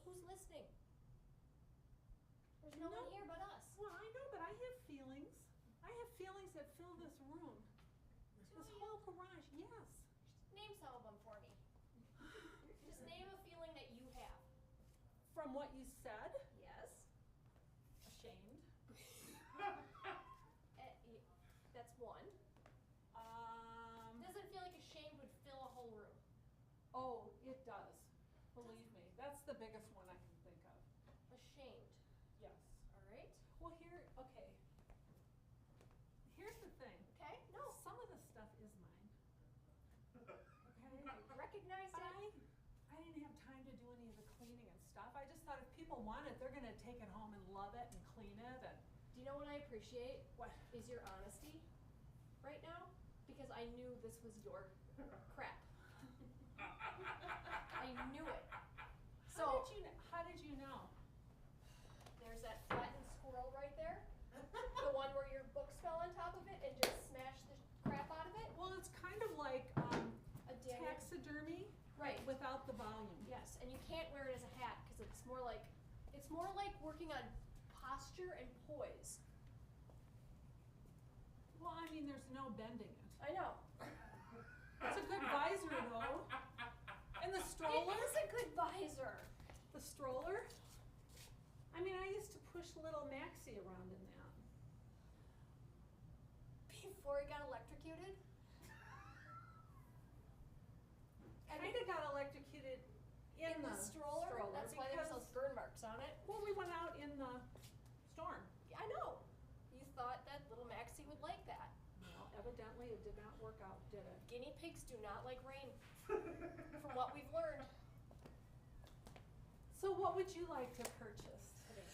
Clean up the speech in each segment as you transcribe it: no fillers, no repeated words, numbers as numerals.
who's listening? There's no one here but us. Well, I know, but I have feelings. I have feelings that fill this room. This whole garage, yes. Name some of them for me. Just name a feeling that you have. From what you said, Yes. ashamed. That's one. Doesn't feel like ashamed would fill a whole room. Oh, it does. Believe me, that's the biggest one I can think of. Ashamed. Yes. All right. Well, okay. Here's the thing. Okay. No. Some of the stuff is mine. Okay. I recognize But it. I didn't have time to do any of the cleaning and stuff. I just thought if people want it, they're gonna take it home and love it and clean it and. Do you know what I appreciate? What? Is your honesty right now? Because I knew this was your crap. I knew it. So How did you know? there's that flattened squirrel right there. The one where your books fell on top of it and just smashed the crap out of it. Well, it's kind of like A Daniel. taxidermy, Right. without the volume. Yes, and you can't wear it as a hat because it's more like working on posture and poise. Well, I mean, there's no bending it. I know. It's a good visor, though. And the stroller. It is a good visor. The stroller. I mean, I used to push little Maxie around in that. Before he got electrocuted. Kind of got electrocuted in the stroller. That's why there's those burn marks on it. Well, we went out in the storm. Yeah, I know. You thought that little Maxie would like that. Well, evidently it did not work out, did it? Guinea pigs do not like rain, from what we've learned. So what would you like to purchase today?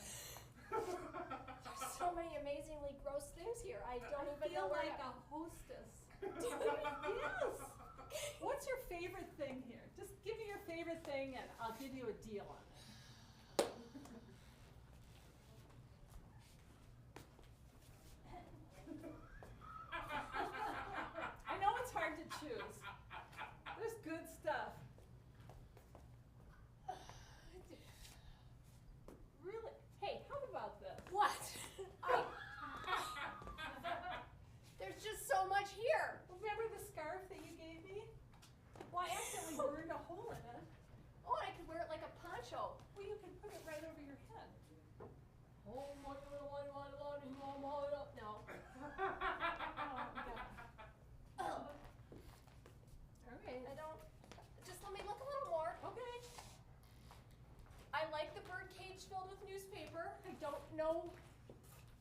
There's so many amazingly gross things here. I don't even know feel where like to. a hostess. Do you? Yes. What's your favorite thing here? Just give me your favorite thing and I'll give you a deal on it. I know it's hard to choose. There's good stuff. Really? Hey, how about this? What? There's just so much here. Remember the scarf that you gave me? Well, I accidentally burned a hole in it. Oh, and I could wear it like a poncho. Well, you can put it right over your head. Oh, my little one, no. Oh, all right. I don't. Just let me look a little more. Okay. I like the bird cage filled with newspaper. I don't know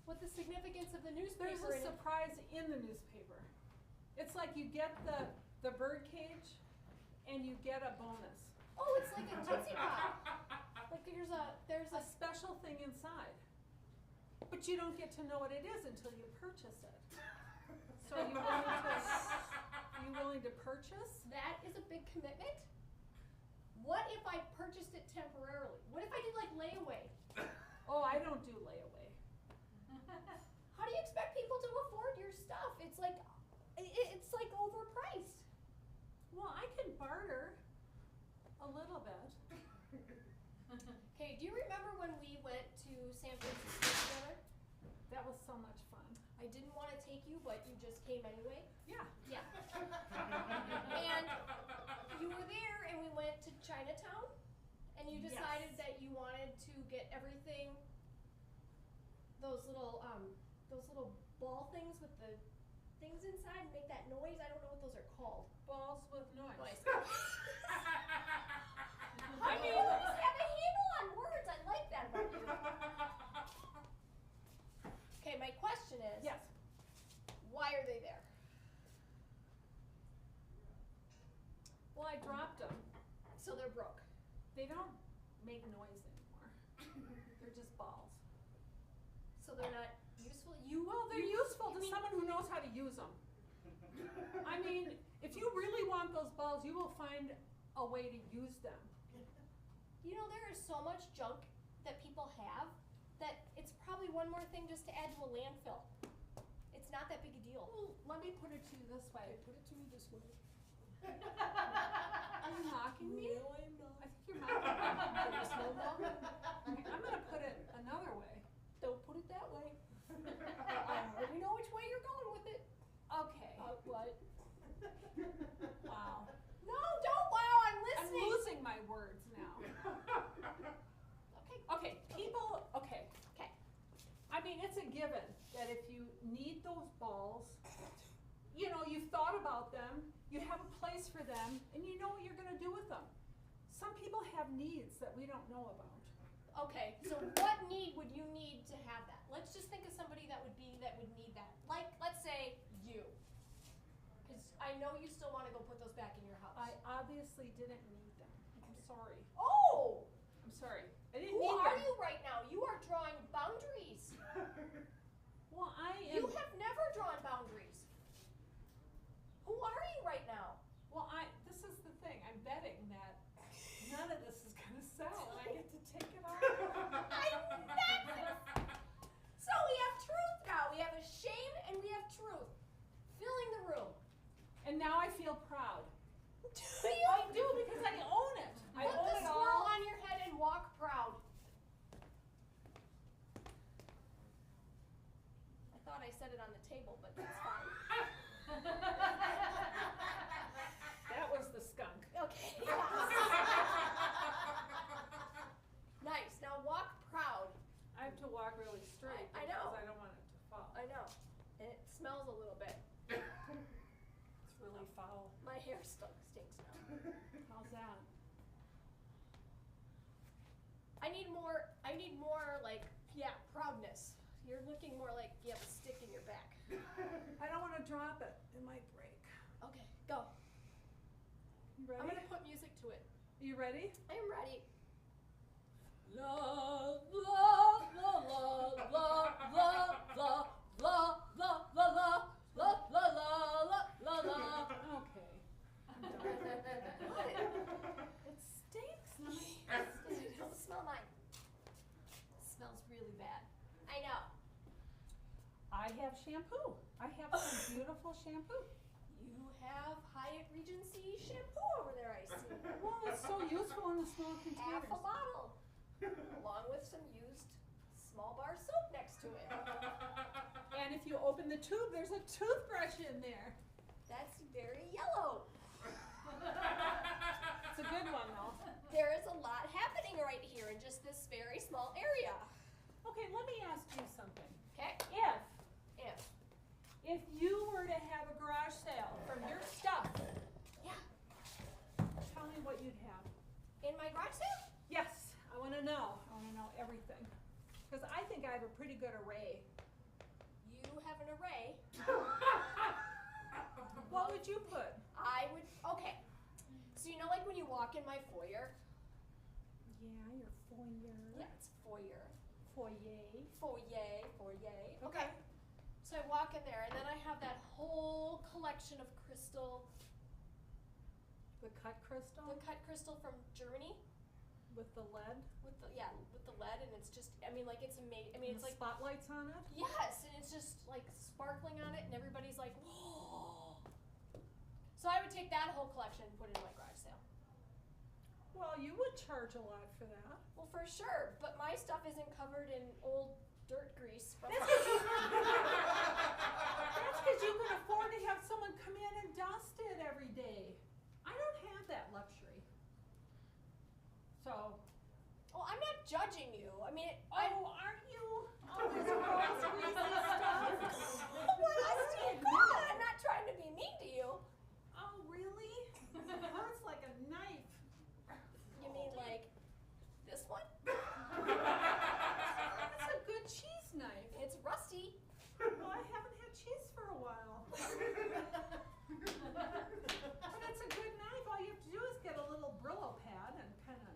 what the significance of the newspaper There's a in it. surprise in the newspaper. It's like you get the bird cage and you get a bonus. Oh, it's like a Tootsie Pop. Like there's A a special thing inside. But you don't get to know what it is until you purchase it. So are you willing to purchase? that is a big commitment. What if I purchased it temporarily? What if I did like layaway? Oh, I don't do layaway. How do you expect people to afford your stuff? It's like overpriced. Well, I can barter a little bit. Okay, do you remember when we went to San Francisco together? That was so much fun. I didn't want to take you, but you just came anyway. Yeah. Yeah. And you were there, and we went to Chinatown, and you decided Yes. that you wanted to get everything. Those little ball things with the things inside and make that noise. I don't know what those are called. Balls with noise. Noise. I mean, you always have a handle on words. I like that about you. Okay, my question is, Yes. why are they there? Well, I dropped them. So they're broke. They don't make noise anymore. They're just balls. So they're not useful. Well, they're useful to someone who knows how to use them. I mean, if you really want those balls, you will find a way to use them. You know, there is so much junk that people have that it's probably one more thing just to add to a landfill. It's not that big a deal. Well, let me put it to you this way. Put it to me this way. Are you mocking me? No, I'm not. I think you're mocking me. There's no longer. I'm gonna put it another way. Don't put it that way. I already know which way you're going with it. Okay. What? Wow. No, don't wow, I'm I'm listening. losing my words now. Okay. Okay, people, okay. Okay. I mean, it's a given that if you need those balls, you know, you've thought about them, you have a place for them, and you know what you're gonna do with them. Some people have needs that we don't know about. Okay, so what need would you need to have that? Let's just think of somebody that would need that. Like, let's say you. Because I know you still want to go put those back in your house. I obviously didn't need them. I'm sorry. Oh! I'm sorry. I didn't Who need are them. you right now? You are drawing boundaries. Well, I You am. have never drawn boundaries. Who are you right now? Well, this is the thing. I'm betting that none of this is gonna sell, and I get to take it all. So we have truth now. We have a shame and we have truth filling the room. And now I feel proud. Do you? I do because I own it. I Put own the it swirl all. on your head and walk proud. I thought I said it on the table, but that's fine. That was the skunk. Okay. Nice. Now walk proud. I have to walk really straight I because know. I don't want it to fall. I know. And it smells a little bit. It's really foul. My hair stinks now. How's that? I need more like, yeah, proudness. You're looking more like you have a stick in your back. I don't want to drop it. It might break. Okay, go. You ready? I'm gonna put music to it. You ready? I am ready. La la la la la la la la la la la la la la la. Okay. I'm done. What? It stinks. Don't smell mine. It smells really bad. I know. I have shampoo. I have some beautiful shampoo. You have Hyatt Regency shampoo over there, I see. Well, it's so useful in the small Half containers. a bottle, along with some used small bar soap next to it. And if you open the tube, there's a toothbrush in there. That's very yellow. It's a good one, though. There is a lot happening right here in just this very small area. Okay, let me ask you something. Okay? If you were to have a garage sale from your stuff, Yeah. tell me what you'd have. In my garage sale? Yes, I want to know. I want to know everything. Because I think I have a pretty good array. You have an array. What would you put? I would, okay. So you know like when you walk in my foyer? Yeah, your foyer. Yeah, it's foyer. Foyer. Foyer. Okay. So I walk in there and then I have that whole collection of crystal, The cut crystal the cut crystal from Germany with the lead. with the lead, and it's just, I mean, like it's amazing. I mean, And it's the like, spotlights on it. yes, and it's just like sparkling on it and everybody's like, whoa. So I would take that whole collection and put it in my garage sale. Well, you would charge a lot for that. Well, for sure, but my stuff isn't covered in old dirt grease from That's because you can afford to have someone come in and dust it every day. I don't have that luxury. So, Well, I'm not judging you. I mean, aren't you? All this gross, greasy stuff. What else do you call it? I'm not trying to be mean to you. Oh, really? It hurts like a knife. You mean like this one? That's a good cheese knife. It's rusty. Well, I haven't had cheese for a while. But it's a good knife. All you have to do is get a little Brillo pad and kind of.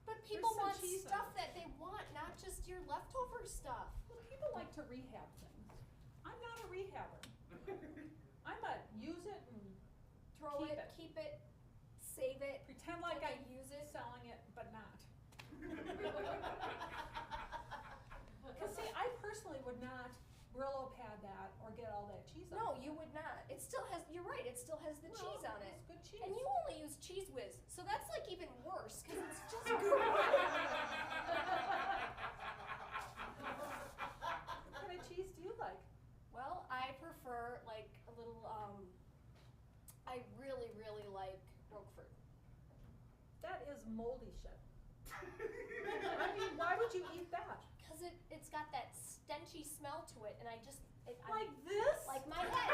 But people some want cheese on stuff it. that they want, not just your leftover stuff. Well, people like to rehab things. I'm not a rehabber. I'm a use it and Throw Keep it, it. keep it, save it. pretend like I Okay, use it. selling it, but not. Because see, I personally would not Brillo pad that or get all that cheese on No, it. you would not. It still has, you're right, it still has the cheese on it. It's good cheese. And you only use Cheese Whiz, so that's like even worse, because it's just moldy shit? I mean, why would you eat that? Because it's got that stenchy smell to it, and I just Like this? like my head.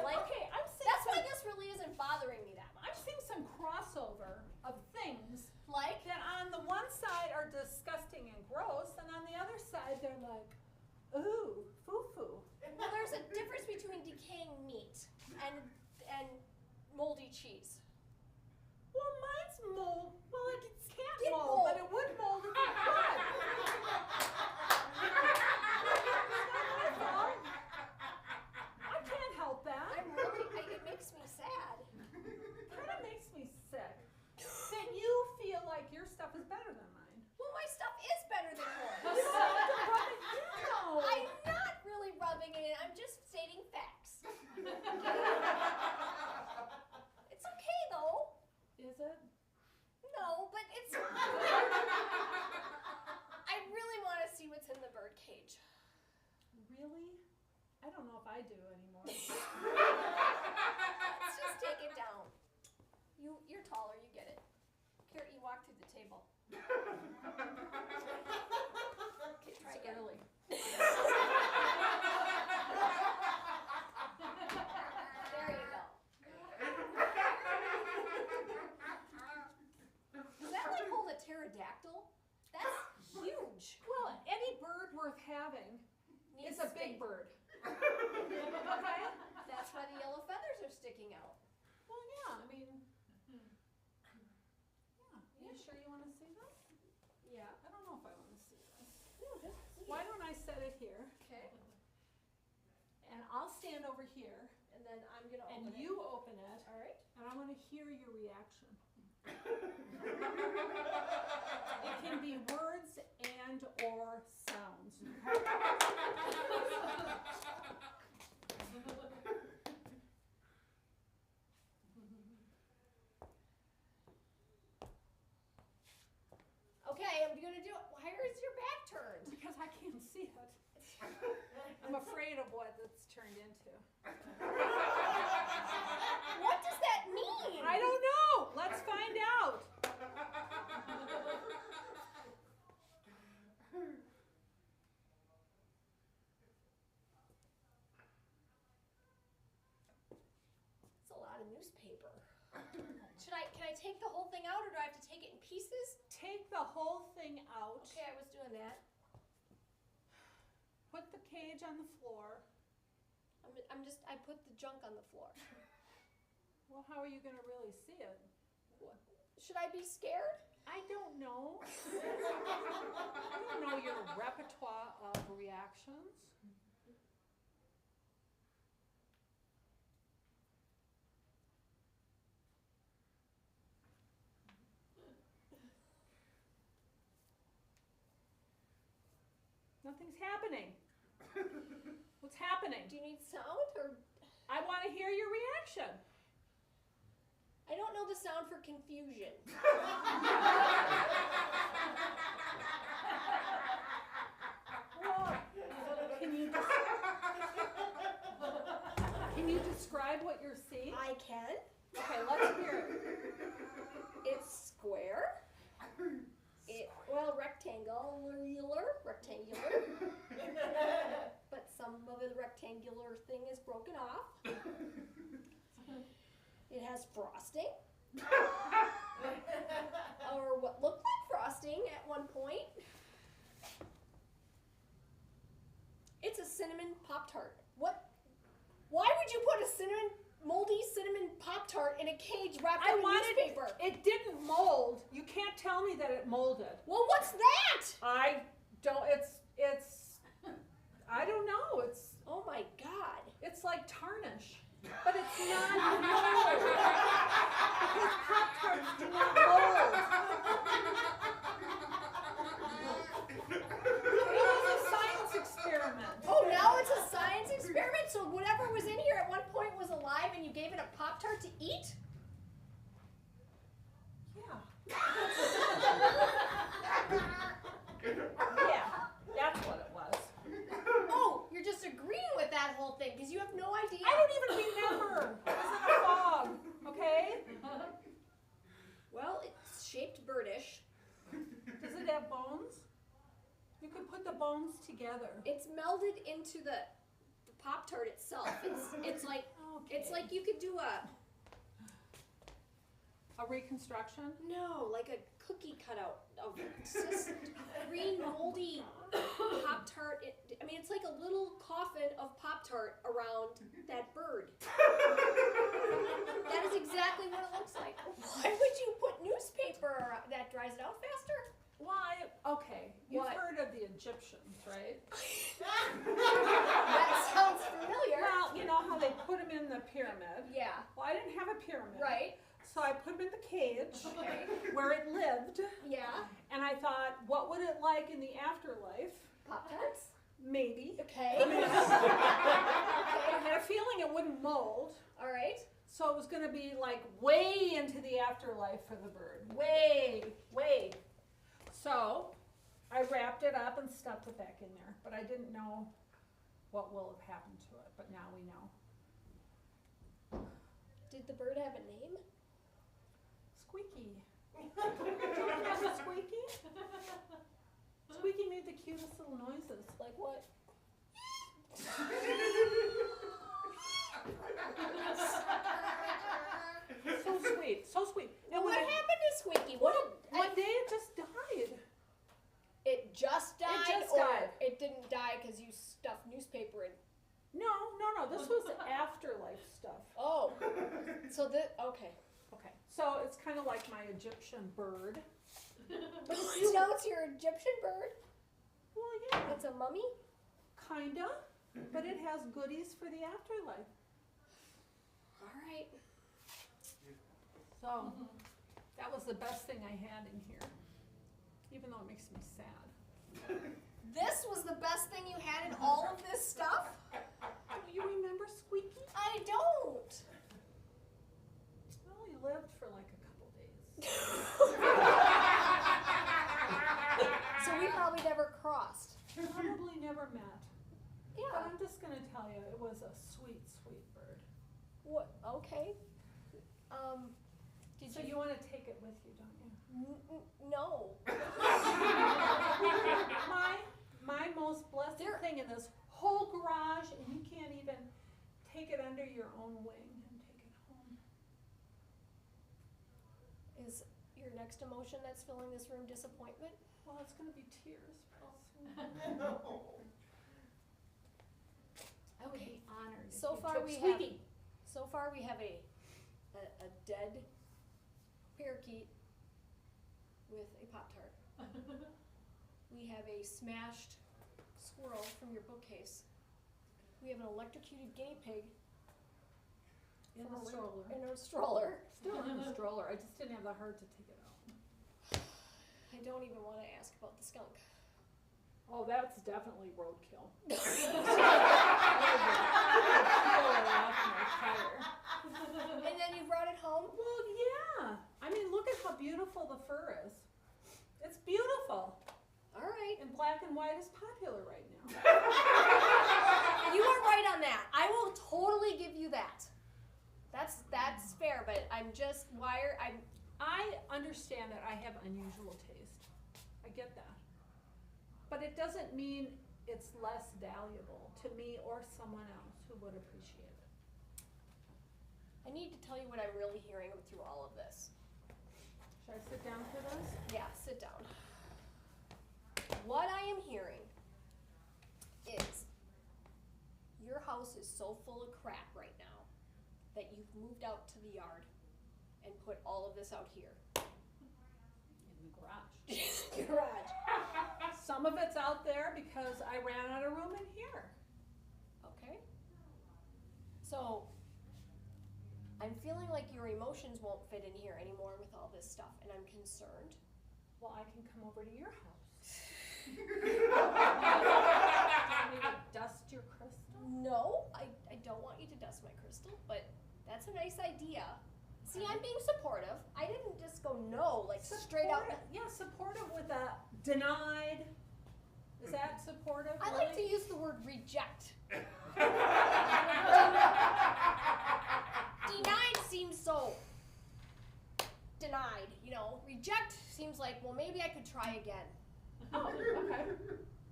Like Okay, I'm seeing that's why some, this really isn't bothering me that much. I'm seeing some crossover of things Like that on the one side are disgusting and gross, and on the other side they're like, ooh, foo-foo. well, there's a difference between decaying meat and moldy cheese. Well, mine's mold. Well, it can't It mold, but mold. it would mold if it could. That's all. I can't help that. It makes me sad. Kind of makes me sick that you feel like your stuff is better than mine. Well, my stuff is better than You yours. don't have to rub it in. I'm not really rubbing it in. I'm just stating facts. It's okay though. Is it? No, but it's. I really want to see what's in the bird cage. Really? I don't know if I do anymore. Let's just take it down. You're taller. You get it. Here, you walk through the table. Okay, try again. Early. There you go. Does that like hold a pterodactyl? That's huge. Well, any bird worth having Needs is a space. big bird. Okay? That's why the yellow feathers are sticking out. Well, yeah, I mean, yeah. You sure you want to see this? Yeah. I don't know if I want to see this. No, just Why don't I set it here, Okay. and I'll stand over here, And then I'm gonna open and it. you open it, All right. and I want to hear your reaction. It can be words and or sounds. Okay, I'm gonna do it. Why is your back turned? Because I can't see it. I'm afraid of what it's turned into. What does that mean? I don't know. Let's find out. It's a lot of newspaper. Can I take the whole thing out, or do I have to take it in pieces? Take the whole thing out. Okay, I was doing that. Put the cage on the floor. I put the junk on the floor. Well, how are you going to really see it? Should I be scared? I don't know. I don't know your repertoire of reactions. Nothing's happening. What's happening? Do you need sound, or I want to hear your reaction. I don't know the sound for confusion. Well, can you describe what you're seeing? I can. Okay, let's hear it. It's square. Rectangular. But some of the rectangular thing is broken off. It has frosting. Or what looked like frosting at one point. It's a cinnamon Pop-Tart. What? Why would you put a moldy cinnamon Pop-Tart in a cage wrapped up in newspaper? It didn't mold. You can't tell me that it molded. Well, what's that? I don't, I don't know. Oh my God. It's like tarnish. But it's not mold. Because Pop-Tarts do not mold. It was a science experiment. Oh, now it's a science experiment? So whatever was in here at one point was alive and you gave it a Pop-Tart to eat? Yeah. Yeah, that's what it was. Oh, you're just agreeing with that whole thing because you have no idea. I don't even remember. It was in a fog. birdish. Does it have bones? You could put the bones together. It's melded into the Pop-Tart itself. It's like you could do a reconstruction? like a cookie cutout of just green moldy Pop-Tart. I mean, it's like a little coffin of Pop-Tart around that bird. That is exactly what it looks like. Why would you put newspaper that dries it out faster? Why? Okay, you've What? heard of the Egyptians, right? That sounds familiar. Well, you know how they put them in the pyramid. Yeah. Well, I didn't have a pyramid. Right. So I put them in the cage Okay. where it lived, Yeah. and I thought, what would it like in the afterlife? Pop-Tarts. Maybe. Okay. I had a feeling it wouldn't mold, All right. so it was going to be like way into the afterlife for the bird. Way. So I wrapped it up and stuffed it back in there, but I didn't know what will have happened to it, but now we know. Did the bird have a name? Squeaky. Squeaky? Squeaky made the cutest little noises. Like what? So sweet. And And what when happened to Squeaky? What did one day it just died. it just died? just or died. It didn't die because you stuffed newspaper in. No. This was afterlife stuff. Oh. So okay. Okay. So it's kind of like my Egyptian bird. But you know it's your Egyptian bird? Well, yeah, It's a mummy? kinda. But it has goodies for the afterlife. All right. So that was the best thing I had in here. Even though it makes me sad. This was the best thing you had in all of this stuff? Do you remember Squeaky? I don't. Well, he lived for like a couple days. So we probably never crossed. Probably never met. But Yeah. I'm just gonna tell you, it was a sweet, sweet bird. What? Okay. Did So you want to take it with you, don't you? No. My most blessed thing in this whole garage, and you can't even take it under your own wing and take it home. Is your next emotion that's filling this room disappointment? Well, it's gonna be tears pretty soon. Okay. Honored. if So you far took we have Squeaky. a dead parakeet with a Pop-Tart. We have a smashed squirrel from your bookcase. We have an electrocuted guinea pig In from the stroller. in a stroller. Still in the stroller. I just didn't have the heart to take it out. I don't even want to ask about the skunk. Oh, that's definitely roadkill. And then you brought it home? Well, yeah. I mean, look at how beautiful the fur is. It's beautiful. All right. And black and white is popular right now. You are right on that. I will totally give you that. That's fair, but I'm just I understand that I have unusual taste. I get that. But it doesn't mean it's less valuable to me or someone else who would appreciate it. I need to tell you what I'm really hearing through all of this. Should I sit down for this? Yeah, sit down. What I am hearing is your house is so full of crap right now that you've moved out to the yard and put all of this out here. In the garage. Garage. Some of it's out there because I ran out of room in here. Okay. So I'm feeling like your emotions won't fit in here anymore with all this stuff, and I'm concerned. Well, I can come over to your house. Want me to dust your crystal? No, I don't want you to dust my crystal, but that's a nice idea. See, I'm being supportive. I didn't just go no, like straight out. Yeah, supportive with a denied. Is that supportive? I like to use the word reject. Denied seems so denied, you know. Reject seems like, well, maybe I could try again. Oh, okay.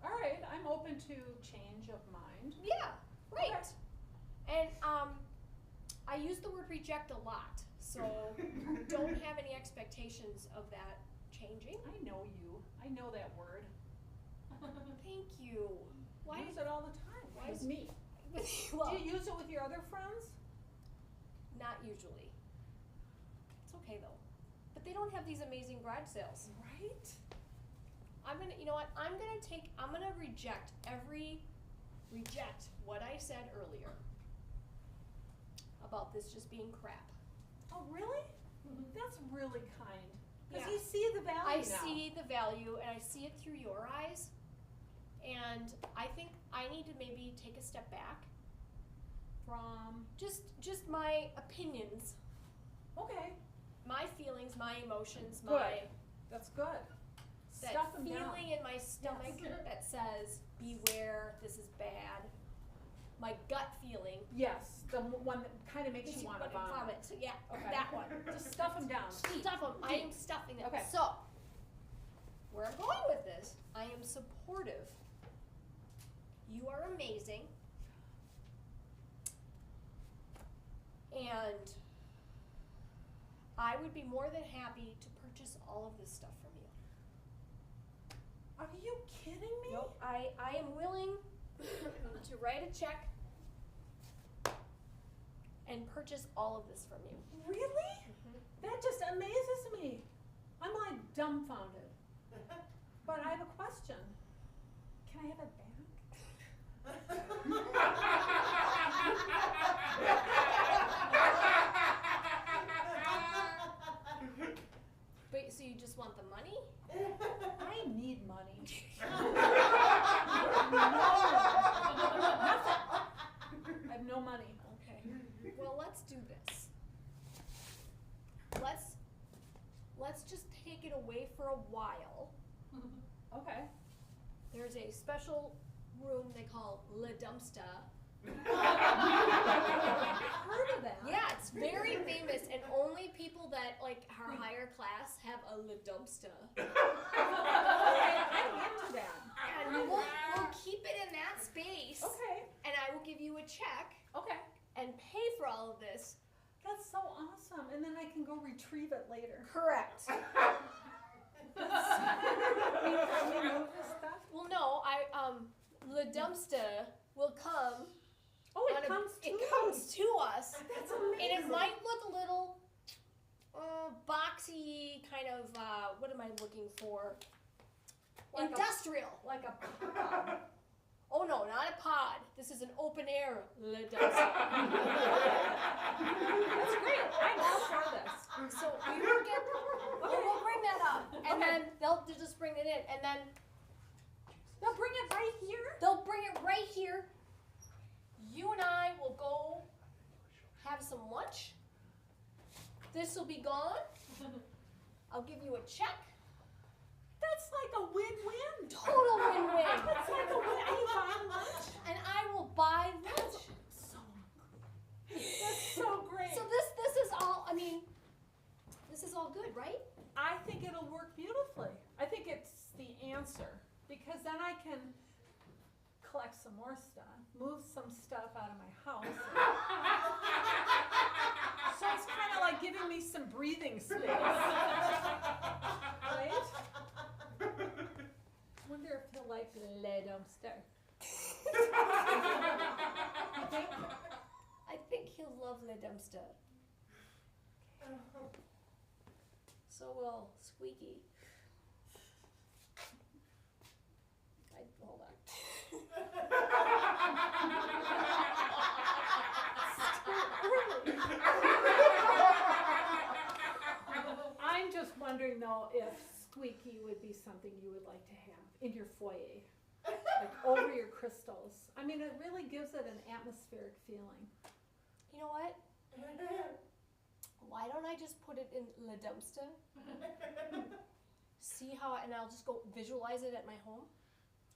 All right, I'm open to change of mind. Yeah, right. And I use the word reject a lot, so don't have any expectations of that changing. I know you. I know that word. Thank you. Why Use it all the time. why With is- me. well, Do you use it with your other friends? not usually. It's okay though. But they don't have these amazing garage sales. Right? You know what? I'm gonna reject what I said earlier about this just being crap. Oh, really? That's really kind. Because Yeah. you see the value I now. see the value and I see it through your eyes. And I think I need to maybe take a step back From, just my opinions, okay, my feelings, my emotions, Good. my that's good. that Stuff them down. feeling in my stomach that says beware, this is bad. My gut feeling Yes, the one that kind of makes makes you want to vomit. So yeah, Okay. that one. Just stuff them down. Stuff them. I am stuffing them. Okay. So, where I'm going with this, I am supportive. You are amazing. And I would be more than happy to purchase all of this stuff from you. Are you kidding me? Nope. I am willing to write a check and purchase all of this from you. Really? That just amazes me. I'm like dumbfounded. But I have a question. Can I have it But so you just want the money? I need money. I have no money. Okay. Well, let's do this. Let's just take it away for a while. Okay. There's a special room they call Le Dumpster. Heard of that? Yeah, it's very famous, and only people that like are higher class have a Le Dumpster. Okay, I'm into that. And we'll keep it in that space. Okay. And I will give you a check Okay. and pay for all of this. That's so awesome. And then I can go retrieve it later. Correct. We move this stuff? Well, no, Le Dumpster will come. Oh, on it comes to It me. comes to us. That's And amazing. it might look a little boxy, kind of, what am I looking for? Like a- Industrial. like a pod. Oh no, not a pod. This is an open air Le Dumpster. That's great. I'm all for this. So we will get, we'll bring that up. And Okay. then they'll just bring it in. And then They'll bring it right here. they'll bring it right here. You and I will go have some lunch. This will be gone. I'll give you a check. That's like a win-win. Total win-win. That's like a win. Are you buying lunch? And I will buy lunch. So that's so great. So this is all, I mean, this is all good, right? I think it'll work beautifully. I think it's the answer because then I can collect some more stuff, move some stuff out of my house. So it's kind of like giving me some breathing space. Right? Wonder if he'll like Le Dumpster. You think? I think he'll love Le Dumpster. So will Squeaky. Hold on. I'm just wondering though if Squeaky would be something you would like to have in your foyer, like over your crystals. I mean, it really gives it an atmospheric feeling. You know what? Why don't I just put it in Le Dumpster? See how, and I'll just go visualize it at my home.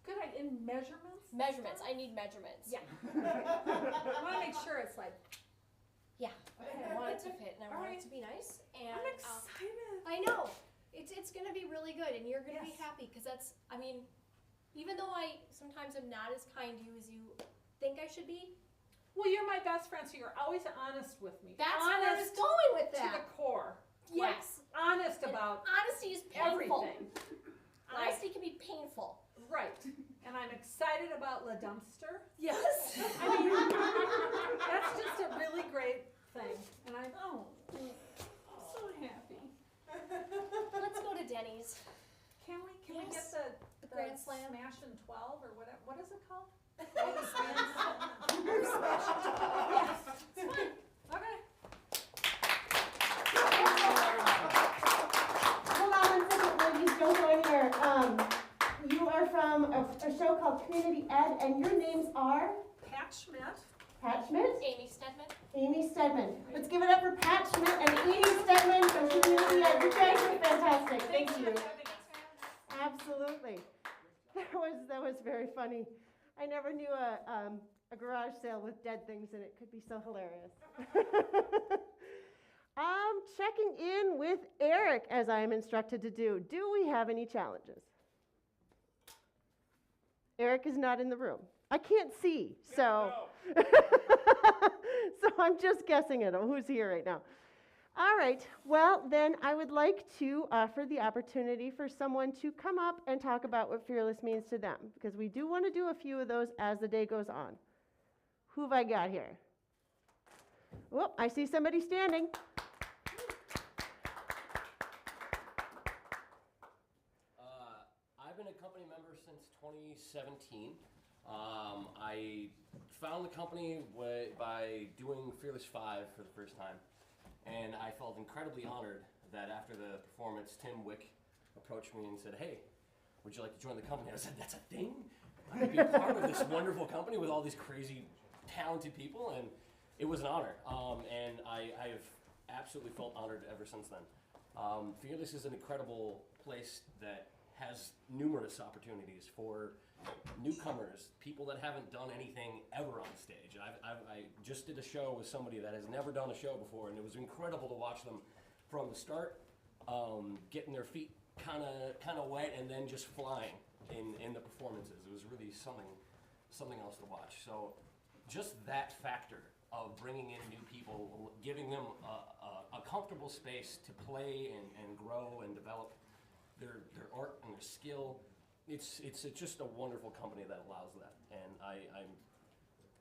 Good idea. In measurements? Measurements. I need measurements. Yeah. I want to make sure it's like, Yeah. I want it to fit, and I want Alright. it to be nice. And I'm excited. really good, and you're gonna be Yes. happy, because that's, I mean, even though I sometimes am not as kind to you as you think I should be, Well, you're my best friend, so you're always honest with me. that's where I was honest going with to the that. core. Yes. Like, honest And about honesty is painful. everything. Honesty can be painful. Right. And I'm excited about La Dumpster. Yes. I mean, that's just a really great thing. And I'm so happy. Let's go to Denny's. Can we Yes. get the Grand Slam. Smash and 12 or whatever? What is it called? Yes. It's fine. Okay. Hold on one second, ladies, don't go anywhere. You are from a show called Community Ed, and your names are Pat Schmidt. Pat Schmidt, Amy Stedman. Amy Stedman. Let's give it up for Pat Schmidt and Amy Stedman from Community Ed. You guys are fantastic. Thank Thanks you. for having us. Absolutely. That was very funny. I never knew a garage sale with dead things in it could be so hilarious. I'm checking in with Eric as I am instructed to do. Do we have any challenges? Eric is not in the room. I can't see, so so I'm just guessing at who's here right now. All right, well, then I would like to offer the opportunity for someone to come up and talk about what Fearless means to them, because we do want to do a few of those as the day goes on. Who have I got here? Whoop, I see somebody standing. I've been a company member since 2017. I found the company by doing Fearless 5 for the first time. And I felt incredibly honored that after the performance, Tim Wick approached me and said, "Hey, would you like to join the company?" I said, "That's a thing? I could be a part of this wonderful company with all these crazy, talented people," and it was an honor. And I've absolutely felt honored ever since then. Fearless is an incredible place that has numerous opportunities for newcomers, people that haven't done anything ever on stage. I just did a show with somebody that has never done a show before, and it was incredible to watch them from the start, getting their feet kind of wet, and then just flying in the performances. It was really something else to watch. So just that factor of bringing in new people, giving them a comfortable space to play and grow and develop their art and their skill. It's just a wonderful company that allows that, and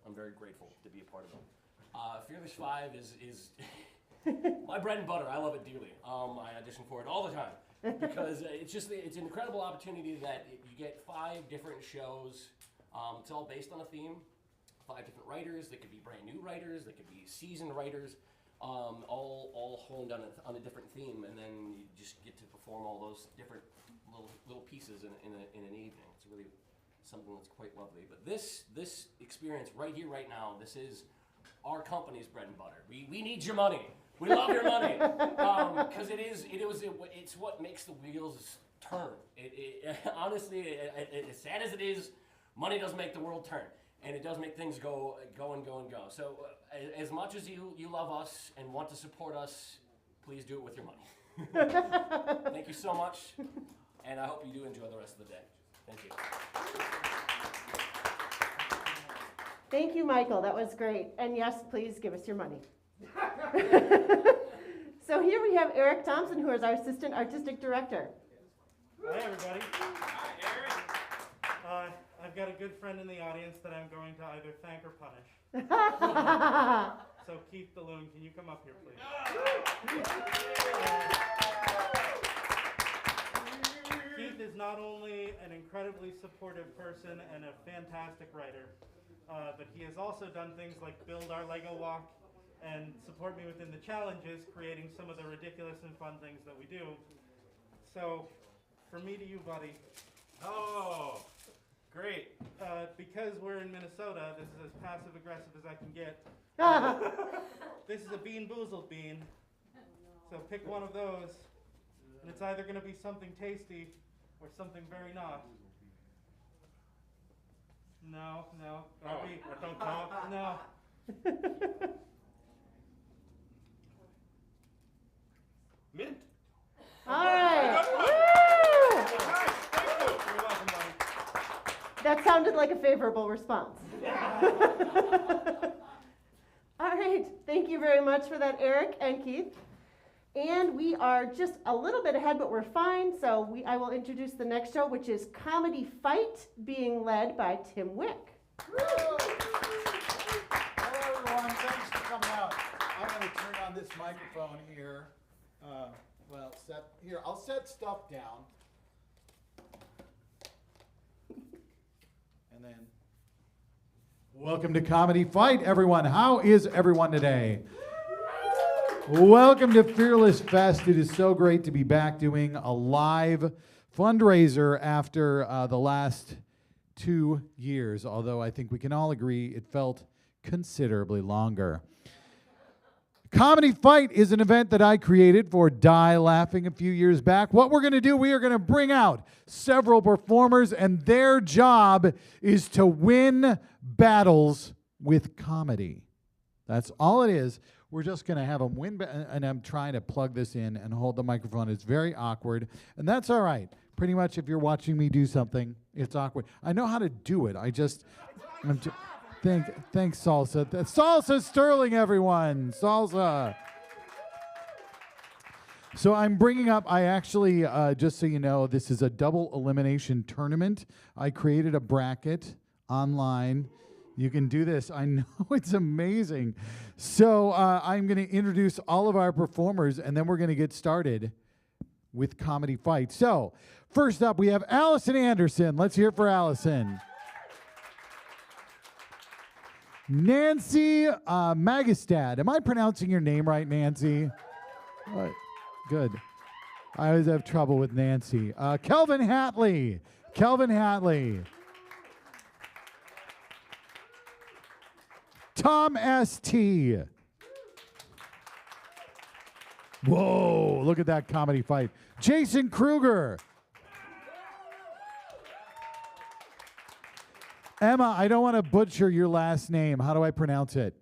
I'm very grateful to be a part of them. Fearless 5 is my bread and butter. I love it dearly. I audition for it all the time because it's an incredible opportunity that you get 5 different shows. It's all based on a theme. 5 different writers. They could be brand new writers. They could be seasoned writers. All honed on a different theme, and then you just get to perform all those different little pieces in an evening. It's really something that's quite lovely. But this experience right here, right now, this is our company's bread and butter. We need your money. We love your money because it's what makes the wheels turn. Honestly, as sad as it is, money does make the world turn. And it does make things go. So as much as you love us and want to support us, please do it with your money. Thank you so much, and I hope you do enjoy the rest of the day. Thank you. Thank you, Michael. That was great. And yes, please give us your money. So here we have Eric Thompson, who is our Assistant Artistic Director. Hi, everybody. Hi, Eric. I've got a good friend in the audience that I'm going to either thank or punish. So Keith DeLune, can you come up here, please? Keith is not only an incredibly supportive person and a fantastic writer, but he has also done things like build our Lego walk and support me within the challenges, creating some of the ridiculous and fun things that we do. So, from me to you, buddy. Oh, great. Because we're in Minnesota, this is as passive aggressive as I can get. This is a Bean Boozled bean. So pick one of those, and it's either going to be something tasty or something very not. No. Don't count. No. Mint. All right. That sounded like a favorable response. All right, thank you very much for that, Eric and Keith. And we are just a little bit ahead, but we're fine. So I will introduce the next show, which is Comedy Fight, being led by Tim Wick. Hello, everyone. Thanks for coming out. I'm going to turn on this microphone here. I'll set stuff down. And then. Welcome to Comedy Fight, everyone. How is everyone today? Welcome to Fearless Fest. It is so great to be back doing a live fundraiser after the last 2 years, although I think we can all agree it felt considerably longer. Comedy Fight is an event that I created for Die Laughing a few years back. What we're going to do, we are going to bring out several performers, and their job is to win battles with comedy. That's all it is. We're just going to have them win, and I'm trying to plug this in and hold the microphone. It's very awkward, and that's all right. Pretty much if you're watching me do something, it's awkward. I know how to do it. Thanks, Salsa. Salsa Sterling, everyone. Salsa. So I'm bringing up, I actually, just so you know, this is a double elimination tournament. I created a bracket online. You can do this. I know it's amazing. So I'm going to introduce all of our performers, and then we're going to get started with Comedy Fight. So first up, we have Allison Anderson. Let's hear it for Allison. Nancy Magistad. Am I pronouncing your name right, Nancy? What? Good. I always have trouble with Nancy. Kelvin Hatley. Kelvin Hatley. Tom S.T. Whoa, look at that Comedy Fight. Jason Kruger. Emma, I don't want to butcher your last name. How do I pronounce it?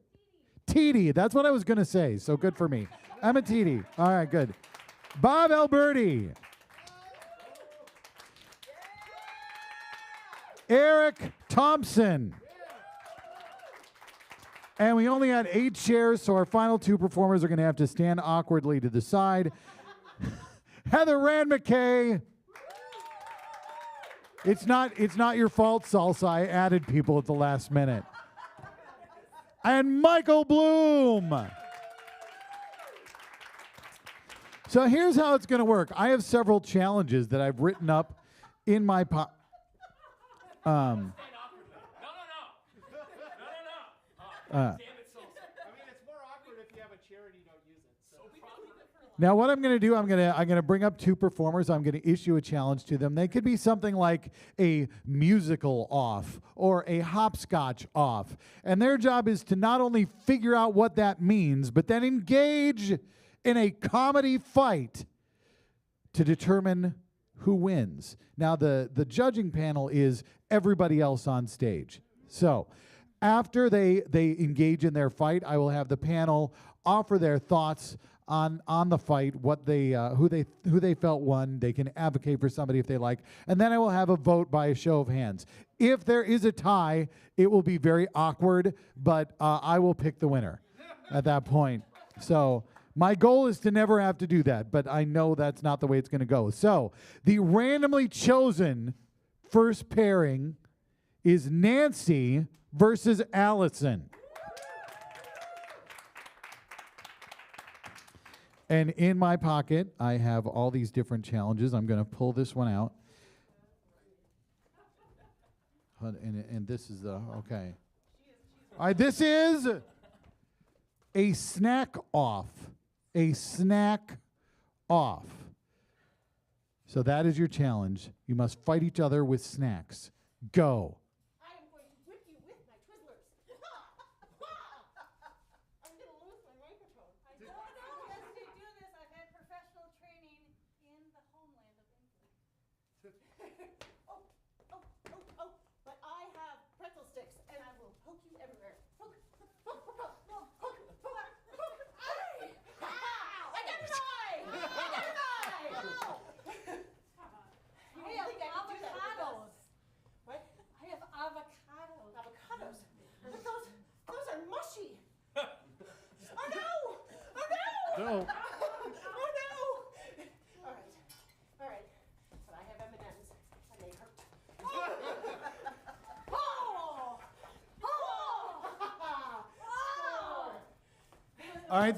Titi. That's what I was going to say, so good for me. Emma Titi. All right, good. Bob Alberti. Eric Thompson. And we only had 8 chairs, so our final 2 performers are going to have to stand awkwardly to the side. Heather Rand McKay. It's not your fault, Salsa. I added people at the last minute. And Michael Bloom. So here's how it's going to work. I have several challenges that I've written up in my Now what I'm going to do, I'm going to bring up 2 performers. I'm going to issue a challenge to them. They could be something like a musical off or a hopscotch off. And their job is to not only figure out what that means, but then engage in a comedy fight to determine who wins. Now the judging panel is everybody else on stage. So after they engage in their fight, I will have the panel offer their thoughts on the fight, what they who they felt won. They can advocate for somebody if they like, and then I will have a vote by a show of hands. If there is a tie, it will be very awkward, but I will pick the winner at that point. So my goal is to never have to do that, but I know that's not the way it's going to go. So the randomly chosen first pairing is Nancy versus Allison. And in my pocket, I have all these different challenges. I'm going to pull this one out. And this is the, okay. All right, this is a snack off. A snack off. So that is your challenge. You must fight each other with snacks. Go. I am going to whip you with my Twizzlers. I'm going to lose my microphone. I don't know how to do this. I've had professional training in the homeland of England. Oh, but I have pretzel sticks, and I will poke you everywhere. Poke. I got an eye! I have avocados. What? I have All right,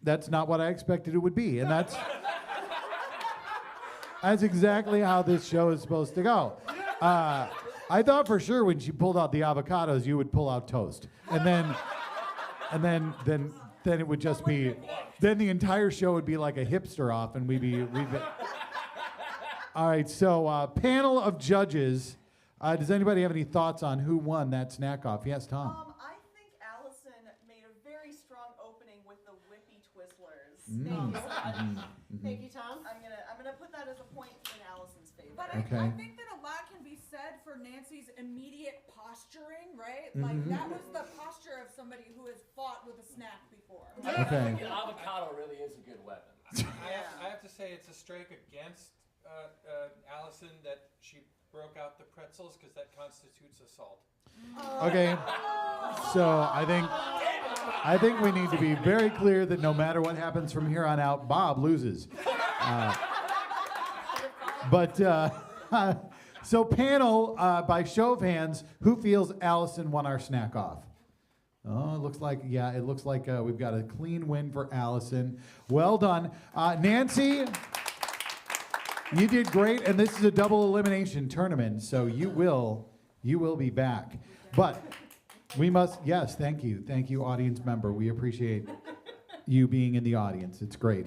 that's not what I expected it would be, and that's exactly how this show is supposed to go. I thought for sure when she pulled out the avocados, you would pull out toast, and then it would just be, then the entire show would be like a hipster off, and we'd be. All right, so panel of judges. Does anybody have any thoughts on who won that snack off? Yes, Tom. I think Allison made a very strong opening with the Whippy Twizzlers. Mm. Thank you so much. Thank you, Tom. I'm gonna put that as a point in Allison's favor. But Okay. I think that a lot can be said for Nancy's immediate posturing, right? Like that was the posture of somebody who has fought with a snack before. Okay. An avocado really is a good weapon. I have to say it's a strike against Allison that she broke out the pretzels because that constitutes assault. Okay. So I think we need to be very clear that no matter what happens from here on out, Bob loses. So panel, by show of hands, who feels Allison won our snack off? Oh, it looks like we've got a clean win for Allison. Well done. Nancy, you did great, and this is a double elimination tournament, so you will be back. But we must, yes, thank you, audience member. We appreciate you being in the audience. It's great.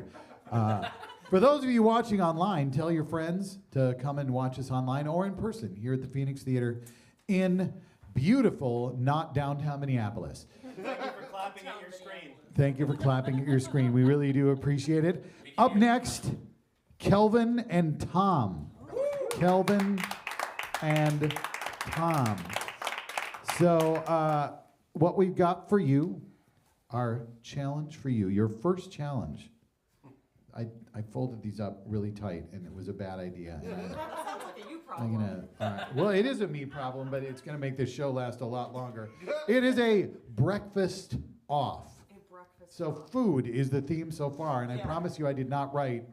For those of you watching online, tell your friends to come and watch us online or in person here at the Phoenix Theater in beautiful, not downtown Minneapolis. Thank you for clapping at your screen. Thank you for clapping at your screen. We really do appreciate it. Up next, Kelvin and Tom. Kelvin and Tom. So what we've got for you, our challenge for you, your first challenge. I folded these up really tight, and it was a bad idea. That sounds like a you problem. Well, it is a me problem, but it's going to make this show last a lot longer. It is a breakfast off. A breakfast. So food is the theme so far, and I Yeah. promise you I did not write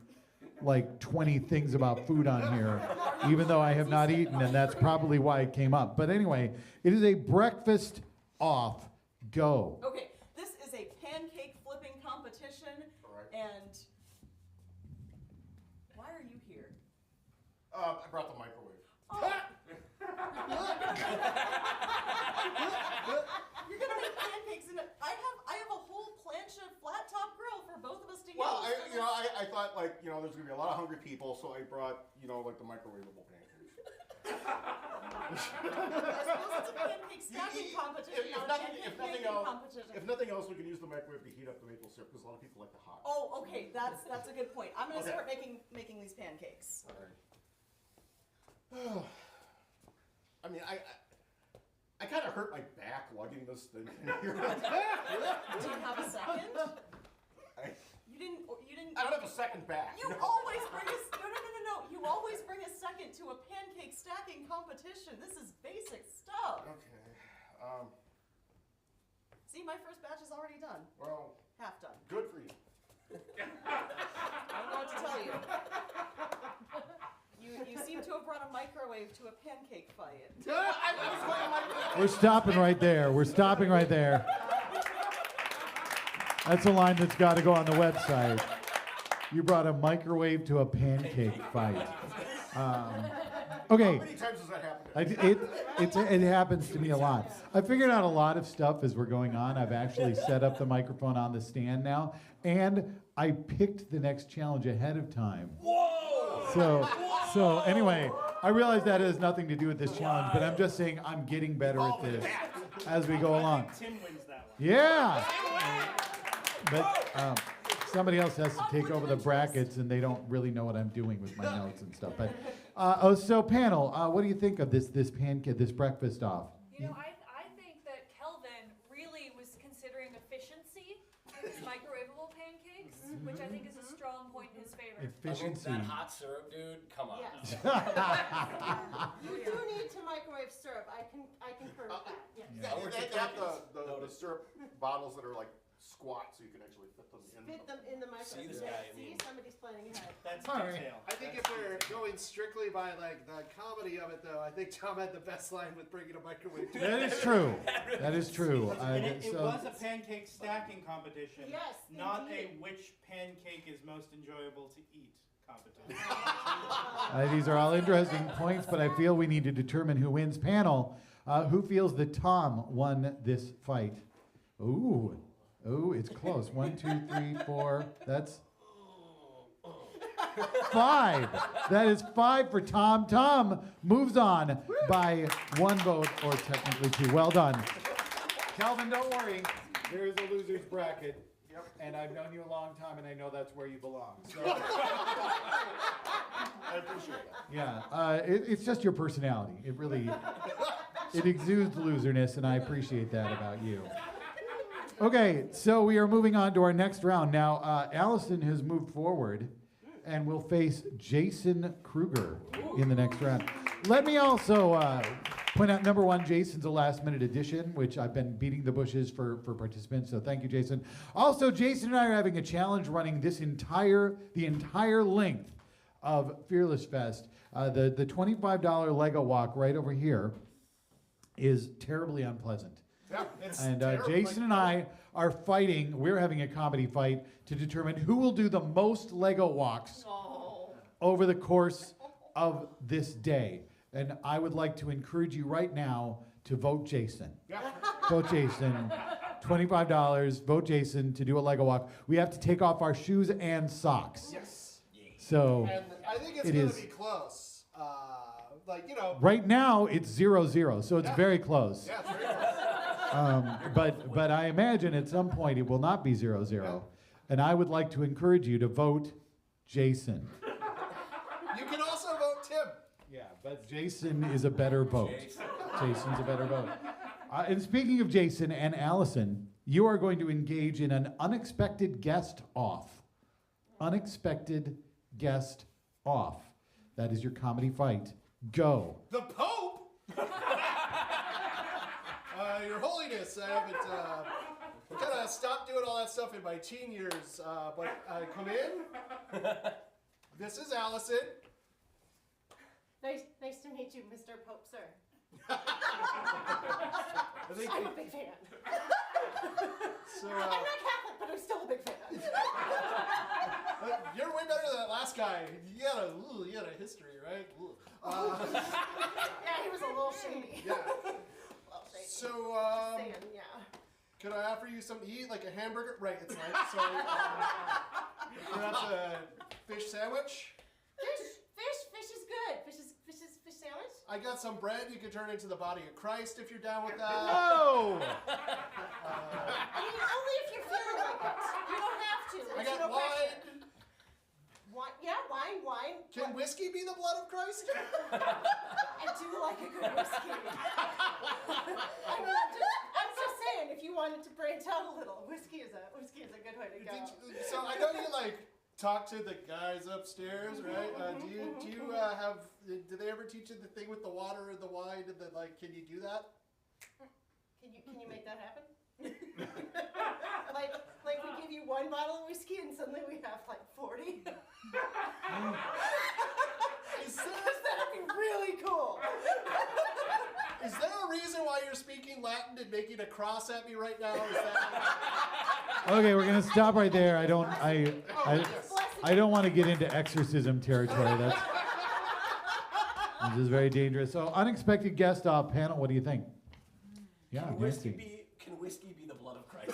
like 20 things about food on here, even though I have not eaten, and that's probably why it came up. But anyway, it is a breakfast off. Go. Okay, this is a pancake flipping competition, and why are you here? I brought the microwave. You're gonna make pancakes in it. I have a whole plancha flat top grill for both of us to Well, use. I thought there's gonna be a lot of hungry people, so I brought like the microwavable pancakes. I suppose it's a pancake stacking competition, not a pancake making competition. If nothing else, we can use the microwave to heat up the maple syrup because a lot of people like the hot. Oh, okay, that's a good point. I'm gonna Okay. start making these pancakes. All right. I mean, I kind of hurt my back lugging this thing. Do you have a second? You didn't. I don't have a second back. You always bring no. You always bring a second to a pancake stacking competition. This is basic stuff. Okay. See, my first batch is already done. Well, Half done. good for you. I don't know what to tell you. You seem to have brought a microwave to a pancake fight. We're stopping right there. That's a line that's got to go on the website. You brought a microwave to a pancake fight. Okay. How many times does that happen? It happens to me a lot. I figured out a lot of stuff as we're going on. I've actually set up the microphone on the stand now, and I picked the next challenge ahead of time. Whoa! So anyway, I realize that has nothing to do with this challenge, but I'm just saying I'm getting better at this as we go along. Tim wins that one. Yeah. But somebody else has to take over the brackets, and they don't really know what I'm doing with my notes and stuff. But so panel, what do you think of this pancake, this breakfast off? You know, I think that Kelvin really was considering efficiency with his microwavable pancakes, which I think is a strong point in his favor. Efficiency. That hot syrup, dude. Come on. Yes. You do need to microwave syrup. I concur with that. Yes. They have the syrup bottles that are like squat so you can actually fit them in. Fit them in the microwave. See this guy, I See, mean- somebody's planning ahead. That's All right. detail. I think if we're going strictly by like the comedy of it, though, I think Tom had the best line with bringing a microwave. to it. That is true. That is true. And it So- was a pancake stacking competition. Yes, Not indeed. a which pancake is most enjoyable to eat competition. These are all interesting points, but I feel we need to determine who wins. Panel, who feels that Tom won this fight? Ooh, it's close. 1, 2, 3, 4. That's 5. That is 5 for Tom. Tom moves on by 1 vote, or technically 2. Well done. Calvin, don't worry. There is a loser's bracket. And I've known you a long time, and I know that's where you belong. So. I appreciate that. Yeah, it's just your personality. It really, it exudes loserness, and I appreciate that about you. Okay, so we are moving on to our next round. Now, Allison has moved forward and will face Jason Kruger in the next round. Let me also point out, number 1, Jason's a last-minute addition, which I've been beating the bushes for participants, so thank you, Jason. Also, Jason and I are having a challenge running the entire length of Fearless Fest. The $25 Lego walk right over here is terribly unpleasant. Yeah, it's And terrible. Jason and I are fighting, we're having a comedy fight to determine who will do the most Lego walks over the course of this day. And I would like to encourage you right now to vote Jason. Yeah. Vote Jason. $25, vote Jason to do a Lego walk. We have to take off our shoes and socks. Yes. So And I think it's It going is. to be close. Like, you know. right now it's 0-0, so it's Yeah. very close. Yeah, it's very close. But I imagine at some point it will not be 0-0. And I would like to encourage you to vote Jason. You can also vote Tim. Yeah, but Jason is a better vote. Jason's a better vote. And speaking of Jason and Allison, you are going to engage in an unexpected guest off. Unexpected guest off. That is your comedy fight. Go. The Pope? Your Holiness, I haven't kind of stopped doing all that stuff in my teen years, but come in. This is Allison. Nice to meet you, Mr. Pope, sir. I think I'm a big fan. so. I'm not Catholic, but I'm still a big fan. You're way better than that last guy. You had a history, right? Yeah, he was a little shady. Yeah. Well, shady. So, Just saying, yeah. could I offer you something to eat, like a hamburger? Right, it's night. So, perhaps a fish sandwich? Fish is good. Fish sandwich? I got some bread you could turn into the body of Christ if you're down with that. Whoa! I mean, only if you're feeling like it. You don't have to. I It's got no pressure. wine. Wine? Yeah, wine. Can whiskey be the blood of Christ? I do like a good whiskey. I mean, I'm just saying, if you wanted to branch out a little, whiskey is a good way to go. So I know you talk to the guys upstairs, right? Do they ever teach you the thing with the water and the wine and the can you do that? Can you make that happen? like we give you 1 bottle of whiskey and suddenly we have 40? That'd be really cool. Is there a reason why you're speaking Latin and making a cross at me right now? Is that Okay, we're gonna stop right there. I don't want to get into exorcism territory. This is very dangerous. So, unexpected guest off panel. What do you think? Yeah, Can Nancy. whiskey be the blood of Christ?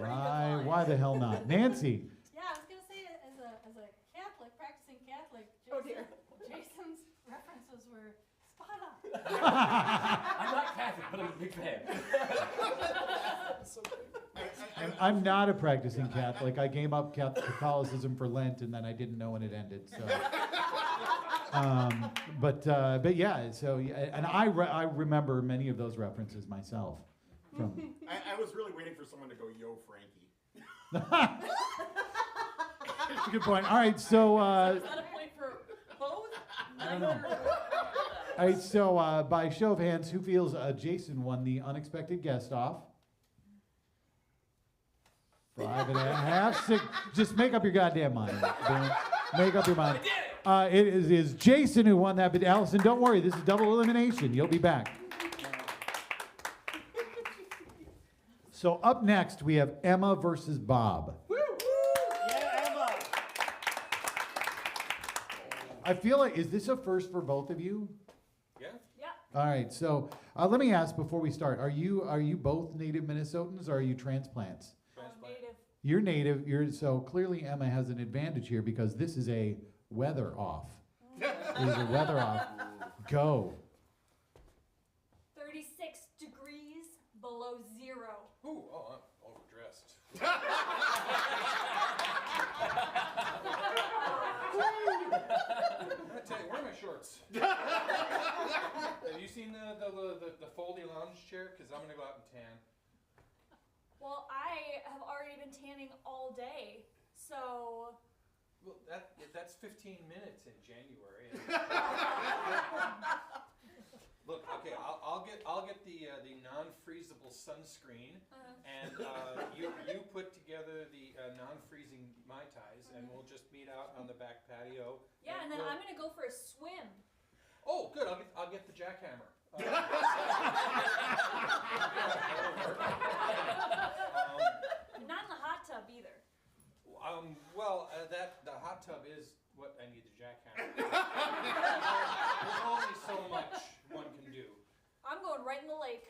Why the hell not, Nancy? Yeah, I was gonna say, as a Catholic, practicing Catholic, Oh, dear. Jason's references were spot on. I'm not Catholic, but I'm a big fan. I'm not a practicing Catholic. I gave up Catholicism for Lent, and then I didn't know when it ended. So, but yeah. So, and I remember many of those references myself. From I was really waiting for someone to go, "Yo, Frankie." That's a good point. All right, so. Is that a point for both? I don't know. All right, so by show of hands, who feels Jason won the unexpected guest off? 5.5, 6. Just make up your goddamn mind. Ben. Make up your mind. It is Jason who won that, but Allison, don't worry. This is double elimination. You'll be back. So up next, we have Emma versus Bob. Yeah, Emma. I feel like, is this a first for both of you? Yeah. Yeah. All right, so let me ask before we start, are you both native Minnesotans or are you transplants? Native. You're native, so clearly Emma has an advantage here because this is a weather off. It is a weather off. Go. 36 degrees below zero. Ooh, oh, I'm overdressed. I tell you, where are my shorts? Have you seen the foldy lounge chair? Because I'm gonna go out and tan. Well, I have already been tanning all day, so Well, that's 15 minutes in January. Look, okay, I'll get the non-freezable sunscreen, and you put together the non-freezing Mai Tais, and we'll just meet out on the back patio. yeah, and then I'm gonna go for a swim. Oh, good. I'll get the jackhammer. Not in the hot tub either. Well, the hot tub is what I need the jackhammer. There's only so much one can do. I'm going right in the lake.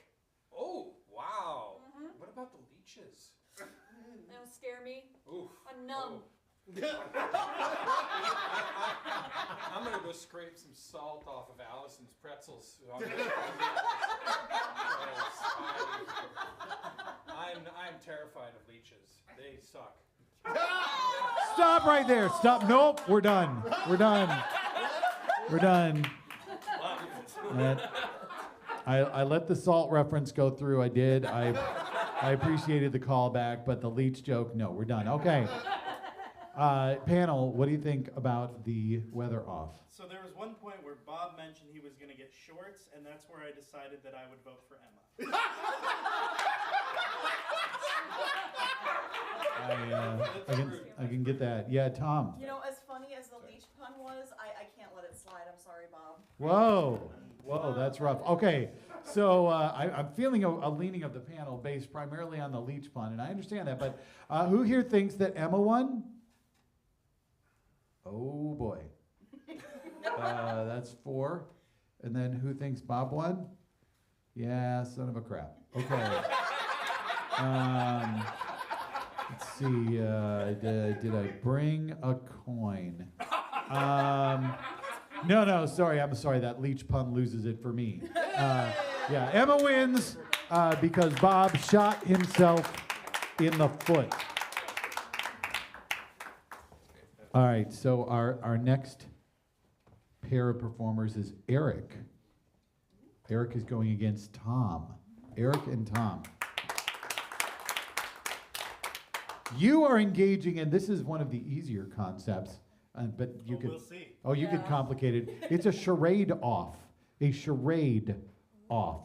Oh, wow. What about the leeches? They don't scare me. Oof. I'm numb. I'm gonna go scrape some salt off of Allison's pretzels. I'm terrified of leeches. They suck. Stop right there. Stop. Nope. We're done. We're done. We're done. I let the salt reference go through. I did. I appreciated the callback, but the leech joke, no, we're done. Okay. Panel, what do you think about the weather off? So there was one point where Bob mentioned he was going to get shorts, and that's where I decided that I would vote for Emma. I can get that. Yeah, Tom. You know, as funny as the leech pun was, I can't let it slide. I'm sorry, Bob. Whoa, that's rough. Okay, so I'm feeling a leaning of the panel based primarily on the leech pun, and I understand that, but who here thinks that Emma won? Oh boy. That's 4. And then who thinks Bob won? Yeah, son of a crap. Okay. Let's see. Did I bring a coin? No, sorry. I'm sorry. That leech pun loses it for me. Yeah, Emma wins because Bob shot himself in the foot. All right, so our next pair of performers is Eric. Eric is going against Tom. Eric and Tom. You are engaging, and this is one of the easier concepts, but you could. We'll see. Oh, you could complicate it. It's a charade off. A charade off.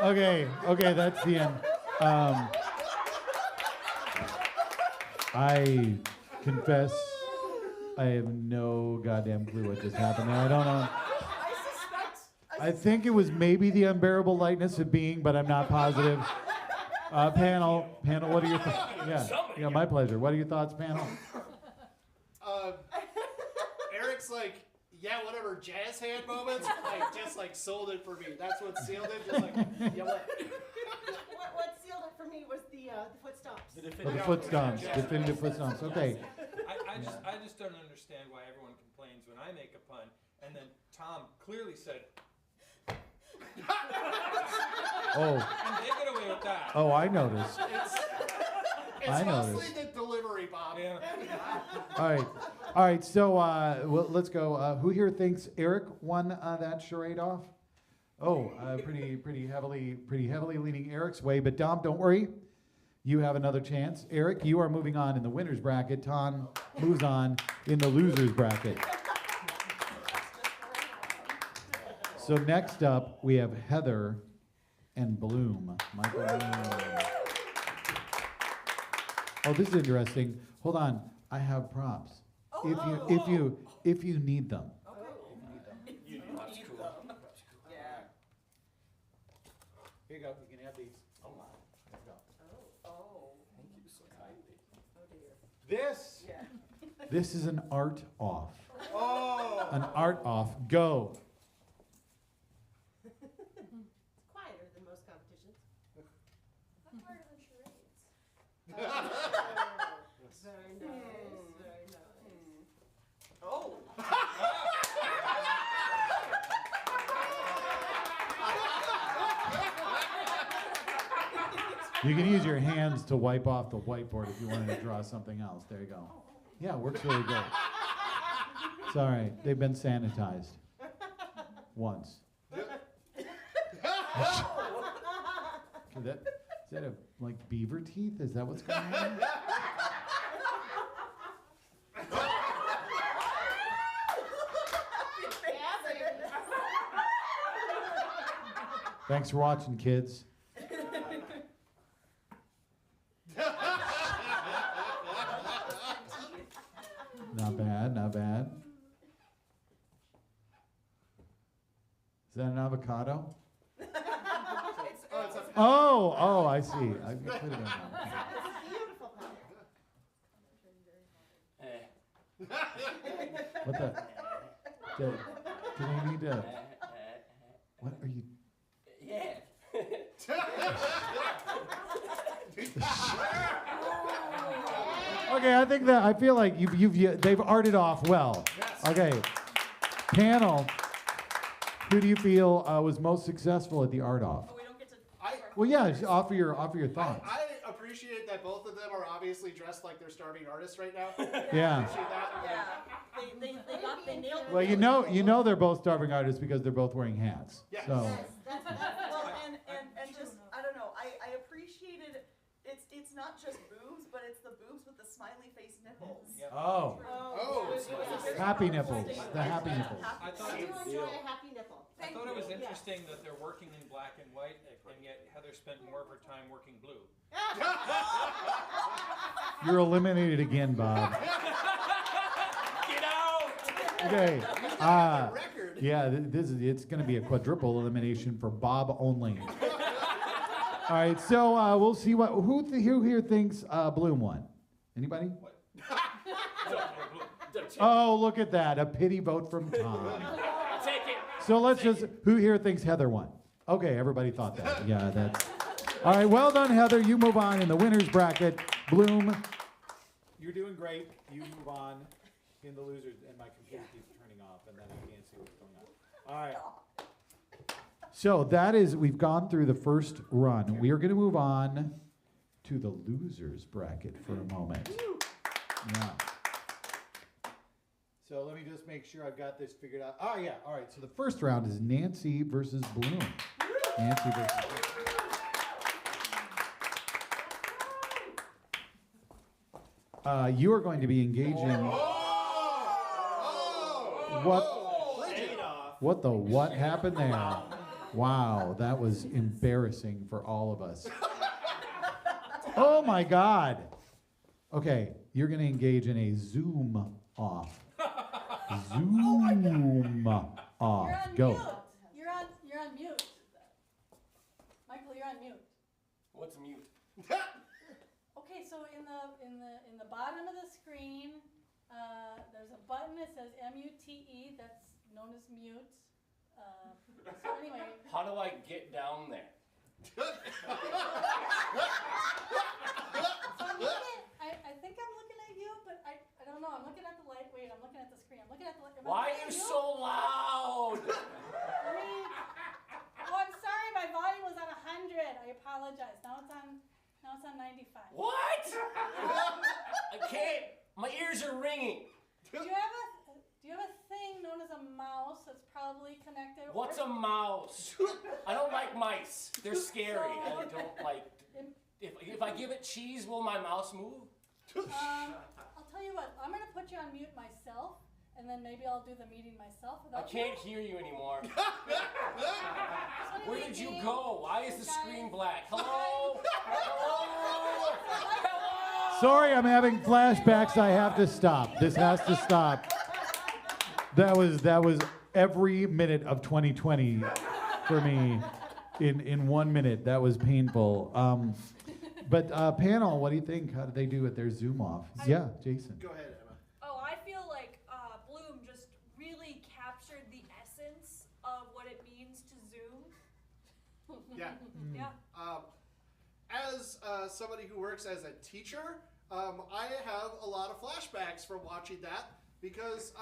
Okay, that's the end. I confess, I have no goddamn clue what just happened there. I don't know. I think it was maybe the unbearable lightness of being, but I'm not positive. Panel, what are your thoughts? Yeah, my pleasure. What are your thoughts, panel? Eric's like, yeah, whatever, jazz hand moments, like, just like sold it for me. That's what sealed it, just like, yeah, what? What sealed it for me was the foot stomps. The foot stomps, definitive foot stomps. Okay. I just don't understand why everyone complains when I make a pun, and then Tom clearly said, Oh. and they get away with that. Oh, I noticed. It's mostly the delivery, Bob. Yeah. All right. So well, let's go. Who here thinks Eric won that charade off? Oh, pretty heavily leaning Eric's way. But Dom, don't worry. You have another chance. Eric, you are moving on in the winners bracket. Tom moves on in the losers bracket. So next up, we have Heather and Bloom. Michael Bloom. Oh, this is interesting. Hold on, I have props. If you need them. That's cool. Yeah. Here you go. You can have these. Oh my. There you go. Thank you so kindly. This. Yeah. This is an art off. Oh. An art off. Go. It's quieter than most competitions. I'm harder than charades. Very nice, very nice. Oh. You can use your hands to wipe off the whiteboard if you wanted to draw something else. There you go. Yeah, works really good. It's all right. They've been sanitized. Once. Is that a, like, beaver teeth? Is that what's going on? Thanks for watching, kids. Not bad, not bad. Is that an avocado? Oh, I see. I could have done that. Beautiful What the? Do they need to? What are you? Yeah. Okay, I feel like they've arted off well. Okay, panel. Who do you feel was most successful at the art off? Oh, we don't get to. Well, yeah, just offer your thoughts. I appreciate that both of them are obviously dressed like they're starving artists right now. Yeah. I appreciate that. Yeah. They nailed it. Well, you know they're both starving artists because they're both wearing hats. Yes. So. That's well, and just I don't know. I appreciated it's not just boobs, but it's the boobs with the smiley face nipples. Oh. Happy nipples. The happy nipples. I thought Do enjoy a happy nipple. I thought it was interesting that they're working in black and white, and yet Heather spent more of her time working blue. You're eliminated again, Bob. Get out! Okay. Yeah, it's going to be a quadruple elimination for Bob only. All right, so we'll see who here thinks Bloom won. Anybody? Oh, look at that, a pity vote from Tom. I'll take it. So who here thinks Heather won? Okay, everybody thought that. Yeah, that's. All right, well done, Heather. You move on in the winners bracket. Bloom. You're doing great. You move on in the losers, and my computer keeps turning off, and then I can't see what's going on. All right. So we've gone through the first run. We are going to move on to the losers bracket for a moment. Yeah. So let me just make sure I've got this figured out. Oh, yeah. All right. So the first round is Nancy versus Bloom. Nancy versus Bloom. You are going to be engaging. What the what happened there? Wow, that was embarrassing for all of us. Oh my God. Okay, you're going to engage in a Zoom off. Zoom off. You're on Go. mute. You're on mute. Michael, you're on mute. What's mute? Okay, so in the bottom of the screen, there's a button that says MUTE. That's known as mute. So anyway. How do I get down there? So I think I'm looking at you, but I don't know. I'm looking at the light. Wait, I'm looking at the screen. I'm looking at the light. Why are you so loud? Oh, I'm sorry. My volume was on 100. I apologize. Now it's on 95. What? I can't. My ears are ringing. Do you have a thing known as a mouse that's probably connected? What's a mouse? I don't like mice. They're scary. I don't like. If I give it cheese, will my mouse move? I'll tell you what. I'm gonna put you on mute myself, and then maybe I'll do the meeting myself. I can't hear you anymore. Where did you go? Why is the screen black? Hello? Hello? Hello? Sorry, I'm having flashbacks. I have to stop. This has to stop. That was every minute of 2020 for me in 1 minute. That was painful. But panel, what do you think? How did they do with their Zoom off? Yeah, Jason. Go ahead, Emma. Oh, I feel like Bloom just really captured the essence of what it means to Zoom. Yeah. Yeah. As somebody who works as a teacher, I have a lot of flashbacks from watching that because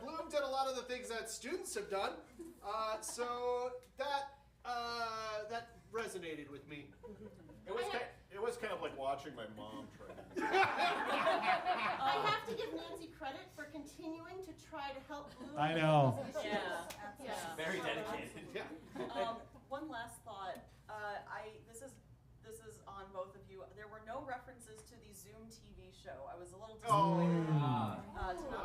Bloom did a lot of the things that students have done. So that resonated with me. It was kind of like watching my mom try to. I have to give Nancy credit for continuing to try to help Bloom. I know. Yeah. Very dedicated. Yeah. One last thought. This is on both of you. There were no references to the Zoom TV show. I was a little disappointed to not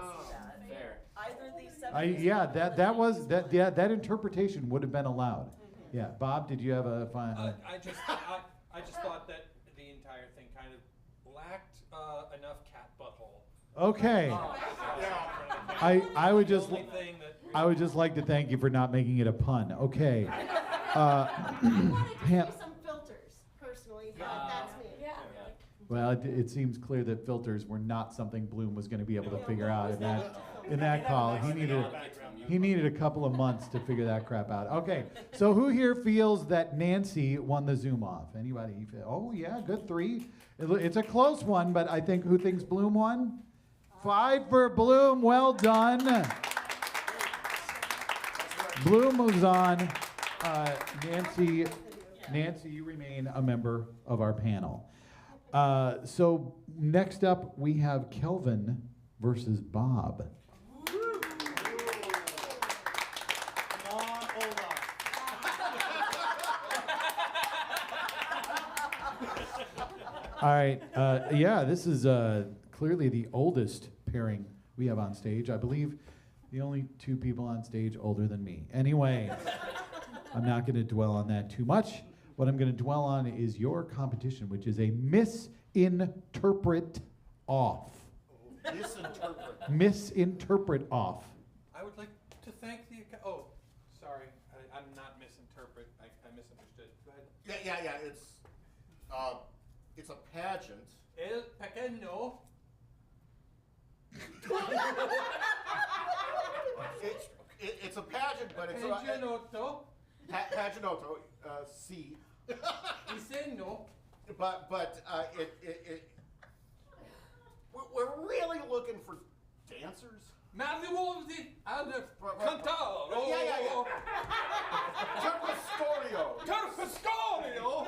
see that. Fair. Either the 70s. Yeah, that interpretation would have been allowed. Yeah, Bob, did you have a final? I just thought that the entire thing kind of lacked enough cat butthole. Okay. I would just The only thing that I would just like to thank you for not making it a pun. Okay. I wanted to see some filters, personally, but that's me. Yeah. Well, it seems clear that filters were not something Bloom was going to be able to figure out in that call. He needed a couple of months to figure that crap out. Okay, so who here feels that Nancy won the Zoom off? Anybody? Oh yeah, good 3. It's a close one, but I think who thinks Bloom won? 5 for Bloom. Well done. Bloom moves on. Nancy, you remain a member of our panel. So next up, we have Kelvin versus Bob. All right. Yeah, this is clearly the oldest pairing we have on stage. I believe the only 2 people on stage older than me. Anyway, I'm not going to dwell on that too much. What I'm going to dwell on is your competition, which is a misinterpret off. Misinterpret off. I would like to thank the. Oh, sorry, I'm not misinterpret. I misunderstood. Go ahead. Yeah. It's a pageant. El pequeño. It's a pageant, but it's Paginoto. Paginoto. C. Iseno. But we're really looking for dancers. Manuoldi and Cantaro. Yeah. Terpascorio. Terpascorio.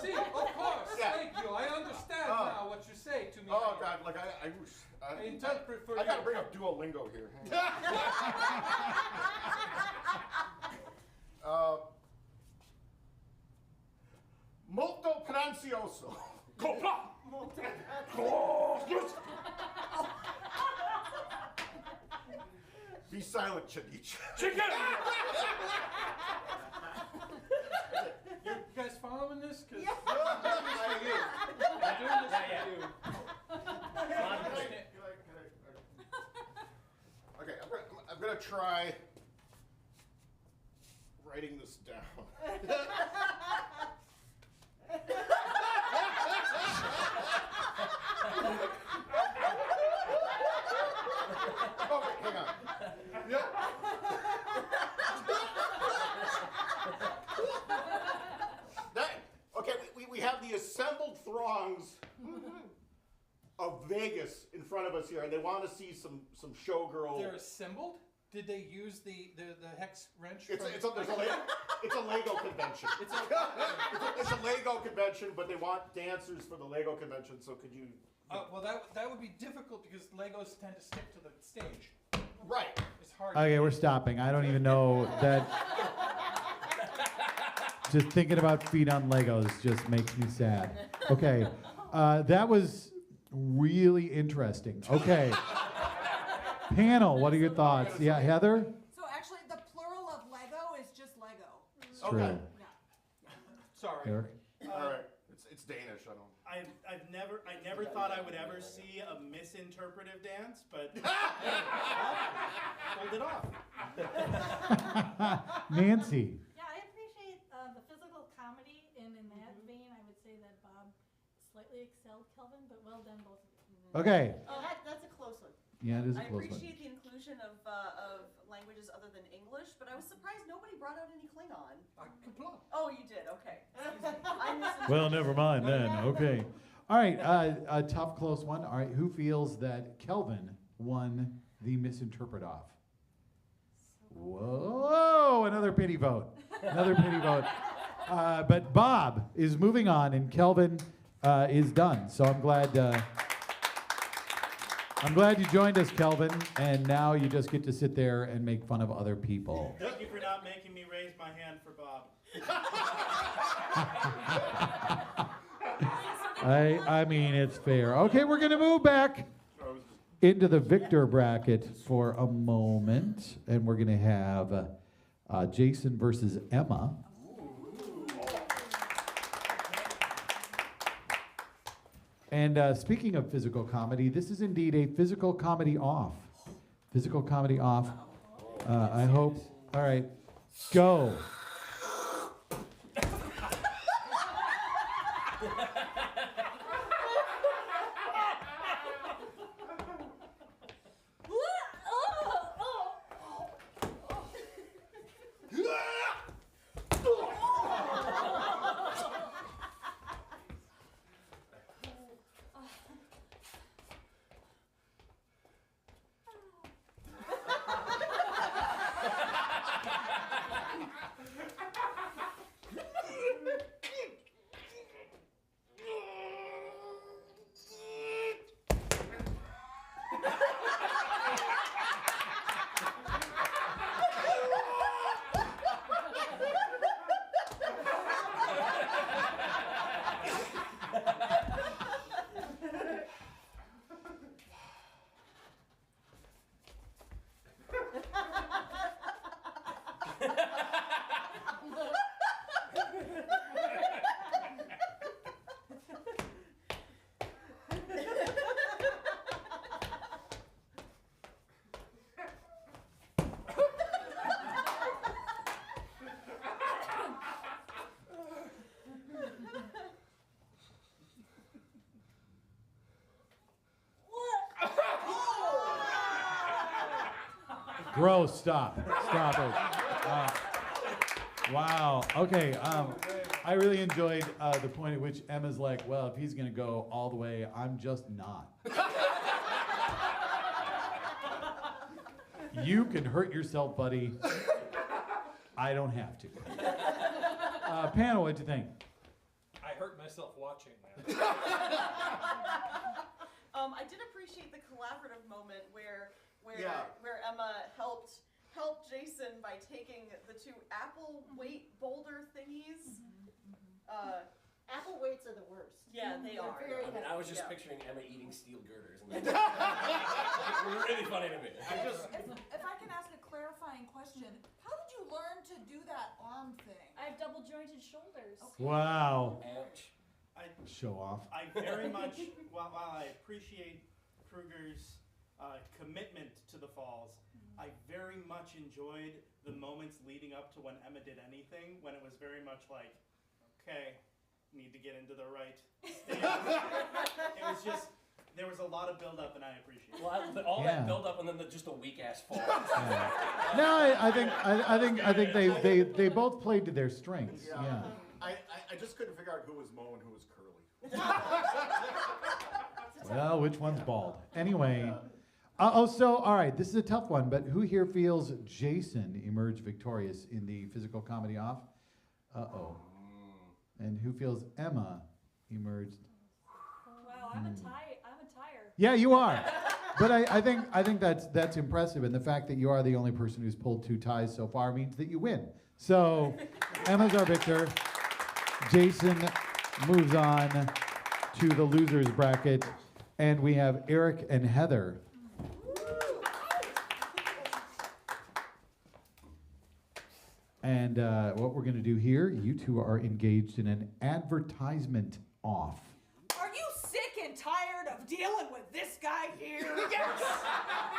See, of course. Yeah. Thank you. I understand now what you say to me. Oh God, like I interpret for I gotta you. bring up Duolingo here. Molto pranzioso. Be silent, Chadic. Chicken. try writing this down. Okay, hang on. Yeah. Okay, we have the assembled throngs of Vegas in front of us here, and they want to see some showgirl. They're assembled? Did they use the hex wrench? It's a Lego convention. It's a Lego convention, but they want dancers for the Lego convention. So could you? Well, that would be difficult because Legos tend to stick to the stage. Right. It's hard. Okay, we're stopping. I don't even know that. Just thinking about feet on Legos just makes me sad. Okay, that was really interesting. Okay. Panel, what are your thoughts? Yeah, Heather? So actually, the plural of Lego is just Lego. It's true. Okay. Sorry. Eric? All right. It's Danish. I don't. I never thought I would ever see a misinterpretive dance, but pulled it off. Nancy? Yeah, I appreciate the physical comedy, and in that vein, I would say that Bob slightly excelled Kelvin, but well done, both of you. Okay. Oh, that's a close one. Yeah, it is a I close one. appreciate the inclusion of languages other than English, but I was surprised nobody brought out any Klingon. Oh, you did? Okay. Excuse me. I misunderstood. Well, never mind then. Okay. All right, a tough, close one. All right, who feels that Kelvin won the misinterpret off? Whoa, another pity vote. Another pity vote. But Bob is moving on, and Kelvin is done. So I'm glad you joined us, Kelvin, and now you just get to sit there and make fun of other people. Thank you for not making me raise my hand for Bob. I mean, it's fair. Okay, we're going to move back into the victor bracket for a moment, and we're going to have Jason versus Emma. And speaking of physical comedy, this is indeed a physical comedy off. Physical comedy off. I hope. All right, go. Gross, stop. Stop it. Wow. Okay. I really enjoyed the point at which Emma's like, well, if he's going to go all the way, I'm just not. You can hurt yourself, buddy. I don't have to. Panel, what'd you think? I hurt myself watching that. I did appreciate the collaborative moment where Yeah. Emma helped Jason by taking the two apple weight boulder thingies. Apple weights are the worst. Yeah, they They're are. very I mean, I was just Yeah. picturing Emma eating steel girders. And it was really funny to me. If I can ask a clarifying question, how did you learn to do that arm thing? I have double jointed shoulders. Wow. Ouch. Show off. I very much, while I appreciate Kruger's commitment to the falls, I very much enjoyed the moments leading up to when Emma did anything, when it was very much like, okay, need to get into the right stance. It was just, there was a lot of build up, and I appreciate it. Well, all Yeah. that build up and then just a weak ass fall. No, I think they both played to their strengths. Yeah. I just couldn't figure out who was Mo and who was Curly. Well, which one's bald? Anyway. So, all right, this is a tough one, but who here feels Jason emerged victorious in the physical comedy off? Uh-oh. And who feels Emma emerged? Wow, I'm a tire. Yeah, you are. But I think that's impressive, and the fact that you are the only person who's pulled 2 ties so far means that you win. So, Emma's our victor. Jason moves on to the losers bracket, and we have Eric and Heather. And what we're going to do here, you two are engaged in an advertisement off. Are you sick and tired of dealing with this guy here? Yes! Well,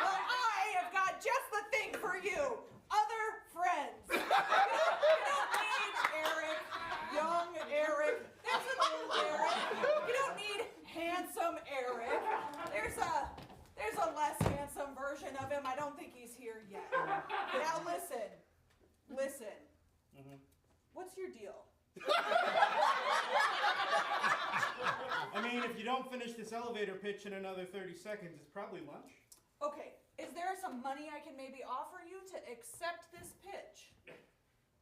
I have got just the thing for you. Other friends. You don't need Eric, young Eric. There's an old Eric. You don't need handsome Eric. There's a less handsome version of him. I don't think he's here yet. Now listen. What's your deal? I mean, if you don't finish this elevator pitch in another 30 seconds, it's probably lunch. Okay, is there some money I can maybe offer you to accept this pitch?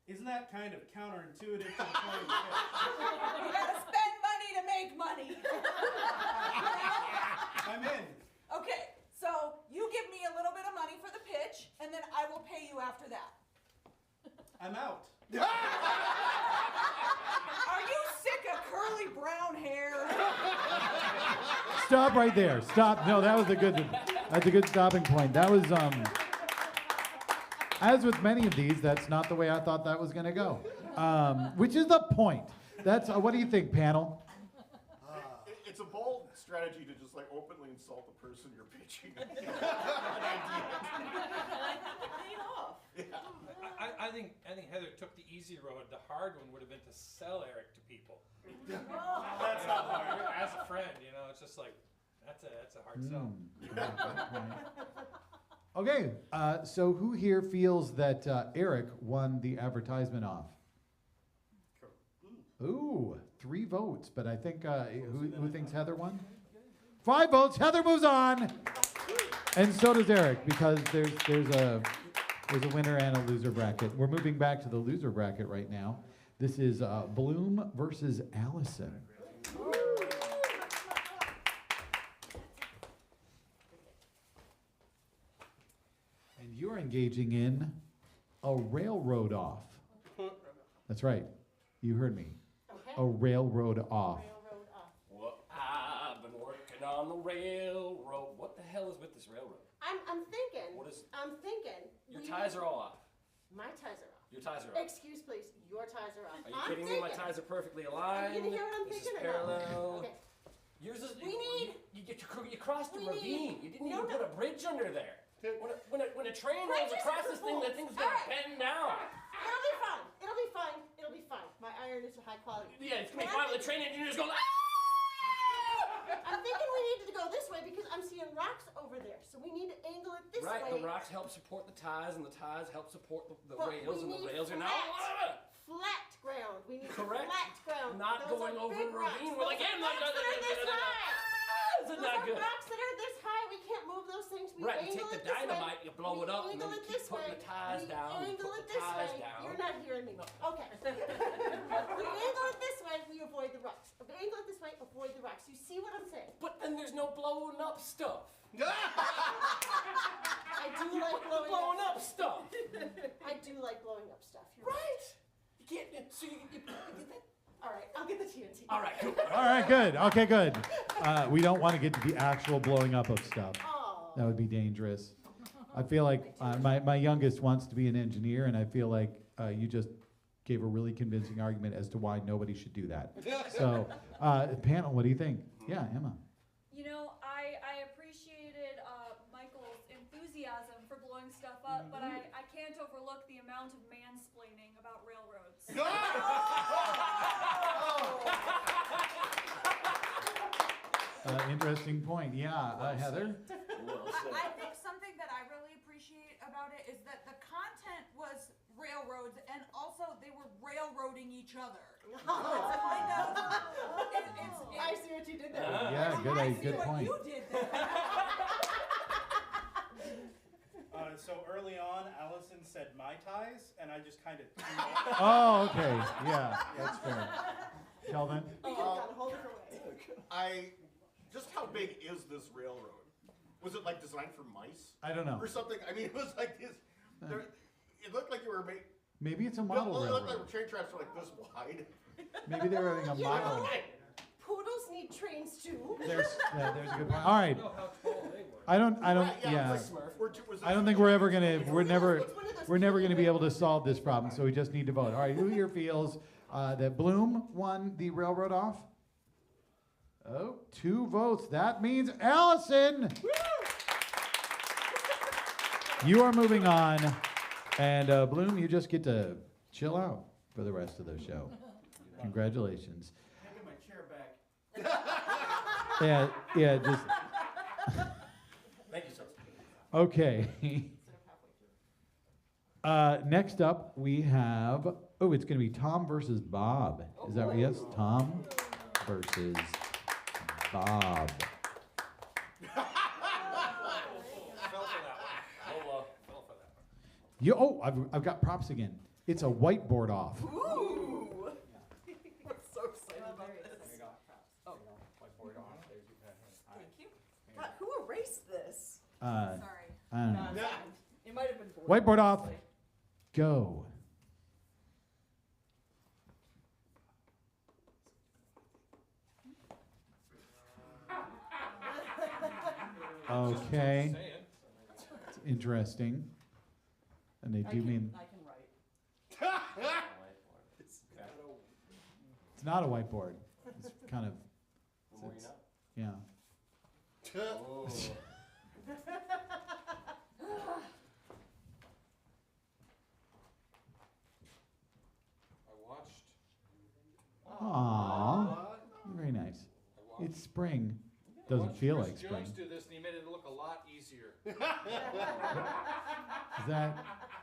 Isn't that kind of counterintuitive to the point of the pitch? You gotta spend money to make money. I'm in. Okay, so you give me a little bit of money for the pitch, and then I will pay you after that. I'm out. Are you sick of curly brown hair? Stop right there. Stop. No, that's a good stopping point. That was as with many of these, that's not the way I thought that was going to go. Which is the point. That's what do you think, panel? It's a bold strategy to just like openly insult the person you're pitching. I think Heather took the easy road. The hard one would have been to sell Eric to people. That's not hard. As a friend, it's just like that's a hard sell. Okay, so who here feels that Eric won the advertisement off? Ooh, 3 votes, but I think who thinks Heather won? 5 votes. Heather moves on, and so does Eric because there's a winner and a loser bracket. We're moving back to the loser bracket right now. This is Bloom versus Allison. And you're engaging in a railroad off. That's right. You heard me. Okay. A railroad off. Well, I've been working on the railroad. What the hell is with this railroad? I'm thinking. What is- I'm thinking. Your we ties need- are all off. My ties are off. Your ties are off. Excuse, please. Your ties are off. Are you I'm kidding me? My thinking. ties are perfectly Are aligned. you gonna hear what I'm This thinking is or no? parallel. Okay. Yours is. We need- You crossed a we ravine. need- You didn't no, even no. put a bridge under there. When a train Bridges rolls across are this thing, that fools. thing's gonna All right. bend down. It'll be fine. It'll be fine. It'll be fine. My iron is high quality. Yeah, it's gonna be But fine. I'm The train engineer's going. I'm thinking we need to go this way because I'm seeing rocks over there. So we need to angle it this Right, way. the rocks help support the ties, and the ties help support the But rails, we and the need rails are now. flat ground. We need Correct. flat ground. Not Those going are over big a rocks. ravine. We're like, Those are yeah, rocks that are this high. This is Those not are good. rocks that are this high. We can't move those things. We Right, you angle take it the this way. dynamite, you blow We it up, and angle then it you keep this putting way. the ties We down, you angle put it the this ties way. down. You're not hearing me. Okay. We angle it this way. We avoid the rocks. If we angle it this way, avoid the rocks. You see what I'm saying? But then there's no blowing up stuff. I do like blowing up stuff. I do like blowing up stuff. You're Right. You can't. So you All right, I'll get the TNT. All right, cool. All right, good. Okay, good. We don't want to get to the actual blowing up of stuff. Oh. That would be dangerous. I feel like my youngest wants to be an engineer, and I feel like you just gave a really convincing argument as to why nobody should do that. So, panel, what do you think? Yeah, Emma. I appreciated Michael's enthusiasm for blowing stuff up but I can't overlook the amount of mansplaining about railroads. Interesting point. Yeah, Heather? I think something that I really appreciate about it is that the content was railroads, and also they were railroading each other. It's kind of. I see what you did there. Yeah, good I see what point. you did there. So early on, Allison said Mai Tais, and I just kind of. Oh, okay. Yeah, that's fair. Kelvin? We could have gone a whole different way. Just how big is this railroad? Was it like designed for mice? I don't know. Or something? I mean, it was like this. It looked like you were making. Maybe it's a model It looked like railroad. train tracks were like this wide. Maybe they were having a You model. know, poodles need trains too. There's a good point. All right. I don't know how tall they were. I don't, Right, yeah. it's like, was it- I don't think we're ever gonna, we're never It's one of those gonna be able to solve this problem, so we just need to vote. All right, who here feels that Bloom won the railroad off? Oh, 2 votes. That means Allison! You are moving on, and Bloom, you just get to chill out for the rest of the show. Congratulations. Taking my chair back. Yeah, just, Thank you, sir. okay. Next up, we have, it's going to be Tom versus Bob. Is that right? Yes, Tom versus Bob. Fell for that one. Fell for that one. I've got props again. It's a whiteboard off. Ooh. I'm so excited about this. There you go. Oh, whiteboard on. There's your pen. Thank you. God, who erased this? Sorry. I don't know. No, it might have been board. Whiteboard off. Go. Okay. It's interesting. And they do mean I can write. it's not a whiteboard. It's kind of The more you know. yeah. Oh. I watched. Aww. Very nice. It's spring. Doesn't watched feel Chris like spring. Jones do this, and he made it look a lot easier. Is that?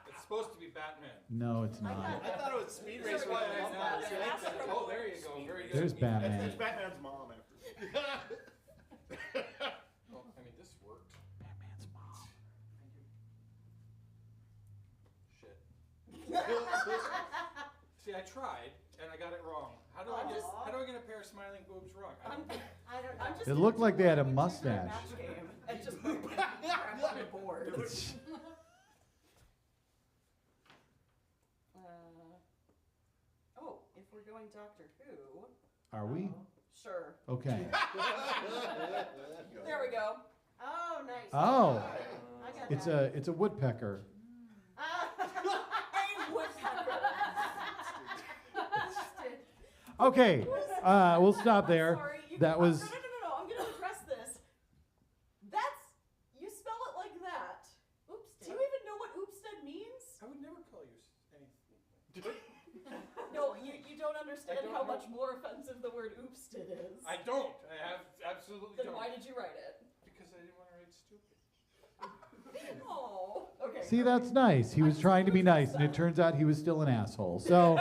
It's supposed to be Batman. No, it's not. I thought it was Speed That's Racer. why when I I was know. that. See, I think that- Oh, there you go. Very good. There's Batman. It's Batman's mom after. Well, I mean, this worked. Batman's mom. Shit. See, I tried, and I got it wrong. How do I get a pair of smiling boobs wrong? I don't I'm just It looked like they had a gonna mustache. match game and just crap on the board. If we're going Doctor Who. Are we? Sure. Okay. There we go. Oh, nice. Oh. I got It's that. a woodpecker. A woodpecker. Okay. We'll stop there. Sorry, That was No, I'm gonna address this. You spell it like that. Oops. Do you even know what oopstead means? I would never call you anything. No, you don't understand I don't how know. much more offensive the word oopstead is. I don't. I have absolutely Then don't. why did you write it? Because I didn't want to write stupid. Oh, okay. See, that's nice. He was trying to be nice, and it turns out he was still an asshole. So,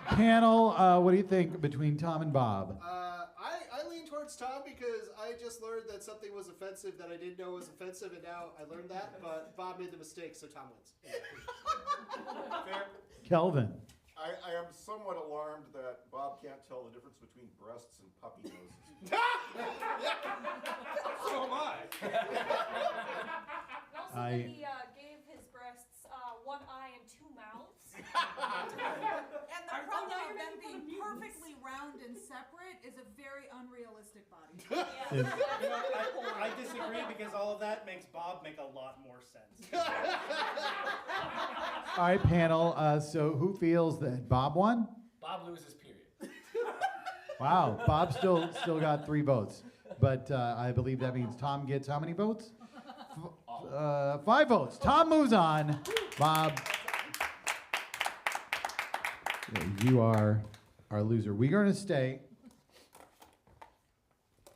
panel, what do you think between Tom and Bob? I lean towards Tom because I just learned that something was offensive that I didn't know was offensive, and now I learned that. But Bob made the mistake, so Tom wins. Fair. Kelvin. I am somewhat alarmed that Bob can't tell the difference between breasts and puppy noses. So am I. Also, I- that he gave his breasts one eye and two mouths. And the problem now of you're them making fun of being mutants. perfectly round and separate is a very unrealistic body. Is- I disagree because all of that makes Bob make a lot more sense. All right, panel. So, who feels that Bob won? Bob loses, period. Wow, Bob still got 3 votes, but I believe that means Tom gets how many votes? 5 votes. Tom moves on. Bob, you are our loser. We're going to stay.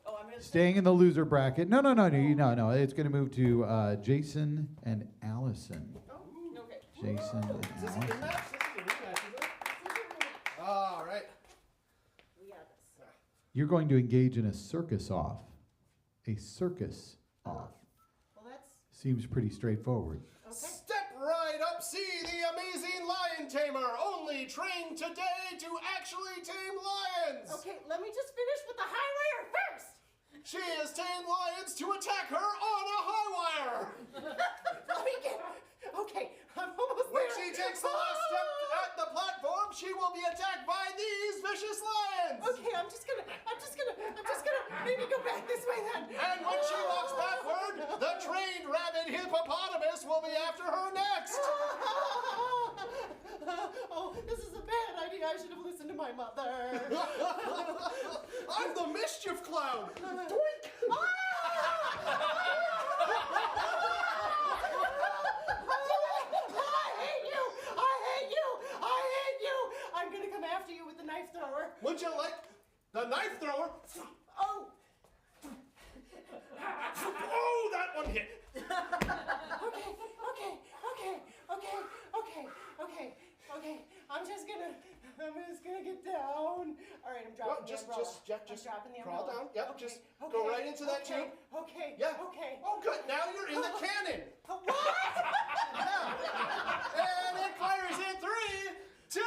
Oh, I'm gonna Staying in the loser bracket. No. It's going to move to Jason and Allison. Okay. Jason and Is this a Allison. rematch? This is a rematch, is it? All right. We got this. You're going to engage in a circus off. A circus off. Well, that's Seems pretty straightforward. okay. Step right up, see the amazing lion tamer, only trained today to actually tame lions. Okay, let me just finish with the high wire first. She has tamed lions to attack her on a high wire. Let me get. Okay, I'm almost When there. she takes the last step at the platform, she will be attacked by these vicious lions. Okay, I'm just gonna maybe go back this way then. And when she walks backward, the trained rabid hippopotamus will be after her next. Oh, this is a bad idea. I should have listened to my mother. I'm the mischief clown. Doink. I hate you. I'm gonna come after you with the knife thrower. Would you like the knife thrower? Oh. Oh, that one hit. Okay. I'm just gonna get down. All right, I'm dropping the umbrella. Just I'm dropping the crawl umbrella. down. Yep, Okay, just okay, go right into that tube. Okay. Yeah. Okay. Oh, good. Now you're in the cannon. What? Yeah. And it fires in 3, 2,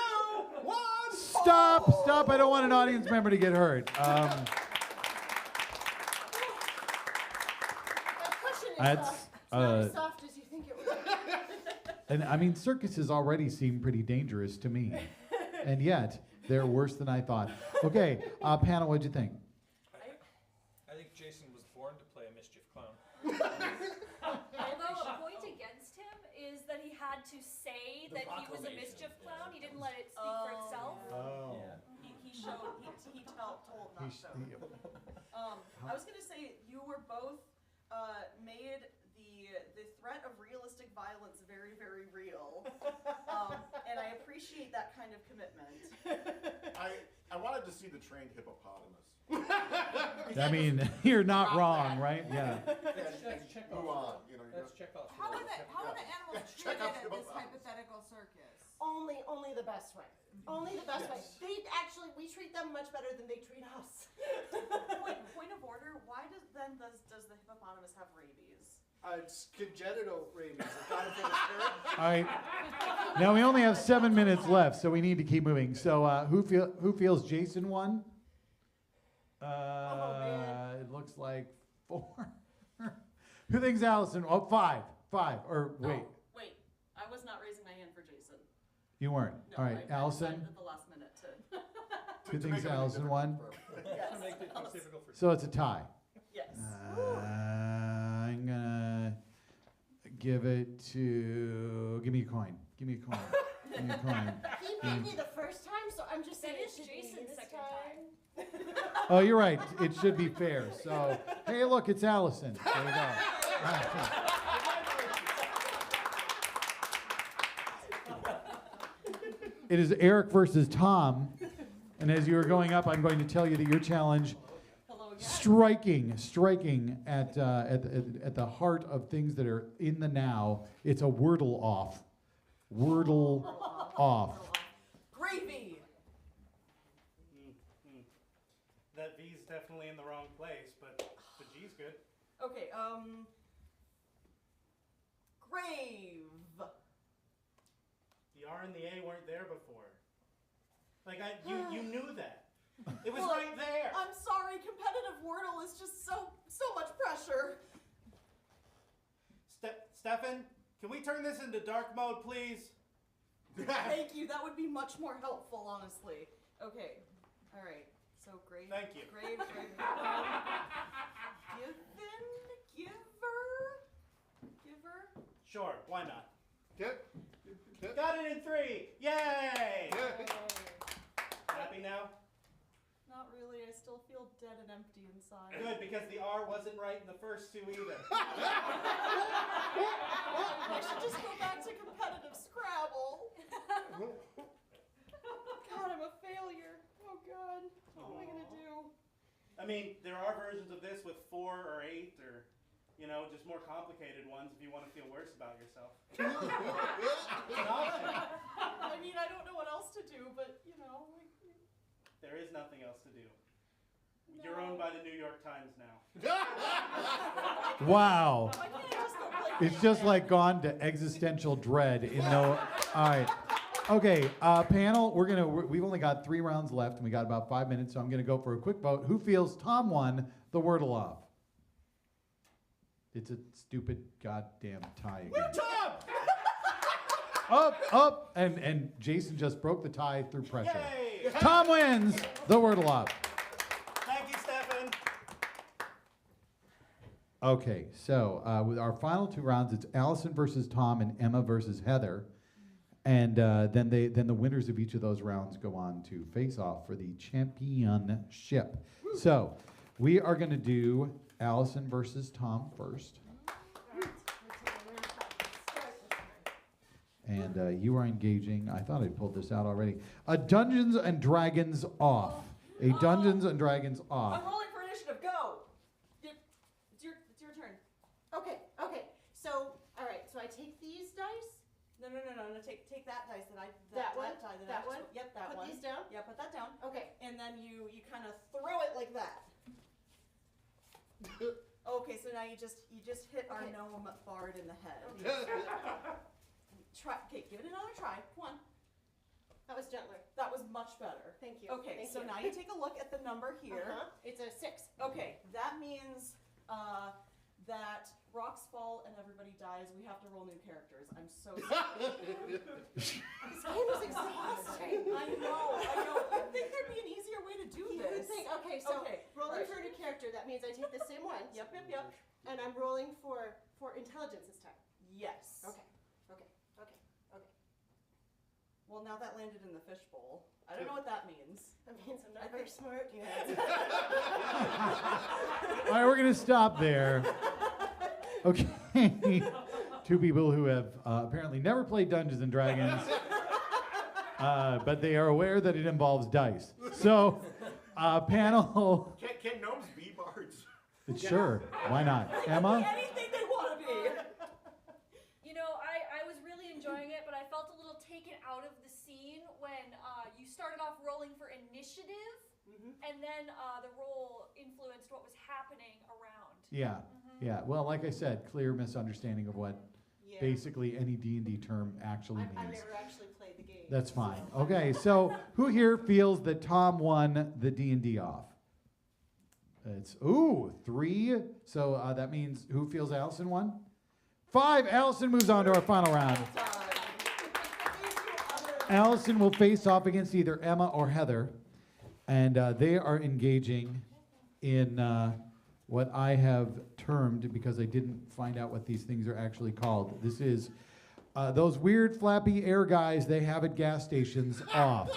1. Stop. I don't want an audience member to get hurt. That cushion is That's, it's not as soft as you think it would. And I mean, circuses already seem pretty dangerous to me. And yet, they're worse than I thought. Okay, panel, what'd you think? I think Jason was born to play a mischief clown. Although a point against him is that he had to say that he was a mischief clown. He didn't let it speak for itself. Oh. He showed, he told, not showed. I was gonna say, you were both, made the threat of realistic violence very, very real. And I appreciate that kind of commitment. I wanted to see the trained hippopotamus. I mean, you're not wrong, right? Yeah. That's Chekhov's. Move on. You know, That's Chekhov's. How are the animals check treated out at the this book. hypothetical circus? Only the best way. Only the best way. We treat them much better than they treat us. Point of order, why does the hippopotamus have rabies? It's congenital rabies. I got it from his parents. All right. Now we only have 7 minutes left, so we need to keep moving. So who feels Jason won? It looks like 4. Who thinks Allison? Oh, 5. Or wait, Oh, wait, I was not raising my hand for Jason. you weren't. No, All right, I Allison. decided at the last minute to. Who thinks Allison won? Yes. To make it more difficult for So it's a tie. Yes. I'm gonna give it to. Give me a coin. Give me a coin. Give me a coin. He made me the first time, so I'm just saying That it is should be Jason's this second time. Oh, you're right. It should be fair. So, hey, look, it's Allison. There you go. It is Eric versus Tom. And as you are going up, I'm going to tell you that your challenge, striking at the heart of things that are in the now. It's a Wordle off. Wordle off. Gravy. That V's definitely in the wrong place, but the G's good. Okay, grave. The R and the A weren't there before. Like you knew that. It was Well, right there. I'm sorry, competitive Wordle is just so much pressure. Stefan, can we turn this into dark mode, please? Thank you, that would be much more helpful, honestly. Okay, all right. So grave. Thank you. Grave. Giver. Sure, why not? Get. Got it in 3. Yay! Happy now? Not really. I still feel dead and empty inside. Good, because the R wasn't right in the first two either. I should just go back to competitive Scrabble. God, I'm a failure. Oh God, what am I gonna do? I mean, there are versions of this with 4 or 8 or, you know, just more complicated ones if you want to feel worse about yourself. It's an option. I mean, I don't know what else to do, but you know. There is nothing else to do. You're owned by the New York Times now. Wow. Why can't I just go play It's just like gone to existential dread in no. All right. Okay, panel, we've only got 3 rounds left and we got about 5 minutes, so I'm gonna go for a quick vote. Who feels Tom won the Wordle off? It's a stupid goddamn tie again. Tom! Up, and Jason just broke the tie through pressure. Yay! Tom wins the Wordle off. Thank you, Stefan. Okay, so with our final 2 rounds, it's Allison versus Tom and Emma versus Heather. And then the winners of each of those rounds go on to face off for the championship. So we are going to do Allison versus Tom first. And you are engaging, I thought I pulled this out already, a Dungeons and Dragons off. A Dungeons and Dragons off. I'm rolling for initiative. Go. It's your turn. Okay. So, all right. So I take these dice. No. Take that dice that I That one? die That one? Yep, that Put one. these down? Yeah, put that down. Okay. And then you kind of throw it like that. Okay, so now you just hit our Okay. gnome bard in the head. Try. Okay, give it another try. Come on. That was gentler. That was much better. Thank you. Okay, Thank so you. now you take a look at the number here. It's a 6. Okay, that means that rocks fall and everybody dies. We have to roll new characters. I'm so sorry. This game is exhausting. I know. You'd think there'd be an easier way to do You would this. think, okay, so rolling right. for a new character, that means I take the same one. Yep. And I'm rolling for intelligence this time. Yes. Okay. Well, now that landed in the fishbowl. I don't know what that means. That means I'm not very smart yet. All right, we're going to stop there. Okay. 2 people who have apparently never played Dungeons and Dragons, but they are aware that it involves dice. So, panel. Can gnomes be bards? Sure, why not? Emma? Anything they want to be. You know, I was really enjoying it, but I felt a little taken out of the scene when you started off rolling for initiative, and then the roll influenced what was happening around. Yeah. Well, like I said, clear misunderstanding of what basically any D&D term actually means. I never actually played the game. That's fine. Okay, so who here feels that Tom won the D&D off? It's 3. So that means who feels Allison won? 5. Allison moves on to our final round. Allison will face off against either Emma or Heather, and they are engaging in what I have termed, because I didn't find out what these things are actually called. This is those weird flappy air guys they have at gas stations off.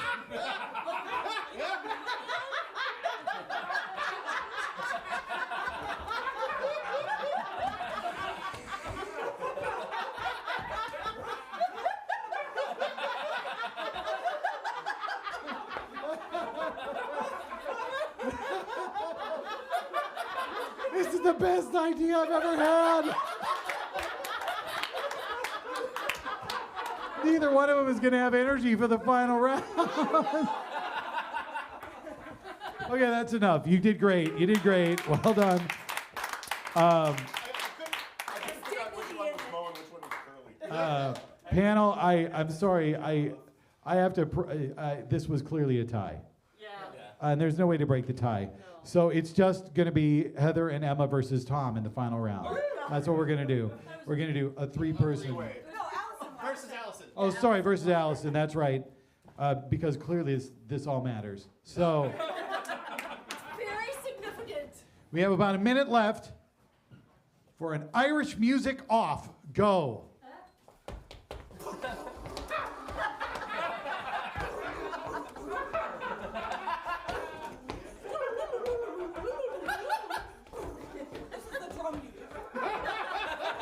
This is the best idea I've ever had. Neither one of them is going to have energy for the final round. Okay, that's enough. You did great. You did great. Well done. I couldn't figure out which one was Mo and which one was Curly. Panel, I'm sorry. I have to. This was clearly a tie. Yeah. And there's no way to break the tie. So it's just going to be Heather and Emma versus Tom in the final round. That's what we're going to do. We're going to do a 3-person. No, Allison Versus Allison. Oh, sorry, versus Allison. That's right. Because clearly this all matters. So very significant. we have about a minute left for an Irish music off. Go.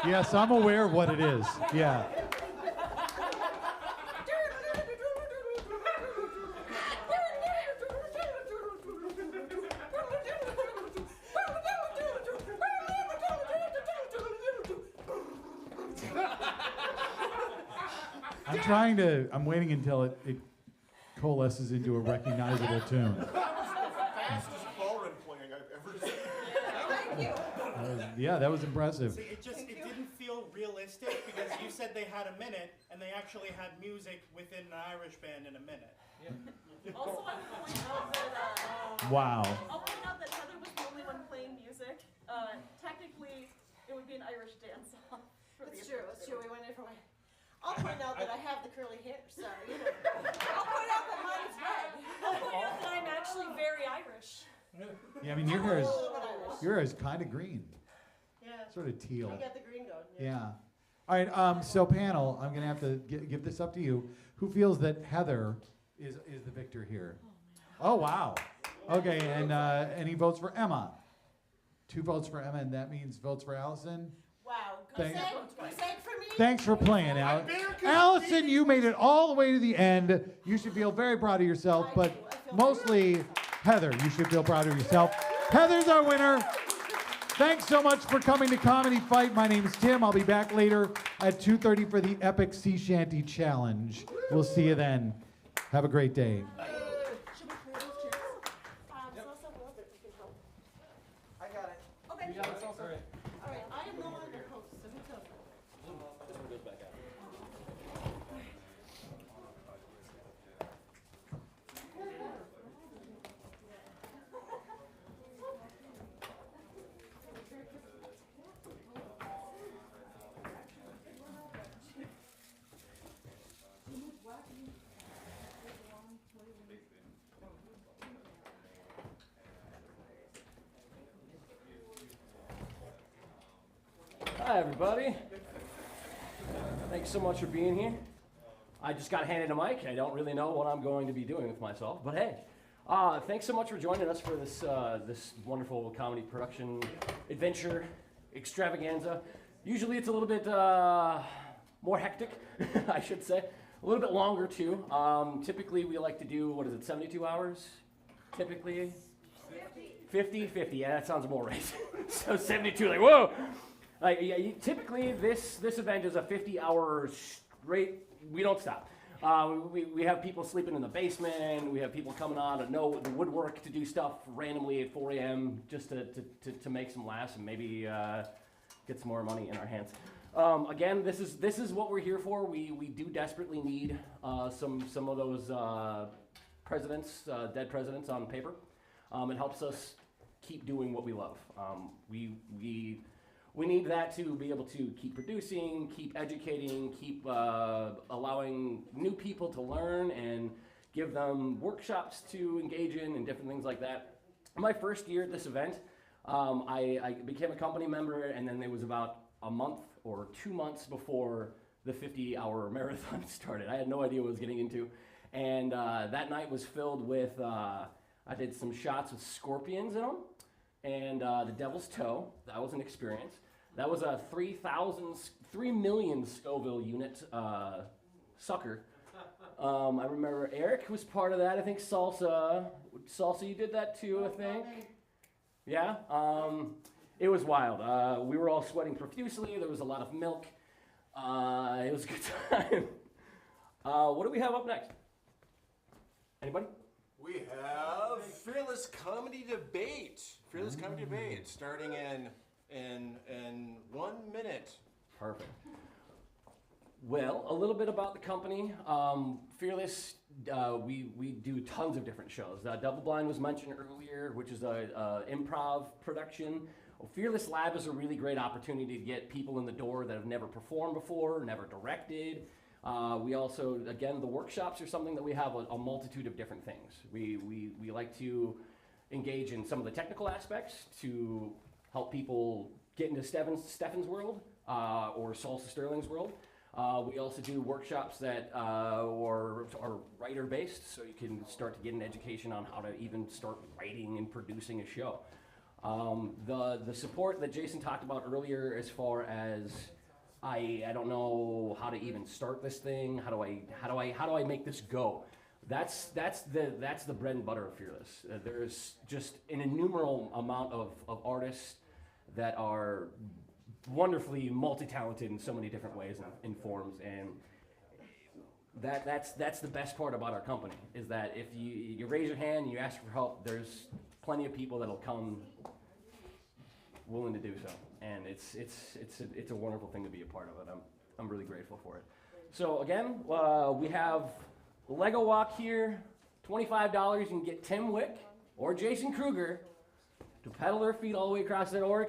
Yes, I'm aware of what it is. Yeah. I'm waiting until it coalesces into a recognizable tune. That was the fastest ballroom playing I've ever seen. Thank you. Yeah, that was impressive. See, it didn't feel realistic because you said they had a minute and they actually had music within an Irish band in a minute. Also, I would point out that Wow. I'll point out that Heather was the only one playing music. Technically, it would be an Irish dance off. It's true, it's true. We went a different way. I'll point out that I have the curly hair, so, you know. I'll point out that mine's red. I'll point out that I'm actually very Irish. Yeah, I mean your hair is kind of green, Yeah. sort of teal. I got the green going. Yeah. All right. So panel, I'm gonna have to give this up to you. Who feels that Heather is the victor here? Oh wow. Okay, and any votes for Emma? 2 votes for Emma, and that means votes for Allison. Wow. Thank- Goose egg for me? Thanks for playing, Allison. You made it all the way to the end. You should feel very proud of yourself, but mostly Heather, you should feel proud of yourself. Heather's our winner. Thanks so much for coming to Comedy Fight. My name's Tim. I'll be back later at 2:30 for the Epic Sea Shanty Challenge. We'll see you then. Have a great day. Should we play those chairs? Salsa, well, but you can help. I got it. Okay. You got it, Salsa? All right, I am no longer host, so who tells me? This one goes back out. Hi, everybody. Thanks so much for being here. I just got handed a mic. I don't really know what I'm going to be doing with myself, but hey, thanks so much for joining us for this this wonderful comedy production adventure extravaganza. Usually it's a little bit more hectic, I should say. A little bit longer too. Typically we like to do, 72 hours? Typically? 50? Yeah, that sounds more right. So 72, like, whoa! Typically, this event is a 50-hour straight. We don't stop. We have people sleeping in the basement. We have people coming out of the woodwork to do stuff randomly at 4 a.m. just to make some laughs and maybe get some more money in our hands. Again, this is what we're here for. We do desperately need some of those dead presidents on paper. It helps us keep doing what we love. We need that to be able to keep producing, keep educating, keep allowing new people to learn and give them workshops to engage in and different things like that. My first year at this event, I became a company member, and then there was about a month or 2 months before the 50-hour marathon started. I had no idea what I was getting into. And that night was filled with, I did some shots with scorpions in them. And the Devil's Toe, that was an experience. That was a 3 million Scoville unit sucker. I remember Eric was part of that. I think Salsa, you did that too, I think. Yeah? It was wild. We were all sweating profusely. There was a lot of milk. It was a good time. What do we have up next? Anybody? We have Fearless Comedy Debate. Fearless Comedy Debate starting in 1 minute. Perfect. Well, a little bit about the company. Fearless, we do tons of different shows. Double Blind was mentioned earlier, which is a improv production. Fearless Lab is a really great opportunity to get people in the door that have never performed before, never directed. We also, again, the workshops are something that we have a multitude of different things. We like to engage in some of the technical aspects to help people get into Stefan's world or Salsa Sterling's world. We also do workshops that are writer-based, so you can start to get an education on how to even start writing and producing a show. The support that Jason talked about earlier, as far as I don't know how to even start this thing. How do I make this go? That's the bread and butter of Fearless. There's just an innumerable amount of artists that are wonderfully multi-talented in so many different ways and forms, and that's the best part about our company, is that if you raise your hand and you ask for help, there's plenty of people that'll come willing to do so, and it's a wonderful thing to be a part of it. I'm really grateful for it. So again, we have Lego Walk here, $25. You can get Tim Wick or Jason Kruger to pedal their feet all the way across it, or I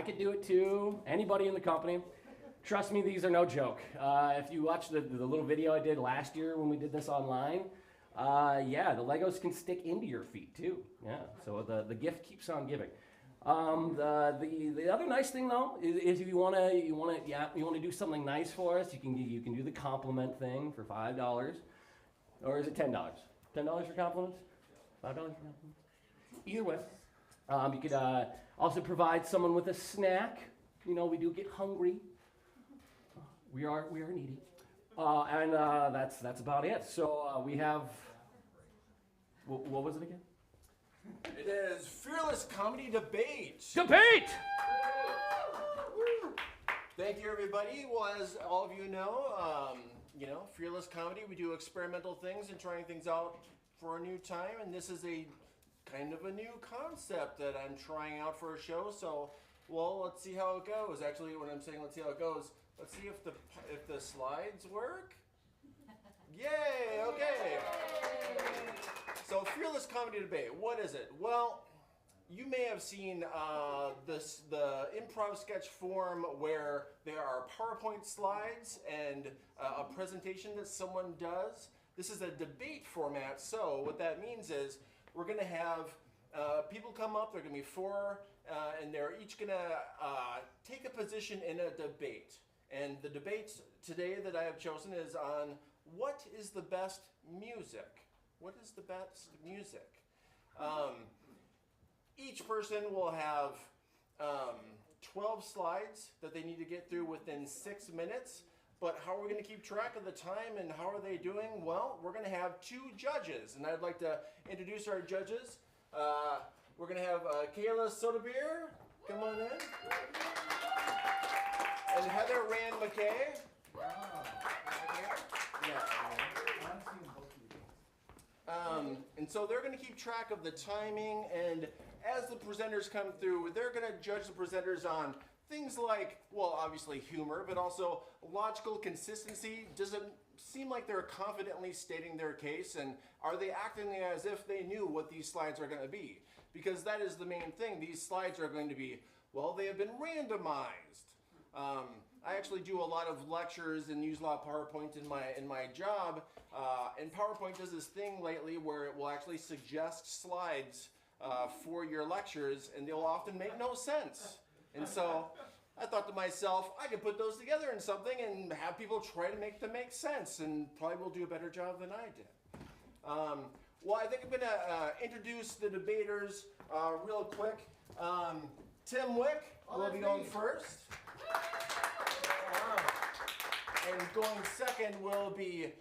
could do it too. Anybody in the company. Trust me, these are no joke. If you watch the little video I did last year when we did this online, yeah, the Legos can stick into your feet too. Yeah, so the gift keeps on giving. The other nice thing though is if you wanna do something nice for us, you can do the compliment thing for $5, or is it $10? $10 for compliments? $5 for compliments? Either way, you could also provide someone with a snack. You know, we do get hungry. We are needy, and that's about it. So we have. What was it again? It is Fearless Comedy Debate. Debate! Thank you, everybody. Well, as all of you know, Fearless Comedy, we do experimental things and trying things out for a new time, and this is a kind of a new concept that I'm trying out for a show. So, well, let's see how it goes. Actually, when I'm saying let's see how it goes, let's see if the slides work. Yay! Okay. So, Fearless Comedy Debate, what is it? Well, you may have seen the improv sketch form where there are PowerPoint slides and a presentation that someone does. This is a debate format, so what that means is we're going to have people come up, there are going to be four, and they're each going to take a position in a debate. And the debate today that I have chosen is on what is the best music? What is the best music? Each person will have 12 slides that they need to get through within 6 minutes. But how are we going to keep track of the time and how are they doing? Well, we're going to have two judges, and I'd like to introduce our judges. We're going to have Kayla Sotobeer, come on in, and Heather Rand McKay. And so they're going to keep track of the timing, and as the presenters come through, they're going to judge the presenters on things like, well, obviously humor, but also logical consistency. Does it seem like they're confidently stating their case, and are they acting as if they knew what these slides are going to be? Because that is the main thing. These slides are going to be, well, they have been randomized. I actually do a lot of lectures and use a lot of PowerPoint in my job, and PowerPoint does this thing lately where it will actually suggest slides for your lectures, and they'll often make no sense. And so I thought to myself, I could put those together in something and have people try to make them make sense, and probably will do a better job than I did. Well, I think I'm going to introduce the debaters real quick. Tim Wick will be going first. And going second will be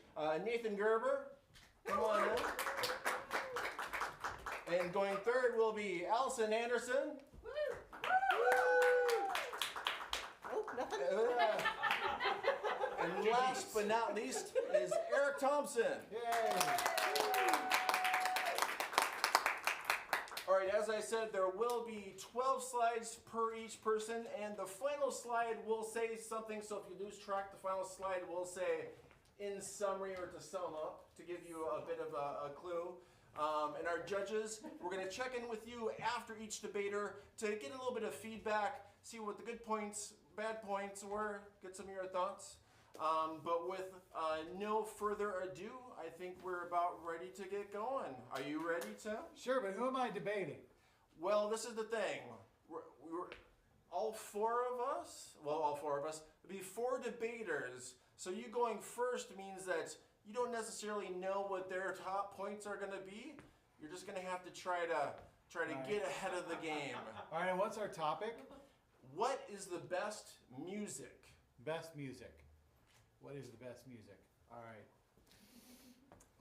Nathan Gerber. Come on in. And going third will be Allison Anderson. Oh, nothing. And last but not least is Eric Thompson. Yay. All right, as I said, there will be 12 slides per each person, and the final slide will say something, so if you lose track, the final slide will say in summary or to sum up, to give you a bit of a clue. And our judges, we're going to check in with you after each debater to get a little bit of feedback, see what the good points, bad points were, get some of your thoughts. But with no further ado, I think we're about ready to get going. Are you ready, Tim? Sure, but who am I debating? Well, this is the thing. We're all four of us, there'll be four debaters. So you going first means that you don't necessarily know what their top points are going to be. You're just going to have to try to Try to get ahead of the game. All right, and what's our topic? What is the best music? Best music. What is the best music? All right.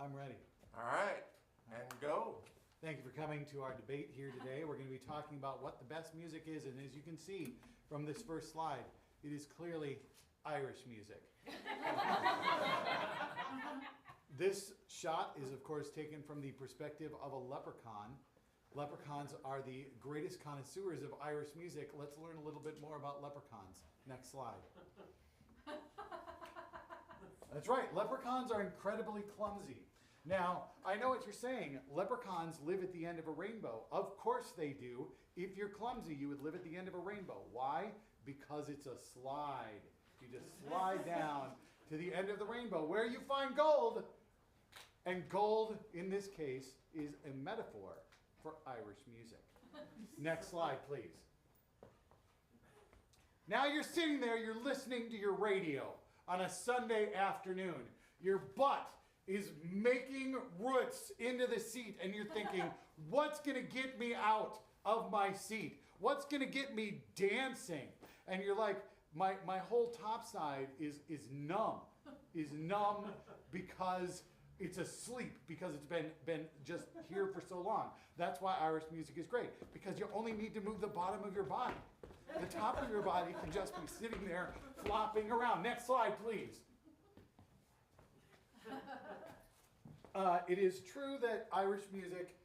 I'm ready. All right, and go. Thank you for coming to our debate here today. We're going to be talking about what the best music is, and as you can see from this first slide, it is clearly Irish music. This shot is, of course, taken from the perspective of a leprechaun. Leprechauns are the greatest connoisseurs of Irish music. Let's learn a little bit more about leprechauns. Next slide. That's right, leprechauns are incredibly clumsy. Now, I know what you're saying. Leprechauns live at the end of a rainbow. Of course they do. If you're clumsy, you would live at the end of a rainbow. Why? Because it's a slide. You just slide down to the end of the rainbow where you find gold. And gold, in this case, is a metaphor for Irish music. Next slide, please. Now you're sitting there, you're listening to your radio on a Sunday afternoon. Your butt is making roots into the seat, and you're thinking, what's going to get me out of my seat? What's going to get me dancing? And you're like, my whole top side is numb. Is numb because it's asleep, because it's been just here for so long. That's why Irish music is great, because you only need to move the bottom of your body. The top of your body can just be sitting there flopping around. Next slide, please. It is true that Irish music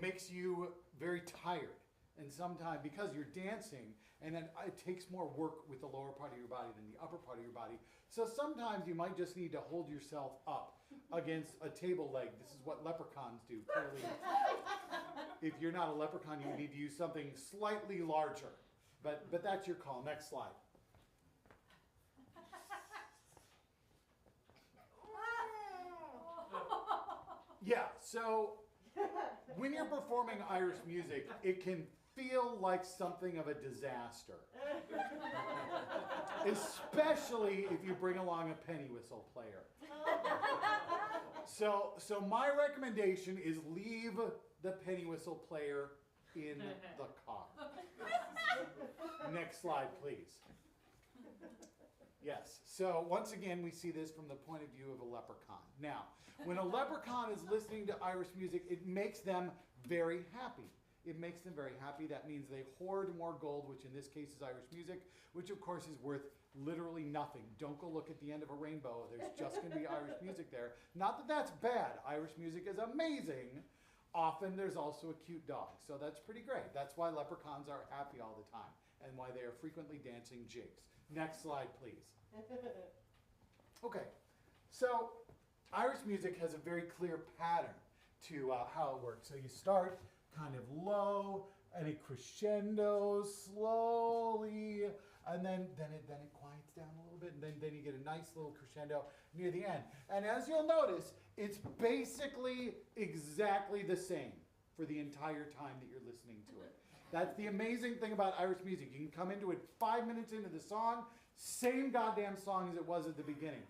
makes you very tired, and sometimes because you're dancing, and then it takes more work with the lower part of your body than the upper part of your body. So sometimes you might just need to hold yourself up against a table leg. This is what leprechauns do. Clearly, if you're not a leprechaun, you need to use something slightly larger. But that's your call. Next slide. Yeah, so when you're performing Irish music, it can feel like something of a disaster. Especially if you bring along a penny whistle player. So my recommendation is leave the penny whistle player in the car. Next slide, please. Yes, so once again, we see this from the point of view of a leprechaun. Now, when a leprechaun is listening to Irish music, it makes them very happy. It makes them very happy. That means they hoard more gold, which in this case is Irish music, which of course is worth literally nothing. Don't go look at the end of a rainbow. There's just going to be Irish music there. Not that that's bad. Irish music is amazing. Often there's also a cute dog, so that's pretty great. That's why leprechauns are happy all the time and why they are frequently dancing jigs. Next slide, please. Okay, so Irish music has a very clear pattern to how it works. So you start kind of low, and it crescendos slowly, and then it quiets down a little bit, and then you get a nice little crescendo near the end. And as you'll notice, it's basically exactly the same for the entire time that you're listening to it. That's the amazing thing about Irish music. You can come into it 5 minutes into the song, same goddamn song as it was at the beginning.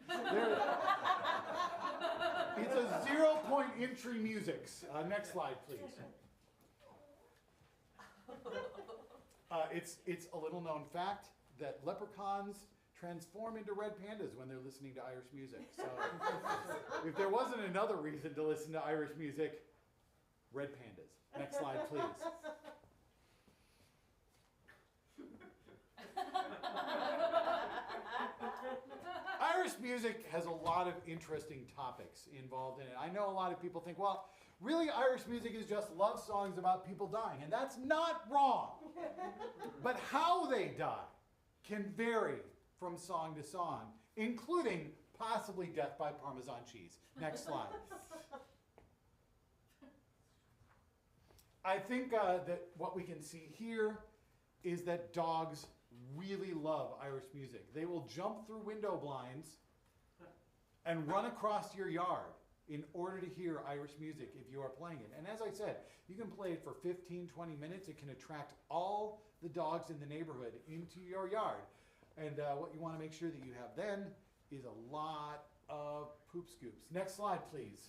It's a 0-point entry music. Next slide, please. It's a little known fact that leprechauns transform into red pandas when they're listening to Irish music. So if there wasn't another reason to listen to Irish music, red pandas. Next slide, please. Irish music has a lot of interesting topics involved in it. I know a lot of people think, well, really Irish music is just love songs about people dying, and that's not wrong. But how they die can vary from song to song, including possibly death by Parmesan cheese. Next slide. I think that what we can see here is that dogs really love Irish music. They will jump through window blinds and run across your yard in order to hear Irish music if you are playing it. And as I said, you can play it for 15, 20 minutes. It can attract all the dogs in the neighborhood into your yard. And what you want to make sure that you have then is a lot of poop scoops. Next slide, please.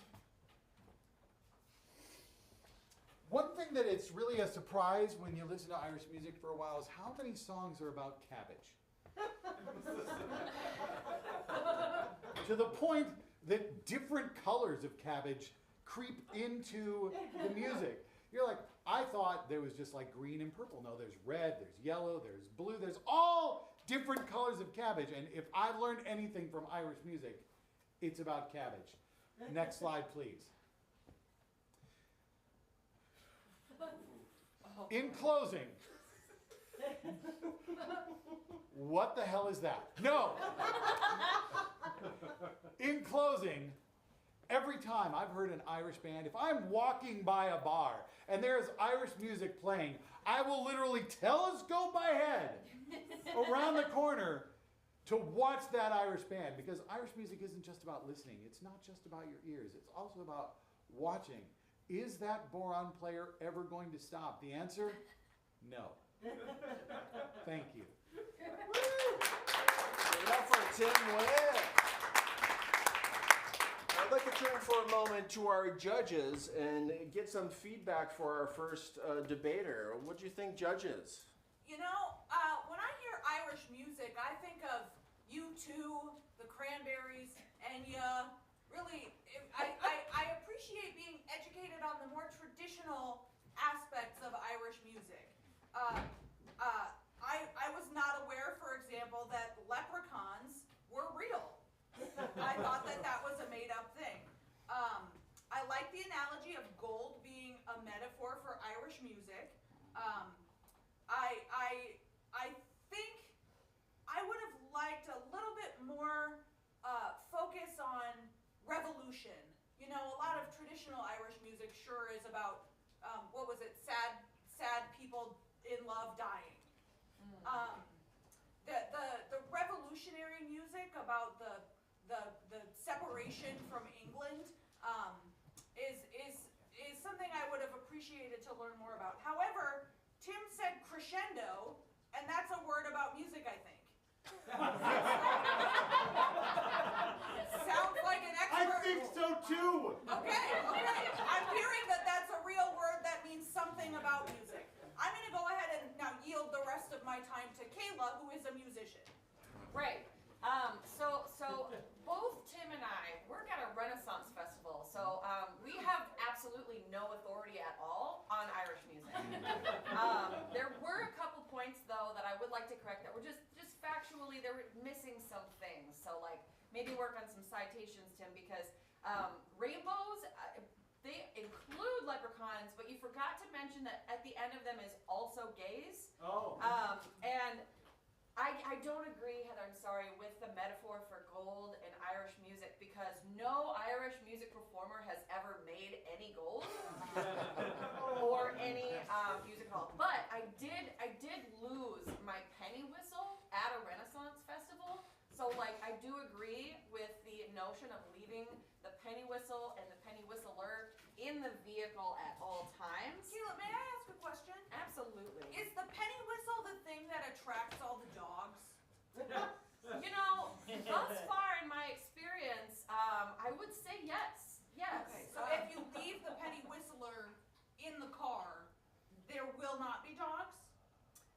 One thing find that it's really a surprise when you listen to Irish music for a while is how many songs are about cabbage. To the point that different colors of cabbage creep into the music. You're like, I thought there was just like green and purple. No, there's red, there's yellow, there's blue, there's all different colors of cabbage. And if I've learned anything from Irish music, it's about cabbage. Next slide, please. In closing, what the hell is that? No! In closing, every time I've heard an Irish band, if I'm walking by a bar and there's Irish music playing, I will literally telescope my head around the corner to watch that Irish band, because Irish music isn't just about listening. It's not just about your ears. It's also about watching. Is that boron player ever going to stop? The answer, no. Thank you. Give it up for Tim Webb. I'd like to turn for a moment to our judges and get some feedback for our first debater. What do you think, judges? You know, when I hear Irish music, I think of U2, the Cranberries, Enya. Really, I appreciate being educated on the more traditional aspects of Irish music. I was not aware, for example, that leprechauns were real. I thought that that was a made-up thing. I like the analogy of gold being a metaphor for Irish music. I think I would have liked a little bit more focus on revolution. You know, a lot of traditional Irish music sure is about, what was it, sad people in love dying. The revolutionary music about the separation from England is something I would have appreciated to learn more about. However, Tim said crescendo, and that's a word about music, I think. Sounds like an expert. I think so too. Okay. I'm hearing that that's a real word that means something about music. I'm going to go ahead and now yield the rest of my time to Kayla, who is a musician. Right. So both Tim and I work at a Renaissance festival, so we have absolutely no authority at all on Irish music. There were a couple points though that I would like to correct that were just factually they were missing some things. So like maybe work on some citations, Tim, because rainbows. They include leprechauns, but you forgot to mention that at the end of them is also gays. Oh. And I don't agree, Heather, I'm sorry, with the metaphor for gold in Irish music, because no Irish music performer has ever made any gold or any music hall. But I did lose my penny whistle at a Renaissance festival. So like I do agree with the notion of leaving the penny whistle and the penny whistler in the vehicle at all times. Kayla, may I ask a question? Absolutely. Is the penny whistle the thing that attracts all the dogs? You know, thus far in my experience, I would say yes. Yes. Okay, so if you leave the penny whistler in the car, there will not be dogs?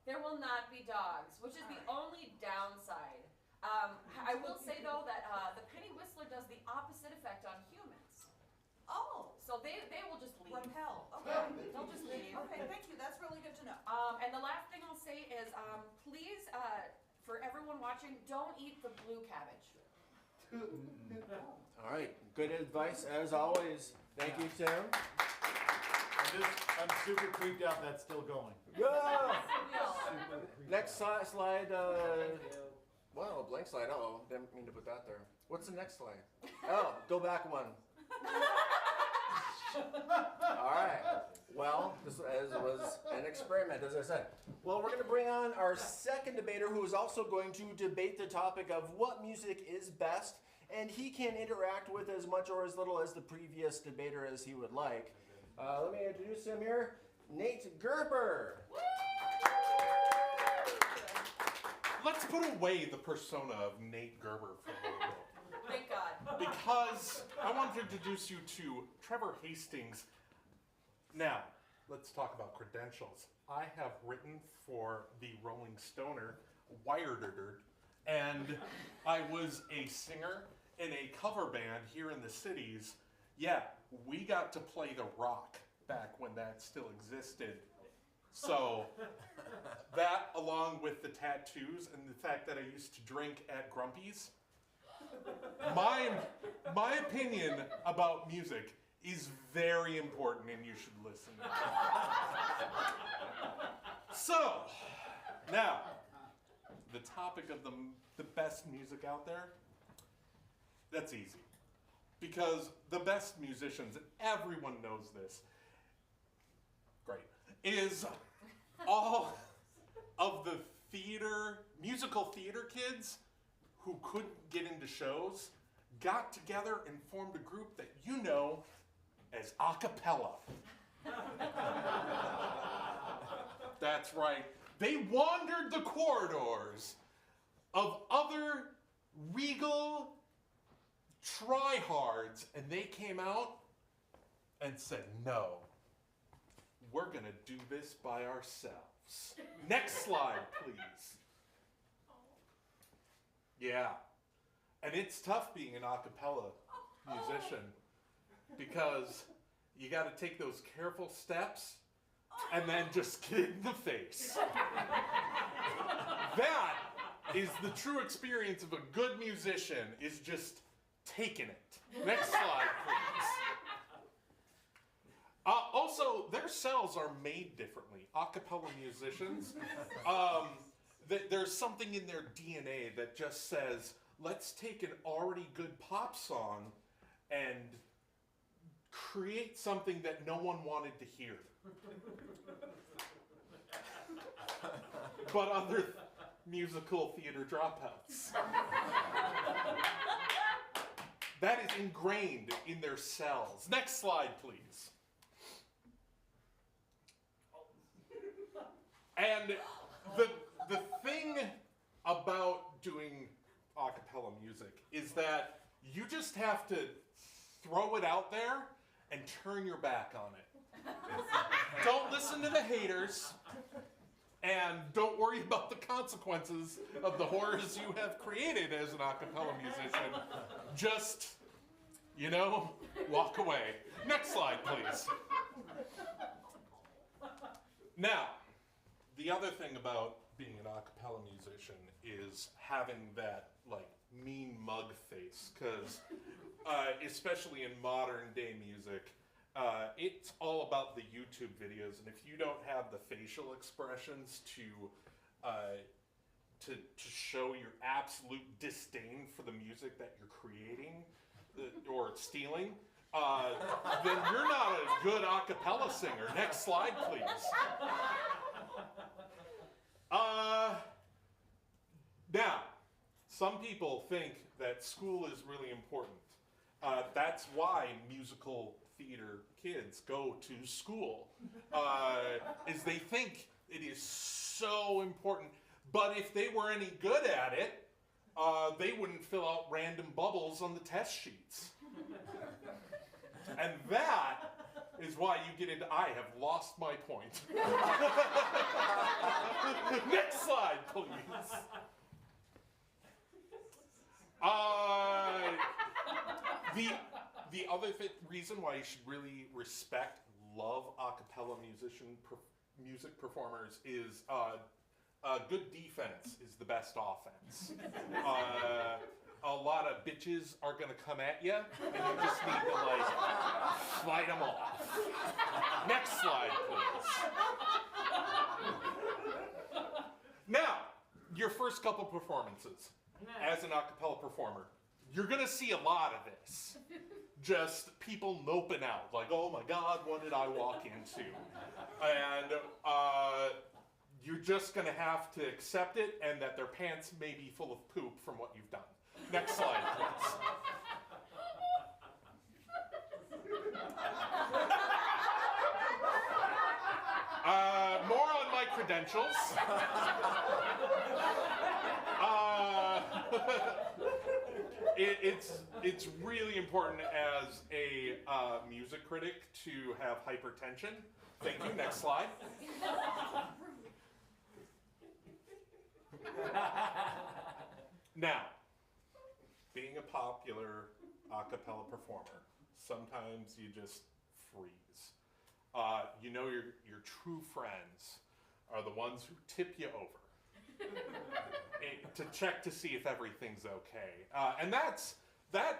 There will not be dogs, which is the only downside. I will say though that the penny whistler does the opposite effect on humans. Oh. So they will just leave. Repel. Okay. They'll just leave. Okay, thank you. That's really good to know. And the last thing I'll say is, please, for everyone watching, don't eat the blue cabbage. All right, good advice as always. Thank you, Tim. I'm super creeped out that's still going. Yeah. Next slide. Wow, blank slide. Uh-oh, didn't mean to put that there. What's the next slide? Oh, go back one. All right. Well, this was an experiment, as I said. Well, we're going to bring on our second debater, who is also going to debate the topic of what music is best, and he can interact with as much or as little as the previous debater as he would like. Let me introduce him here, Nate Gerber. Let's put away the persona of Nate Gerber for a little bit. Thank God. Because I want to introduce you to Trevor Hastings. Now, let's talk about credentials. I have written for the Rolling Stoner, Wired, and I was a singer in a cover band here in the cities. Yeah, we got to play the Rock back when that still existed. So that, along with the tattoos and the fact that I used to drink at Grumpy's, my opinion about music is very important and you should listen. So, now, the topic of the best music out there, that's easy. Because the best musicians, and everyone knows this, great, is all of the musical theater kids who couldn't get into shows, got together and formed a group that you know as a cappella. That's right. They wandered the corridors of other regal tryhards, and they came out and said, no, we're gonna do this by ourselves. Next slide, please. Yeah, and it's tough being an a cappella musician because you gotta take those careful steps and then just get in the face. That is the true experience of a good musician, is just taking it. Next slide, please. Also, their cells are made differently. A cappella musicians, there's something in their DNA that just says, let's take an already good pop song and create something that no one wanted to hear. But other musical theater dropouts. That is ingrained in their cells. Next slide, please. And the thing about doing a cappella music is that you just have to throw it out there and turn your back on it. Don't listen to the haters, and don't worry about the consequences of the horrors you have created as an a cappella musician. Just, walk away. Next slide, please. Now, the other thing about being an a cappella musician is having that, mean mug face, because especially in modern day music, it's all about the YouTube videos, and if you don't have the facial expressions to show your absolute disdain for the music that you're creating or stealing, then you're not a good a cappella singer. Next slide, please. Now, some people think that school is really important. That's why musical theater kids go to school, is they think it is so important. But if they were any good at it, they wouldn't fill out random bubbles on the test sheets. And that is why you get into, I have lost my point. Next slide, please. The other reason why you should really respect, love a cappella music performers is good defense is the best offense. A lot of bitches are gonna come at you, and you just need to fight them off. Next slide, please. Now, your first couple performances as an a cappella performer, you're gonna see a lot of this. Just people noping out, oh my God, what did I walk into? And you're just gonna have to accept it, and that their pants may be full of poop from what you've done. Next slide, please. More on my credentials. it's really important as a music critic to have hypertension. Thank you. Next slide. Now, being a popular a cappella performer, sometimes you just freeze. You know your true friends are the ones who tip you over to check to see if everything's okay. And that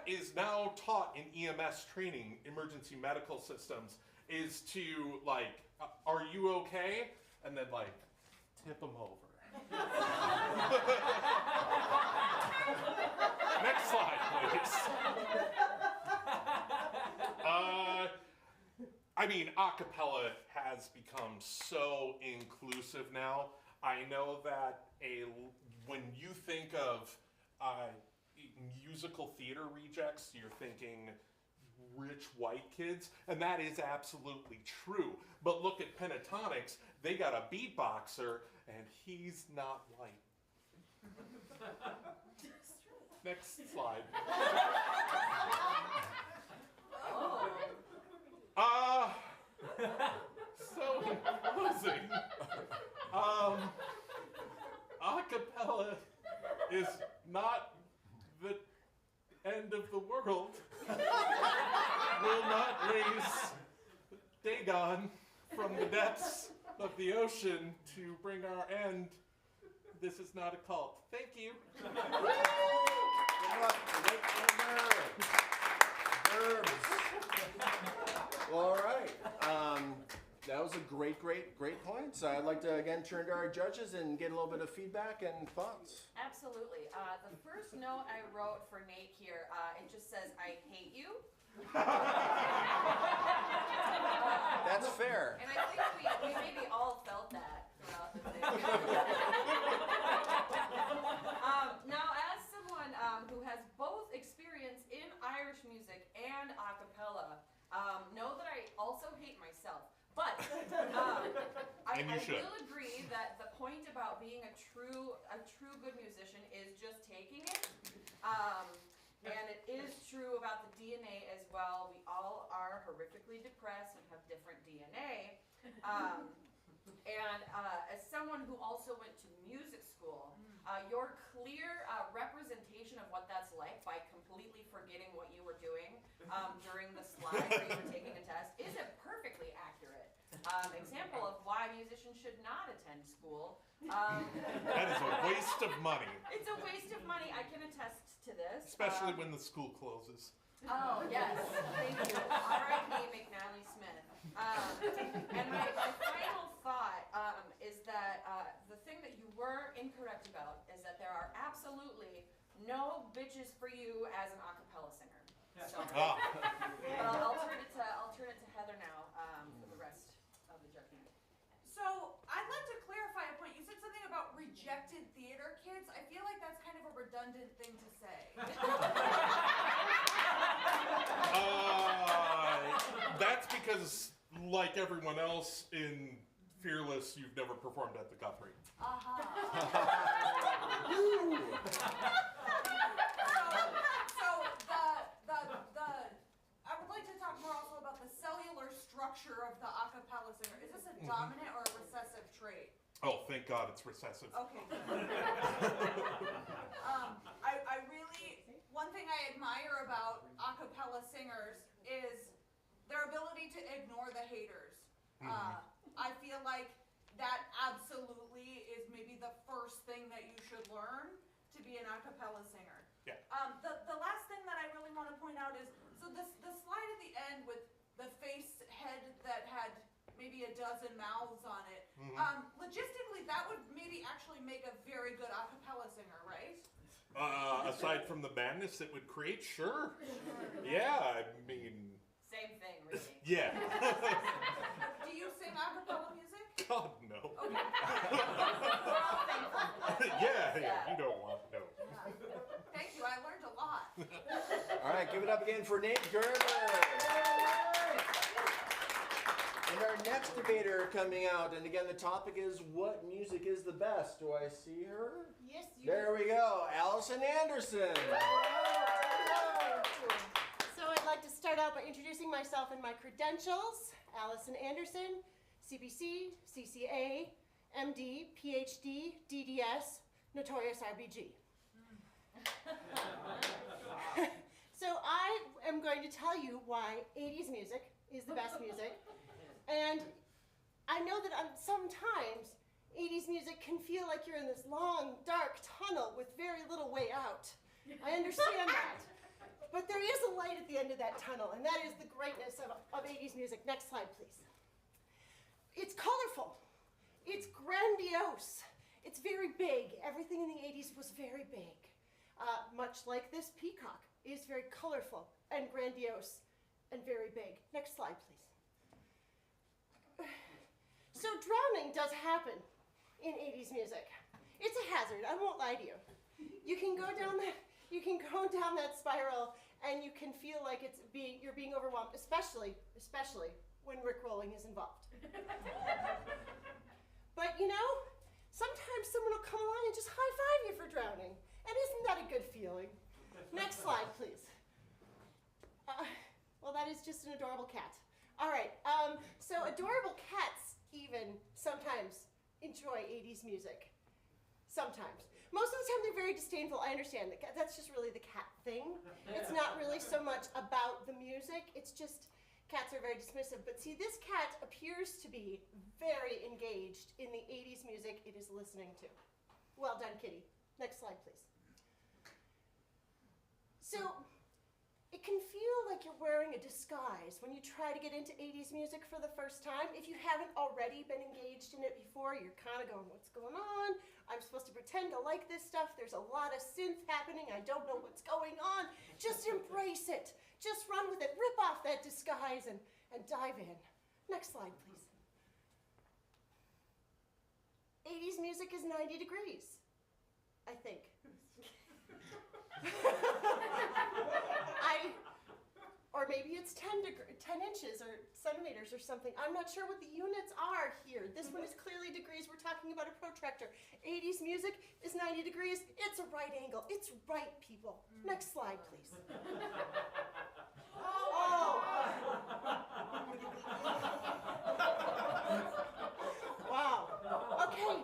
is now taught in EMS training, emergency medical systems, is to like, are you okay? And then like, tip them over. Next slide, please. I mean, a cappella has become so inclusive now. I know that when you think of musical theater rejects, you're thinking rich white kids, and that is absolutely true. But look at Pentatonics, they got a beatboxer, and he's not white. Next slide. So in closing, a cappella is not the end of the world. Will not raise Dagon from the depths of the ocean to bring our end. This is not a cult. Thank you. Well, all right. That was a great point. So I'd like to again turn to our judges and get a little bit of feedback and thoughts. Absolutely. The first note I wrote for Nate here, it just says, "I hate you." That's fair. And I think we maybe all felt that throughout the thing. Now, as someone who has both experience in Irish music and a cappella, know that I also hate myself. But I will agree that the point about being a true good musician is just taking it. And it is true about the DNA as well. We all are horrifically depressed and have different DNA. And as someone who also went to music school, your clear representation of what that's like by completely forgetting what you were doing during the slide where you were taking a test is a perfectly accurate example of why musicians should not attend school. That is a waste of money. It's a waste of money. I can attest to this. Especially when the school closes. Oh, yes. Thank you. R.I.P. McNally Smith. And my final thought is that the thing that you were incorrect about is that there are absolutely no bitches for you as an a cappella singer. So, but I'll turn it to Heather now for the rest of the judgment. So I'd like to clarify a point. You said something about rejected theater kids. I feel like that's kind of a redundant thing to say. That's because, like everyone else in Fearless, you've never performed at the Guthrie. I would like to talk more also about the cellular structure of the a cappella singer. Is this a dominant or a recessive trait? Oh, thank God it's recessive. Okay. I really, one thing I admire about a cappella singers is their ability to ignore the haters. I feel like that absolutely is maybe the first thing that you should learn to be an a cappella singer. Yeah. The last thing that I really want to point out is, so the slide at the end with the face head that had maybe a dozen mouths on it, logistically that would maybe actually make a very good a cappella singer, right? Aside from the madness it would create, sure. Yeah, I mean... Same thing, really. Yeah. Do you sing a cappella music? God, no. Okay. Yeah, you don't want to know. Thank you, I learned a lot. All right, give it up again for Nate Gerber. And our next debater coming out, and again the topic is what music is the best? Do I see her? Yes, you There we go, Allison Anderson. start out by introducing myself and my credentials. Allison Anderson, CBC, CCA, MD, PhD, DDS, Notorious RBG. So I am going to tell you why 80s music is the best music. And I know that sometimes 80s music can feel like you're in this long, dark tunnel with very little way out. I understand that. But there is a light at the end of that tunnel, and that is the greatness of 80s music. Next slide, please. It's colorful. It's grandiose. It's very big. Everything in the 80s was very big. Much like this peacock is very colorful and grandiose and very big. Next slide, please. So drowning does happen in 80s music. It's a hazard, I won't lie to you. You can go down that spiral and you can feel like you're being overwhelmed, especially when rickrolling is involved. But you know, sometimes someone will come along and just high-five you for drowning. And isn't that a good feeling? Next slide, please. Well, that is just an adorable cat. All right, so adorable cats even sometimes enjoy 80s music. Sometimes. Most of the time they're very disdainful. I understand that. That's just really the cat thing. It's not really so much about the music. It's just cats are very dismissive. But see, this cat appears to be very engaged in the 80s music it is listening to. Well done, kitty. Next slide, please. So, it can feel like you're wearing a disguise when you try to get into 80s music for the first time. If you haven't already been engaged in it before, you're kind of going, what's going on? I'm supposed to pretend to like this stuff. There's a lot of synth happening. I don't know what's going on. Just embrace it. Just run with it. Rip off that disguise and dive in. Next slide, please. 80s music is 90 degrees, I think. Or maybe it's 10 inches or centimeters or something. I'm not sure what the units are here. This one is clearly degrees. We're talking about a protractor. 80s music is 90 degrees. It's a right angle. It's right, people. Next slide, please. Oh. Wow. Okay.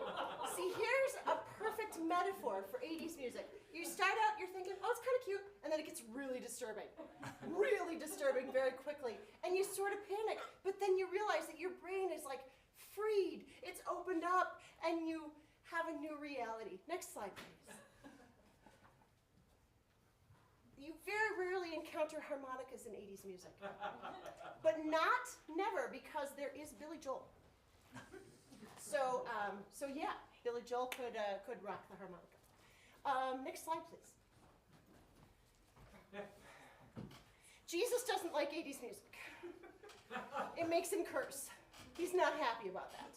See, here's a perfect metaphor for 80s music. You start out, you're thinking, oh, it's kind of cute, and then it gets really disturbing very quickly, and you sort of panic, but then you realize that your brain is like freed, it's opened up, and you have a new reality. Next slide, please. You very rarely encounter harmonicas in 80s music, but never, because there is Billy Joel. So yeah, Billy Joel could rock the harmonica. Next slide, please. Jesus doesn't like 80s music. It makes him curse. He's not happy about that.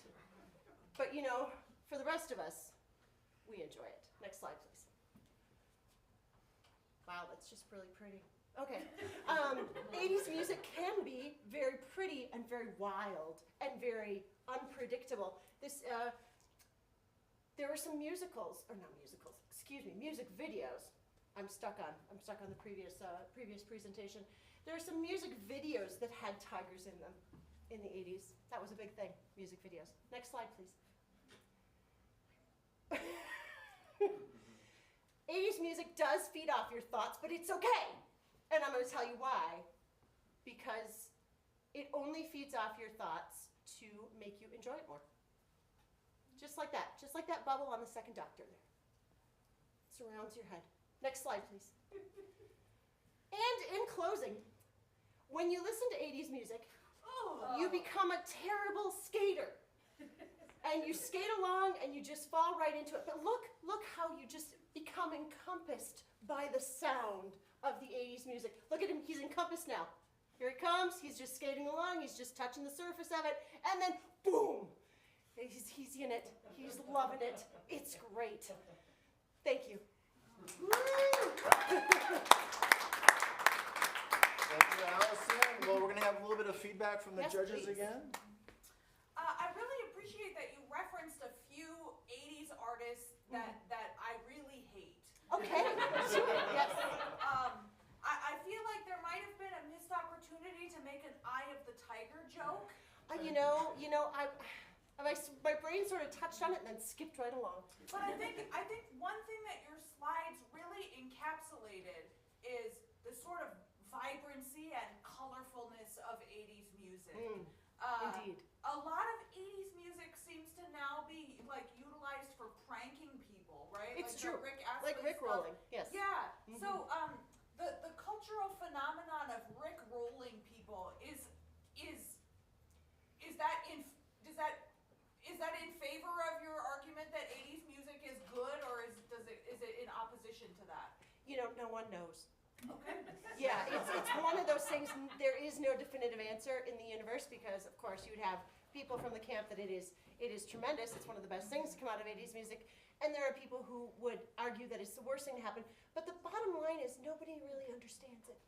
But you know, for the rest of us, we enjoy it. Next slide, please. Wow, that's just really pretty. Okay. 80s music can be very pretty and very wild and very unpredictable. There were some music videos. I'm stuck on the previous presentation. There are some music videos that had tigers in them in the 80s. That was a big thing, music videos. Next slide, please. 80s music does feed off your thoughts, but it's okay. And I'm going to tell you why. Because it only feeds off your thoughts to make you enjoy it more. Just like that bubble on the second doctor there. Surrounds your head. Next slide, please. And in closing, when you listen to 80s music, you become a terrible skater. And you skate along and you just fall right into it. But look how you just become encompassed by the sound of the 80s music. Look at him, he's encompassed now. Here he comes, he's just skating along, he's just touching the surface of it, and then boom! He's in it, he's loving it. It's great. Thank you. Thank you, Allison. Well, we're going to have a little bit of feedback from the judges please. again. I really appreciate that you referenced a few 80s artists that I really hate. Okay, sure, yes. I feel like there might have been a missed opportunity My brain sort of touched on it and then skipped right along. But I think one thing that your slides really encapsulated is the sort of vibrancy and colorfulness of 80s music. Indeed. A lot of 80s music seems to now be like utilized for pranking people, right? It's like true. The Rick Astley Like Rick stuff. rolling, yes. Yeah. So the cultural phenomenon of Rick rolling people is that in favor of your argument that 80s music is good, or is it in opposition to that? No one knows. Okay. Yeah, it's one of those things. There is no definitive answer in the universe because, of course, you'd have people from the camp that it is tremendous. It's one of the best things to come out of 80s music, and there are people who would argue that it's the worst thing to happen. But the bottom line is nobody really understands it.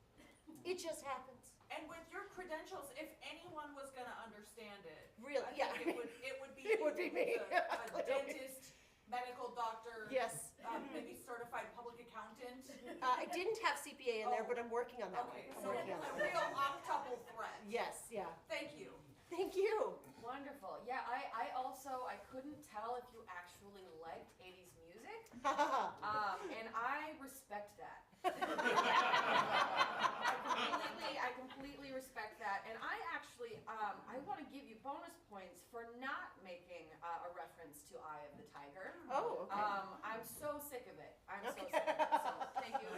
It just happens. And with your credentials, if anyone was going to understand it, really, I think it would be it would be me. A dentist, medical doctor, yes, maybe certified public accountant. I didn't have CPA in there, but I'm working on that. Okay, one. so a real octuple threat. Yes, yeah. Thank you. Thank you. Wonderful. Yeah, I couldn't tell if you actually liked 80s music, and I respect that. I completely respect that, and I actually I want to give you bonus points for not making a reference to Eye of the Tiger. Oh, okay. I'm so sick of it. So sick of it. So thank you.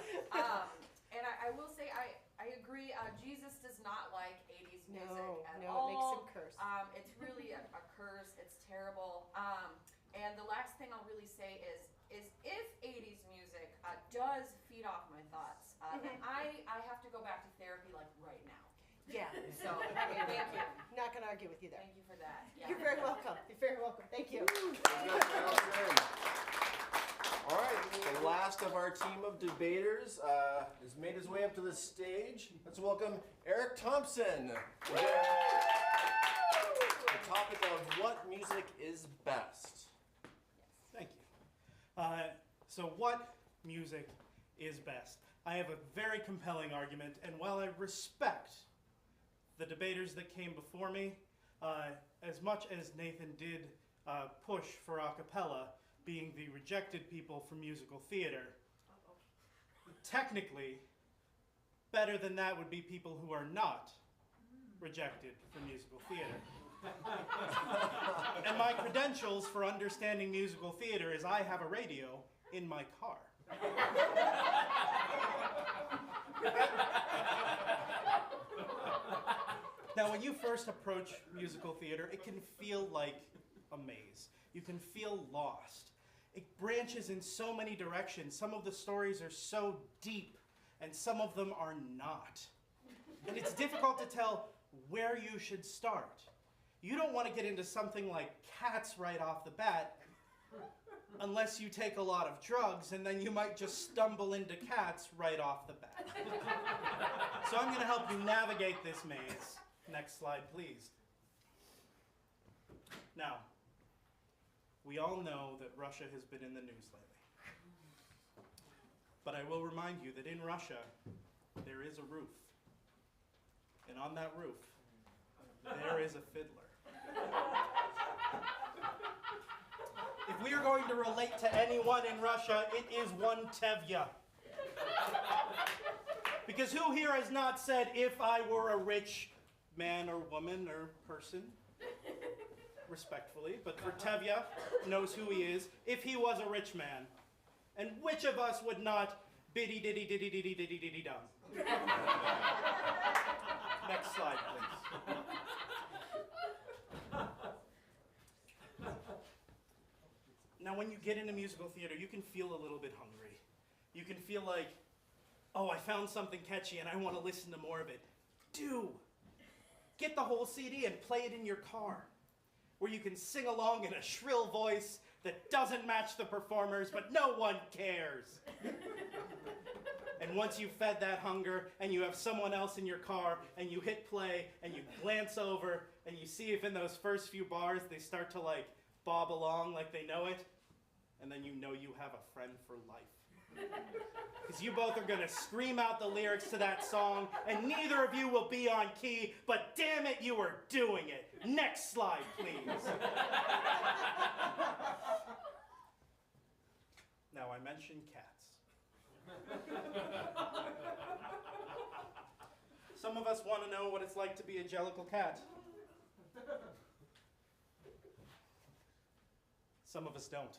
And I will say I agree. Jesus does not like 80s music at all. No, it makes him curse. It's really a curse. It's terrible. And the last thing I'll really say is if 80s music does feed off my thoughts, then I have to go back to therapy like right now. Yeah. So thank you. Not gonna argue with you there. Thank you for that. Yeah. You're very welcome. You're very welcome. Thank you. All right, the last of our team of debaters has made his way up to the stage. Let's welcome Eric Thompson. The topic of what music is best. Thank you. So what music is best? I have a very compelling argument, and while I respect the debaters that came before me, as much as Nathan did push for a cappella, being the rejected people from musical theater, technically, better than that would be people who are not rejected from musical theater. And my credentials for understanding musical theater is I have a radio in my car. Now, when you first approach musical theater, it can feel like a maze. You can feel lost. It branches in so many directions. Some of the stories are so deep, and some of them are not. And it's difficult to tell where you should start. You don't want to get into something like Cats right off the bat, unless you take a lot of drugs, and then you might just stumble into Cats right off the bat. So I'm going to help you navigate this maze. Next slide, please. Now, we all know that Russia has been in the news lately. But I will remind you that in Russia, there is a roof. And on that roof, there is a fiddler. If we are going to relate to anyone in Russia, it is one Tevye. Because who here has not said, if I were a rich man or woman or person? Respectfully, but for Tevye knows who he is, if he was a rich man. And which of us would not biddy diddy diddy diddy diddy diddy dum? Next slide, please. Now, when you get into musical theater, you can feel a little bit hungry. You can feel like, oh, I found something catchy and I want to listen to more of it. Do! Get the whole CD and play it in your car, where you can sing along in a shrill voice that doesn't match the performers, but no one cares. And once you've fed that hunger and you have someone else in your car and you hit play and you glance over and you see if in those first few bars they start to like bob along like they know it, and then you know you have a friend for life. Because you both are going to scream out the lyrics to that song, and neither of you will be on key, but damn it, you are doing it. Next slide, please. Now, I mentioned cats. Some of us want to know what it's like to be a Jellicle cat. Some of us don't.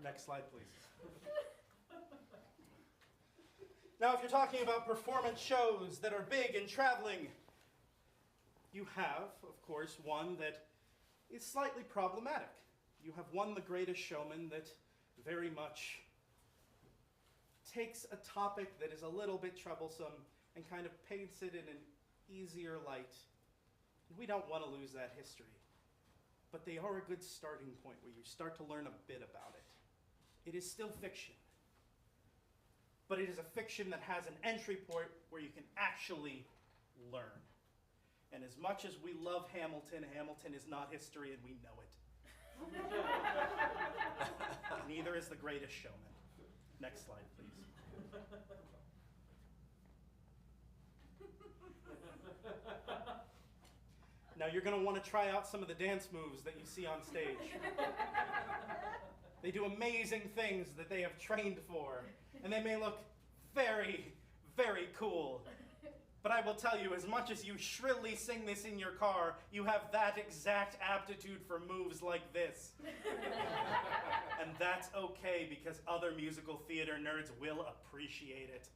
Next slide, please. Now, if you're talking about performance shows that are big and traveling, you have, of course, one that is slightly problematic. You have won The Greatest Showman that very much takes a topic that is a little bit troublesome and kind of paints it in an easier light. We don't want to lose that history. But they are a good starting point where you start to learn a bit about it. It is still fiction. But it is a fiction that has an entry point where you can actually learn. And as much as we love Hamilton, Hamilton is not history and we know it. Neither is The Greatest Showman. Next slide, please. Now you're going to want to try out some of the dance moves that you see on stage. They do amazing things that they have trained for, and they may look very, very cool. But I will tell you, as much as you shrilly sing this in your car, you have that exact aptitude for moves like this. And that's okay, because other musical theater nerds will appreciate it.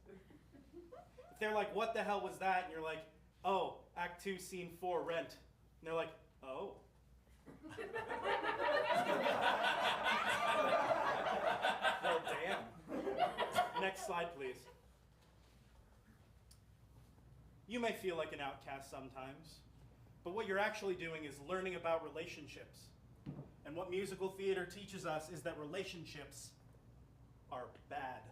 If they're like, what the hell was that? And you're like, oh, Act 2, Scene 4, Rent. And they're like, oh. Well, damn. Next slide, please. You may feel like an outcast sometimes, but what you're actually doing is learning about relationships. And what musical theater teaches us is that relationships are bad.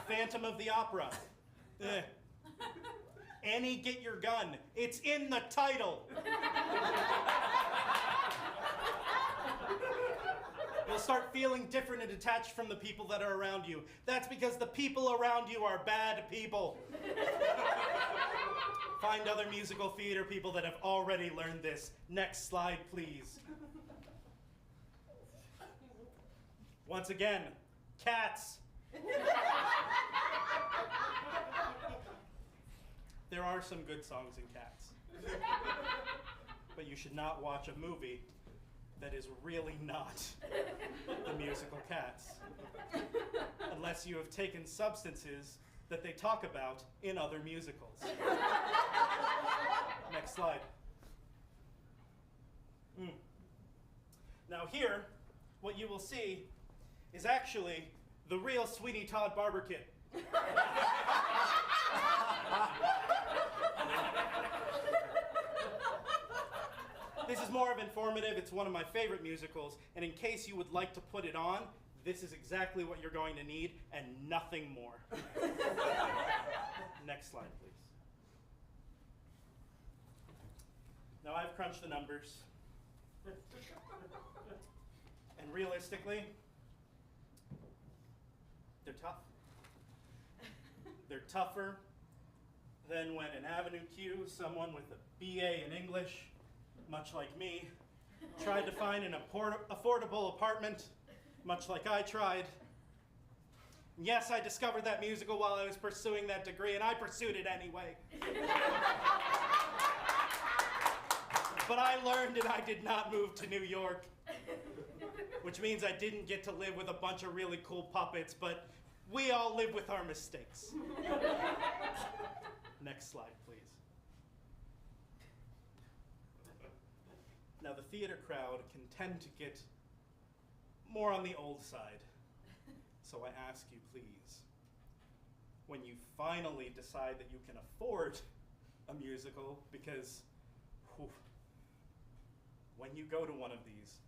Phantom of the Opera. Eh. Annie, Get Your Gun. It's in the title. You'll start feeling different and detached from the people that are around you. That's because the people around you are bad people. Find other musical theater people that have already learned this. Next slide, please. Once again, cats. There are some good songs in Cats. But you should not watch a movie that is really not the musical Cats. Unless you have taken substances that they talk about in other musicals. Next slide. Now here, what you will see is actually the real Sweeney Todd Barber Kit. This is more of informative. It's one of my favorite musicals, and in case you would like to put it on, this is exactly what you're going to need, and nothing more. Next slide, please. Now I've crunched the numbers. And realistically, they're tough. They're tougher than when in Avenue Q, someone with a BA in English, much like me, tried to find an affordable apartment, much like I tried. And yes, I discovered that musical while I was pursuing that degree, and I pursued it anyway. But I learned and I did not move to New York, which means I didn't get to live with a bunch of really cool puppets, but we all live with our mistakes. Next slide, please. Now, the theater crowd can tend to get more on the old side. So I ask you, please, when you finally decide that you can afford a musical, because when you go to one of these,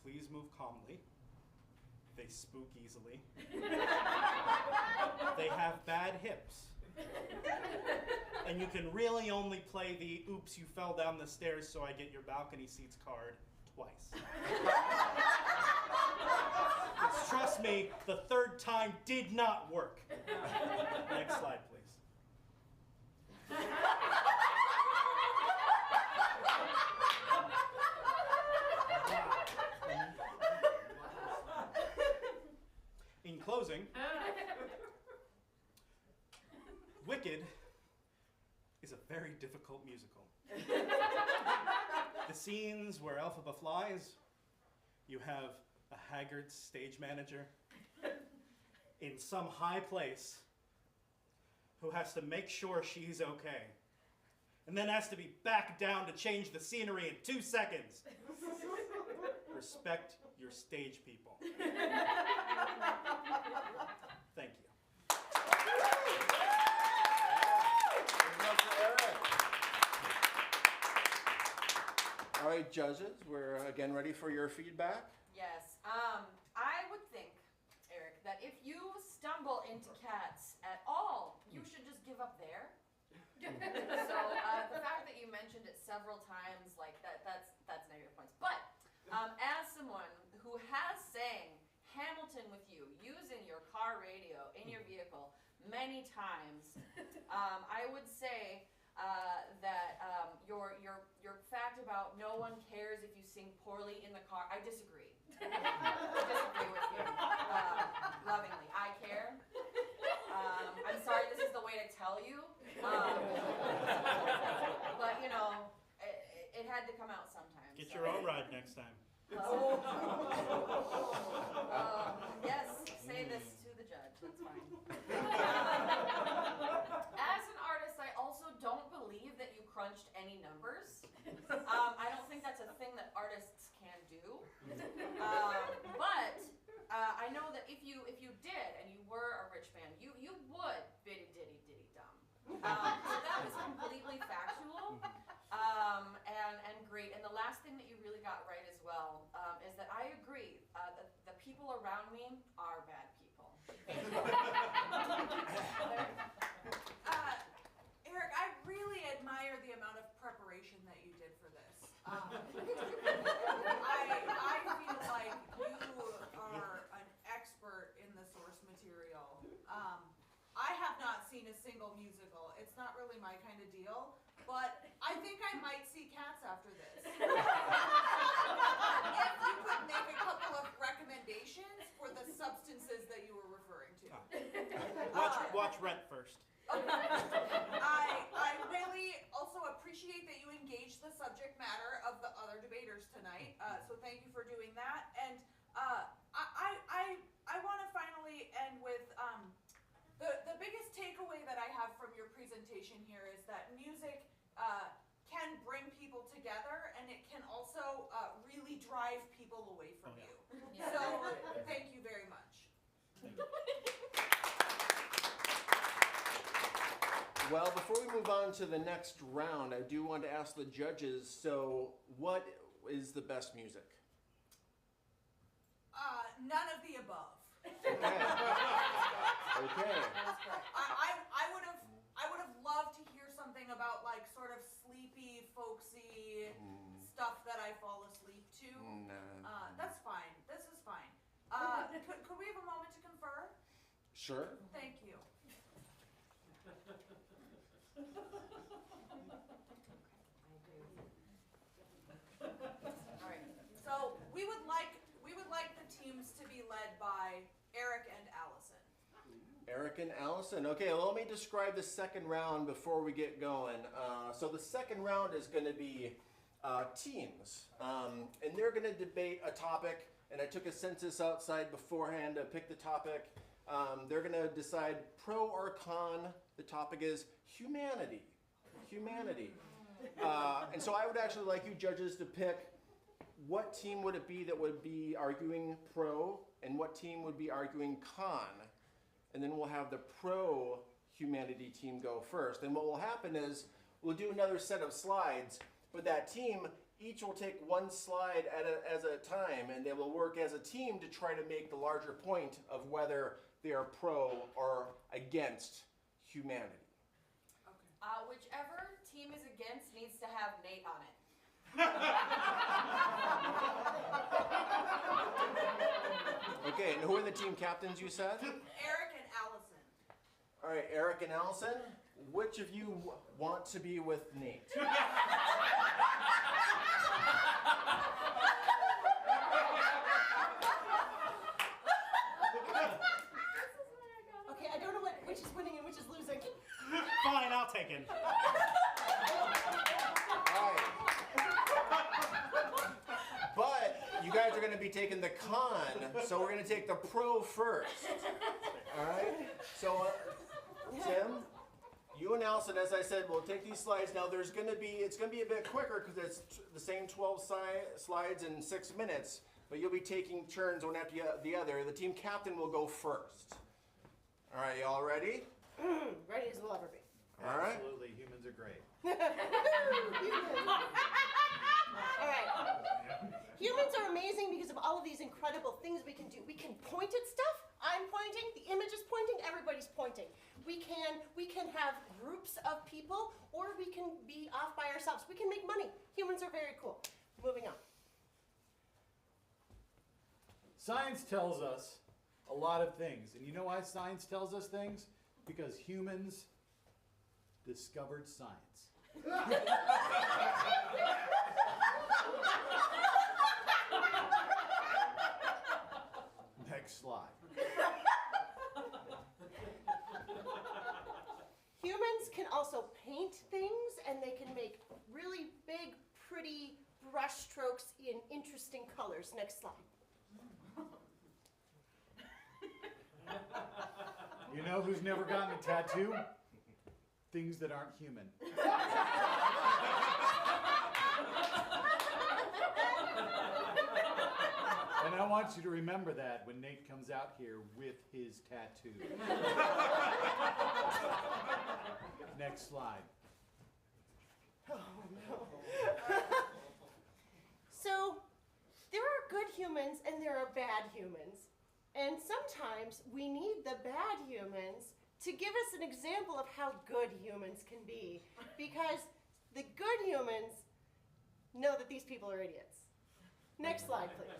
please move calmly. They spook easily. They have bad hips. And you can really only play the oops, you fell down the stairs so I get your balcony seats card twice. 'Cause trust me, the third time did not work. Next slide, please. In closing, Wicked is a very difficult musical. The scenes where Elphaba flies, you have a haggard stage manager in some high place who has to make sure she's okay, and then has to be back down to change the scenery in 2 seconds. Respect your stage people. Thank you. All right, judges, we're again ready for your feedback. Yes. I would think, Eric, that if you stumble into cats at all, you should just give up there. So the fact that you mentioned it several times, like that's negative points. But as someone who has sang Hamilton with you using your car radio in your vehicle many times, I would say that your fact about no one cares if you sing poorly in the car, I disagree. I disagree with you lovingly. I care. I'm sorry this is the way to tell you. But you know, it had to come out sometimes. Get your own ride next time. Yes, say this to the judge. That's fine. As an artist, I also don't believe that you crunched any numbers. I don't think that's a thing that artists can do. But I know that if you did and you were a rich man, you would biddy ditty ditty dum. So that was completely factual and great. And the last thing that you really got right as well is that I agree that the people around me are bad people. Eric, I really admire the amount of preparation that you did for this. I feel like you are an expert in the source material. I have not seen a single musical. It's not really my kind of deal, but I think I might see Cats after this. If you could make a couple of recommendations for the substances that you were referring to. Watch Rent first. I really also appreciate that you engaged the subject matter of the other debaters tonight. So thank you for doing that. And I want to finally end with the biggest takeaway that I have from your presentation here is that music can bring people together, and it can also really drive people away from you. Yeah. So thank you very much. Well, before we move on to the next round, I do want to ask the judges, so what is the best music? None of the above. Okay. I would have loved to hear something about like sort of sleepy, folksy stuff that I fall asleep to. That's fine. This is fine. Could we have a moment to confer? Sure. Thank you. All right. So we would like the teams to be led by Eric and Allison. Eric and Allison. Okay, well, let me describe the second round before we get going. So the second round is going to be teams, and they're going to debate a topic. And I took a census outside beforehand to pick the topic. They're going to decide pro or con. The topic is humanity. Humanity. And so I would actually like you judges to pick what team would it be that would be arguing pro and what team would be arguing con. And then we'll have the pro humanity team go first. And what will happen is we'll do another set of slides, but that team each will take one slide at a time, and they will work as a team to try to make the larger point of whether they are pro or against humanity. I Whichever team is against needs to have Nate on it. Okay, and who are the team captains you said? Eric and Allison. All right, Eric and Allison, which of you want to be with Nate? Okay, I don't know which is winning and which is losing. Fine, I'll take it. But you guys are going to be taking the con, so we're going to take the pro first. All right? So, Tim, you and Allison, as I said, will take these slides. Now, it's going to be a bit quicker because it's the same 12 slides in 6 minutes, but you'll be taking turns one after the other. The team captain will go first. All right, y'all ready? Ready as we'll ever be. All right. Absolutely, humans are great. All right. Humans are amazing because of all of these incredible things we can do. We can point at stuff. I'm pointing, the image is pointing, everybody's pointing. We can have groups of people, or we can be off by ourselves. We can make money. Humans are very cool. Moving on. Science tells us a lot of things. And you know why science tells us things? Because humans discovered science. Next slide. Humans can also paint things, and they can make really big, pretty brush strokes in interesting colors. Next slide. You know who's never gotten a tattoo? Things that aren't human. And I want you to remember that when Nate comes out here with his tattoo. Next slide. Oh, no. So, there are good humans and there are bad humans. And sometimes we need the bad humans to give us an example of how good humans can be. Because the good humans know that these people are idiots. Next slide, please.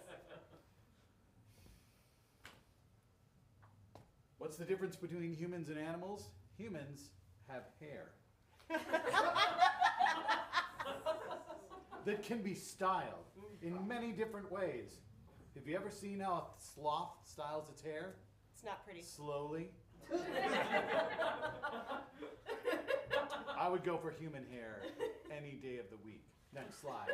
What's the difference between humans and animals? Humans have hair. That can be styled in many different ways. Have you ever seen how a sloth styles its hair? It's not pretty. Slowly. I would go for human hair any day of the week. Next slide.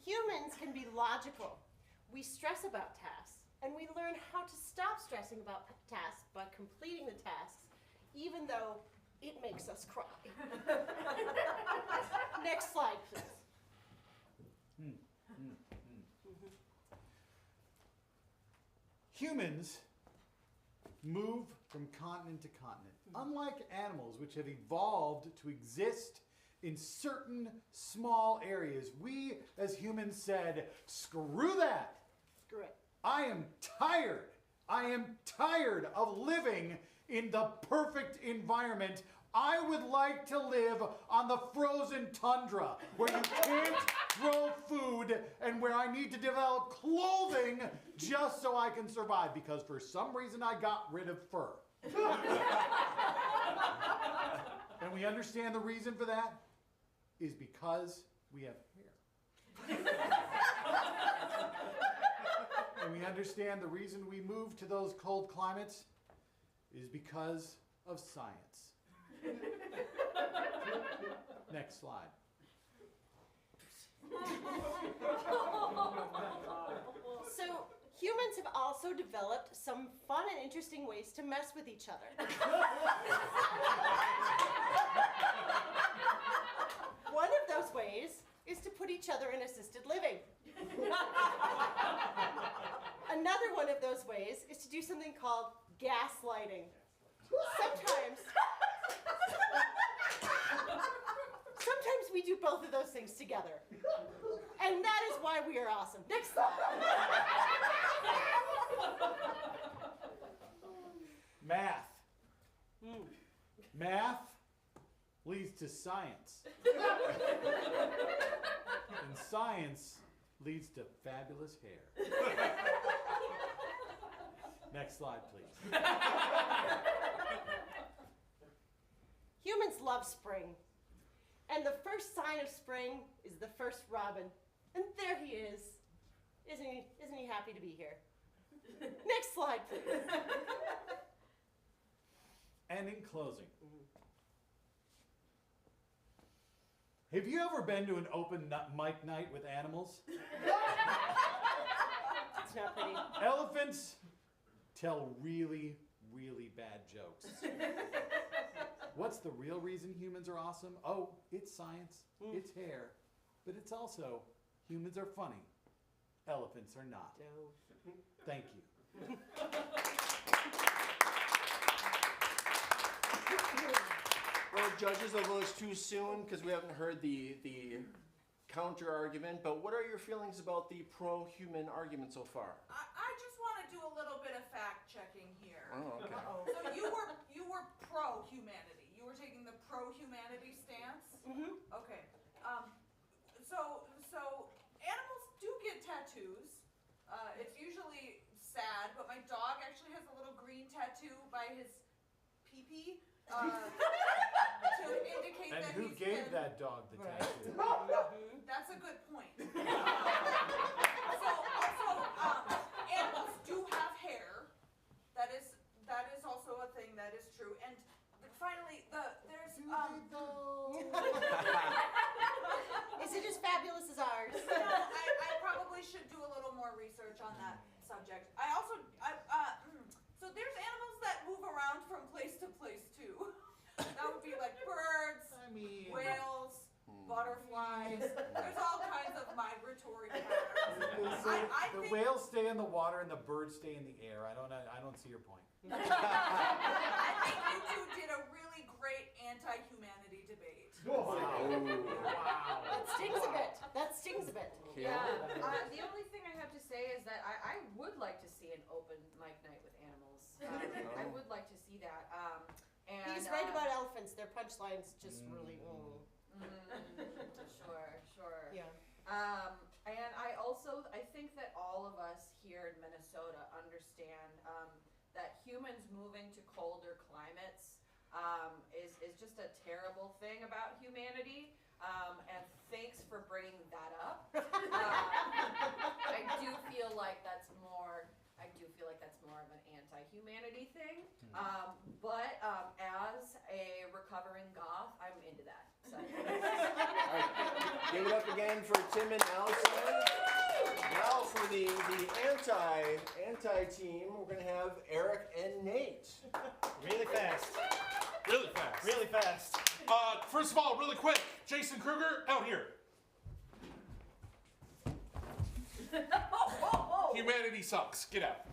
Humans can be logical. We stress about tasks, and we learn how to stop stressing about tasks by completing the tasks, even though it makes us cry. Next slide, please. Humans move from continent to continent. Unlike animals, which have evolved to exist in certain small areas, we as humans said, screw that. Screw it. I am tired. I am tired of living in the perfect environment. I would like to live on the frozen tundra where you can't grow food and where I need to develop clothing just so I can survive because for some reason I got rid of fur. And we understand the reason for that is because we have hair. And we understand the reason we moved to those cold climates is because of science. Next slide. So, humans have also developed some fun and interesting ways to mess with each other. One of those ways is to put each other in assisted living. Another one of those ways is to do something called gaslighting. Sometimes we do both of those things together. And that is why we are awesome. Next slide. Math. to science. And science leads to fabulous hair. Next slide, please. Humans love spring. And the first sign of spring is the first robin. And there he is. Isn't he happy to be here? Next slide, please. And in closing, have you ever been to an open mic night with animals? It's not pretty. Elephants tell really, really bad jokes. What's the real reason humans are awesome? Oh, it's science, it's hair, but it's also humans are funny. Elephants are not. No. Thank you. Well, judges, although it's too soon because we haven't heard the counter argument, but what are your feelings about the pro-human argument so far? I just want to do a little bit of fact checking here. Oh, okay. So you were pro-humanity. You were taking the pro-humanity stance. Mm-hmm. Okay. So animals do get tattoos. It's usually sad, but my dog actually has a little green tattoo by his pee-pee. To indicate And that who he's gave been- that dog the tattoo? That's a good point. Animals do have hair. That is also a thing that is true. And finally, there's Is it as fabulous as ours? I probably should do a little more research on that subject. So there's animals that move around from place to place too. That would be like birds, whales, butterflies. There's all kinds of migratory patterns. The whales stay in the water and the birds stay in the air. I don't see your point. I think you two did a really great anti-humanity debate. Wow. That stings a bit. That stings a bit. Yeah. The only thing I have to say is that I would like to see an open mic night with animals. I would like to see that. And, He's right about elephants. Their punchlines just really. Sure. Yeah. And I think that all of us here in Minnesota understand that humans moving to colder climates is just a terrible thing about humanity. And thanks for bringing that up. I do feel like that's more of an anti-humanity thing. But as a recovering goth, I'm into that. So. Give it up again for Tim and Allison. Now for the anti team, we're gonna have Eric and Nate. Really fast. Really fast. Really fast. First of all, really quick, Jason Kruger, out here. Humanity sucks. Get out.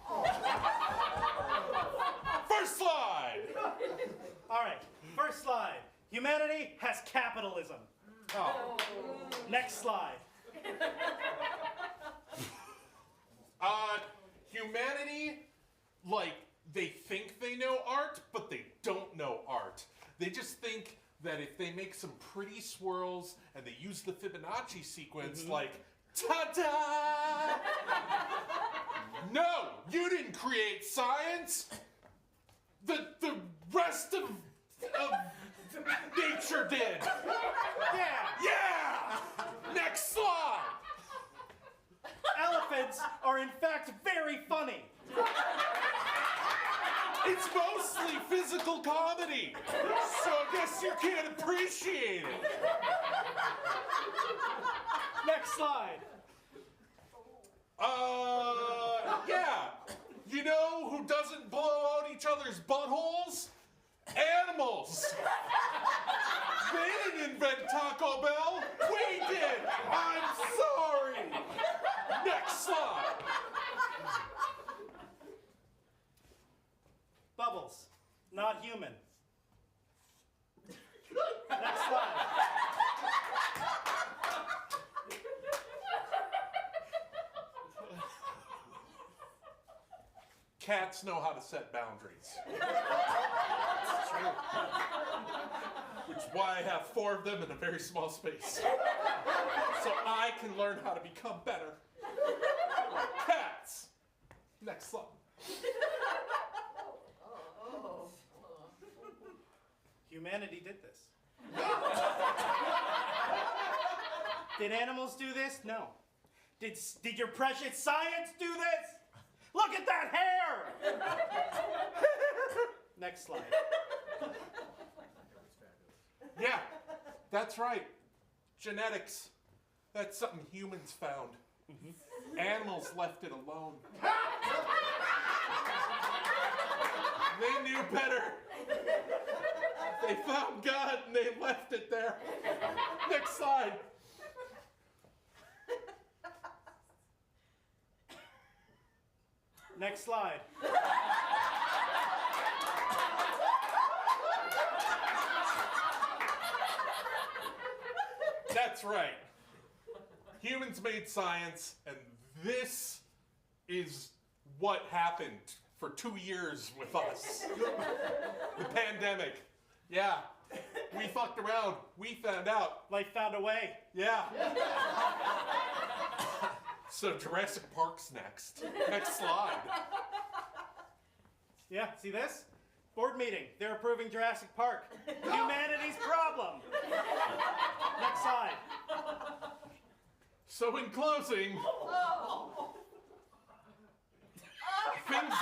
First slide. All right, first slide. Humanity has capitalism. Oh. Next slide. Humanity, like, they think they know art, but they don't know art. They just think that if they make some pretty swirls and they use the Fibonacci sequence, like, ta-da! No, you didn't create science. The rest of nature did. Yeah. Next slide. Elephants are in fact very funny. It's mostly physical comedy, so I guess you can't appreciate it. Next slide. Yeah. You know who doesn't blow out each other's buttholes? Animals. They didn't invent Taco Bell. We did. I'm sorry. Next slide. Bubbles, not human. Next slide. cats know how to set boundaries. It's true. Which is why I have 4 of them in a very small space. So I can learn how to become better. Cats. Next slide. Humanity did this. Did animals do this? No. Did your precious science do this? Look at that hair! Next slide. Yeah, that's right. Genetics. That's something humans found. Animals left it alone. They knew better. They found God and they left it there. Next slide. Next slide. That's right. Humans made science, and this is what happened for 2 years with us. The pandemic. Yeah. We fucked around. We found out. Life found a way. Yeah. So Jurassic Park's next. Next slide. Yeah, see this? Board meeting. They're approving Jurassic Park. Humanity's problem. Next slide. So in closing, things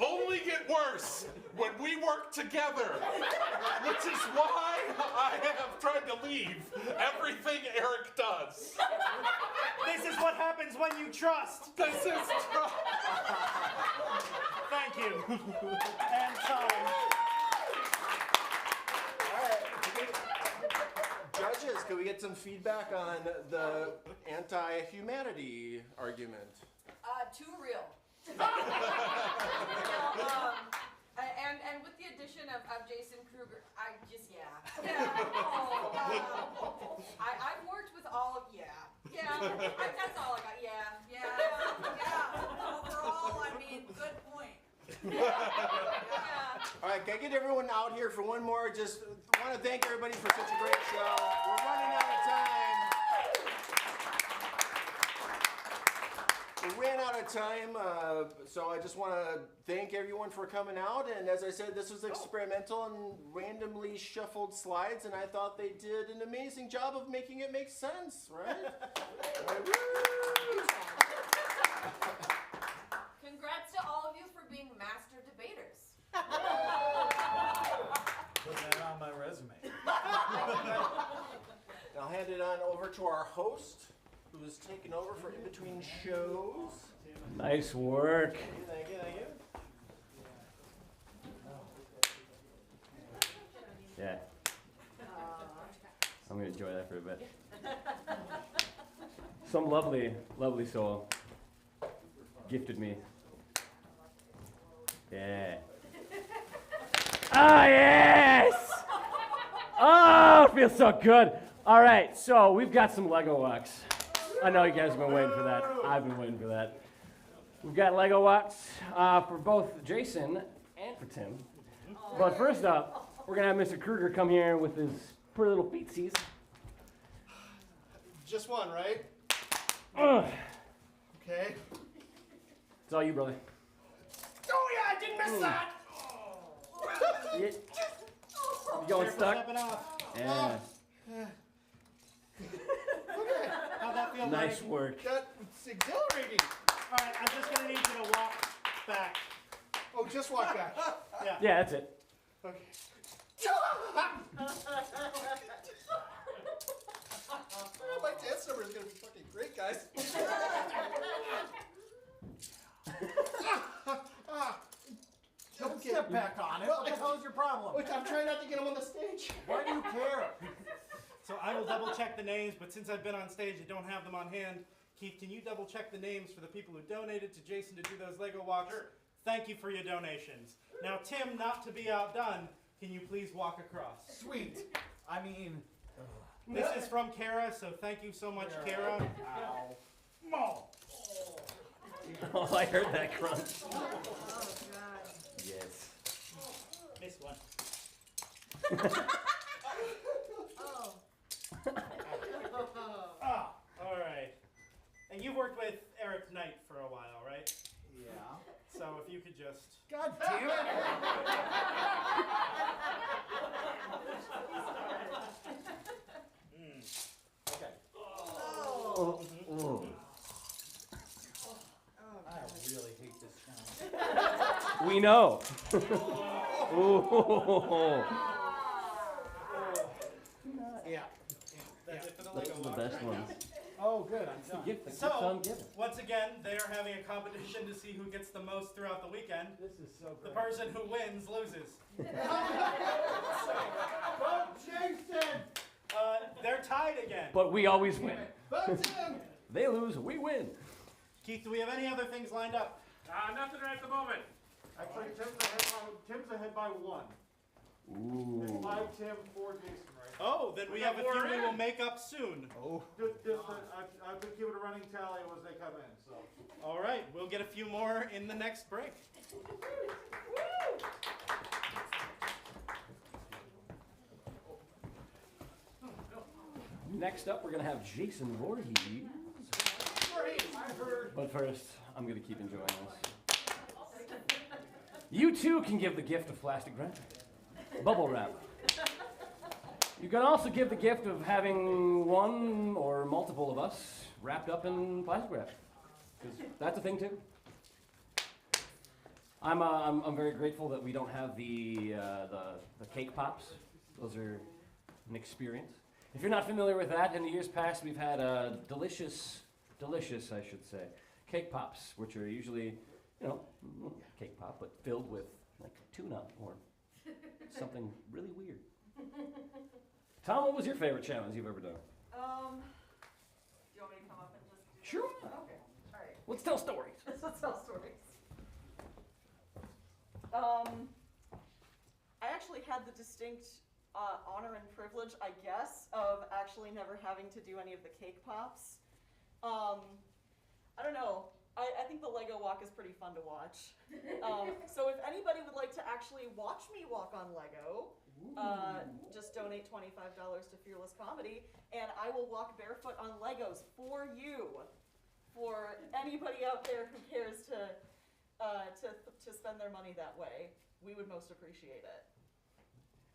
only get worse when we work together, which is why I have tried to leave everything Eric does. This is what happens when you trust. This is trust. Thank you. And time. All right. Judges, could we get some feedback on the anti-humanity argument? Too real. And with the addition of Jason Kruger, I've worked with all of, that's all I got, Overall, I mean, good point. All right, can I get everyone out here for one more? Just want to thank everybody for such a great show. We're running out of time. We ran out of time, so I just want to thank everyone for coming out. And as I said, this was experimental and randomly shuffled slides, and I thought they did an amazing job of making it make sense, right? Congrats to all of you for being master debaters. Put that on my resume. I'll hand it on over to our host, who's taken over for in between shows. Nice work. Thank you, thank you. Yeah. I'm gonna enjoy that for a bit. Some lovely, lovely soul gifted me. Yeah. Ah, yes! Oh, it feels so good. All right, so we've got some Lego walks. I know you guys have been waiting for that. I've been waiting for that. We've got Lego walks for both Jason and for Tim. But first up, we're gonna have Mr. Kruger come here with his pretty little feetsies. Just one, right? Ugh. Okay. It's all you, brother. Oh yeah, I didn't miss that. You going stuck? Yeah. Okay. How'd that feel, Nice buddy? work. That's exhilarating. All right, I'm just gonna need you to walk back. Oh, just walk back. Yeah. Yeah, that's it. Okay. My dance number is gonna be fucking great, guys. Don't step back on it. What the hell is your problem? Look, I'm trying not to get him on the stage. Why do you care? So I will double check the names, but since I've been on stage, I don't have them on hand. Keith, can you double check the names for the people who donated to Jason to do those Lego walks? Sure. Thank you for your donations. Now, Tim, not to be outdone, can you please walk across? Sweet. I mean, This is from Kara, so thank you so much, Kara. ow. Mo. Oh, I heard that crunch. Oh, God. Yes. Missed one. Oh. Ah, all right. And you've worked with Eric Knight for a while, right? Yeah. So if you could just. God damn it! Okay. Oh. Oh. I really hate this challenge. We know. Ooh. Yeah. That's it for the Those Lego are the walk. best ones. Oh, good. I'm done. Gift that keeps So, on giving. once again, they're having a competition to see who gets the most throughout the weekend. This is so The great. person who wins loses. Vote Jason! They're tied again. But we always win. Vote Tim! They lose, we win. Keith, do we have any other things lined up? Nothing right at the moment. Actually, Tim's ahead by 1. Ooh. It's 5 Tim, 4 Jason, right? Oh, then we have a few we will make up soon. Oh. I've been keeping a running tally as they come in, so. All right, we'll get a few more in the next break. Next up, we're going to have Jason Voorhees. But first, I'm going to keep enjoying this. You too can give the gift of plastic wrap, bubble wrap. You can also give the gift of having one or multiple of us wrapped up in plastic wrap, because that's a thing too. I'm very grateful that we don't have the cake pops. Those are an experience. If you're not familiar with that, in the years past we've had delicious, I should say, cake pops, which are usually, you know, cake pop, but filled with like tuna or something really weird. Tom, what was your favorite challenge you've ever done? Do you want me to come up and just do Sure. that? Okay. All right. Let's tell stories. Let's tell stories. I actually had the distinct honor and privilege, I guess, of actually never having to do any of the cake pops. I don't know. I think the Lego walk is pretty fun to watch. So if anybody would like to actually watch me walk on Lego, just donate $25 to Fearless Comedy, and I will walk barefoot on Legos for you. For anybody out there who cares to spend their money that way, we would most appreciate it.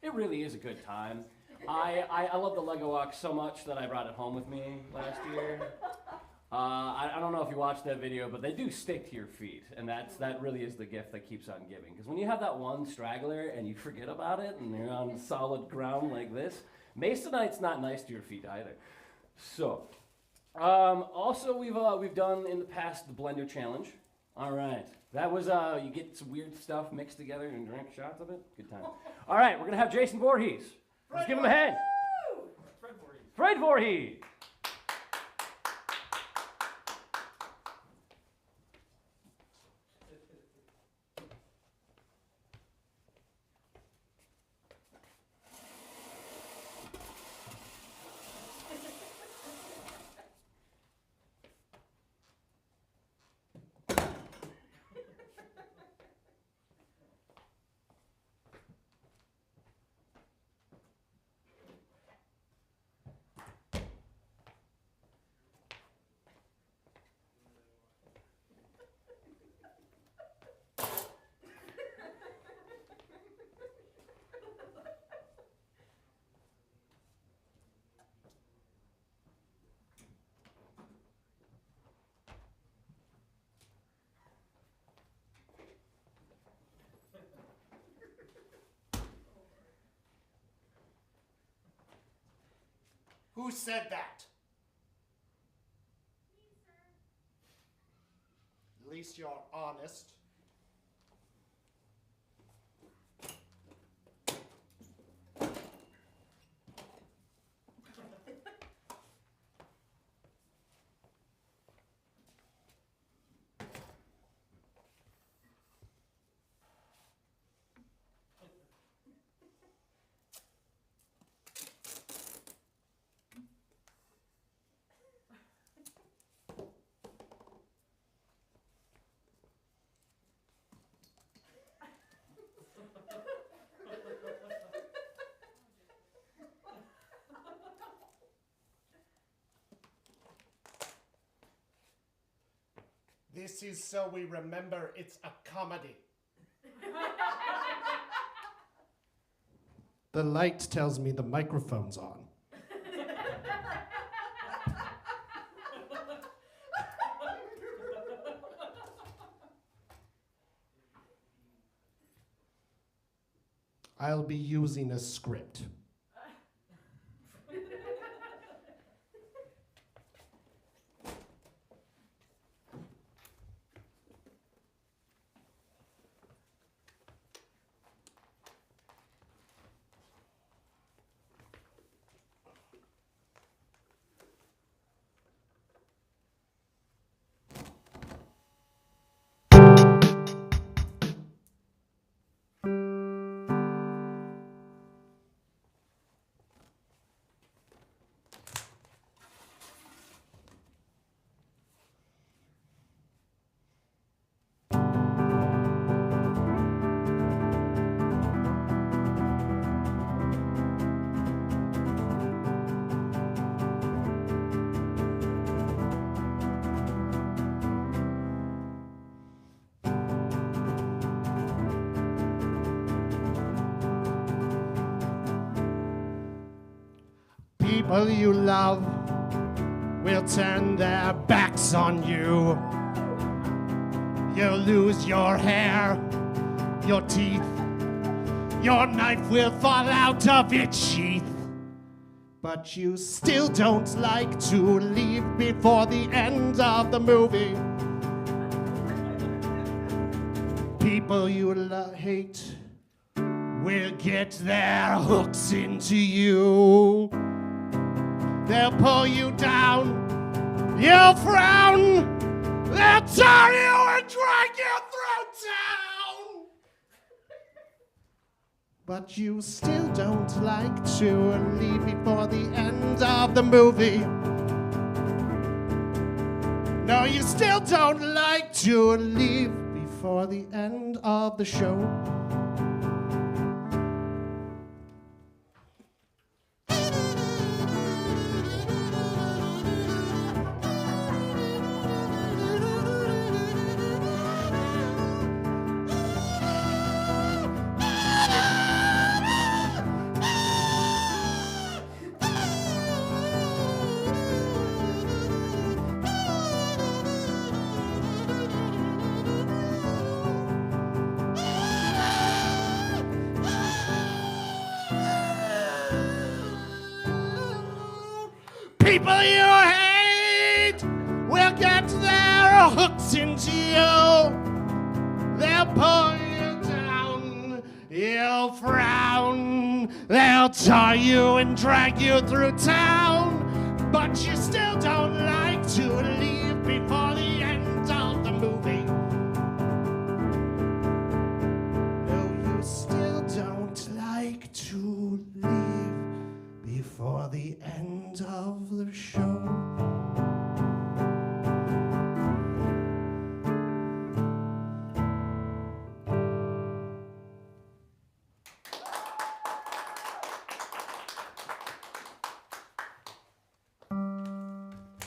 It really is a good time. I love the Lego walk so much that I brought it home with me last year. I don't know if you watched that video, but they do stick to your feet, and that really is the gift that keeps on giving. Because when you have that one straggler and you forget about it, and you're on solid ground like this, Masonite's not nice to your feet either. So, also we've done in the past the blender challenge. All right, that was you get some weird stuff mixed together and drink shots of it. Good time. All right, we're gonna have Jason Voorhees. Let's give him a hand. Fred Voorhees. Fred Voorhees. Who said that? At least you're honest. This is so we remember it's a comedy. The light tells me the microphone's on. I'll be using a script. People you love will turn their backs on you. You'll lose your hair, your teeth, your knife will fall out of its sheath. But you still don't like to leave before the end of the movie. People you hate will get their hooks into you. They'll pull you down, you'll frown, they'll tie you and drag you through town. But you still don't like to leave before the end of the movie. No, you still don't like to leave before the end of the show. People you hate will get their hooks into you. They'll pull you down, you'll frown, they'll tie you and drag you through town. But you still don't like to leave before the end of the movie. No, you still don't like to leave before the end of the show.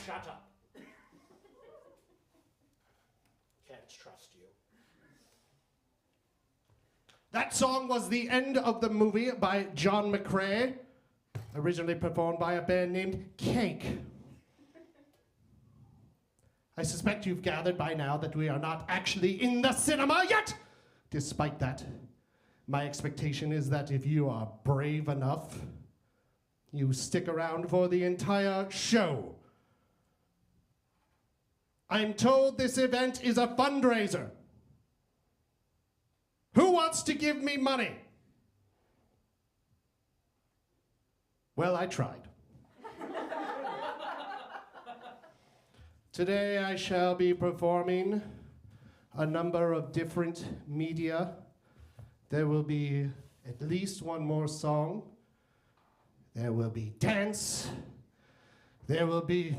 Shut up. Can't trust you. That song was the end of the movie by John McCrae, originally performed by a band named Cake. I suspect you've gathered by now that we are not actually in the cinema yet. Despite that, my expectation is that if you are brave enough, you stick around for the entire show. I'm told this event is a fundraiser. Who wants to give me money? Well, I tried. Today I shall be performing a number of different media. There will be at least one more song. There will be dance. There will be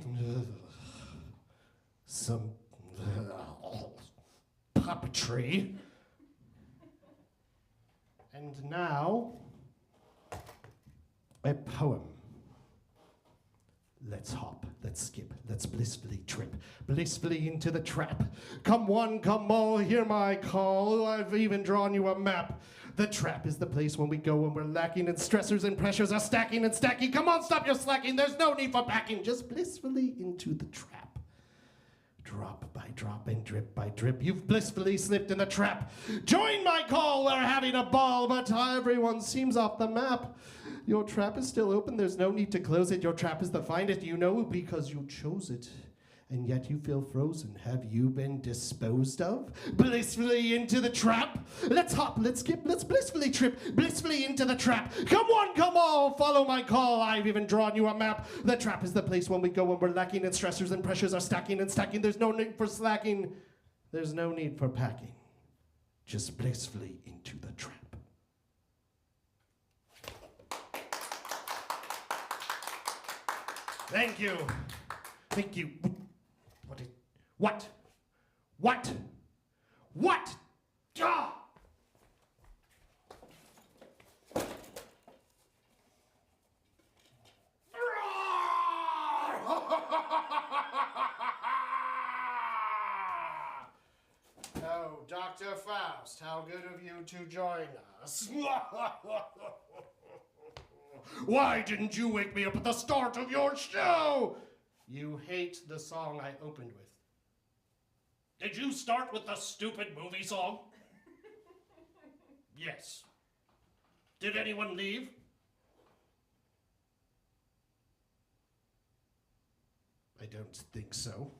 some puppetry. And now, a poem. Let's hop. let's skip, let's blissfully trip, blissfully into the trap. Come one, come all, hear my call. I've even drawn you a map. The trap is the place when we go when we're lacking and stressors and pressures are stacking and stacking. Come on, stop your slacking. There's no need for packing. Just blissfully into the trap. Drop by drop and drip by drip, you've blissfully slipped in the trap. Join my call, we're having a ball, but everyone seems off the map. Your trap is still open, there's no need to close it. Your trap is the finest, you know, because you chose it. And yet you feel frozen. Have you been disposed of? Blissfully into the trap. Let's hop, let's skip, let's blissfully trip, blissfully into the trap. Come one, come all, follow my call. I've even drawn you a map. The trap is the place when we go when we're lacking and stressors and pressures are stacking and stacking. There's no need for slacking. There's no need for packing. Just blissfully into the trap. Thank you. Thank you. What? Ah! Oh, Dr. Faust, how good of you to join us. Why didn't you wake me up at the start of your show? You hate the song I opened with. Did you start with the stupid movie song? Yes. Did anyone leave? I don't think so.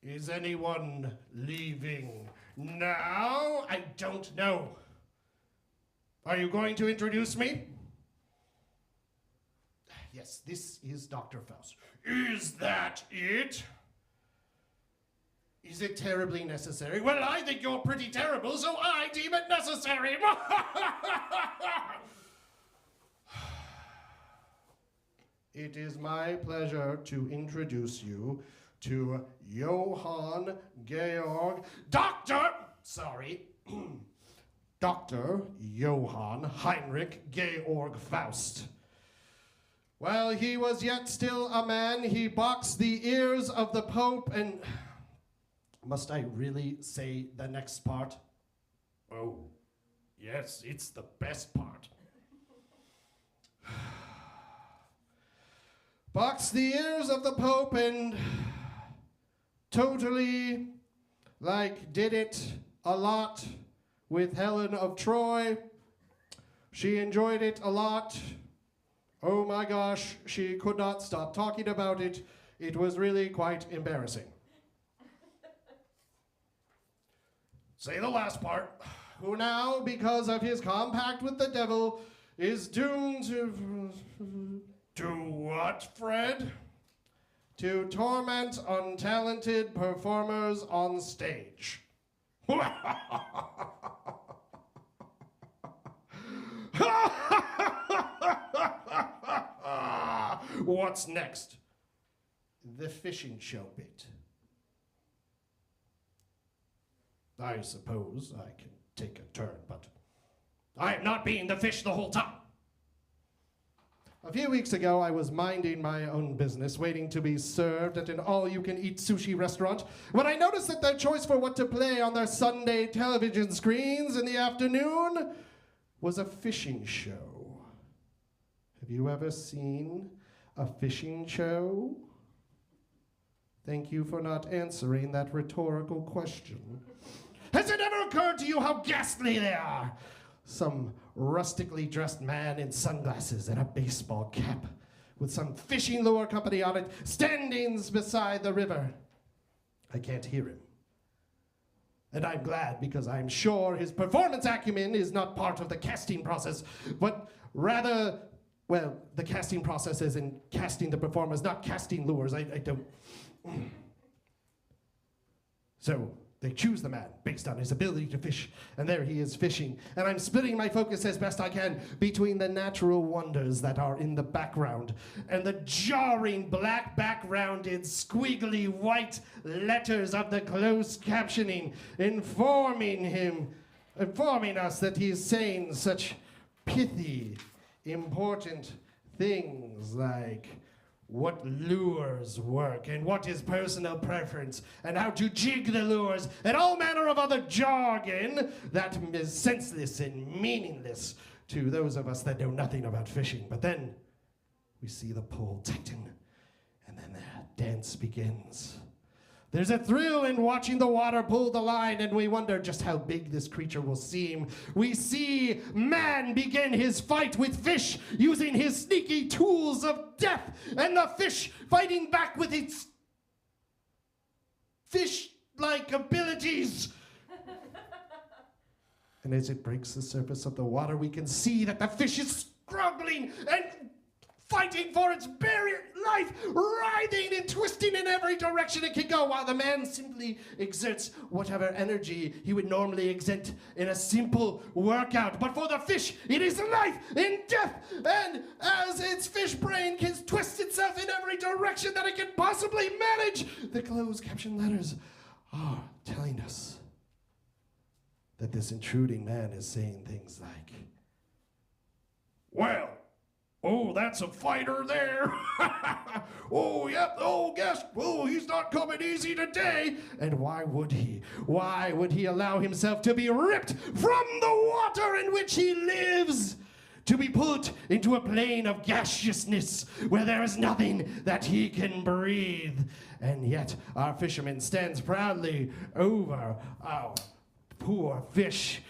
Is anyone leaving now? I don't know. Are you going to introduce me? Yes, this is Dr. Faust. Is that it? Is it terribly necessary? Well, I think you're pretty terrible, so I deem it necessary. It is my pleasure to introduce you to Johann Georg, Dr. Johann Heinrich Georg Faust. While he was yet still a man, he boxed the ears of the Pope and... Must I really say the next part? Oh, yes, it's the best part. Boxed the ears of the Pope and totally, did it a lot with Helen of Troy. She enjoyed it a lot. Oh my gosh, she could not stop talking about it. It was really quite embarrassing. Say the last part. Who now, because of his compact with the devil, is doomed to... To what, Fred? To torment untalented performers on stage. What's next? The fishing show bit. I suppose I can take a turn, but I am not being the fish the whole time. A few weeks ago, I was minding my own business, waiting to be served at an all-you-can-eat sushi restaurant, when I noticed that their choice for what to play on their Sunday television screens in the afternoon was a fishing show. Have you ever seen a fishing show? Thank you for not answering that rhetorical question. Has it ever occurred to you how ghastly they are? Some rustically dressed man in sunglasses and a baseball cap with some fishing lure company on it, standing beside the river. I can't hear him. And I'm glad, because I'm sure his performance acumen is not part of the casting process, but rather, well, the casting process is in casting the performers, not casting lures. I don't... So, they choose the man based on his ability to fish, and there he is fishing. And I'm splitting my focus as best I can between the natural wonders that are in the background and the jarring black backgrounded squiggly white letters of the closed captioning informing us that he's saying such pithy, important things like, what lures work and what is personal preference and how to jig the lures and all manner of other jargon that is senseless and meaningless to those of us that know nothing about fishing. But then we see the pole tighten and then the dance begins. There's a thrill in watching the water pull the line, and we wonder just how big this creature will seem. We see man begin his fight with fish, using his sneaky tools of death, and the fish fighting back with its fish-like abilities. And as it breaks the surface of the water, we can see that the fish is struggling and fighting for its very life, writhing and twisting in every direction it can go, while the man simply exerts whatever energy he would normally exert in a simple workout. But for the fish, it is life and death, and as its fish brain can twist itself in every direction that it can possibly manage, the closed caption letters are telling us that this intruding man is saying things like, well, oh, that's a fighter there. Oh, yep. Oh, guess. Oh, he's not coming easy today. And why would he? Why would he allow himself to be ripped from the water in which he lives? To be put into a plane of gaseousness where there is nothing that he can breathe. And yet our fisherman stands proudly over our poor fish.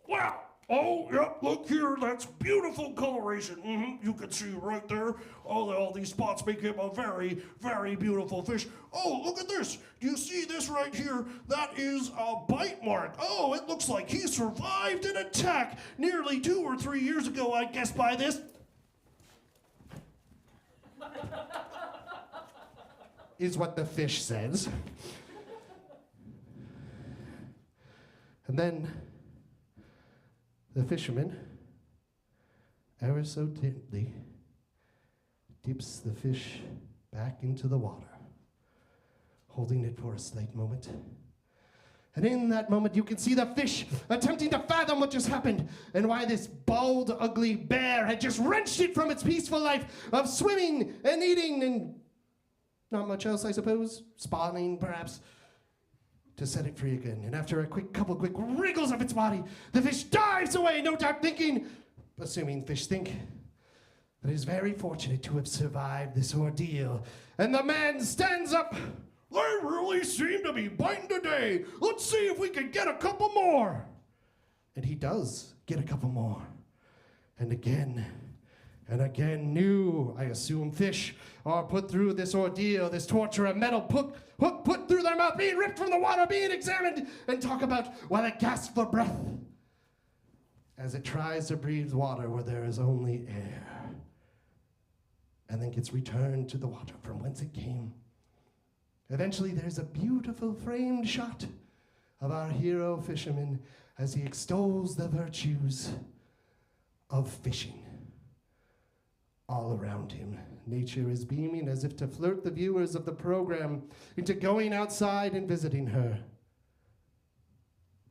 Wow. Oh, yep, look here, that's beautiful coloration. You can see right there, all these spots make him a very, very beautiful fish. Oh, look at this. Do you see this right here? That is a bite mark. Oh, it looks like he survived an attack nearly 2 or 3 years ago, I guess, by this. Is what the fish says. And then the fisherman, ever so gently, dips the fish back into the water, holding it for a slight moment. And in that moment, you can see the fish attempting to fathom what just happened and why this bald, ugly bear had just wrenched it from its peaceful life of swimming and eating and not much else, I suppose, spawning perhaps, to set it free again. And after a couple quick wriggles of its body, the fish dives away, no doubt thinking, assuming fish think, that he's very fortunate to have survived this ordeal. And the man stands up. They really seem to be biting today. Let's see if we can get a couple more. And he does get a couple more. And again, new, I assume, fish are put through this ordeal, this torture, a metal hook put through their mouth, being ripped from the water, being examined, and talk about while it gasps for breath as it tries to breathe water where there is only air, and then gets returned to the water from whence it came. Eventually, there's a beautiful framed shot of our hero fisherman as he extols the virtues of fishing. All around him, nature is beaming as if to flirt the viewers of the program into going outside and visiting her.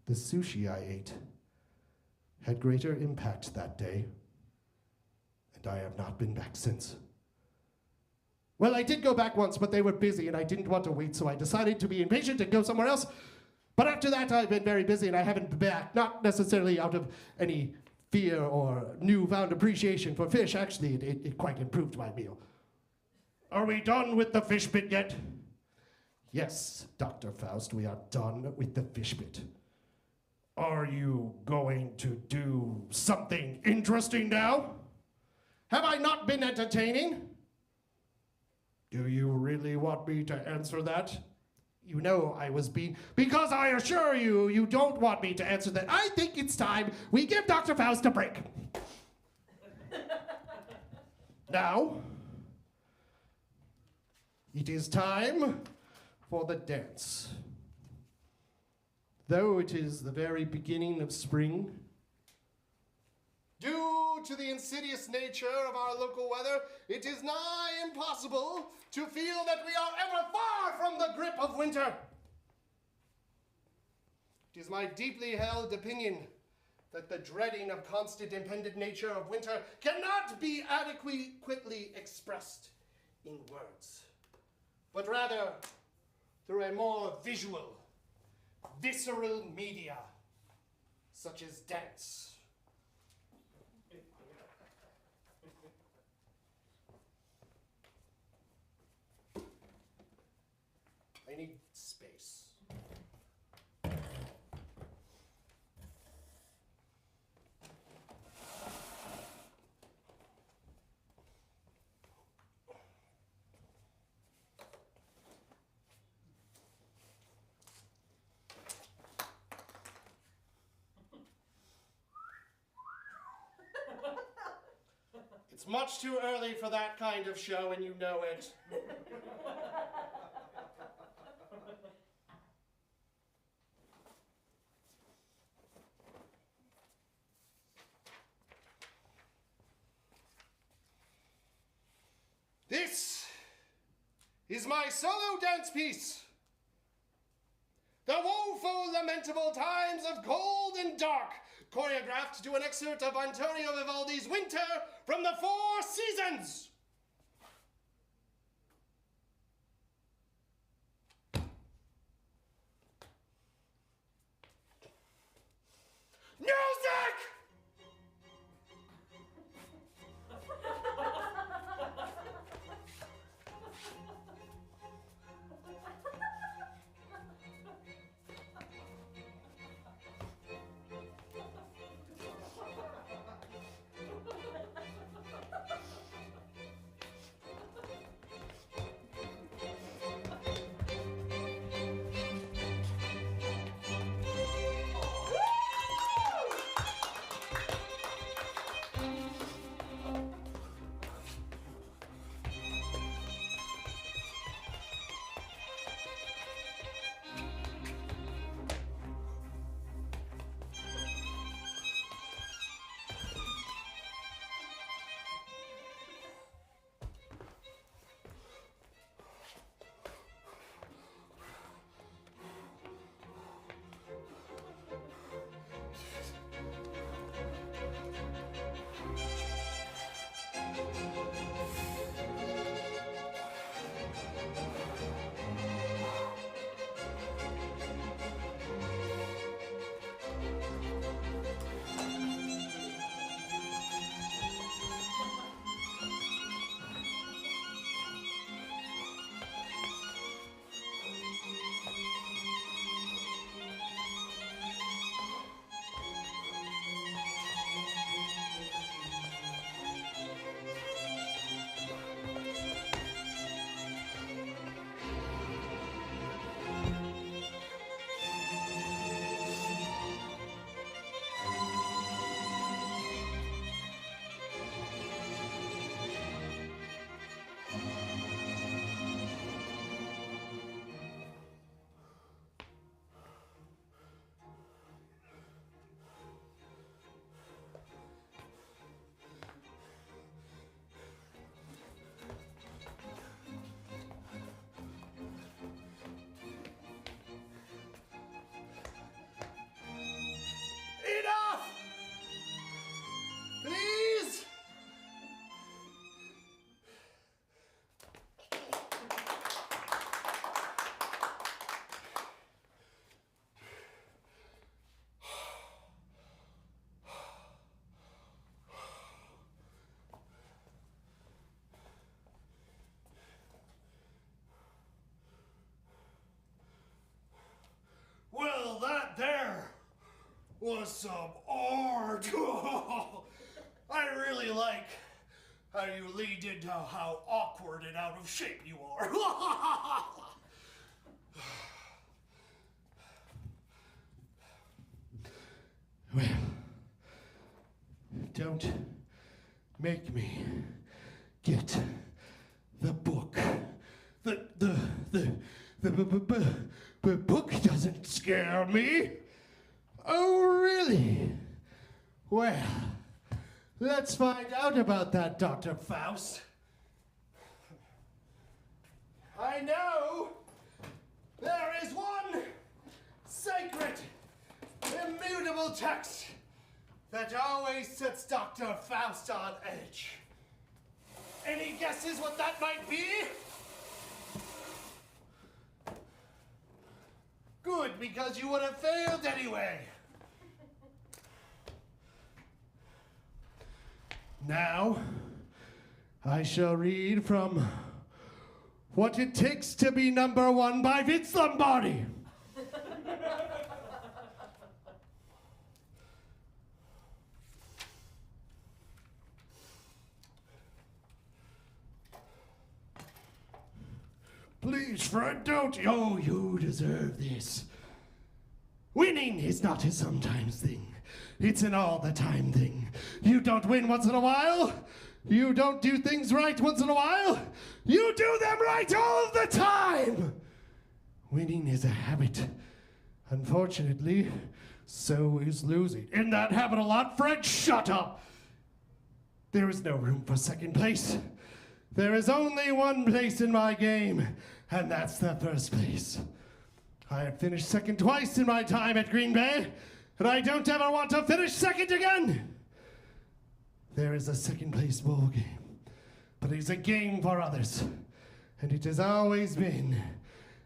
The sushi I ate had greater impact that day, and I have not been back since. Well, I did go back once, but they were busy, and I didn't want to wait, so I decided to be impatient and go somewhere else. But after that, I've been very busy, and I haven't been back, not necessarily out of any fear or newfound appreciation for fish. Actually, it quite improved my meal. Are we done with the fish bit yet? Yes, Dr. Faust, we are done with the fish bit. Are you going to do something interesting now? Have I not been entertaining? Do you really want me to answer that? You know I was being... Because I assure you, you don't want me to answer that. I think it's time we give Dr. Faust a break. Now, it is time for the dance. Though it is the very beginning of spring, due to the insidious nature of our local weather, it is nigh impossible to feel that we are ever far from the grip of winter. It is my deeply held opinion that the dreading of constant impended nature of winter cannot be adequately expressed in words, but rather through a more visual, visceral media, such as dance. I need space. It's much too early for that kind of show, and you know it. This is my solo dance piece. The woeful, lamentable times of cold and dark, choreographed to an excerpt of Antonio Vivaldi's Winter from the Four Seasons. Music! Enough! Please! Well, that there was some art. I really like how you leaned into how awkward and out of shape you are. Well, don't make me get the book. The book doesn't scare me. Oh, really? Well, let's find out about that, Dr. Faust. I know there is one sacred, immutable text that always sets Dr. Faust on edge. Any guesses what that might be? Good, because you would have failed anyway. Now, I shall read from What It Takes to Be Number One by Vince Lombardi. Please, Fred, don't. Oh, you deserve this. Winning is not a sometimes thing. It's an all the time thing. You don't win once in a while. You don't do things right once in a while. You do them right all of the time. Winning is a habit. Unfortunately, so is losing. In that habit a lot, Fred, shut up. There is no room for second place. There is only one place in my game, and that's the first place. I have finished second twice in my time at Green Bay, and I don't ever want to finish second again. There is a second place bowl game, but it's a game for others, and it has always been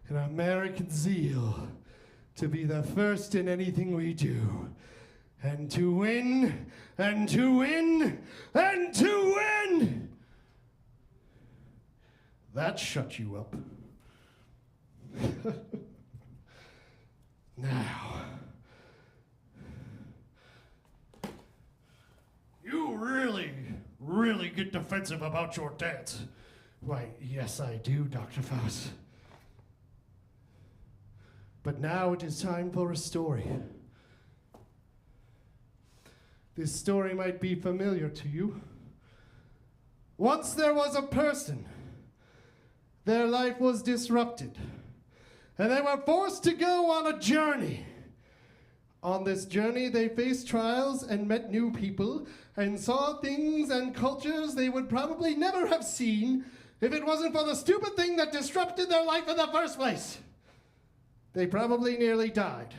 an American zeal to be the first in anything we do, and to win, and to win, and to win! That shut you up. Now, you really get defensive about your dance. Why, yes, I do, Dr. Faust. But now it is time for a story. This story might be familiar to you. Once there was a person. Their life was disrupted, and they were forced to go on a journey. On this journey, they faced trials and met new people and saw things and cultures they would probably never have seen if it wasn't for the stupid thing that disrupted their life in the first place. They probably nearly died.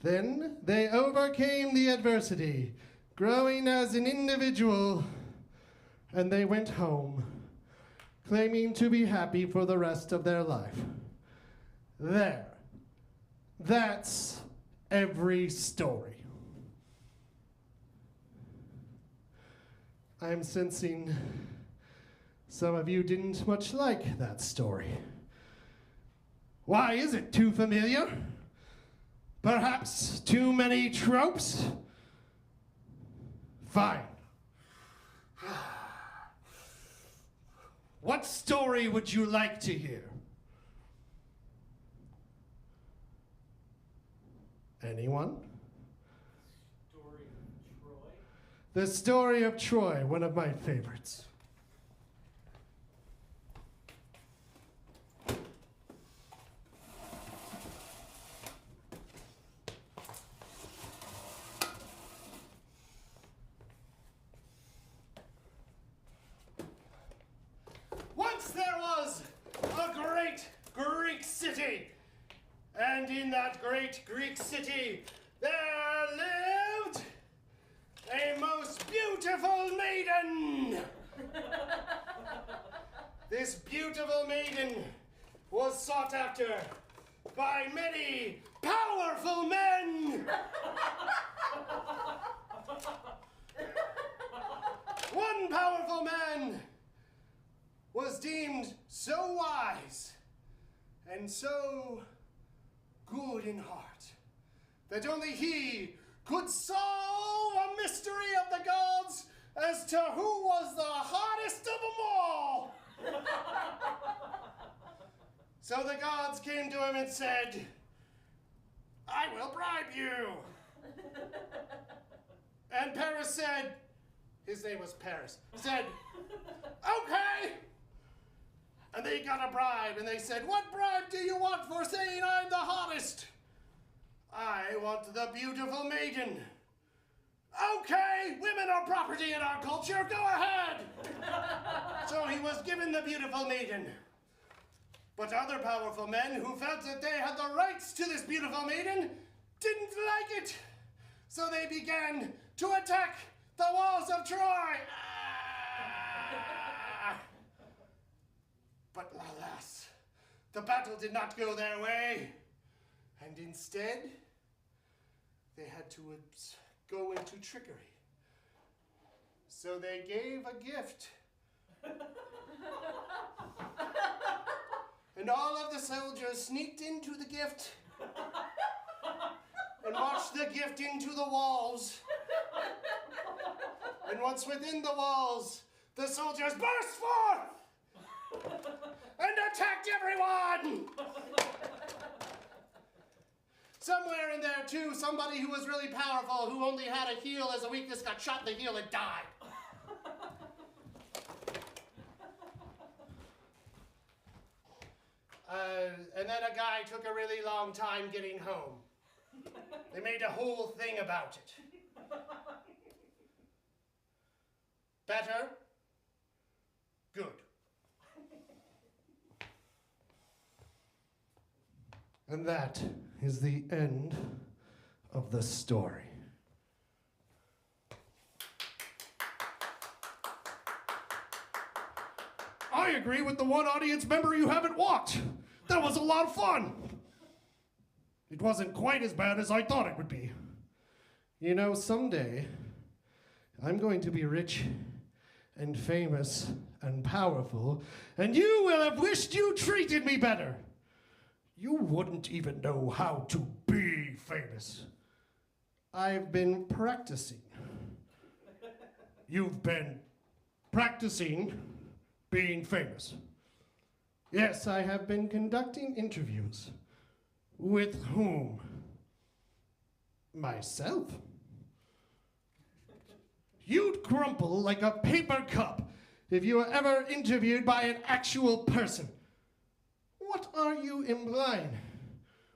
Then they overcame the adversity, growing as an individual, and they went home, claiming to be happy for the rest of their life. There. That's every story. I'm sensing some of you didn't much like that story. Why is it too familiar? Perhaps too many tropes? Fine. What story would you like to hear? Anyone? Story of Troy. The Story of Troy, one of my favorites. Once there was a great Greek city, and in that great Greek city there lived a most beautiful maiden. This beautiful maiden was sought after by many powerful men. One powerful man was deemed so wise and so good in heart that only he could solve a mystery of the gods as to who was the hottest of them all. So the gods came to him and said, I will bribe you. And Paris said, his name was Paris, said, okay. And they got a bribe, and they said, what bribe do you want for saying I'm the hottest? I want the beautiful maiden. Okay, women are property in our culture, go ahead. So he was given the beautiful maiden. But other powerful men who felt that they had the rights to this beautiful maiden didn't like it. So they began to attack the walls of Troy. But alas, the battle did not go their way. And instead, they had to go into trickery. So they gave a gift. And all of the soldiers sneaked into the gift and marched the gift into the walls. And once within the walls, the soldiers burst forth and attacked everyone. Somewhere in there, too, somebody who was really powerful, who only had a heel as a weakness, got shot in the heel and died. And then a guy took a really long time getting home. They made a whole thing about it. Better? Good. And that is the end of the story. I agree with the one audience member you haven't walked. That was a lot of fun. It wasn't quite as bad as I thought it would be. You know, someday, I'm going to be rich and famous and powerful, and you will have wished you treated me better. You wouldn't even know how to be famous. I've been practicing. You've been practicing being famous. Yes, I have been conducting interviews. With whom? Myself. You'd crumple like a paper cup if you were ever interviewed by an actual person. What are you implying?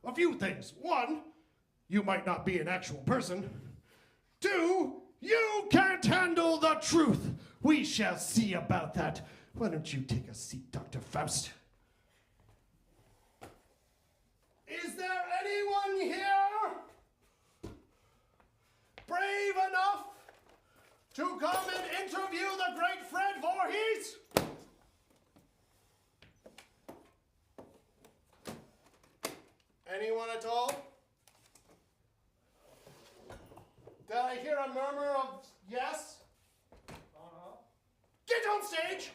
A few things. One, you might not be an actual person. Two, you can't handle the truth. We shall see about that. Why don't you take a seat, Dr. Faust? Is there anyone here brave enough to come and interview the great Fred Voorhees? Anyone at all? Did I hear a murmur of yes? Get on stage!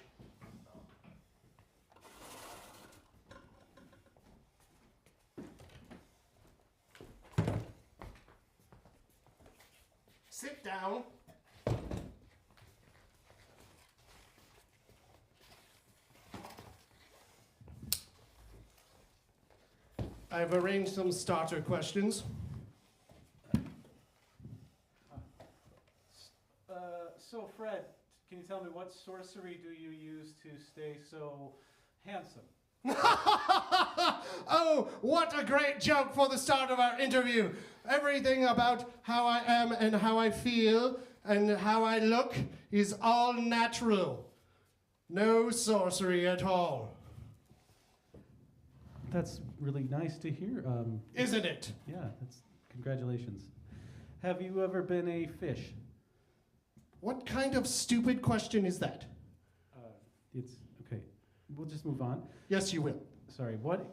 Sit down. I've arranged some starter questions. So Fred, can you tell me what sorcery do you use to stay so handsome? Oh, what a great joke for the start of our interview. Everything about how I am and how I feel and how I look is all natural. No sorcery at all. That's really nice to hear. Isn't it? Yeah, that's congratulations. Have you ever been a fish? What kind of stupid question is that? It's okay. We'll just move on. Yes, you will. Sorry. What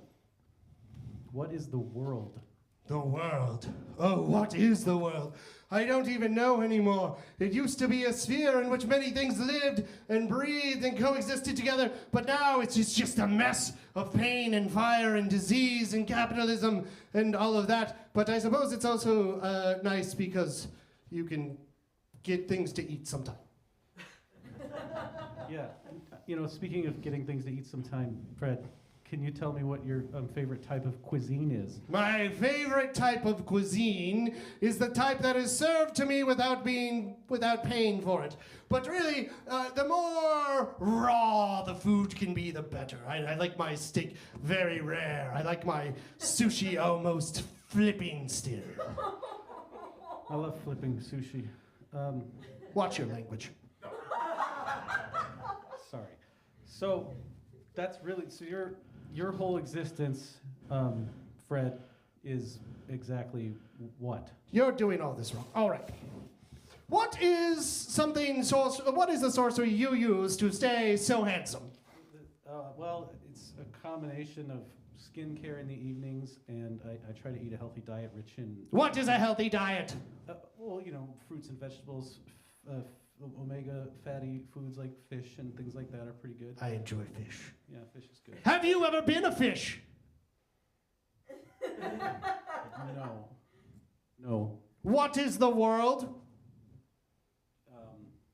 is the world? The world. Oh, what is the world? I don't even know anymore. It used to be a sphere in which many things lived and breathed and coexisted together, but now it's just a mess of pain and fire and disease and capitalism and all of that. But I suppose it's also nice because you can get things to eat sometime. Yeah. You know, speaking of getting things to eat sometime, Fred, can you tell me what your favorite type of cuisine is? My favorite type of cuisine is the type that is served to me without paying for it. But really, the more raw the food can be, the better. I like my steak very rare. I like my sushi almost flipping still. I love flipping sushi. Watch your language. Sorry. So that's really so your whole existence, Fred, is exactly what? You're doing all this wrong. All right. What is the sorcery you use to stay so handsome? Well, it's a combination of skincare in the evenings, and I try to eat a healthy diet rich in... What is a healthy diet? Well, fruits and vegetables, omega fatty foods like fish and things like that are pretty good. I enjoy fish. Yeah, fish is good. Have you ever been a fish? No. No. What is the world?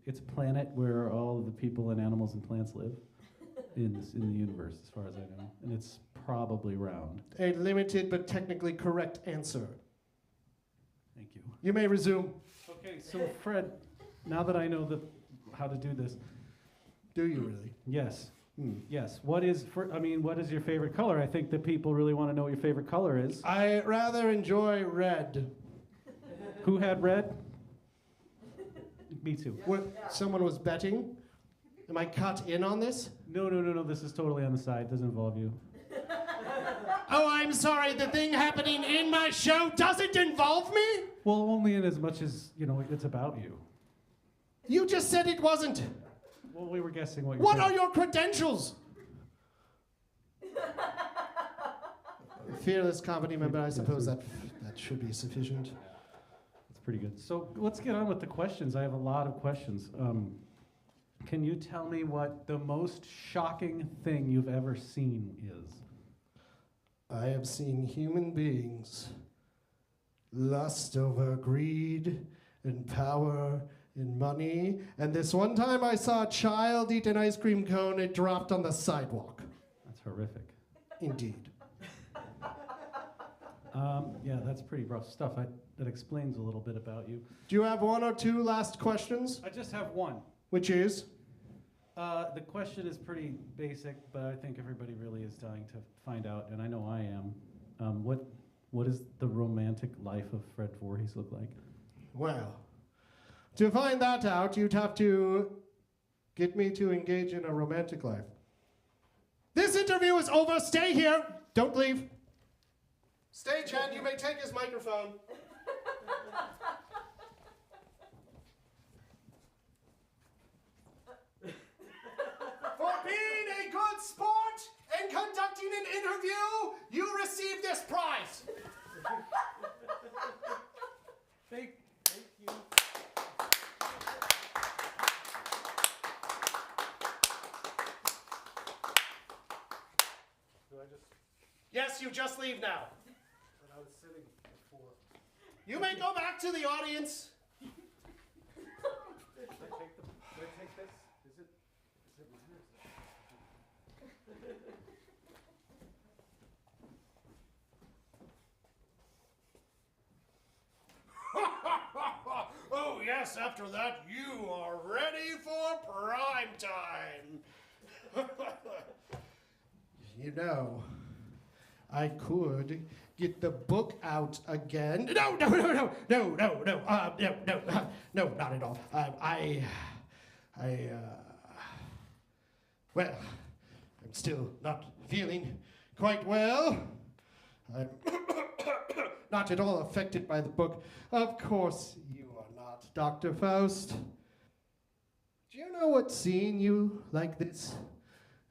It's a planet where all of the people and animals and plants live in the universe, as far as I know. And it's probably round. A limited but technically correct answer. Thank you. You may resume. Okay, so Fred, now that I know how to do this. Do you really? Yes. Yes. What is your favorite color? I think that people really want to know what your favorite color is. I rather enjoy red. Who had red? Me too. Someone was betting? Am I cut in on this? No. This is totally on the side. Doesn't involve you. Oh, I'm sorry. The thing happening in my show doesn't involve me? Well, only in as much as, it's about you. You just said it wasn't. Well, we were guessing what What are your credentials? Fearless comedy member, I suppose that should be sufficient. That's pretty good. So let's get on with the questions. I have a lot of questions. Can you tell me what the most shocking thing you've ever seen is? I have seen human beings lust over greed and power and money. And this one time I saw a child eat an ice cream cone. It dropped on the sidewalk. That's horrific. Indeed. Yeah, that's pretty rough stuff. That explains a little bit about you. Do you have one or two last questions? I just have one. Which is? The question is pretty basic, but I think everybody really is dying to find out, and I know I am. What does the romantic life of Fred Voorhees look like? Well, to find that out, you'd have to get me to engage in a romantic life. This interview is over. Stay here. Don't leave. Stagehand, you may take his microphone. For being a good sport and conducting an interview, you receive this prize. Thank you. Yes, you just leave now. But I was sitting before. You may go back to the audience. Should I take this? Is it mine or is it? Oh, yes, after that, you are ready for prime time. You know, I could get the book out again. No, not at all. Well, I'm still not feeling quite well. I'm not at all affected by the book. Of course you are not, Dr. Faust. Do you know what seeing you like this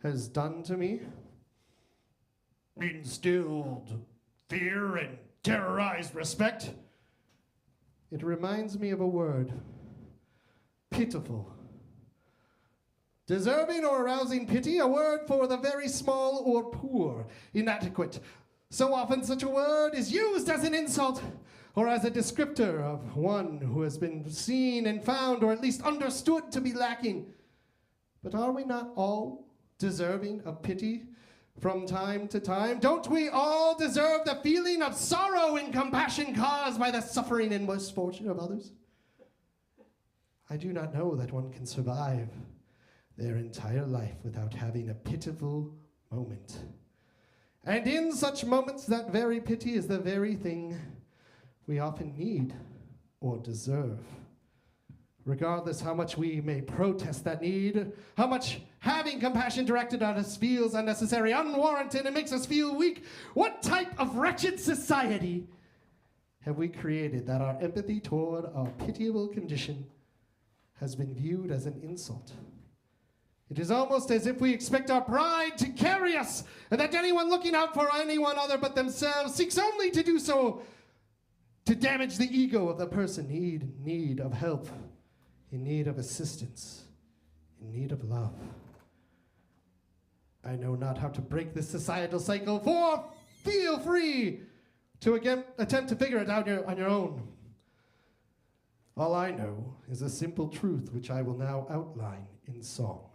has done to me? Instilled fear and terrorized respect. It reminds me of a word. Pitiful. Deserving or arousing pity, a word for the very small or poor, inadequate. So often such a word is used as an insult or as a descriptor of one who has been seen and found or at least understood to be lacking. But are we not all deserving of pity from time to time? Don't we all deserve the feeling of sorrow and compassion caused by the suffering and misfortune of others? I do not know that one can survive their entire life without having a pitiful moment. And in such moments, that very pity is the very thing we often need or deserve. Regardless how much we may protest that need, how much having compassion directed at us feels unnecessary, unwarranted, and makes us feel weak, what type of wretched society have we created that our empathy toward our pitiable condition has been viewed as an insult? It is almost as if we expect our pride to carry us, and that anyone looking out for anyone other but themselves seeks only to do so to damage the ego of the person in need of help, in need of assistance, in need of love. I know not how to break this societal cycle, for feel free to again attempt to figure it out on your own. All I know is a simple truth which I will now outline in song.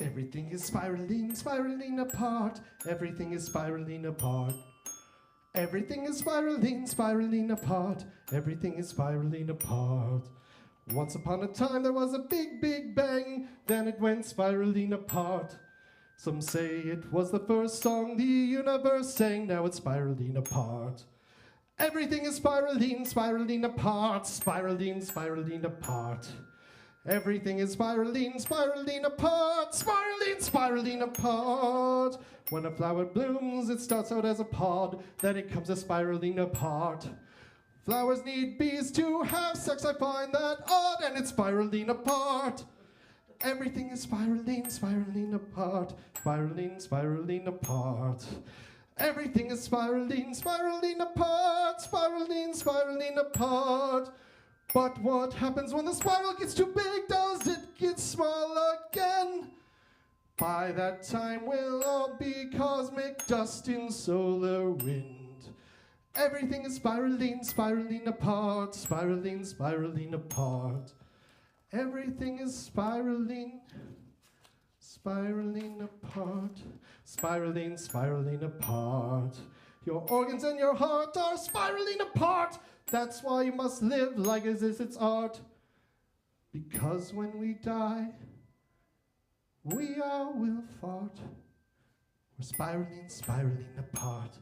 Everything is spiraling, spiraling apart. Everything is spiraling apart. Everything is spiraling, spiraling apart. Everything is spiraling apart. Once upon a time there was a big, big bang. Then it went spiraling apart. Some say it was the first song the universe sang. Now it's spiraling apart. Everything is spiraling, spiraling apart. Spiraling, spiraling apart. Everything is spiraling, spiraling apart, spiraling, spiraling apart. When a flower blooms, it starts out as a pod, then it comes a spiraling apart. Flowers need bees to have sex, I find that odd, and it's spiraling apart. Everything is spiraling, spiraling apart, spiraling, spiraling apart. Everything is spiraling, spiraling apart, spiraling, spiraling apart. But what happens when the spiral gets too big? Does it get small again? By that time we'll all be cosmic dust in solar wind. Everything is spiraling, spiraling apart, spiraling, spiraling apart. Everything is spiraling, spiraling apart, spiraling, spiraling apart. Your organs and your heart are spiraling apart. That's why you must live like as if it's art. Because when we die, we all will fart. We're spiraling, spiraling apart.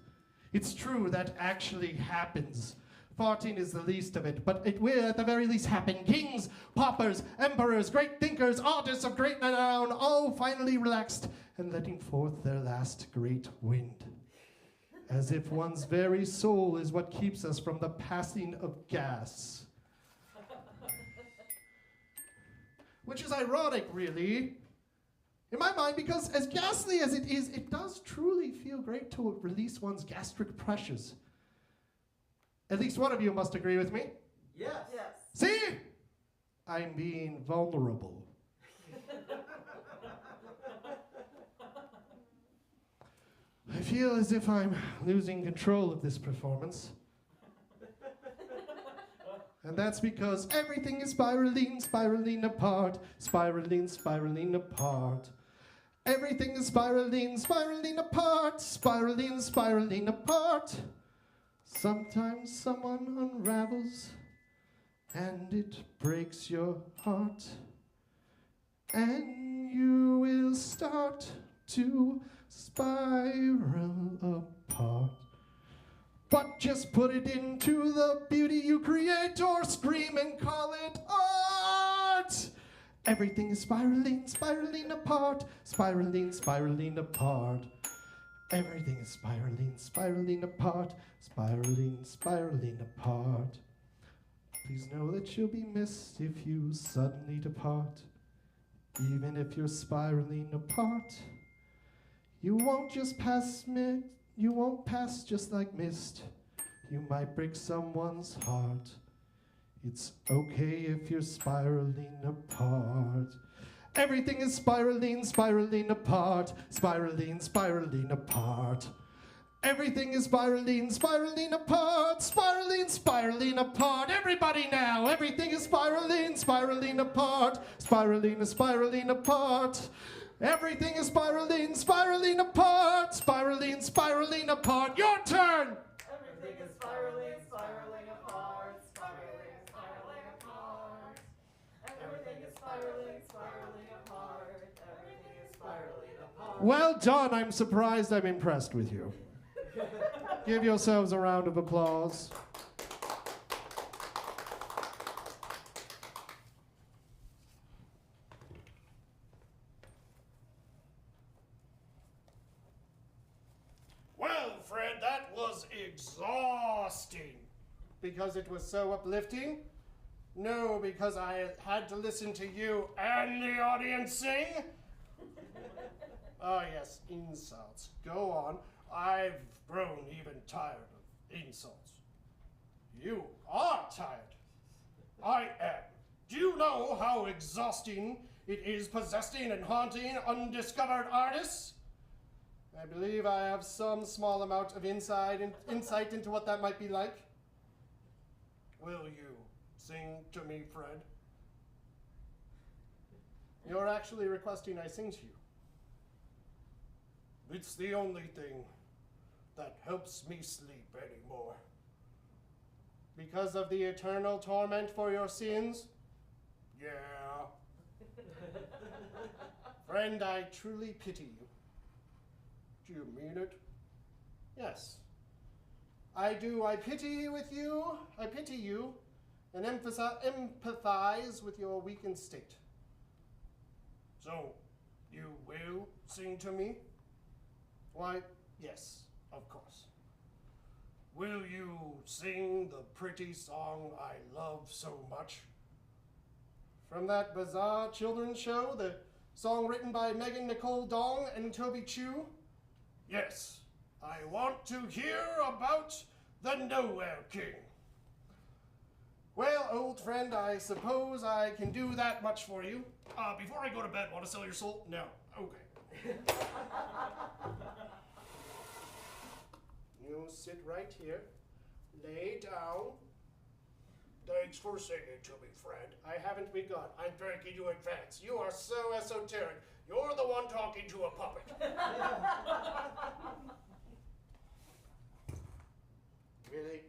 It's true that actually happens. Farting is the least of it, but it will at the very least happen. Kings, paupers, emperors, great thinkers, artists of great renown, all finally relaxed and letting forth their last great wind. As if one's very soul is what keeps us from the passing of gas. Which is ironic, really, in my mind, because as ghastly as it is, it does truly feel great to release one's gastric pressures. At least one of you must agree with me. Yes. Yes. See? I'm being vulnerable. I feel as if I'm losing control of this performance. And that's because everything is spiraling, spiraling apart, spiraling, spiraling apart. Everything is spiraling, spiraling apart, spiraling, spiraling apart. Sometimes someone unravels and it breaks your heart. And you will start to spiral apart. But just put it into the beauty you create or scream and call it art. Everything is spiraling, spiraling apart, spiraling, spiraling apart. Everything is spiraling, spiraling apart, spiraling, spiraling apart. Please know that you'll be missed if you suddenly depart. Even if you're spiraling apart, you won't just pass you won't pass just like mist. You might break someone's heart. It's okay if you're spiraling apart. Everything is spiraling, spiraling apart, spiraling, spiraling apart. Everything is spiraling, spiraling apart, spiraling, spiraling apart. Everybody now, everything is spiraling, spiraling apart, spiraling, spiraling apart. Everything is spiraling, spiraling apart, spiraling, spiraling apart. Your turn! Everything is spiraling, spiraling apart, spiraling, spiraling apart. Everything is spiraling, spiraling apart. Everything is spiraling apart. Well done. I'm surprised. I'm impressed with you. Give yourselves a round of applause. Well, Fred, that was exhausting. Because it was so uplifting? No, because I had to listen to you and the audience sing? Oh, yes, insults. Go on. I've grown even tired of insults. You are tired. I am. Do you know how exhausting it is possessing and haunting undiscovered artists? I believe I have some small amount of insight into what that might be like. Will you sing to me, Fred? You're actually requesting I sing to you. It's the only thing that helps me sleep anymore. Because of the eternal torment for your sins? Yeah. Friend, I truly pity you. Do you mean it? Yes. I do. I pity with you. I pity you and empathize with your weakened state. So, you will sing to me? Why, yes, of course. Will you sing the pretty song I love so much? From that bizarre children's show, the song written by Megan Nicole Dong and Toby Chu? Yes, I want to hear about the Nowhere King. Well, old friend, I suppose I can do that much for you. Before I go to bed, want to sell your soul? No. Okay. You sit right here. Lay down. Thanks for singing to me, friend. I haven't begun. I'm thanking you in advance. You are so esoteric. You're the one talking to a puppet. Really?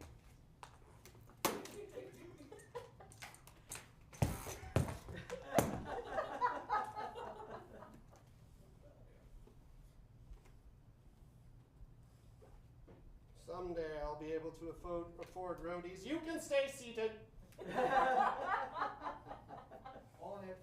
Someday I'll be able to afford roadies. You can stay seated. On it.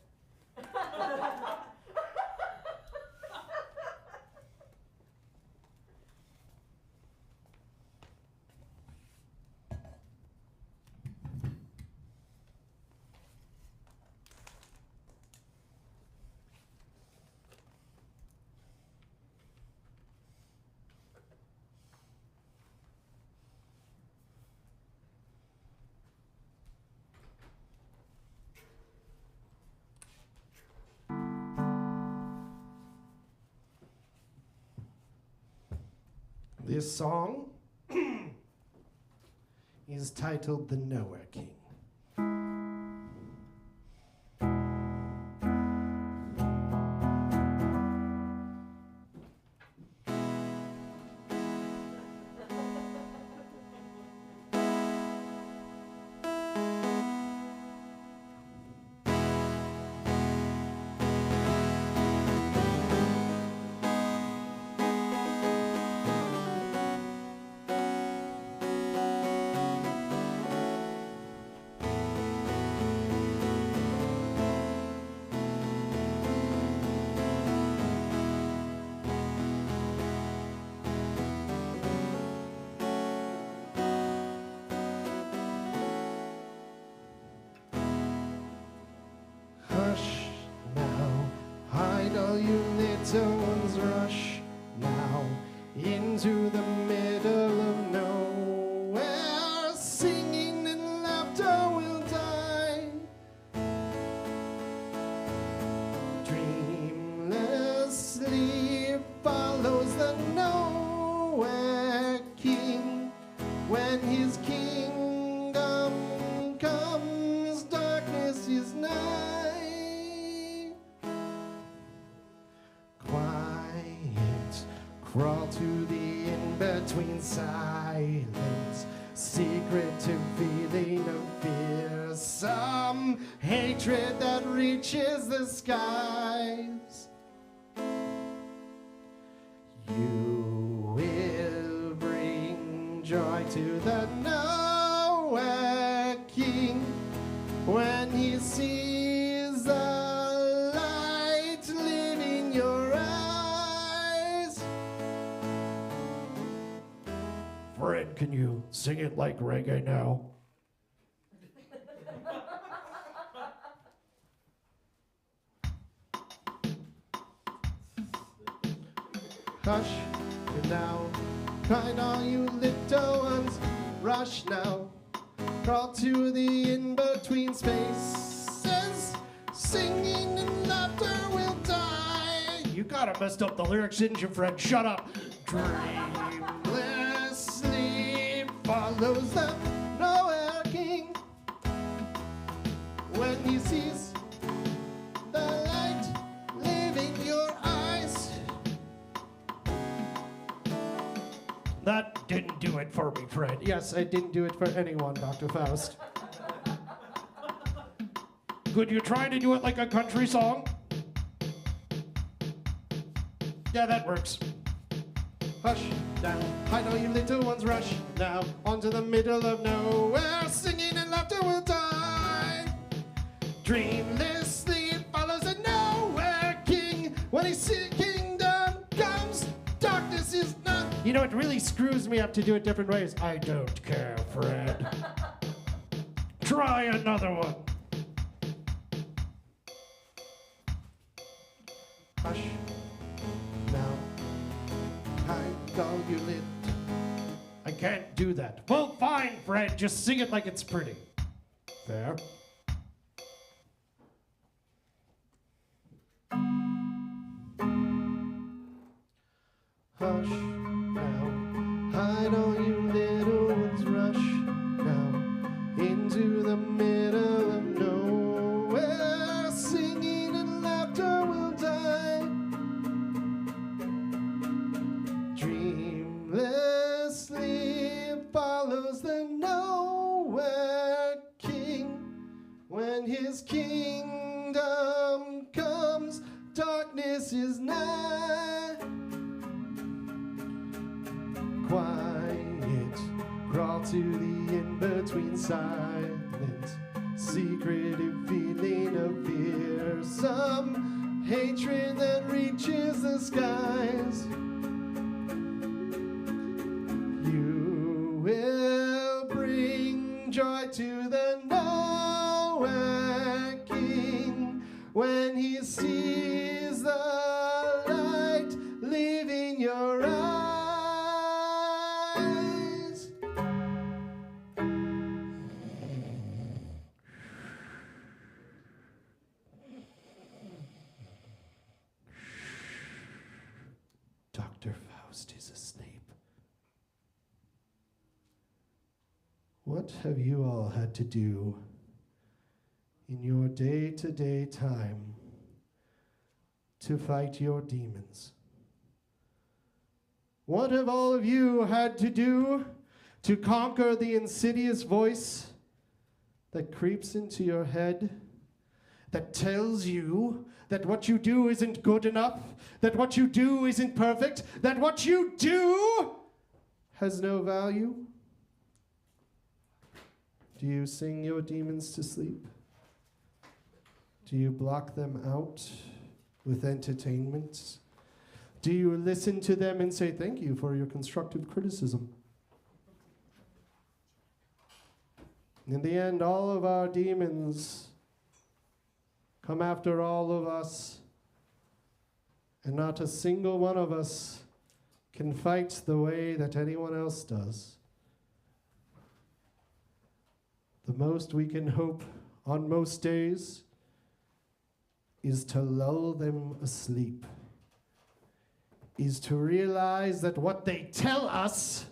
This song is titled The Nowhere King. Hush now, hide all you little ones, rush now into the middle of nowhere. Singing and laughter will die. Dreamless sleep follows the nowhere Crawl to the in-between silence, secretive feeling of fear, some hatred that reaches the skies. You will bring joy to the nowhere king when he sees the light leaving your eyes. Fred, can you sing it like reggae now? Hush now, cry all you little ones, rush now, crawl to the in-between spaces, singing and laughter will die. You gotta messed up the lyrics, didn't you, Fred? Shut up. Dreamless sleep follows the nowhere king when he sees the light leaving your eyes. That didn't do it for me, Fred. Yes, I didn't do it for anyone, Dr. Faust. Could you try to do it like a country song? Yeah, that works. Hush now, hide all you little ones, rush now onto the middle of nowhere, singing and laughter will die. Dreamless sleep follows a nowhere king when his kingdom comes. Darkness is not. You know, it really screws me up to do it different ways. I don't care, Fred. Try another one. Hush now, hide all you lit. I can't do that. Well, fine, Fred. Just sing it like it's pretty. Fair. Hush now, hide all you little ones, rush now into the middle of nowhere, singing and laughter will die. Dreamless sleep follows the nowhere king when his kingdom comes, darkness is nigh. Quiet, crawl to the in-between silence, secretive feeling of fear, some hatred that reaches the skies. You will bring joy to the nowhere king when he sees the light leaving your eyes. Dr. Faust is asleep. What have you all had to do in your day-to-day time to fight your demons? What have all of you had to do to conquer the insidious voice that creeps into your head, that tells you that what you do isn't good enough, that what you do isn't perfect, that what you do has no value? Do you sing your demons to sleep? Do you block them out with entertainment? Do you listen to them and say thank you for your constructive criticism? In the end, all of our demons come after all of us, and not a single one of us can fight the way that anyone else does. The most we can hope on most days is to lull them asleep, is to realize that what they tell us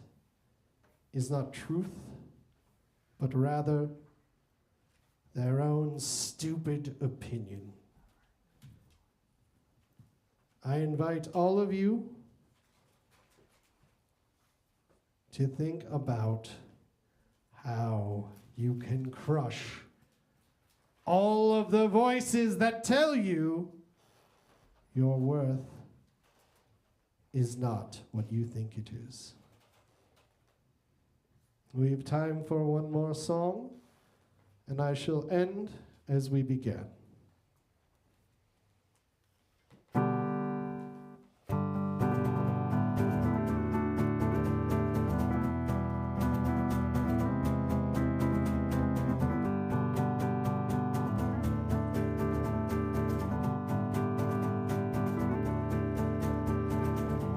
is not truth, but rather their own stupid opinion. I invite all of you to think about how you can crush all of the voices that tell you your worth is not what you think it is. We have time for one more song, and I shall end as we began.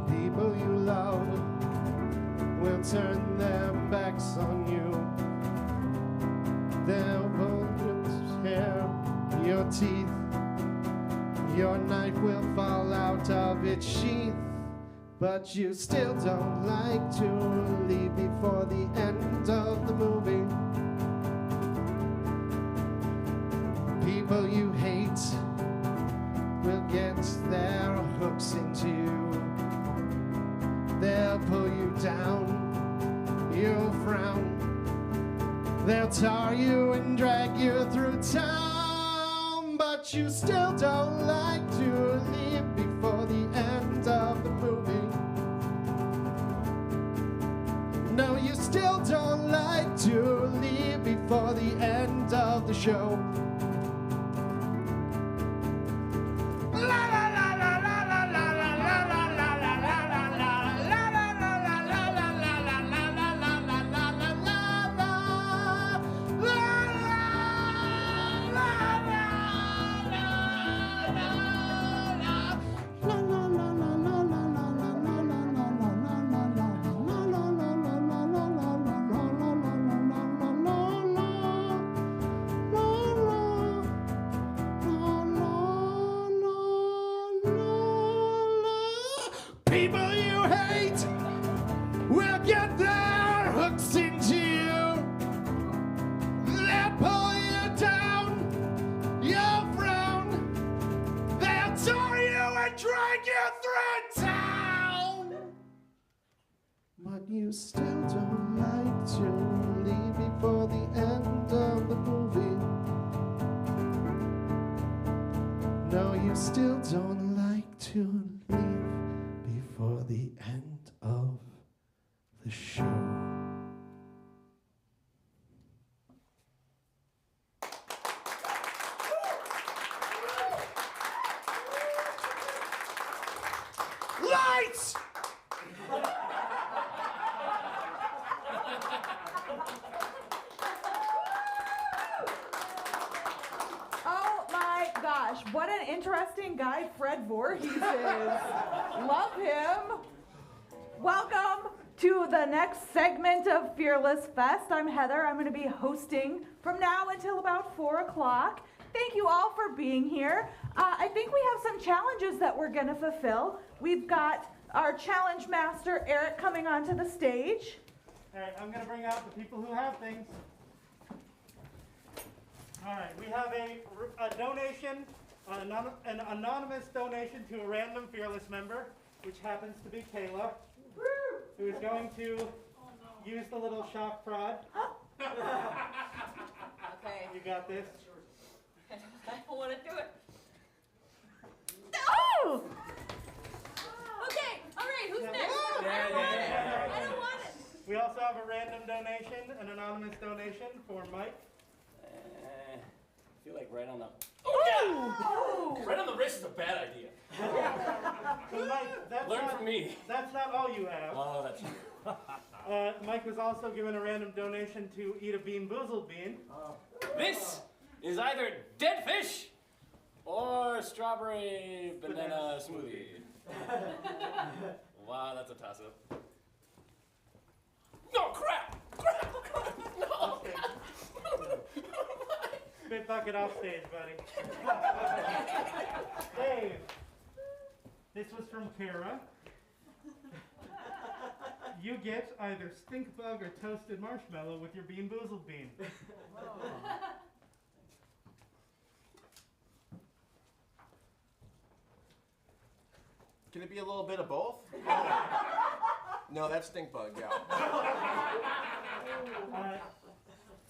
People you love will turn their backs on you. They'll pull your hair, your teeth. Your knife will fall out of its sheath. But you still don't like to leave before the end of the movie. People you hate will get their hooks into you. They'll pull you down, you'll frown. They'll tar you and drag you through town. But you still don't like to leave before the end of the movie. No, you still don't like to leave before the end of the show. People you hate will get their hooks into you. They'll pull you down, you'll frown. They'll tar you and drag you through town. But you still don't like to leave before the end of the movie. No, you still don't like to leave before the end of the show. Lights! Oh my gosh, what an interesting guy Fred Voorhees is. Love him. Welcome to the next segment of Fearless Fest. I'm Heather. I'm going to be hosting from now until about 4 o'clock. Thank you all for being here. I think we have some challenges that we're going to fulfill. We've got our challenge master, Eric, coming onto the stage. All right, I'm going to bring out the people who have things. All right, we have a donation, an anonymous donation to a random Fearless member, which happens to be Kayla, who is going to use the little shock prod. Okay. You got this. I don't want to do it. Oh! Okay, all right, who's next? I don't want it. We also have a random donation, an anonymous donation for Mike. I feel like right on the Oh! right on the wrist is a bad idea. So Mike, that's Learn not, from me. That's not all you have. Oh, that's true. Mike was also given a random donation to eat a Bean Boozled bean. This is either dead fish or strawberry banana smoothie. Wow, that's a toss-up. No, crap! No! Spit bucket off stage, buddy. Dave, this was from Kara. You get either stink bug or toasted marshmallow with your Bean Boozled bean. Can it be a little bit of both? No, that's stink bug. Yeah.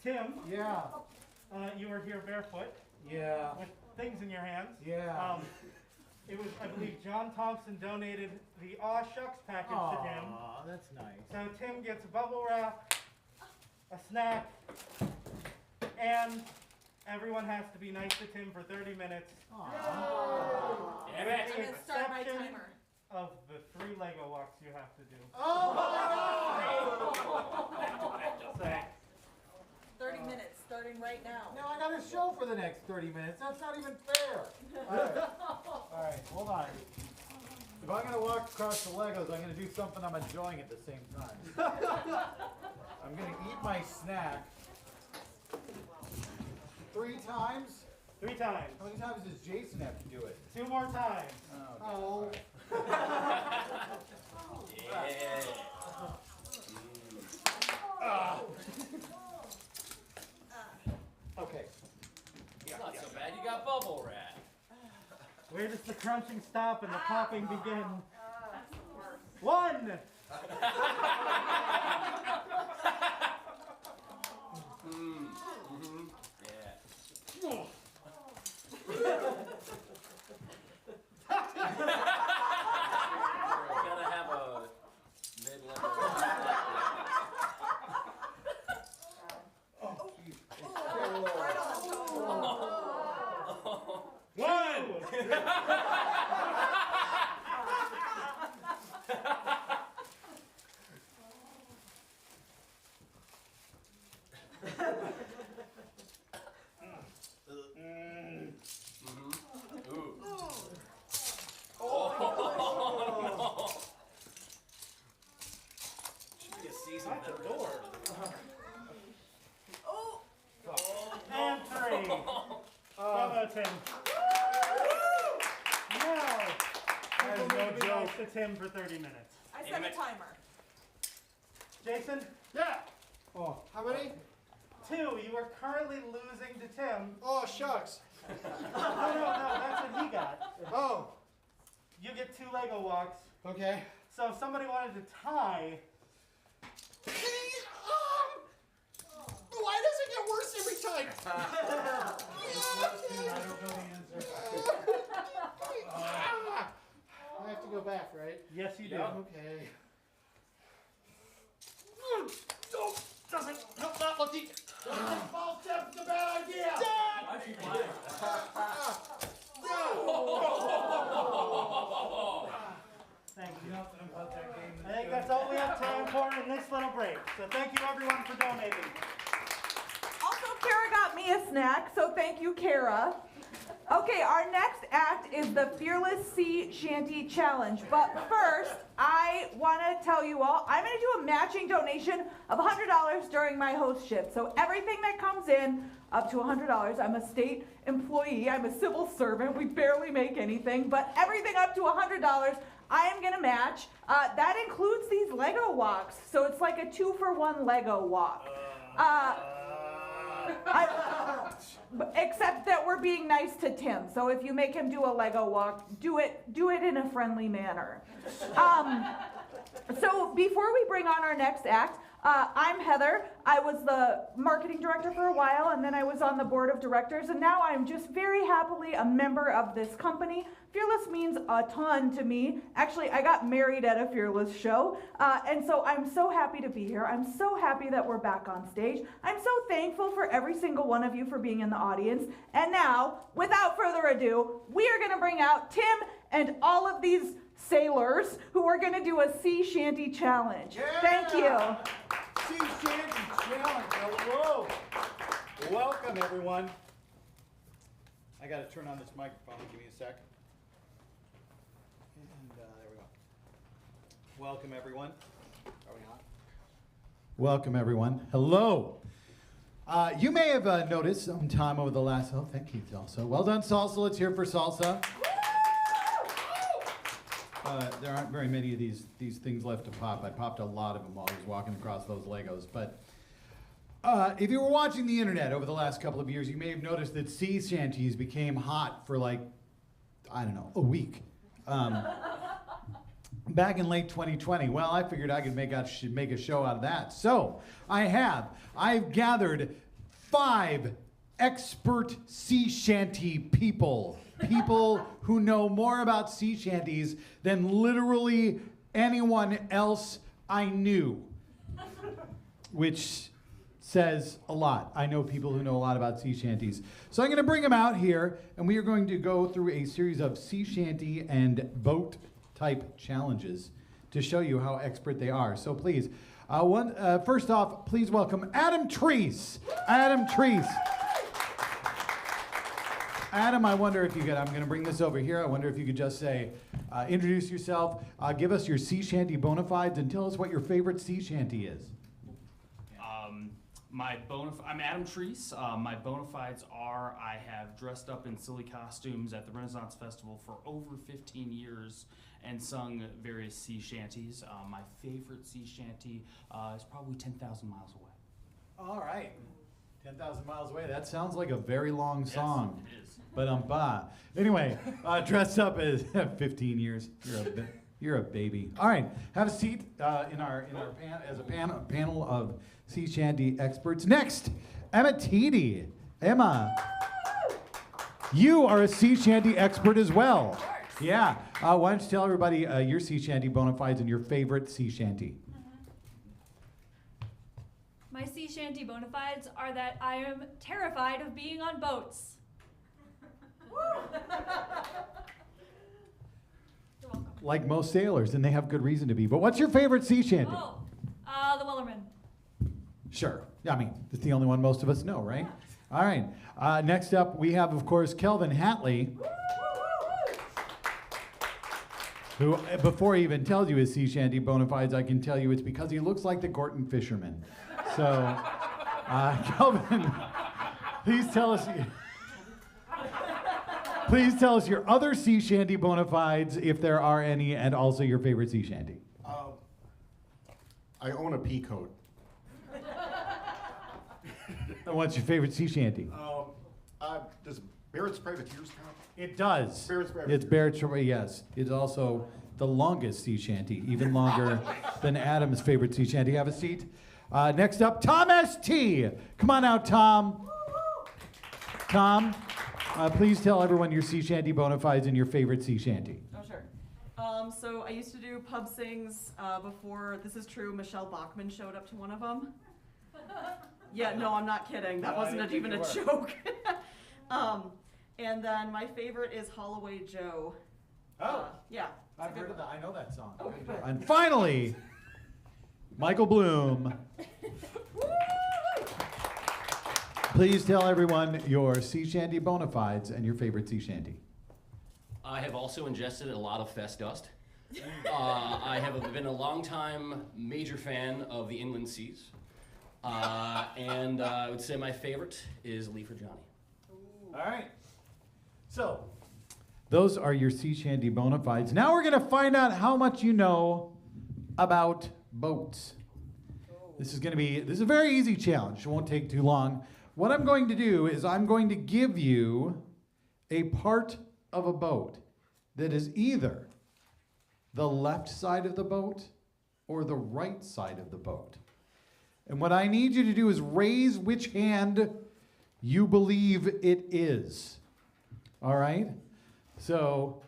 Tim, Yeah. you were here barefoot Yeah. with things in your hands. Yeah. It was, I believe, John Thompson donated the Aw Shucks package to Tim. Aw, that's nice. So Tim gets bubble wrap, a snack, and everyone has to be nice to Tim for 30 minutes. Damn it. With the I'm gonna start my exception timer. of the 3 Lego walks you have to do. Oh So, 30 minutes, starting right now. No, I got a show for the next 30 minutes. That's not even fair. All right, hold on. If I'm going to walk across the Legos, I'm going to do something I'm enjoying at the same time. I'm going to eat my snack 3 times. 3 times. How many times does Jason have to do it? 2 more times. Oh. Yeah. Okay. It's not so bad. You got bubble wrap. Where does the crunching stop and the popping begin? 1! Yeah. Gotta have a And 3. Bravo, Tim. Now, That is people no will be joke. nice to Tim for 30 minutes. I set a timer. Jason? Yeah. Oh, How many? 2. You are currently losing to Tim. Oh, shucks. No, that's what he got. Oh, You get 2 Lego walks. okay. So if somebody wanted to tie, Why does it get worse every time? I don't know the answer. I have to go back, right? yes, you do. Okay. No, doesn't. No, not looking. False step is a bad idea. Thank you. Nothing about that game. I think that's all we have time for in this little break. So thank you everyone for donating. Also, Kara got me a snack, so thank you, Kara. Okay, our next act is the Fearless Sea Shanty Challenge. But first, I want to tell you all, I'm going to do a matching donation of $100 during my host shift. So everything that comes in, up to $100. I'm a state employee. I'm a civil servant. We barely make anything. But everything up to $100, I am going to match. That includes these Lego walks. So it's like a 2-for-1 Lego walk. Except that we're being nice to Tim. So if you make him do a Lego walk, do it in a friendly manner. So before we bring on our next act, I'm Heather. I was the marketing director for a while, and then I was on the board of directors, and now I'm just very happily a member of this company. Fearless means a ton to me. Actually, I got married at a Fearless show, and so I'm so happy to be here. I'm so happy that we're back on stage. I'm so thankful for every single one of you for being in the audience. And now, without further ado, we are going to bring out Tim and all of these sailors who are going to do a sea shanty challenge. Thank you. Sea Shanty Challenge. Hello. Welcome, everyone. I got to turn on this microphone. Give me a sec. And there we go. Welcome, everyone. Are we on? Welcome, everyone. Hello. You may have noticed sometime over the last. Oh, thank you, Salsa. Well done, Salsa. Let's hear for Salsa. There aren't very many of these things left to pop. I popped a lot of them while I was walking across those Legos. But if you were watching the internet over the last couple of years, you may have noticed that sea shanties became hot for like, I don't know, a week. back in late 2020. Well, I figured I could make a show out of that. So I've gathered 5 expert sea shanty people who know more about sea shanties than literally anyone else I knew, which says a lot. I know people who know a lot about sea shanties. So I'm going to bring them out here, and we are going to go through a series of sea shanty and boat type challenges to show you how expert they are. So please, first off, please welcome Adam Treese. Adam Treese. Adam, I wonder if you could, I'm going to bring this over here. I wonder if you could just say, introduce yourself, give us your sea shanty bona fides, and tell us what your favorite sea shanty is. I'm Adam Treese. My bona fides are I have dressed up in silly costumes at the Renaissance Festival for over 15 years and sung various sea shanties. My favorite sea shanty is probably 10,000 Miles Away. All right. 10,000 Miles Away. That sounds like a very long song. Yes, it is. But anyway, dressed up as 15 years. You're a baby. All right, have a seat in our panel of sea shanty experts. Next, Emma Teedy. Emma, you are a sea shanty expert as well. Yeah. Why don't you tell everybody your sea shanty bona fides and your favorite sea shanty? My sea shanty bona fides are that I am terrified of being on boats. You're welcome. Like most sailors, and they have good reason to be. But what's your favorite sea shanty? Oh, the Wellerman. Sure. I mean, it's the only one most of us know, right? All right. Next up, we have, of course, Kelvin Hatley, who, before he even tells you his sea shanty bona fides, I can tell you it's because he looks like the Gorton fisherman. So, Kelvin, please tell us your other sea shanty bona fides, if there are any, and also your favorite sea shanty. I own a pea coat. And what's your favorite sea shanty? Does Barrett's Privateers count? It does. Barrett's Privateers. It's Barrett's, yes. It's also the longest sea shanty, even longer than Adam's favorite sea shanty. Have a seat. Next up, Tom S.T. Come on out, Tom. Tom, please tell everyone your sea shanty bona fides and your favorite sea shanty. Oh, sure. So I used to do pub sings before, this is true, Michelle Bachmann showed up to one of them. Yeah, no, I'm not kidding. That wasn't even a joke. And then my favorite is Holloway Joe. Oh. Yeah. I've heard of that. I know that song. And finally, Michael Bloom. Please tell everyone your sea shanty bona fides and your favorite sea shanty. I have also ingested a lot of fest dust. I have been a long-time major fan of the inland seas. And I would say my favorite is Lee for Johnny. All right. So, those are your sea shanty bona fides. Now we're going to find out how much you know about boats. This is a very easy challenge. It won't take too long. What I'm going to do is I'm going to give you a part of a boat that is either the left side of the boat or the right side of the boat. And what I need you to do is raise which hand you believe it is. All right? So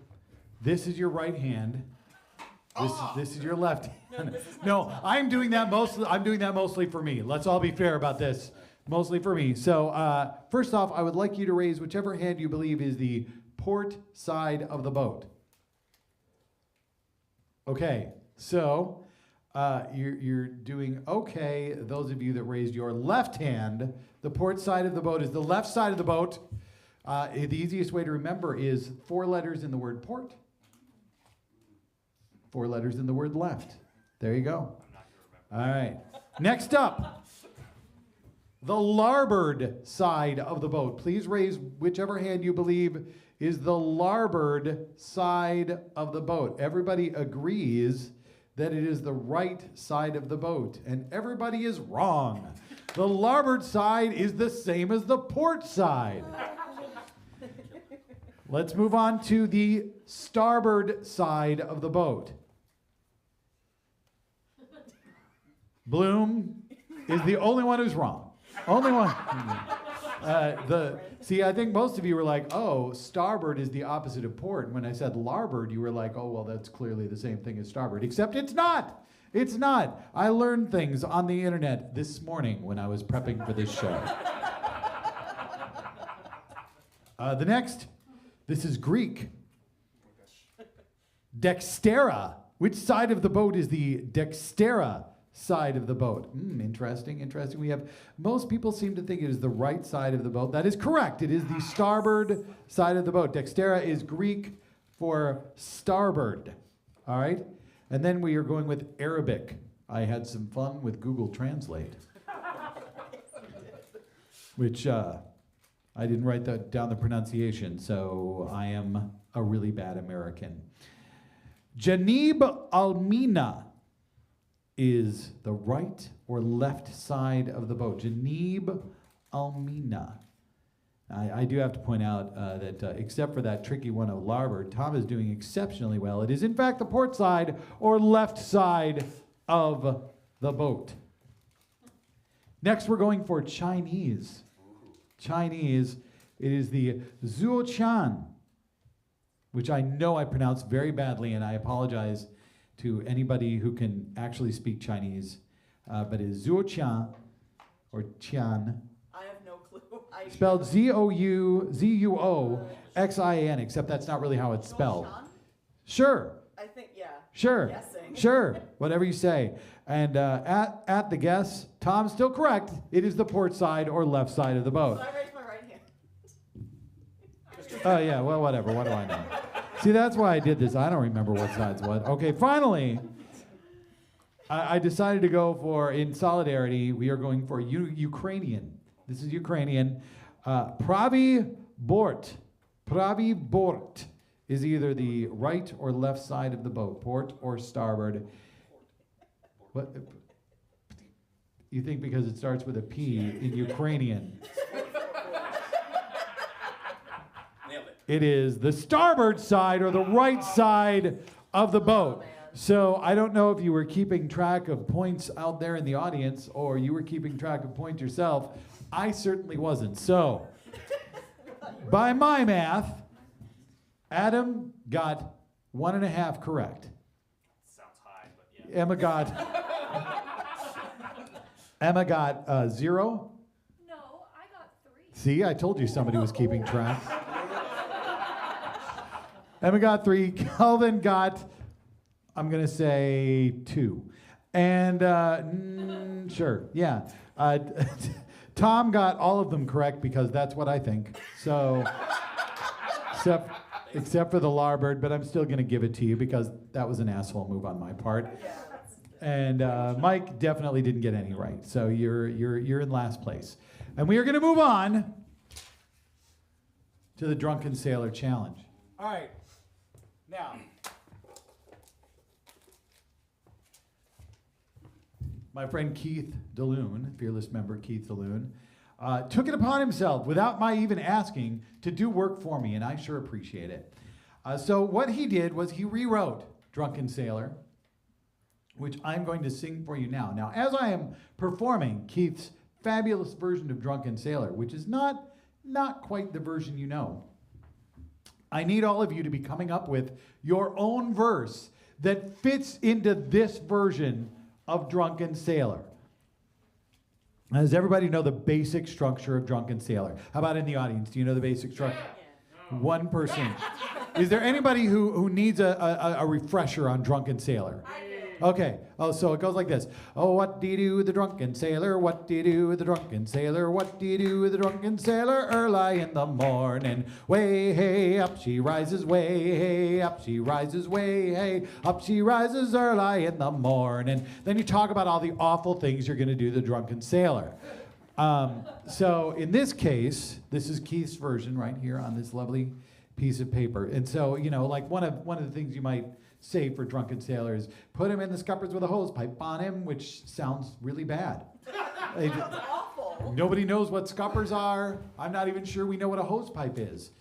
this is your right hand. This is your left hand. No, I'm doing that mostly for me. Let's all be fair about this. Mostly for me. So first off, I would like you to raise whichever hand you believe is the port side of the boat. Okay, so you're doing okay. Those of you that raised your left hand, the port side of the boat is the left side of the boat. The easiest way to remember is 4 letters in the word port, 4 letters in the word left. There you go. All right. Next up, the larboard side of the boat. Please raise whichever hand you believe is the larboard side of the boat. Everybody agrees that it is the right side of the boat, and everybody is wrong. The larboard side is the same as the port side. Let's move on to the starboard side of the boat. Bloom is the only one who's wrong. Only one. See, I think most of you were like, oh, starboard is the opposite of port. And when I said larboard, you were like, oh, well, that's clearly the same thing as starboard. Except it's not. It's not. I learned things on the internet this morning when I was prepping for this show. The next, this is Greek. Dextera. Which side of the boat is the dextera side of the boat? Interesting, interesting. Most people seem to think it is the right side of the boat. That is correct. It is the starboard side of the boat. Dextera is Greek for starboard. All right? And then we are going with Arabic. I had some fun with Google Translate. Which I didn't write down the pronunciation, so I am a really bad American. Janib Almina is the right or left side of the boat. Janib Almina. I do have to point out that except for that tricky one of larboard, Tom is doing exceptionally well. It is in fact the port side or left side of the boat. Next we're going for Chinese. Chinese, it is the Zuoqian, which I know I pronounced very badly, and I apologize to anybody who can actually speak Chinese, but it is Zuoqian, or Qian. I have no clue. Spelled Zuoxian, except that's not really how it's spelled. Sure. I think, yeah. Sure. Guessing. Sure. Whatever you say. And at the guess, Tom's still correct. It is the port side or left side of the boat. So I raised my right hand. Oh, yeah, well, whatever. What do I know? See, that's why I did this. I don't remember what side's what. Okay, finally, I decided to go for, in solidarity, we are going for Ukrainian. This is Ukrainian. Pravi Bort. Pravi Bort is either the right or left side of the boat, port or starboard. What? You think because it starts with a P in Ukrainian. It is the starboard side or the right side of the boat. So I don't know if you were keeping track of points out there in the audience or you were keeping track of points yourself. I certainly wasn't. So by my math, Adam got 1.5 correct. Sounds high, but yeah. Emma got 0. No, I got 3. See, I told you somebody was keeping track. Emma got 3. Kelvin got, I'm going to say 2. And sure, yeah. Tom got all of them correct because that's what I think. So, except for the larboard, but I'm still going to give it to you because that was an asshole move on my part. And Mike definitely didn't get any right. So you're in last place. And we are going to move on to the Drunken Sailor Challenge. All right. Now, my friend Keith DeLune, fearless member Keith DeLune, took it upon himself, without my even asking, to do work for me, and I sure appreciate it. So what he did was he rewrote Drunken Sailor, which I'm going to sing for you now. Now, as I am performing Keith's fabulous version of Drunken Sailor, which is not quite the version you know, I need all of you to be coming up with your own verse that fits into this version of Drunken Sailor. Does everybody know the basic structure of Drunken Sailor? How about in the audience? Do you know the basic structure? One person. Is there anybody who needs a refresher on Drunken Sailor? Okay. Oh, so it goes like this. Oh, what do you do with the drunken sailor? What do you do with the drunken sailor? What do you do with the drunken sailor? Early in the morning, way hey up she rises, way hey up she rises, way hey up she rises early in the morning. Then you talk about all the awful things you're going to do to the drunken sailor. So in this case, this is Keith's version right here on this lovely piece of paper. And so, you know, like one of the things you might say for Drunken Sailors, put him in the scuppers with a hose pipe on him, which sounds really bad. That's awful. Nobody knows what scuppers are. I'm not even sure we know what a hose pipe is.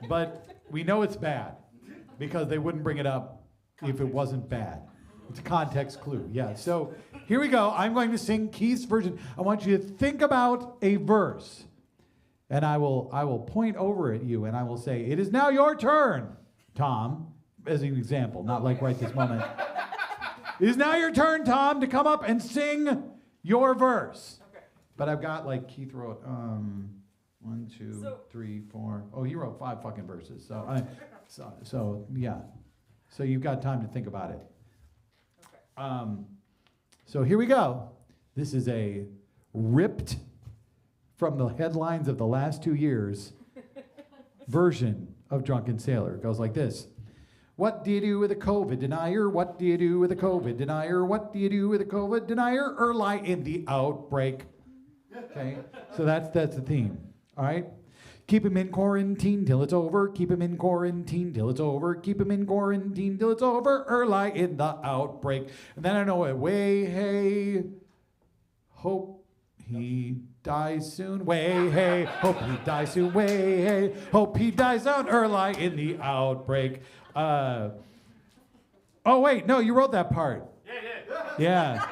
But we know it's bad because they wouldn't bring it up if it wasn't bad. It's a context clue. Yeah. So here we go. I'm going to sing Keith's version. I want you to think about a verse. And I will point over at you and I will say, "It is now your turn, Tom," as an example, not like right this moment. "It is now your turn, Tom, to come up and sing your verse." Okay. But I've got, like Keith wrote 1, 2, 3, 4. Oh, he wrote 5 fucking verses. So yeah. So you've got time to think about it. So here we go. This is a ripped from the headlines of the last 2 years version of Drunken Sailor. It goes like this. What do you do with a COVID denier? What do you do with a COVID denier? What do you do with a COVID denier? Or lie in the outbreak. Okay, so that's the theme. All right. Keep him in quarantine till it's over. Keep him in quarantine till it's over. Keep him in quarantine till it's over. Or lie in the outbreak. And then I know it. Way, hey, hope he dies soon. Way, hey, hope he dies soon. Way, hey, hope he dies soon. Or lie in the outbreak. Oh, wait, no, you wrote that part. Yeah.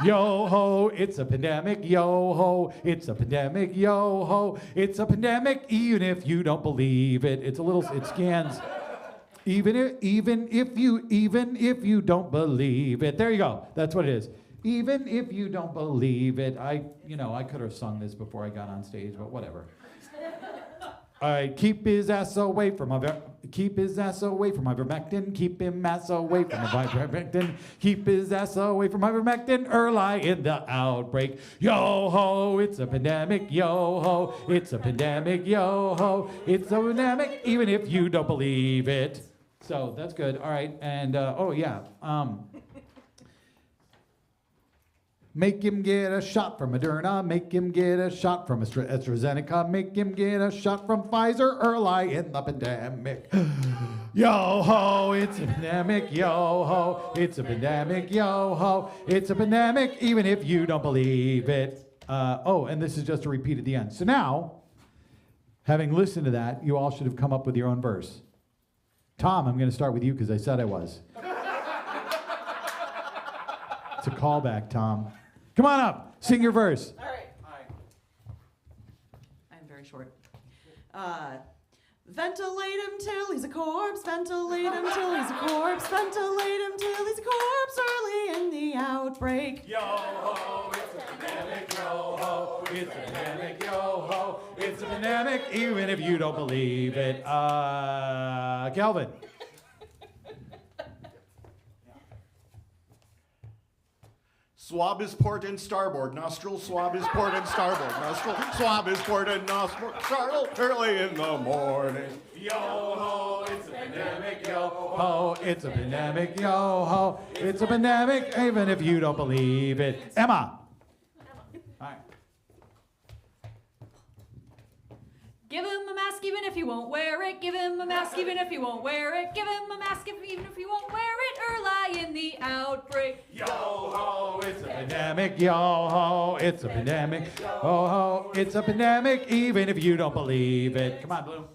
Yo ho, it's a pandemic. Yo ho, it's a pandemic. Yo ho, it's a pandemic. Even if you don't believe it, it scans. Even if you don't believe it. There you go. That's what it is. Even if you don't believe it. I could have sung this before I got on stage, but whatever. All right, keep his ass away from ivermectin. Keep his ass away from ivermectin. Keep him ass away from ivermectin. Keep his ass away from ivermectin. Or lie in the outbreak. Yo ho, it's a pandemic. Yo ho, it's a pandemic. Yo ho, it's a pandemic. Even if you don't believe it. So that's good. All right, and make him get a shot from Moderna. Make him get a shot from AstraZeneca. Make him get a shot from Pfizer. Or lie in the pandemic. Yo ho, it's a pandemic. Yo ho, it's a pandemic. Yo ho, it's a pandemic. Even if you don't believe it. And this is just a repeat at the end. So now, having listened to that, you all should have come up with your own verse. Tom, I'm going to start with you because I said I was. It's a callback, Tom. Come on up. Sing your verse. All right. I'm very short. Ventilate him till he's a corpse. Ventilate him till he's a corpse. Ventilate him till he's a corpse. Early in the outbreak. Yo ho, it's a pandemic. Yo ho, it's a pandemic. Yo ho, it's a pandemic. Even if you don't believe it. Calvin. Swab is port and starboard nostril, swab is port and starboard nostril, swab is port and nostril, early in the morning. Yo ho, it's a pandemic. Yo ho, it's a pandemic. Yo ho, it's a pandemic. Even if you don't believe it. Emma. Give him a mask even if he won't wear it. Give him a mask even if he won't wear it. Give him a mask even if he won't wear it. Or lie in the outbreak. Yo ho, it's a pandemic. Yo ho, it's a pandemic. Yo ho, it's a pandemic. Even if you don't believe it. Come on, Blue.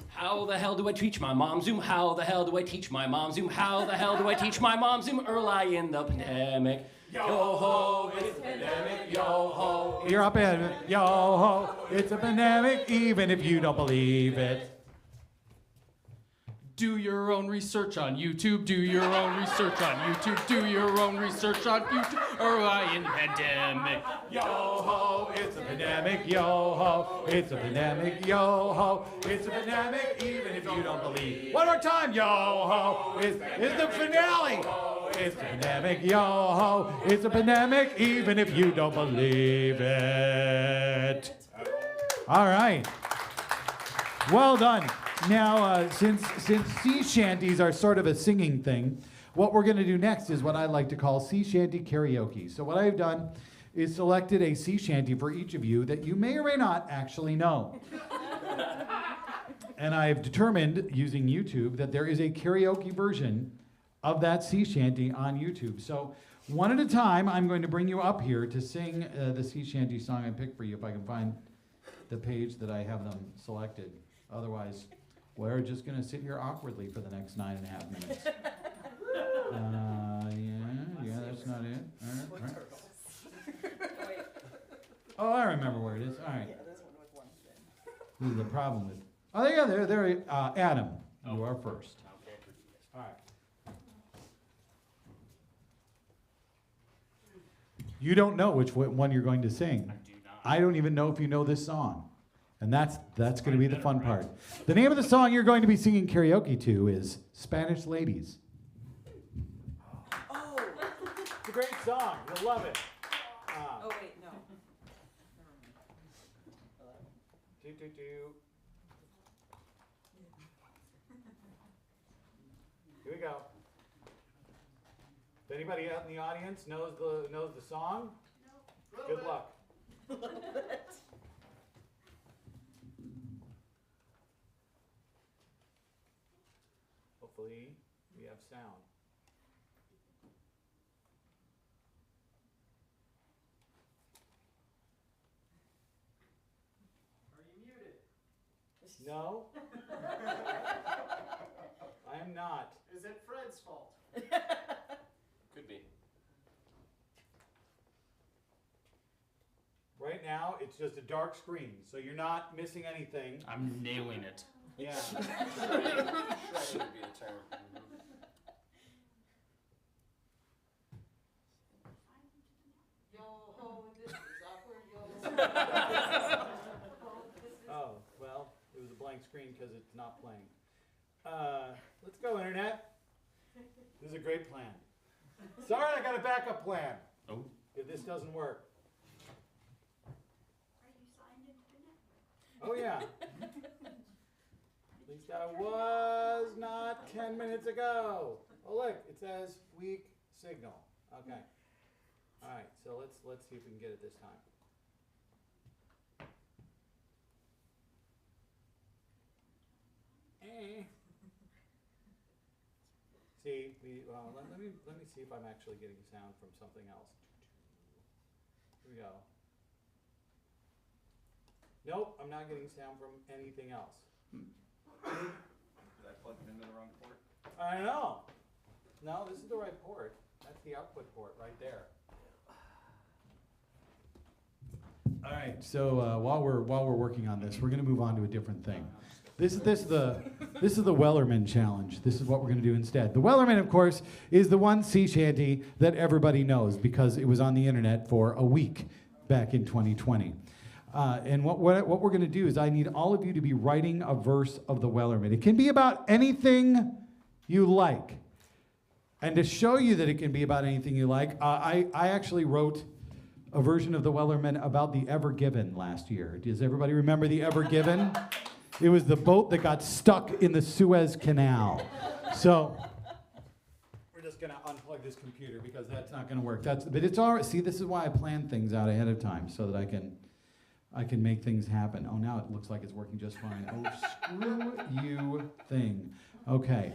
How the hell do I teach my mom Zoom? How the hell do I teach my mom Zoom? How the hell do I teach my mom Zoom? Or lie in the pandemic. Yo ho, it's a pandemic. Yo ho. You're up in. Yo ho, it's a pandemic. Even if you don't believe it. Do your own research on YouTube. Do your own research on YouTube. Do your own research on YouTube. Or lie in the pandemic. Yo ho, it's a pandemic. Yo ho, it's a pandemic. Yo ho, it's a pandemic. Even if you don't believe. One more time. Yo ho, it's the finale. It's a pandemic. Yo ho, it's a pandemic. Even if you don't believe it. All right. Well done. Now, since sea shanties are sort of a singing thing, what we're going to do next is what I like to call sea shanty karaoke. So what I've done is selected a sea shanty for each of you that you may or may not actually know. And I've determined, using YouTube, that there is a karaoke version of that sea shanty on YouTube. So one at a time, I'm going to bring you up here to sing the sea shanty song I picked for you, if I can find the page that I have them selected. Otherwise, we're just going to sit here awkwardly for the next 9.5 minutes. Yeah, that's not it. All right. Oh, I remember where it is. All right. Yeah, there's one with one fin. This is the problem with. Oh, yeah, there. Adam, you are first. Okay. All right. You don't know which one you're going to sing. I do not. I don't even know if you know this song. And that's going to be the fun part. The name of the song you're going to be singing karaoke to is Spanish Ladies. Oh. It's a great song. You'll love it. Oh wait, no. Here we go. If anybody out in the audience knows the song, good luck. A little bit. Hopefully, we have sound. Are you muted? No, I am not. Is it Fred's fault? Could be. Right now, it's just a dark screen, so you're not missing anything. I'm nailing it. Yeah. Shredding would be the term. Yo ho, this is awkward, yo. Oh, well, it was a blank screen because it's not playing. Let's go, Internet. This is a great plan. Sorry, I got a backup plan. Oh. If this doesn't work. Are you signed into the net? Oh, yeah. At least I was not 10 minutes ago. Oh, look, it says weak signal. Okay. All right, so let's see if we can get it this time. See, let me see if I'm actually getting sound from something else. Here we go. Nope, I'm not getting sound from anything else. Did I plug it into the wrong port? I know. No, this is the right port. That's the output port right there. All right. So while we're working on this, we're going to move on to a different thing. This is the Wellerman challenge. This is what we're going to do instead. The Wellerman, of course, is the one sea shanty that everybody knows because it was on the internet for a week back in 2020. And what we're going to do is I need all of you to be writing a verse of the Wellerman. It can be about anything you like. And to show you that it can be about anything you like, I actually wrote a version of the Wellerman about the Ever Given last year. Does everybody remember the Ever Given? It was the boat that got stuck in the Suez Canal. So we're just going to unplug this computer because that's not going to work. But it's all right. See, this is why I plan things out ahead of time so that I can make things happen. Oh, now it looks like it's working just fine. Oh, screw you thing. Okay.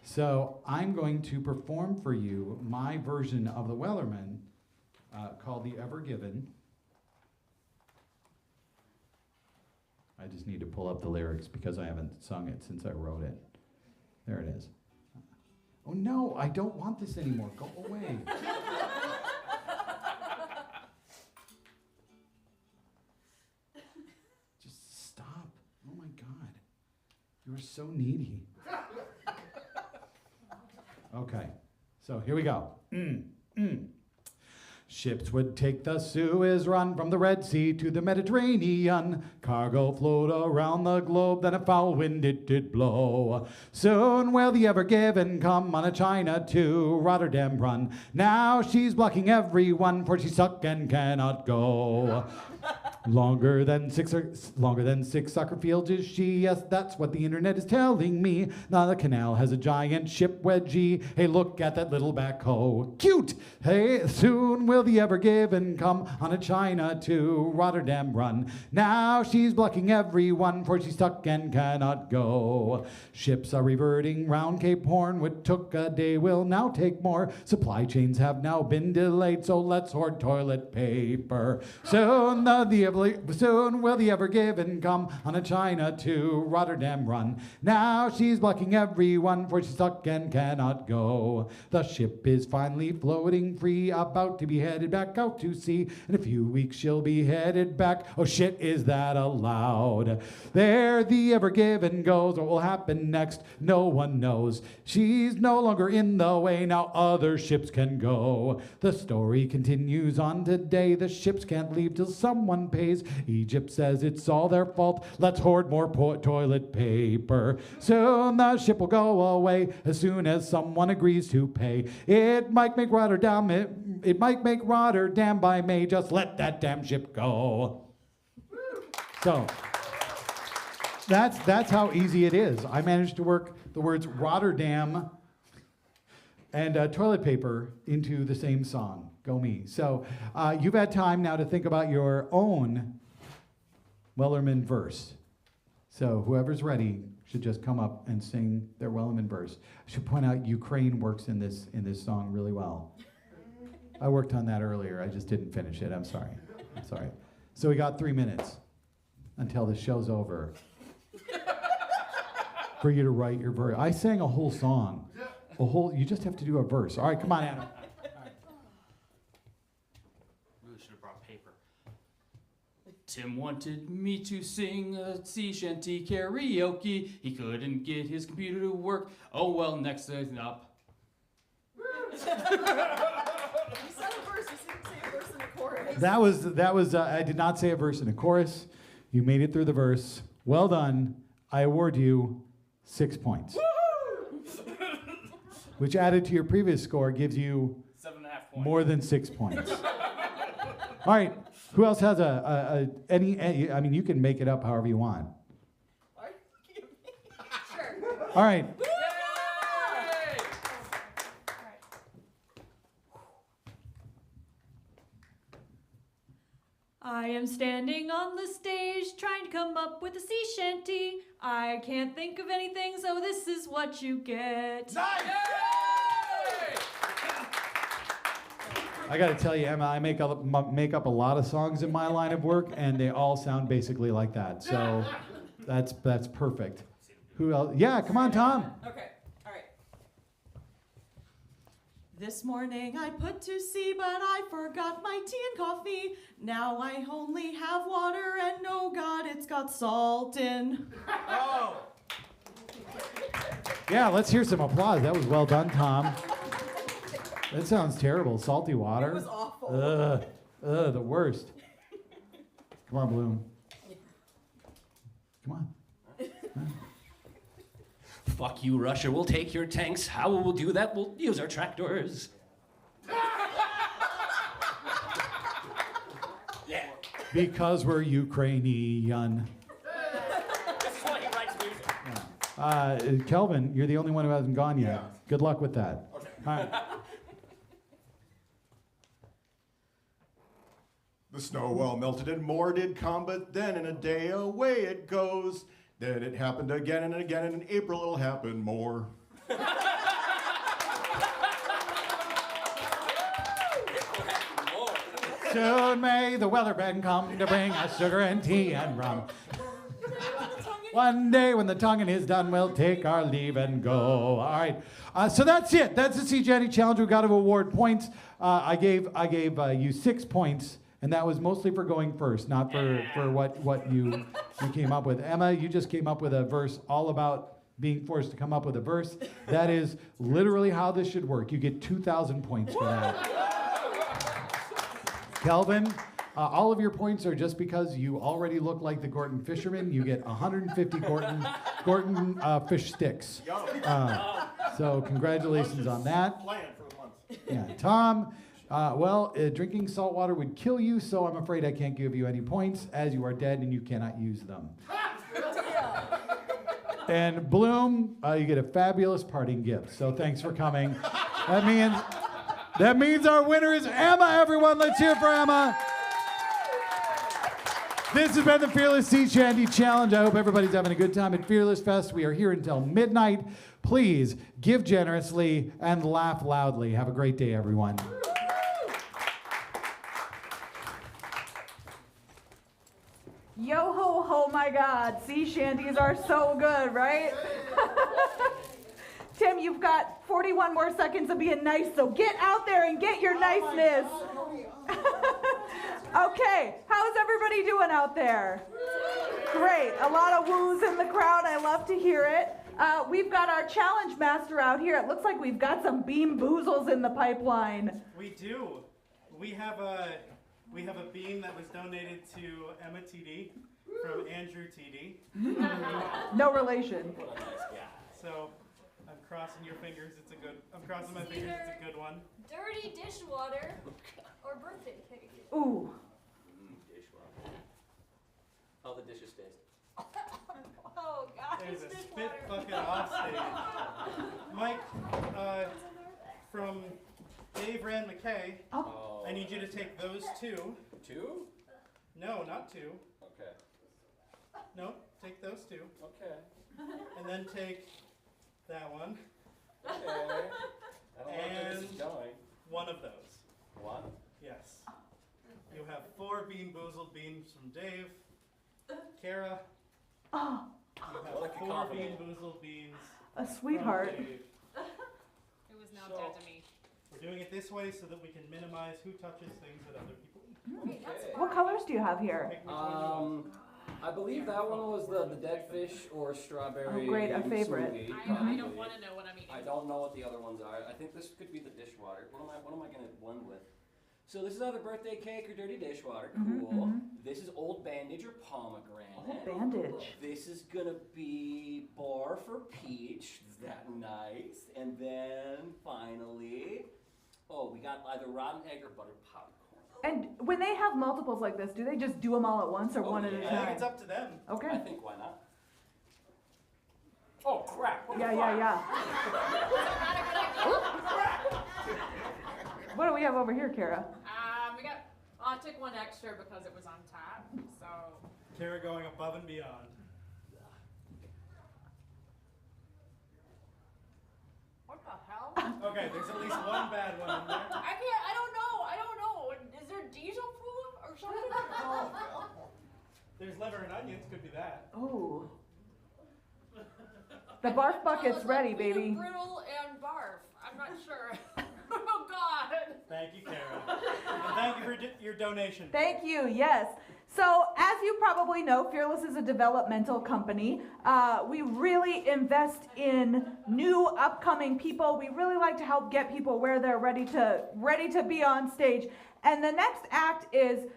So I'm going to perform for you my version of the Wellerman called The Ever Given. I just need to pull up the lyrics because I haven't sung it since I wrote it. There it is. Oh no, I don't want this anymore. Go away. Just stop. Oh my God. You are so needy. Okay, so here we go. Ships would take the Suez run from the Red Sea to the Mediterranean. Cargo flowed around the globe, then a foul wind it did blow. Soon will the Ever Given come on a China to Rotterdam run. Now she's blocking everyone, for she's stuck and cannot go. Longer than six soccer fields is she. Yes, that's what the internet is telling me. Now the canal has a giant ship wedgie. Hey, look at that little backhoe. Cute! Hey, soon will the Ever Given come on a China to Rotterdam run. Now she's blocking everyone, for she's stuck and cannot go. Ships are reverting round Cape Horn. What took a day will now take more. Supply chains have now been delayed, so let's hoard toilet paper. Soon the soon will the Ever Given come on a China to Rotterdam run. Now she's blocking everyone, for she's stuck and cannot go. The ship is finally floating free, about to be headed back out to sea. In a few weeks she'll be headed back. Oh shit, is that allowed? There the Ever Given goes. What will happen next? No one knows. She's no longer in the way, now other ships can go. The story continues on today. The ships can't leave till someone pays. Egypt says it's all their fault. Let's hoard more toilet paper. Soon the ship will go away as soon as someone agrees to pay. It might make Rotterdam, it might make Rotterdam by May. Just let that damn ship go. So that's how easy it is. I managed to work the words Rotterdam and toilet paper into the same song. Go me. So you've had time now to think about your own Wellerman verse. So whoever's ready should just come up and sing their Wellerman verse. I should point out Ukraine works in this song really well. I worked on that earlier. I just didn't finish it. I'm sorry. So we got 3 minutes until the show's over for you to write your verse. I sang a whole song. You just have to do a verse. All right, come on, Adam. Really should have brought paper. Tim wanted me to sing a sea shanty karaoke. He couldn't get his computer to work. Oh well, next thing up. You said a verse, you didn't say a verse and a chorus. That was I did not say a verse and a chorus. You made it through the verse. Well done. I award you 6 points. Which added to your previous score gives you 7.5 points. More than 6 points. All right. Who else has any? I mean, you can make it up however you want. Sure. All right. I am standing on the stage trying to come up with a sea shanty. I can't think of anything, so this is what you get. I got to tell you, Emma, I make up a lot of songs in my line of work, and they all sound basically like that. So that's perfect. Who else? Yeah, come on, Tom. Okay, all right. This morning I put to sea, but I forgot my tea and coffee. Now I only have water, and oh God, it's got salt in. Oh. Yeah, let's hear some applause. That was well done, Tom. That sounds terrible. Salty water. It was awful. The worst. Come on, Bloom. Come on. Fuck you, Russia. We'll take your tanks. How will we do that? We'll use our tractors. Yeah. Because we're Ukrainian. This is why he writes music. Kelvin, you're the only one who hasn't gone yet. Good luck with that. Okay. All right. The snow well melted and more did come, but then in a day away it goes. Then it happened again and again, and in April it'll happen more. Soon may the Wellerman come to bring us sugar and tea and rum. One day when the tonguing is done, we'll take our leave and go. All right. So that's it. That's the Sea Shanty Challenge. We've got to award points. I gave you 6 points, and that was mostly for going first, not for what you came up with. Emma, you just came up with a verse all about being forced to come up with a verse. That is literally how this should work. You get 2,000 points for that. Kelvin, all of your points are just because you already look like the Gorton fisherman. You get 150 Gorton fish sticks. So congratulations on that. Yeah, Tom. Drinking salt water would kill you, so I'm afraid I can't give you any points, as you are dead and you cannot use them. And Bloom, you get a fabulous parting gift. So thanks for coming. That means our winner is Emma, everyone. Let's hear for Emma. This has been the Fearless Sea Shanty Challenge. I hope everybody's having a good time at Fearless Fest. We are here until midnight. Please give generously and laugh loudly. Have a great day, everyone. my God, sea shanties are so good, right? Tim, you've got 41 more seconds of being nice, so get out there and get your niceness. Okay, how's everybody doing out there? Great, a lot of woos in the crowd. I love to hear it. We've got our challenge master out here. It looks like we've got some Bean Boozles in the pipeline. We do. We have a bean that was donated to Emma TD from Andrew TD. No relation. So I'm crossing your fingers. I'm crossing my fingers. It's a good one. Dirty dishwater or birthday cake. Ooh. Dishwater. How the dishes taste. Oh God, There's a it's spit dishwater. bucket off stage. Mike, from Dave Rand McKay, I need you to take those two. Two? No, not two. Okay. No, take those two. Okay. And then take that one. Okay. I don't know where this is And going. one of those. One? Yes. You have 4 Bean Boozled beans from Dave. Kara. Oh. You have What a 4 compliment. Bean Boozled beans. A sweetheart. from Dave. It was now dead to me. We're doing it this way so that we can minimize who touches things that other people. Okay. What colors do you have here? I believe that one was the dead fish or strawberry. Oh, great, a favorite. smoothie, I probably. don't want to know what I'm eating. I don't know what the other ones are. I think this could be the dishwater. What am I gonna blend with? So this is either birthday cake or dirty dishwater. Cool. This is old bandage or pomegranate. Old bandage. This is gonna be bar for peach. Is that nice? And then finally, we got either rotten egg or buttered popcorn. And when they have multiples like this, do they just do them all at once or one at a I think time? it's up to them. Okay. I think why not? Oh crap! What the Yeah. What do we have over here, Kara? I took one extra because it was on top. So Kara going above and beyond. What the hell? Okay, there's at least one bad one in there. I don't know. Is there diesel food or something? There's liver and onions, could be that. Oh. The barf bucket's ready, baby. Brittle and barf. I'm not sure. Oh God. Thank you, Kara. And thank you for your donation. Thank you, yes. So, as you probably know, Fearless is a developmental company. We really invest in new, upcoming people. We really like to help get people where they're ready to be on stage. And the next act is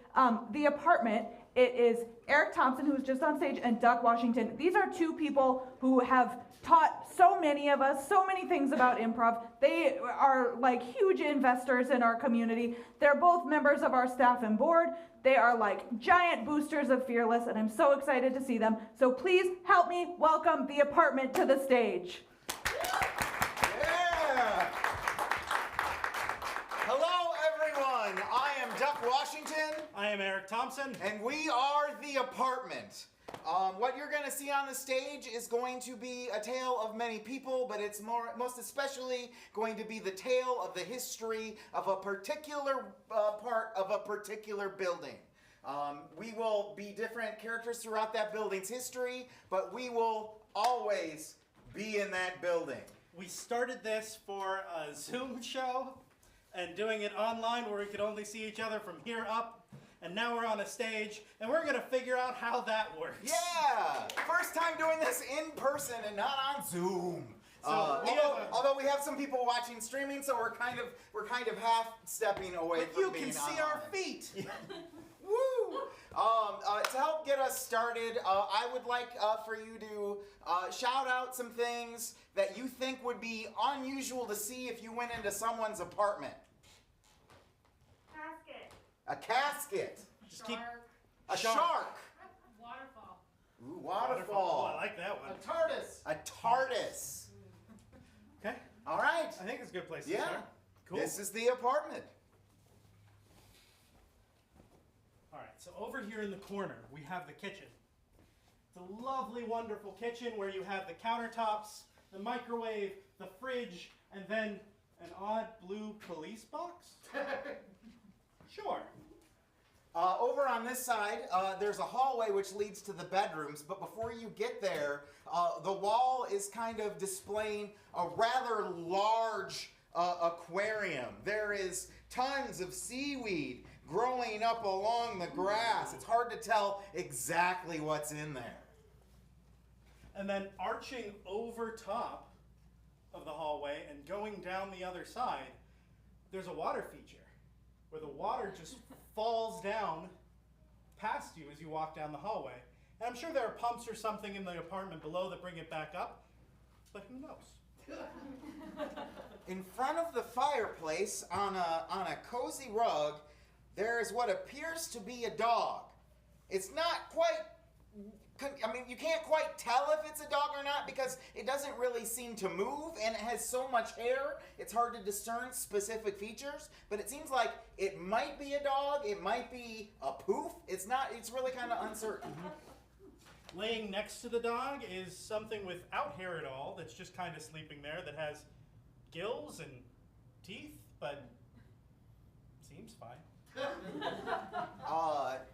The Apartment. It is Eric Thompson, who was just on stage, and Duck Washington. These are 2 people who have taught so many of us so many things about improv. They are like huge investors in our community. They're both members of our staff and board. They are like giant boosters of Fearless, and I'm so excited to see them. So please help me welcome The Apartment to the stage. Yeah! Hello, everyone. I am Duck Washington. I am Eric Thompson. And we are The Apartment. What you're going to see on the stage is going to be a tale of many people, but it's most especially going to be the tale of the history of a particular part of a particular building. We will be different characters throughout that building's history, but we will always be in that building. We started this for a Zoom show and doing it online where we could only see each other from here up. And now we're on a stage, and we're gonna figure out how that works. Yeah! First time doing this in person and not on Zoom. So Although we have some people watching streaming, so we're kind of half stepping away but from you being can see online. our feet. Woo! To help get us started, I would like for you to shout out some things that you think would be unusual to see if you went into someone's apartment. Casket. A casket. A Shark. shark. Waterfall. Ooh, waterfall. Oh, I like that one. A TARDIS. A TARDIS. Okay. All right. I think it's a good place to Yeah. start. Cool. This is The Apartment. All right, so over here in the corner, we have the kitchen. It's a lovely, wonderful kitchen where you have the countertops, the microwave, the fridge, and then an odd blue police box? Sure. Over on this side, there's a hallway which leads to the bedrooms, but before you get there, the wall is kind of displaying a rather large aquarium. There is tons of seaweed growing up along the grass. It's hard to tell exactly what's in there. And then arching over top of the hallway and going down the other side, there's a water feature where the water just falls down past you as you walk down the hallway. And I'm sure there are pumps or something in the apartment below that bring it back up, but who knows? In front of the fireplace, on a cozy rug, there is what appears to be a dog. It's not quite, I mean, you can't quite tell if it's a dog or not because it doesn't really seem to move and it has so much hair, it's hard to discern specific features, but it seems like it might be a dog, it might be a poof, it's really kind of uncertain. Laying next to the dog is something without hair at all that's just kind of sleeping there that has gills and teeth, but seems fine.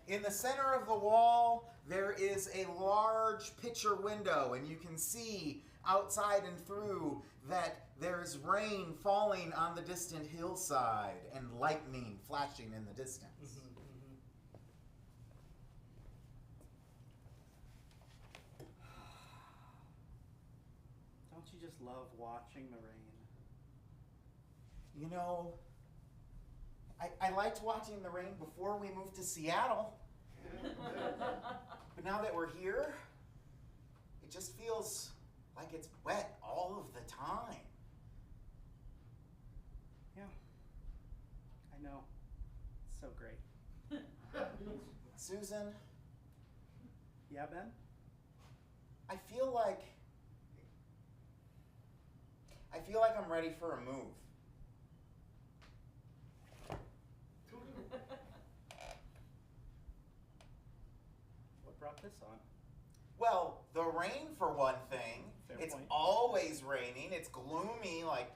In the center of the wall, there is a large picture window, and you can see outside and through that there's rain falling on the distant hillside and lightning flashing in the distance. Don't you just love watching the rain? You know, I liked watching the rain before we moved to Seattle. But now that we're here, it just feels like it's wet all of the time. Yeah, I know. It's so great. Susan? Yeah, Ben? I feel like I'm ready for a move. What brought this on? Well, the rain for one thing. Fair It's point. always raining. It's gloomy, like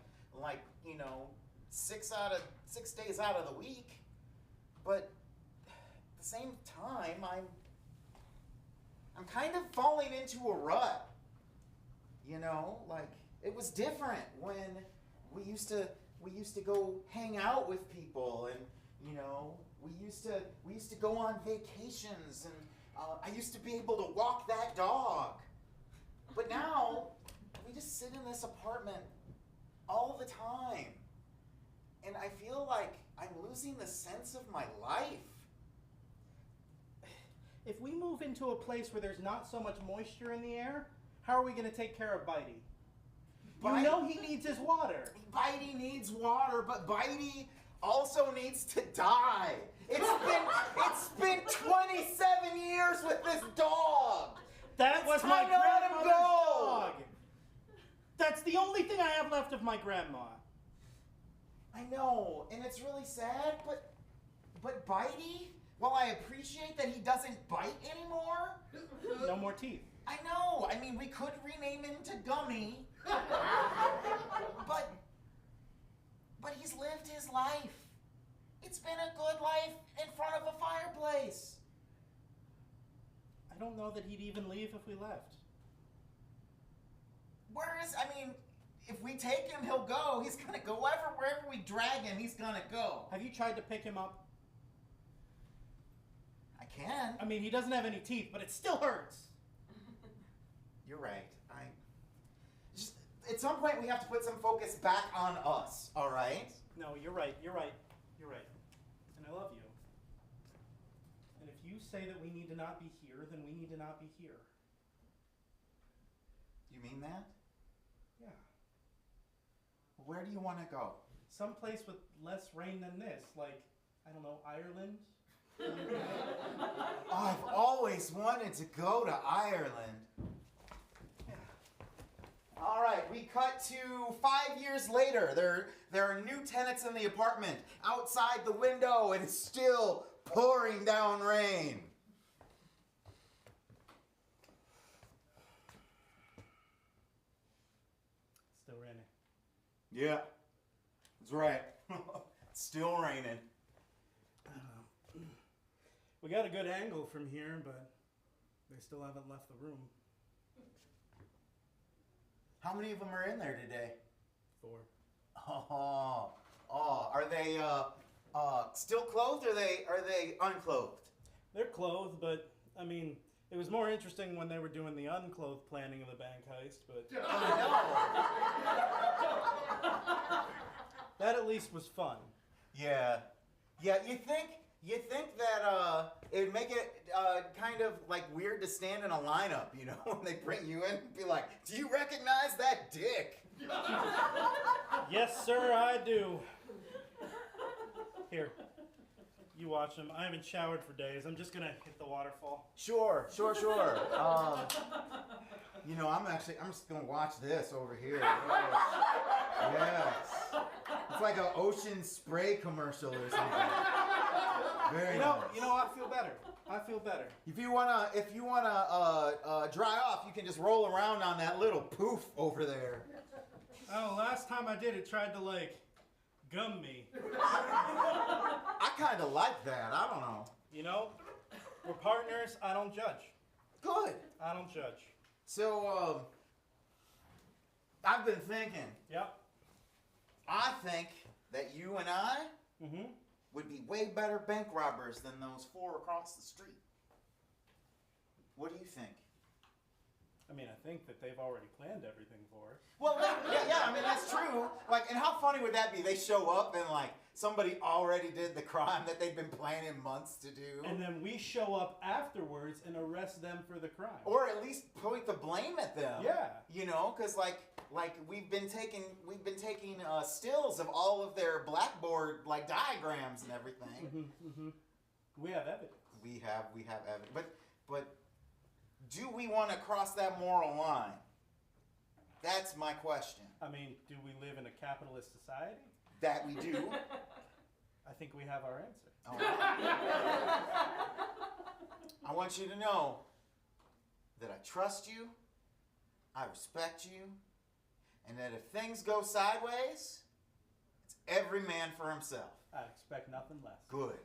6 days out of the week. But at the same time, I'm kind of falling into a rut. You know, like it was different when we used to go hang out with people, and we used to go on vacations, and I used to be able to walk that dog. But now we just sit in this apartment all the time, and I feel like I'm losing the sense of my life. If we move into a place where there's not so much moisture in the air, how are we going to take care of Bitey? You know he needs his water. Bitey needs water, but Bitey also needs to die. It's been 27 years with this dog. That was my time to let him grandmother's go. dog. That's the only thing I have left of my grandma. I know, and it's really sad, but Bitey, while I appreciate that he doesn't bite anymore, No more teeth. I know. I mean, we could rename him to Gummy, but he's lived his life. It's been a good life in front of a fireplace. I don't know that he'd even leave if we left. If we take him, he'll go. He's gonna go wherever we drag him, he's gonna go. Have you tried to pick him up? I can. I mean, he doesn't have any teeth, but it still hurts. You're right. At some point, we have to put some focus back on us, all right? No, you're right. You're right. You're right. And I love you. And if you say that we need to not be here, then we need to not be here. You mean that? Yeah. Where do you want to go? Someplace with less rain than this, like, I don't know, Ireland? I've always wanted to go to Ireland. All right, we cut to 5 years later. There are new tenants in the apartment. Outside the window, it is still pouring down rain. Still raining. Yeah, that's right. It's still raining. We got a good angle from here, but they still haven't left the room. How many of them are in there today? 4. Oh, are they still clothed or are they unclothed? They're clothed, but I mean, it was more interesting when they were doing the unclothed planning of the bank heist, but that at least was fun. Yeah. Yeah, you think that it would make it kind of like weird to stand in a lineup, you know, when they bring you in and be like, do you recognize that dick? Yes, sir, I do. Here, you watch them. I haven't showered for days. I'm just gonna hit the waterfall. Sure. You know, I'm just gonna watch this over here. Yes. It's like an ocean spray commercial or something. Very nice. You know, I feel better. If you wanna dry off, you can just roll around on that little poof over there. Oh, last time I did it, tried to like gum me. I kind of like that. I don't know. You know, we're partners. I don't judge. Good. I don't judge. So, I've been thinking. Yep. I think that you and I would be way better bank robbers than those 4 across the street. What do you think? I mean, I think that they've already planned everything for us. Well, yeah, I mean, that's true. Like, and how funny would that be? They show up and, like, somebody already did the crime that they've been planning months to do. And then we show up afterwards and arrest them for the crime. Or at least point the blame at them. Yeah. You know, because, like we've been taking stills of all of their blackboard, like, diagrams and everything. We have evidence. We have evidence. But do we want to cross that moral line? That's my question. I mean, do we live in a capitalist society? That we do. I think we have our answer. All right. I want you to know that I trust you, I respect you, and that if things go sideways, it's every man for himself. I expect nothing less. Good.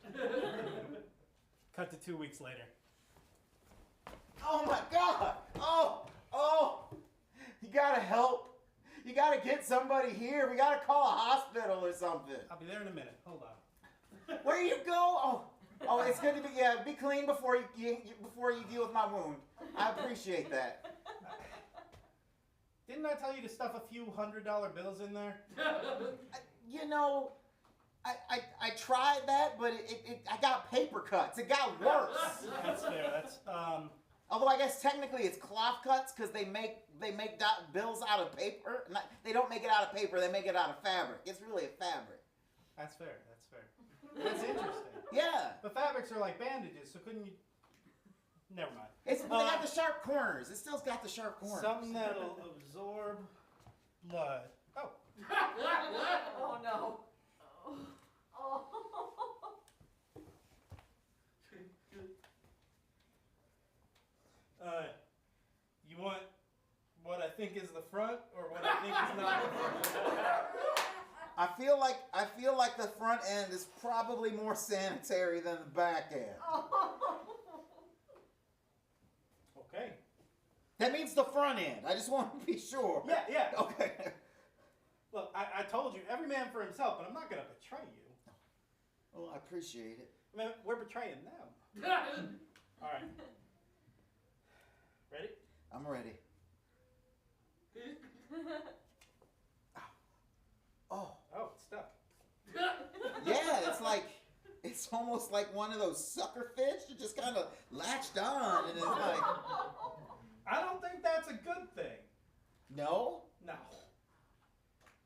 Cut to 2 weeks later. Oh my God! Oh! You gotta help. You gotta get somebody here. We gotta call a hospital or something. I'll be there in a minute. Hold on. Where you go? Oh, it's good to be clean before you deal with my wound. I appreciate that. Didn't I tell you to stuff a few $100 bills in there? You know, I tried that, but I got paper cuts. It got worse. That's fair. That's Although I guess technically it's cloth cuts because they make bills out of paper. They don't make it out of paper. They make it out of fabric. It's really a fabric. That's fair. That's interesting. Yeah. The fabrics are like bandages, so couldn't you? Never mind. They got the sharp corners. It still's got the sharp corners. Something that'll absorb blood. Oh. Oh no. Oh. You want what I think is the front or what I think is not the front? I feel like the front end is probably more sanitary than the back end. Okay. That means the front end. I just want to be sure. Yeah. Okay. Look, I told you, every man for himself, but I'm not going to betray you. Well, I appreciate it. I mean, we're betraying them. All right. Ready? I'm ready. Oh, it's stuck. Yeah, it's almost like one of those sucker fish that just kind of latched on, and it's like. I don't think that's a good thing. No? No.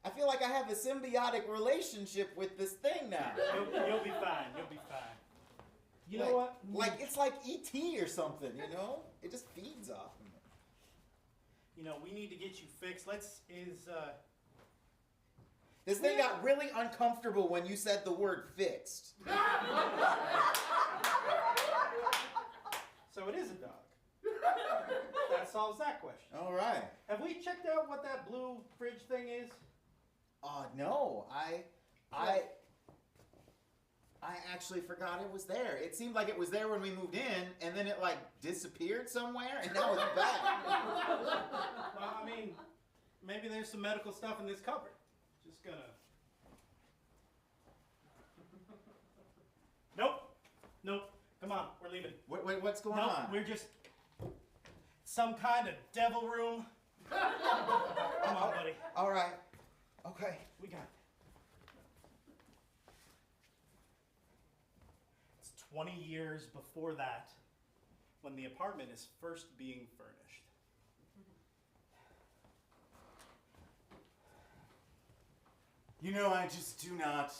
I feel like I have a symbiotic relationship with this thing now. You'll be fine. You'll be fine. You know what? Like it's like E.T. or something, you know? It just feeds off of me. You know, we need to get you fixed. This thing got really uncomfortable when you said the word fixed. So it is a dog. That solves that question. All right. Have we checked out what that blue fridge thing is? No. I actually forgot it was there. It seemed like it was there when we moved in, and then it like disappeared somewhere, and now it's back. Well, I mean, maybe there's some medical stuff in this cupboard. Just gonna. Nope. Come on, we're leaving. What's going nope, on? We're just some kind of devil room. Come on, buddy. All right. Okay. We got it. It's 20 years before that when the apartment is first being furnished. You know, I just do not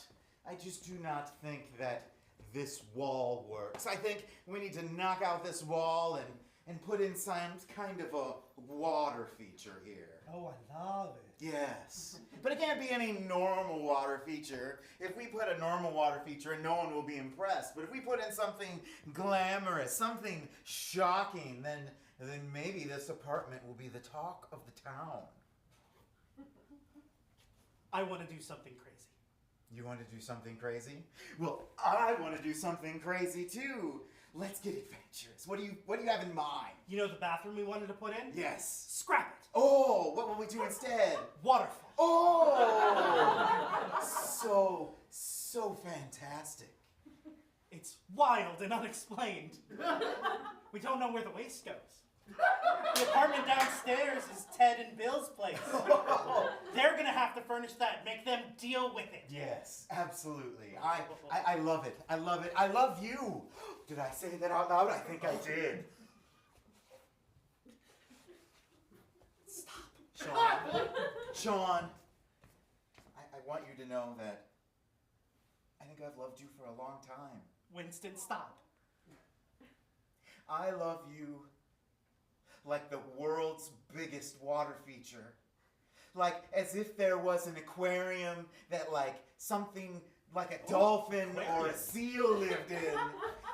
think that this wall works. I think we need to knock out this wall and put in some kind of a water feature here. Oh, I love it. Yes. But it can't be any normal water feature. If we put a normal water feature, no one will be impressed. But if we put in something glamorous, something shocking, then maybe this apartment will be the talk of the town. I want to do something crazy. You want to do something crazy? Well, I want to do something crazy too. Let's get adventurous. What do you have in mind? You know the bathroom we wanted to put in? Yes. Scrap it. Oh, what will we do instead? Waterfall. Oh! So fantastic. It's wild and unexplained. We don't know where the waste goes. The apartment downstairs is Ted and Bill's place. They're gonna have to furnish that, make them deal with it. Yes, absolutely. I love it. I love it. I love you. Did I say that out loud? I think I did. Stop. Sean, I want you to know that I think I've loved you for a long time. Winston, stop. I love you like the world's biggest water feature. Like as if there was an aquarium that like something like a dolphin or a seal lived in.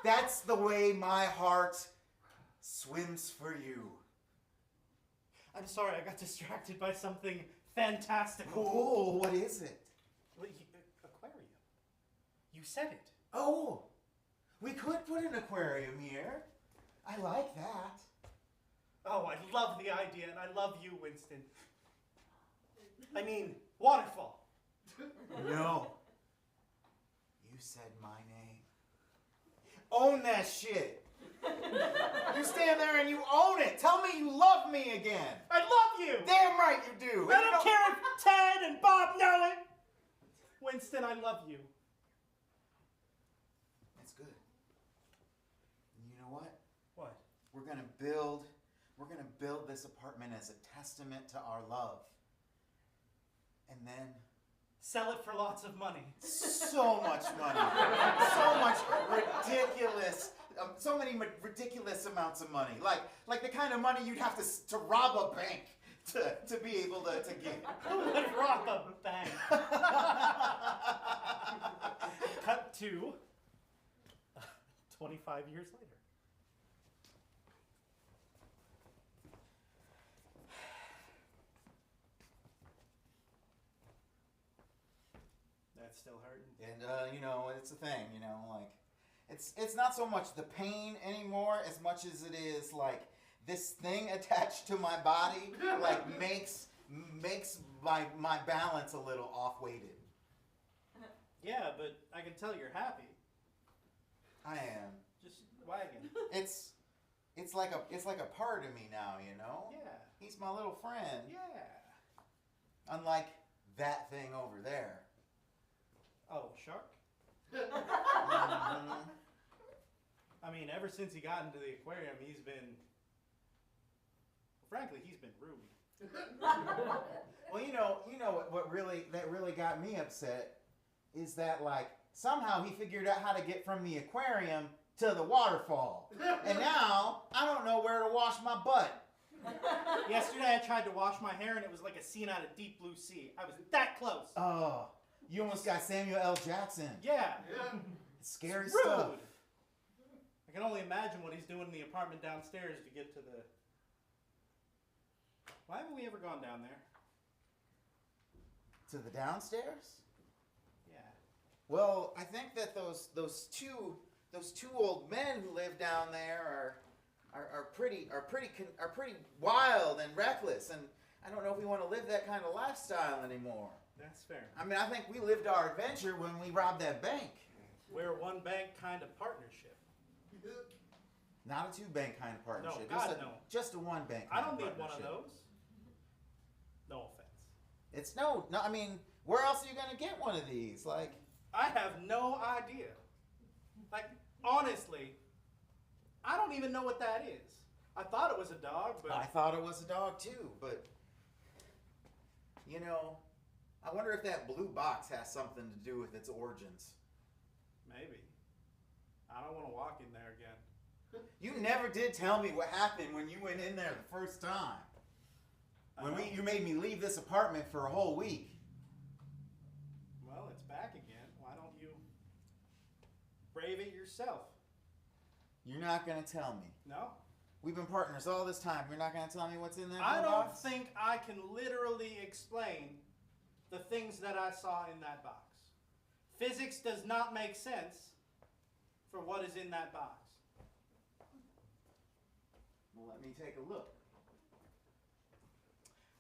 That's the way my heart swims for you. I'm sorry, I got distracted by something fantastical. Oh, what is it? Aquarium. You said it. Oh, we could put an aquarium here. I like that. Oh, I love the idea, and I love you, Winston. I mean, waterfall. No. You said my name. Own that shit. You stand there and you own it. Tell me you love me again. I love you. Damn right you do. I don't care if Ted and Bob know it. Winston, I love you. That's good. And you know what? What? We're gonna build this apartment as a testament to our love. And then sell it for lots of money. So much money. So many ridiculous amounts of money. Like the kind of money you'd have to rob a bank to be able to get. Who would rob a bank? Cut to 25 years later. That's still hurting. And you know, it's a thing, you know, like it's not so much the pain anymore as much as it is like this thing attached to my body like makes my balance a little off-weighted. Yeah, but I can tell you're happy. I am. Just wagging. It's like a part of me now, you know? Yeah. He's my little friend. Yeah. Unlike that thing over there. Oh, shark? Mm-hmm. I mean, ever since he got into the aquarium, he's been rude. Well, you know what really got me upset is that like somehow he figured out how to get from the aquarium to the waterfall. And now I don't know where to wash my butt. Yesterday I tried to wash my hair and it was like a scene out of Deep Blue Sea. I was that close. Oh, you almost got Samuel L. Jackson. Yeah. It's scary Rude. stuff. I can only imagine what he's doing in the apartment downstairs to get to the... Why haven't we ever gone down there? To the downstairs? Yeah. Well, I think that those two old men who live down there are pretty wild and reckless, and I don't know if we want to live that kind of lifestyle anymore. That's fair. I mean, I think we lived our adventure when we robbed that bank. We're a one bank kind of partnership. Not a two bank kind of partnership. No, God, no. Just a one bank. I kind don't of need one of partnership. those. No offense. It's no. I mean, where else are you gonna get one of these? Like, I have no idea. Like, honestly, I don't even know what that is. I thought it was a dog, but I thought it was a dog too, but you know, I wonder if that blue box has something to do with its origins. maybe. I don't want to walk in there again. You never did tell me what happened when you went in there the first time. You made me leave this apartment for a whole week. Well, it's back again. Why don't you brave it yourself? You're not gonna tell me. No. We've been partners all this time. You're not gonna tell me what's in that I blue don't box? think I can literally explain the things that I saw in that box. Physics does not make sense for what is in that box. Well, let me take a look.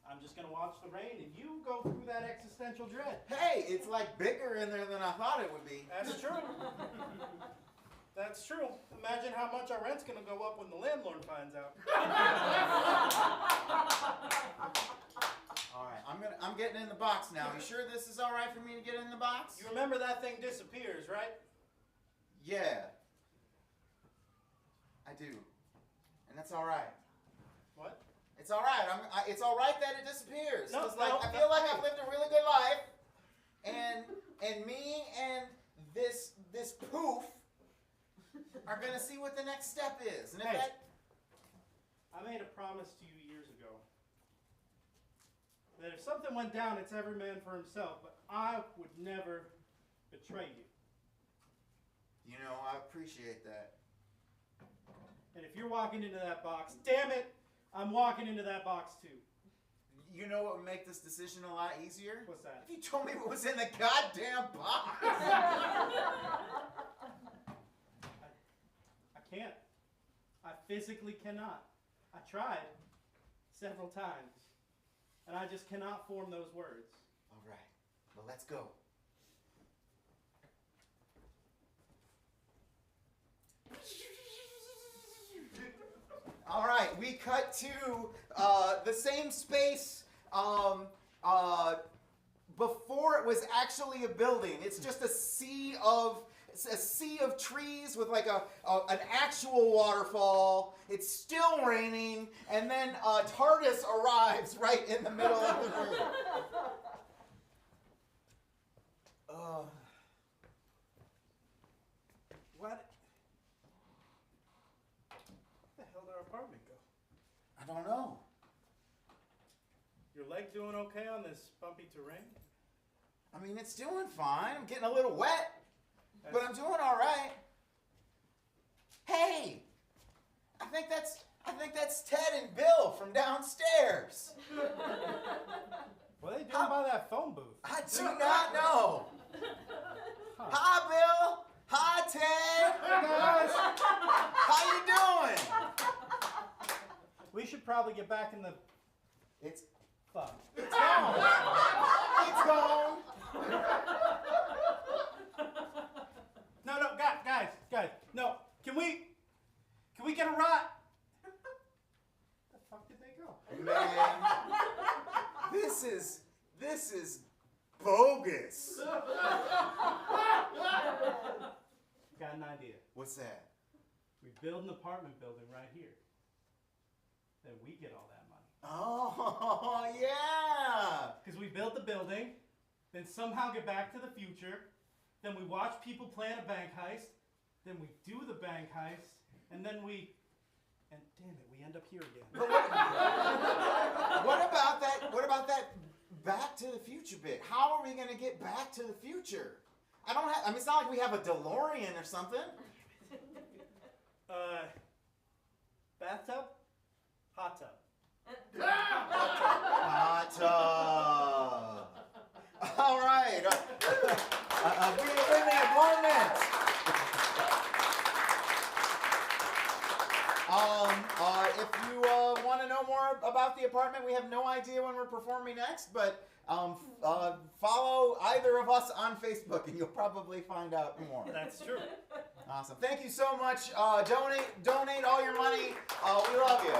I'm just going to watch the rain and you go through that existential dread. Hey, it's like bigger in there than I thought it would be. That's true. That's true. Imagine how much our rent's going to go up when the landlord finds out. All right, I'm getting in the box now. You sure this is all right for me to get in the box? You remember that thing disappears, right? Yeah. I do. And that's all right. What? It's all right. It's all right that it disappears. No, 'Cause, like, no, I feel like hey. I've lived a really good life, and me and this poof are gonna see what the next step is. And if Hey. that I made a promise to you years ago that if something went down, it's every man for himself, but I would never betray you. You know, I appreciate that. And if you're walking into that box, damn it, I'm walking into that box too. You know what would make this decision a lot easier? What's that? If you told me what was in the goddamn box. I can't. I physically cannot. I tried several times, and I just cannot form those words. All right. Well, let's go. All right, we cut to the same space before it was actually a building. It's just a sea of trees with like an actual waterfall. It's still raining, and then TARDIS arrives right in the middle of the room. What? Where the hell did our apartment go? I don't know. Your leg doing okay on this bumpy terrain? I mean, it's doing fine. I'm getting a little wet, but I'm doing all right. Hey, I think that's Ted and Bill from downstairs. What are they doing by that phone booth? I do not know. Hi, Bill. Hi, Ted. Hey, guys. How you doing? We should probably get back in the... It's... Fuck. It's gone. It's gone. No, guys. No, can we get a ride? Where the fuck did they go? Man, this is bogus. Got an idea. What's that? We build an apartment building right here. Then we get all that money. Oh, yeah. Because we built the building, then somehow get back to the future, then we watch people plan a bank heist, then we do the bank heist, and then we... And damn it, we end up here again. What about that Back to the Future bit? How are we going to get back to the future? I mean, it's not like we have a DeLorean or something. Bathtub? Hot tub. Hot tub. All right. the apartment. We have no idea when we're performing next, but follow either of us on Facebook, and you'll probably find out more. That's true. Awesome. Thank you so much. Donate all your money. We love you.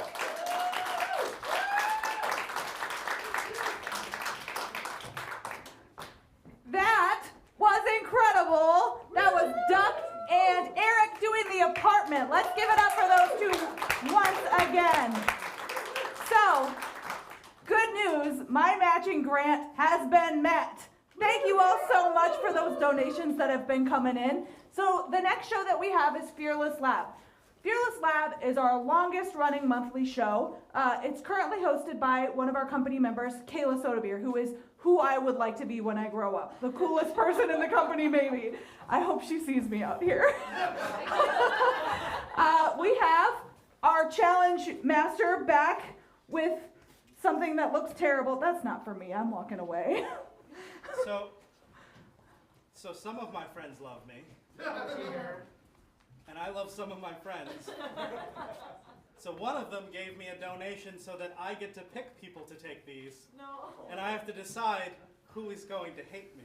That was incredible. That was Duck and Eric doing the apartment. Let's give it up for those two once again. So, good news, my matching grant has been met. Thank you all so much for those donations that have been coming in. So the next show that we have is Fearless Lab. Fearless Lab is our longest running monthly show. It's currently hosted by one of our company members, Kayla Sodabeer, who is who I would like to be when I grow up. The coolest person in the company, maybe. I hope she sees me out here. We have our challenge master back with something that looks terrible. That's not for me, I'm walking away. So some of my friends love me. And I love some of my friends. So one of them gave me a donation so that I get to pick people to take these. No. And I have to decide who is going to hate me.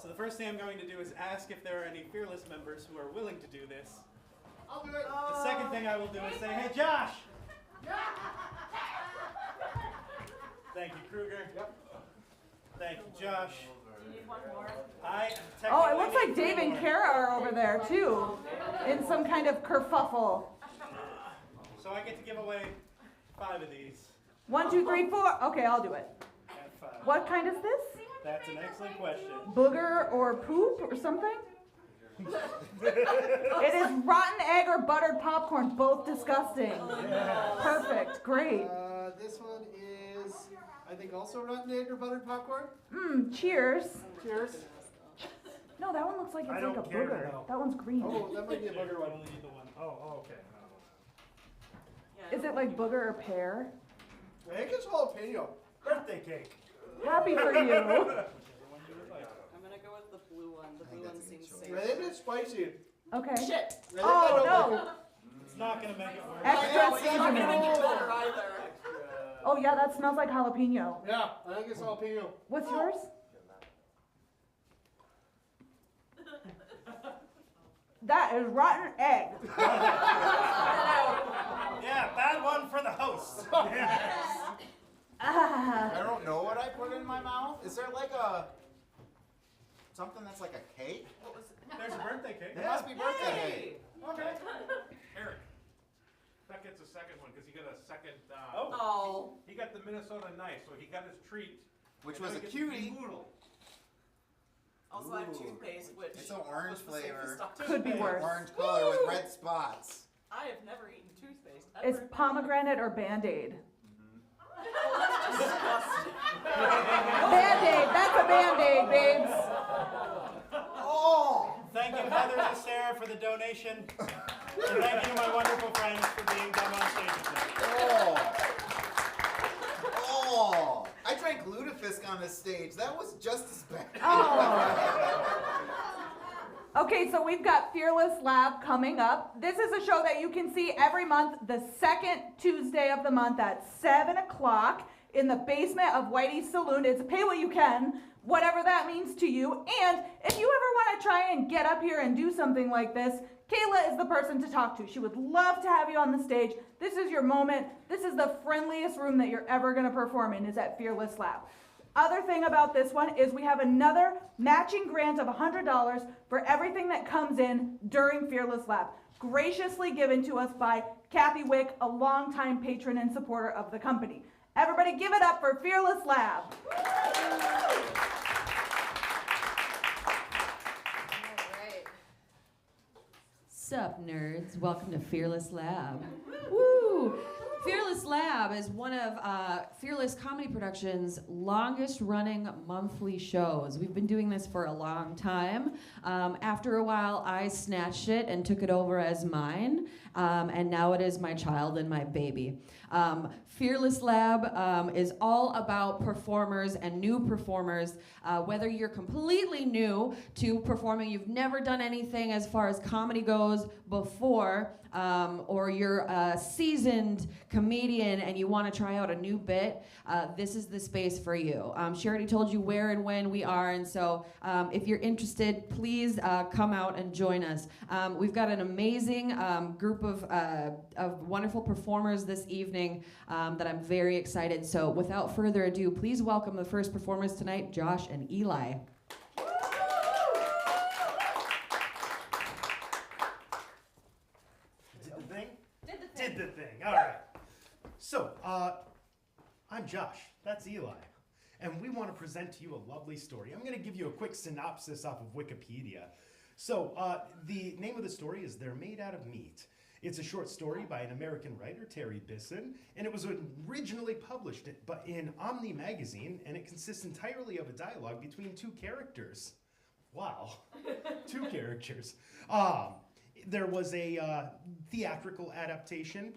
So the first thing I'm going to do is ask if there are any Fearless members who are willing to do this. I'll do it. The second thing I will do is say, hey, Josh! Thank you, Kruger. Yep. Thank you, Josh. Do you need one more? Oh, it looks like Dave and Kara are over there too, in some kind of kerfuffle. So I get to give away 5 of these. 1, 2, 3, 4. Okay, I'll do it. What kind is this? That's an excellent question. Booger or poop or something? It is rotten egg or buttered popcorn, both disgusting. Perfect, great. This one is, I think, also rotten egg or buttered popcorn. Cheers. Cheers. No, that one looks like it's I like a don't care booger. now. That one's green. Oh, that might be a bugger one. Oh, okay. Is it like booger or pear? I think it's jalapeno. Birthday cake. Happy for you. I'm gonna go with the blue one. The blue one seems safe. I think it's spicy. Okay. Shit. Oh, no. It's not going to make it worse. Extra It's not gonna make it seasoning. better either. Oh, yeah, that smells like jalapeno. Yeah, I think it's jalapeno. What's yours? That is rotten egg. Yeah, bad one for the host. I don't know what I put in my mouth. Is there like something that's like a cake? There's a birthday cake. There must be birthday cake. Okay. Eric. That gets a second one because he got a second. Oh. He got the Minnesota Nice, so he got his treat. Which and was now a he gets the cutie. Noodle. Also, I have toothpaste, which It's an orange was the safest flavor. stuff to Could be take. worse. Orange color with red spots. I have never eaten toothpaste. Is Ever. pomegranate or Band-Aid? That's disgusting. Band-Aid. That's a Band-Aid, babes. Oh! Thank you, Heather and Sarah, for the donation. And thank you to my wonderful friends for being dumb on stage with me. Oh! Oh! I drank Lutefisk on this stage. That was just as bad. Okay, so we've got Fearless Lab coming up. This is a show that you can see every month, the second Tuesday of the month at 7 o'clock in the basement of Whitey's Saloon. It's pay what you can, whatever that means to you. And if you ever want to try and get up here and do something like this, Kayla is the person to talk to. She would love to have you on the stage. This is your moment. This is the friendliest room that you're ever going to perform in, is at Fearless Lab. Other thing about this one is we have another matching grant of $100 for everything that comes in during Fearless Lab, graciously given to us by Kathy Wick, a longtime patron and supporter of the company. Everybody give it up for Fearless Lab. Sup, nerds? Welcome to Fearless Lab. Woo! Fearless Lab is one of Fearless Comedy Productions' longest-running monthly shows. We've been doing this for a long time. After a while, I snatched it and took it over as mine. and now it is my child and my baby. Fearless Lab is all about performers and new performers. Whether you're completely new to performing, you've never done anything as far as comedy goes before, or you're a seasoned comedian and you want to try out a new bit, this is the space for you. She already told you where and when we are, and so if you're interested, please come out and join us. We've got an amazing group of wonderful performers this evening that I'm very excited. So without further ado, please welcome the first performers tonight, Josh and Eli. Did the thing. All right. So, I'm Josh. That's Eli. And we want to present to you a lovely story. I'm going to give you a quick synopsis off of Wikipedia. So, the name of the story is They're Made Out of Meat. It's a short story by an American writer, Terry Bisson, and it was originally published in Omni magazine, and it consists entirely of a dialogue between two characters. Wow. Two characters. There was a theatrical adaptation,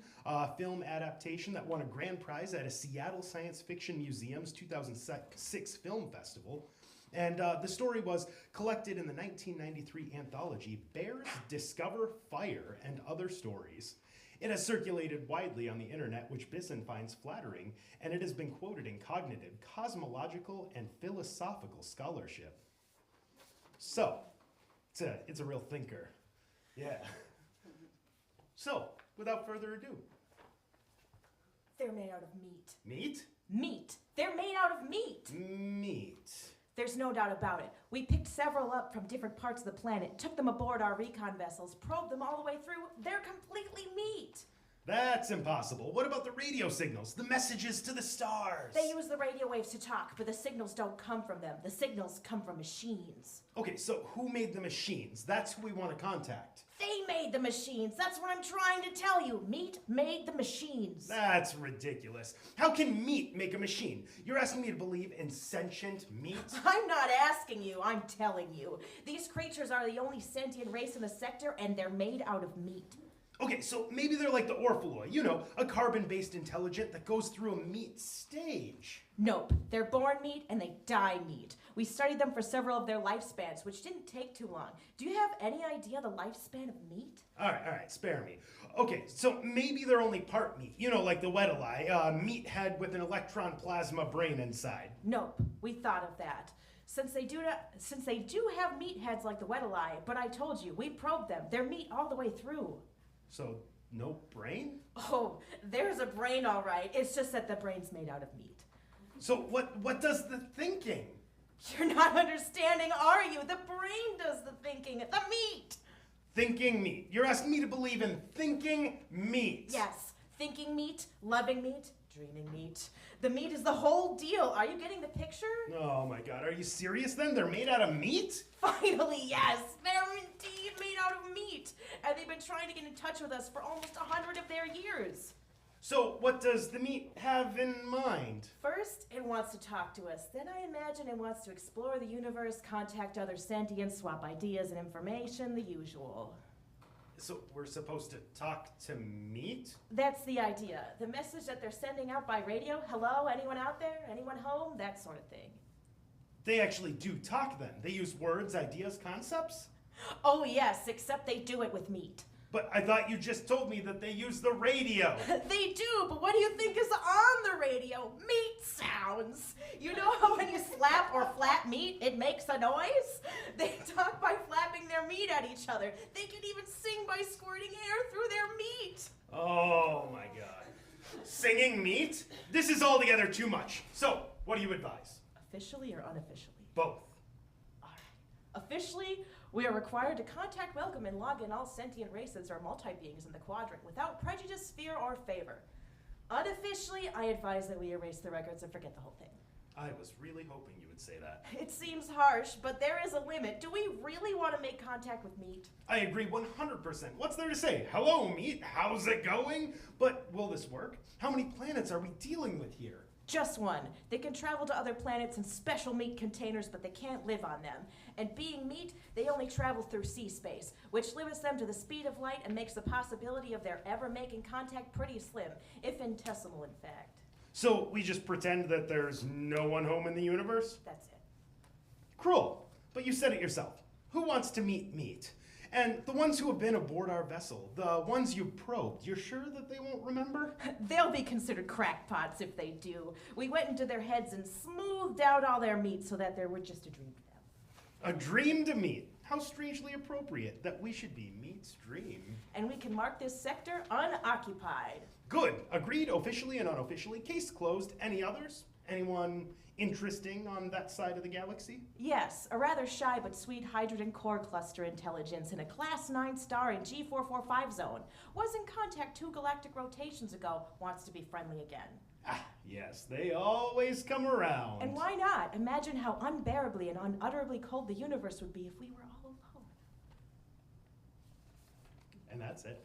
film adaptation that won a grand prize at a Seattle Science Fiction Museum's 2006 Film Festival. And the story was collected in the 1993 anthology Bears Discover Fire and Other Stories. It has circulated widely on the internet, which Bisson finds flattering, and it has been quoted in cognitive, cosmological, and philosophical scholarship. So, it's a real thinker. Yeah. So, without further ado. They're made out of meat. Meat? Meat. They're made out of meat. Meat. There's no doubt about it. We picked several up from different parts of the planet, took them aboard our recon vessels, probed them all the way through. They're completely meat. That's impossible. What about the radio signals? The messages to the stars? They use the radio waves to talk, but the signals don't come from them. The signals come from machines. Okay, so who made the machines? That's who we want to contact. They made the machines. That's what I'm trying to tell you. Meat made the machines. That's ridiculous. How can meat make a machine? You're asking me to believe in sentient meat? I'm not asking you, I'm telling you. These creatures are the only sentient race in the sector, and they're made out of meat. Okay, so maybe they're like the Orphaloi, you know, a carbon-based intelligent that goes through a meat stage. Nope, they're born meat and they die meat. We studied them for several of their lifespans, which didn't take too long. Do you have any idea the lifespan of meat? All right, spare me. Okay, so maybe they're only part meat, you know, like the Weddeli, meat head with an electron plasma brain inside. Nope, we thought of that. Since they do have meat heads like the Weddeli, but I told you, we probed them. They're meat all the way through. So, no brain? Oh, there's a brain all right. It's just that the brain's made out of meat. So what does the thinking? You're not understanding, are you? The brain does the thinking. The meat. Thinking meat. You're asking me to believe in thinking meat. Yes. Thinking meat, loving meat, dreaming meat. The meat is the whole deal. Are you getting the picture? Oh my God, are you serious then? They're made out of meat? Finally, yes. They're indeed made out of meat. And they've been trying to get in touch with us for almost 100 of their years. So what does the meat have in mind? First, it wants to talk to us. Then I imagine it wants to explore the universe, contact other sentients, swap ideas and information, the usual. So we're supposed to talk to meat? That's the idea. The message that they're sending out by radio, hello, anyone out there? Anyone home? That sort of thing. They actually do talk then? They use words, ideas, concepts? Oh yes, except they do it with meat. But I thought you just told me that they use the radio. They do, but what do you think is on the radio? Meat sounds. You know how when you slap or flap meat, it makes a noise? They talk by flapping their meat at each other. They can even sing by squirting air through their meat. Oh my God. Singing meat? This is altogether too much. So, what do you advise? Officially or unofficially? Both. Officially, we are required to contact, welcome, and log in all sentient races or multi-beings in the quadrant without prejudice, fear, or favor. Unofficially, I advise that we erase the records and forget the whole thing. I was really hoping you would say that. It seems harsh, but there is a limit. Do we really want to make contact with meat? I agree 100%. What's there to say? Hello, meat. How's it going? But will this work? How many planets are we dealing with here? Just one. They can travel to other planets in special meat containers, but they can't live on them. And being meat, they only travel through sea space, which limits them to the speed of light and makes the possibility of their ever making contact pretty slim, if infinitesimal in fact. So we just pretend that there's no one home in the universe? That's it. Cruel. But you said it yourself. Who wants to meet meat? And the ones who have been aboard our vessel, the ones you probed, you're sure that they won't remember? They'll be considered crackpots if they do. We went into their heads and smoothed out all their meat so that there were just a dream to them. A dream to meet. How strangely appropriate that we should be meat's dream. And we can mark this sector unoccupied. Good. Agreed, officially and unofficially. Case closed. Any others? Anyone interesting on that side of the galaxy? Yes, a rather shy but sweet hydrogen core cluster intelligence in a Class 9 star in G445 zone. Was in contact 2 galactic rotations ago. Wants to be friendly again. Ah, yes, they always come around. And why not? Imagine how unbearably and unutterably cold the universe would be if we were all alone. And that's it.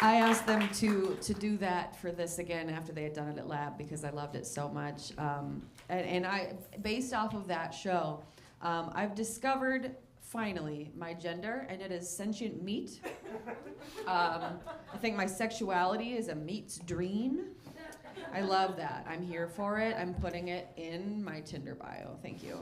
I asked them to do that for this again after they had done it at lab because I loved it so much. And I, based off of that show, I've discovered finally my gender, and it is sentient meat. I think my sexuality is a meat's dream. I love that. I'm here for it. I'm putting it in my Tinder bio. Thank you.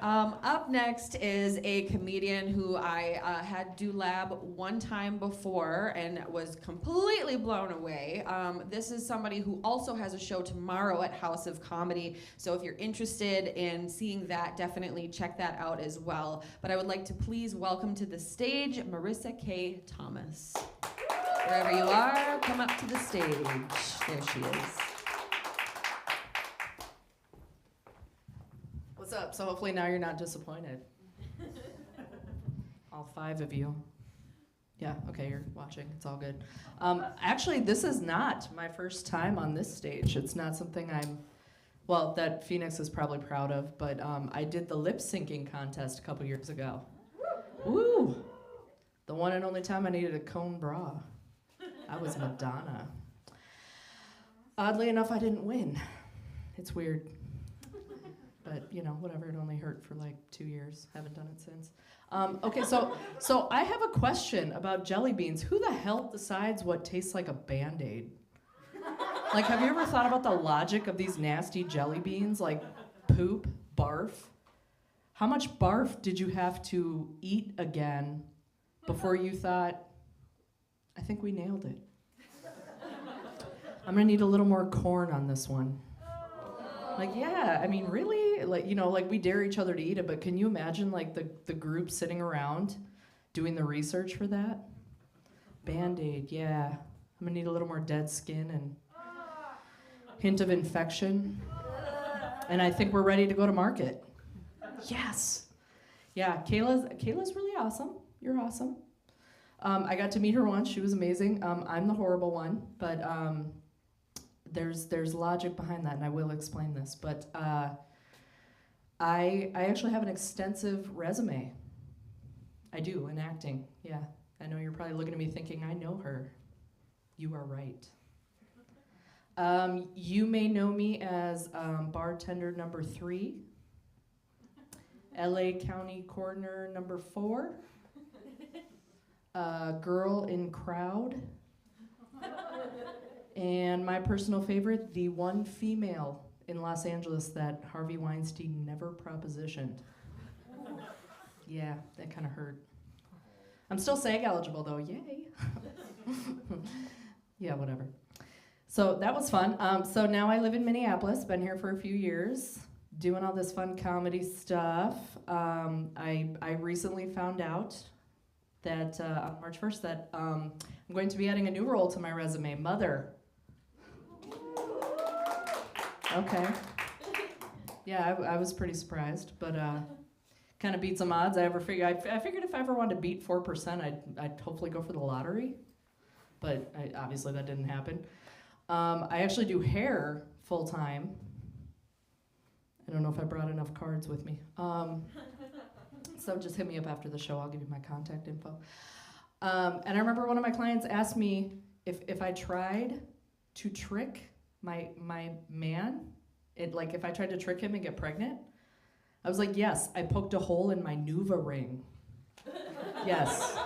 Up next is a comedian who I had do lab one time before and was completely blown away. This is somebody who also has a show tomorrow at House of Comedy. So if you're interested in seeing that, definitely check that out as well. But I would like to please welcome to the stage Marissa K. Thomas. Wherever you are, come up to the stage. There she is. What's up? So hopefully now you're not disappointed. All 5 of you. Yeah, okay, you're watching. It's all good. Actually, this is not my first time on this stage. It's not something that Phoenix is probably proud of, but I did the lip syncing contest a couple years ago. Woo! The one and only time I needed a cone bra. I was Madonna. Oddly enough, I didn't win. It's weird. But, you know, whatever, it only hurt for like 2 years. Haven't done it since. Okay, so I have a question about jelly beans. Who the hell decides what tastes like a Band-Aid? Like, have you ever thought about the logic of these nasty jelly beans? Like, poop, barf? How much barf did you have to eat again before you thought, I think we nailed it? I'm gonna need a little more corn on this one. Like, yeah, I mean, really? Like, you know, like we dare each other to eat it, but can you imagine like the group sitting around doing the research for that? Band-Aid, yeah. I'm gonna need a little more dead skin and hint of infection. And I think we're ready to go to market. Yes. Yeah, Kayla's really awesome. You're awesome. I got to meet her once. She was amazing. I'm the horrible one, but there's logic behind that, and I will explain this. But I actually have an extensive resume. I do, in acting, yeah. I know you're probably looking at me thinking, I know her. You are right. You may know me as bartender number 3, LA County Coroner number 4, girl in crowd, and my personal favorite, the one female in Los Angeles that Harvey Weinstein never propositioned. Yeah, that kind of hurt. I'm still SAG eligible though, yay. Yeah, whatever. So that was fun. So now I live in Minneapolis, been here for a few years, doing all this fun comedy stuff. I recently found out that on March 1st that I'm going to be adding a new role to my resume, Mother. Okay. Yeah, I was pretty surprised, but kind of beat some odds. I figured if I ever wanted to beat 4%, I'd hopefully go for the lottery, but obviously that didn't happen. I actually do hair full time. I don't know if I brought enough cards with me. So So just hit me up after the show. I'll give you my contact info. And I remember one of my clients asked me if I tried to trick my man, if I tried to trick him and get pregnant. I was like, yes, I poked a hole in my Nuva ring. Yes.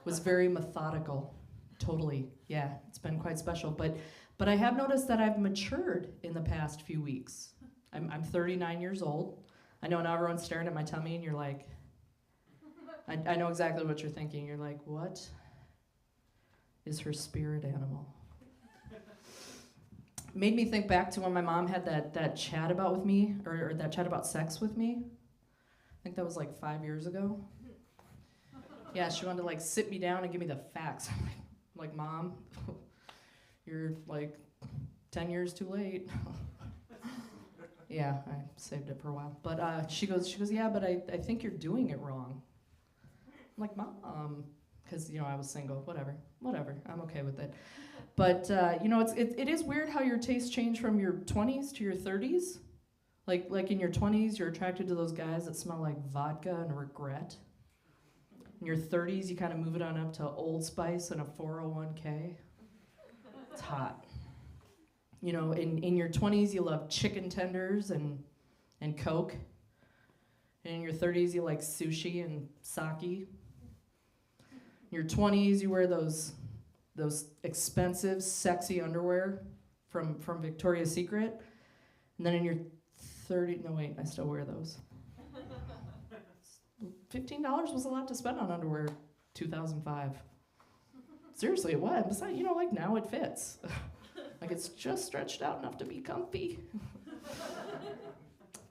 Was very methodical. Totally. Yeah, it's been quite special. But I have noticed that I've matured in the past few weeks. I'm 39 years old. I know now everyone's staring at my tummy and you're like, I know exactly what you're thinking. You're like, what is her spirit animal? Made me think back to when my mom had that chat about with me, or that chat about sex with me. I think that was like 5 years ago. Yeah, she wanted to like sit me down and give me the facts. I'm like, Mom, you're like 10 years too late. Yeah, I saved it for a while. But she goes, yeah, but I think you're doing it wrong. I'm like, Mom, because, I was single, whatever, I'm okay with it. But, it is weird how your tastes change from your 20s to your 30s. Like in your 20s, you're attracted to those guys that smell like vodka and regret. In your 30s, you kind of move it on up to Old Spice and a 401k. It's hot. In your 20s, you love chicken tenders and Coke. And in your 30s, you like sushi and sake. In your 20s, you wear those expensive, sexy underwear from Victoria's Secret. And then in your 30s, no wait, I still wear those. $15 was a lot to spend on underwear 2005. Seriously, it was. Besides, now it fits. Like it's just stretched out enough to be comfy.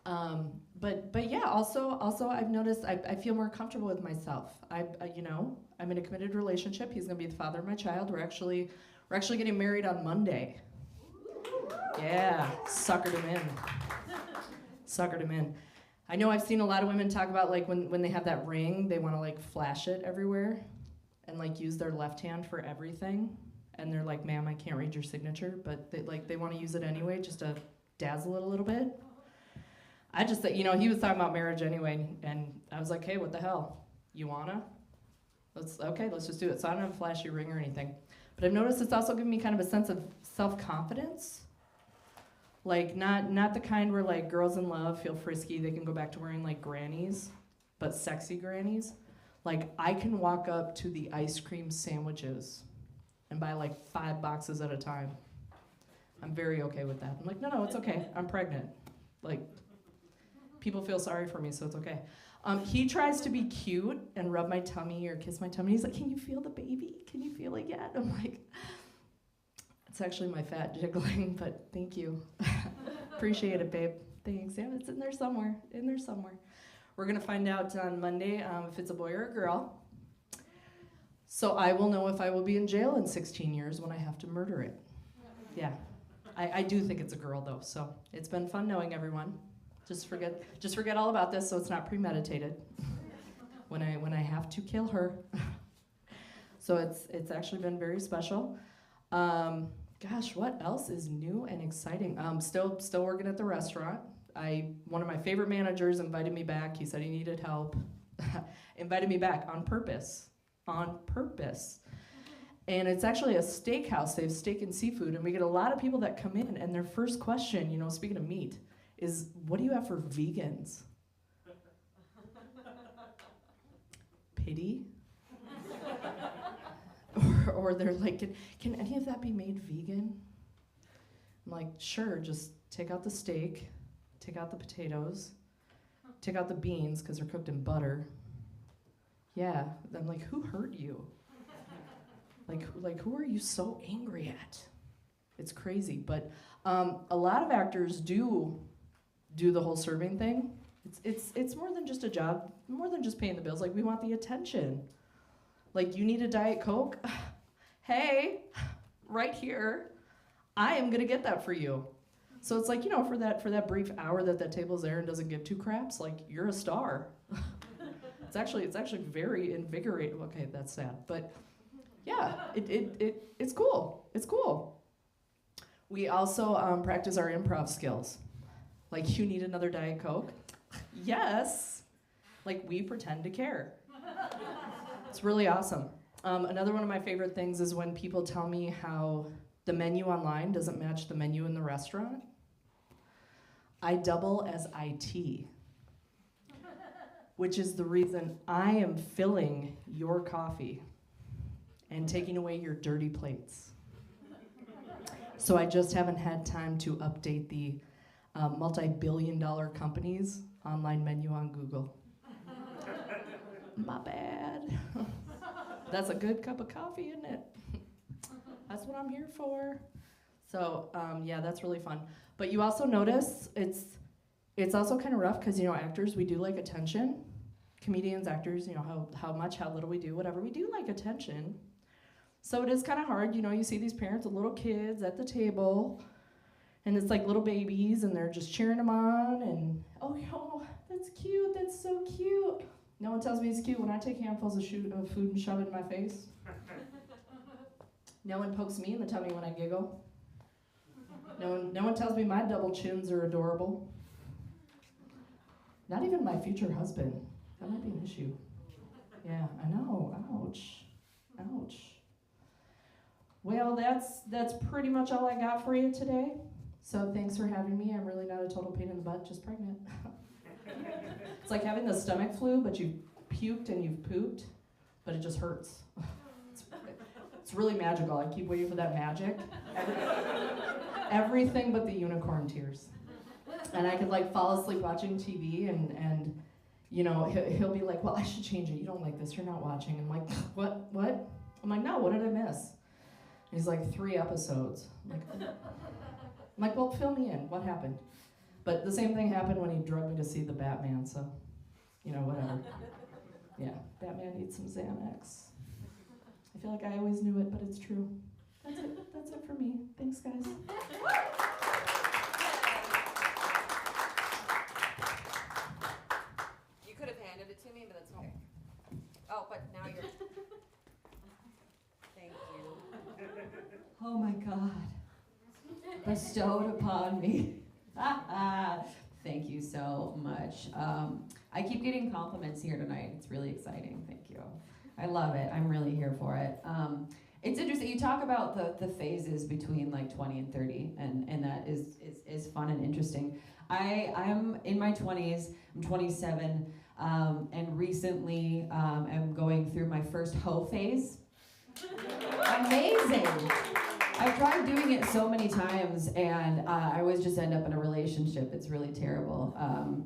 But yeah, also I've noticed I feel more comfortable with myself. I'm in a committed relationship. He's gonna be the father of my child. We're actually getting married on Monday. Yeah, suckered him in. I know I've seen a lot of women talk about like when they have that ring, they want to like flash it everywhere and like use their left hand for everything. And they're like, ma'am, I can't read your signature, but they want to use it anyway just to dazzle it a little bit. I just thought, he was talking about marriage anyway, and I was like, hey, what the hell? You wanna? Let's just do it. So I don't have a flashy ring or anything. But I've noticed it's also given me kind of a sense of self-confidence. Like not the kind where like girls in love feel frisky, they can go back to wearing like grannies, but sexy grannies. Like I can walk up to the ice cream sandwiches and buy like 5 boxes at a time. I'm very okay with that. I'm like, no, it's okay. I'm pregnant. Like, people feel sorry for me, so it's okay. He tries to be cute and rub my tummy or kiss my tummy. He's like, can you feel the baby? Can you feel it yet? I'm like, it's actually my fat jiggling, but thank you. Appreciate it, babe. Thanks. Yeah, it's in there somewhere. We're gonna find out on Monday if it's a boy or a girl. So I will know if I will be in jail in 16 years when I have to murder it. Yeah, I do think it's a girl though, so it's been fun knowing everyone. Just forget all about this so it's not premeditated when I have to kill her. So it's actually been very special. Gosh, what else is new and exciting? Still working at the restaurant. One of my favorite managers invited me back. He said he needed help. Invited me back on purpose. And it's actually a steakhouse. They have steak and seafood, and we get a lot of people that come in, and their first question, speaking of meat, is, what do you have for vegans? Pity? or they're like, can any of that be made vegan? I'm like, sure, just take out the steak, take out the potatoes, take out the beans because they're cooked in butter. Yeah, I'm like, who hurt you? Like who are you so angry at? It's crazy, but a lot of actors do the whole serving thing. It's more than just a job, more than just paying the bills. Like, we want the attention. Like, you need a Diet Coke? Hey, right here, I am gonna get that for you. So it's like, for that brief hour that table's there and doesn't give two craps, like, you're a star. It's actually very invigorating. Okay, that's sad, but yeah, it's cool. It's cool. We also practice our improv skills. Like, you need another Diet Coke? Yes. Like, we pretend to care. It's really awesome. Another one of my favorite things is when people tell me how the menu online doesn't match the menu in the restaurant. I double as IT, which is the reason I am filling your coffee and taking away your dirty plates. So I just haven't had time to update the multi-billion-dollar company's online menu on Google. My bad. That's a good cup of coffee, isn't it? That's what I'm here for. So yeah, that's really fun. But you also notice it's also kind of rough because, you know, actors, we do like attention. Comedians, actors, you know, how little we do, whatever, we do like attention. So it is kind of hard, you know, you see these parents with little kids at the table, and it's like little babies, and they're just cheering them on, and, oh, that's cute, that's so cute. No one tells me it's cute when I take handfuls of food and shove it in my face. No one pokes me in the tummy when I giggle. No one tells me my double chins are adorable. Not even my future husband. That might be an issue. Yeah, I know. Ouch. Ouch. Well, that's pretty much all I got for you today. So thanks for having me. I'm really not a total pain in the butt, just pregnant. It's like having the stomach flu, but you've puked and you've pooped, but it just hurts. It's really magical. I keep waiting for that magic. Everything but the unicorn tears. And I could like fall asleep watching TV and you know, he'll be like, well, I should change it. You don't like this. You're not watching. I'm like, what? I'm like, no, what did I miss? And he's like, 3 episodes. I'm like, well, fill me in. What happened? But the same thing happened when he drugged me to see the Batman, so, you know, whatever. Yeah, Batman needs some Xanax. I feel like I always knew it, but it's true. That's it for me. Thanks, guys. You could have handed it to me, but that's okay. Oh, but now you're... Thank you. Oh my God. Bestowed upon me. Thank you so much. I keep getting compliments here tonight. It's really exciting. Thank you. I love it. I'm really here for it. It's interesting. You talk about the phases between like 20 and 30, and that is fun and interesting. I'm in my 20s. I'm 27, and recently I'm going through my first hoe phase. Amazing. I've tried doing it so many times, and I always just end up in a relationship. It's really terrible.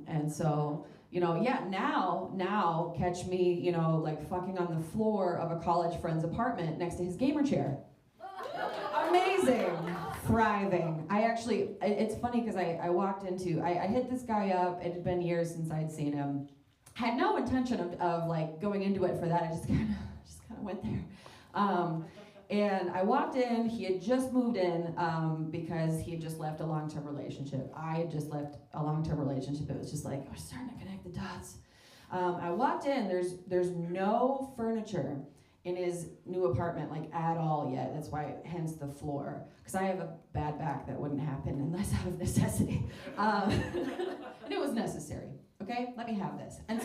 And so, you know, yeah, now catch me, you know, like fucking on the floor of a college friend's apartment next to his gamer chair. Amazing. Thriving. It's funny because I walked into, I hit this guy up. It had been years since I'd seen him. Had no intention of like going into it for that. I just kind of went there. And I walked in, he had just moved in because he had just left a long-term relationship. I had just left a long-term relationship. It was just like, I was starting to connect the dots. I walked in, there's no furniture in his new apartment, like at all yet. That's why, hence the floor. Because I have a bad back that wouldn't happen unless out of necessity. And it was necessary, okay? Let me have this. And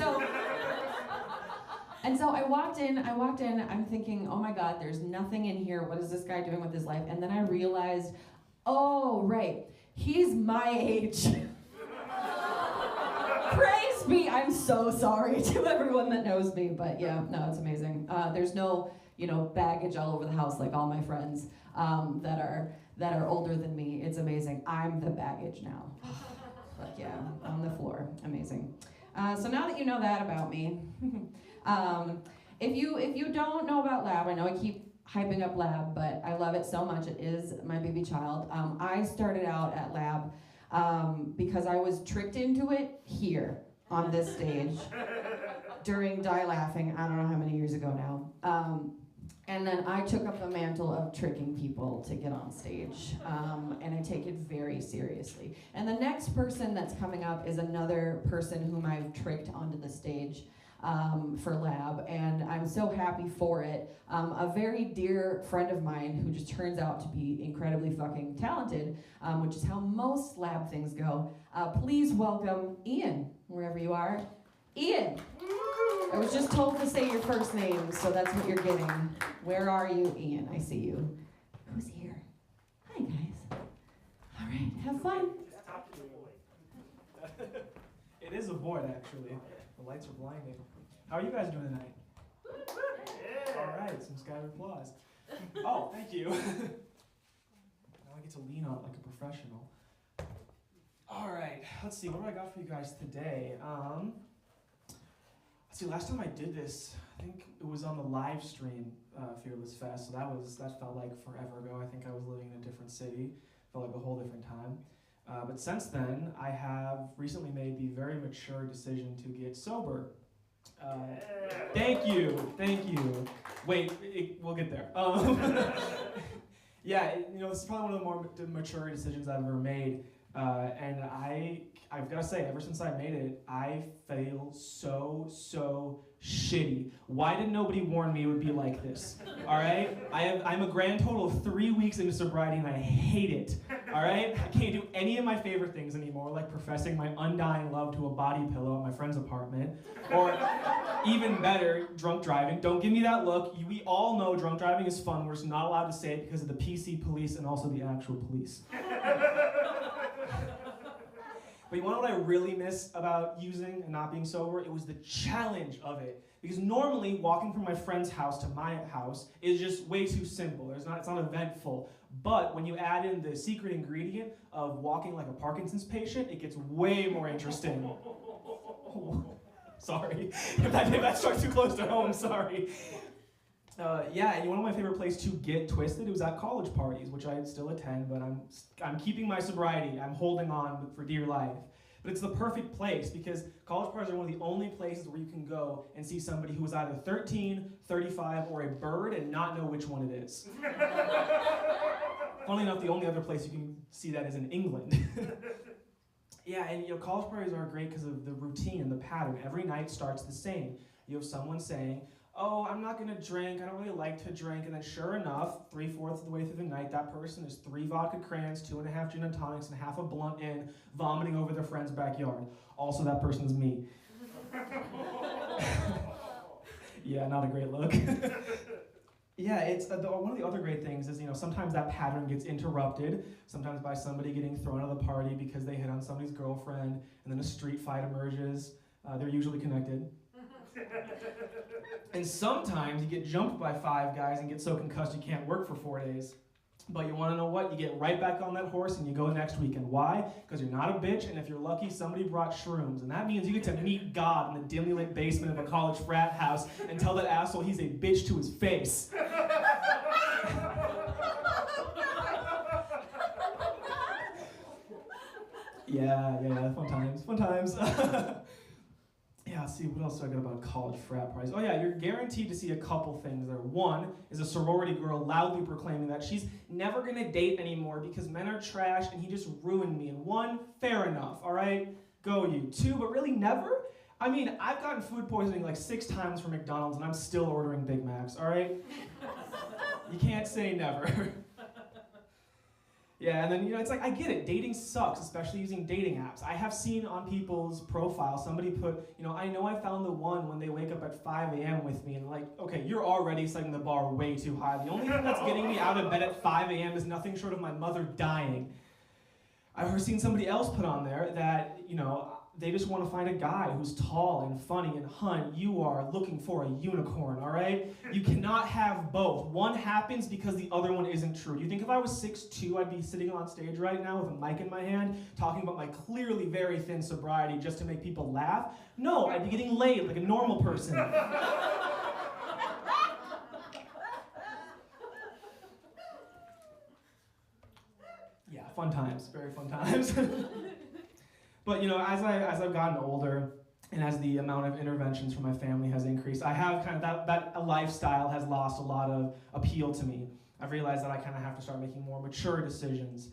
so I walked in, I'm thinking, oh my God, there's nothing in here. What is this guy doing with his life? And then I realized, oh, right, he's my age. Praise be, I'm so sorry to everyone that knows me, but yeah, no, it's amazing. There's no, you know, baggage all over the house like all my friends that are older than me. It's amazing. I'm the baggage now. But yeah, on the floor, amazing. So now that you know that about me, if you don't know about Lab, I know I keep hyping up Lab, but I love it so much. It is my baby child. I started out at Lab because I was tricked into it here on this stage during Die Laughing, I don't know how many years ago now. And then I took up the mantle of tricking people to get on stage, and I take it very seriously. And the next person that's coming up is another person whom I've tricked onto the stage for Lab, and I'm so happy for it. A very dear friend of mine who just turns out to be incredibly fucking talented, which is how most Lab things go. Please welcome Ian, wherever you are. Ian. I was just told to say your first name, so that's what you're getting. Where are you, Ian? I see you. Who's here? Hi, guys. All right, have fun. It is a board, actually. The lights are blinding. How are you guys doing tonight? All right, some scattered applause. Oh, thank you. Now I get to lean on it like a professional. All right, let's see. What do I got for you guys today? Let's see. Last time I did this, I think it was on the live stream Fearless Fest. So that felt like forever ago. I think I was living in a different city. Felt like a whole different time. But since then, I have recently made the very mature decision to get sober. Thank you. Wait, we'll get there. Yeah, this is probably one of the more mature decisions I've ever made. And I've got to say, ever since I made it, I feel so shitty. Why did nobody warn me it would be like this? All right? I'm a grand total of 3 weeks into sobriety and I hate it. All right? I can't do any of my favorite things anymore, like professing my undying love to a body pillow at my friend's apartment. Or even better, drunk driving. Don't give me that look. We all know drunk driving is fun. We're just not allowed to say it because of the PC police and also the actual police. But you want to know what I really miss about using and not being sober? It was the challenge of it. Because normally, walking from my friend's house to my house is just way too simple. It's not eventful. But when you add in the secret ingredient of walking like a Parkinson's patient, it gets way more interesting. Sorry. If that struck too close to home, sorry. Yeah, and one of my favorite places to get twisted, it was at college parties, which I still attend, but I'm keeping my sobriety. I'm holding on for dear life. But it's the perfect place because college parties are one of the only places where you can go and see somebody who is either 13, 35, or a bird and not know which one it is. Funnily enough, the only other place you can see that is in England. Yeah, and college parties are great because of the routine and the pattern. Every night starts the same. You have someone saying, oh, I'm not gonna drink, I don't really like to drink, and then sure enough, 3/4 of the way through the night, that person is 3 vodka crayons, 2.5 gin and tonics, and half a blunt in, vomiting over their friend's backyard. Also, that person is me. Yeah, not a great look. Yeah, it's one of the other great things is, sometimes that pattern gets interrupted, sometimes by somebody getting thrown out of the party because they hit on somebody's girlfriend, and then a street fight emerges. They're usually connected. And sometimes you get jumped by 5 guys and get so concussed you can't work for 4 days. But you want to know what? You get right back on that horse and you go next weekend. Why? Because you're not a bitch, and if you're lucky, somebody brought shrooms. And that means you get to meet God in the dimly lit basement of a college frat house and tell that asshole he's a bitch to his face. Yeah, fun times. Yeah, let's see, what else do I got about college frat parties? Oh yeah, you're guaranteed to see a couple things there. One is a sorority girl loudly proclaiming that she's never gonna date anymore because men are trash and he just ruined me. And 1, fair enough, all right? Go you. 2, but really never? I mean, I've gotten food poisoning like 6 times from McDonald's and I'm still ordering Big Macs, all right? You can't say never. Yeah, and then, it's like, I get it, dating sucks, especially using dating apps. I have seen on people's profile, somebody put, I know I found the one when they wake up at 5 a.m. with me, and like, okay, you're already setting the bar way too high. The only thing that's getting me out of bed at 5 a.m. is nothing short of my mother dying. I've seen somebody else put on there that, they just want to find a guy who's tall and funny, and hun, you are looking for a unicorn, all right? You cannot have both. One happens because the other one isn't true. Do you think if I was 6'2", I'd be sitting on stage right now with a mic in my hand, talking about my clearly very thin sobriety just to make people laugh? No, I'd be getting laid like a normal person. Yeah, fun times, very fun times. But as I've gotten older, and as the amount of interventions from my family has increased, I have kind of that lifestyle has lost a lot of appeal to me. I've realized that I kind of have to start making more mature decisions.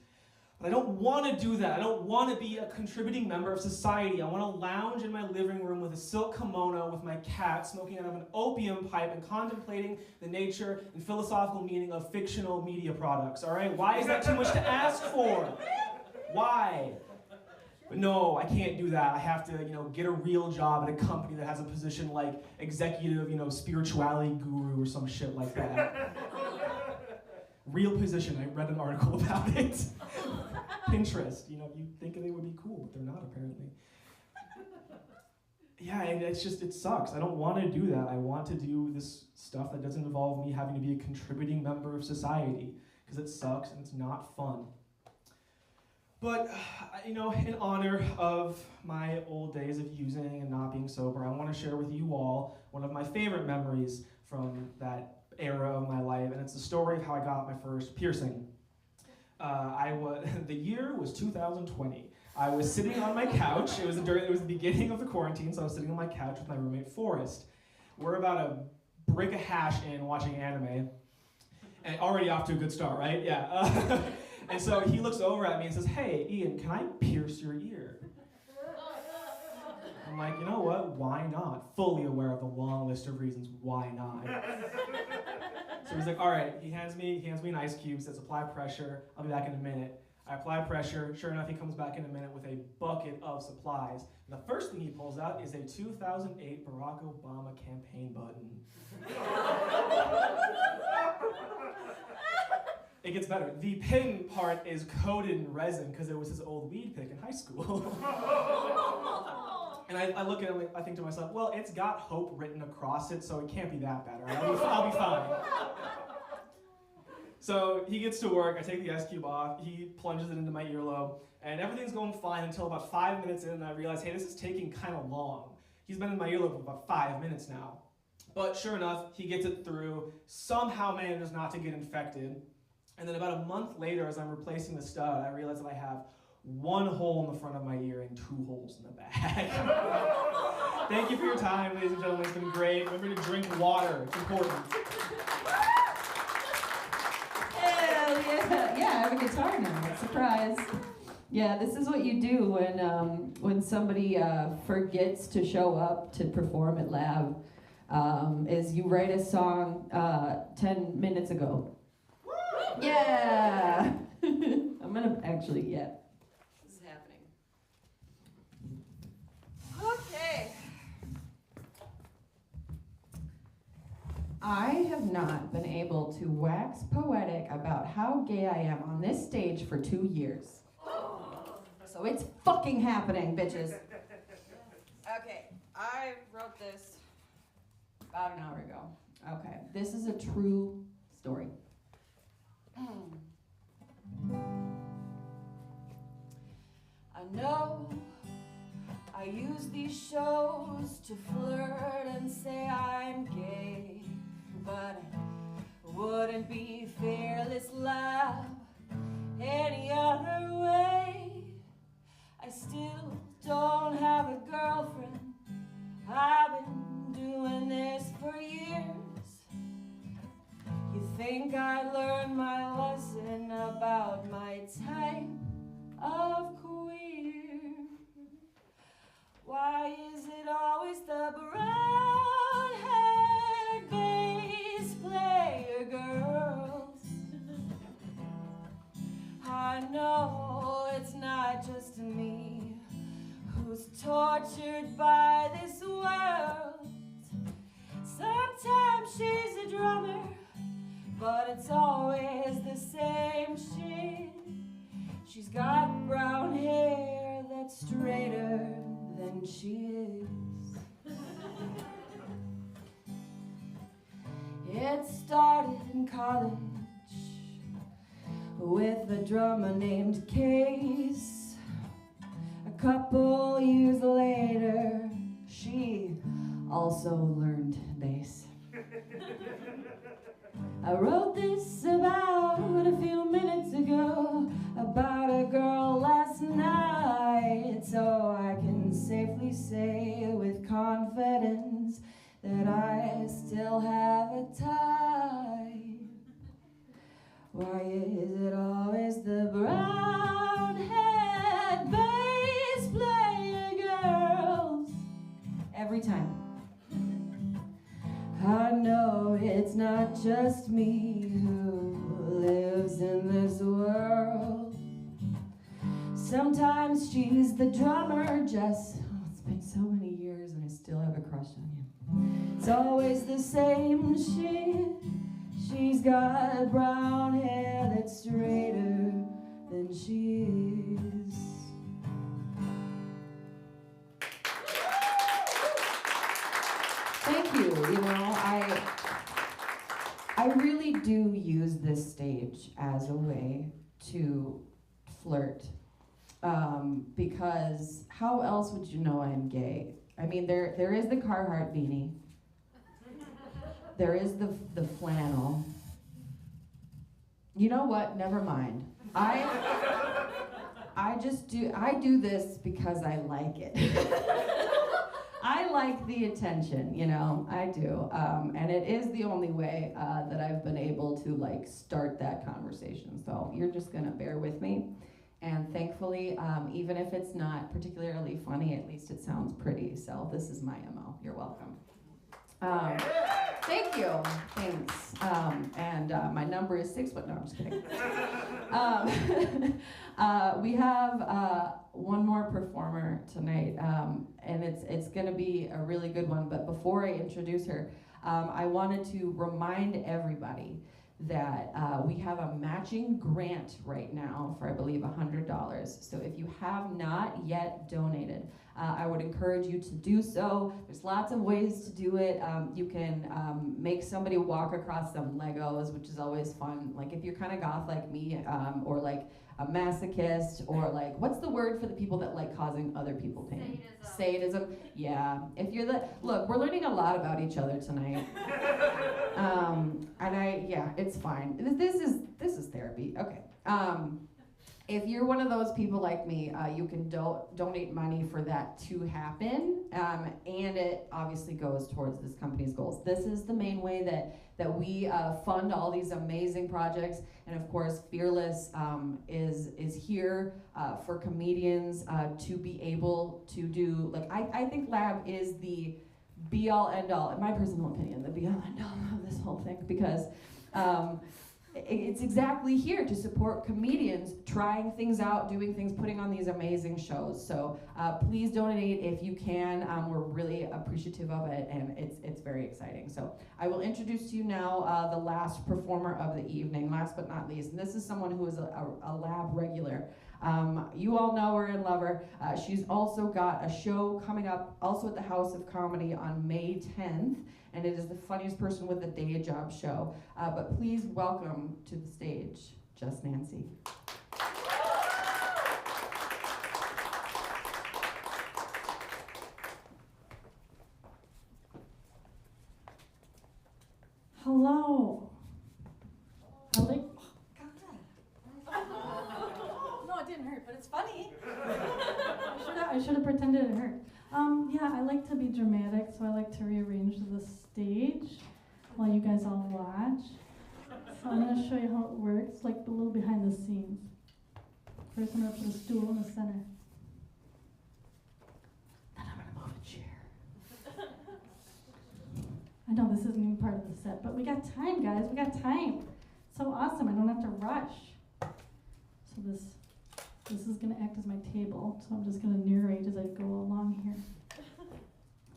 But I don't want to do that. I don't want to be a contributing member of society. I want to lounge in my living room with a silk kimono with my cat, smoking out of an opium pipe and contemplating the nature and philosophical meaning of fictional media products, all right? Why is that too much to ask for? Why? But no, I can't do that. I have to, get a real job at a company that has a position like executive, spirituality guru or some shit like that. Real position. I read an article about it. Pinterest. You think they would be cool, but they're not apparently. Yeah, and it sucks. I don't want to do that. I want to do this stuff that doesn't involve me having to be a contributing member of society, because it sucks and it's not fun. But, in honor of my old days of using and not being sober, I want to share with you all one of my favorite memories from that era of my life, and it's the story of how I got my first piercing. The year was 2020. I was sitting on my couch. It was the beginning of the quarantine, so I was sitting on my couch with my roommate Forrest. We're about a brick of hash in watching anime, and already off to a good start, right? Yeah. And so he looks over at me and says, "Hey, Ian, can I pierce your ear?" I'm like, you know what? Why not? Fully aware of the long list of reasons why not. So he's like, all right. He hands me an ice cube, says, "Apply pressure. I'll be back in a minute." I apply pressure. Sure enough, he comes back in a minute with a bucket of supplies. And the first thing he pulls out is a 2008 Barack Obama campaign button. It gets better. The pin part is coated in resin because it was his old weed pick in high school. And I look at it, I think to myself, well, it's got hope written across it, so it can't be that bad, right? I'll be fine. So he gets to work, I take the ice cube off, he plunges it into my earlobe, and everything's going fine until about 5 minutes in, and I realize, hey, this is taking kind of long. He's been in my earlobe for about 5 minutes now. But sure enough, he gets it through, somehow manages not to get infected, and then about a month later, as I'm replacing the stud, I realize that I have one hole in the front of my ear and 2 holes in the back. Thank you for your time, ladies and gentlemen. It's been great. Remember to drink water. It's important. Hell yeah. Yeah, I have a guitar now. Surprise. Yeah, this is what you do when somebody forgets to show up to perform at Lab, is you write a song 10 minutes ago. Yeah! I'm gonna actually, yeah. This is happening. Okay. I have not been able to wax poetic about how gay I am on this stage for 2 years. So it's fucking happening, bitches. Okay, I wrote this About an hour ago. Okay, this is a true story. I know I use these shows to flirt and say I'm gay, but it wouldn't be Fearless Lab any other way. I still don't have a girlfriend. I've been doing this for years. You think I learned my lesson about my type of queer? Why is it always the brown-haired bass player girls? I know it's not just me who's tortured by this world. Sometimes she's a drummer, but it's always the same shit. She's got brown hair that's straighter than she is. It started in college with a drummer named Case. A couple years later, she also learned bass. I wrote this about a few minutes ago, about a girl last night, so I can safely say with confidence that I still have a type. Why is it always the brown-haired bass player girls? Every time. I know it's not just me who lives in this world. Sometimes she's the drummer, Jess. Oh, it's been so many years and I still have a crush on you. It's always the same. She's got brown hair that's straighter than she is. Thank you. You know, I really do use this stage as a way to flirt. Because how else would you know I'm gay? I mean, there is the Carhartt beanie. There is the flannel. You know what? Never mind. I do this because I like it. I like the attention, you know, I do. And it is the only way that I've been able to like start that conversation. So you're just gonna bear with me. And thankfully, even if it's not particularly funny, at least it sounds pretty. So this is my MO. You're welcome. Thank you. Thanks. And my number is 6 foot. No, I'm just kidding. We have one more performer tonight, and it's going to be a really good one. But before I introduce her, I wanted to remind everybody that we have a matching grant right now for, I believe, $100. So if you have not yet donated, I would encourage you to do so. There's lots of ways to do it. You can make somebody walk across some Legos, which is always fun. Like if you're kind of goth like me, or like a masochist, or like, what's the word for the people that like causing other people pain? Sadism. Yeah. If you're look, we're learning a lot about each other tonight. And yeah, it's fine. This is therapy. Okay. If you're one of those people like me, you can donate money for that to happen, and it obviously goes towards this company's goals. This is the main way that we fund all these amazing projects, and of course, Fearless is here for comedians to be able to do, like, I think Lab is the be-all, end-all, in my personal opinion, the be-all, end-all of this whole thing, because it's exactly here to support comedians trying things out, doing things, putting on these amazing shows. So please donate if you can. We're really appreciative of it, and it's very exciting. So I will introduce to you now the last performer of the evening, last but not least. And this is someone who is a Lab regular. You all know her and love her. She's also got a show coming up also at the House of Comedy on May 10th. And it is the Funniest Person with a Day Job show. But please welcome to the stage, Just Nancy. Hello. No, it didn't hurt, but it's funny. I should have pretended it hurt. Yeah, I like to be dramatic, so I like to rearrange the stage while you guys all watch. So I'm going to show you how it works, like a little behind the scenes. First, I'm going to put a stool in the center. Then I'm going to move a chair. I know this isn't even part of the set, but we got time, guys. We got time. So awesome. I don't have to rush. So this is going to act as my table, so I'm just going to narrate as I go along here.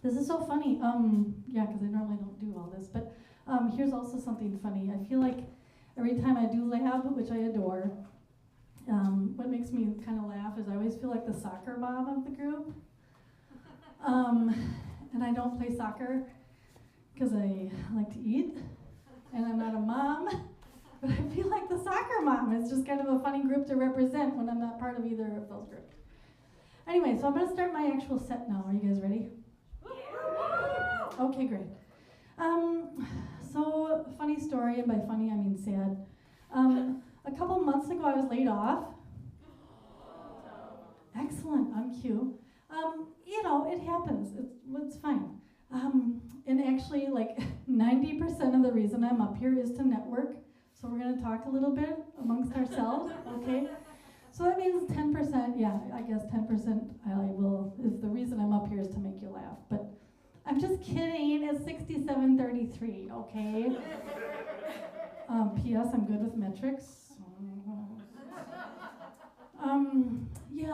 This is so funny. Yeah, because I normally don't do all this, but here's also something funny. I feel like every time I do Lab, which I adore, what makes me kind of laugh is I always feel like the soccer mom of the group. And I don't play soccer because I like to eat, and I'm not a mom. But I feel like the soccer mom is just kind of a funny group to represent when I'm not part of either of those groups. Anyway, so I'm going to start my actual set now. Are you guys ready? Okay, great. So, funny story, and by funny I mean sad. A couple months ago I was laid off. Excellent, on cue. You know, it happens. It's fine. And actually, like 90% of the reason I'm up here is to network. So we're going to talk a little bit amongst ourselves, okay? So that means 10%, yeah, I guess 10% is the reason I'm up here is to make you laugh. But I'm just kidding, it's 67:33, okay? P.S. I'm good with metrics. Yeah,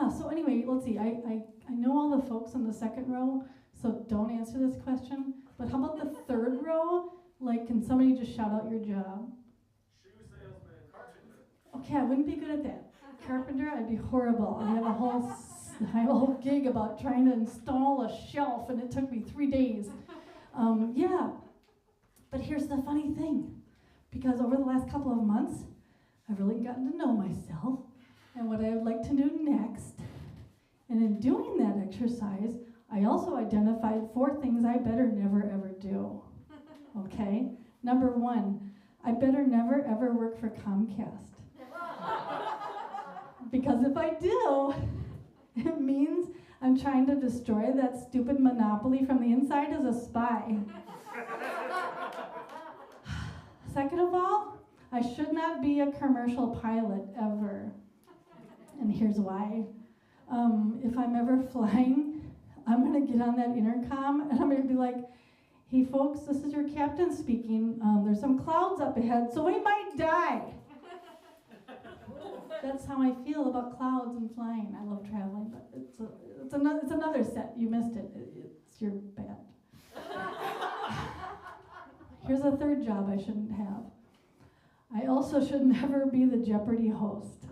okay, let's see. I know all the folks in the second row, so don't answer this question. But how about the third row? Like, can somebody just shout out your job? Shoe salesman, carpenter. Okay, I wouldn't be good at that. Carpenter, I'd be horrible. I have a whole gig about trying to install a shelf, and it took me 3 days. Yeah, but here's the funny thing. Because over the last couple of months, I've really gotten to know myself and what I would like to do next. And in doing that exercise, I also identified 4 things I better never ever do. Okay? Number 1, I better never ever work for Comcast. Because if I do, it means I'm trying to destroy that stupid monopoly from the inside as a spy. Second of all, I should not be a commercial pilot ever. And here's why. If I'm ever flying, I'm gonna get on that intercom and I'm gonna be like, hey folks, this is your captain speaking. There's some clouds up ahead, so we might die. That's how I feel about clouds and flying. I love traveling, but it's another set. You missed it. It's your bad. Here's a third job I shouldn't have. I also should never be the Jeopardy host.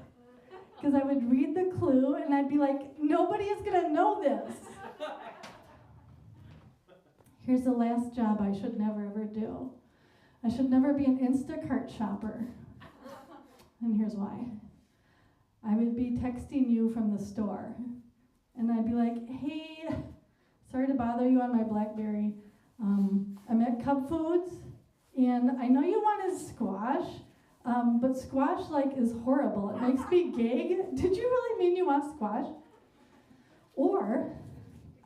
Because I would read the clue and I'd be like, nobody is gonna know this. Here's the last job I should never ever do. I should never be an Instacart shopper. And here's why. I would be texting you from the store. And I'd be like, hey, sorry to bother you on my BlackBerry. I'm at Cub Foods, and I know you wanted squash, but squash is horrible. It makes me gag. Did you really mean you want squash? Or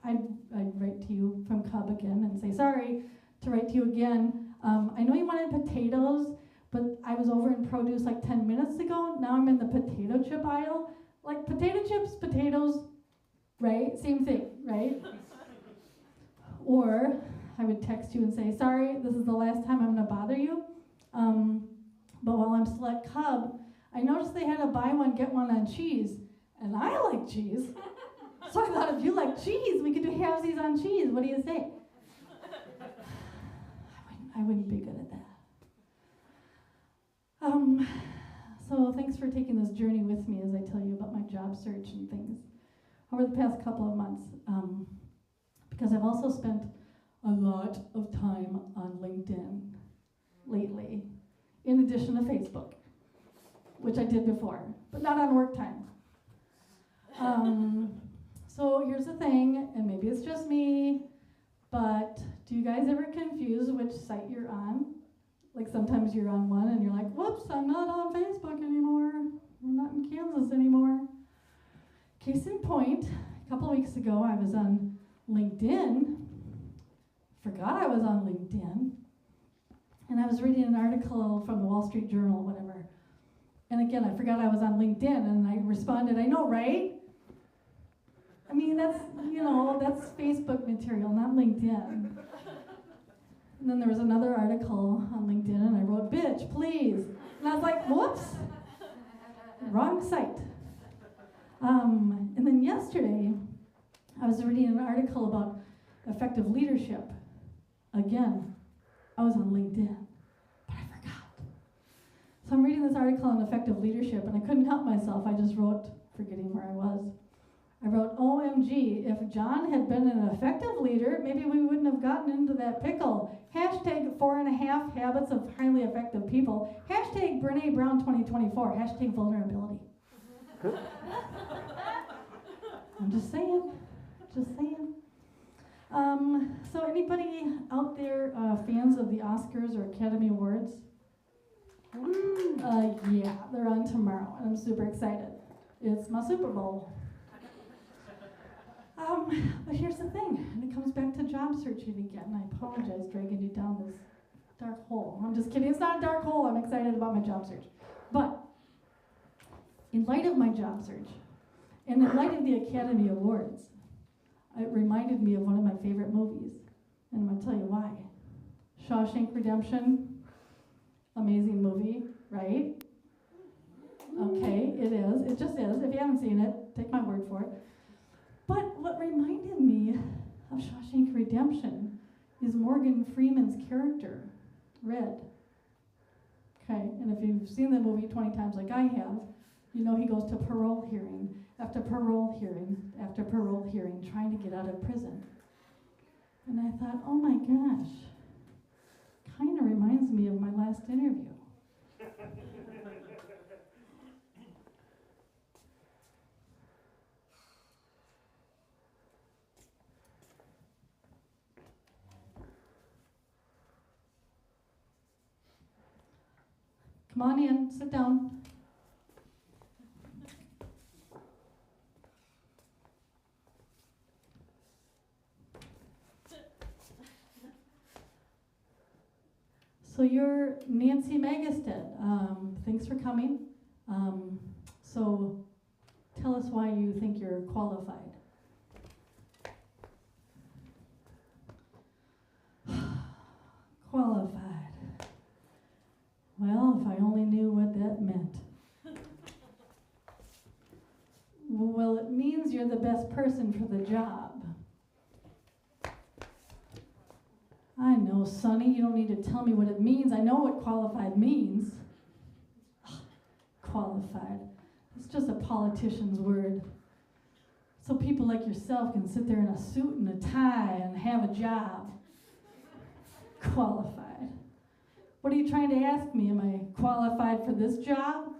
I'd write to you from Cub again and say, sorry to write to you again. I know you wanted potatoes, but I was over in produce 10 minutes ago. Now I'm in the potato chip aisle. Potato chips, potatoes, right? Same thing, right? Or I would text you and say, sorry, this is the last time I'm gonna bother you. But while I'm still at Cub, I noticed they had a buy one, get one on cheese. And I like cheese. So I thought if you like cheese, we could do halvesies on cheese. What do you say? I wouldn't be good at that. So thanks for taking this journey with me as I tell you about my job search and things over the past couple of months. Because I've also spent a lot of time on LinkedIn lately, in addition to Facebook, which I did before, but not on work time. So here's the thing, and maybe it's just me, but do you guys ever confuse which site you're on? Sometimes you're on one and you're like, whoops, I'm not on Facebook anymore. I'm not in Kansas anymore. Case in point, a couple weeks ago I was on LinkedIn. Forgot I was on LinkedIn. And I was reading an article from the Wall Street Journal, whatever. And again, I forgot I was on LinkedIn, and I responded, I know, right? I mean, that's Facebook material, not LinkedIn. And then there was another article on LinkedIn, and I wrote, bitch, please. And I was like, whoops, wrong site. And then yesterday, I was reading an article about effective leadership. Again, I was on LinkedIn, but I forgot. So I'm reading this article on effective leadership, and I couldn't help myself. I just wrote, forgetting where I was. I wrote, OMG, if John had been an effective leader, maybe we wouldn't have gotten into that pickle. Hashtag 4.5 habits of highly effective people. Hashtag Brene Brown 2024. Hashtag vulnerability. I'm just saying. So anybody out there fans of the Oscars or Academy Awards? Yeah, they're on tomorrow, and I'm super excited. It's my Super Bowl. But here's the thing, and it comes back to job searching again. I apologize dragging you down this dark hole. I'm just kidding, it's not a dark hole. I'm excited about my job search. But in light of my job search, and in light of the Academy Awards, it reminded me of one of my favorite movies. And I'm going to tell you why. Shawshank Redemption, amazing movie, right? Okay, it is. It just is. If you haven't seen it, take my word for it. reminded me of Shawshank Redemption is Morgan Freeman's character, Red. Okay, and if you've seen the movie 20 times like I have, you know he goes to parole hearing after parole hearing after parole hearing trying to get out of prison. And I thought, oh my gosh, kind of reminds me of my last interview. Come on in, sit down. So you're Nancy Magestead. Thanks for coming. So tell us why you think you're qualified. Qualified. Well, if I only knew what that meant. Well, it means you're the best person for the job. I know, Sonny, you don't need to tell me what it means. I know what qualified means. Qualified. It's just a politician's word. So people like yourself can sit there in a suit and a tie and have a job. Qualified. What are you trying to ask me? Am I qualified for this job?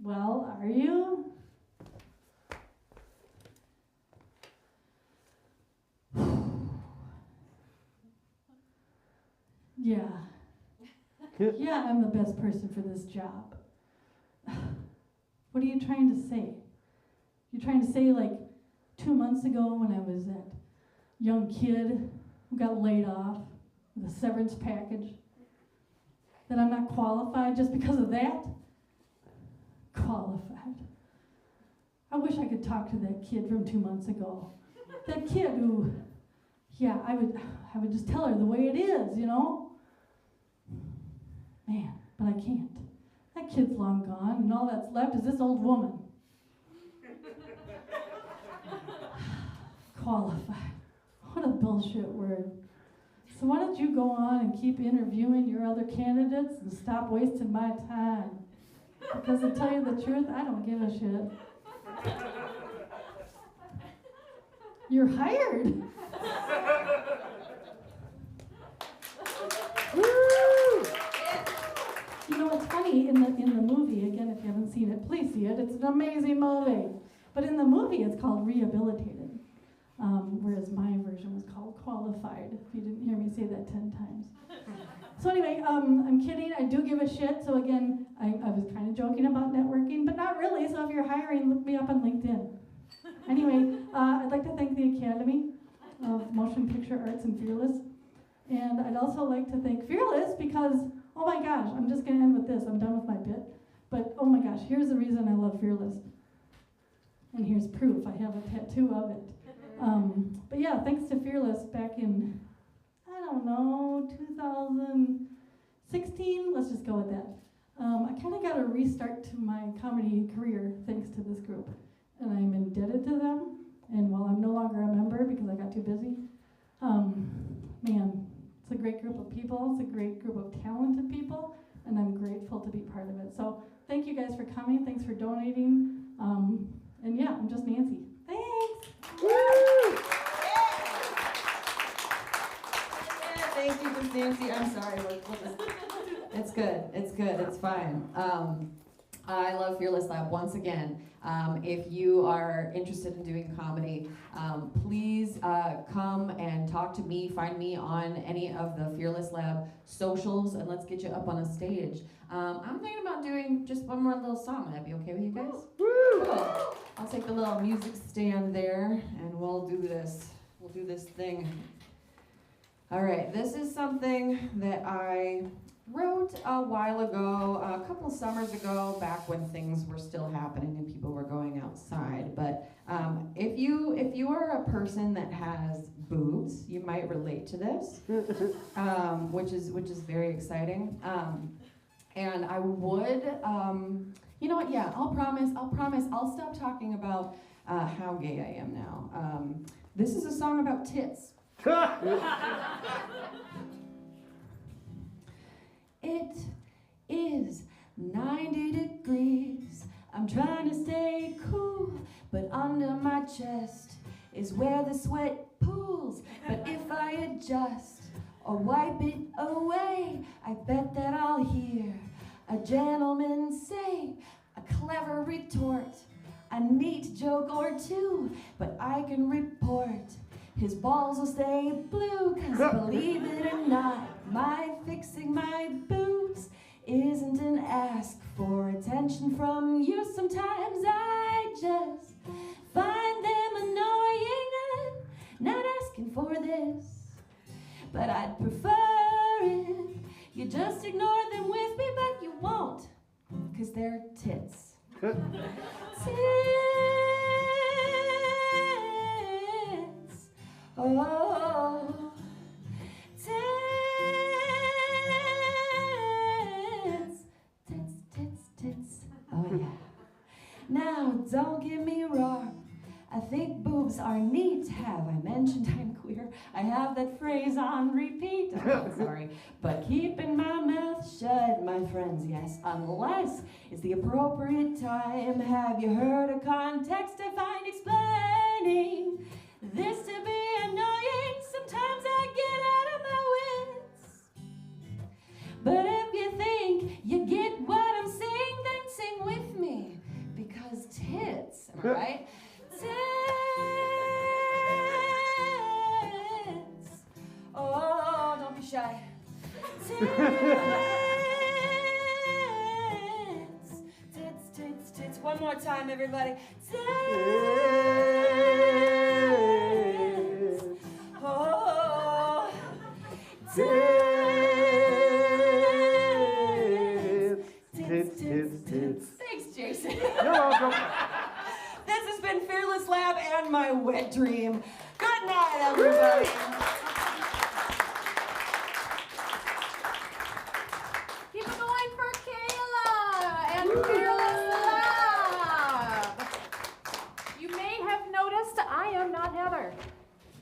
Well, are you? Yeah. Yeah, I'm the best person for this job. What are you trying to say? You're trying to say, like, 2 months ago when I was that young kid who got laid off with a severance package, that I'm not qualified just because of that? Qualified. I wish I could talk to that kid from 2 months ago. That kid who, yeah, I would just tell her the way it is, you know? Man, but I can't. That kid's long gone, and all that's left is this old woman. Qualified. What a bullshit word. So why don't you go on and keep interviewing your other candidates and stop wasting my time? Because to tell you the truth, I don't give a shit. You're hired. Woo! You know, it's funny, in the movie, again, if you haven't seen it, please see it. It's an amazing movie. But in the movie, it's called Rehabilitated, whereas my version was called Qualified, if you didn't hear me say that 10 times. So anyway, I'm kidding. I do give a shit. So again, I was kind of joking about networking, but not really. So if you're hiring, look me up on LinkedIn. Anyway, I'd like to thank the Academy of Motion Picture Arts and Fearless. And I'd also like to thank Fearless because, oh my gosh, I'm just going to end with this. I'm done with my bit. But oh my gosh, here's the reason I love Fearless. And here's proof. I have a tattoo of it. But yeah, thanks to Fearless back in, I don't know, 2016? Let's just go with that. I kind of got a restart to my comedy career thanks to this group. And I'm indebted to them. And while I'm no longer a member because I got too busy, man, it's a great group of people. It's a great group of talented people. And I'm grateful to be part of it. So thank you guys for coming. Thanks for donating. And yeah, I'm just Nancy. Thanks. Woo! Yeah, thank you, Miss Nancy. I'm sorry. It's good. It's good. It's fine. I love Fearless Lab once again. If you are interested in doing comedy, please come and talk to me. Find me on any of the Fearless Lab socials, and let's get you up on a stage. I'm thinking about doing just one more little song. Would that be okay with you guys? Woo! Cool. I'll take the little music stand there, and we'll do this. We'll do this thing. All right, this is something that I wrote a while ago, a couple summers ago, back when things were still happening and people were going outside. But if you are a person that has boobs, you might relate to this, which is very exciting. And I would, you know what? Yeah, I'll promise. I'll stop talking about how gay I am now. This is a song about tits. It is 90 degrees. I'm trying to stay cool, but under my chest is where the sweat pools. But if I adjust or wipe it away, I bet that I'll hear a gentleman say a clever retort, a neat joke or two. But I can report his balls will stay blue, 'cause believe it or not, my fixing my boobs isn't an ask for attention from you. Sometimes I just find them annoying. I'm not asking for this, but I'd prefer if you just ignore them with me, but you won't, 'cause they're tits. Tits. Oh, tits, tits, tits, tits. Oh yeah. Now, don't get me wrong. I think boobs are neat to have. I mentioned I'm queer. I have that phrase on repeat. Oh, sorry. But keeping my mouth shut, my friends, yes, unless it's the appropriate time. Have you heard a context I find explaining this to be annoying? Sometimes I get out of my wits. But if you think you get what I'm saying, then sing with me. Because tits, am I right? Tits. Oh, don't be shy. Tits. Tits, tits, tits. One more time, everybody. Tits. Oh. Tits. Tits, tits, tits. Thanks, Jason. You're welcome. This has been Fearless Lab and my wet dream. Good night, everybody. Keep it going for Kayla and Fearless Lab. You may have noticed I am not Heather.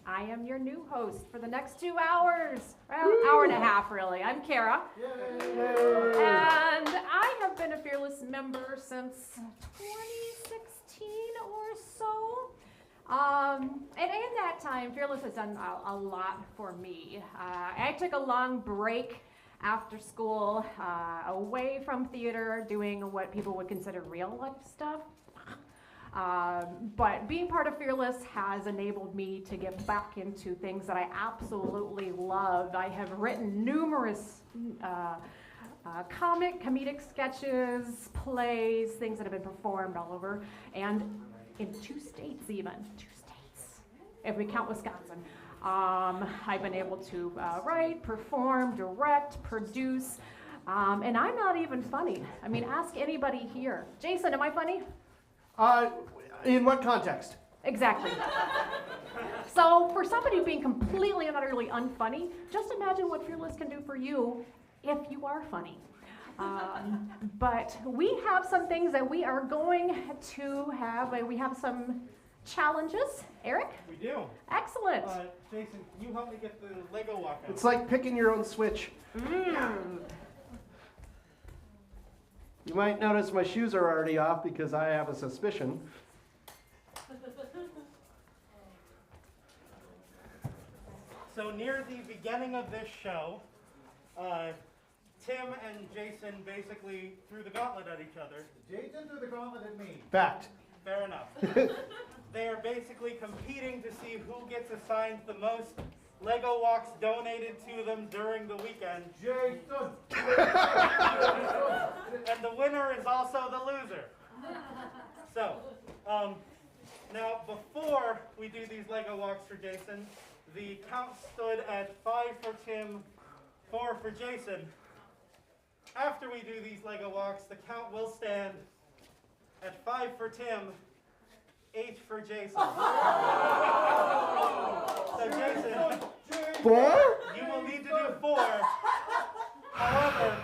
I am your new host for the next 2 hours. Well, hour and a half, really. I'm Kara. And I have been a Fearless member since 2016 or so. And in that time, Fearless has done a lot for me. I took a long break after school, away from theater, doing what people would consider real life stuff. But being part of Fearless has enabled me to get back into things that I absolutely love. I have written numerous comedic sketches, plays, things that have been performed all over, and in 2 states even, 2 states, if we count Wisconsin. I've been able to write, perform, direct, produce, and I'm not even funny. I mean, ask anybody here. Jason, am I funny? In what context? Exactly. So for somebody being completely and utterly unfunny, just imagine what Fearless can do for you if you are funny. But we have some things that we are going to have. We have some challenges. Eric? We do. Excellent. Jason, can you help me get the Lego walk out? It's like picking your own switch. You might notice my shoes are already off because I have a suspicion. So near the beginning of this show, Tim and Jason basically threw the gauntlet at each other. Jason threw the gauntlet at me. Fact. Fair enough. They are basically competing to see who gets assigned the most Lego walks donated to them during the weekend. Jason! And the winner is also the loser. So, now before we do these Lego walks for Jason, the count stood at 5 for Tim, 4 for Jason. After we do these Lego walks, the count will stand at 5 for Tim, 8 for Jason. So Jason, 4? you will need to do 4. However,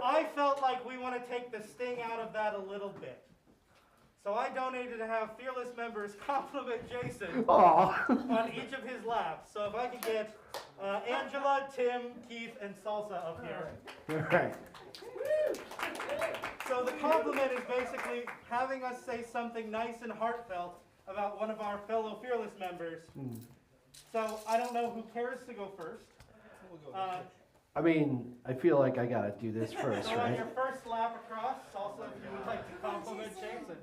I felt like we want to take the sting out of that a little bit. So I donated to have Fearless members compliment Jason Aw. on each of his laps. So if I could get Angela, Tim, Keith, and Salsa up here. All right. So the compliment is basically having us say something nice and heartfelt about one of our fellow Fearless members. So I don't know who cares to go first. I mean, I feel like I gotta do this first, So on right? your first lap across, Salsa, if you would like to compliment Jason.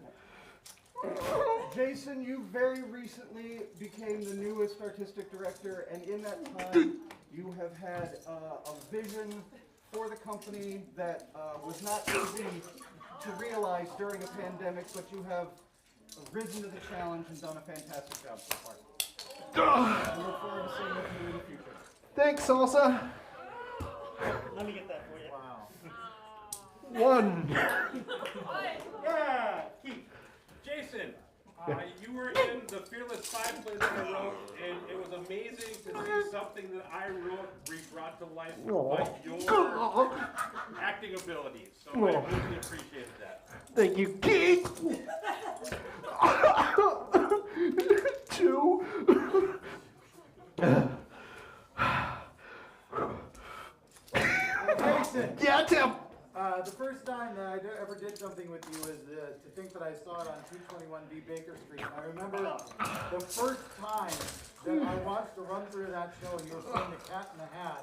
Jason, you very recently became the newest artistic director, and in that time, you have had a vision for the company that was not easy to realize during a pandemic, but you have risen to the challenge and done a fantastic job so far. I look forward to seeing what you do in the future. Thanks, Salsa. Let me get that for you. One. Yeah, Keith. Jason, you were in the Fearless 5 play that I wrote, and it was amazing to see something that I wrote brought to life by your acting abilities. So I really appreciated that. Thank you, Keith. 2. Jason. Yeah, Tim. The first time that I ever did something with you was to think that I saw it on 221B Baker Street. I remember the first time that I watched the run through of that show and you were playing the Cat in the Hat,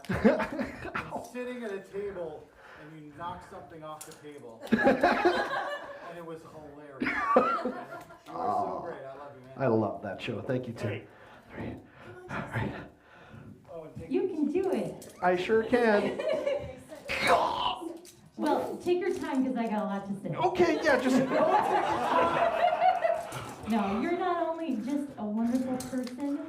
and sitting at a table and you knocked something off the table. And it was hilarious. You were so great. I love you, man. I love that show. Thank you, Tim. 3. All right. You can do it. I sure can. Well, take your time because I got a lot to say. Okay, yeah, just. No, you're not only just a wonderful person,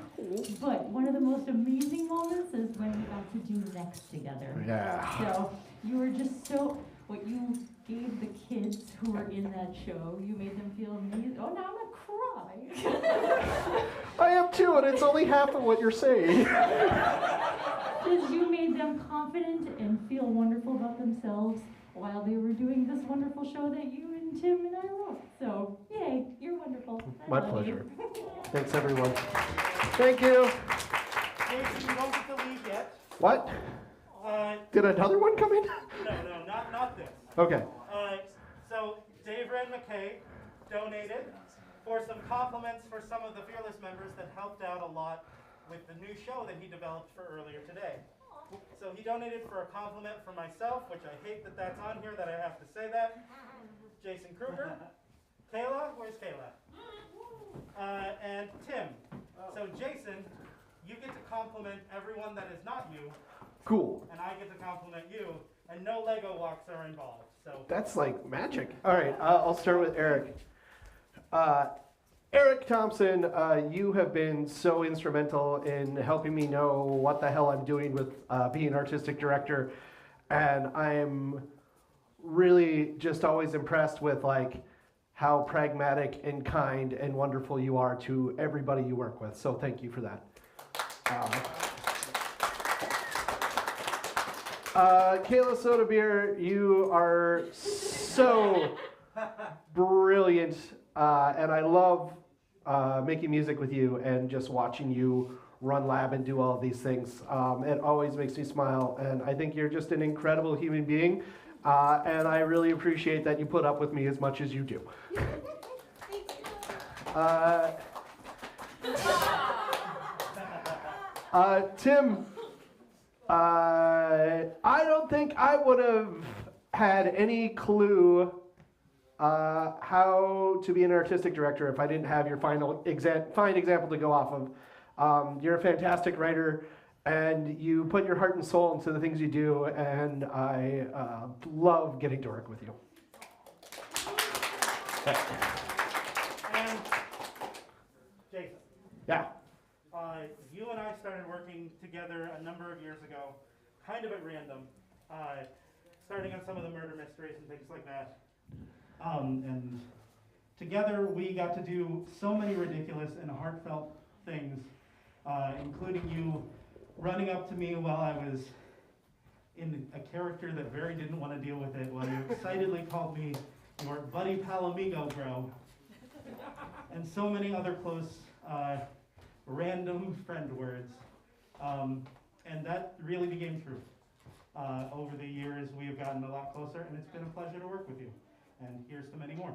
but one of the most amazing moments is when we got to do Next together. Yeah. So you were just so, what you gave the kids who were in that show, you made them feel amazing. Oh, now I'm gonna cry. I am too, and it's only half of what you're saying. Because you made them confident and feel wonderful about themselves while they were doing this wonderful show that you and Tim and I wrote. So, yay, you're wonderful. I My love pleasure. you. Thanks, everyone. Thank you. Jason, you don't get to leave yet. What? Did another one come in? No, not this. Okay. So Dave Ren McKay donated for some compliments for some of the Fearless members that helped out a lot with the new show that he developed for earlier today. So he donated for a compliment for myself, which I hate that that's on here, that I have to say that. Jason Kruger. Kayla, where's Kayla? And Tim. So Jason, you get to compliment everyone that is not you. Cool. And I get to compliment you, and no Lego walks are involved. So That's like magic. All right, I'll start with Eric. Eric Thompson, you have been so instrumental in helping me know what the hell I'm doing with being artistic director, and I'm really just always impressed with like how pragmatic and kind and wonderful you are to everybody you work with. So thank you for that. Kayla Soda Beer, you are so brilliant, and I love making music with you and just watching you run lab and do all of these things. It always makes me smile, and I think you're just an incredible human being, and I really appreciate that you put up with me as much as you do. Tim, I don't think I would have had any clue how to be an artistic director if I didn't have your fine example to go off of. You're a fantastic writer, and you put your heart and soul into the things you do, and I love getting to work with you. And Jason. Yeah. You and I started working together a number of years ago, kind of at random, starting on some of the murder mysteries and things like that. And together we got to do so many ridiculous and heartfelt things, including you running up to me while I was in a character that very didn't want to deal with it, while you excitedly called me your buddy palamigo, bro. and so many other close random friend words. And that really became true. Over the years, we have gotten a lot closer, and it's been a pleasure to work with you. And here's to many more.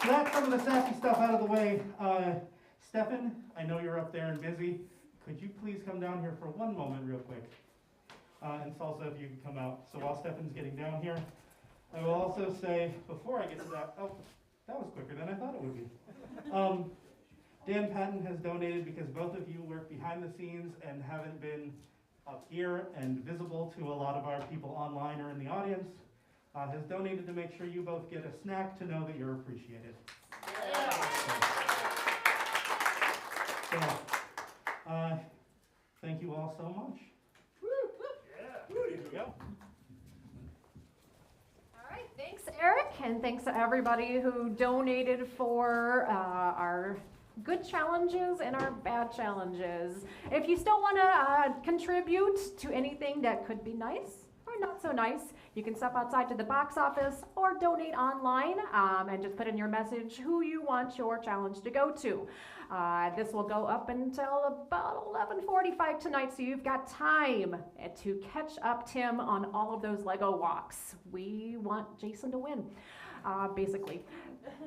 So that's some of the sassy stuff out of the way. Stefan, I know you're up there and busy. Could you please come down here for one moment real quick? And Salsa, if you could come out. So while Stefan's getting down here, I will also say, before I get to that, oh, that was quicker than I thought it would be. Dan Patton has donated because both of you work behind the scenes and haven't been up here and visible to a lot of our people online or in the audience. Has donated to make sure you both get a snack to know that you're appreciated. So, thank you all so much. Here we go. All right, thanks, Eric, and thanks to everybody who donated for our good challenges and our bad challenges. If you still want to contribute to anything that could be nice or not so nice, you can step outside to the box office or donate online and just put in your message who you want your challenge to go to. This will go up until about 11:45 tonight, so you've got time to catch up Tim on all of those Lego walks. We want Jason to win, basically.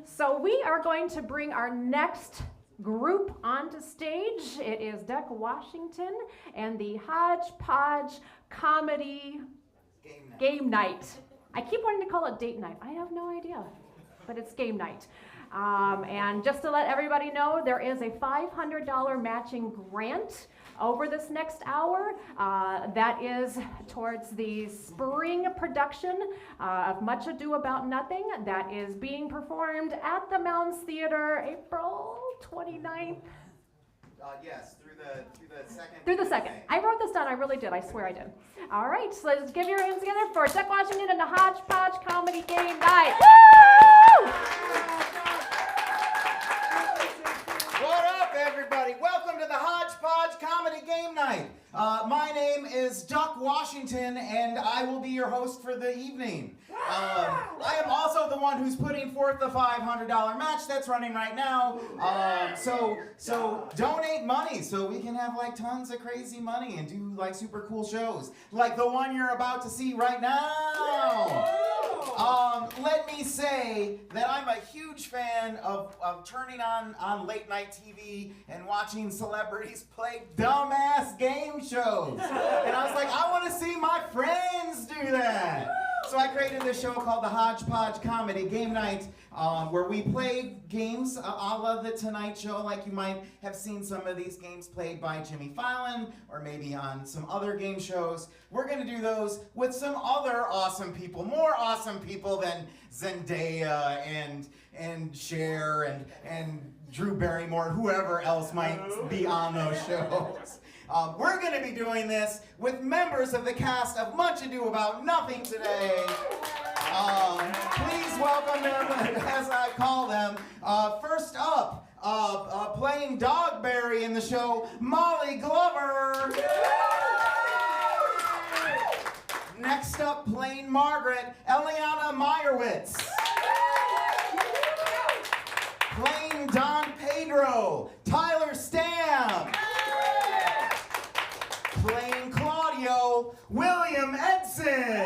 So we are going to bring our next group onto stage. It is Duck Washington and the Hodgepodge Comedy Game Night. I keep wanting to call it date night. I have no idea, but it's game night. And just to let everybody know, there is a $500 matching grant over this next hour. That is towards the spring production of Much Ado About Nothing that is being performed at the Mounds Theater April 29th. Yes, through the second. Through the second. I wrote this down. I really did. I swear I did. All right, so let's give your hands together for Duck Washington and the Hodgepodge Comedy Game Night. Woo! What up, everybody? Welcome to the Hodgepodge Comedy Game Night. My name is Duck Washington, and I will be your host for the evening. I am also the one who's putting forth the $500 match that's running right now. So donate money so we can have like tons of crazy money and do like super cool shows, like the one you're about to see right now. Let me say that I'm a huge fan of turning on late night TV and watching celebrities play dumbass game shows. And I was like, I want to see my friends do that. So I created this show called the Hodgepodge Comedy Game Night, where we play games a la The Tonight Show, like you might have seen some of these games played by Jimmy Fallon, or maybe on some other game shows. We're going to do those with some other awesome people, more awesome people than Zendaya and Cher and Drew Barrymore, whoever else might be on those shows. We're going to be doing this with members of the cast of Much Ado About Nothing today. Please welcome them as I call them. First up, playing Dogberry in the show, Molly Glover. Next up, playing Margaret, Eliana Meyerowitz. Playing Don Pedro, Tyler Stam. Playing Claudio, William Edson.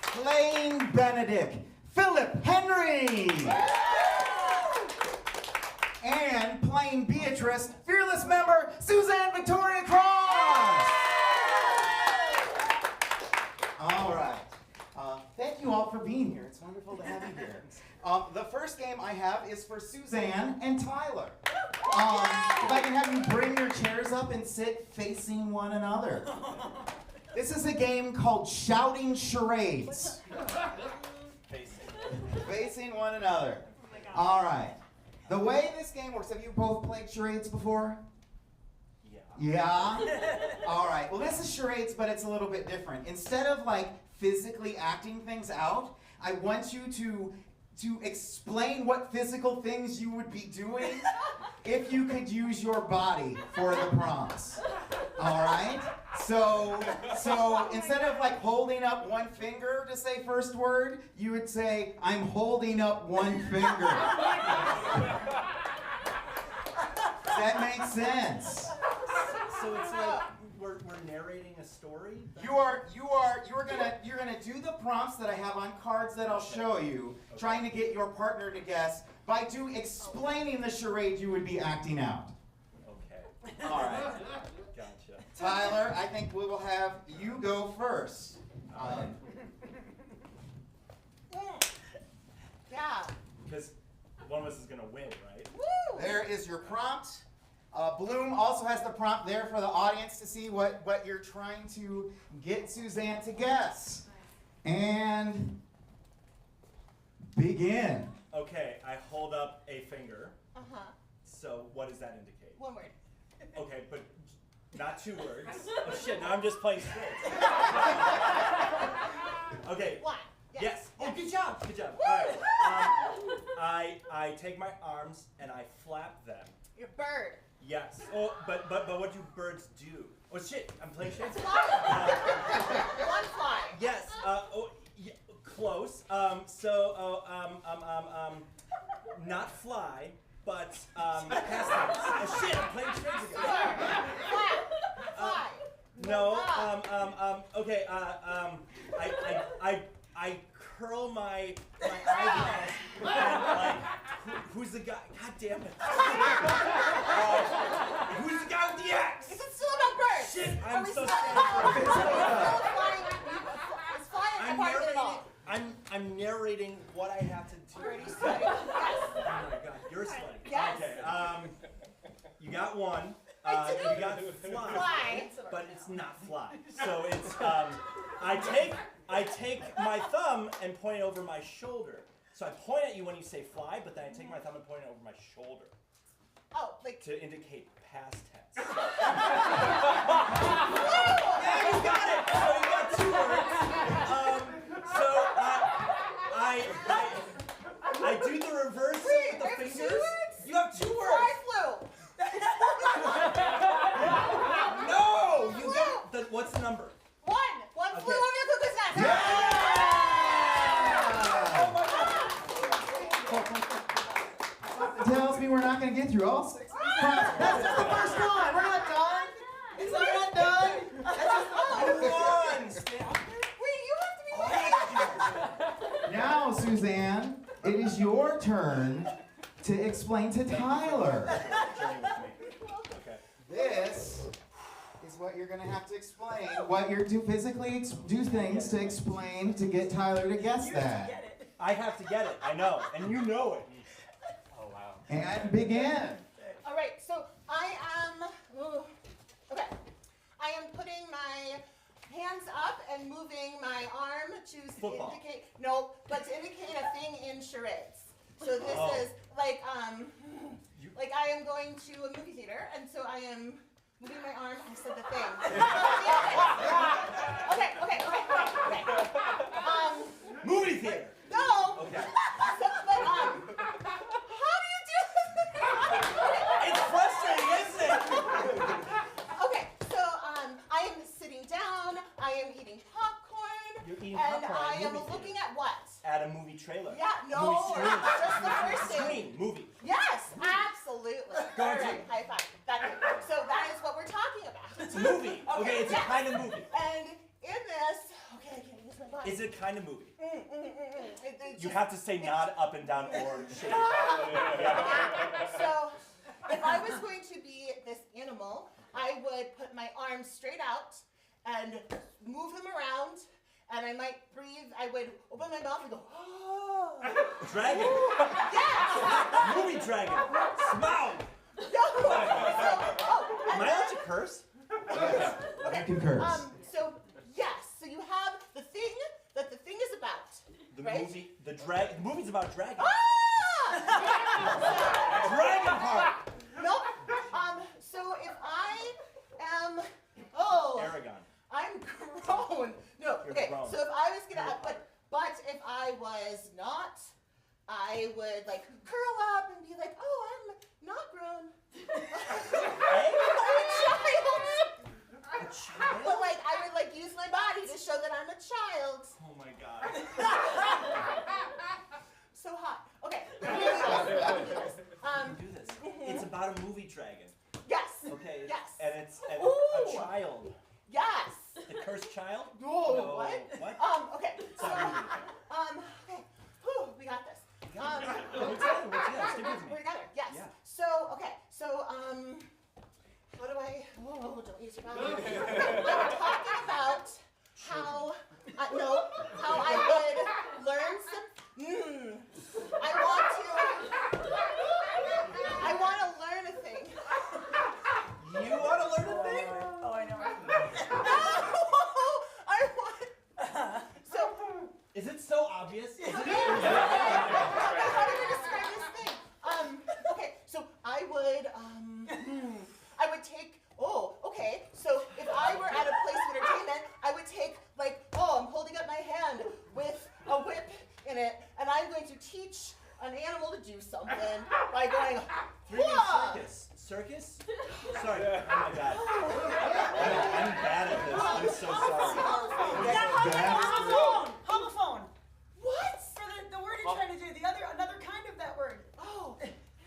Playing Benedict, Philip Henry. And playing Beatrice, fearless member, Suzanne Victoria Cross. All right. Thank you all for being here. It's wonderful to have you here. The first game I have is for Suzanne and Tyler. If I can have you bring your chairs up and sit facing one another. This is a game called Shouting Charades. Facing one another. All right. The way this game works, have you both played charades before? Yeah? All right. Well, this is charades, but it's a little bit different. Instead of like physically acting things out, I want you to to explain what physical things you would be doing if you could use your body for the prompts. All right? So instead of like holding up one finger to say first word, you would say, I'm holding up one finger. Does that make sense? So it's like we're narrating a story? You're gonna do the prompts that I have on cards that I'll show you, trying to get your partner to guess by explaining the charade you would be acting out. Okay. All right. Gotcha. Tyler, I think we will have you go first. Yeah. Because one of us is gonna win, right? Woo! There is your prompt. Bloom also has the prompt there for the audience to see what you're trying to get Suzanne to guess. And begin. Okay, I hold up a finger. Uh-huh. So what does that indicate? One word. Okay, but not 2 words. Oh shit, now I'm just playing straight. Okay. One. Yes. Oh, good job. Good job. Woo! All right. I take my arms and I flap them. Your bird. Yes. Oh, but what do birds do? Oh shit, I'm playing Shakespeare. One fly. Yes. Yeah, close. Not fly, but past tense. Oh shit, I'm playing Shakespeare. Fly. No. Okay. I curl my eyebrows and like, who's the guy? God damn it. Who's the guy with the axe? Is it still about birds? Shit, I'm so Is flying a part of it all? I'm narrating what I have to do. Pretty sweaty. Yes. Oh my god, you're sweaty. Yes. Okay. You got one. I do. You got Fly. but it's not fly. So it's I take my thumb and point it over my shoulder. So I point at you when you say fly, but then I take my thumb and point it over my shoulder. Oh, like to indicate past tense. Yeah, you got it. So you got 2 words. I do the reverse with the fingers. You have 2 words. Fly flew. No, you got the. What's the number? One flew over the cuckoo's nest. Yeah! Tells me we're not going to get through all 6. That's just the first one. We're not done. It's not done. That's just the first one. Wait, you have to be Now, Suzanne, it is your turn to explain to Tyler. This is what you're going to have to explain. What you're physically do things to explain to get Tyler to guess that. I have to get it. I know, and you know it. Oh wow. And begin. All right, so I am. Okay, I am putting my hands up and moving my arm to indicate. No, but to indicate a thing in charades. So this is like I am going to a movie theater, and so I am moving my arm. I said the thing. Okay. Movie theater. No. Okay. So, but how do you do this? It's frustrating, isn't it? Okay, so I am sitting down. I am eating popcorn. You're eating and popcorn at a I am movie looking at what? At a movie trailer. Yeah, no, Movie screen. just the first thing. Screen, movie. Yes, absolutely. Go on, All right, Jim. high five. So that is what we're talking about. It's a movie. Okay, it's a yes. kind of movie. And in this, okay, I can't use my butt. Is it a kind of movie? It's You just- have to say nod up and down or shake. So, if I was going to be this animal, I would put my arms straight out and move them around, and I might breathe. I would open my mouth and go, oh. Dragon. Yes. Movie dragon. Smaug. No. Am I allowed to curse? Yes. Okay. You can curse. So yes. So you have the thing that the thing is about. The right? movie, the movie's about dragons. Ah! Dragon Park. Nope. So if I am, Aragon. I'm grown. No. You're Okay. grown. So if I was gonna, but if I was not I would like curl up and be like, oh, I'm not grown. I'm a child. But like I would like use my body to show that I'm a child. Oh my god. So hot. Okay. Do this. It's about a movie dragon. Yes. Okay. Yes. And it's a child. Yes. The cursed child? No. No. What? What? Okay. So, okay. Whew, we got this. We're together. Stick with me. We're together. Yes. Yeah. So, okay. So, how do I? Oh, don't use your mouth. I'm talking about how. How I would learn some. I want to learn a thing. You want to learn a thing? Oh, I know. I want. So. Is it so obvious? Is it? How do you describe this thing? Okay. So I would take. Oh, okay. So if I were at a place of entertainment, I would take I'm holding up my hand with a whip in it, and I'm going to teach an animal to do something by going. 3D circus. Circus? Sorry. Oh my god. I'm bad at this. I'm so sorry. Homophone. What? For the word you're trying to do, another kind of that word. Oh.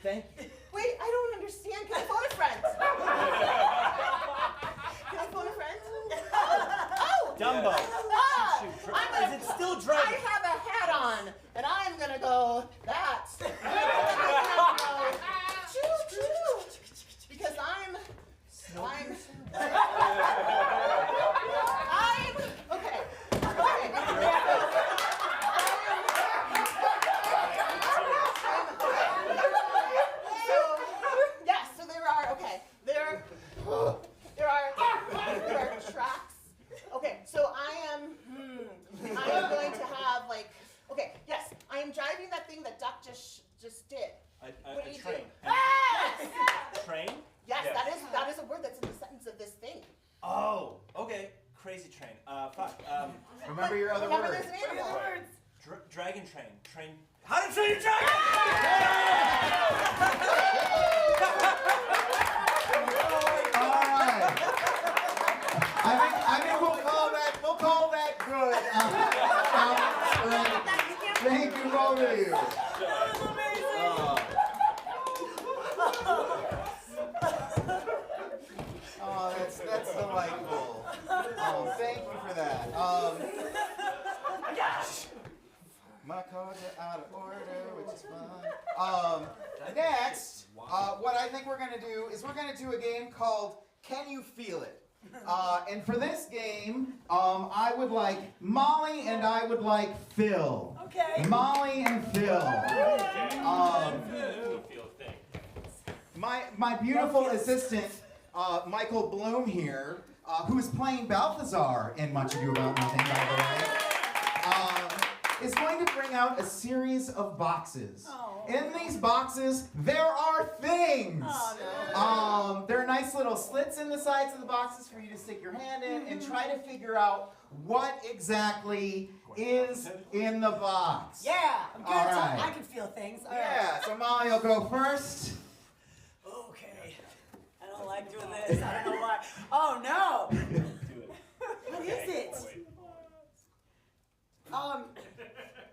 Thank you. Wait, I don't understand. Can I phone a friend? Can I phone a friend? Oh! Dumbo. Is it still dragon? I have a hat on, and I'm gonna go that. Choo-choo. Because I'm okay. So there are tracks. Okay, so I am going to have I am driving that thing that Duck just did. A What do you train. do? Yes! Train? Yes, that is a word that's in the sentence of this thing. Oh, okay. Crazy train. Fuck. Remember your other Remember words. there's an animal. Dragon train. Train. How to Train Your Dragon! Alright. I think we'll call that good. Thank you, both of you. Oh, that's delightful. Oh, thank you for that. My cards are out of order, which is fine. Next, what I think we're gonna do is we're gonna do a game called Can You Feel It? And for this game, I would like Molly and I would like Phil. Okay. Molly and Phil. My beautiful assistant, Michael Bloom here, who is playing Balthazar in Much Ado About Nothing, by the way, is going to bring out a series of boxes. In these boxes, there are things. There are nice little slits in the sides of the boxes for you to stick your hand in and try to figure out what exactly is in the box. Yeah, I'm good. All right. I can feel things. All Yeah, right. so Molly will go first. Okay. I don't like doing this. I don't know why. Oh no. What is it?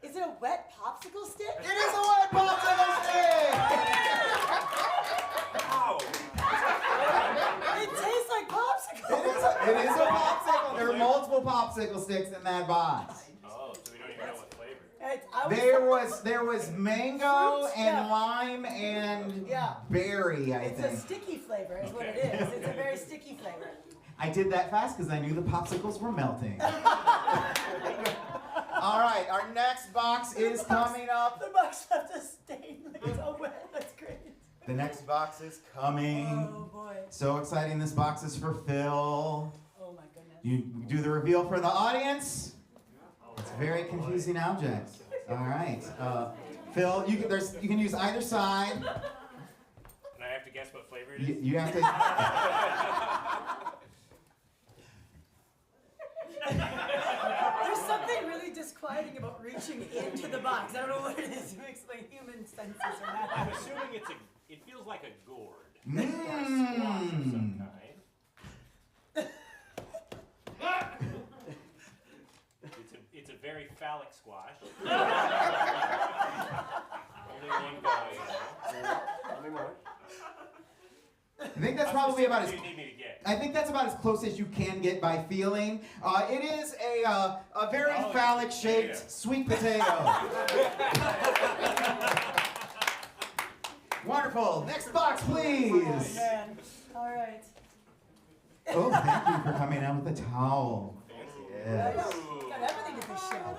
Is it a wet popsicle stick? It is a wet popsicle stick! Ow. It tastes like popsicle. It is a popsicle. There are multiple popsicle sticks in that box. Oh, so we don't even know what flavor. There was mango Fruit, and yeah. lime and Yeah. berry, I It's think. a sticky flavor is what it is. It's a very sticky flavor. I did that fast because I knew the popsicles were melting. All right, our next box is coming up. The box left a stain. Like so wet. That's great. The next box is coming. Oh boy. So exciting, this box is for Phil. Oh my goodness. You do the reveal for the audience. It's a very confusing object. All right, Phil, you can use either side. And I have to guess what flavor it is? You have to. There's something really disquieting about reaching into the box. I don't know what it is. It makes my human senses are not. I'm assuming it feels like a gourd. Or a squash of some kind. It's a very phallic squash. Only one going. Only one. I think that's probably about as. You need me to get. I think that's about as close as you can get by feeling. It is a very phallic-shaped sweet potato. Wonderful. Next box, please. Oh, man. All right. Oh, thank you for coming out with a towel. Yes. Got everything to be shown.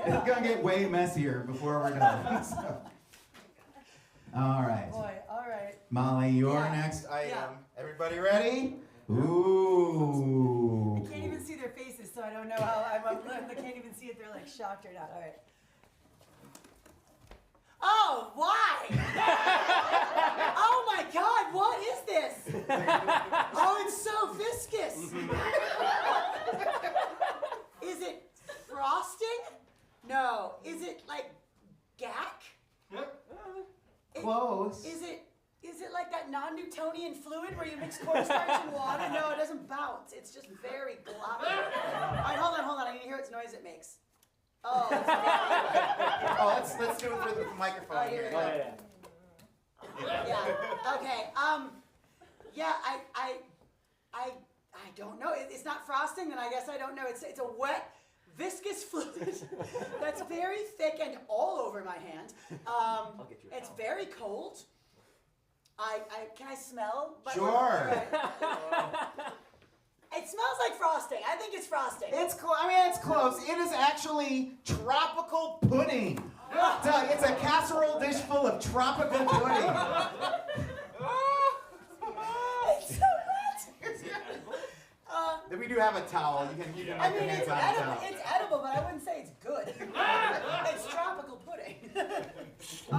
It's gonna get way messier before we're done. So. All right. Boy, all right. Molly, your next item. Everybody ready? Ooh. I can't even see their faces, so I don't know how I can't even see if they're like shocked or not. All right. Oh, why? Oh my God, what is this? Oh, it's so viscous. Is it frosting? No. Is it like gack? Close. Is it like that non-Newtonian fluid where you mix cornstarch and water? No, it doesn't bounce. It's just very gloppy. All right, hold on. I need to hear its noise it makes. Oh. Let's do it through the microphone. Oh, here we go. Yeah. Okay. Yeah. I don't know. It's not frosting, and I guess I don't know. It's a wet, viscous fluid that's very thick and all over my hand. It's very cold. Can I smell? Sure. It smells like frosting. I think it's frosting. It's close. It is actually tropical pudding. It's a casserole dish full of tropical pudding. It's so wet. We do have a towel. You can I wipe mean, your hands it's on the edible. towel. It's edible, but I wouldn't say it's good. It's tropical pudding.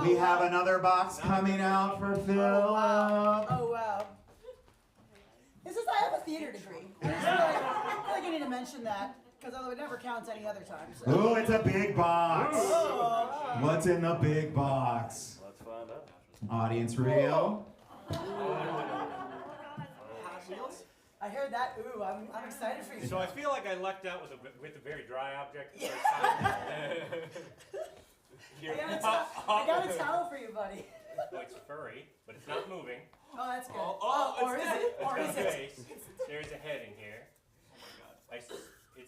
We have another box coming out for Philip. Oh wow. I have a theater degree. I feel like I need to mention that because although it never counts any other time. So. Oh, it's a big box. Oh. What's in the big box? Let's find out. Audience reveal. I heard that. Ooh, I'm excited for you. So I feel like I lucked out with a very dry object the first time. I got a towel for you, buddy. Oh, it's furry, but it's not moving. Oh, that's good. Or is it? Or is it? Face. There's a head in here. It's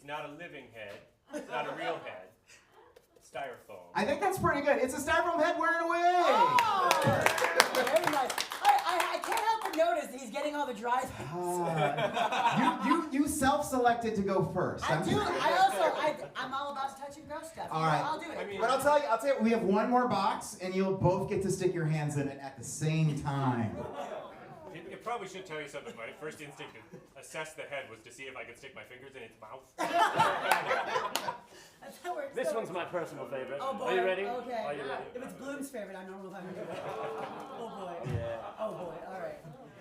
not a living head. It's not a real head. Styrofoam. I think that's pretty good. It's a styrofoam head wearing a wig. Oh, very nice. I can't help but notice that he's getting all the dry things. You self-selected to go first. I'm all about touch and grow stuff. All right. I'll do it. But I'll tell you, we have one more box, and you'll both get to stick your hands in it at the same time. It probably should tell you something. My first instinct to assess the head was to see if I could stick my fingers in its mouth. This one's my personal favorite. Oh boy. Are you ready? Okay. Are you ready? If it's Bloom's favorite, I don't know if I'm ready. Oh boy. Yeah. Oh boy. All right.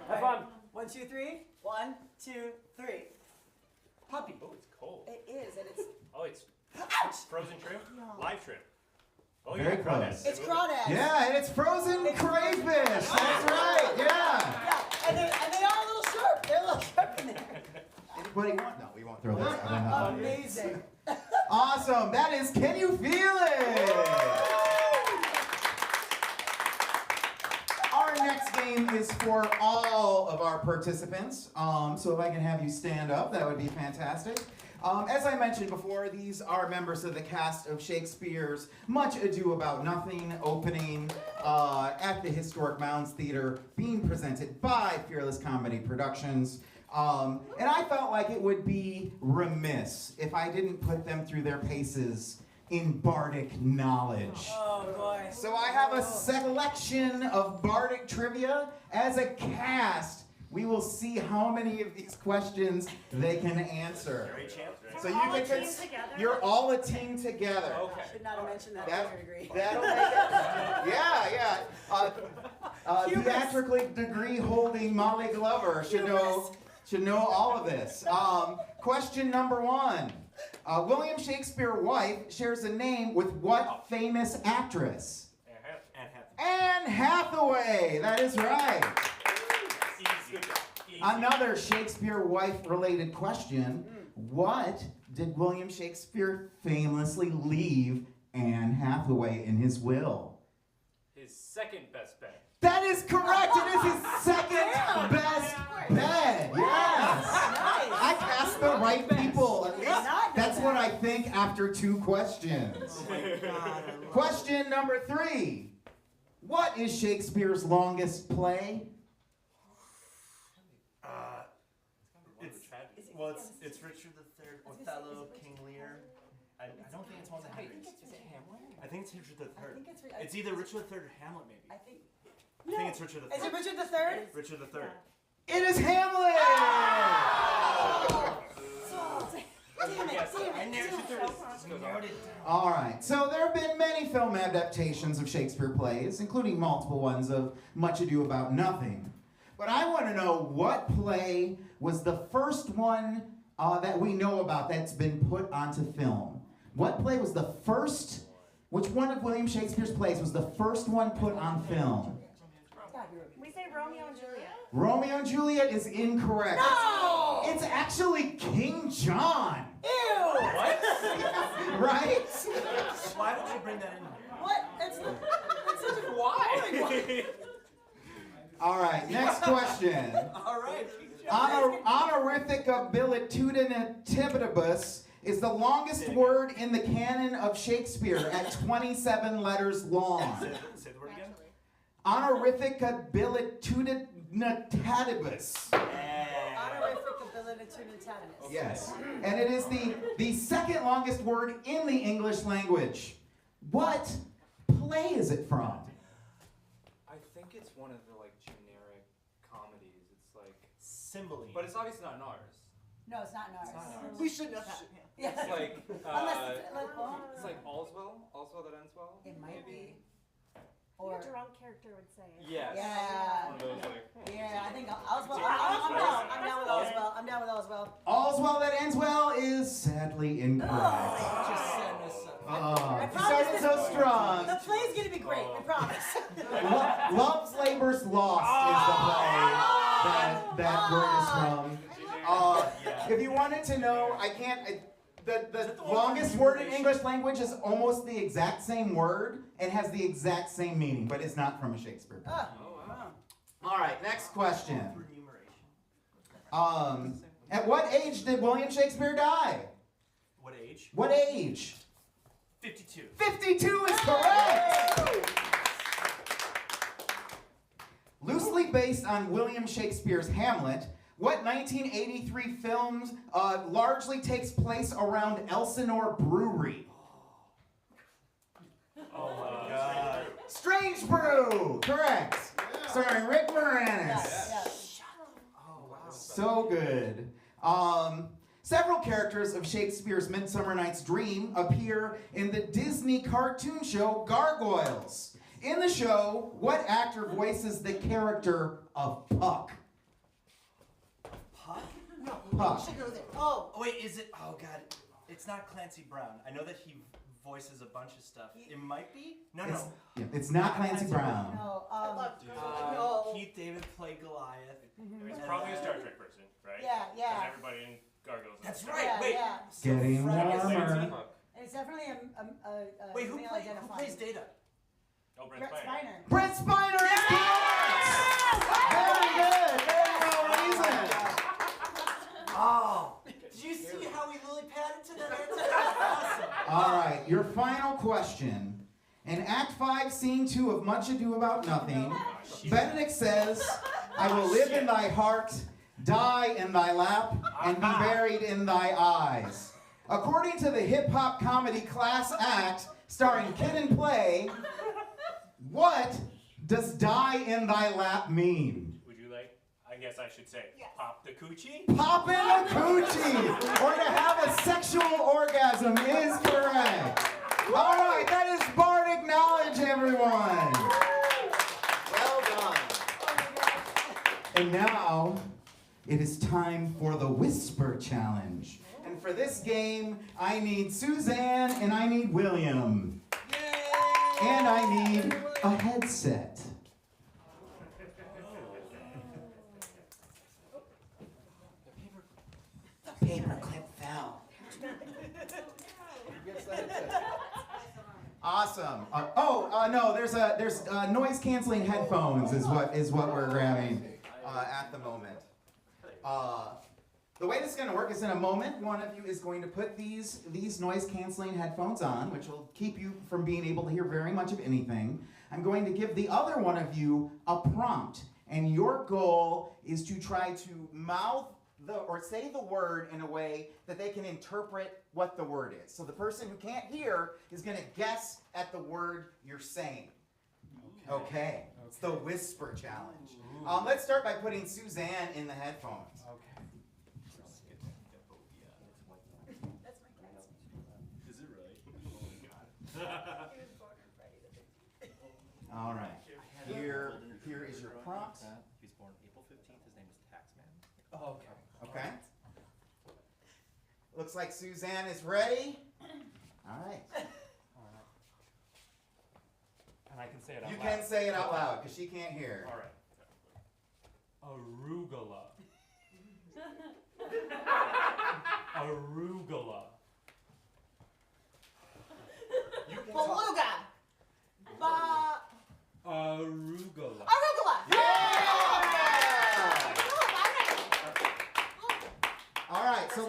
Have All right. fun. 1, 2, 3. 1, 2, 3. Puppy. Oh, it's cold. It is, and it's. Oh, it's frozen shrimp? No. Live shrimp. Oh, Very yeah, close. It's crawdads. Yeah, and it's frozen crayfish. That's right. Yeah. Yeah, and they are a little sharp. They're a little sharp in there. Anybody want? No, we won't throw this. I don't know. Amazing. Awesome. That is Can You Feel It? Our next game is for all of our participants. So if I can have you stand up, that would be fantastic. As I mentioned before, these are members of the cast of Shakespeare's Much Ado About Nothing opening at the Historic Mounds Theater, being presented by Fearless Comedy Productions. And I felt like it would be remiss if I didn't put them through their paces in bardic knowledge. Oh boy. So I have a selection of bardic trivia. As a cast, we will see how many of these questions they can answer. So you can you're all a team together. Okay. Should not have mentioned that That- theater degree. That'll make it. Yeah. Theatrically degree holding Molly Glover should know all of this. Question number 1. William Shakespeare's wife shares a name with what famous actress? Anne Hathaway. That is right. Another Shakespeare wife-related question. What did William Shakespeare famously leave Anne Hathaway in his will? His second best bet. That is correct. It is his second best bet. Yes. I cast the right people. At least that's what I think after 2 questions. Question number 3. What is Shakespeare's longest play? It's Richard III, Othello, King Lear. I don't think it's one of the Henrys. I think it's Richard III. It's either Richard III or Hamlet, maybe. I think it's Richard III. Is it Richard III? Richard III. It is Hamlet! All right, so there have been many film adaptations of Shakespeare plays, including multiple ones of Much Ado About Nothing. But I want to know what play was the first one that we know about that's been put onto film. What play was the first, which one of William Shakespeare's plays was the first one put on film? We say Romeo and Juliet. Romeo and Juliet is incorrect. No! It's actually King John. Ew! What? Right? Why would you bring that in? What? It's such a boring one. All right, next question. All right. Honorificabilitudinatibus is the longest word in the canon of Shakespeare at 27 letters long. Say the word again. Honorificabilitudinatibus. Honorificabilitudinatibus. Yes. And it is the second longest word in the English language. What play is it from? I think it's one of the like generic comedies. It's like Cymbeline. But it's obviously not in ours. No, it's not in ours. It's not in ours. We should know. Yeah. It's like Unless it's like All's Well that ends well. It might be. Or your drunk character would say it. Yes. Yeah. One of those, like, Yeah, I think All's Well. I'm down. I'm down with All's Well. I'm down with All's Well. All's Well That Ends Well is sadly incorrect. I You promise started so strong. The play's gonna be great. I promise. Love's Labor's Lost is the play that word is from. If you wanted to know, I can't. The longest word in English language is almost the exact same word and has the exact same meaning, but it's not from a Shakespeare play. All right, next question. At what age did William Shakespeare die? What age? What age? 52. 52 is correct! Loosely based on William Shakespeare's Hamlet, what 1983 film largely takes place around Elsinore Brewery? Oh my God. Strange Brew! Correct. Starring Rick Moranis. So good. Several characters of Shakespeare's Midsummer Night's Dream appear in the Disney cartoon show Gargoyles. In the show, what actor voices the character of Puck? Puck? No. Puck. We should go there. Oh, wait, is it? Oh God, it's not Clancy Brown. I know that he voices a bunch of stuff. It might be. No. Yeah, it's not Clancy Brown. No. No. Keith David played Goliath. It's probably a Star Trek person, right? Yeah. And everybody in Gargoyles. That's right. Wait. Getting warmer. It's definitely a Wait, who male plays identifying. Data? Oh, Brent Spiner. Brent Spiner is correct! Very good. Very well reasoned. Oh. Did you see how we lily padded to that answer? That's awesome. All right, your final question. In Act 5, Scene 2 of Much Ado About Nothing, Benedict says, I will live in thy heart, die in thy lap, and be buried in thy eyes. According to the hip-hop comedy Class Act, starring Kid and Play, what does die in thy lap mean? Would you like? I guess I should say pop the coochie. Pop in a coochie, or to have a sexual orgasm is correct. All right, that is Bardic Knowledge, everyone. Well done. And now, it is time for the Whisper Challenge. And for this game, I need Suzanne and I need William. And I need a headset. The paperclip fell. Awesome. No, there's noise canceling headphones is what we're grabbing at the moment. The way this is going to work is in a moment, one of you is going to put these noise canceling headphones on, which will keep you from being able to hear very much of anything. I'm going to give the other one of you a prompt, and your goal is to try to mouth or say the word in a way that they can interpret what the word is. So the person who can't hear is going to guess at the word you're saying. Okay. It's the whisper challenge. Let's start by putting Suzanne in the headphones. Is it really? All right. Here is your prompt. He's born April 15th. His name is Taxman. Oh, okay. Okay. Looks like Suzanne is ready. All right. And I can say it out You loud. can say it out loud because she can't hear. All right. Arugula. Arugula. Beluga. Arugula. Arugula. All right, so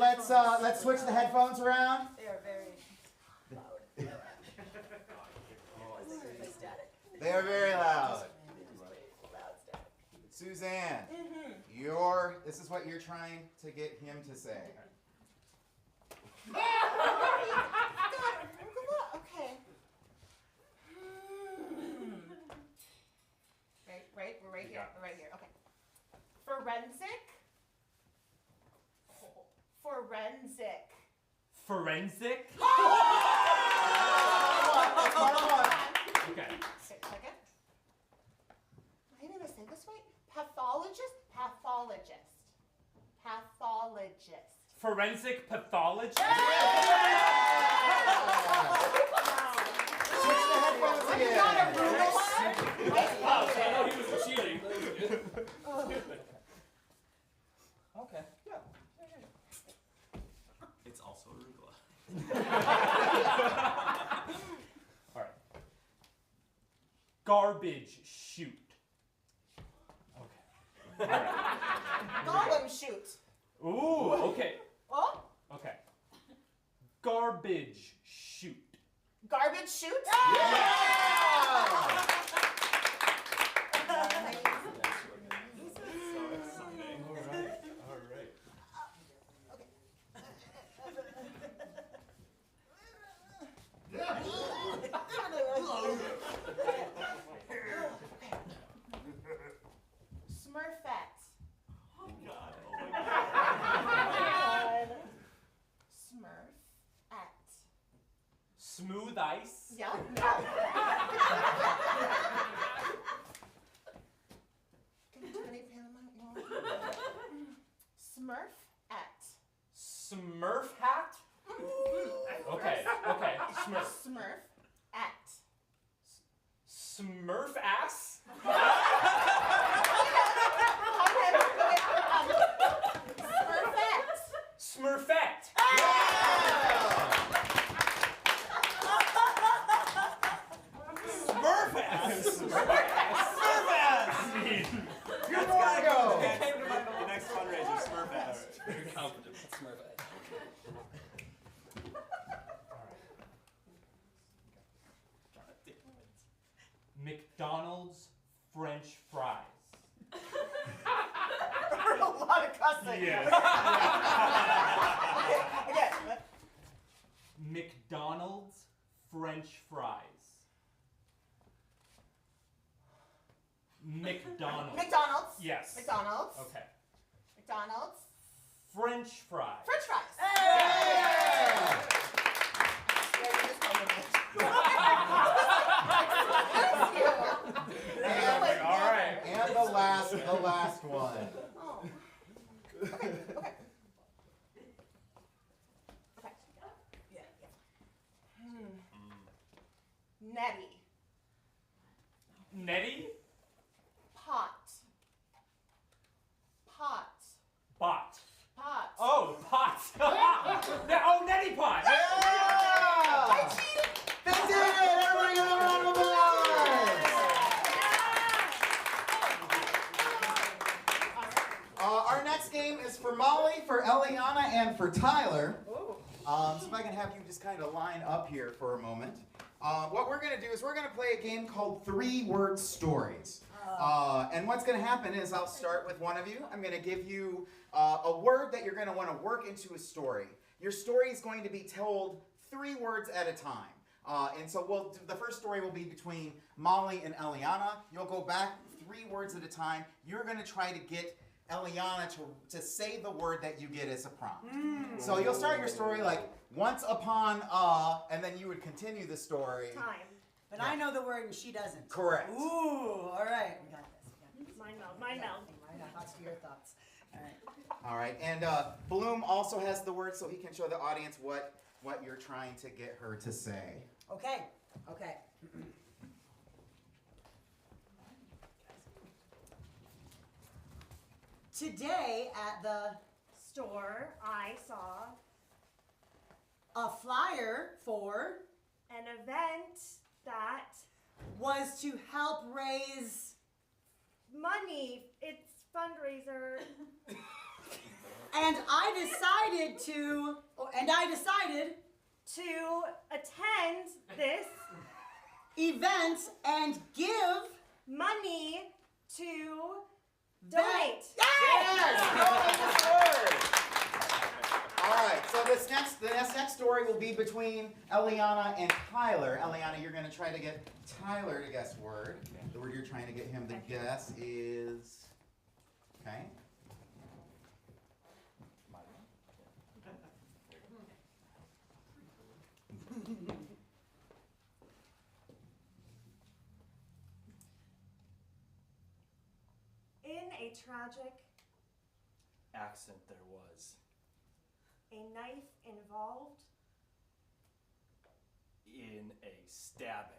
let's switch the headphones around. They are very loud. They are very loud. Suzanne, this is what you're trying to get him to say. God, arugula. Okay. Right. We're right here. We're right here. Okay. Forensic. Forensic. Okay. Second. I didn't say this right. Pathologist. Forensic pathologist. Switch the headphones again. You got arugula? Oh, so I know he was cheating. Okay. Yeah. It's also arugula. All right. Garbage chute. Okay. All right. Gollum shoot. Ooh. Okay. Oh? Okay. Garbage chute. Garbage shoot? Smurfette. Oh God. Smurfette. Smooth ice. Yeah. Smurfette. Smurf hat. Okay. Okay. Smurf. Smurfette. Smurf ass. Smurfette. Smurfette. Smurf ass. Smurf ass. Good more to go. The next fundraiser, Smurf ass. Very confident. Smurf ass. McDonald's French fries. A lot of cussing. Yes. Again. McDonald's French fries. McDonald's. McDonald's. Yes. McDonald's. Okay. McDonald's. French fries. French fries. All right. And the last one. Oh. Okay. Nettie. Nettie? Pot. Pot. Bot. Pot. Oh, pot. Oh, Nettie pot. Yeah! They did it! Everybody give them a round of applause! Our next game is for Molly, for Eliana, and for Tyler. So if I can have you just kind of line up here for a moment. What we're going to do is we're going to play a game called 3-Word Stories. And what's going to happen is I'll start with one of you. I'm going to give you a word that you're going to want to work into a story. Your story is going to be told 3 words at a time. And so the first story will be between Molly and Eliana. You'll go back 3 words at a time. You're going to try to get Eliana to say the word that you get as a prompt. So you'll start your story like, once upon and then you would continue the story. Time. But I know the word and she doesn't. Correct. Ooh, all right. We got this. Mind meld. Mind meld. My thoughts to your thoughts. All right. All right, and Bloom also has the word so he can show the audience what you're trying to get her to say. Okay. Okay. Today at the Store, I saw a flyer for an event that was to help raise money. It's fundraiser. and I decided to attend this event and give money to donate. Yes! Donate this word! All right, so this next story will be between Eliana and Tyler. Eliana, you're going to try to get Tyler to guess word. The word you're trying to get him to guess is... Okay. In a tragic Accent there was. a knife involved. In a stabbing.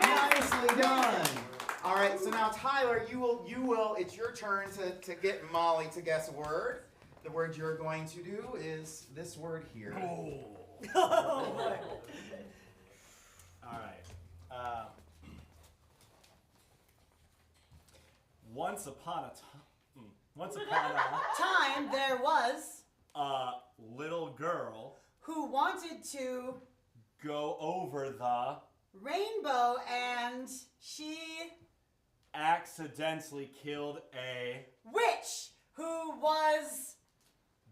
Nicely done! All right, so now Tyler, you will, it's your turn to get Molly to guess a word. The word you're going to do is this word here. All right. Once upon a time there was a little girl who wanted to go over the rainbow and she accidentally killed a witch who was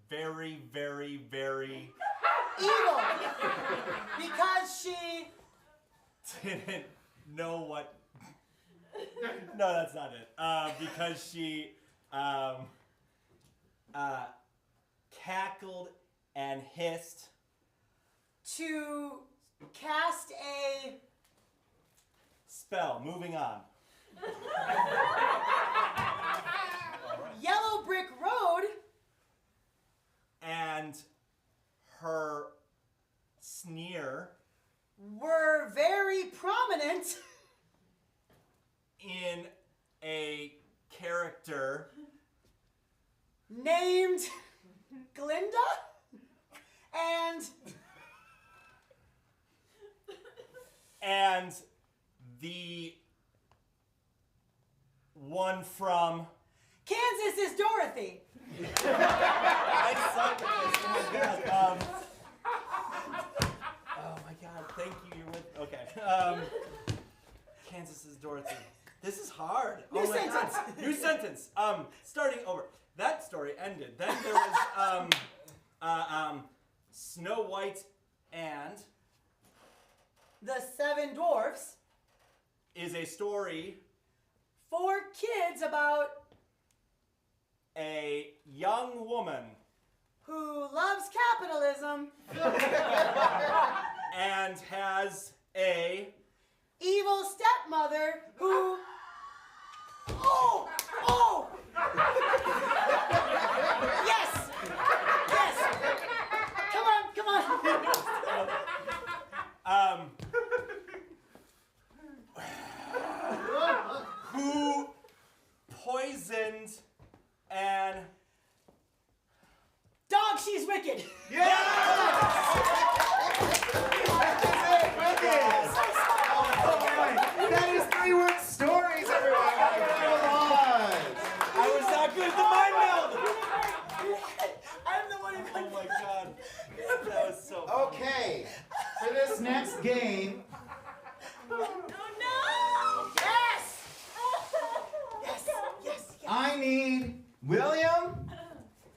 very, very, very evil because she didn't know what. No, that's not it. Because she cackled and hissed to cast a spell. Moving on. yellow brick road And her sneer were very prominent in a character named Glinda and the one from Kansas is Dorothy. I suck at this. Oh my god. Oh my god. Thank you. You're with. Okay. Kansas is Dorothy. This is hard. New sentence. God. New sentence. Starting over. That story ended. Then there was Snow White and The Seven Dwarfs is a story for kids about a young woman who loves capitalism and has a evil stepmother who oh yes Wicked. That is 3-word stories, everyone. Come on. I was not good at the mind meld. I'm the one who. Oh my god. That was so funny. Okay, for this next game, Oh no! Yes! Yes! Yes! I need William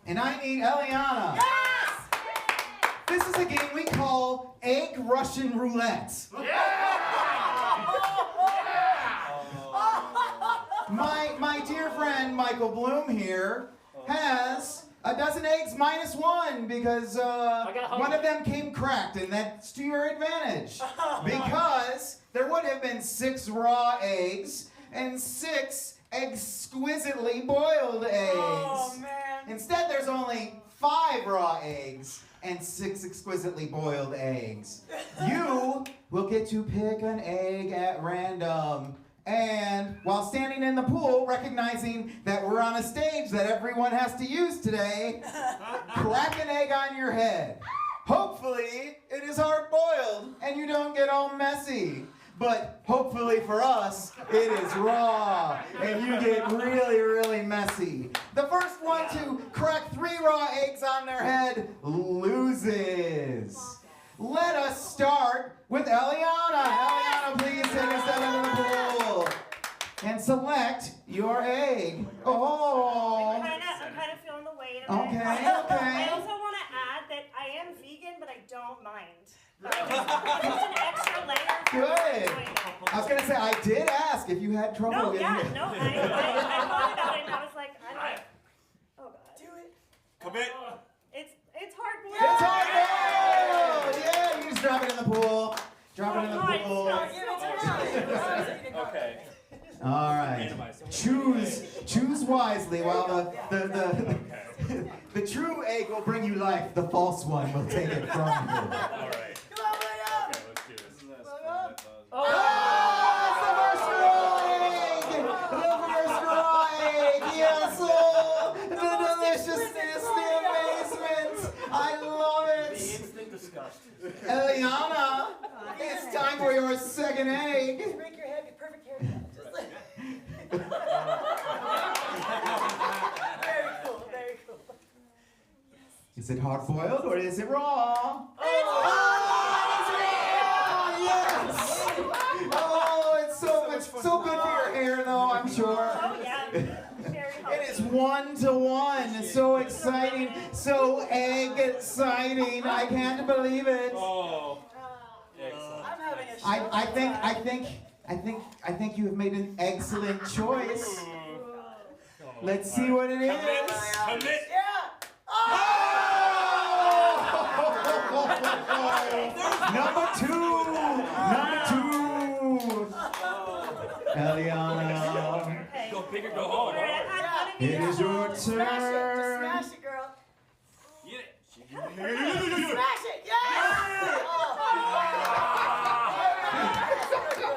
and I need Eliana. Yes! This is a game we call Egg Russian Roulette. My dear friend Michael Bloom here has a dozen eggs minus one because one of them came cracked, and that's to your advantage. Because there would have been 6 raw eggs and 6 exquisitely boiled eggs. Oh man! Instead, there's only 5 raw eggs and 6 exquisitely boiled eggs. You will get to pick an egg at random. And while standing in the pool, recognizing that we're on a stage that everyone has to use today, crack an egg on your head. Hopefully, it is hard-boiled and you don't get all messy. But hopefully for us, it is raw and you get really, really messy. The first one to crack 3 raw eggs on their head loses. Let us start with Eliana. Eliana, please take a step into the pool and select your egg. Oh. I'm kind of feeling the weight of Okay, it. okay. I also want to add that I am vegan, but I don't mind. Just an extra layer. Good. I was going to say, I did ask if you had trouble No, getting yeah, it. no, I thought about it and I was like, I don't. Oh god. Do it. Commit. It's hard boiled. It's hard-boiled! Yeah, you just drop it in the pool. Drop it in the pool. Okay. All right. Choose wisely. While the true egg will bring you life, the false one will take it from you. All right. Come on, William! Okay, let's do this. Oh, it's the first raw egg! The first raw egg! Yes! Oh, the deliciousness, the amazement! I love it! The instant disgust. Eliana, it's time for your second egg. Just break your head, get perfect haircut. Just like. Very cool, very cool. Is it hard boiled or is it raw? Yes! Oh, it's so good for your hair, though, I'm sure. Oh yeah. It is 1-to-1. So exciting. So egg-exciting. I can't believe it. Oh. I'm having a I think you have made an excellent choice. Let's see what it is. Commit. Yeah! Number 2. Eliana. Go big or go home. It is your turn. Smash it, girl. Get it. Smash it, yeah!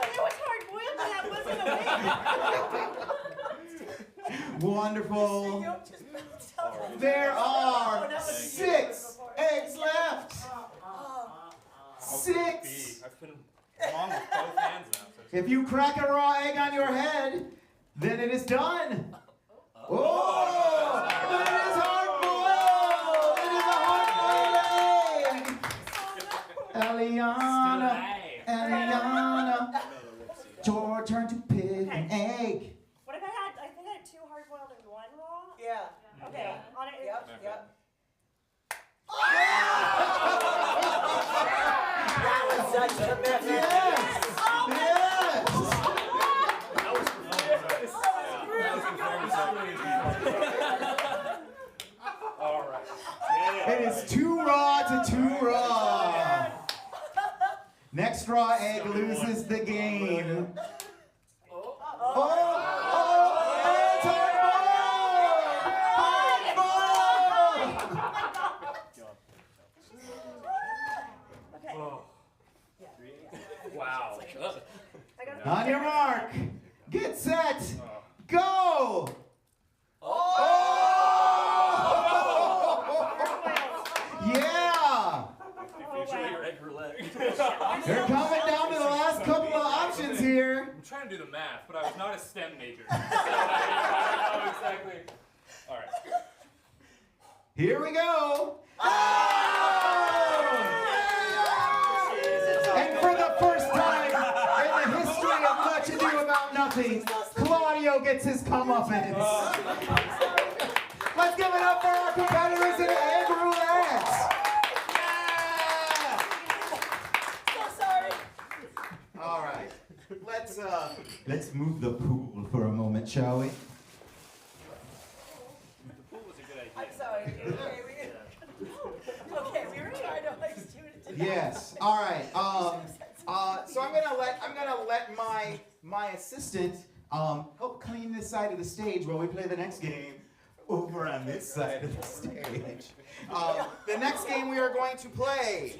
It was hard boiled, but that wasn't a win. Wonderful. There are 6 eggs left. 6. I've been wrong with both hands now. If you crack a raw egg on your head, then it is done. Oh, but it is hard-boiled. It is a hard-boiled egg. Eliana, your turn to pick an egg. What if I think I had 2 hard boiled and 1 raw? Yeah. Okay. On it. Yep. That was such commitment. Yes. All right. It is 2 raw to 2 raw. Next raw egg loses the game. It's Wow. on your mark, get set, go! Yeah! Future egg roulette. They're coming down to the last couple of options here. I'm trying to do the math, but I was not a STEM major. So I don't know exactly. All right. Here we go. Oh! And for the first time in the history of Much Ado About Nothing, Claudio gets his comeuppance. Let's give it up for our competitors in Egg Roulette. So sorry. All right. Let's move the pool for a moment, shall we? The pool was a good idea. I'm sorry. Okay, we were trying to like do it together. Yes. All right. So I'm gonna let my assistant help clean this side of the stage while we play the next game over on this side of the stage. The next game we are going to play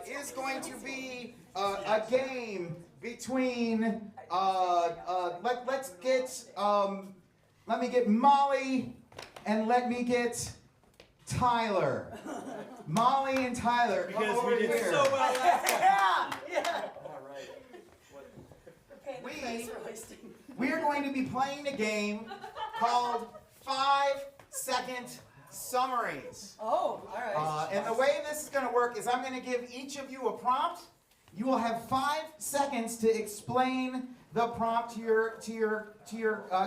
is going to be a game between let me get Molly and let me get Tyler. Molly and Tyler. Because come we over did here. so well last time. Yeah. All right. We are going to be playing a game called 5-second summaries. Oh, all right. And the way this is going to work is I'm going to give each of you a prompt. You will have 5 seconds to explain the prompt to your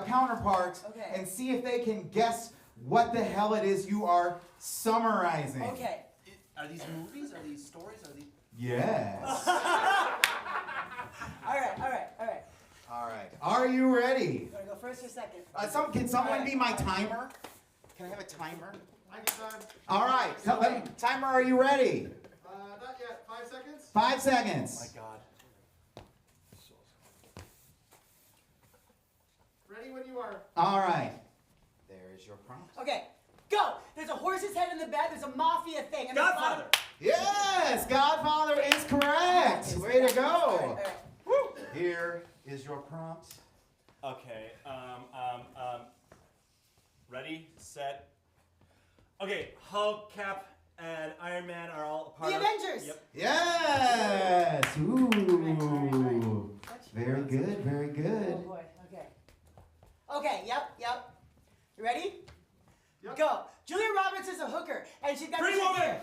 counterpart and see if they can guess what the hell it is you are summarizing. Okay. Are these movies? Are these stories? Are these? Yes. All right. All right. Are you ready? You want to go first or second? Can someone be my timer? Can I have a timer? I can time. All right. Timer, are you ready? Not yet. 5 seconds? 5 seconds. My God. Ready when you are. All right. There is your prompt. Okay, go. There's a horse's head in the bed. There's a mafia thing. And Godfather. Yes, Godfather is correct. Way to go. All right. Here is your prompt. Okay. Ready, set. Okay. Hulk, Cap, and Iron Man are all a part The of. Avengers. Yep. Yes. Ooh. Very good. Very Oh good. boy. Okay. Okay. Yep. You ready? Yep. Go. Julia Roberts is a hooker, and she's got Pretty the Woman.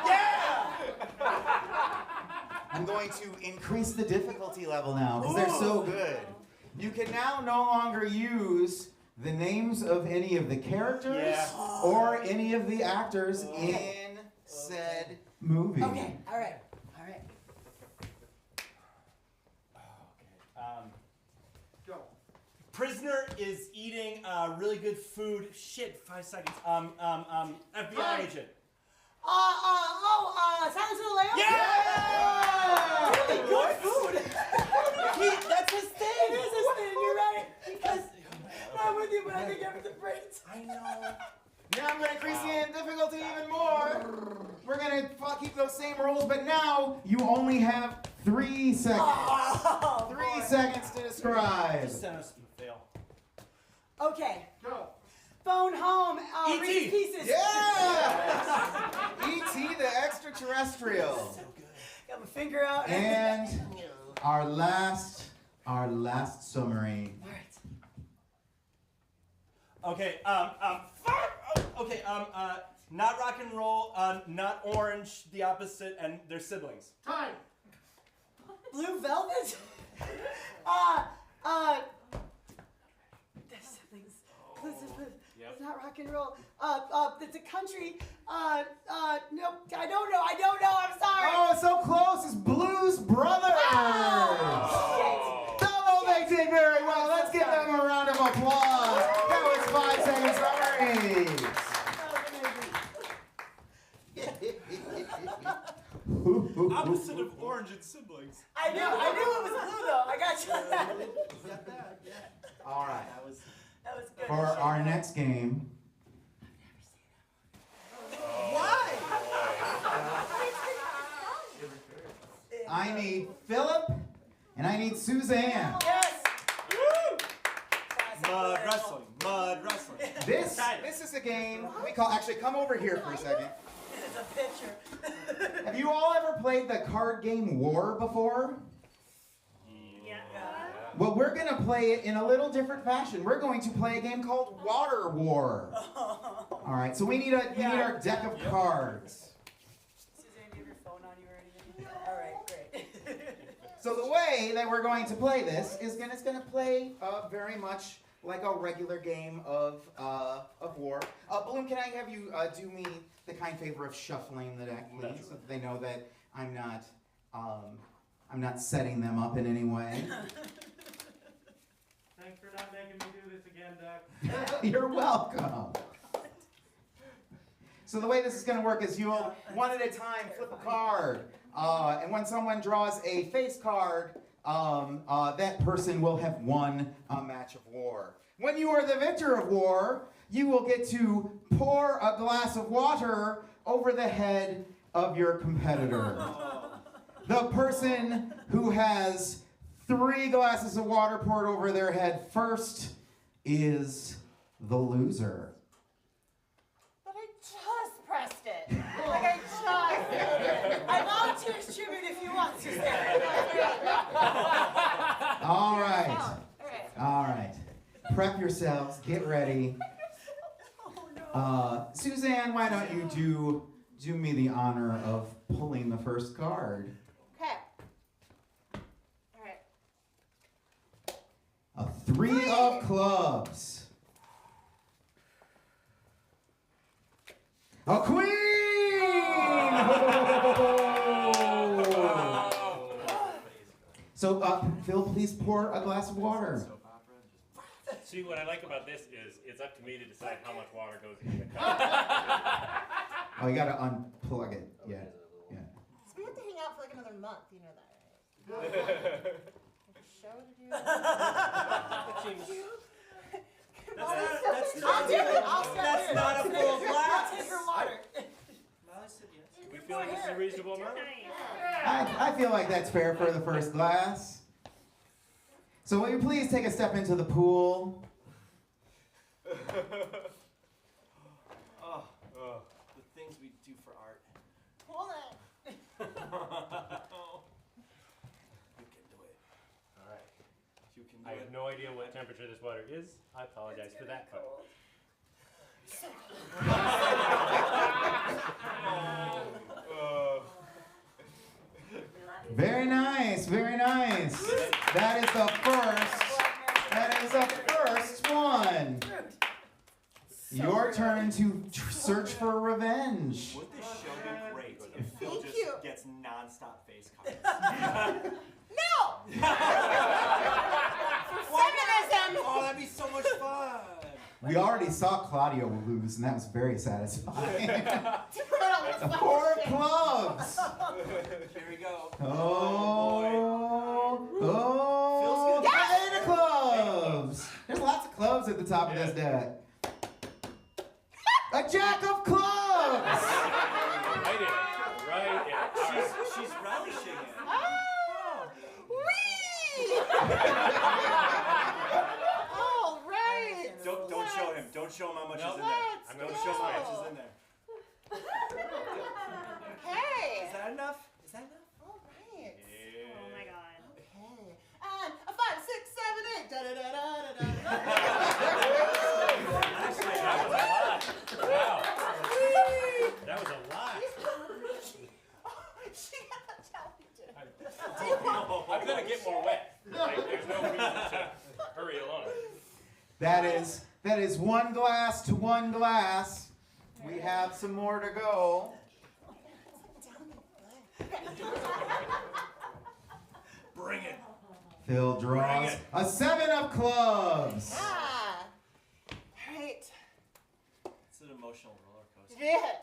Yeah. I'm going to increase the difficulty level now because they're so good. You can now no longer use the names of any of the characters or any of the actors in said movie. Okay. All right. Go. Prisoner is eating really good food. Shit. 5 seconds. FBI agent. Silence of the Lambs? Yeah! Really good food. That's his thing. It is his thing. You're right. Because I'm with you, but I think I have the brains. I know. Now I'm going to increase the difficulty even more. We're going to keep those same rules, but now you only have 3 seconds. Oh, 3 seconds to describe. Just send us to fail. Okay. Go. Phone home. E.T. Reese's Pieces. Yeah! E.T. the extraterrestrial. So good. Got my finger out. And our last summary. All right. Okay. Fuck. Okay. Not rock and roll. Not orange. The opposite, and their siblings. Time. Blue Velvet? There's siblings. It's not rock and roll. It's a country. Nope. I don't know. I'm sorry. Oh, it's so close. It's Blues Brothers. Although they did very well. Let's give them a round of applause. That was 5 second summaries. Opposite of orange and siblings. I knew it was blue though. I got you on that. All right. That was good. For our next game. Why? I need Philip and I need Suzanne. Yes. Mud wrestling. This is a game we call. Actually, come over here for a second. It's a picture. Have you all ever played the card game War before? Yeah. Well, we're going to play it in a little different fashion. We're going to play a game called Water War. All right, so we need our deck of cards. Suzanne, do you have your phone on you or anything? All right, great. So the way that we're going to play this is it's going to play very much like a regular game of War. Bloom, can I have you do me the kind favor of shuffling the deck, please, so that they know that I'm not setting them up in any way. Thanks for not making me do this again, Doc. You're welcome. So the way this is going to work is you'll, one at a time, flip a card. And when someone draws a face card, that person will have won a match of war. When you are the victor of war, you will get to pour a glass of water over the head of your competitor. The person who has 3 glasses of water poured over their head first is the loser. But I just pressed it. Like I just. I volunteer's tribute if you want, Suzanne. All right. All right. Prep yourselves. Get ready. Suzanne, why don't you do me the honor of pulling the first card? Okay. All right. A 3 of clubs. A queen! So, Phil, please pour a glass of water. See, what I like about this is it's up to me to decide how much water goes in the cup. Oh, you gotta unplug it. Yeah. So we have to hang out for like another month, you know that, right? Show to do. I'll do it. I'll step That's in. not a full glass. I'll take her water. We feel like it's a reasonable amount? I feel like that's fair for the first glass. So will you please take a step into the pool? The things we do for art. Hold on. You can do it. All right. You can do I it. have no idea what temperature this water is. I apologize for that cut. Very nice, very nice. That is the first one. Your turn to search for revenge. Would this show be great if Phil just gets non-stop face cards? No! Feminism! Oh, that'd be so much fun. We already saw Claudio lose, and that was very satisfying. 4 of clubs. Here we go. Oh, 8 of clubs. There's lots of clubs at the top of this deck. A jack of clubs. Right in. She's relishing it. All right. Don't show him. Don't show him how much is in there. I'm going to show him how much is in there. Hey. Is that enough? All right. Oh my god. Okay. And a 5, 6, 7, 8. Da da da da da da. Wow. That was a lot. She got talented. I'm going to get more wet. Like, there's no reason to hurry along. That is 1 glass to 1 glass. We have some more to go. Bring it. Phil draws a 7 of clubs. Ah. Right. It's an emotional roller coaster. Yes.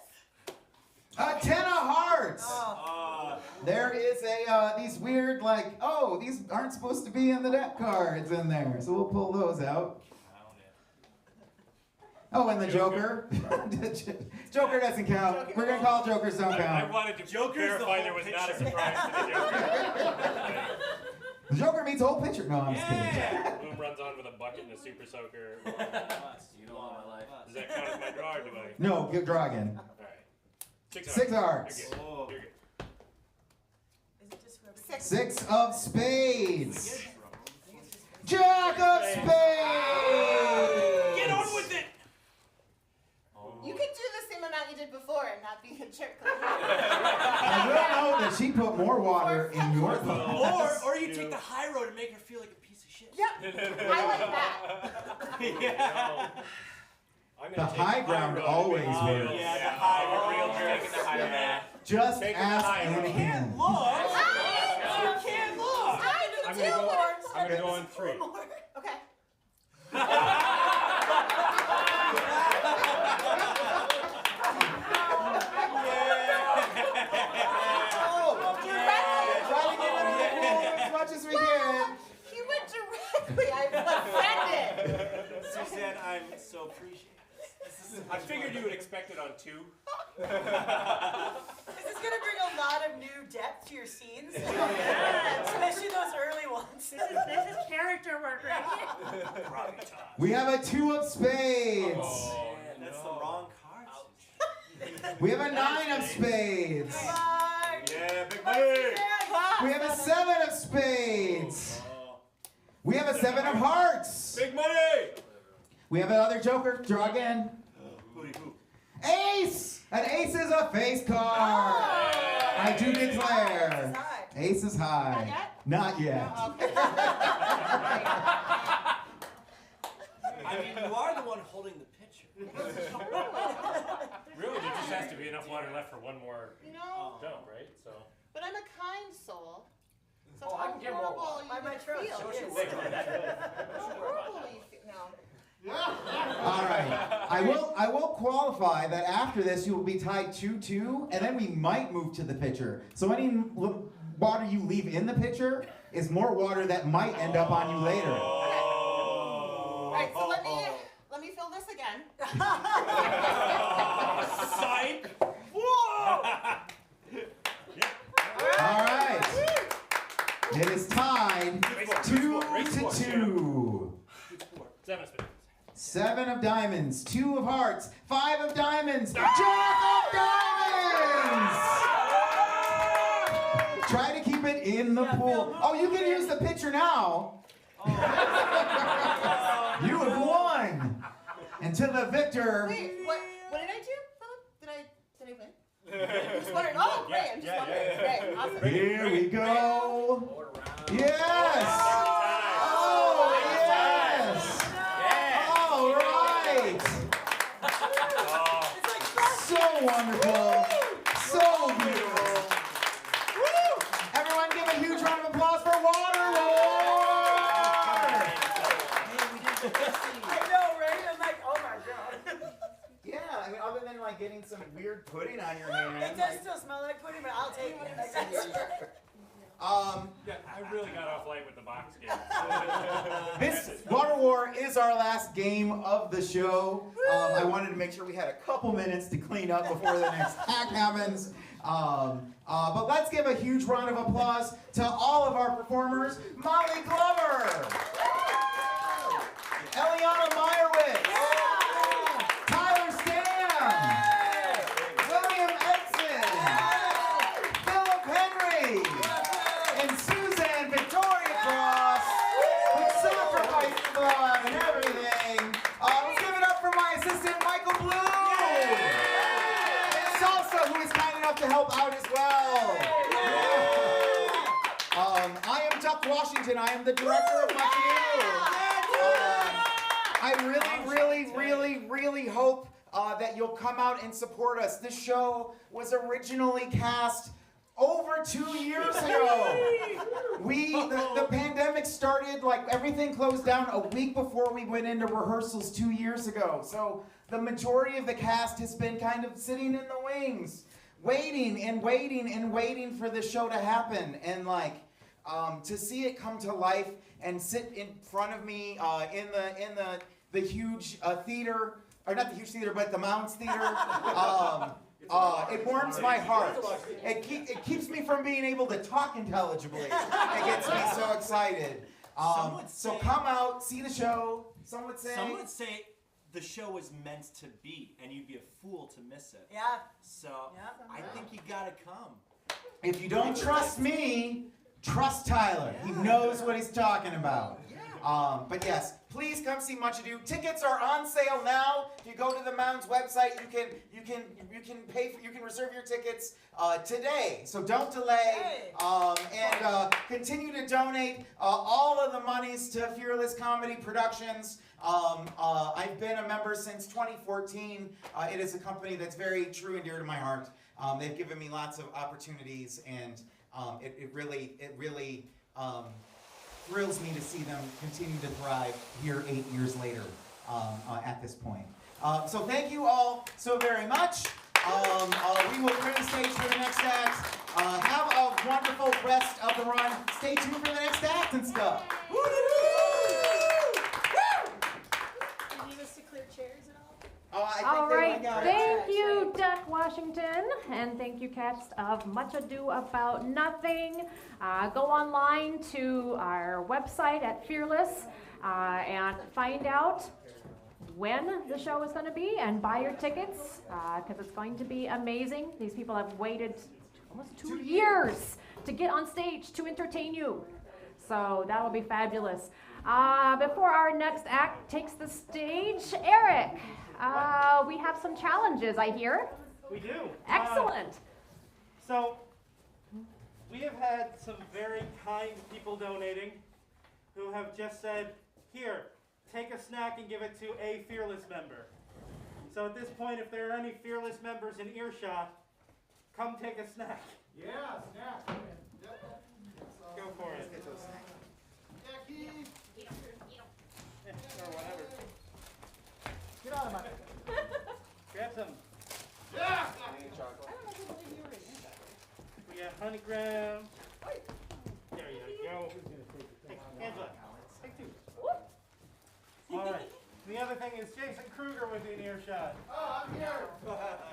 A 10 of hearts. Oh. There is these weird these aren't supposed to be in the deck cards in there. So we'll pull those out. Oh, and the Joker. Joker doesn't count. We're going to call Jokers don't count. I wanted to verify there was not a surprise to the Joker. The Joker meets a whole pitcher. No, I'm just kidding. Bloom runs on with a bucket and a super soaker. You know all my life. Does that count as my draw, or do I? No, good draw again. Alright. Six hearts. You're good. You're good. Six of spades. Jack of spades. Get on with it. You could do the same amount you did before and not be a jerk. I will note that she put more water in your glass. Or you take the high road and make her feel like a piece of shit. Yep. I like that. Yeah. The high ground always wins. Yeah, the high road. Taking the high road. Just Taking the ask high road. Anakin. You can't look. I'm gonna go on 3. Okay. Try to get rid of the pool as much as we can. He went directly. I'm offended. Suzanne, I'm so appreciative. I figured you would expect it on 2. Is this gonna bring a lot of new depth to your scenes? Especially those early ones. This is character work right here. We have a 2 of spades. Oh, that's the wrong card. We have a 9 of spades. Yeah, big money. We have a 7 of spades. We have a 7 of hearts. Big money. We have another joker. Draw again. Ace! An ace is a face card. I do declare. Ace is high. Not yet. I mean, you are the one holding the picture. Really, there just has to be enough water left for one more No. jump, right? So. But I'm a kind soul. So Oh, I how can get more horrible By you my would throat. feel. Show Yes. you How horrible you feel. No. All right. I will qualify that after this you will be tied 2-2, and then we might move to the pitcher. So any water you leave in the pitcher is more water that might end up on you later. All right. So let me fill this again. Psych! All right. It is tied 2-2. 7 of spades. 7 of diamonds, 2 of hearts, 5 of diamonds, Jack of diamonds! Try to keep it in the pool. Oh, you can use the pitcher now. You have won. Until the victor. Wait, what did I do, Philip? Did I win? I'm just wondering. Oh, great. I'm just wondering. Great. Awesome. Here we go. Yes. Oh, yes. All right. So wonderful. So beautiful. Everyone give a huge round of applause for Waterlord. I know, right? I'm like, oh my god. Yeah, I mean, other than like getting some weird pudding on your It hand. does still smell like pudding, but I'll take it. Yeah, I really got off light with the box game. This Water War is our last game of the show. I wanted to make sure we had a couple minutes to clean up before the next hack happens. But let's give a huge round of applause to all of our performers. Molly Glover, Eliana Meyerowitz, Tyler Stam, William Edson, Philip Henry, and Suzanne Victoria Cross, who sacrificed blood and everything. Let's give it up for my assistant, Michael Bloom. And Salsa, who is kind enough to help out as well. I am Duck Washington. I am the director of Much Ado. I really hope that you'll come out and support us. This show was originally cast over 2 years ago. The pandemic started, like everything closed down a week before we went into rehearsals 2 years ago. So the majority of the cast has been kind of sitting in the wings, waiting and waiting and waiting for the show to happen. And like, to see it come to life and sit in front of me in the huge theater, or not the huge theater, but the Mounds Theater. It warms my heart. It keeps me from being able to talk intelligibly. It gets me so excited. So come out, see the show. Some would say the show was meant to be, and you'd be a fool to miss it. Yeah. So I think you gotta come. If you don't trust me, trust Tyler. He knows what he's talking about. But yes, please come see Much Ado. Tickets are on sale now. If you go to the Mound's website, you can reserve your tickets today. So don't delay. And continue to donate all of the monies to Fearless Comedy Productions. I've been a member since 2014. It is a company that's very true and dear to my heart. They've given me lots of opportunities, and it really thrills me to see them continue to thrive here 8 years later at this point. So thank you all so very much. We will clear the stage for the next act. Have a wonderful rest of the run. Stay tuned for the next act and stuff. Do you need us to clear chairs at all? All right, thank you, Duck Washington, and thank you, cast of Much Ado About Nothing. Go online to our website at Fearless and find out when the show is going to be and buy your tickets because it's going to be amazing. These people have waited almost 2 years to get on stage to entertain you, so that will be fabulous. Before our next act takes the stage, Eric, we have some challenges, I hear. We do. Excellent. So, we have had some very kind people donating who have just said, here, take a snack and give it to a Fearless member. So at this point, if there are any Fearless members in earshot, come take a snack. Yeah, snack. Go for it. Or whatever. Get out of my Grab some. Yeah! We got honey graham. There you go. Hey, Angela, take two. All right. The other thing is Jason Kruger within earshot. Oh, I'm here.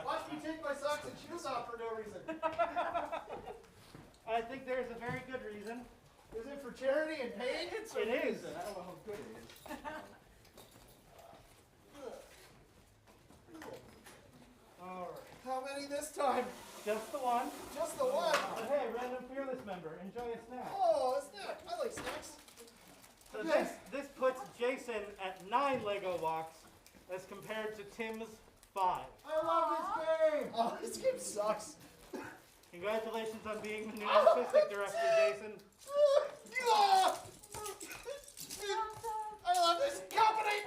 Watch me take my socks and shoes off for no reason. I think there's a very good reason. Is it for charity and pain? It's a It is. reason. I don't know how good it is. All right. How many this time? Just the one. Just the one. But hey, random Fearless member, enjoy a snack. Oh, a snack. I like snacks. So Okay. this puts Jason at 9 Lego walks as compared to Tim's 5. I love this game. Oh, this game sucks. Congratulations on being the new artistic director, Jason. I love this company.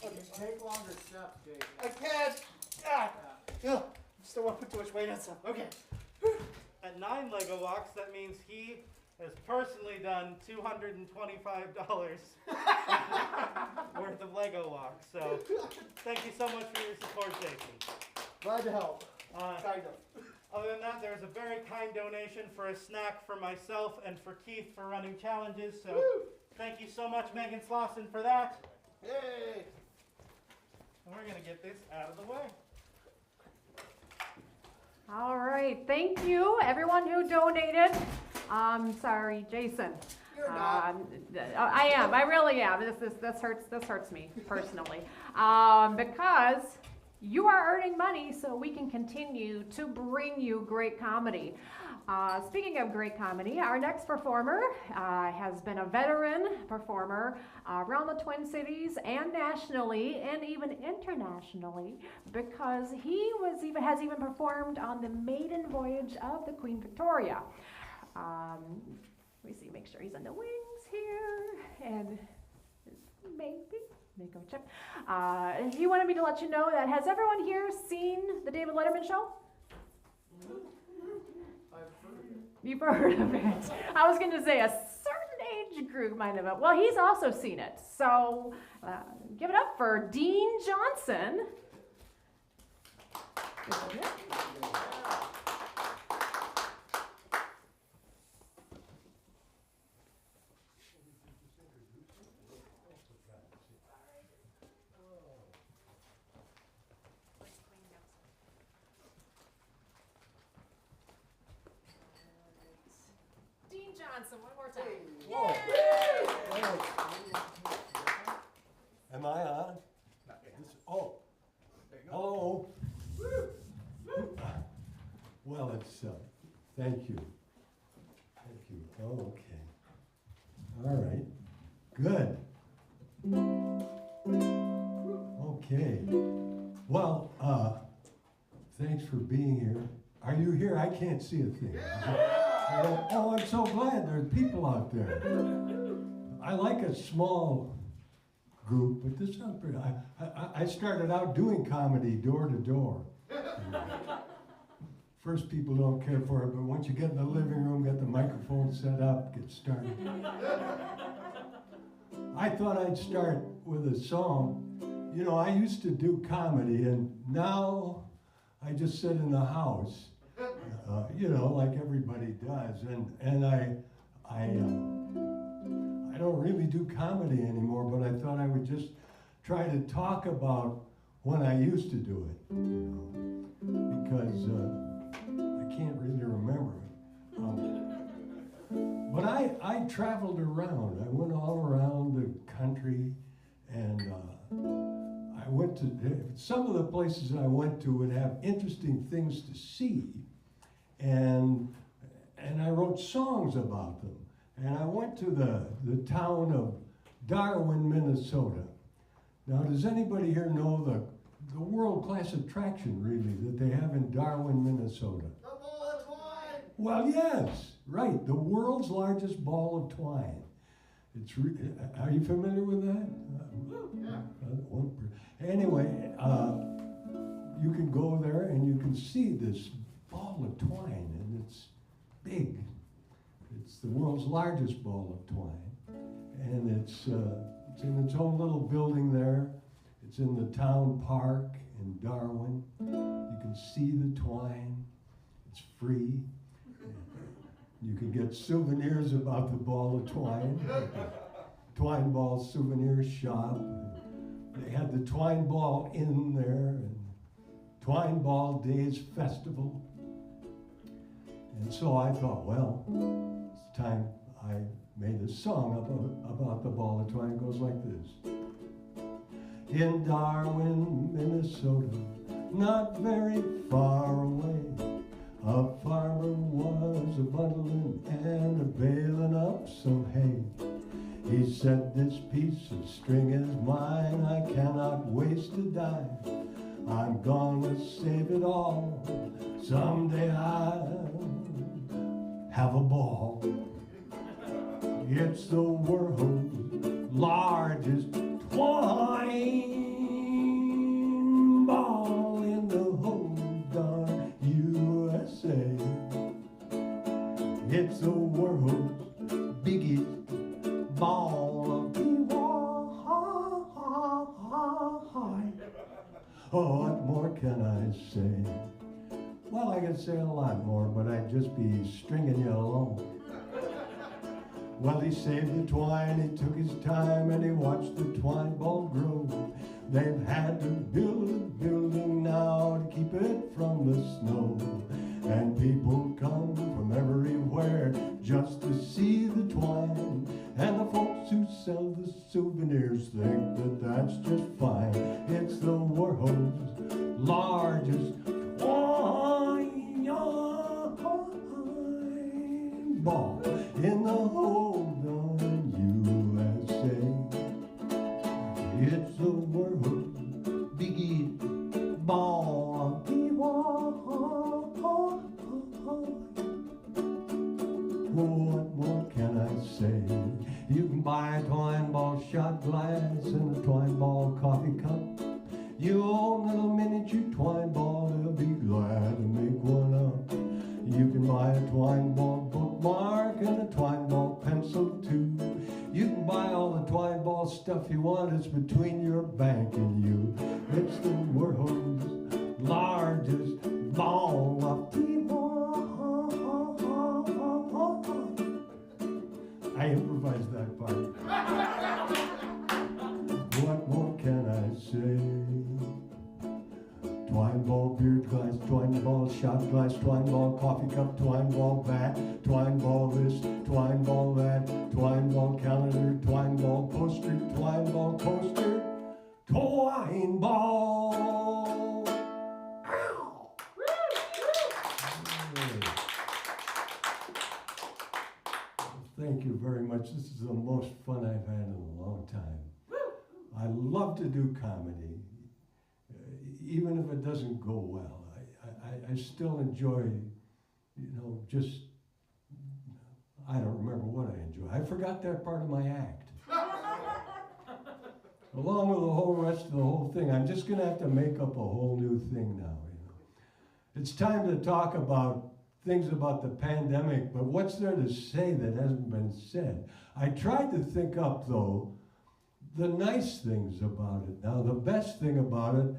Okay, take longer steps, Jason. I can't. Still want to put too much weight on stuff. Okay. At 9 Lego walks, that means he has personally done $225 worth of Lego walks. So thank you so much for your support, Jason. Glad to help. Kind of. Other than that, there's a very kind donation for a snack for myself and for Keith for running challenges. So thank you so much, Megan Slauson, for that. Yay! And we're going to get this out of the way. All right, thank you, everyone who donated. Sorry, Jason. You're not. I am. I really am. This hurts me personally because you are earning money, so we can continue to bring you great comedy. Speaking of great comedy, our next performer has been a veteran performer around the Twin Cities and nationally and even internationally because he has even performed on the maiden voyage of the Queen Victoria. Let me see, make sure he's on the wings here, and maybe go check. He wanted me to let you know that has everyone here seen the David Letterman show? You've heard of it. I was going to say a certain age group might have. Well, he's also seen it. So give it up for Dean Johnson. awesome. One more time. Am I on? Oh. Hello. Well, it's, thank you. Thank you. Oh, okay. All right. Good. Okay. Well, thanks for being here. Are you here? I can't see a thing. Oh, I'm so glad there's people out there. I like a small group, but this sounds pretty. I started out doing comedy door to door. First, people don't care for it, but once you get in the living room, get the microphone set up, get started. I thought I'd start with a song. You know, I used to do comedy, and now I just sit in the house, you know, like everybody does. And I don't really do comedy anymore, but I thought I would just try to talk about when I used to do it, you know, because I can't really remember. But I traveled around. I went all around the country, and I went to, some of the places I went to would have interesting things to see, and I wrote songs about them. And I went to the town of Darwin, Minnesota. Now, does anybody here know the world-class attraction, really, that they have in Darwin, Minnesota? The ball of twine! Well, yes, right, the world's largest ball of twine. Are you familiar with that? Yeah. Anyway, you can go there and you can see this ball of twine, and it's big. It's the world's largest ball of twine, and it's in its own little building there. It's in the town park in Darwin. You can see the twine. It's free. You can get souvenirs about the ball of twine. Twine Ball Souvenir Shop. They had the Twine Ball Inn there, and Twine Ball Days Festival. And so I thought, well, it's time I made a song about the ball of twine. It goes like this. In Darwin, Minnesota, not very far away, a farmer was a-bundling and a-baling up some hay. He said, this piece of string is mine, I cannot waste a dime. I'm gonna save it all, someday I'll have a ball. It's the world's largest twine ball in the whole darn USA. It's the world's biggest ball of twine. Oh, what more can I say? Well, I could say a lot more, but I'd just be stringing you along. Well, he saved the twine, he took his time, and he watched the twine ball grow. They've had to build a building now to keep it from the snow. And people come from everywhere just to see the twine. And the folks who sell the souvenirs think that that's just fine. It's the world's largest twine ball in the whole darn USA. It's the world's biggest ball of twine. What more can I say? You can buy a twine ball shot glass and a twine ball coffee cup. You own a little miniature twine ball, they'll be glad to make one up. You can buy a twine ball bookmark and a twine ball pencil too. You can buy all the twine ball stuff you want, it's between your bank and you. It's the world's largest ball of twine. I improvised that part. What more can I say? Twine ball, beard glass, twine ball, shot glass, twine ball, coffee cup, twine ball, bat, twine ball this, twine ball that, twine ball calendar, twine ball poster, twine ball coaster, twine ball. Ow! Thank you very much. This is the most fun I've had in a long time. I love to do comedy, even if it doesn't go well. I still enjoy, just, I don't remember what I enjoy. I forgot that part of my act. Along with the whole rest of the whole thing, I'm just going to have to make up a whole new thing now. It's time to talk about things about the pandemic, but what's there to say that hasn't been said? I tried to think up, though, the nice things about it. Now, the best thing about it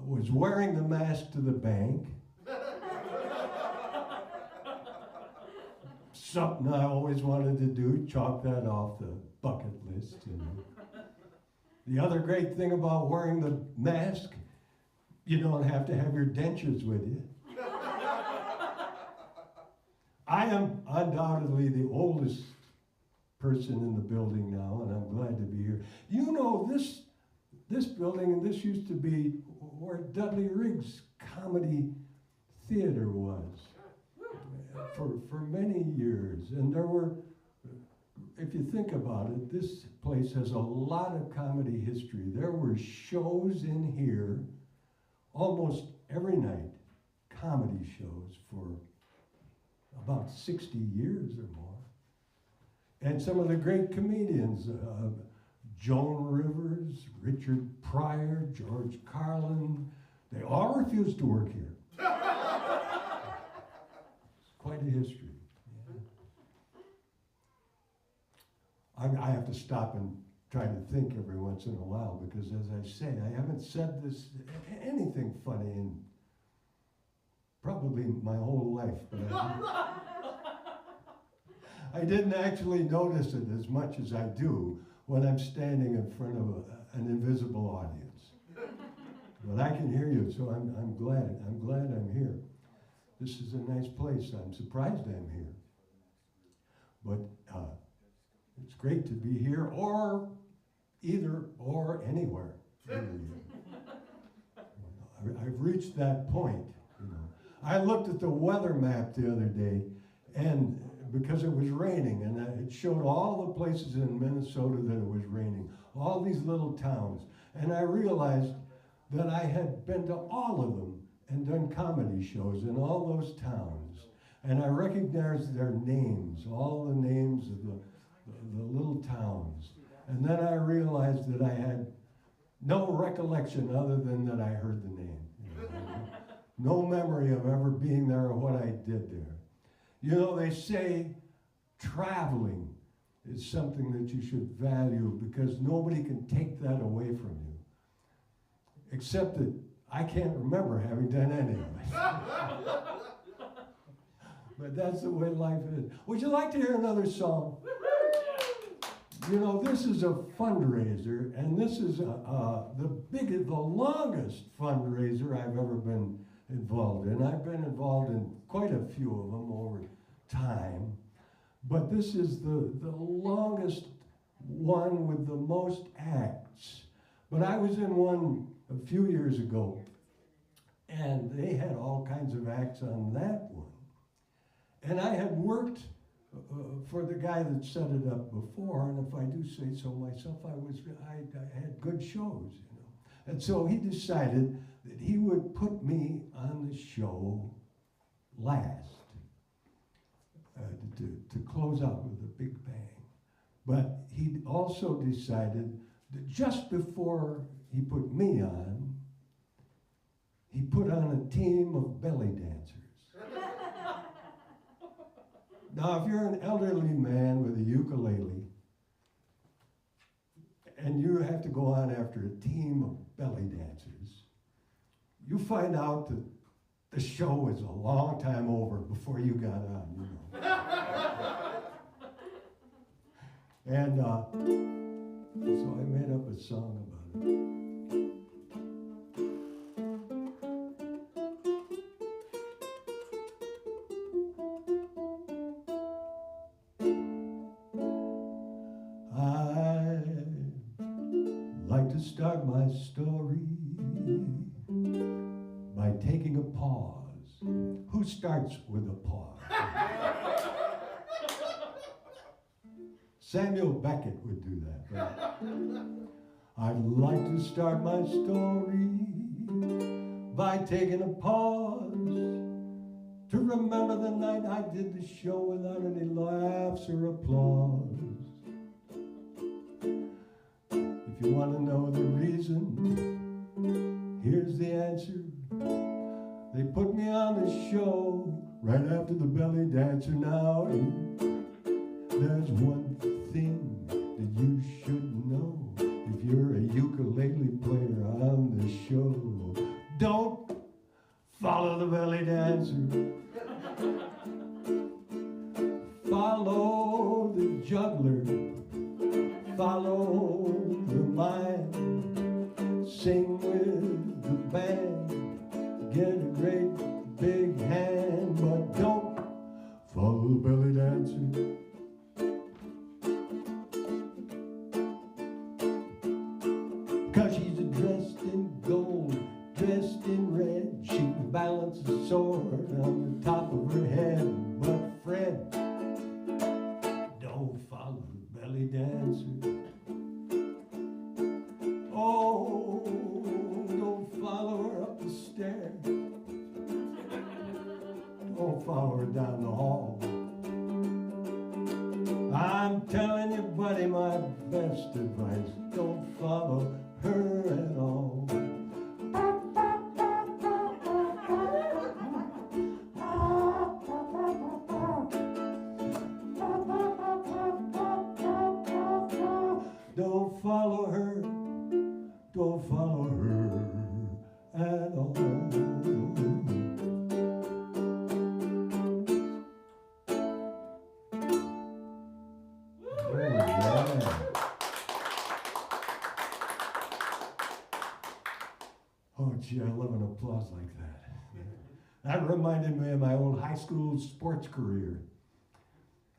was wearing the mask to the bank. Something I always wanted to do, chalk that off the bucket list. The other great thing about wearing the mask, you don't have to have your dentures with you. I am undoubtedly the oldest person in the building now, and I'm glad to be here. You know, this building, and this used to be where Dudley Riggs Comedy Theater was for many years. And there were, if you think about it, this place has a lot of comedy history. There were shows in here almost every night, comedy shows for about 60 years or more. And some of the great comedians, Joan Rivers, Richard Pryor, George Carlin, they all refused to work here. It's quite a history. Yeah. I have to stop and try to think every once in a while, because as I say, I haven't said anything funny in probably my whole life, but I didn't actually notice it as much as I do when I'm standing in front of an invisible audience. But I can hear you, so I'm glad I'm here. This is a nice place. I'm surprised I'm here. But it's great to be here, or either or anywhere. I've reached that point. I looked at the weather map the other day, and because it was raining, and it showed all the places in Minnesota that it was raining, all these little towns. And I realized that I had been to all of them and done comedy shows in all those towns. And I recognized their names, all the names of the little towns. And then I realized that I had no recollection other than that I heard the name. No memory of ever being there or what I did there. You know, they say traveling is something that you should value because nobody can take that away from you. Except that I can't remember having done any of it. But that's the way life is. Would you like to hear another song? You know, this is a fundraiser, and this is the longest fundraiser I've ever been involved in. I've been involved in quite a few of them over time, but this is the longest one with the most acts. But I was in one a few years ago, and they had all kinds of acts on that one. And I had worked for the guy that set it up before, and if I do say so myself, I had good shows, you know. And so he decided that he would put me on the show last to close out with a big bang. But he also decided that just before he put me on, he put on a team of belly dancers. Now, if you're an elderly man with a ukulele and you have to go on after a team of belly dancers, you find out that the show was a long time over before you got on, you know. And so I made up a song about it. my story by taking a pause. Who starts with a pause? Samuel Beckett would do that. Right? I'd like to start my story by taking a pause to remember the night I did the show without any laughs or applause. If you want to know the reason, here's the answer. They put me on the show right after the belly dancer. Now, there's one thing that you should know if you're a ukulele player on the show. Don't follow the belly dancer. Follow the juggler. Follow the mime. Sing with the band. Get a great big hand, but don't follow the belly dancer. Cause she's dressed in gold, dressed in red. She can balance a sword on the top of her head. But Fred, don't follow the belly dancer. Oh, don't follow her up the stairs. Don't follow her down the hall. I'm telling you, buddy, my best advice, don't follow her at all. Don't follow her, don't follow her at all. Oh, gee, I love an applause like that. That reminded me of my old high school sports career.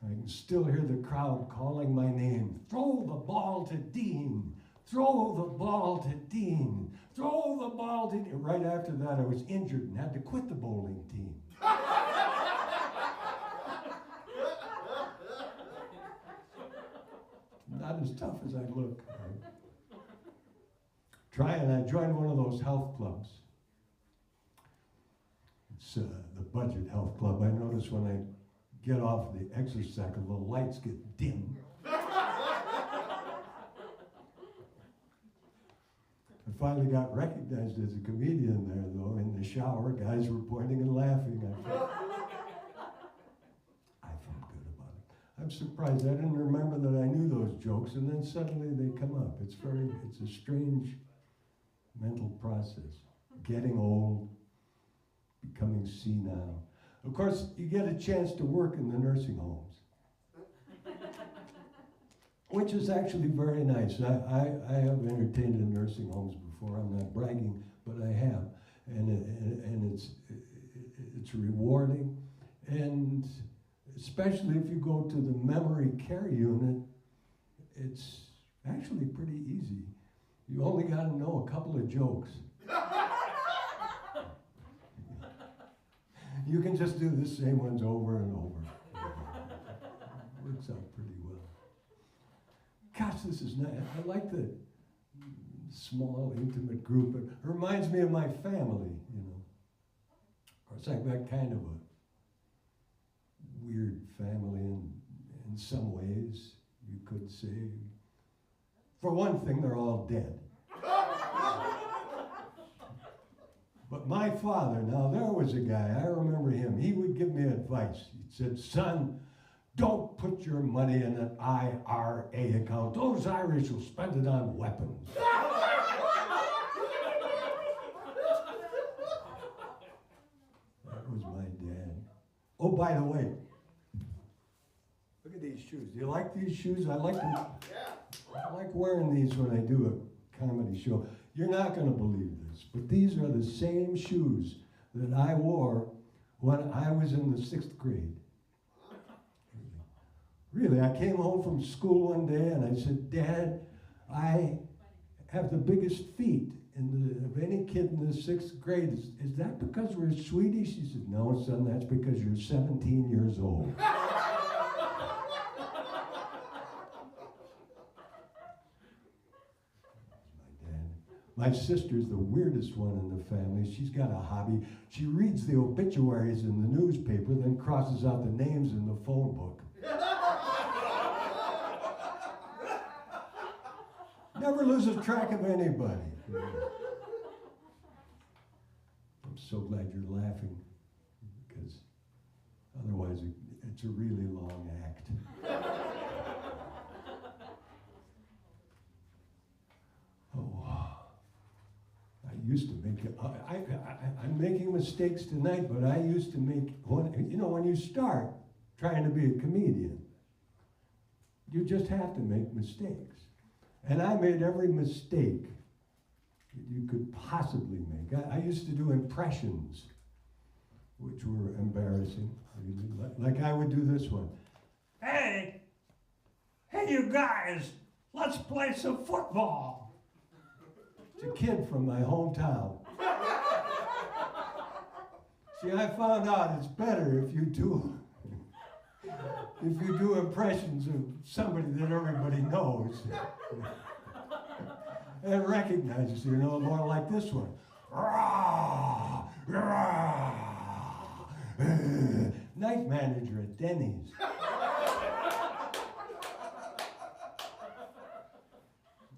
I can still hear the crowd calling my name. Throw the ball to Dean. Throw the ball to Dean. Throw the ball to Dean. Right after that, I was injured and had to quit the bowling team. Not as tough as I look. I joined one of those health clubs. It's the budget health club. I notice when I get off the exercycle, the lights get dim. I finally got recognized as a comedian there, though. In the shower, guys were pointing and laughing. I felt good about it. I'm surprised. I didn't remember that I knew those jokes, and then suddenly they come up. It's a strange mental process. Getting old, becoming senile. Of course, you get a chance to work in the nursing homes, which is actually very nice. I have entertained in nursing homes before. I'm not bragging, but I have, and it's rewarding, and especially if you go to the memory care unit, it's actually pretty easy. You only got to know a couple of jokes. You can just do the same ones over and over. Works out pretty well. Gosh, this is nice. I like the small, intimate group. It reminds me of my family, you know. Of course, I've got kind of a weird family in some ways, you could say. For one thing, they're all dead. But my father, now there was a guy, I remember him, he would give me advice. He said, son, don't put your money in an IRA account. Those Irish will spend it on weapons. That was my dad. Oh, by the way, look at these shoes. Do you like these shoes? I like them. I like wearing these when I do a comedy show. You're not going to believe this, but these are the same shoes that I wore when I was in the 6th grade. Really, I came home from school one day and I said, Dad, I have the biggest feet of any kid in the 6th grade. Is that because we're Swedish? He said, no, son, that's because you're 17 years old. My sister's the weirdest one in the family. She's got a hobby. She reads the obituaries in the newspaper, then crosses out the names in the phone book. Never loses track of anybody. I'm so glad you're laughing, because otherwise it's a really long act. Used to make it. I'm making mistakes tonight, but I used to make when you start trying to be a comedian, you just have to make mistakes. And I made every mistake that you could possibly make. I used to do impressions, which were embarrassing. Like I would do this one. Hey, you guys, let's play some football. A kid from my hometown. See, I found out it's better if you do impressions of somebody that everybody knows and recognizes, more like this one. Night manager at Denny's.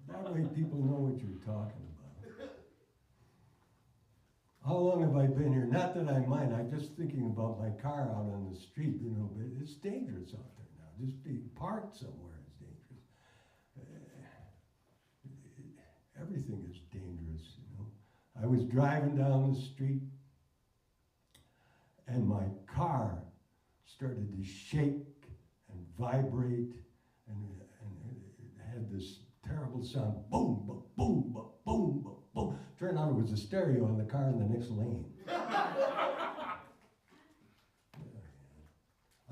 That way people know what you're talking about. How long have I been here? Not that I mind. I'm just thinking about my car out on the street, but it's dangerous out there now. Just being parked somewhere is dangerous. Everything is dangerous, I was driving down the street and my car started to shake and vibrate and it had this terrible sound, boom, ba, boom, ba, boom, ba, boom. Turned out it was a stereo in the car in the next lane.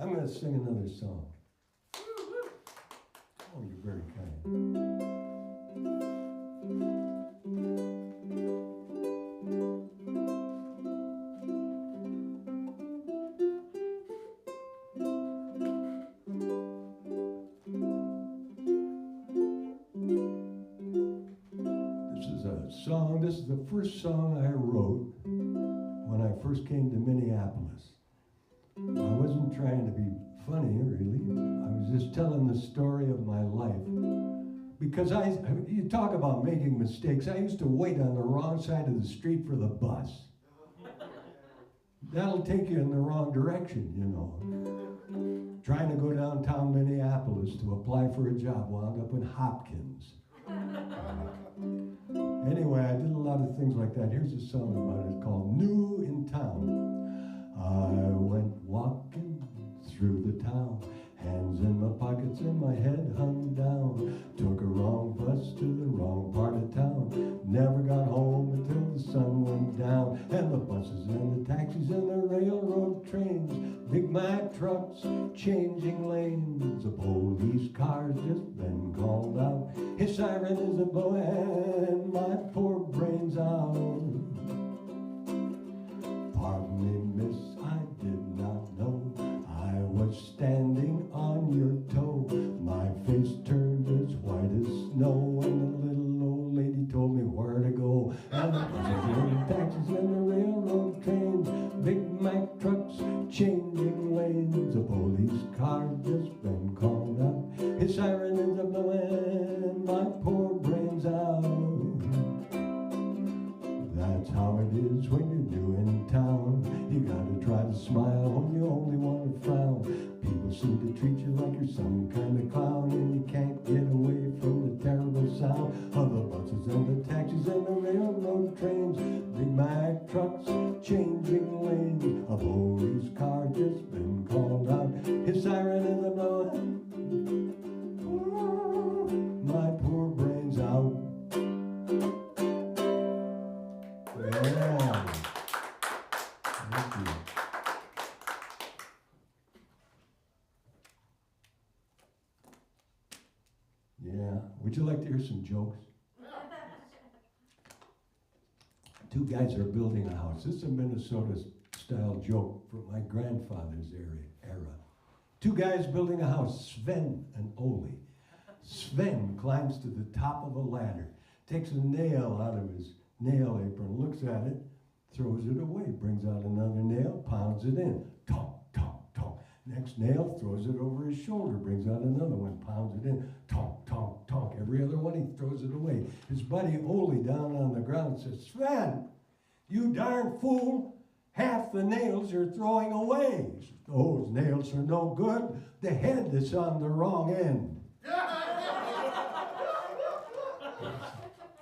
I'm going to sing another song. Oh, you're very kind. This is the first song I wrote when I first came to Minneapolis. I wasn't trying to be funny, really. I was just telling the story of my life. Because you talk about making mistakes. I used to wait on the wrong side of the street for the bus. That'll take you in the wrong direction, Trying to go downtown Minneapolis to apply for a job, wound up in Hopkins. Anyway, I did a lot of things like that. Here's a song about it called New in Town. I went walking through the town, hands in my pockets and my head hung down. Took a wrong bus to the wrong part of town. Never got home until the sun went down. And the buses and the taxis and the railroad trains, Big Mac trucks changing lanes. The police car's just been called out. His siren is a blowing my poor brains out. Pardon me, miss, I did not know I was standing on your toe. My face turned as white as snow, and the little old lady told me where to go. And the buses and the taxis and the railroad trains, Big Mac trucks changing lanes. A police car just been called out. His siren is a blowing my poor brains out. That's how it is when you're new in town. You gotta try to smile when you only want to frown. People seem to treat you like you're some kind of clown, and you can't get away from the terrible sound of the buses and the taxis and the railroad trains, Big Mac trucks changing lanes. A police car just been called out. His siren is a blowing my poor brains out. Yeah. Thank you. Yeah. Would you like to hear some jokes? Two guys are building a house. This is a Minnesota-style joke from my grandfather's era. Two guys building a house, Sven and Ole. Sven climbs to the top of a ladder, takes a nail out of his nail apron, looks at it, throws it away, brings out another nail, pounds it in. Tonk, tonk, tonk. Next nail, throws it over his shoulder, brings out another one, pounds it in. Tonk, tonk, tonk. Every other one, he throws it away. His buddy Ole down on the ground says, Sven, you darn fool, half the nails you're throwing away. He says, those nails are no good. The head is on the wrong end.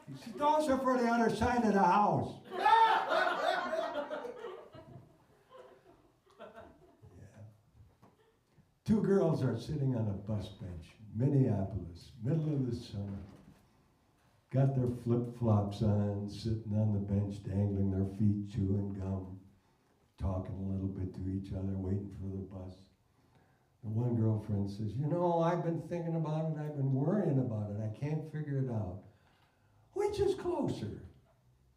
He said, those are for the other side of the house. Two girls are sitting on a bus bench, Minneapolis, middle of the summer. Got their flip-flops on, sitting on the bench, dangling their feet, chewing gum, talking a little bit to each other, waiting for the bus. The one girlfriend says, you know, I've been thinking about it, I've been worrying about it, I can't figure it out. Which is closer,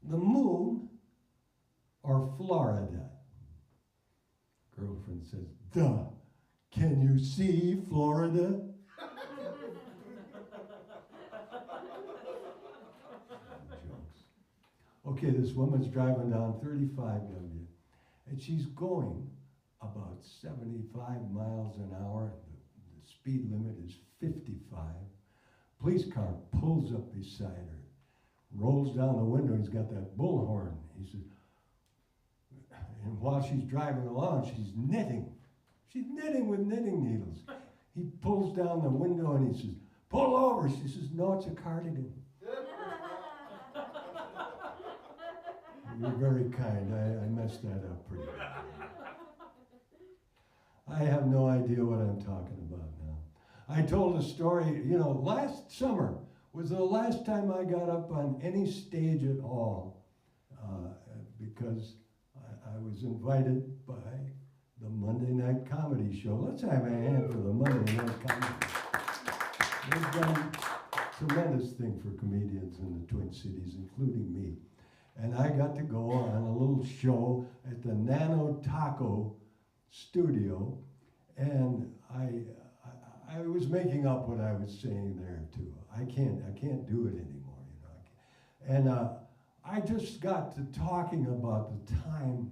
the moon or Florida? Girlfriend says, duh. Can you see Florida? Jokes. Okay, this woman's driving down 35W, and she's going about 75 miles an hour. The speed limit is 55. Police car pulls up beside her, rolls down the window. He's got that bullhorn. He says, and while she's driving along, she's knitting. She's knitting with knitting needles. He pulls down the window and he says, pull over. She says, no, it's a cardigan. You're very kind. I messed that up pretty bad. I have no idea what I'm talking about now. I told a story, you know, last summer was the last time I got up on any stage at all because I was invited by the Monday Night Comedy Show. Let's have a hand for the Monday Night Comedy. They've done a tremendous thing for comedians in the Twin Cities, including me. And I got to go on a little show at the Nano Taco studio, and I was making up what I was saying there too. I can't do it anymore, you know. And I just got to talking about the time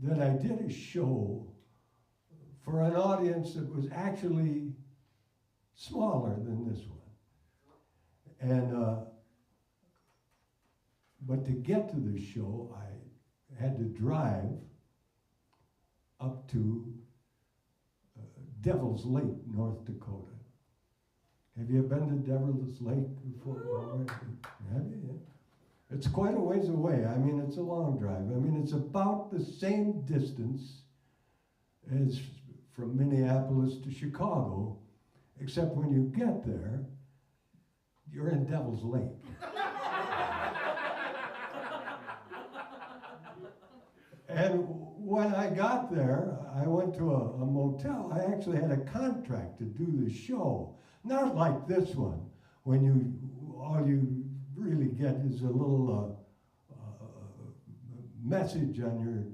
that I did a show for an audience that was actually smaller than this one. And but to get to the show, I had to drive up to Devil's Lake, North Dakota. Have you been to Devil's Lake before? Have you? Yeah. It's quite a ways away. I mean, it's a long drive. I mean, it's about the same distance as from Minneapolis to Chicago, except when you get there, you're in Devil's Lake. And when I got there, I went to a motel. I actually had a contract to do the show. Not like this one, when all you really get is a little message on your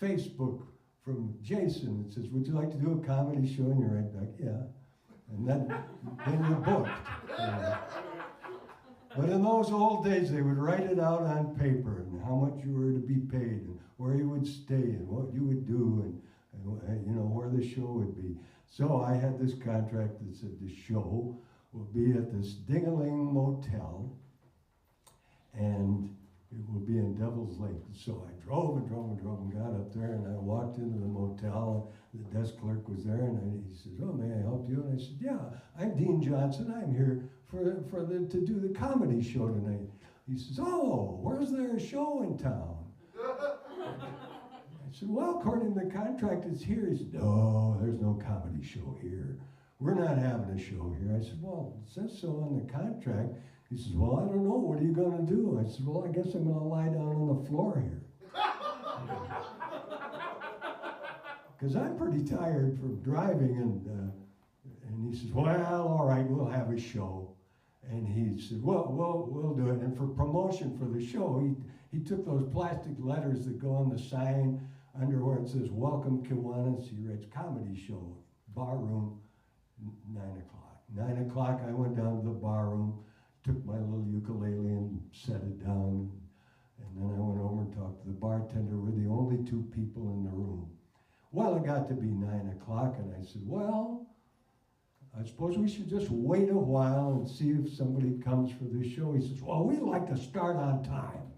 Facebook from Jason that says, would you like to do a comedy show? And you're right back, yeah. And then you're booked. But in those old days, they would write it out on paper and how much you were to be paid and where you would stay and what you would do and you know, where the show would be. So I had this contract that said the show will be at this Ding-a-Ling Motel and it will be in Devil's Lake. So I drove and got up there and I walked into the motel and the desk clerk was there and he says, oh, may I help you? And I said, yeah, I'm Dean Johnson. I'm here to do the comedy show tonight. He says, oh, where's there a show in town? I said, well, according to the contract, it's here. He said, no, there's no comedy show here. We're not having a show here. I said, well, it says so on the contract. He says, well, I don't know. What are you going to do? I said, well, I guess I'm going to lie down on the floor here. Because I'm pretty tired from driving. And he says, well, all right, we'll have a show. And he said, well, we'll do it. And for promotion for the show, he took those plastic letters that go on the sign under where it says, "Welcome Kiwanis." He writes, "Comedy show, bar room, 9 o'clock." 9 o'clock, I went down to the bar room, took my little ukulele and set it down. And then I went over and talked to the bartender. We're the only 2 people in the room. Well, it got to be 9 o'clock, and I said, "Well, I suppose we should just wait a while and see if somebody comes for this show." He says, "Well, we like to start on time."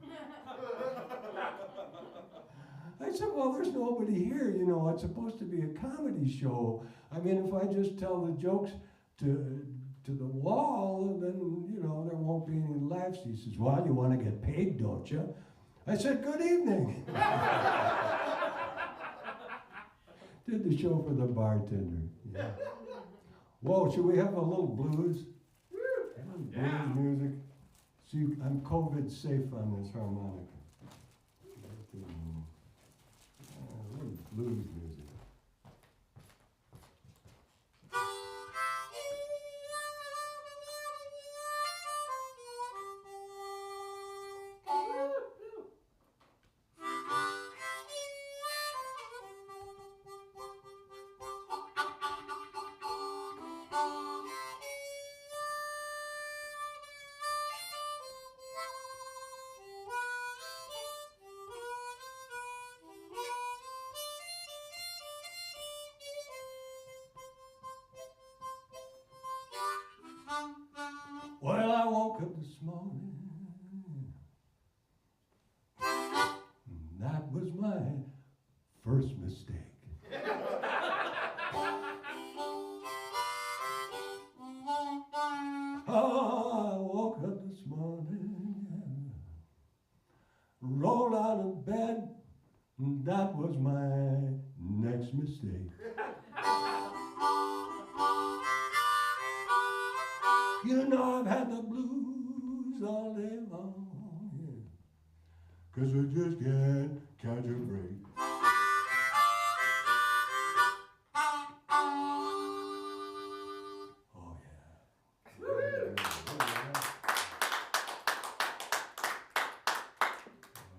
I said, "Well, there's nobody here, you know, it's supposed to be a comedy show. I mean, if I just tell the jokes to the wall, then, you know, there won't be any laughs." He says, "Well, you want to get paid, don't you?" I said, "Good evening." Did the show for the bartender. Yeah. Whoa, should we have a little blues? Blues music. See, I'm COVID safe on this harmonica. A little blues music. Well, I woke up this morning, and that was my first mistake. Oh, I woke up this morning, rolled out of bed, and that was my next mistake. You know I've had the blues all day long, yeah, 'cause I just can't catch a break. Oh yeah. Oh,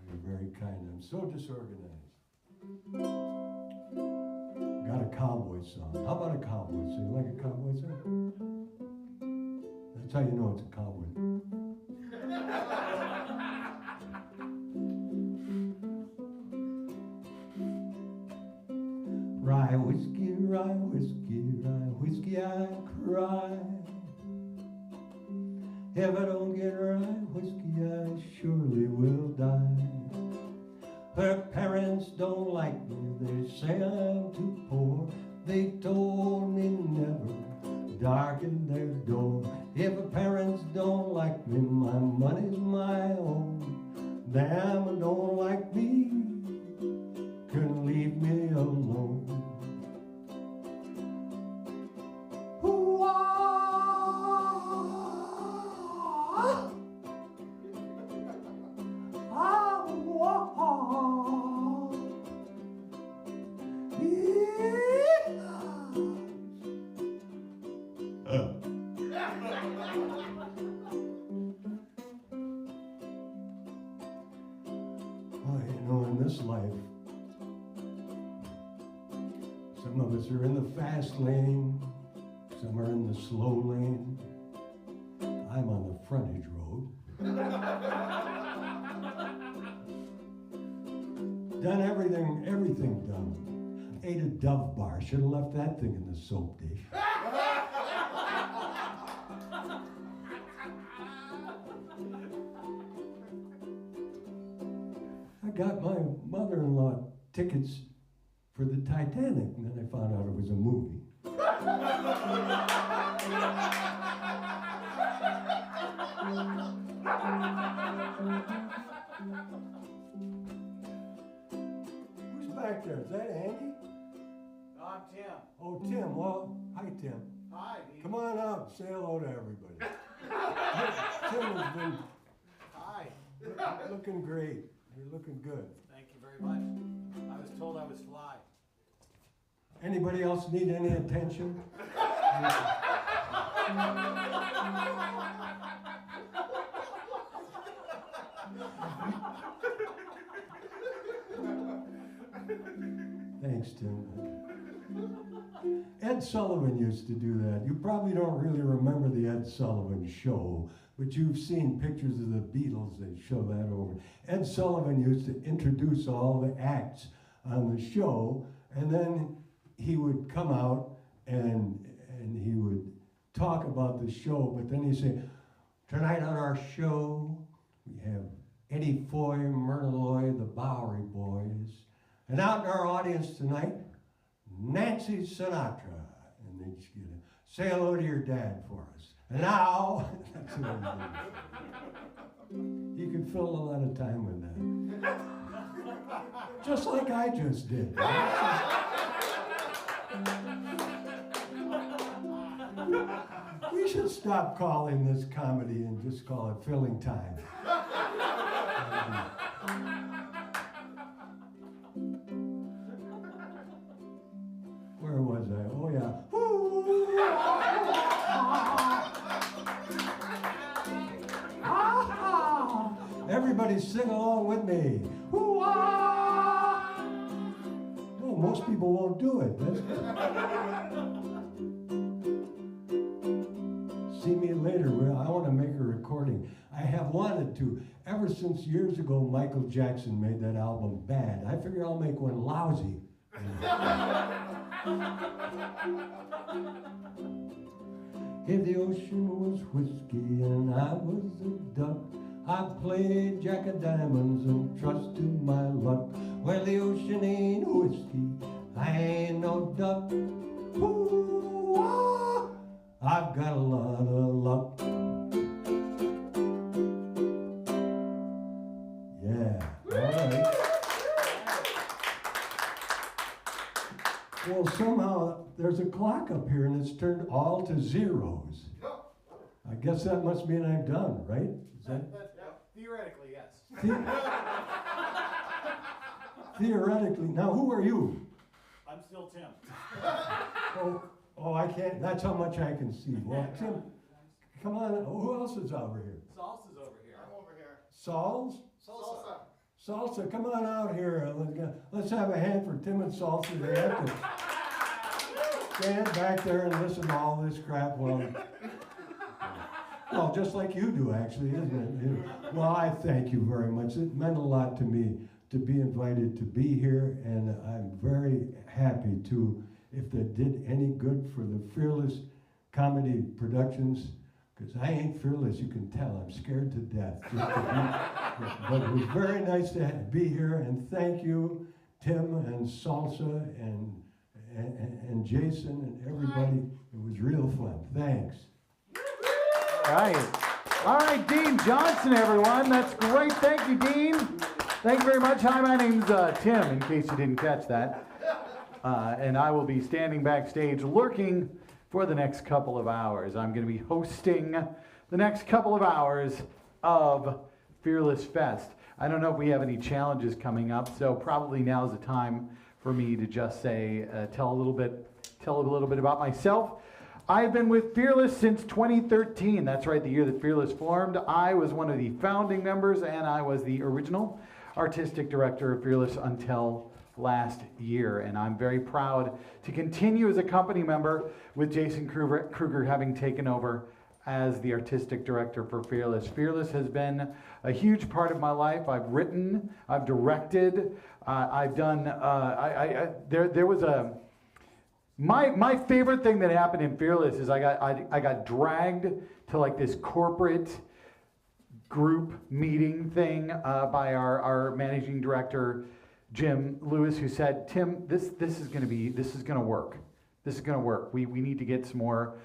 you're very kind. I'm so disorganized. Got a cowboy song. How about a cowboy song? You like a cowboy song? That's how you know it's a cowboy. Rye whiskey, rye whiskey, rye whiskey, I cry. If I don't get rye whiskey, I surely will die. Her parents don't like me, they say I'm too poor. They told me never darken their door. If her parents don't like me, my money's my own. Them don't like me, can leave me alone. Life. Some of us are in the fast lane, some are in the slow lane. I'm on the frontage road. Done everything done. Ate a Dove bar, should have left that thing in the soap dish. I got my mother-in-law tickets for the Titanic, and then I found out it was a movie. Who's back there? Is that Andy? No, I'm Tim. Oh, Tim. Well, hi, Tim. Hi. Come on out. Say hello to everybody. Tim has been looking great. You're looking good. Thank you very much. I was told I was fly. Anybody else need any attention? Thanks, Tim. Ed Sullivan used to do that. You probably don't really remember the Ed Sullivan Show, but you've seen pictures of the Beatles that show that over. Ed Sullivan used to introduce all the acts on the show, and then he would come out and he would talk about the show, but then he'd say, tonight on our show, we have Eddie Foy, Myrna Loy, the Bowery Boys, and out in our audience tonight, Nancy Sinatra. And they'd just get a, say hello to your dad for us. And now, that's what he did. You can fill a lot of time with that. Just like I just did. We should stop calling this comedy and just call it filling time. Where was I? Oh, yeah. Everybody sing along with me. Well, most people won't do it. That's good. See me later. I want to make a recording. I have wanted to. Ever since years ago, Michael Jackson made that album Bad. I figure I'll make one lousy. If the ocean was whiskey and I was a duck, I'd play Jack of Diamonds and trust to my luck. Well, the ocean ain't whiskey, I ain't no duck. Ooh, ah, I've got a lot of luck. Yeah, all right. Well, somehow there's a clock up here and it's turned all to zeros. I guess that must mean I'm done, right? Is that? Theoretically, yes. Theoretically. Now, who are you? I'm still Tim. Oh, I can't. That's how much I can see. Well, Tim, come on. Who else is over here? Salsa's over here. I'm over here. Salsa? Salsa. Salsa, come on out here. Let's have a hand for Tim and Salsa. They have to stand back there and listen to all this crap. Well, just like you do, actually, isn't it? Well, I thank you very much. It meant a lot to me to be invited to be here, and I'm very happy to, if that did any good for the Fearless Comedy Productions, because I ain't fearless, you can tell. I'm scared to death. But it was very nice to be here, and thank you, Tim and Salsa and Jason and everybody. It was real fun. Thanks. All right, Dean Johnson, everyone. That's great. Thank you, Dean. Thank you very much. Hi, my name's Tim, in case you didn't catch that. And I will be standing backstage lurking for the next couple of hours. I'm going to be hosting the next couple of hours of Fearless Fest. I don't know if we have any challenges coming up, so probably now's the time for me to just say, tell a little bit about myself. I've been with Fearless since 2013. That's right, the year that Fearless formed. I was one of the founding members, and I was the original artistic director of Fearless until last year. And I'm very proud to continue as a company member with Jason Kruger having taken over as the artistic director for Fearless. Fearless has been a huge part of my life. I've written, I've directed, I've done, there was a, my favorite thing that happened in Fearless is I got dragged to like this corporate group meeting thing by our managing director, Jim Lewis, who said, Tim, this is going to work. This is going to work. We need to get some more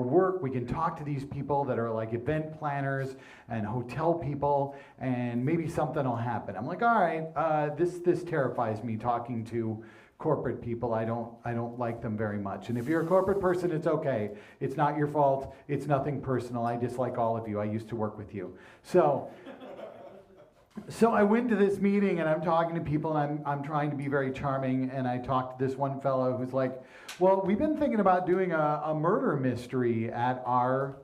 work. We can talk to these people that are like event planners and hotel people, and maybe something will happen. I'm like, all right, this terrifies me, talking to corporate people. I don't like them very much. And if you're a corporate person, it's okay. It's not your fault. It's nothing personal. I dislike all of you. I used to work with you. So I went to this meeting and I'm talking to people and I'm trying to be very charming, and I talked to this one fellow who's like, well, we've been thinking about doing a murder mystery at our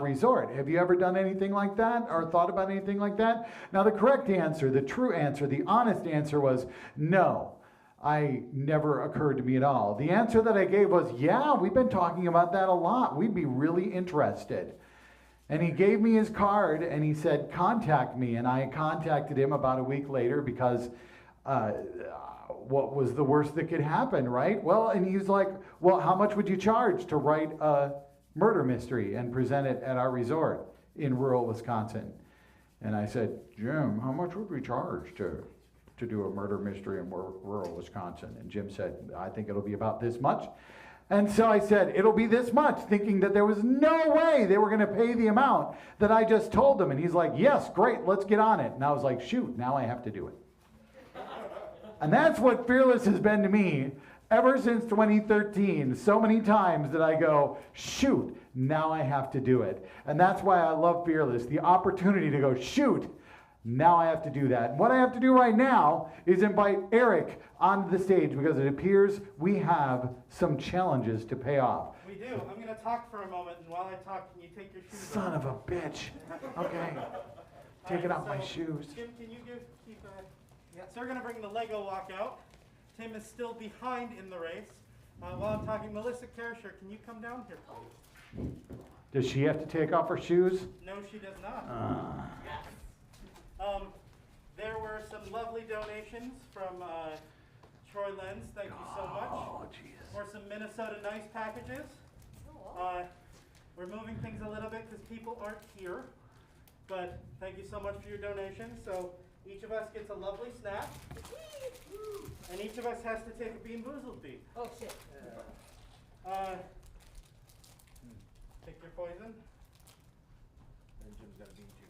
resort. Have you ever done anything like that or thought about anything like that? Now the correct answer, the true answer, the honest answer was no. never occurred to me at all. The answer that I gave was, yeah, we've been talking about that a lot. We'd be really interested. And he gave me his card and he said, contact me. And I contacted him about a week later because what was the worst that could happen, right? Well, and he's like, well, how much would you charge to write a murder mystery and present it at our resort in rural Wisconsin? And I said, Jim, how much would we charge to do a murder mystery in rural Wisconsin? And Jim said, I think it'll be about this much. And so I said, it'll be this much, thinking that there was no way they were going to pay the amount that I just told them. And he's like, yes, great, let's get on it. And I was like, shoot, now I have to do it. And that's what Fearless has been to me ever since 2013. So many times that I go, shoot, now I have to do it. And that's why I love Fearless, the opportunity to go, shoot, now I have to do that. And what I have to do right now is invite Eric onto the stage because it appears we have some challenges to pay off. We do. I'm going to talk for a moment, and while I talk, can you take your shoes Son off? of a bitch. Okay. Taking off my shoes. Jim, can you keep yeah. So we're going to bring the Lego walk out. Tim is still behind in the race. While I'm talking, Melissa Kersher, can you come down here, please? Does she have to take off her shoes? No, she does not. There were some lovely donations from Troy Lenz. Thank you so much. Oh, Jesus. For some Minnesota Nice packages. We're moving things a little bit because people aren't here. But thank you so much for your donation. So each of us gets a lovely snack. And each of us has to take a Bean Boozled beat. Oh, shit. Take your poison. And Jim's got a bean too.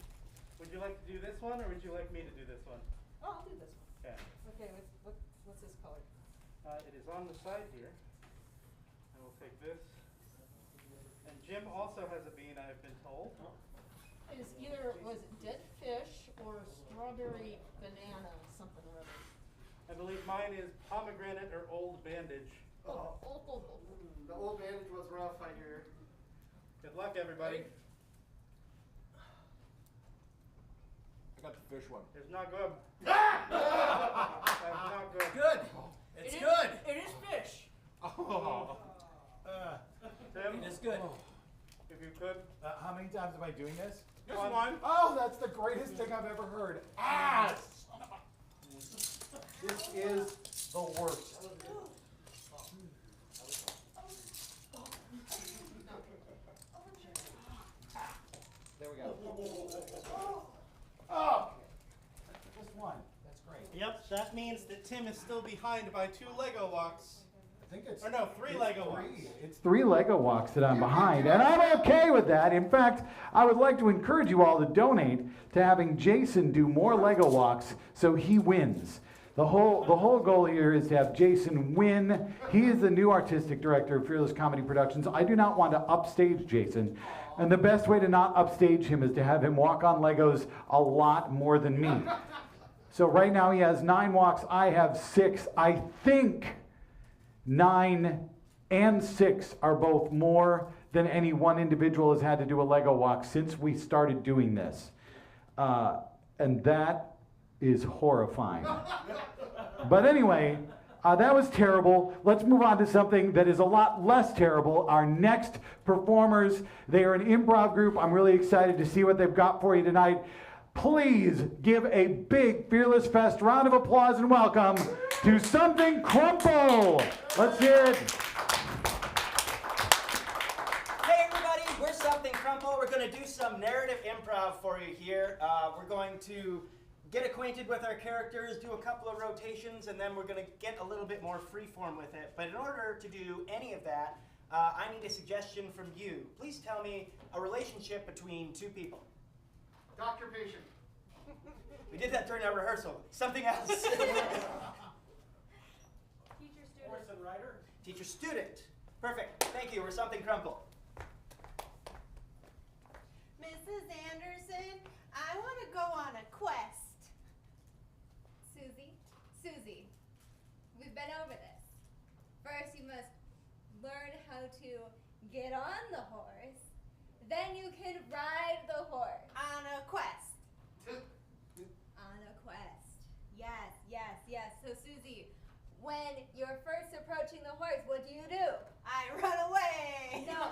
Would you like to do this one, or would you like me to do this one? Oh, I'll do this one. Okay. Okay, what's this color? It is on the side here. I will take this. And Jim also has a bean, I have been told. It is either, was it dead fish or strawberry banana something or other? I believe mine is pomegranate or old bandage. Oh. The old bandage was rough, I hear. Good luck, everybody. I got the fish one. It's not good. That's not good. Good. It's good. It is fish. Oh. Tim? It is good. If you could. How many times am I doing this? Just one. Oh, that's the greatest thing I've ever heard. Ah! This is the worst. There we go. Oh! Just one. That's great. Yep, that means that Tim is still behind by 2 Lego walks. I think it's... Or no, 3 Lego walks. It's 3 Lego walks that I'm behind, and I'm okay with that. In fact, I would like to encourage you all to donate to having Jason do more Lego walks so he wins. The whole goal here is to have Jason win. He is the new artistic director of Fearless Comedy Productions. I do not want to upstage Jason, and the best way to not upstage him is to have him walk on Legos a lot more than me. So right now he has 9 walks, I have 6. I think 9 and 6 are both more than any one individual has had to do a Lego walk since we started doing this. And that is horrifying. But anyway, that was terrible. Let's move on to something that is a lot less terrible. Our next performers, they are an improv group. I'm really excited to see what they've got for you tonight. Please give a big Fearless Fest round of applause and welcome to Something Crumple. Let's hear it. Hey everybody, we're Something Crumple. We're going to do some narrative improv for you here. We're going to get acquainted with our characters, do a couple of rotations, and then we're going to get a little bit more freeform with it. But in order to do any of that, I need a suggestion from you. Please tell me a relationship between 2 people. Doctor-patient. We did that during our rehearsal. Something else. Teacher-student. Horse and rider. Teacher-student. Perfect. Thank you. We're Something Crumple. Mrs. Anderson, I want to go on a quest. Susie, we've been over this. First, you must learn how to get on the horse. Then you can ride the horse. On a quest. On a quest. Yes. So, Susie, when you're first approaching the horse, what do? I run away. No.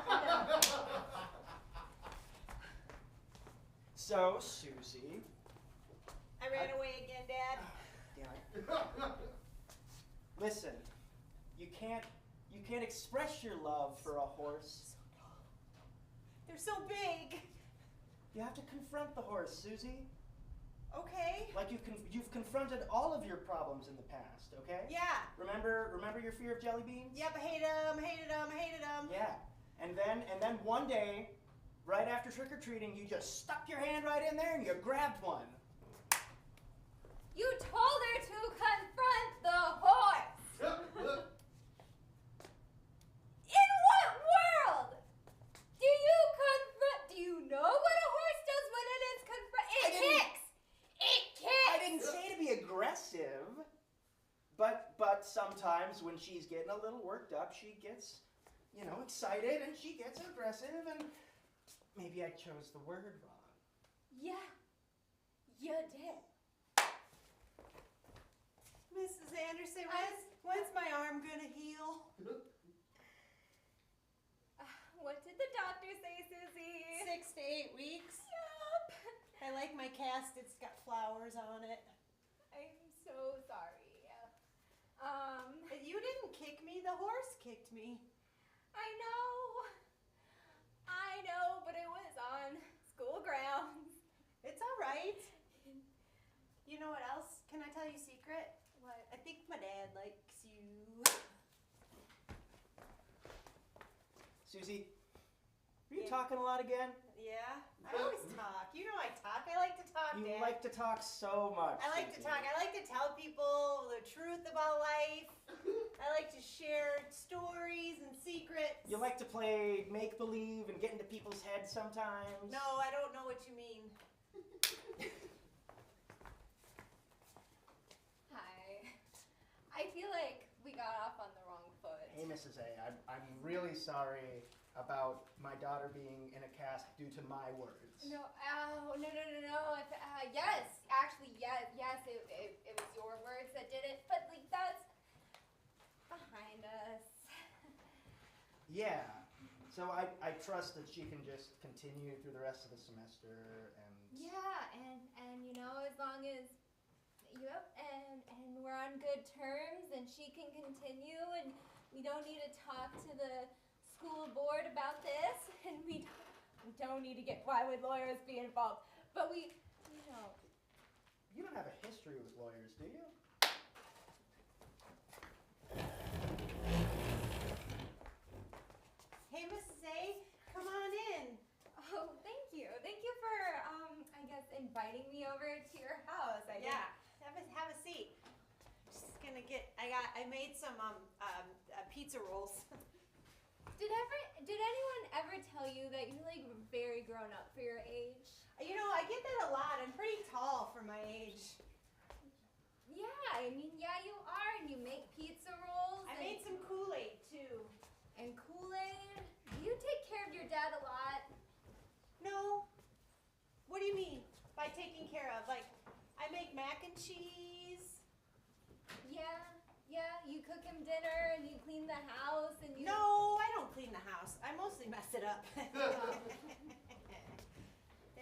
So, Susie. I ran away again, Dad. Listen, you can't express your love for a horse. They're so big. You have to confront the horse, Susie. Okay. Like you've confronted all of your problems in the past, okay? Yeah. Remember your fear of jelly beans? Yep, I hated them. Yeah. And then one day, right after trick-or-treating, you just stuck your hand right in there and you grabbed one. You told her to confront the horse. In what world do you confront? Do you know what a horse does when it is confront? It kicks. It kicks. I didn't say to be aggressive, but sometimes when she's getting a little worked up, she gets, excited and she gets aggressive, and maybe I chose the word wrong. Yeah, you did. Mrs. Anderson, when's my arm gonna heal? What did the doctor say, Susie? 6 to 8 weeks. Yup. I like my cast. It's got flowers on it. I'm so sorry. You didn't kick me. The horse kicked me. I know, but it was on school grounds. It's all right. You know what else? Can I tell you a secret? What? I think my dad likes you. Susie, are you talking a lot again? Yeah, I always talk. You know I talk. I like to talk, You Dad. like to talk so much. I like to Susie. talk. I like to tell people the truth about life. I like to share stories and secrets. You like to play make-believe and get into people's heads sometimes. No, I don't know what you mean. Hi. I feel like we got off on the wrong foot. Hey, Mrs. A, I'm really sorry about my daughter being in a cast due to my words. No, no. Yes, actually, yes, it was your words that did it, but like that's behind us. Yeah. So I trust that she can just continue through the rest of the semester and. Yeah, and as long as and we're on good terms and she can continue and we don't need to talk to the school board about this and we don't need to get, why would lawyers be involved? But we. You don't have a history with lawyers, do you? Hey, Mrs. A, come on in. Oh, thank you. Thank you for, I guess, inviting me over to your house. Yeah, have a seat. Just gonna I made some pizza rolls. Did anyone ever tell you that you're like very grown up for your age? I get that a lot. I'm pretty tall for my age. Yeah, you are, and you make pizza rolls. I made some Kool-Aid too. And Kool-Aid? Do you take care of your dad a lot? No. What do you mean by taking care of? Like, I make mac and cheese. Yeah, you cook him dinner and you clean the house and you. No, I don't clean the house. I mostly mess it up. There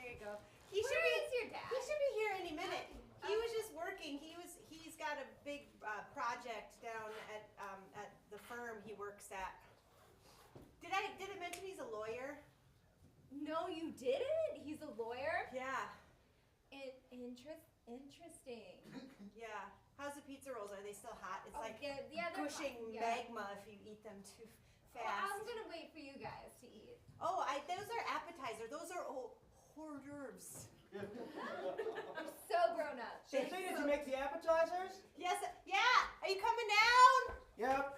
you go. Where is your dad? He should be here any minute. He was just working. He's got a big project down at the firm he works at. Did I mention he's a lawyer? No, you didn't? He's a lawyer? Yeah. Interesting. Yeah. How's the pizza rolls? Are they still hot? It's like they're gushing hot, yeah. magma if you eat them too Well, fast. I'm gonna wait for you guys to eat. Oh, those are appetizer. Those are hors d'oeuvres. You're so grown up. Susie, did you make the appetizers? Yes. Yeah. Are you coming down? Yep.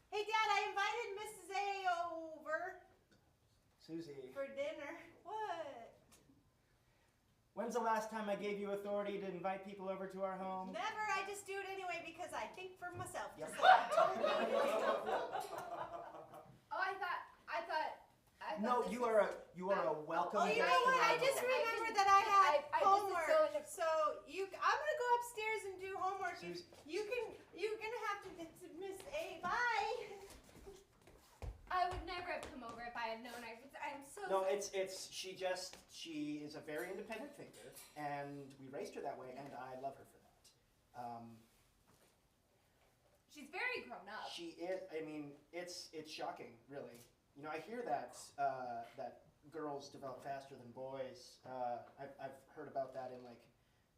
Hey, Dad, I invited Mrs. A over Susie, for dinner. What? when's the last time I gave you authority to invite people over to our home? Never. I just do it anyway because I think for myself. Yep. Just like you told me. Oh, I thought. No, you are a welcome Oh, you guest. know what? in our I just home. remembered that I had I just homework. was So I'm gonna go upstairs and do homework. Susie. You can. she is a very independent figure, and we raised her that way, and I love her for that. She's very grown up. She is. I mean, it's shocking, really. You know, I hear that that girls develop faster than boys. I've heard about that in like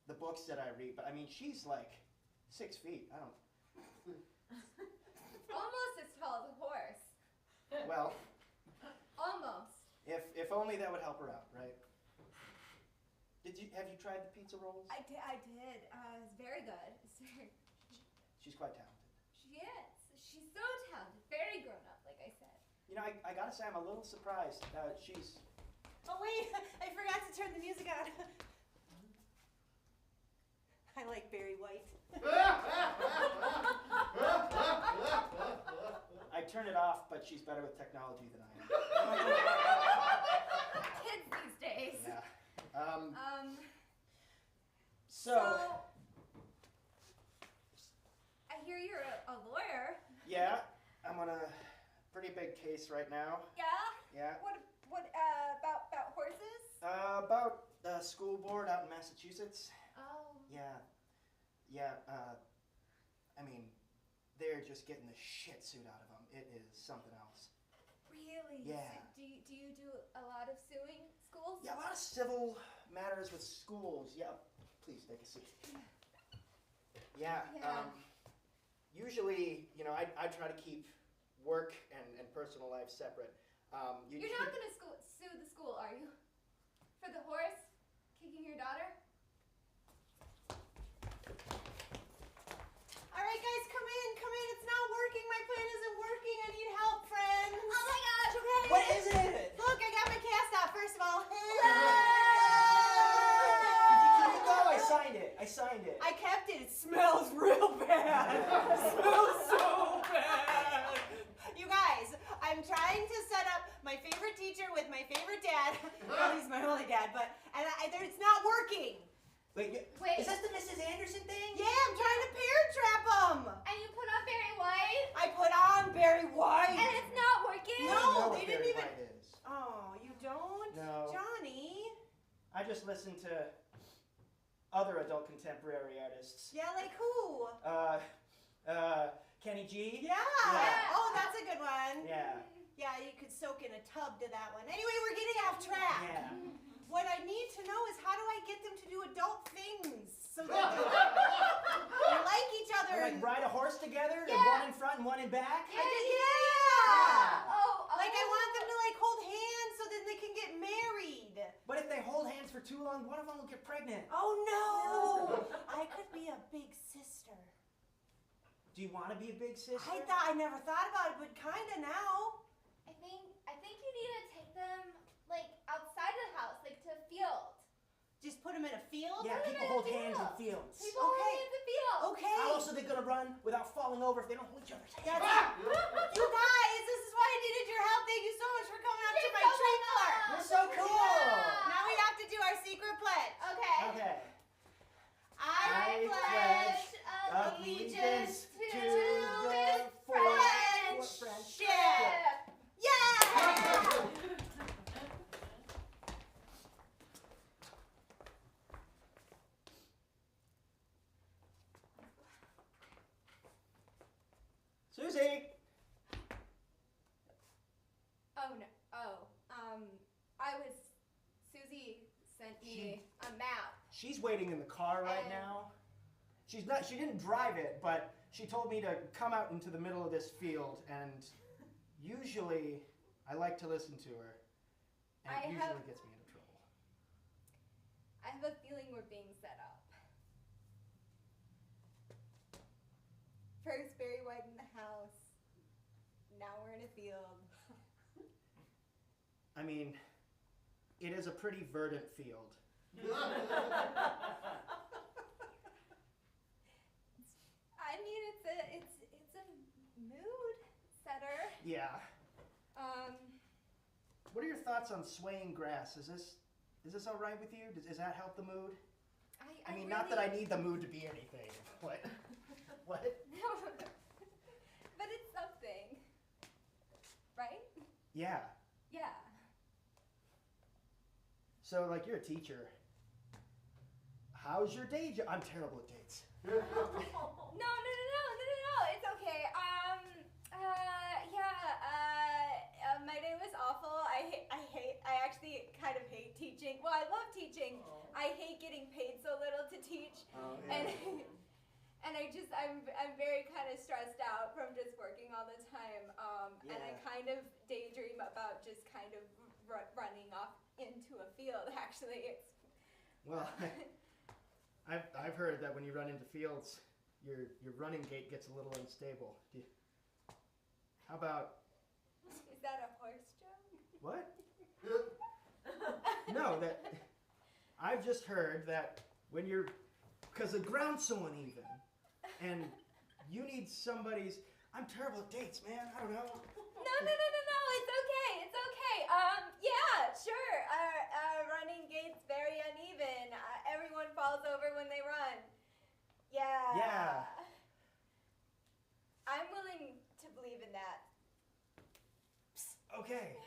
the books that I read, but I mean, she's like 6 feet. I don't. Almost as tall as a horse. Well, Almost. if only that would help her out, right? Have you tried the pizza rolls? I did. It's very good. She's quite talented. She is. She's so talented. Very grown up, like I said. You know, I gotta say, I'm a little surprised. She's. Oh wait, I forgot to turn the music on. I like Barry White. I turn it off, but she's better with technology than I am. Kids these days. Yeah. So I hear you're a lawyer. Yeah, I'm on a pretty big case right now. Yeah? Yeah. What about horses? About the school board out in Massachusetts. Oh. Yeah. I mean, they're just getting the shit suit out of them. It is something else. Really? Yeah. So do you do a lot of suing schools? Yeah, a lot of civil matters with schools. Yeah, please take a seat. Yeah. Usually, you know, I try to keep work and personal life separate. You're not going to sue the school, are you? For the horse kicking your daughter? All right, guys, come in. It's not working. My plan isn't working. I need help, friends. Oh my gosh. Okay. What is it? Look, I got my cast off. First of all. Did you go? I signed it. I kept it. It smells real bad. It smells so bad. You guys, I'm trying to set up my favorite teacher with my favorite dad. Well, he's my only dad, but it's not working. Wait. Is this the Mrs. Anderson thing? Yeah, I'm trying to parent trap him. And you put on Barry White? I put on Barry White. And it's not working? No, they didn't Barry even. White is. Oh, you don't? No. Johnny. I just listen to other adult contemporary artists. Yeah, like who? Kenny G. Yeah. Oh, that's a good one. Yeah. Yeah, you could soak in a tub to that one. Anyway, we're getting off track. Yeah. What I need to know is how do I get them to do adult things so that they like each other? Like ride a horse together, and one in front and one in back. Yeah. Oh. Like I want them to like hold hands so then they can get married. But if they hold hands for too long, one of them will get pregnant. Oh no! I could be a big sister. Do you want to be a big sister? I never thought about it, but kinda now. I think you need to take them like outside of the house, like to a field. Just put them in a field? Yeah, people hold hands in fields. People hold hands in fields. Okay. How else are they gonna run without falling over if they don't hold each other's hands? You guys, this is why I needed your help. Thank you so much for coming up to my tree fort. You're so cool. Now we have to do our secret pledge. Okay. I pledge allegiance to the friendship. Yeah! Susie! Oh no. Susie sent me a map. She's waiting in the car right now. She didn't drive it, but she told me to come out into the middle of this field, and usually I like to listen to her, and it usually gets me into trouble. I have a feeling we're being set up. First Barry White in the house. Now we're in a field. I mean, it is a pretty verdant field. I mean, it's a mood setter. Yeah. What are your thoughts on swaying grass? Is this all right with you? Does that help the mood? I mean, not that I need the mood to be anything. What? What? But it's something, right? Yeah. Yeah. So, like, you're a teacher. How's your day job? I'm terrible at dates. No, it's okay. My day was awful. I actually kind of hate teaching. Well, I love teaching. I hate getting paid so little to teach. And I'm very kind of stressed out from just working all the time. And I kind of daydream about just kind of running off into a field. Actually, it's Well, I've heard that when you run into fields, your running gait gets a little unstable. How about Is that a horse joke? what? No, that I've just heard that when you're, because the ground's so uneven, and you need somebody's. I'm terrible at dates, man. I don't know. No, it's okay. It's okay. Yeah, sure. Running gait's very uneven. Everyone falls over when they run. Yeah. Yeah. I'm willing to believe in that. Okay.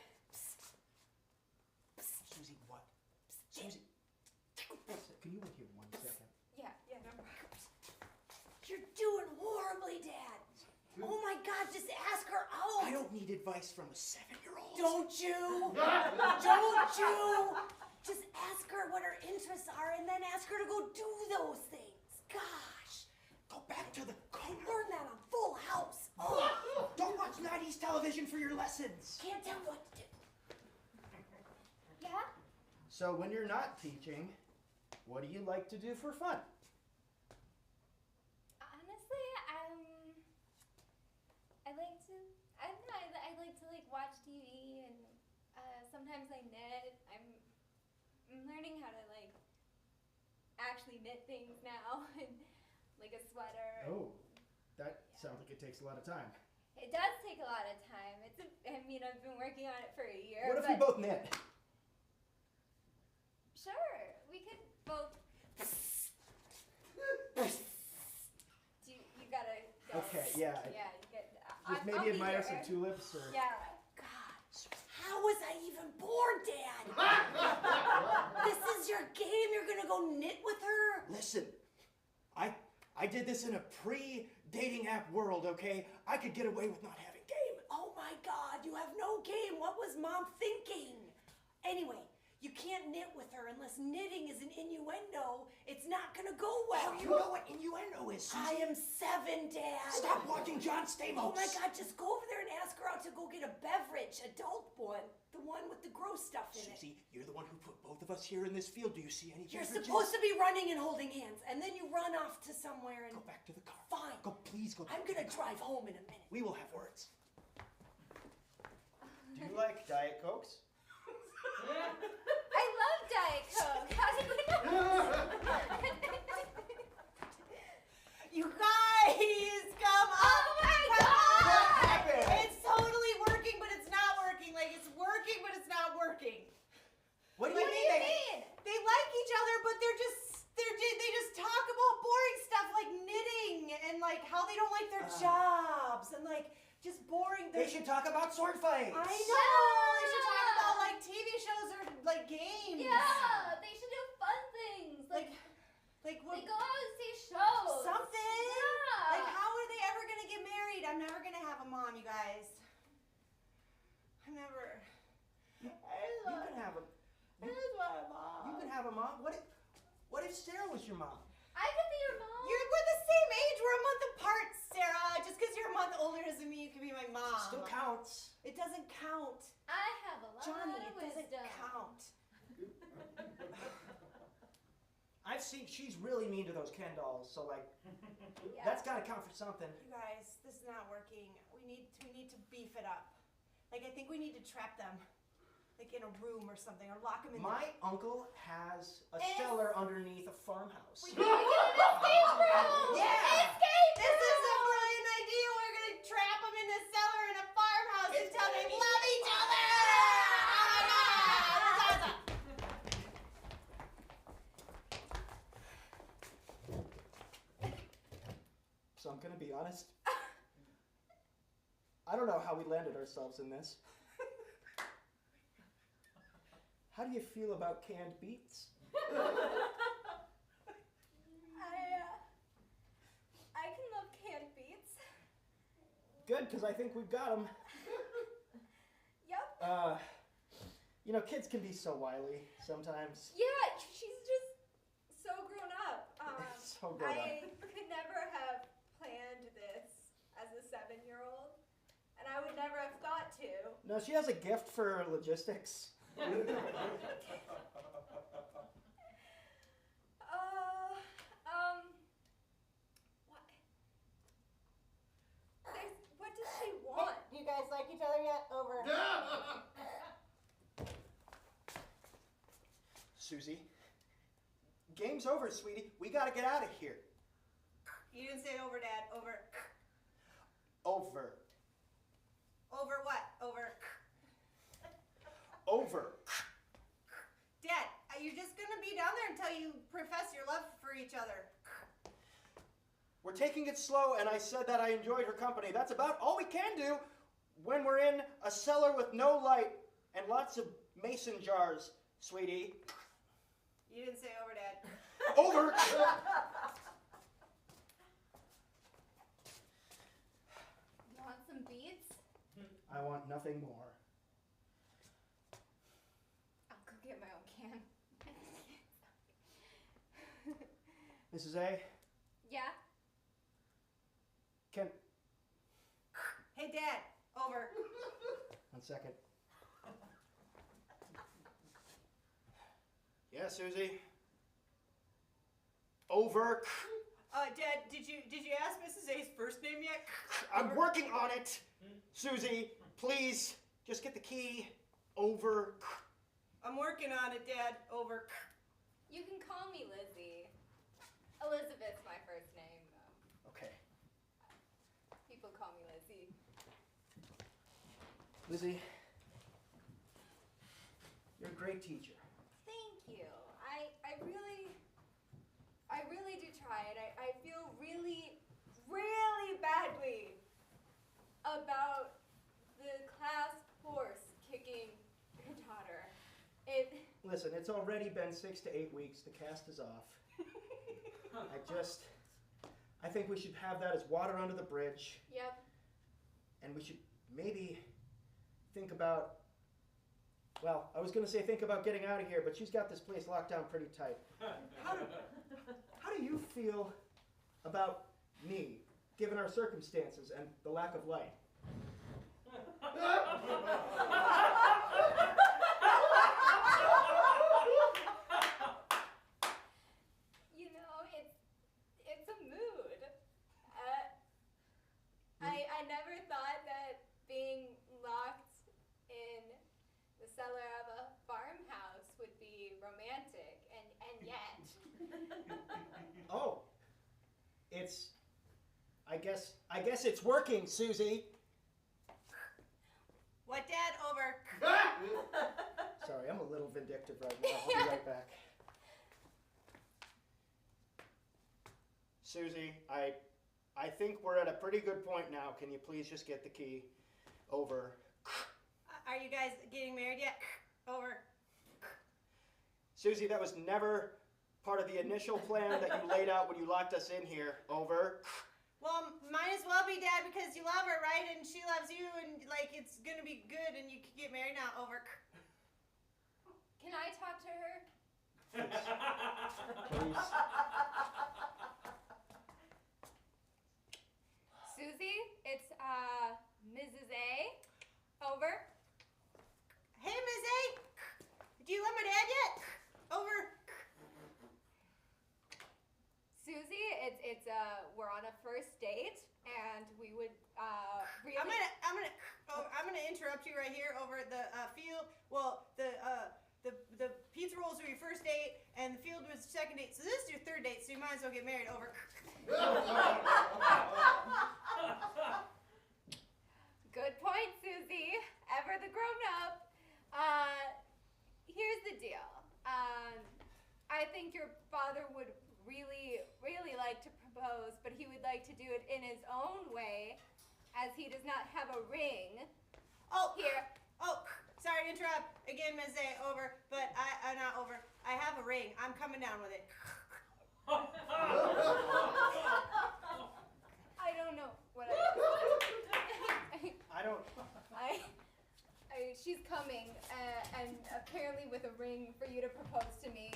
Susie, what? Susie. Can you wait here 1 second? Yeah, no. You're doing horribly, Dad. Oh my God, just ask her out. I don't need advice from a 7-year-old. Don't you? Don't you? Just ask her what her interests are and then ask her to go do those things. Gosh. Go back to the I learned that on Full House. Don't watch 90s television for your lessons. Can't tell what to do. Yeah? So when you're not teaching, what do you like to do for fun? Honestly, I like to like watch TV and sometimes I knit. I'm learning how to like actually knit things now, like a sweater. Oh, that sounds like it takes a lot of time. It does take a lot of time. I've been working on it for a year. What if we both knit? Sure, we could both. You gotta go. Okay, yeah. Yeah, you get. Just I'll maybe be admire here. some tulips or. Yeah. How was I even born, Dad? This is your game? You're gonna go knit with her? Listen, I did this in a pre-dating app world, okay? I could get away with not having game. Oh my God, you have no game. What was Mom thinking? Anyway, you can't knit with her unless knitting is an innuendo. It's not gonna go well. Oh, you know what innuendo is, Susie? I am 7, Dad. Stop watching John Stamos. Oh my God, just go over there and ask her out to go get a beverage, adult one. The one with the gross stuff in it. Susie, you're the one who put both of us here in this field. Do you see any You're beverages? supposed to be running and holding hands, and then you run off to somewhere and... Go back to the car. Fine. Please go back. I'm gonna drive home in a minute. We will have words. Do you like Diet Cokes? I love Diet Coke. How did you know? You guys, come on! Oh my God! It's totally working, but it's not working. Like, it's working, but it's not working. What do you mean? They like each other, but they just talk about boring stuff like knitting and like how they don't like their jobs and like just boring. They should talk about sword fights. I know. They should talk about like TV shows or like games. Yeah, they should do fun things. Like what? They go out and see shows. Something. Yeah. Like, how are they ever gonna get married? I'm never gonna have a mom, you guys. I'm never. You can have a. You can have a mom. What if Sarah was your mom? I could be your mom. We're the same age. We're a month apart, Sarah. Just because you're a month older doesn't mean you can be my mom. Still counts. It doesn't count. I have a lot Johnny, of it doesn't wisdom. count. I've seen she's really mean to those Ken dolls, so like Yeah. that's gotta count for something. You guys, this is not working. We need to beef it up. Like, I think we need to trap them, like in a room or something, or lock them in. My uncle has a It's- cellar underneath a farmhouse. We gotta get an escape room. Yeah. Escape This is a brilliant idea. We're gonna trap them in a cellar in a farmhouse until they love each other. Oh my God, this is awesome. So I'm gonna be honest. I don't know how we landed ourselves in this. how do you feel about canned beets? I can love canned beets. Good, because I think we've got them. Yep. You know, kids can be so wily sometimes. Yeah, she's just so grown up. So grown up. I could never have planned this as a 7-year-old, and I would never have thought to. No, she has a gift for logistics. What? What does she want? Do you guys like each other yet? Over. Susie, game's over, sweetie. We gotta get out of here. You didn't say over, Dad. Over. Over. Over what? Over. Over. Dad, you're just gonna be down there until you profess your love for each other. We're taking it slow, and I said that I enjoyed her company. That's about all we can do when we're in a cellar with no light and lots of mason jars, sweetie. You didn't say over, Dad. Over! You want some beets? I want nothing more. I'll go get my own can. Mrs. A, Yeah? can... Hey, Dad. Over. 1 second. Yeah, Susie? Over. Dad, did you ask Mrs. A's first name yet? I'm working on it. Susie, please, just get the key. Over. I'm working on it, Dad. Over. You can call me Lizzie. Elizabeth's my first name. Okay. People call me Lizzie. Lizzie, you're a great teacher. Thank you. I really do try, and I feel really, really badly about the class horse kicking your daughter. Listen, it's already been 6 to 8 weeks. The cast is off. I think we should have that as water under the bridge. Yep. And we should maybe think about, well, I was going to say think about getting out of here, but she's got this place locked down pretty tight. How do you feel about me, given our circumstances and the lack of light? You know, it's a mood. I never thought that being locked in the cellar of a farmhouse would be romantic, and yet. Oh, I guess it's working, Susie. What, Dad? Over. Sorry, I'm a little vindictive right now. I'll be right back. Susie, I think we're at a pretty good point now. Can you please just get the key? Over. Are you guys getting married yet? Over. Susie, that was never part of the initial plan that you laid out when you locked us in here. Over. Well, might as well be, Dad, because you love her, right? And she loves you, and, like, it's gonna be good, and you can get married now. Over. Can I talk to her? Please. Susie, it's Mrs. A. Over. Hey, Ms. A. Do you love my dad yet? Over. Susie, it's we're on a first date, and we would really. I'm gonna interrupt you right here. Over at the field. Well, the pizza rolls were your first date, and the field was your second date. So this is your third date. So you might as well get married. Over. Good point, Susie. Ever the grown-up. Here's the deal. I think your father would really, really like to propose, but he would like to do it in his own way, as he does not have a ring. Oh, here. Oh, sorry to interrupt. Again, Ms. A, over. But not over. I have a ring. I'm coming down with it. I don't know what I don't. She's coming, and apparently with a ring for you to propose to me.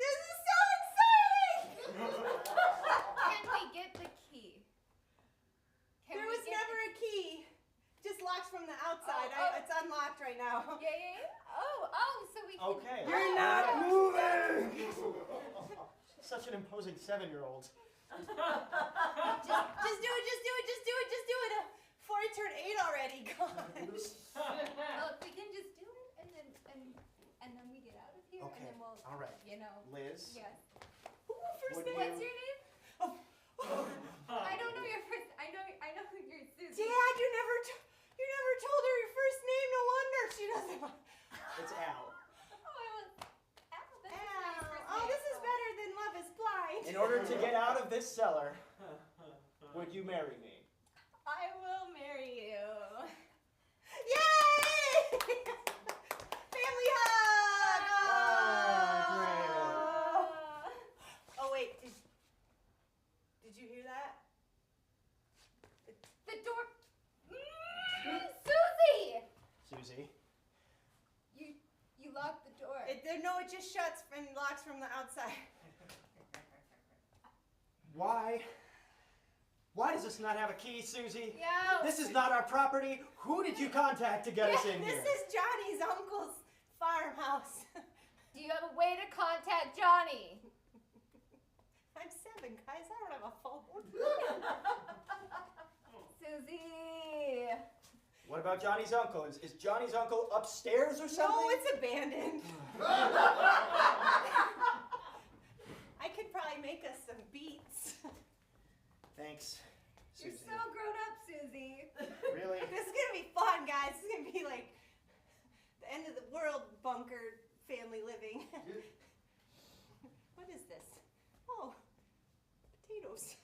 This is so exciting! Can we get the key? There was never a key. Just locks from the outside. It's unlocked right now. Yeah. Oh, so we can. Okay. You're not moving! Such an imposing 7-year-old. Just do it. Before I turn 8 already, gosh. Well, if we can just do it, and then we get out of here, Okay. and then we'll. All right. Liz. Yes. Would What's you- your name? I don't know your first. I know your Susie. Dad, you never told her your first name. No wonder she doesn't. It's Al. Oh, this is better than Love is Blind. In order to get out of this cellar, would you marry me? I will marry you. Yay! Family hug! Oh wait, did you hear that? The door. Susie! Susie. You locked the door. No, it just shuts and locks from the outside. Why does this not have a key, Susie? Yeah. This is not our property. Who did you contact to get us in here? This is Johnny's uncle's farmhouse. Do you have a way to contact Johnny? I'm 7, guys. I don't have a phone. Susie. What about Johnny's uncle? Is Johnny's uncle upstairs or something? No, it's abandoned. I could probably make us some beats. Thanks, You're Susie. so grown up, Susie. Really? This is gonna be fun, guys. This is gonna be like the end of the world bunker family living. What is this? Oh, potatoes.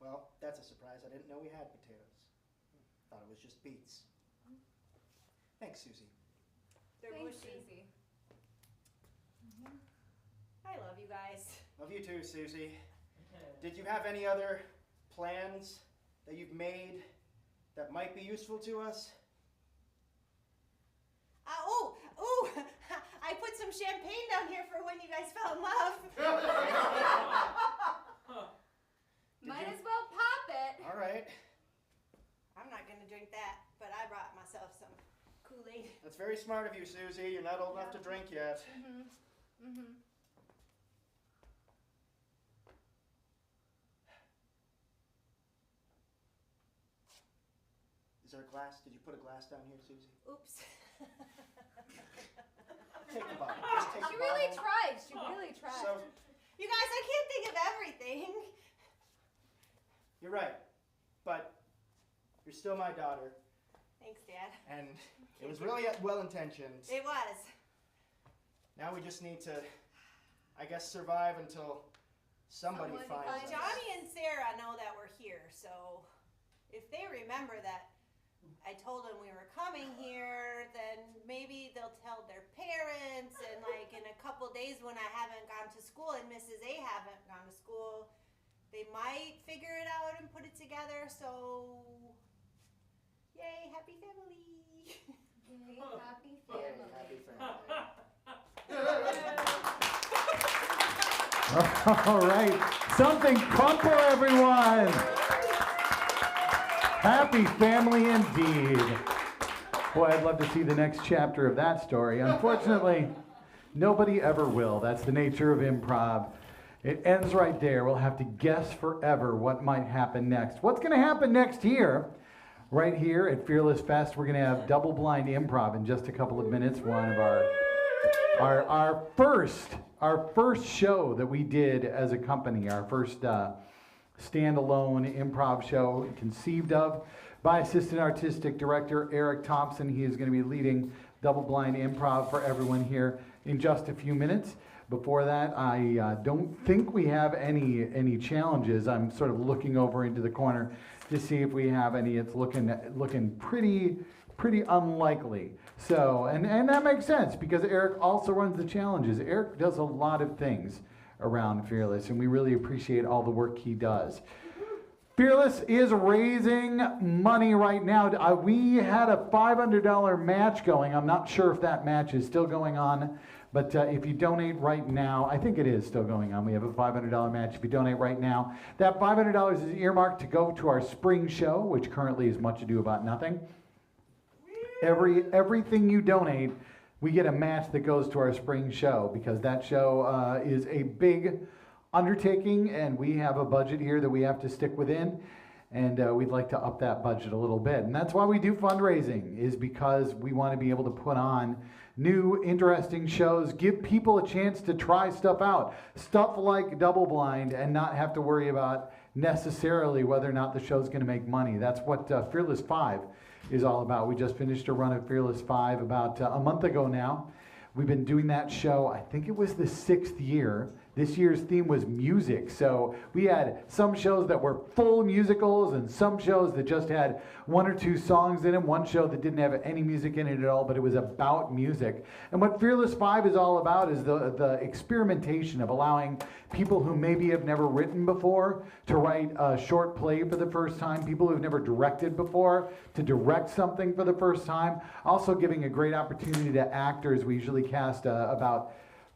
Well, that's a surprise. I didn't know we had potatoes. Thought it was just beets. Thanks, Susie. They're Thanks, mushy. Susie. I love you guys. Love you too, Susie. Did you have any other plans that you've made that might be useful to us? I put some champagne down here for when you guys fell in love. Might as well pop it. All right. I'm not gonna drink that, but I brought myself some Kool-Aid. That's very smart of you, Susie. You're not old enough to drink yet. Is there a glass? Did you put a glass down here, Susie? Oops. Take the bottle. Just take She the really bottle. tried. She really tried. So, You guys, I can't think of everything. you're right. But you're still my daughter. Thanks, Dad. And it was really well-intentioned. It was. Now we just need to, I guess, survive until somebody finds us. Johnny and Sarah know that we're here, so if they remember that I told them we were coming here, then maybe they'll tell their parents, and like in a couple days when I haven't gone to school and Mrs. A haven't gone to school, they might figure it out and put it together, so yay, happy family. Yay, happy family. Happy family. All right. Something crumple, everyone. Happy family indeed. Boy, I'd love to see the next chapter of that story. Unfortunately, nobody ever will. That's the nature of improv. It ends right there. We'll have to guess forever what might happen next. What's going to happen next here? Right here at Fearless Fest, we're going to have double blind improv in just a couple of minutes. One of our first show that we did as a company, our first standalone improv show conceived of by Assistant Artistic Director Eric Thompson. He is going to be leading double blind improv for everyone here in just a few minutes. Before that, I don't think we have any challenges. I'm sort of looking over into the corner to see if we have any. It's looking pretty unlikely. So, and that makes sense because Eric also runs the challenges. Eric does a lot of things around Fearless, and we really appreciate all the work he does. Fearless is raising money right now. We had a $500 match going. I'm not sure if that match is still going on, but if you donate right now, I think it is still going on. We have a $500 match. If you donate right now, that $500 is earmarked to go to our spring show, which currently is Much Ado About Nothing. Everything you donate, we get a match that goes to our spring show because that show is a big undertaking, and we have a budget here that we have to stick within, and we'd like to up that budget a little bit. And that's why we do fundraising, is because we want to be able to put on new, interesting shows, give people a chance to try stuff out, stuff like Double Blind, and not have to worry about necessarily whether or not the show's going to make money. That's what Fearless 5 is all about. We just finished a run of Fearless 5 about a month ago now. We've been doing that show, I think it was the 6th year. This year's theme was music. So we had some shows that were full musicals and some shows that just had 1 or 2 songs in them. One show that didn't have any music in it at all, but it was about music. And what Fearless 5 is all about is the experimentation of allowing people who maybe have never written before to write a short play for the first time, people who've never directed before to direct something for the first time. Also giving a great opportunity to actors. We usually cast about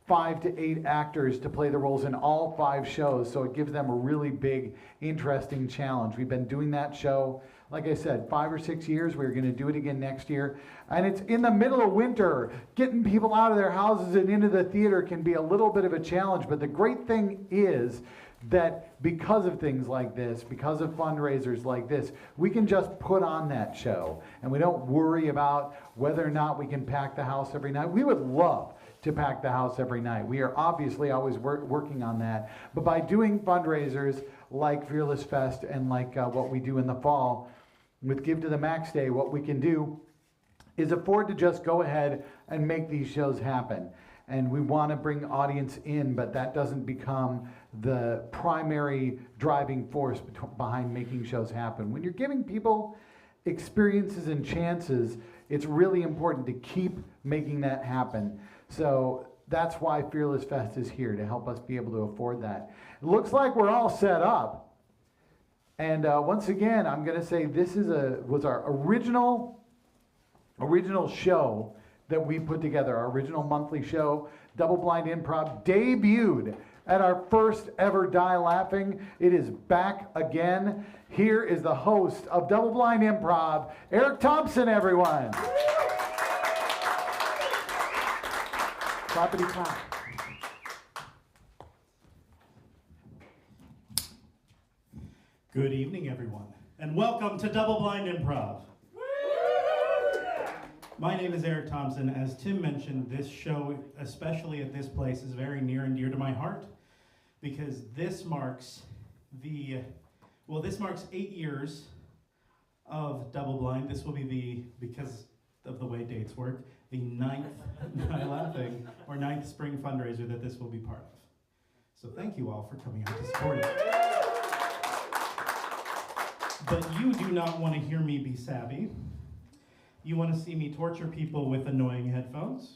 5 to 8 actors to play the roles in all 5 shows, so it gives them a really big, interesting challenge. We've been doing that show, like I said, 5 or 6 years. We're going to do it again next year, and it's in the middle of winter. Getting people out of their houses and into the theater can be a little bit of a challenge, but the great thing is that because of things like this, because of fundraisers like this, we can just put on that show, and we don't worry about whether or not we can pack the house every night. We would love to pack the house every night. We are obviously always working on that. But by doing fundraisers like Fearless Fest and like what we do in the fall with Give to the Max Day, what we can do is afford to just go ahead and make these shows happen. And we want to bring audience in, but that doesn't become the primary driving force behind making shows happen. When you're giving people experiences and chances, it's really important to keep making that happen. So that's why Fearless Fest is here, to help us be able to afford that. It looks like we're all set up. And once again, I'm going to say this was our original show that we put together. Our original monthly show, Double Blind Improv, debuted at our first ever Die Laughing. It is back again. Here is the host of Double Blind Improv, Eric Thompson, everyone. Clappity clap. Good evening, everyone, and welcome to Double Blind Improv. My name is Eric Thompson. As Tim mentioned, this show, especially at this place, is very near and dear to my heart because this marks 8 years of Double Blind. This will be because of the way dates work, the 9th Die Laughing or 9th spring fundraiser that this will be part of. So thank you all for coming out to support it. But you do not want to hear me be savvy. You want to see me torture people with annoying headphones,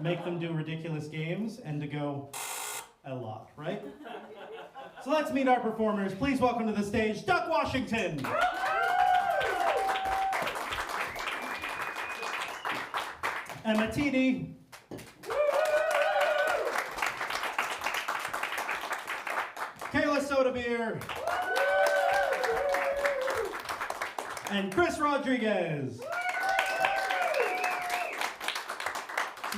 make them do ridiculous games, and to go a lot, right? So let's meet our performers. Please welcome to the stage, Duck Washington. Emma Teedy. Kayla Soda Beer. And Chris Rodriguez.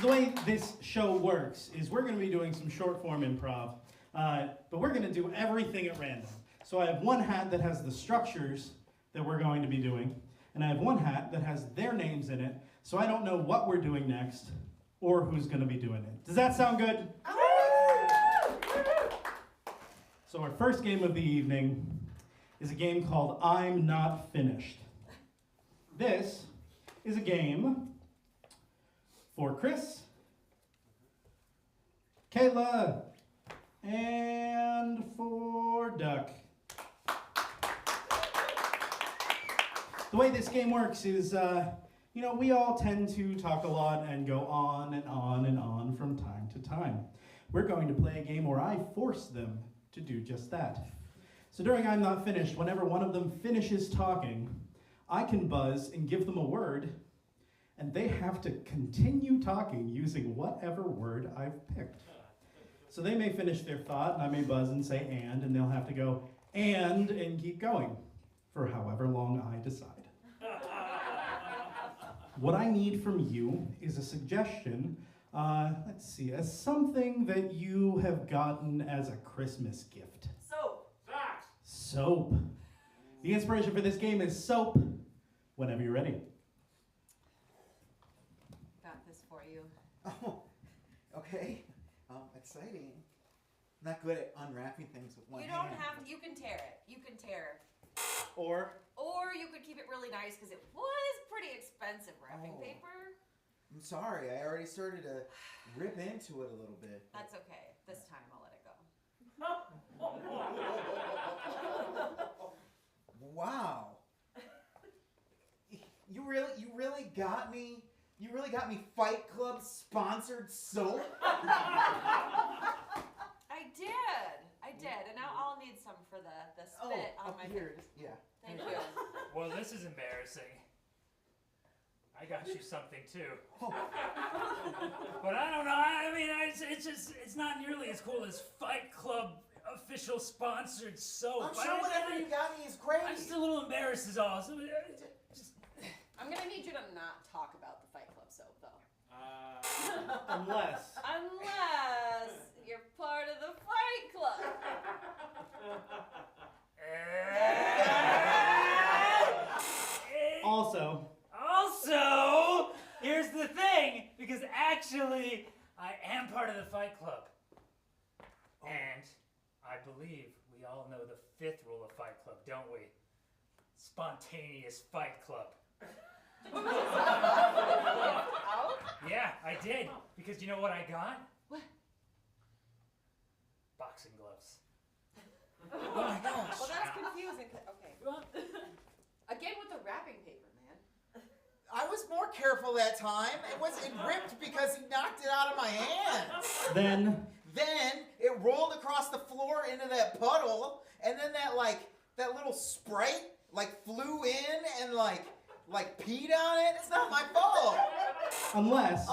The way this show works is we're going to be doing some short form improv, but we're going to do everything at random. So I have one hat that has the structures that we're going to be doing, and I have one hat that has their names in it, so I don't know what we're doing next or who's going to be doing it. Does that sound good? So our first game of the evening is a game called I'm Not Finished. This is a game for Chris, Kayla. And for Duck. The way this game works is, we all tend to talk a lot and go on and on and on from time to time. We're going to play a game where I force them to do just that. So during I'm Not Finished, whenever one of them finishes talking, I can buzz and give them a word, and they have to continue talking using whatever word I've picked. So they may finish their thought, and I may buzz and say and they'll have to go and keep going for however long I decide. What I need from you is a suggestion, let's see, as something that you have gotten as a Christmas gift. Soap. Soap. The inspiration for this game is soap. Whenever you're ready. Got this for you. Oh, okay. Exciting. Not good at unwrapping things with one You hand. don't have to. You can tear it. You can tear. Or you could keep it really nice because it was pretty expensive wrapping paper. I'm sorry. I already started to rip into it a little bit. That's okay. This time I'll let it go. Wow. You really got me. You really got me Fight Club sponsored soap. I did, and now I'll need some for the spit on my here it is. Yeah. Thank you. Well, this is embarrassing. I got you something too. But I don't know. I mean, it's not nearly as cool as Fight Club official sponsored soap. I'm sure whatever you got me is great. I'm just a little embarrassed is all. So, I'm gonna need you to not talk about the Fight Club soap, though. unless. Unless you're part of the Fight Club. Also, here's the thing, because actually, I am part of the Fight Club. And I believe we all know the 5th rule of Fight Club, don't we? Spontaneous Fight Club. Yeah, I did. Because you know what I got? What? Boxing gloves. Oh my gosh. Well, that's confusing. Okay. Again with the wrapping paper, man. I was more careful that time. It ripped because he knocked it out of my hands. Then it rolled across the floor into that puddle, and then that little Sprite flew in and peed on it. It's not my fault. Unless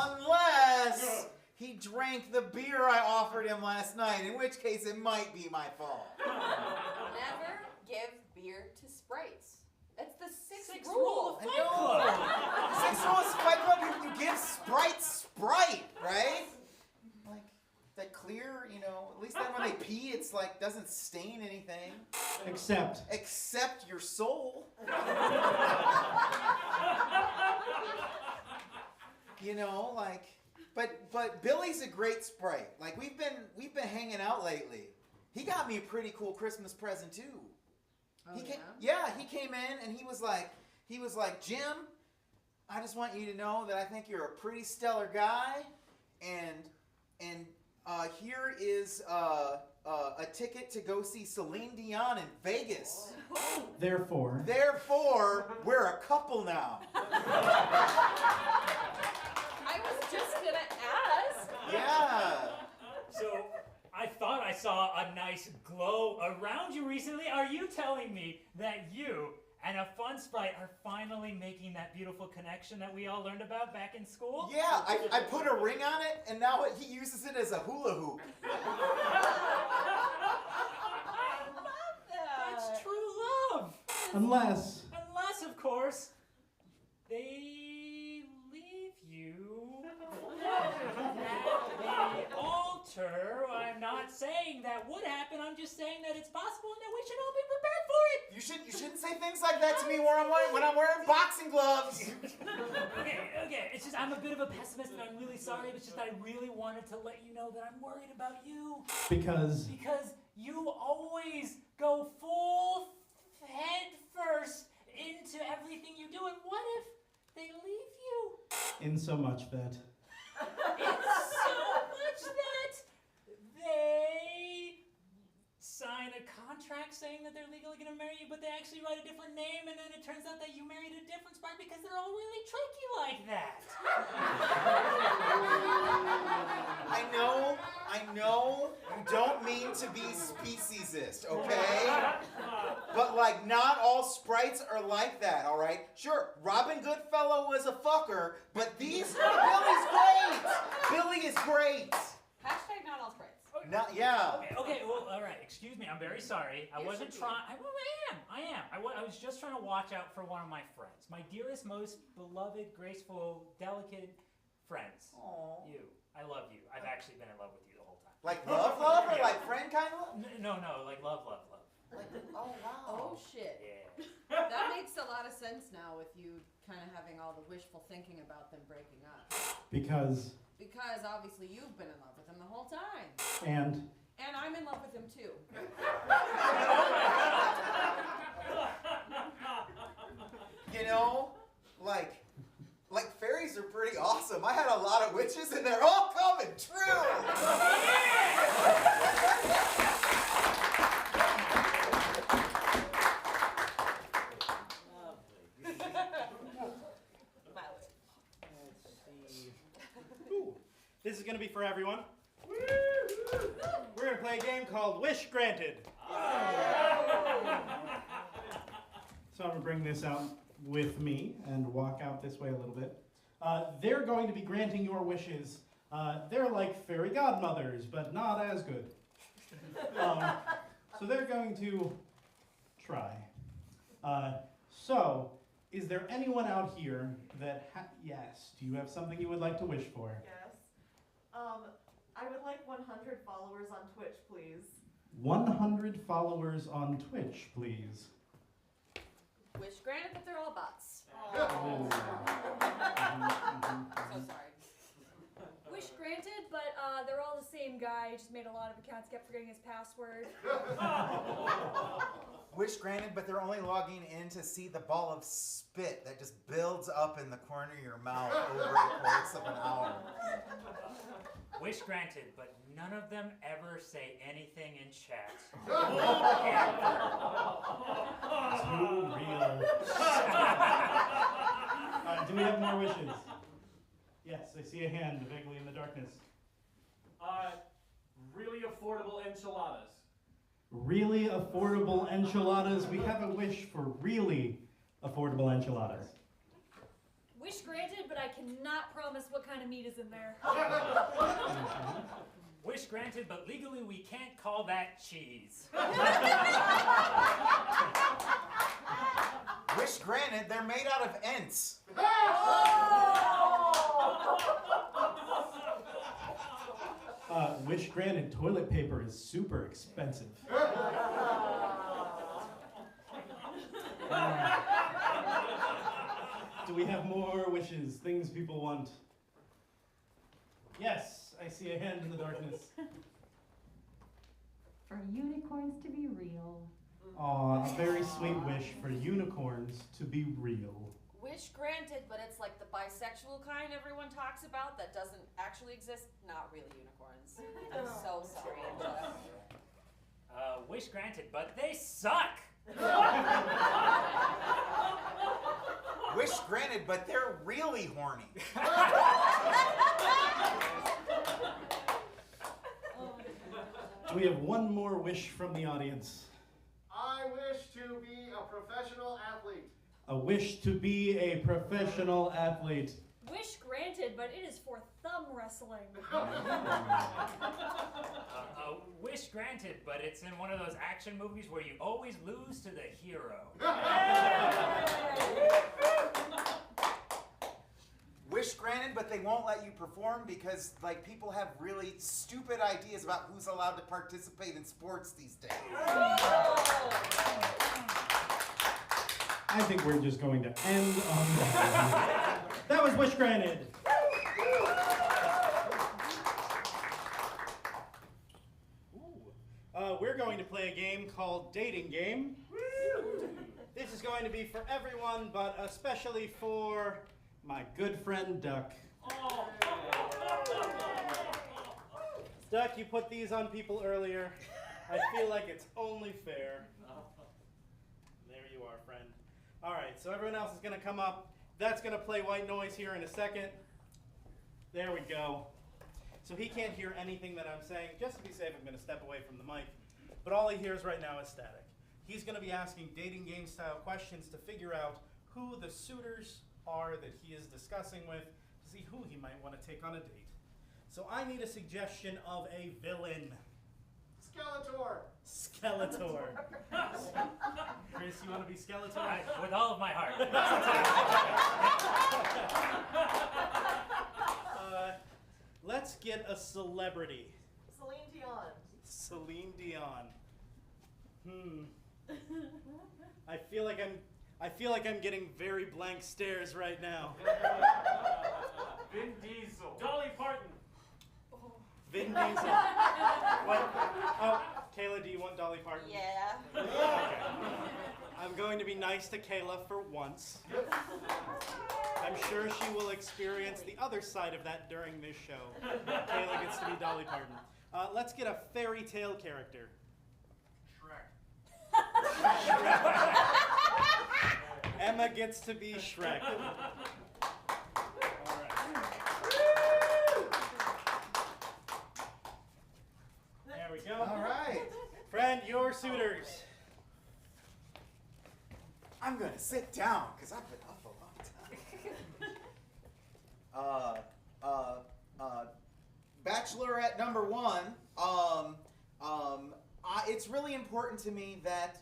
he drank the beer I offered him last night, in which case it might be my fault. Never give beer to Sprites. That's the sixth rule rule of I Fight know. Club. The sixth rule of Fight Club, you give Sprite, right? That clear, at least then when they pee, it's doesn't stain anything. Except your soul. But Billy's a great Sprite. We've been hanging out lately. He got me a pretty cool Christmas present too. Oh, He came in and he was like, Jim, I just want you to know that I think you're a pretty stellar guy, and here is a ticket to go see Celine Dion in Vegas. Therefore, we're a couple now. I was just gonna ask. Yeah. So, I thought I saw a nice glow around you recently. Are you telling me that you and a fun Sprite are finally making that beautiful connection that we all learned about back in school? Yeah, I put a ring on it, and now he uses it as a hula hoop. That's true love. unless Of course, they leave you. They alter. I'm not saying that would happen. I'm just saying that it's possible and that we should all be prepared for it. You shouldn't say things like that to me when I'm wearing boxing gloves. Okay. It's just I'm a bit of a pessimist and I'm really sorry. It's just I really wanted to let you know that I'm worried about you. because You always go full head first into everything you do, and what if they leave you? in so much that sign a contract saying that they're legally going to marry you, but they actually write a different name, and then it turns out that you married a different spot because they're all really tricky like that. I know, you don't mean to be speciesist, okay? But like, not all sprites are like that, all right? Sure, Robin Goodfellow was a fucker, but Billy's great! Billy is great! Hashtag not all sprites. Yeah. Okay, well, all right, excuse me, I'm very sorry. I wasn't trying, I am. I was just trying to watch out for one of my friends. My dearest, most beloved, graceful, delicate friends. Aww. You. I love you. I've actually been in love with you the whole time. Like love or like friend kind of love? No, like love. Like, oh wow. Oh shit. Yeah. That makes a lot of sense now with you kind of having all the wishful thinking about them breaking up. Because Obviously you've been in love with him the whole time. And I'm in love with him too. You know, like fairies are pretty awesome. I had a lot of witches and they're all coming true. this is going to be for everyone. We're going to play a game called Wish Granted. So I'm going to bring this out with me and walk out this way a little bit. They're going to be granting your wishes. They're like fairy godmothers, but not as good. So they're going to try. So, is there anyone out here that, yes, do you have something you would like to wish for? Yes. I would like 100 followers on Twitch, please. 100 followers on Twitch, please. Wish granted that they're all bots. Oh. So sorry. Wish granted, but they're all the same guy. Just made a lot of accounts, kept forgetting his password. Wish granted, but they're only logging in to see the ball of spit that just builds up in the corner of your mouth over the course of an hour. Wish granted, but none of them ever say anything in chat. Too real. Do we have more wishes? Yes, I see a hand vaguely in the darkness. Really affordable enchiladas. Really affordable enchiladas. We have a wish for really affordable enchiladas. Wish granted, but I cannot promise what kind of meat is in there. Wish granted, but legally we can't call that cheese. Wish granted, they're made out of Ents. Wish granted, toilet paper is super expensive. Do we have more wishes? Things people want? Yes, I see a hand in the darkness. For unicorns to be real. Aw, a very sweet wish for unicorns to be real. Wish granted, but it's like the bisexual kind everyone talks about that doesn't actually exist. Not really unicorns. I'm so sorry, Angela. Wish granted, but they suck. Wish granted, but they're really horny. Do we have one more wish from the audience? I wish to be a professional athlete. A wish to be a professional athlete. Wish granted, but it is for thumb wrestling. Wish granted, but it's in one of those action movies where you always lose to the hero. Wish granted, but they won't let you perform because, like, people have really stupid ideas about who's allowed to participate in sports these days. I think we're just going to end on that. That was Wish Granted. We're going to play a game called Dating Game. This is going to be for everyone, but especially for my good friend Duck. Duck, you put these on people earlier. I feel like it's only fair. There you are, friend. All right, so everyone else is going to come up. That's going to play white noise here in a second. There we go. So he can't hear anything that I'm saying. Just to be safe, I'm going to step away from the mic. But all he hears right now is static. He's going to be asking dating game style questions to figure out who the suitors are that he is discussing with, to see who he might want to take on a date. So I need a suggestion of a villain. Skeletor. Skeletor. Chris, you want to be Skeletor? With all of my heart. Let's get a celebrity. Celine Dion. Celine Dion. I feel like I'm getting very blank stares right now. Vin Diesel. Dolly Parton. Vin Diesel. What? Oh, Kayla, do you want Dolly Parton? Yeah. Okay. I'm going to be nice to Kayla for once. I'm sure she will experience the other side of that during this show. Kayla gets to be Dolly Parton. Let's get a fairy tale character. Shrek. Emma gets to be Shrek. All right. There we go. All right. Friend, your suitors. I'm gonna sit down because I've been up a long time. Bachelorette number 1. It's really important to me that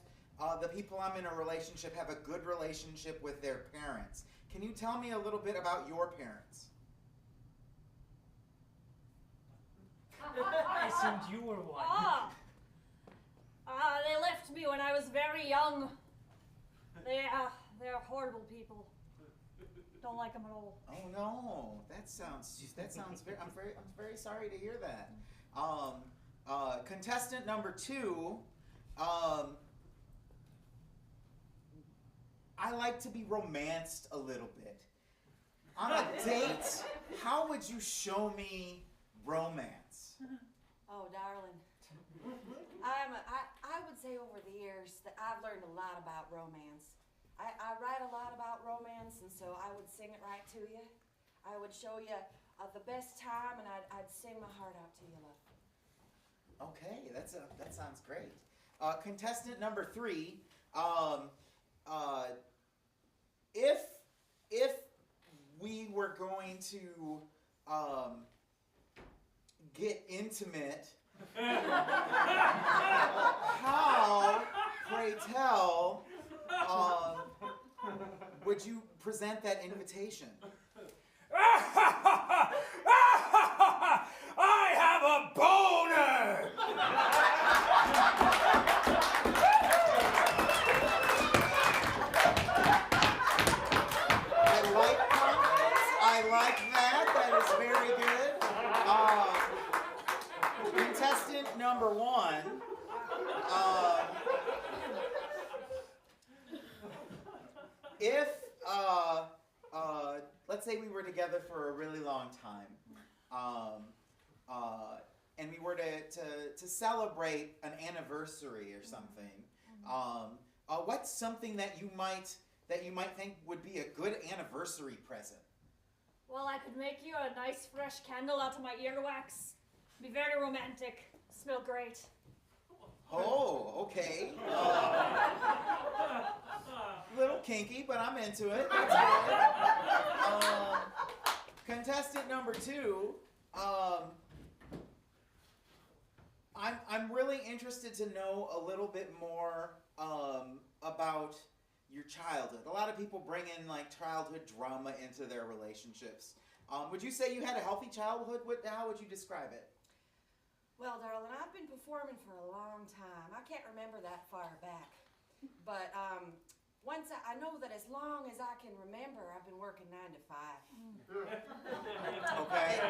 the people I'm in a relationship have a good relationship with their parents. Can you tell me a little bit about your parents? I assumed you were one. They left me when I was very young. They're horrible people. Don't like them at all. Oh no, that sounds very. I'm very sorry to hear that. Contestant number 2. I like to be romanced a little bit. On a date, how would you show me romance? Oh, darling. I would say over the years that I've learned a lot about romance. I write a lot about romance, and so I would sing it right to you. I would show you the best time, and I'd sing my heart out to you, love. Okay, that sounds great. Contestant number 3. If we were going to get intimate, how, pray tell, would you present that invitation? I have a boner! I like that. That is very good. Contestant number 1. If let's say we were together for a really long time, and we were to celebrate an anniversary or something, what's something that you might think would be a good anniversary present? Well, I could make you a nice fresh candle out of my earwax. Be very romantic. Smell great. Oh, okay. Little kinky, but I'm into it. That's good. Contestant number 2. I'm really interested to know a little bit more about your childhood. A lot of people bring in like childhood drama into their relationships. Would you say you had a healthy childhood? How would you describe it? Well, darling, I've been performing for a long time. I can't remember that far back. But once I know that as long as I can remember, I've been working 9 to 5. Okay.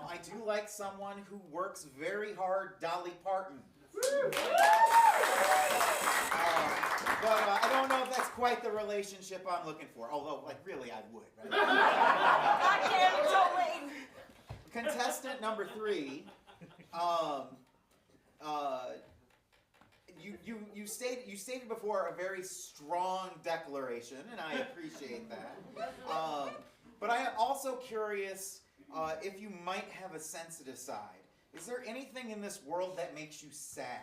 I do like someone who works very hard, Dolly Parton. But I don't know if that's quite the relationship I'm looking for. Although, like, really, I would. Right? Goddamn, Jolene. Contestant number 3. you stated before a very strong declaration, and I appreciate that. But I am also curious if you might have a sensitive side. Is there anything in this world that makes you sad?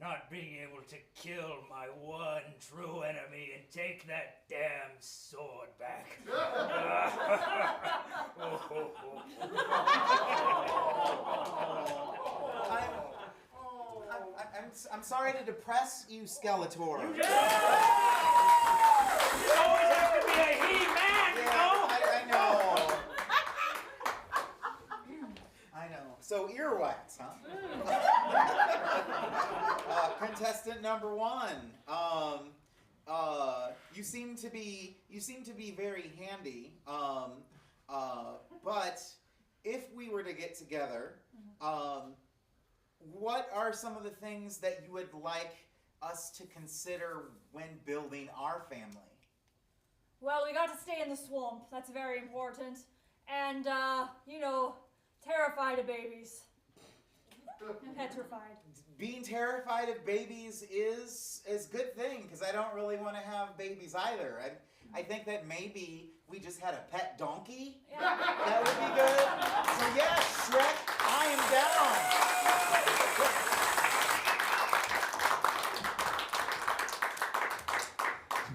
Not being able to kill my one true enemy and take that damn sword back. I'm sorry to depress you, Skeletor. You always have to be a he-man, you know? I know. I know. So earwax, huh? Contestant number 1. You seem to be very handy. But if we were to get together, what are some of the things that you would like us to consider when building our family? Well, we got to stay in the swamp. That's very important. And, terrified of babies. Petrified. Being terrified of babies is a good thing, because I don't really want to have babies either. I think that maybe we just had a pet donkey. Yeah. That would be good. So yes, Shrek, I am down.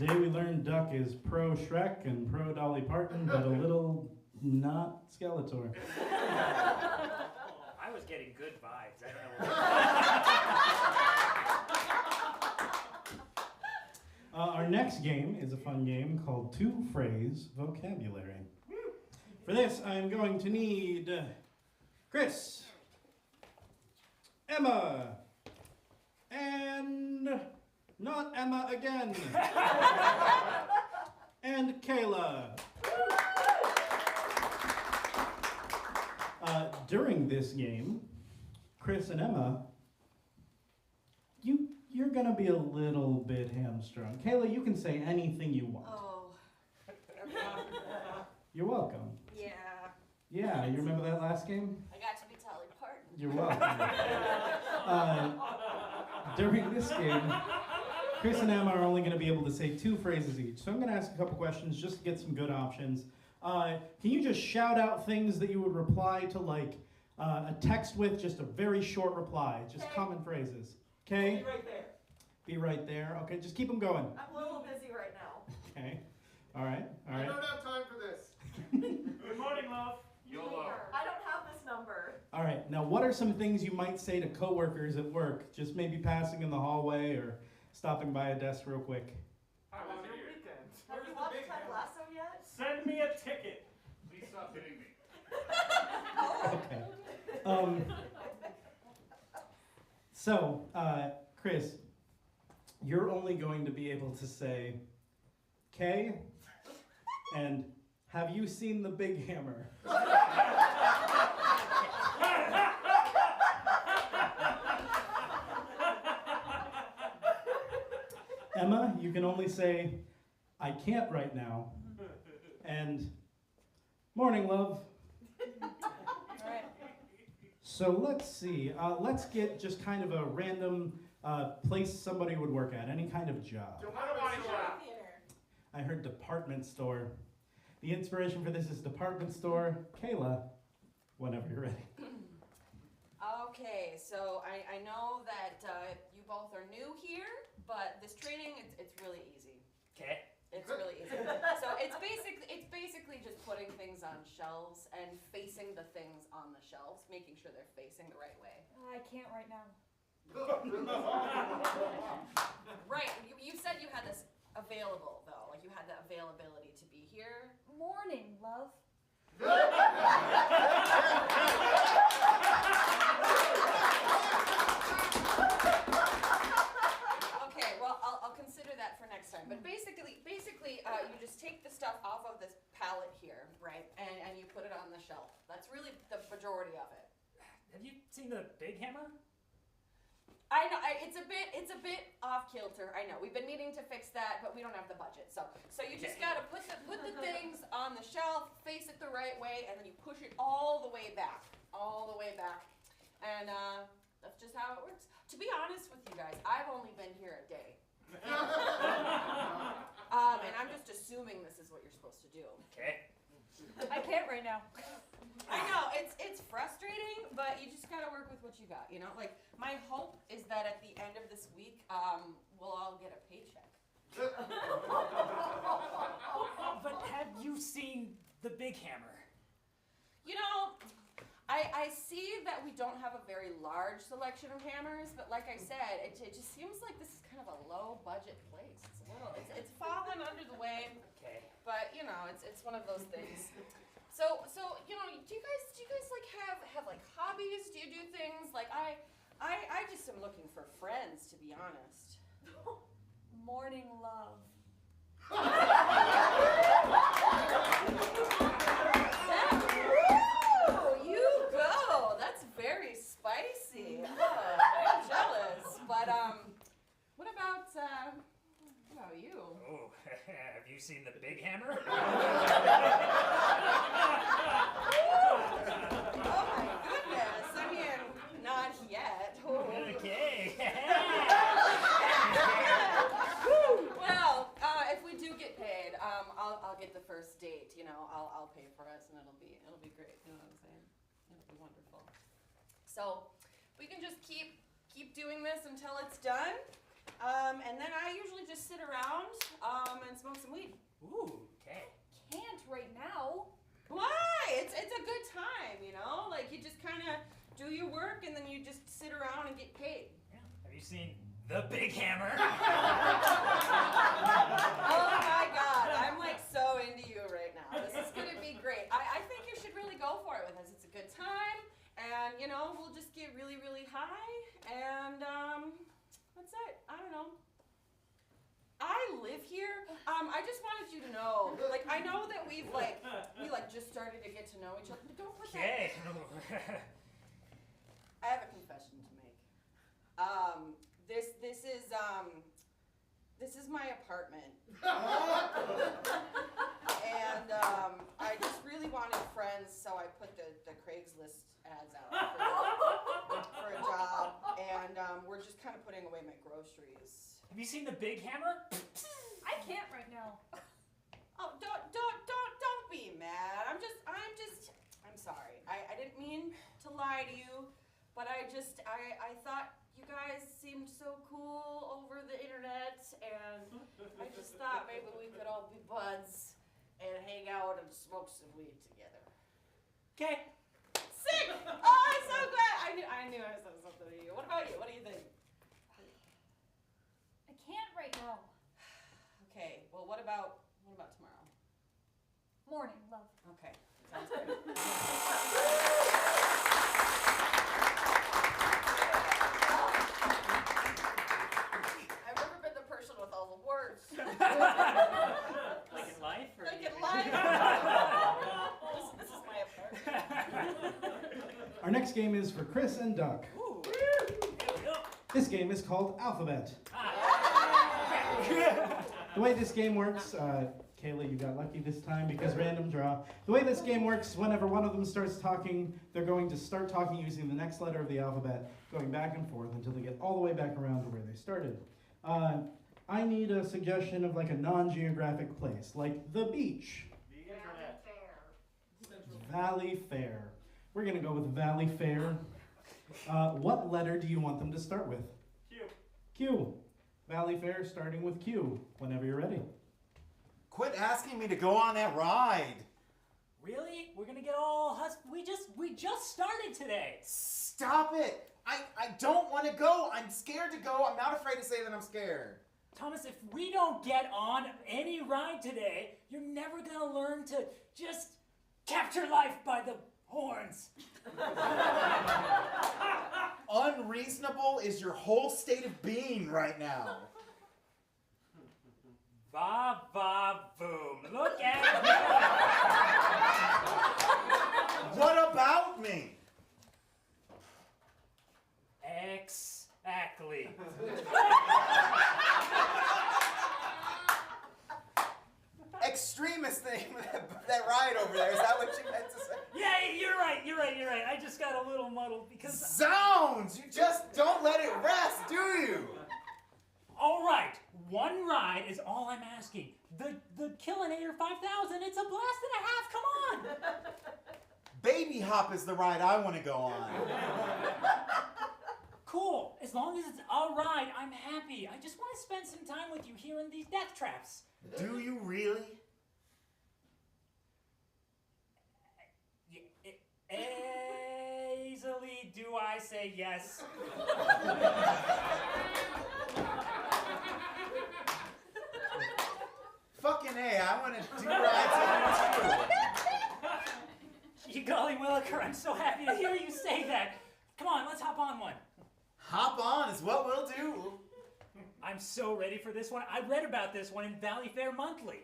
Today we learned Duck is pro Shrek and pro Dolly Parton, but a little not Skeletor. I was getting good vibes. I don't know. Our next game is a fun game called Two-Phrase Vocabulary. For this, I'm going to need Chris, Emma, and not Emma again, and Kayla. During this game, Chris and Emma, you're gonna be a little bit hamstrung. Kayla, you can say anything you want. Oh. You're welcome. Yeah. Yeah, you remember that last game? I got to be Dolly Parton. You're welcome. During this game, Chris and Emma are only going to be able to say 2 phrases each. So I'm going to ask a couple questions just to get some good options. Can you just shout out things that you would reply to, like a text with, just a very short reply, just common phrases? Okay? Be right there. Be right there. Okay, just keep them going. I'm a little busy right now. Okay. All right. All I right. don't have time for this. Good morning, love. YOLO. I don't have this number. All right. Now, what are some things you might say to coworkers at work? Just maybe passing in the hallway or stopping by a desk real quick. How was your weekend? Have you watched Ted Lasso yet? Send me a ticket. Please stop hitting me. Okay. So, Chris, you're only going to be able to say K and have you seen the Big Hammer? Emma, you can only say I can't right now and morning, love. So let's see. Let's get just kind of a random place somebody would work at, any kind of job. I heard department store. The inspiration for this is department store. Kayla, whenever you're ready. Okay, so I know that you both are new here, but this training, it's really easy. Okay. It's really easy. So it's basically just putting things on shelves and facing the things on the shelves, making sure they're facing the right way. I can't right now. Right, you said you had this available though, like you had the availability to be here. Morning, love. Okay, well, I'll consider that for next time. But basically, you just take the stuff off of this pallet here, right? And you put it on the shelf. That's really the majority of it. Have you seen the Big Hammer? I know it's a bit off kilter. I know we've been meaning to fix that, but we don't have the budget. So you just gotta put the things on the shelf, face it the right way, and then you push it all the way back. all the way back. And that's just how it works. To be honest with you guys, I've only been here a day. And I'm just assuming this is what you're supposed to do. Okay. I can't right now. I know, it's frustrating, but you just gotta work with what you got, you know? Like, my hope is that at the end of this week, we'll all get a paycheck. But have you seen the big hammer? You know, I see that we don't have a very large selection of hammers, but like I said, it just seems like this is kind of a low budget place. It's fallen under the way. Okay. But you know, it's one of those things. So you know, do you guys like have like hobbies? Do you do things like I just am looking for friends, to be honest. Morning love. You go. That's very spicy. Oh, I'm jealous. But what about you? Oh, have you seen the big hammer? Oh my goodness. I mean, not yet. Okay. Well, if we do get paid, I'll get the first date. You know, I'll pay for us, and it'll be great. You know what I'm saying? It'll be wonderful. So we can just keep doing this until it's done, and then I usually just sit around and smoke some weed. Ooh, okay. Can't right now. Why? It's a good time, you know. Like you just kind of do your work, and then you just sit around and get paid. Yeah. Have you seen the big hammer? Oh my God, I'm like so into you right now. This is gonna be great. I think you should really go for it with us. It's a good time, and you know, we'll just get really, really high, and that's it. I don't know. I live here. I just wanted you to know, like, I know that we just started to get to know each other, but don't put that. Okay. I have a confession to make. This is my apartment. And I just really wanted friends, so I put the Craigslist ads out for a job, and we're just kind of putting away my groceries. Have you seen the big hammer? I can't right now. Oh, don't be mad. I'm sorry. I didn't mean to lie to you, but I thought you guys seemed so cool over the internet, and I just thought maybe we could all be buds and hang out and smoke some weed together. Okay. Sick! Oh, I'm so glad. I knew I said something to you. What about you? What do you think? I can't right now. Okay. Well, what about tomorrow? Morning love. Okay. Sounds good. I've never been the person with all the words. Like in life? Or Like in life? This is my apartment. Our next game is for Chris and Duck. Ooh. This game is called Alphabet. The way this game works, Kayla, you got lucky this time because random draw. The way this game works, whenever one of them starts talking, they're going to start talking using the next letter of the alphabet, going back and forth until they get all the way back around to where they started. I need a suggestion of like a non-geographic place, like the beach. The internet. Valley Fair. We're gonna go with Valley Fair. What letter do you want them to start with? Q. Q. Valley Fair starting with Q, whenever you're ready. Quit asking me to go on that ride. Really? We're gonna get all we just started today. Stop it. I don't want to go. I'm scared to go. I'm not afraid to say that I'm scared. Thomas, if we don't get on any ride today, you're never gonna learn to just capture life by the horns. Unreasonable is your whole state of being right now. Va va boom. Look at me. What about me? Exactly. Extremist thing, that ride over there. Is that what you meant to say? Yeah, you're right. I just got Terminator 5000. It's a blast and a half. Come on. Baby Hop is the ride I want to go on. Cool. As long as it's a ride, I'm happy. I just want to spend some time with you here in these death traps. Do you really? Easily do I say yes. Fucking A, I want to do rides with you. You golly williker, I'm so happy to hear you say that. Come on, let's hop on one. Hop on is what we'll do. I'm so ready for this one. I read about this one in Valley Fair Monthly.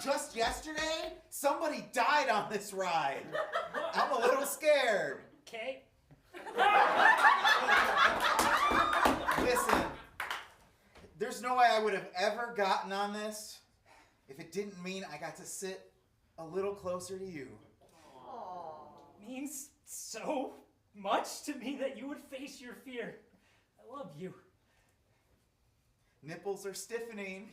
Just yesterday, somebody died on this ride. I'm a little scared. Okay. Listen, there's no way I would have ever gotten on this if it didn't mean I got to sit a little closer to you. Means so much to me that you would face your fear. I love you. Nipples are stiffening.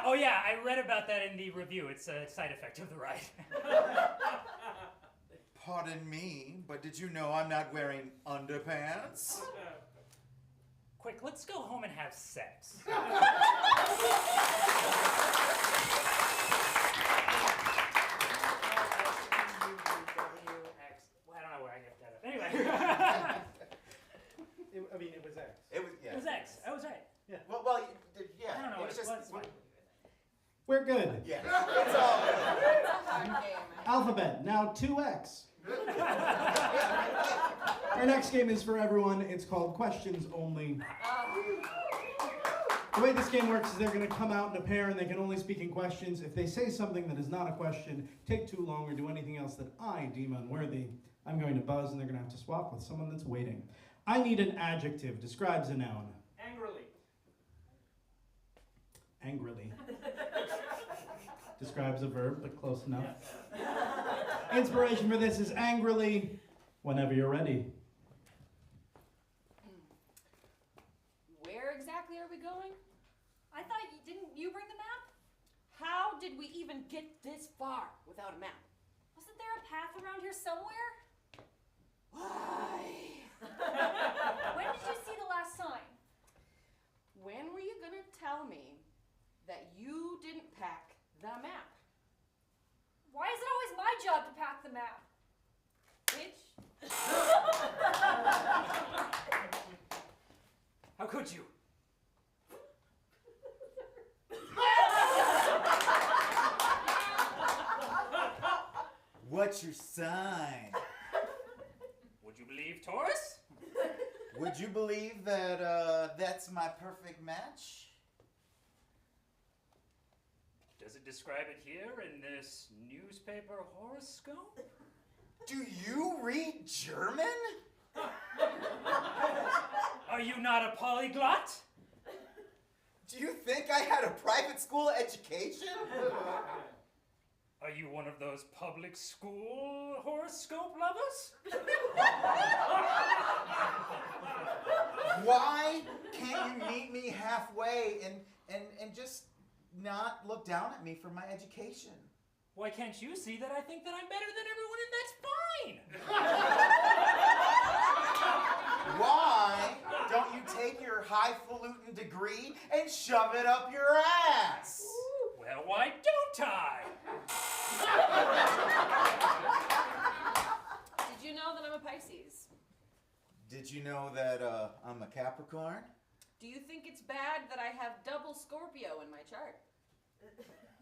Oh yeah, I read about that in the review. It's a side effect of the ride. Pardon me, but did you know I'm not wearing underpants? Quick, let's go home and have sex. I don't know where I get that up. Anyway. It was X. It was, yeah. It was X. I was right. Yeah. Well, yeah. I don't know it what was it just. was. Fine. We're good. Yeah. It's all good. Alphabet, now 2X. Our next game is for everyone. It's called Questions Only. The way this game works is they're going to come out in a pair and they can only speak in questions. If they say something that is not a question, take too long, or do anything else that I deem unworthy, I'm going to buzz and they're going to have to swap with someone that's waiting. I need an adjective. Describes a noun. Angrily. Angrily. Describes a verb, but close enough. Inspiration for this is angrily, whenever you're ready. Where exactly are we going? I thought didn't you bring the map? How did we even get this far without a map? Wasn't there a path around here somewhere? Why? When did you see the last sign? When were you gonna tell me that you didn't pack the map? Why is it always my job to pack the map? Bitch. How could you? What's your sign? Would you believe Taurus? Would you believe that that's my perfect match? Does it describe it here in this newspaper horoscope? Do you read German? Are you not a polyglot? Do you think I had a private school education? Are you one of those public school horoscope lovers? Why can't you meet me halfway and just not look down at me for my education? Why can't you see that I think that I'm better than everyone and that's fine? Why don't you take your highfalutin degree and shove it up your ass? Well, why don't I? Did you know that I'm a Pisces? Did you know that I'm a Capricorn? Do you think it's bad that I have double Scorpio in my chart?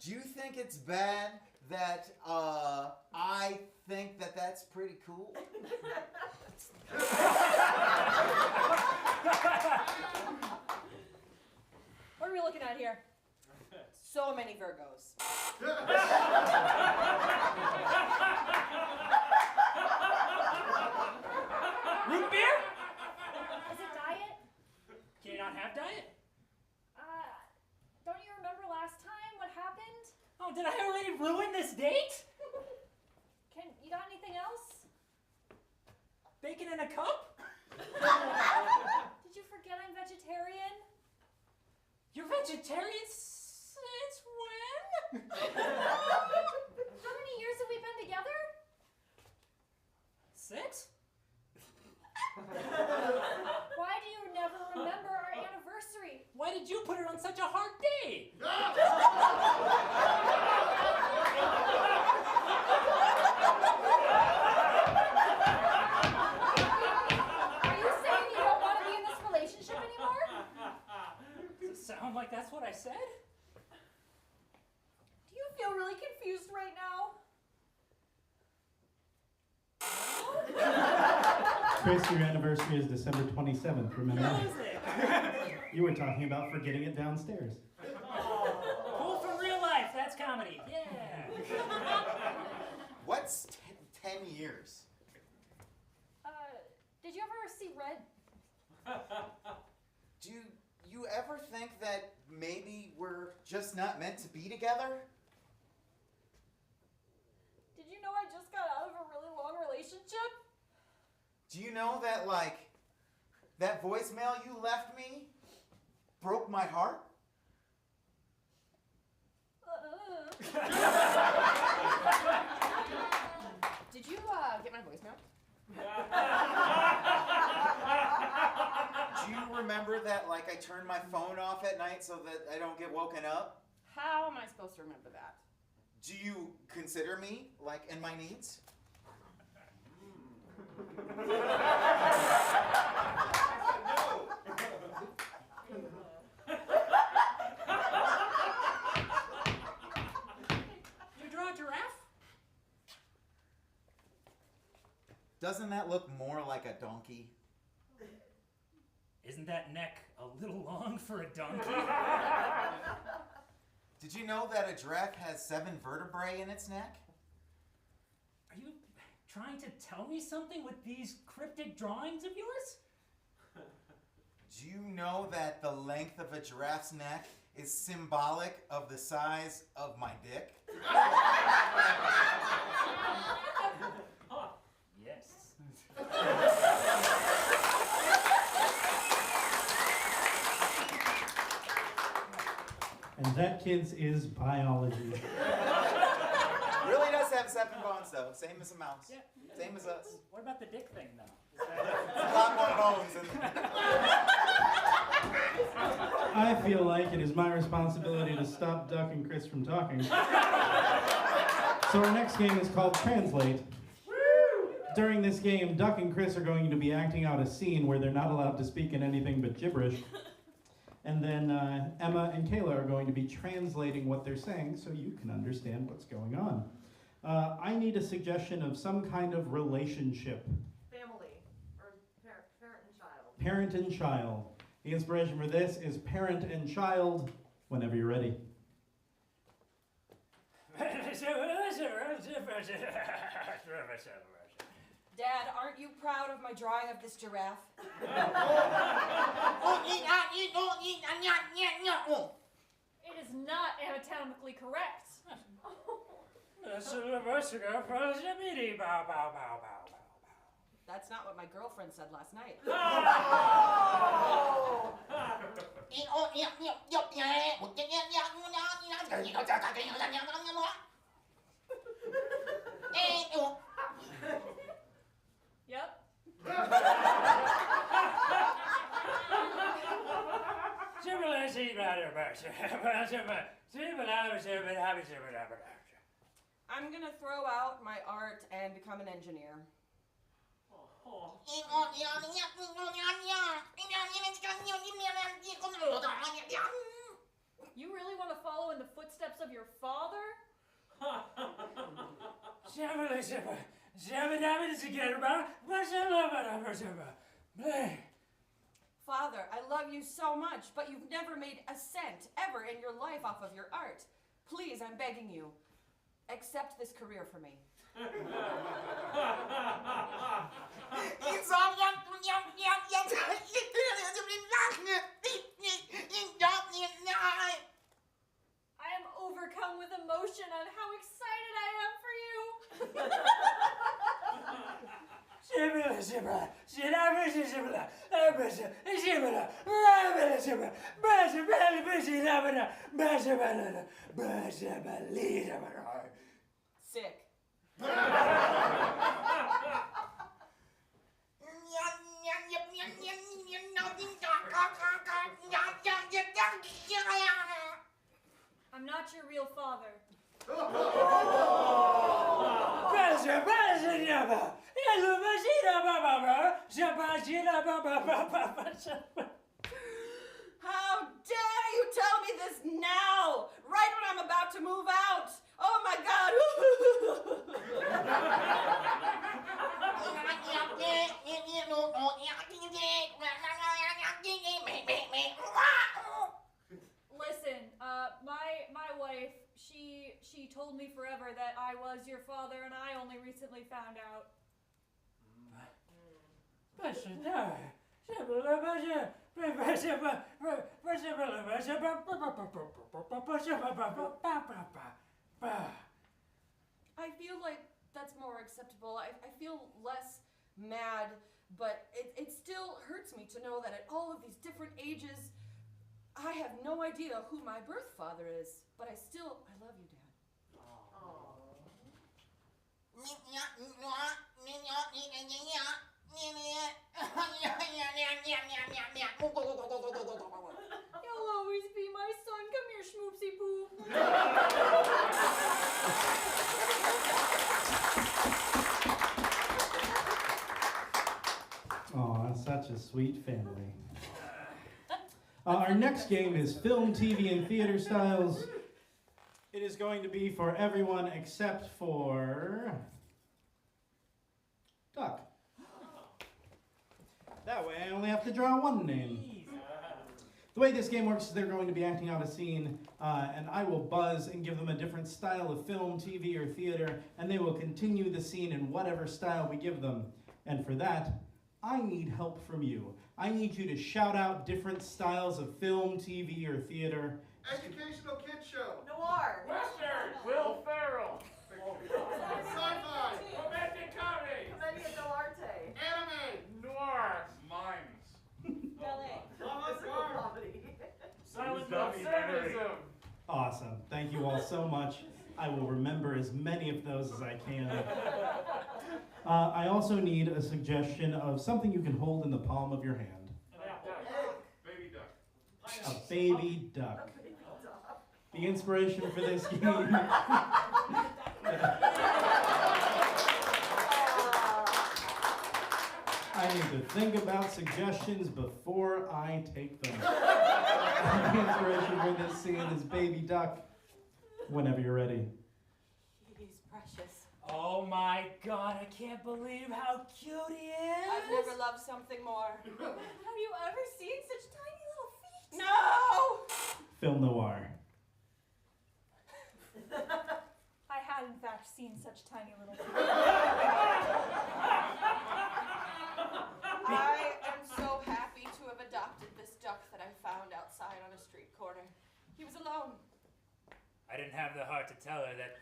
Do you think it's bad that I think that that's pretty cool? What are we looking at here? So many Virgos. Root beer? Is it diet? Can you not have diet? Don't you remember last time what happened? Oh, did I already ruin this date? You got anything else? Bacon in a cup? Did you forget I'm vegetarian? You're vegetarian? vegetarian since when? How many years have we been together? 6? Why do you never remember our anniversary? Why did you put it on such a hard day? Are you saying you don't want to be in this relationship anymore? Does it sound like that's what I said? Do you feel really confused right now? Chris, your anniversary is December 27th, remember? What is it? You were talking about forgetting it downstairs. Pull from real life, that's comedy. Yeah. What's 10 years? Did you ever see Red? Do you ever think that maybe we're just not meant to be together? Did you know I just got out of a really long relationship? Do you know that, like, that voicemail you left me broke my heart? Did you get my voicemail? Do you remember that, like, I turned my phone off at night so that I don't get woken up? How am I supposed to remember that? Do you consider me, like, in my needs? You draw a giraffe? Doesn't that look more like a donkey? Isn't that neck a little long for a donkey? Did you know that a giraffe has 7 vertebrae in its neck? Are you trying to tell me something with these cryptic drawings of yours? Do you know that the length of a giraffe's neck is symbolic of the size of my dick? Yes. And that, kids, is biology. Really does have 7 bones, though. Same as a mouse. Yeah. Same as us. What about the dick thing, though? It's a lot more bones. I feel like it is my responsibility to stop Duck and Chris from talking. So our next game is called Translate. During this game, Duck and Chris are going to be acting out a scene where they're not allowed to speak in anything but gibberish. And then Emma and Kayla are going to be translating what they're saying so you can understand what's going on. I need a suggestion of some kind of relationship. Family. Or parent and child. Parent and child. The inspiration for this is parent and child, whenever you're ready. Dad, aren't you proud of my drawing of this giraffe? It is not anatomically correct. That's not what my girlfriend said last night. Yep. I'm gonna throw out my art and become an engineer. You really want to follow in the footsteps of your father? Father, I love you so much, but you've never made a cent ever in your life off of your art. Please, I'm begging you, accept this career for me. I am overcome with emotion on how excited I am for you. Sick. I'm not your real father. How dare you tell me this now? Right when I'm about to move out. Oh my God. Listen, my wife, she told me forever that I was your father, and I only recently found out. I feel like that's more acceptable. I feel less mad, but it still hurts me to know that at all of these different ages, I have no idea who my birth father is. But I love you, Dad. You'll always be my son. Come here, schmoopsy poo. Aw, such a sweet family. Our next game is Film, TV, and Theater Styles. It is going to be for everyone except for Duck. That way I only have to draw one name. The way this game works is they're going to be acting out a scene, and I will buzz and give them a different style of film, TV, or theater, and they will continue the scene in whatever style we give them. And for that, I need help from you. I need you to shout out different styles of film, TV, or theater. Educational kid show. Noir. Western. Will Ferrell. Sci-fi. Romantic comedy. Commedia dell'arte. Anime. Noir. Mimes. Ballet. Musical comedy. Silent absurdism. Awesome. Thank you all so much. I will remember as many of those as I can. I also need a suggestion of something you can hold in the palm of your hand. Baby duck. A baby duck. The inspiration for this game. I need to think about suggestions before I take them. The inspiration for this scene is baby duck. Whenever you're ready. He's precious. Oh my God, I can't believe how cute he is. I've never loved something more. Have you ever seen such tiny little feet? No! Film noir. I had, in fact, seen such tiny little feet. I am so happy to have adopted this duck that I found outside on a street corner. He was alone. I didn't have the heart to tell her that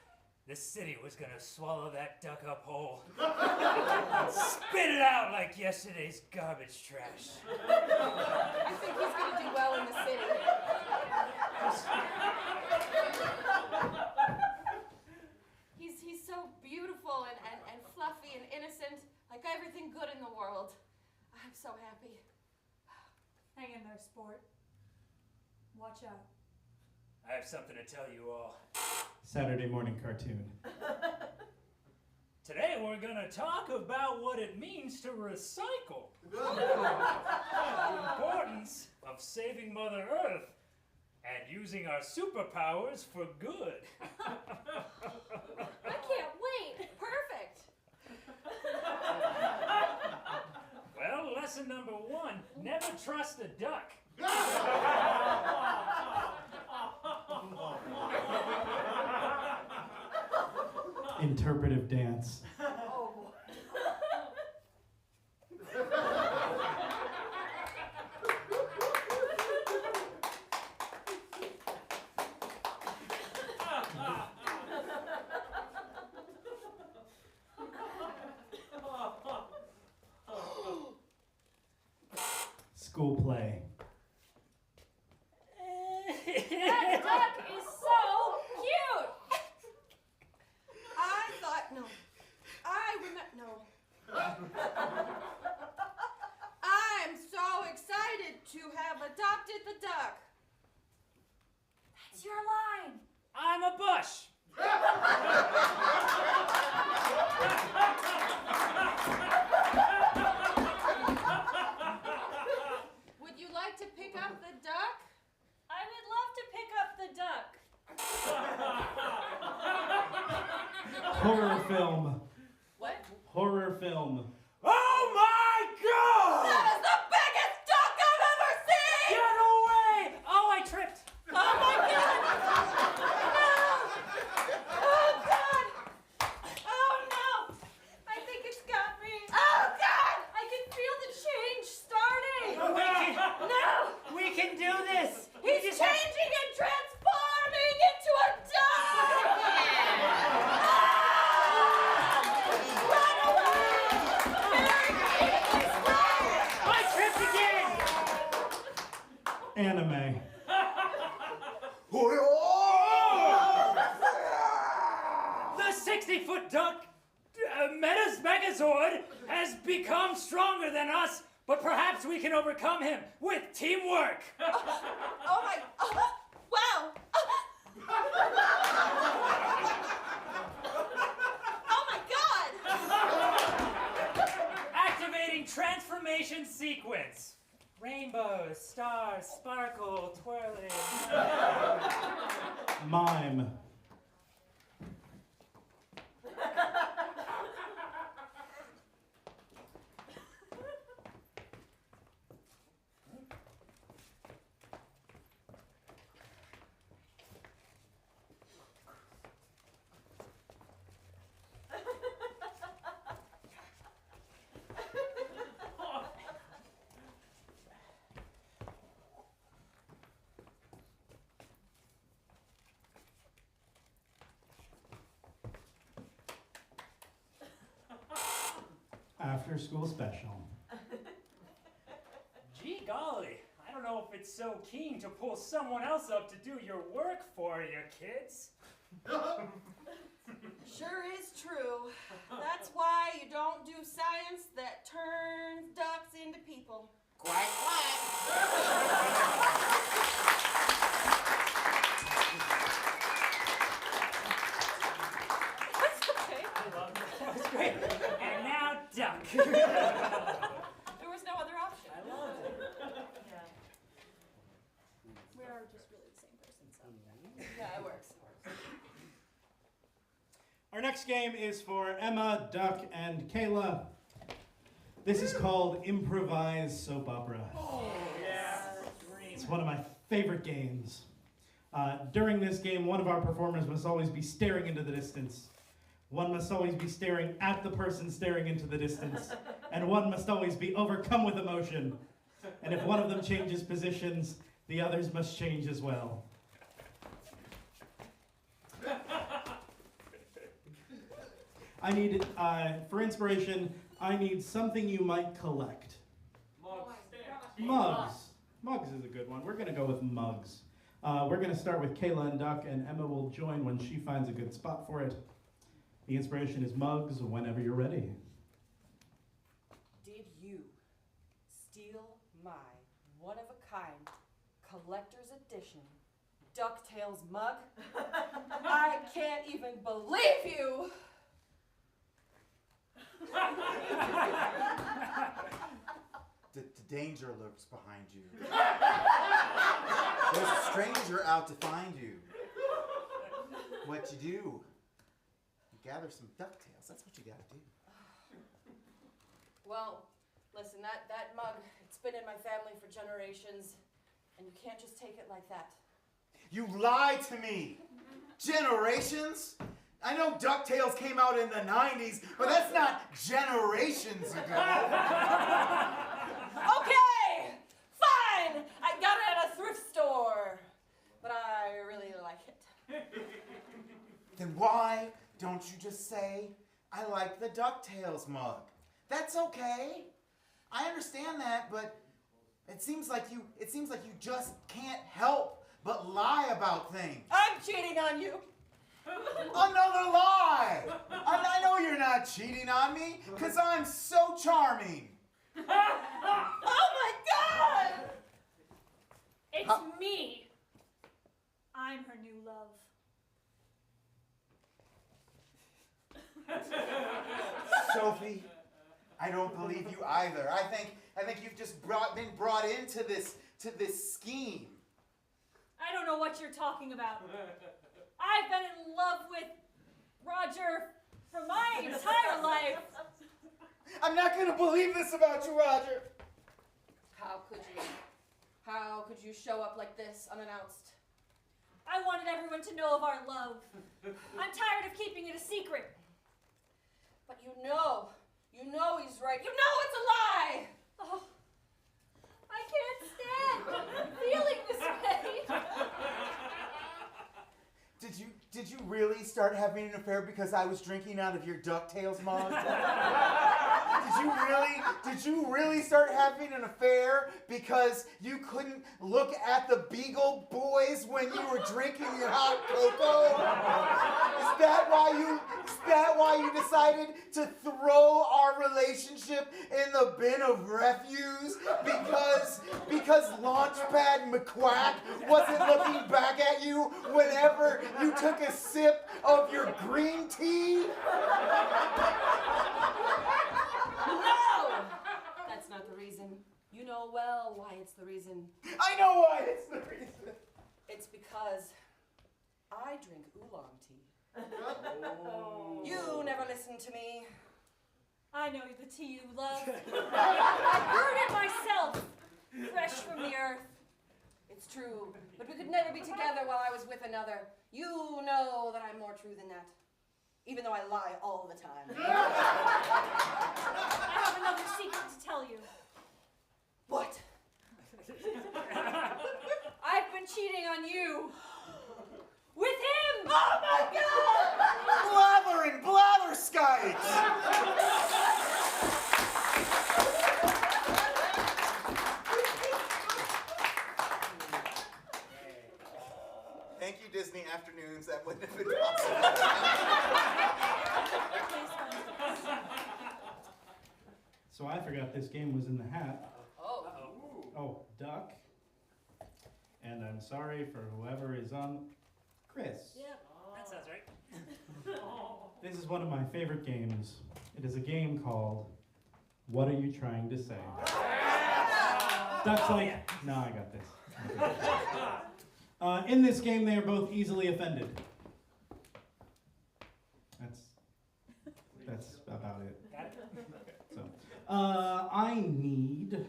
this city was gonna swallow that duck up whole. Spit it out like yesterday's garbage trash. I think he's gonna do well in the city. He's so beautiful and fluffy and innocent, like everything good in the world. I'm so happy. Hang in there, sport. Watch out. I have something to tell you all. Saturday morning cartoon. Today we're gonna talk about what it means to recycle. The importance of saving Mother Earth and using our superpowers for good. I can't wait. Perfect. Well, lesson number 1, never trust a duck. Interpretive dance. Oh boy. school play. That duck is so cute. I thought, no. I remember, no. I'm so excited to have adopted the duck. That's your line. I'm a bush. Would you like to pick up the duck? I would love to pick up the duck. Horror film. What? Horror film. Oh my God! That is the biggest duck I've ever seen! Get away! Oh, I tripped. Oh my God! No! Oh God! Oh no! I think it's got me. Oh God! I can feel the change starting. We can do this. He's changing and transforming into a duck! Run away! Very quickly, I tripped again. Anime. The 60-foot duck, Meta's Megazord, has become stronger than us, but perhaps we can overcome him with teamwork. Oh my! Wow! Oh my God! Activating transformation sequence. Rainbows, stars, sparkle, twirling. Mime. After school special. Gee golly, I don't know if it's so keen to pull someone else up to do your work for you, kids. Sure is true. That's why you don't do science that turns ducks into people. Quack, quack. That's okay. I love it. That was great. And now duck. There was no other option. I loved it. Yeah. We are just really the same person, so. Yeah, it works. Our next game is for Emma, Duck, and Kayla. This is called Improvised Soap Opera. Oh, yeah. It's one of my favorite games. During this game, one of our performers must always be staring into the distance. One must always be staring at the person staring into the distance. And one must always be overcome with emotion. And if one of them changes positions, the others must change as well. I need, for inspiration, I need something you might collect. Mugs. Mugs is a good one. We're going to go with mugs. We're going to start with Kayla and Duck, and Emma will join when she finds a good spot for it. The inspiration is mugs whenever you're ready. Did you steal my one-of-a-kind collector's edition DuckTales mug? I can't even believe you! The danger lurks behind you. There's a stranger out to find you. What you do? You gather some DuckTales. That's what you gotta do. Well, listen, that mug, it's been in my family for generations, and you can't just take it like that. You lied to me! Generations? I know DuckTales came out in the 90s, but that's not generations ago. Okay, fine! I got it at a thrift store, but I really like it. Then why don't you just say, I like the DuckTales mug? That's okay. I understand that, but It seems like you just can't help but lie about things. I'm cheating on you. Another lie! I know you're not cheating on me, because I'm so charming. Oh my God! It's me. I'm her new love. Sophie, I don't believe you either. I think you've just been brought into this scheme. I don't know what you're talking about. I've been in love with Roger for my entire life. I'm not going to believe this about you, Roger. How could you? How could you show up like this unannounced? I wanted everyone to know of our love. I'm tired of keeping it a secret. But you know he's right. You know it's a lie! Oh, I can't stand feeling this way. Did you really start having an affair because I was drinking out of your DuckTales mug? Did you really start having an affair because you couldn't look at the Beagle Boys when you were drinking your hot cocoa? Is that why you decided to throw our relationship in the bin of refuse? Because Launchpad McQuack wasn't looking back at you whenever you took a sip of your green tea? No! That's not the reason. You know well why it's the reason. I know why it's the reason. It's because I drink oolong tea. You never listen to me. I know the tea you love. I brewed it myself, fresh from the earth. It's true, but we could never be together while I was with another. You know that I'm more true than that, even though I lie all the time. I have another secret to tell you. What? I've been cheating on you. With him! Oh my God! Blather and blatherskites! Thank you, Disney Afternoons. That wouldn't have been possible. So I forgot this game was in the hat. Oh. Oh, duck. And I'm sorry for whoever is on Chris. Yeah, that sounds right. This is one of my favorite games. It is a game called What Are You Trying to Say? Duck's like, no, I got this. In this game, they are both easily offended. That's about it. Got it. So, I need.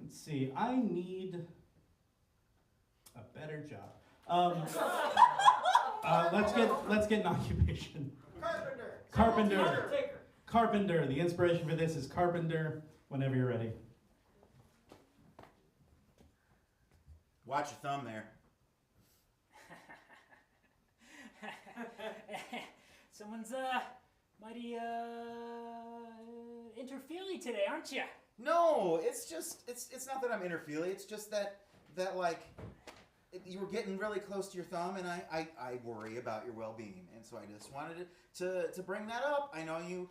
Let's see. I need a better job. Let's get an occupation. Carpenter. Carpenter. The inspiration for this is carpenter. Whenever you're ready. Watch your thumb there. Someone's mighty interfeely today, aren't you? No, it's not that I'm interfeely. It's just that like you were getting really close to your thumb, and I worry about your well-being, and so I just wanted to bring that up. I know you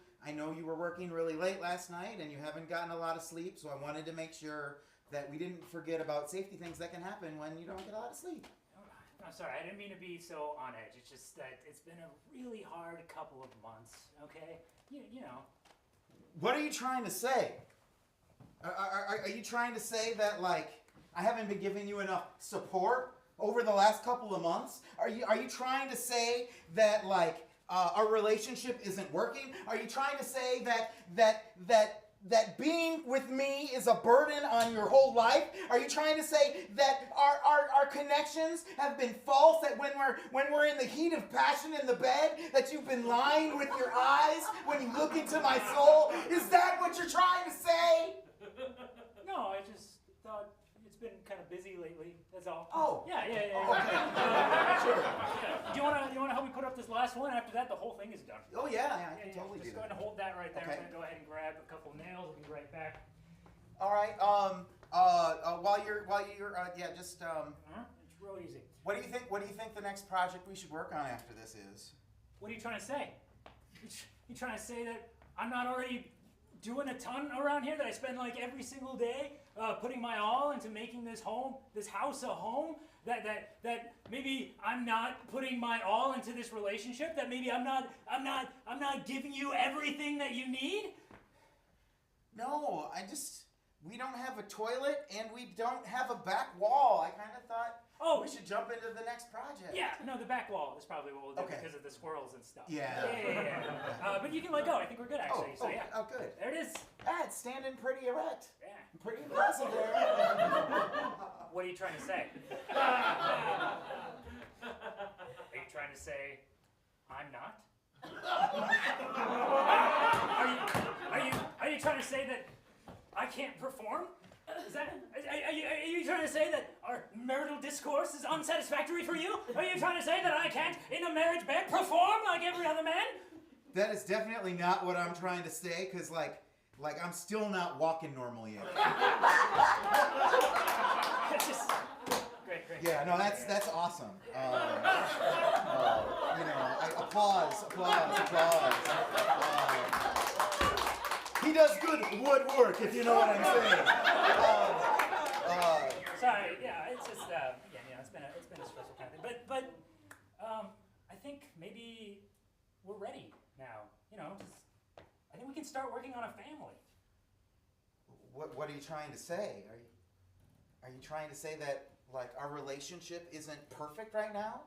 were working really late last night, and you haven't gotten a lot of sleep, so I wanted to make sure that we didn't forget about safety things that can happen when you don't get a lot of sleep. I'm sorry, I didn't mean to be so on edge. It's just that it's been a really hard couple of months, okay? You know. What are you trying to say? Are you trying to say that, like, I haven't been giving you enough support over the last couple of months? Are you trying to say that, like, our relationship isn't working? Are you trying to say that being with me is a burden on your whole life? Are you trying to say that our connections have been false, that when we're in the heat of passion in the bed, that you've been lying with your eyes when you look into my soul? Is that what you're trying to say? No, I just thought it's been kind of busy lately, that's all. Oh. Yeah. Okay. Sure. Do you want to help me put up this last one? After that, the whole thing is done. Oh, yeah, I can totally do Just go that. ahead and hold that right there. Okay. I'm going to go ahead and grab a couple nails. I'll be right back. All right. While you're yeah, just It's real easy. What do you think the next project we should work on after this is? What are you trying to say? You trying to say that I'm not already doing a ton around here? That I spend like every single day putting my all into making this house a home? That maybe I'm not putting my all into this relationship? That maybe I'm not giving you everything that you need? No, we don't have a toilet and we don't have a back wall. I kind of thought we should jump into the next project. Yeah, no, the back wall is probably what we'll do because of the squirrels and stuff. Yeah. But you can let go. I think we're good actually. Oh, good. There it is. Ah, it's standing pretty erect. Yeah. Pretty impressive there. What are you trying to say? Are you trying to say I'm not? Are you trying to say that I can't perform? Are you trying to say that our marital discourse is unsatisfactory for you? Are you trying to say that I can't, in a marriage bed, perform like every other man? That is definitely not what I'm trying to say, because like I'm still not walking normally yet. Great. Yeah, no, that's awesome. Applause. He does good woodwork, if you know what I'm saying. Sorry, yeah, it's just it's been a stressful kind of thing. But I think maybe we're ready now. I think we can start working on a family. What are you trying to say? Are you trying to say that like our relationship isn't perfect right now?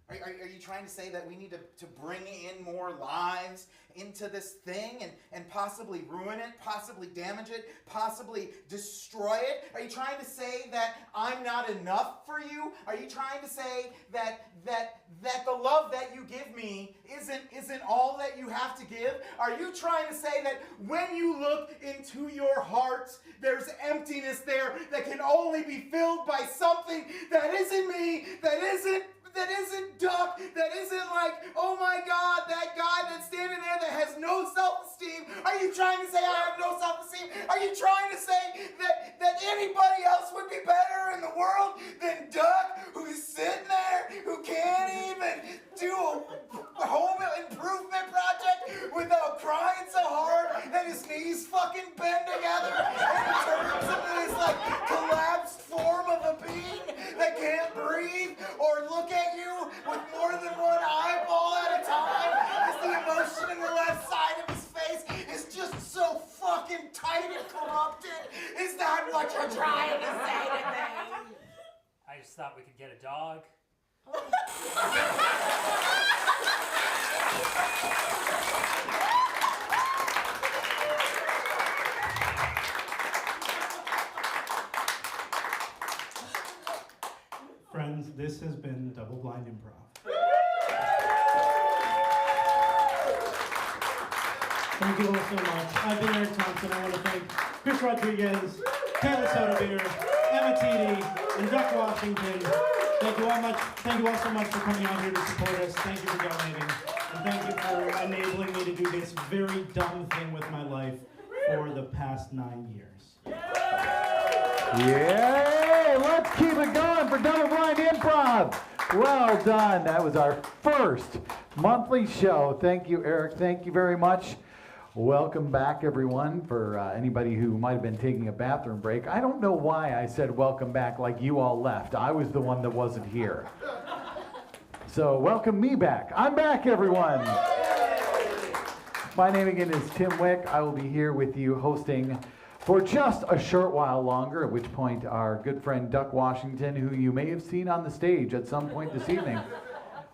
Are you trying to say that we need to bring in more lives into this thing and possibly ruin it, possibly damage it, possibly destroy it? Are you trying to say that I'm not enough for you? Are you trying to say that the love that you give me isn't all that you have to give? Are you trying to say that when you look into your heart, there's emptiness there that can only be filled by something that isn't me, that isn't Duck, that isn't like, oh my God, that guy that's standing there that has no self-esteem? Are you trying to say I have no self-esteem? Are you trying to say that anybody else would be better in the world than Duck, who's sitting there, who can't even do a home improvement project without crying so hard that his knees fucking bend together and he turns into this like collapsed form of a being that can't breathe or look at you with more than one eyeball at a time, as the emotion in the left side of his face is just so fucking tight and corrupted? Is that what you're trying to say to me? I just thought we could get a dog. Friends, this has been Double Blind Improv. Thank you all so much. I've been Eric Thompson. I want to thank Chris Rodriguez, Taylor Sotomayor, Emma Teedy, and Duck Washington. Thank you all so much for coming out here to support us. Thank you for donating. And thank you for enabling me to do this very dumb thing with my life for the past 9 years. Yay! Let's keep it going for Double Blind Improv. Well done. That was our first monthly show. Thank you, Eric. Thank you very much. Welcome back, everyone. For anybody who might have been taking a bathroom break, I don't know why I said welcome back like you all left. I was the one that wasn't here. So welcome me back. I'm back, everyone. My name again is Tim Wick. I will be here with you hosting for just a short while longer, at which point our good friend Duck Washington, who you may have seen on the stage at some point this evening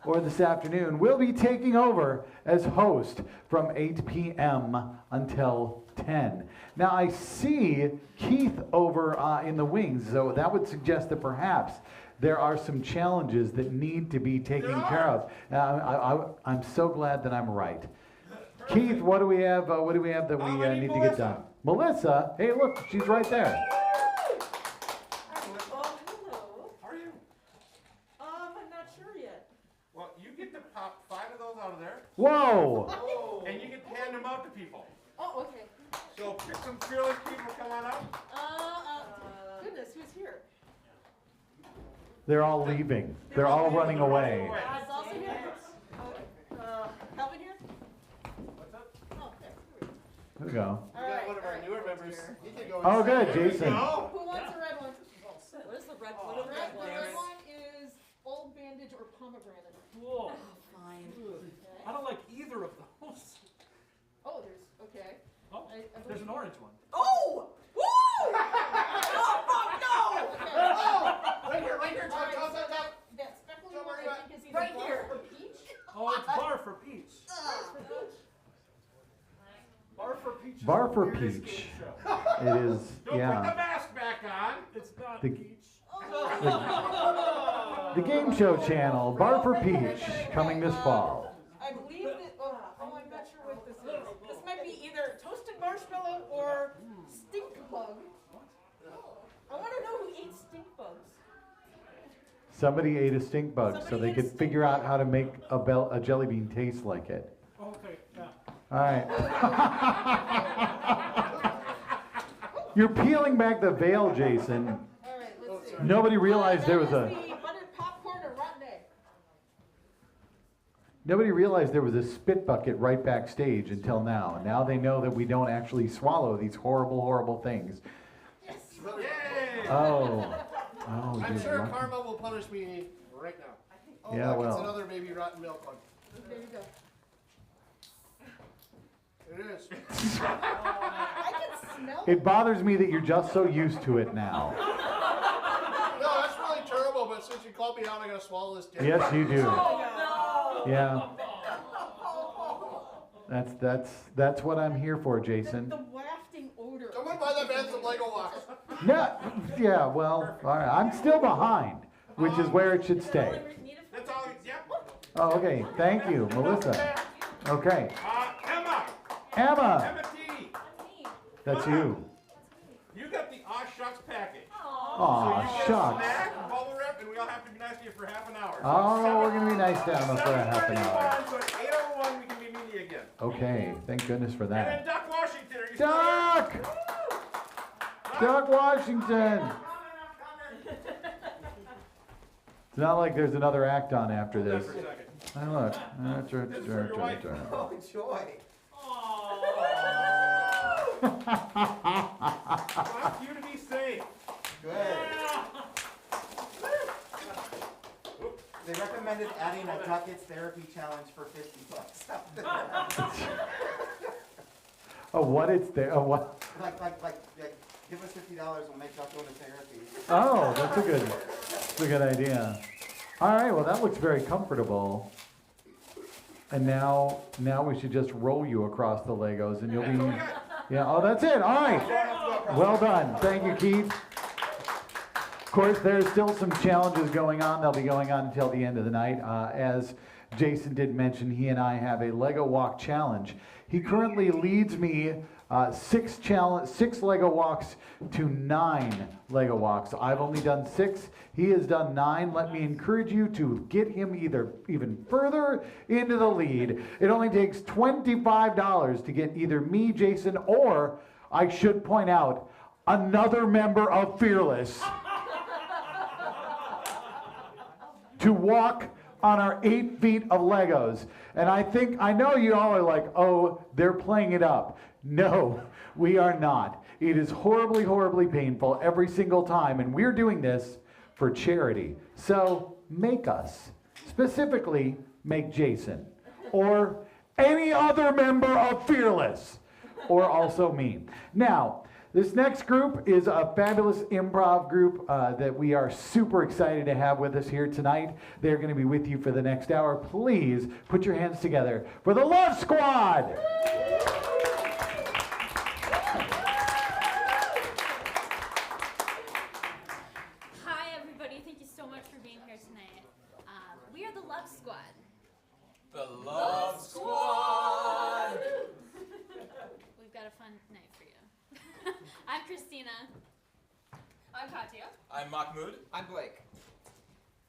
or this afternoon, will be taking over as host from 8 p.m. until 10. Now I see Keith over in the wings, so that would suggest that perhaps there are some challenges that need to be taken care of. I'm so glad that I'm right. Keith, what do we have? What do we have that we need to get done? Melissa, hey, look, she's right there. How are you? I'm not sure yet. Well, you get to pop 5 of those out of there. Whoa! And you can hand them out to people. Oh, okay. So pick some fearless people, come on up. They're all leaving. They're all running away. It's also here. Calvin here? Oh, there. There we go. All right. One of our newer members. He can go Oh, good, inside. Jason. Who wants a red one? What is the red one? The red one is old bandage or pomegranate. Whoa. Fine. I don't like either of those. Oh, there's, okay. Oh, I there's an believe- orange one. Oh! Woo! Oh, fuck no! Oh! Right here, Alright, Tom, so Tom. that speckly Don't one worry I about- think is either right bar here. for peach. Oh, it's bar for peach. Bar for Peach. is Bar the for weirdest Peach. game show. It is, Don't put the yeah. mask back on. It's not The- peach. The Game Show Channel, Bar for Peach, coming this fall. I believe that, oh, I'm not sure what this is. This might be either toasted marshmallow or stink bug. I want to know who eats stink bugs. Somebody ate a stink bug so they could figure out how to make a jelly bean taste like it. Okay, yeah. All right. You're peeling back the veil, Jason. All right, let's see. Nobody realized there was That a is the buttered popcorn or rotten egg. nobody realized there was a spit bucket right backstage until now. Now they know that we don't actually swallow these horrible, horrible things. Yes. Yay! Oh. Oh, I'm dude, sure lucky. Karma will punish me right now. Oh, Yeah, look, well. it's another maybe rotten milk one. There you go. It is. I can smell It bothers me that you're just so used to it now. No, that's really terrible, but since you called me out, I gotta swallow this dick. Yes, you do. Oh, no! Yeah. That's what I'm here for, Jason. the wafting odor. Someone buy that man some Lego blocks. No, yeah, well, all right. I'm still behind, which is where it should stay. That's all. Yep. Oh, okay. Thank you, Melissa. Okay. Emma. Emma, Emma T. that's you. You got the Aw Shucks package. Aw, So you get a shucks. snack, bubble wrap, and we all have to be nice to you for half an hour. Oh, we're gonna be nice to Emma for a half an hour. 7:31, so at 8:01 we can be meeting again. Okay, thank goodness for And then that. Duck Washington, are you still Duck! Doug Washington! It's not like there's another act on after there? this. For a second. Hey, look. This is for your wife. Oh, joy. I want you to be safe. Good. They recommended adding a Duckett's therapy challenge for $50. Oh, what it's there? Oh, what? like, give us $50, we'll make Duck go to therapy. Oh, that's a good idea. All right, well, that looks very comfortable. And now we should just roll you across the Legos and you'll be, yeah, oh, that's it. All right. Well done. Thank you, Keith. Of course, there's still some challenges going on. They'll be going on until the end of the night. As Jason did mention, he and I have a Lego Walk challenge. He currently leads me 6 Lego walks to 9 Lego walks. I've only done 6. He has done 9. Let me encourage you to get him even further into the lead. It only takes $25 to get either me, Jason, or, I should point out, another member of Fearless to walk on our 8 feet of Legos. And I know you all are like, oh, they're playing it up. No, we are not. It is horribly, horribly painful every single time, and we're doing this for charity. So make us. Specifically, make Jason. Or any other member of Fearless. Or also me. Now, this next group is a fabulous improv group that we are super excited to have with us here tonight. They're going to be with you for the next hour. Please put your hands together for the Love Squad! Hi, everybody. Thank you so much for being here tonight. We are the Love Squad. The Love Squad! We've got a fun night for you. I'm Christina. I'm Katya. I'm Mahmoud. I'm Blake.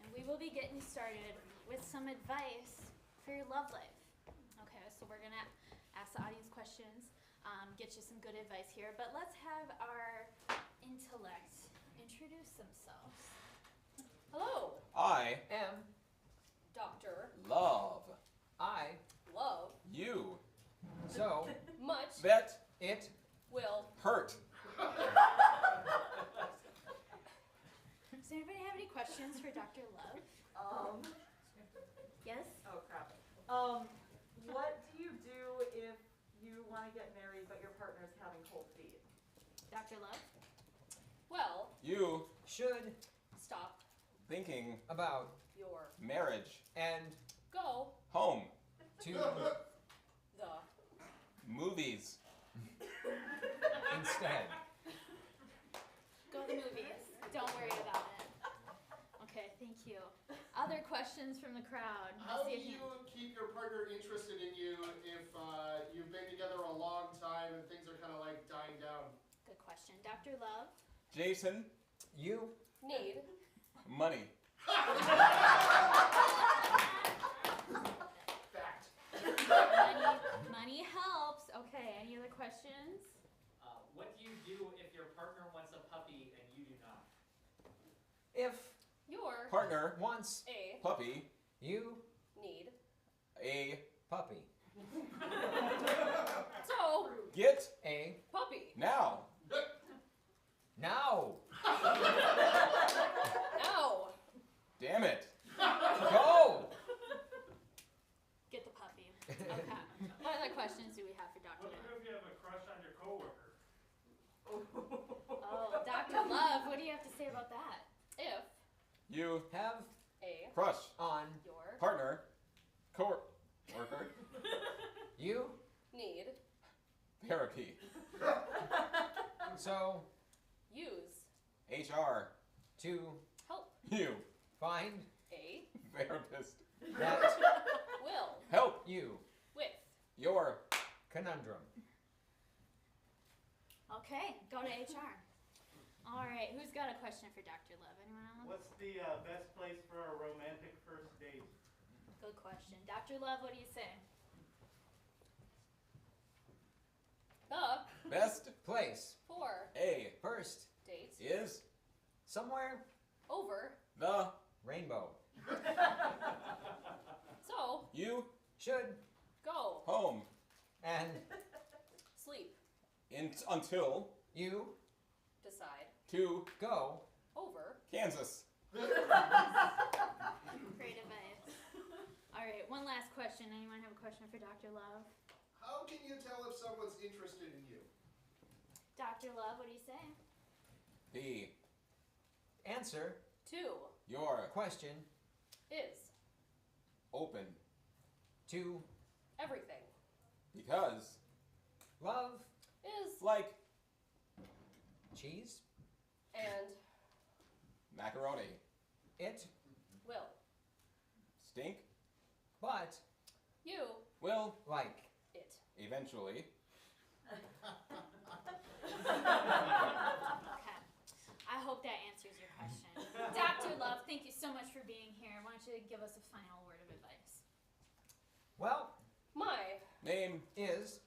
And we will be getting started with some advice for your love life. Okay, so we're going to ask the audience questions, get you some good advice here, but let's have our intellect introduce themselves. Hello. I am Dr. love I love you so much that it will. hurt. Does anybody have any questions for Dr. Love? Yes? Oh crap. What do you do if you want to get married but your partner's having cold feet? Dr. Love? Well, You should stop thinking about your marriage and go home to the movies instead. Go to the movies. Don't worry about it. Okay, thank you. Other questions from the crowd? I How do see a you hand. keep your partner interested in you if you've been together a long time and things are kind of like dying down? Good question. Dr. Love? Jason, you need money. Money helps. Okay, any other questions? What do you do if your partner wants a puppy and you do not? If your Partner wants a puppy you need a puppy. So get a puppy now. now. now. Damn it. Go. Get the puppy. Okay. What other questions do we have for Dr. Love? If you have a crush on your coworker? Oh, Dr. Love, what do you have to say about that? If You have a crush on your partner co-worker you need therapy so use HR to help you find a therapist that will help you with your conundrum. Okay, go to HR. All right, who's got a question for Dr. Love? Anyone else? What's the best place for a romantic first date? Good question. Dr. Love, what do you say? the best place for a first date is somewhere over the rainbow. so you should go home and sleep until you decide to go over Kansas. Great advice. All right, one last question. Anyone have a question for Dr. Love? How can you tell if someone's interested in you? Dr. Love, what do you say? The answer to your question is open to everything because love is like cheese and macaroni. It will stink, but you will like it eventually. Okay. I hope that answers your question. Dr. Love, thank you so much for being here. Why don't you give us a final word of advice? well my Name is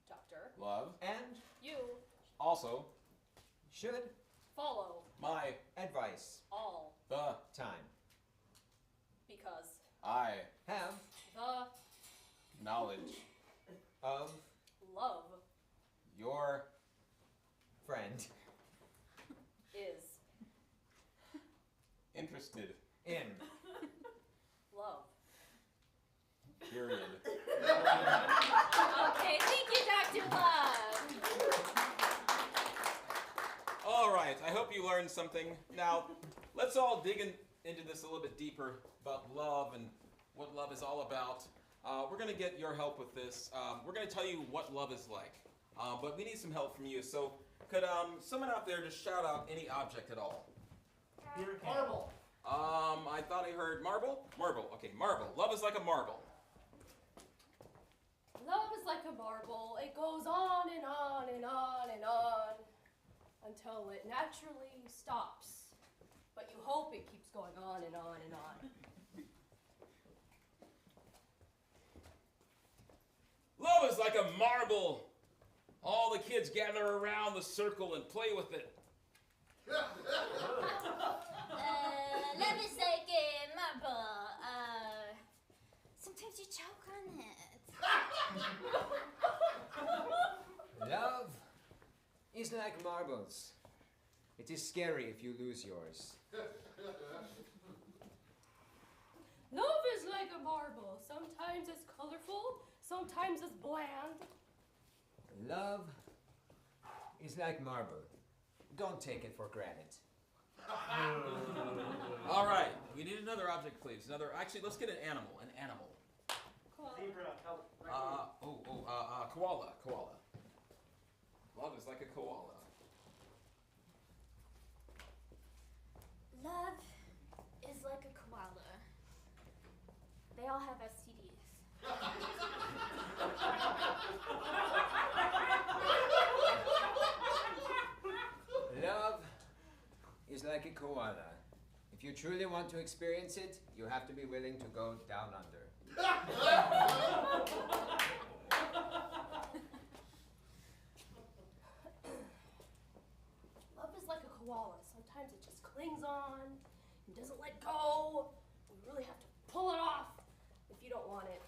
Dr. Love and you also should follow my advice all the time because I have the knowledge of love your friend is interested in love. period. Okay, thank you, Dr. Love. All right, I hope you learned something. Now, let's all dig into this a little bit deeper about love and what love is all about. We're going to get your help with this. We're going to tell you what love is like, but we need some help from you. So could someone out there just shout out any object at all? Marble. I thought I heard marble? Marble, okay, marble. Love is like a marble. Love is like a marble. It goes on and on and on and on until it naturally stops. But you hope it keeps going on and on and on. Love is like a marble. All the kids gather around the circle and play with it. love is like a marble. Sometimes you choke on it. Love is like marbles. It is scary if you lose yours. Love is like a marble. Sometimes it's colorful, sometimes it's bland. Love is like marble. Don't take it for granted. All right, we need another object, please. Another. Actually, let's get an animal. An animal. Zebra, help. Koala. Koala. Love is like a koala. Love is like a koala. They all have STDs. Love is like a koala. If you truly want to experience it, you have to be willing to go down under. Love is like a koala. Sometimes it just clings on and doesn't let go. You really have to pull it off if you don't want it.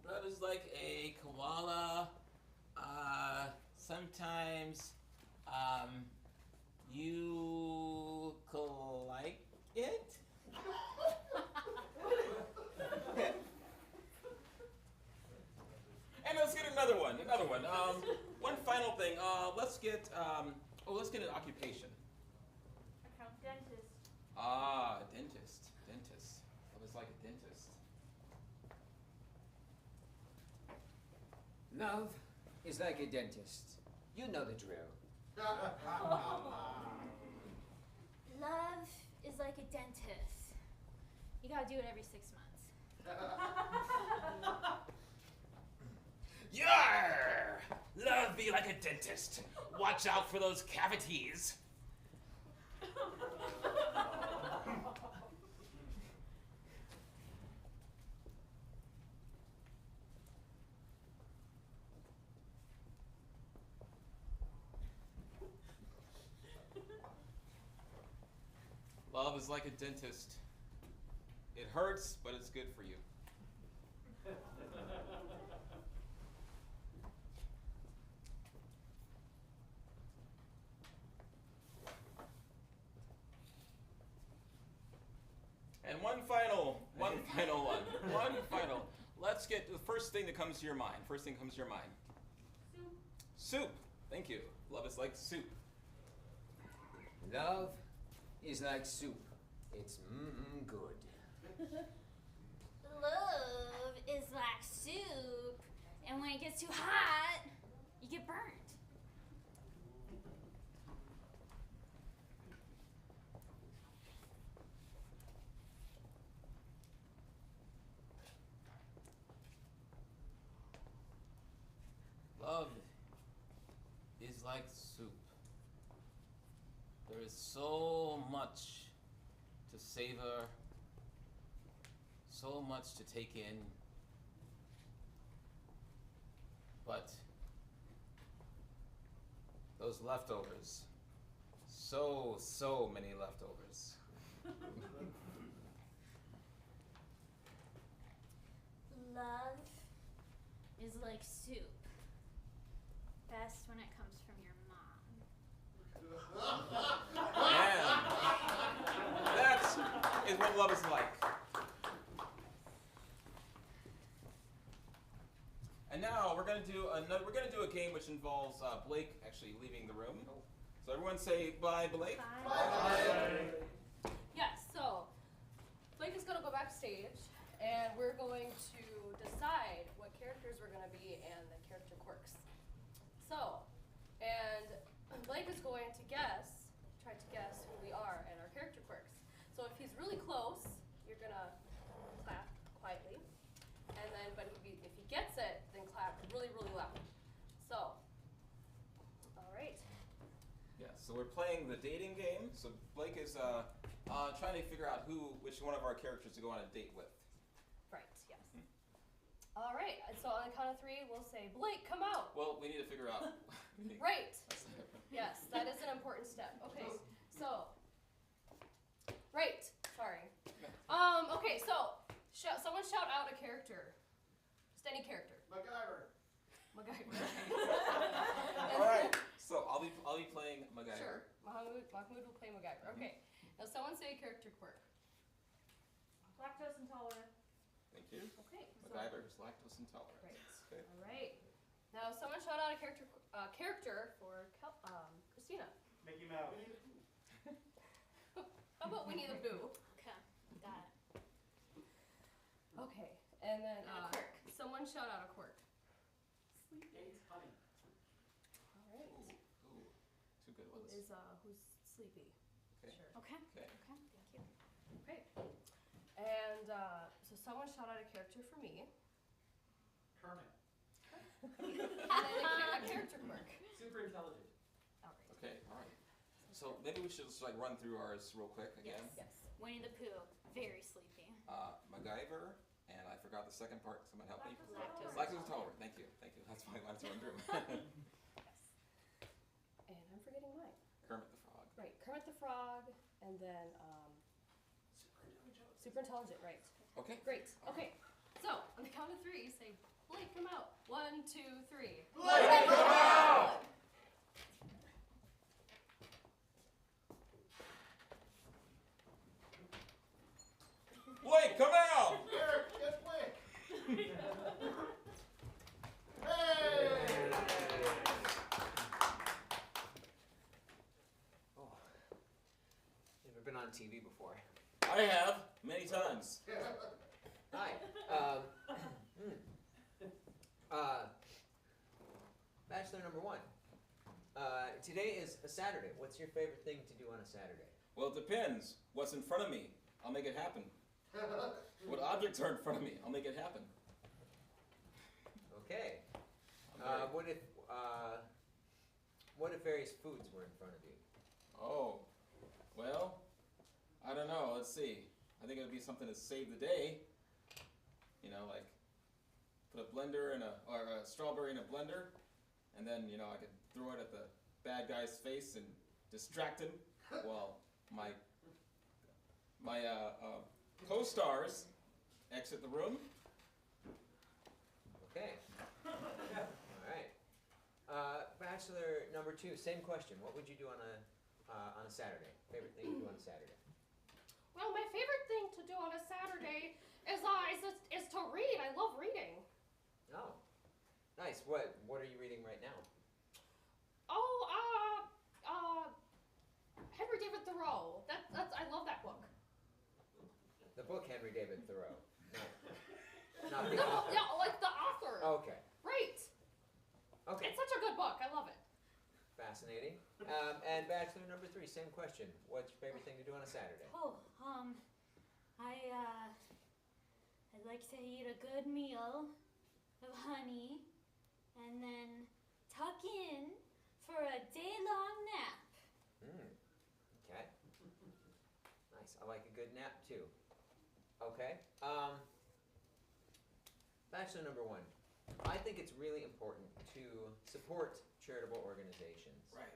Love is like a koala. Sometimes, you like it. And let's get another one. One final thing. Let's get an occupation. Dentist. Ah, a dentist. Dentist. Love is like a dentist. Love is like a dentist. You know the drill. Love is like a dentist. You gotta do it every 6 months. Yarr! Love be like a dentist. Watch out for those cavities. Love is like a dentist. It hurts, but it's good for you. And one final one. Let's get the first thing that comes to your mind. Soup. Thank you. Love is like soup. Love is like soup. It's good. Love is like soup, and when it gets too hot, you get burnt. Love is like soup. There is so much to savor, so much to take in, but those leftovers, so many leftovers. Love is like soup. Best when it comes from your mom. And that is what love is like. And now we're gonna do a game which involves Blake actually leaving the room. So everyone say bye, Blake. Bye. Yes, so Blake is going to go backstage, and we're going to decide what characters we're going to be and the character quirks. So, and Blake is going to try to guess who we are and our character quirks. So if he's really close, you're going to clap quietly, and then, but if he gets it, then clap really, really loud. So, all right. Yeah, so we're playing the dating game. So Blake is trying to figure out which one of our characters to go on a date with. Right, yes. All right, and so on the count of three, we'll say, Blake, come out. Well, we need to figure out. Right. Yes, that is an important step. Okay, so Right. Sorry. Okay, so someone shout out a character. Just any character. MacGyver. MacGyver. All right. So I'll be playing MacGyver. Sure. Mahmoud will play MacGyver. Okay. Now someone say a character quirk. Lactose intolerant. Thank you. Okay. MacGyver is lactose intolerant. Great. Okay. All right. Now someone shout out a character for Christina. Mickey Mouse. How about Winnie the Pooh? Okay, got it. Okay. And then And a quirk. Someone shout out a quirk. Dave's funny. All right. Ooh, two good ones. Who's sleepy? Okay. Sure. Okay. Okay. Okay. Thank you. Okay. And so someone shout out a character for me. Kermit. And then a character quirk. Super intelligent. All right. Okay. All right. So maybe we should just like run through ours real quick again. Yes. Winnie the Pooh, very sleepy. MacGyver, and I forgot the second part. Someone help me. Lactose Lactose intolerant. Thank you. Thank you. That's fine. Let's run through. And I'm forgetting mine. Kermit the Frog. Right. Kermit the Frog, and then super intelligent. Right. Okay. Great. Okay. So on the count of three, say Blake, come out. 1, 2, 3. Blake, come out! Blake, come out! Eric, get Blake! Hey! Oh. Never been on TV before. I have many times. Hi. Bachelor number 1. Today is a Saturday. What's your favorite thing to do on a Saturday? Well, it depends. What's in front of me? I'll make it happen. What objects are in front of me? I'll make it happen. Okay. I'm What if various foods were in front of you? Oh, well, I don't know. Let's see. I think it would be something to save the day. You know, like put a blender or a strawberry in a blender, and then I could throw it at the bad guy's face and distract him while my co-stars exit the room. Okay. All right. Bachelor number 2, same question. What would you do on a Saturday? Favorite thing to do on a Saturday? Well, my favorite thing to do on a Saturday is to read. I love reading. Oh, nice. What are you reading right now? Henry David Thoreau. I love that book. The book Henry David Thoreau. Not the No, author. yeah, like the author. Okay. Right. Okay. It's such a good book. I love it. Fascinating. And bachelor number 3, same question. What's your favorite thing to do on a Saturday? Oh, I'd like to eat a good meal of honey and then tuck in for a day-long nap. Okay. Nice. I like a good nap too. Okay. Bachelor number 1. I think it's really important to support charitable organizations. Right.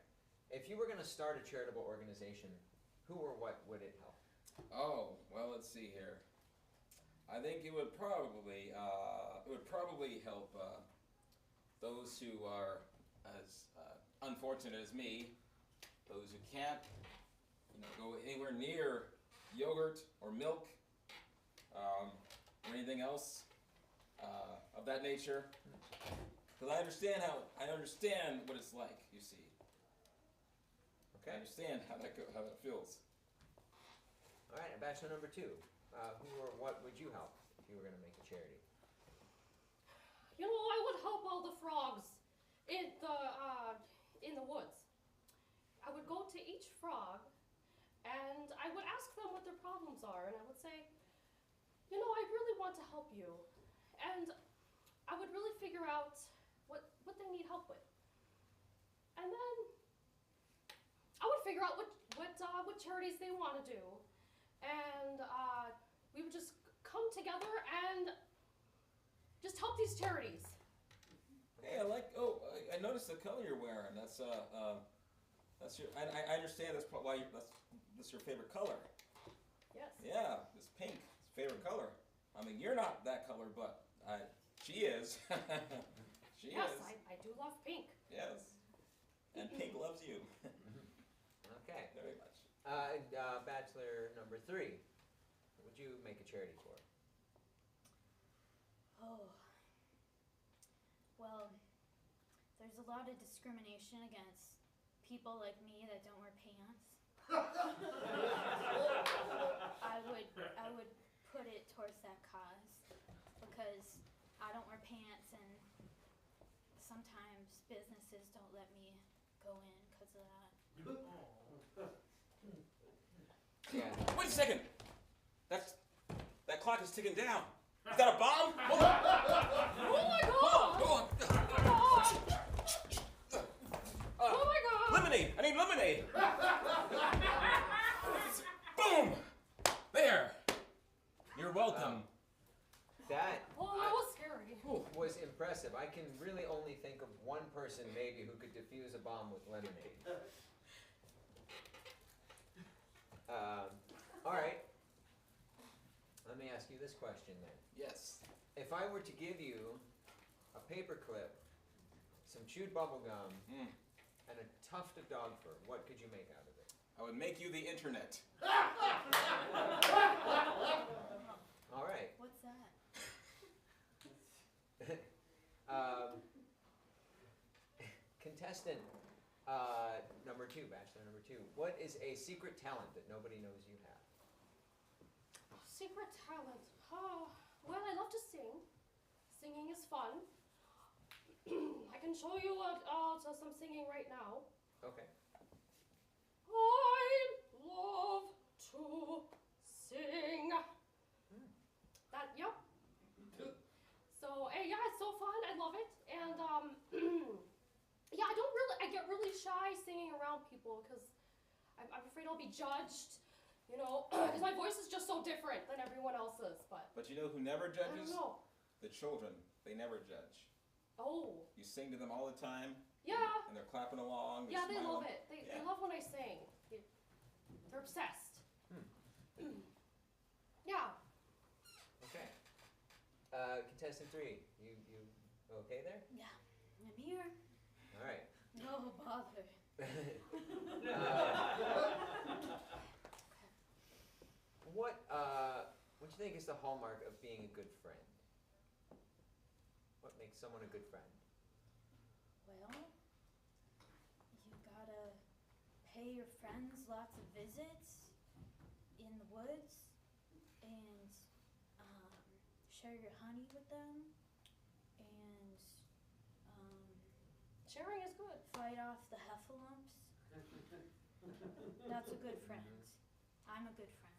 If you were going to start a charitable organization, who or what would it help? Oh, well, let's see here. I think it would probably help those who are as unfortunate as me, those who can't, go anywhere near yogurt or milk or anything else of that nature. Because I understand what it's like. You see. Okay. I understand how that feels. All right. And bachelor number 2. Who or what would you help if you were going to make a charity? I would help all the frogs in the woods. I would go to each frog and I would ask them what their problems are, and I would say, I really want to help you, and I would really figure out what they need help with, and then I would figure out what charities they want to do, and we would just come together and just help these charities. Hey, I noticed the color you're wearing. That's your. I understand that's your favorite color. Yes. Yeah, it's pink. It's favorite color. I mean, you're not that color, but she is. She yes, is. I do love pink. Yes. And pink loves you. Okay. Very much. Bachelor number 3. What would you make a charity for? Oh. Well, there's a lot of discrimination against people like me that don't wear pants. I would put it towards that cause because I don't wear pants and sometimes businesses don't let me go in because of that. Yeah. Wait a second. That clock is ticking down. Is that a bomb? Hold on. Oh my god! Hold on. Oh my god! Lemonade. I need lemonade. Boom. There. You're welcome. That Oh, that was scary. was impressive. I can really only think of one person maybe who could defuse a bomb with lemonade. All right. Let me ask you this question then. Yes. If I were to give you a paper clip, some chewed bubble gum, and a tuft of dog fur, what could you make out of it? I would make you the internet. All right. What's that? Contestant number 2, bachelor number 2. What is a secret talent that nobody knows you have? Secret talent. Well, I love to sing. Singing is fun. I can show you some singing right now. Okay. I love to sing. That, yep. So, yeah, it's so fun. I love it. And, yeah, I get really shy singing around people because I'm afraid I'll be judged, you know, because my voice is just so different than everyone else's, but. But you know who never I judges? don't know. The children. They never judge. Oh. You sing to them all the time. Yeah. And they're clapping along. Yeah, they love smiling. it. They love when I sing. They're obsessed. Yeah. Okay. Contestant 3, you okay there? Yeah, I'm here. All right. No bother. What do you think is the hallmark of being a good friend? What makes someone a good friend? Well, you gotta pay your friends lots of visits in the woods and share your honey with them and sharing is good. Fight off the heffalumps. That's a good friend. I'm a good friend.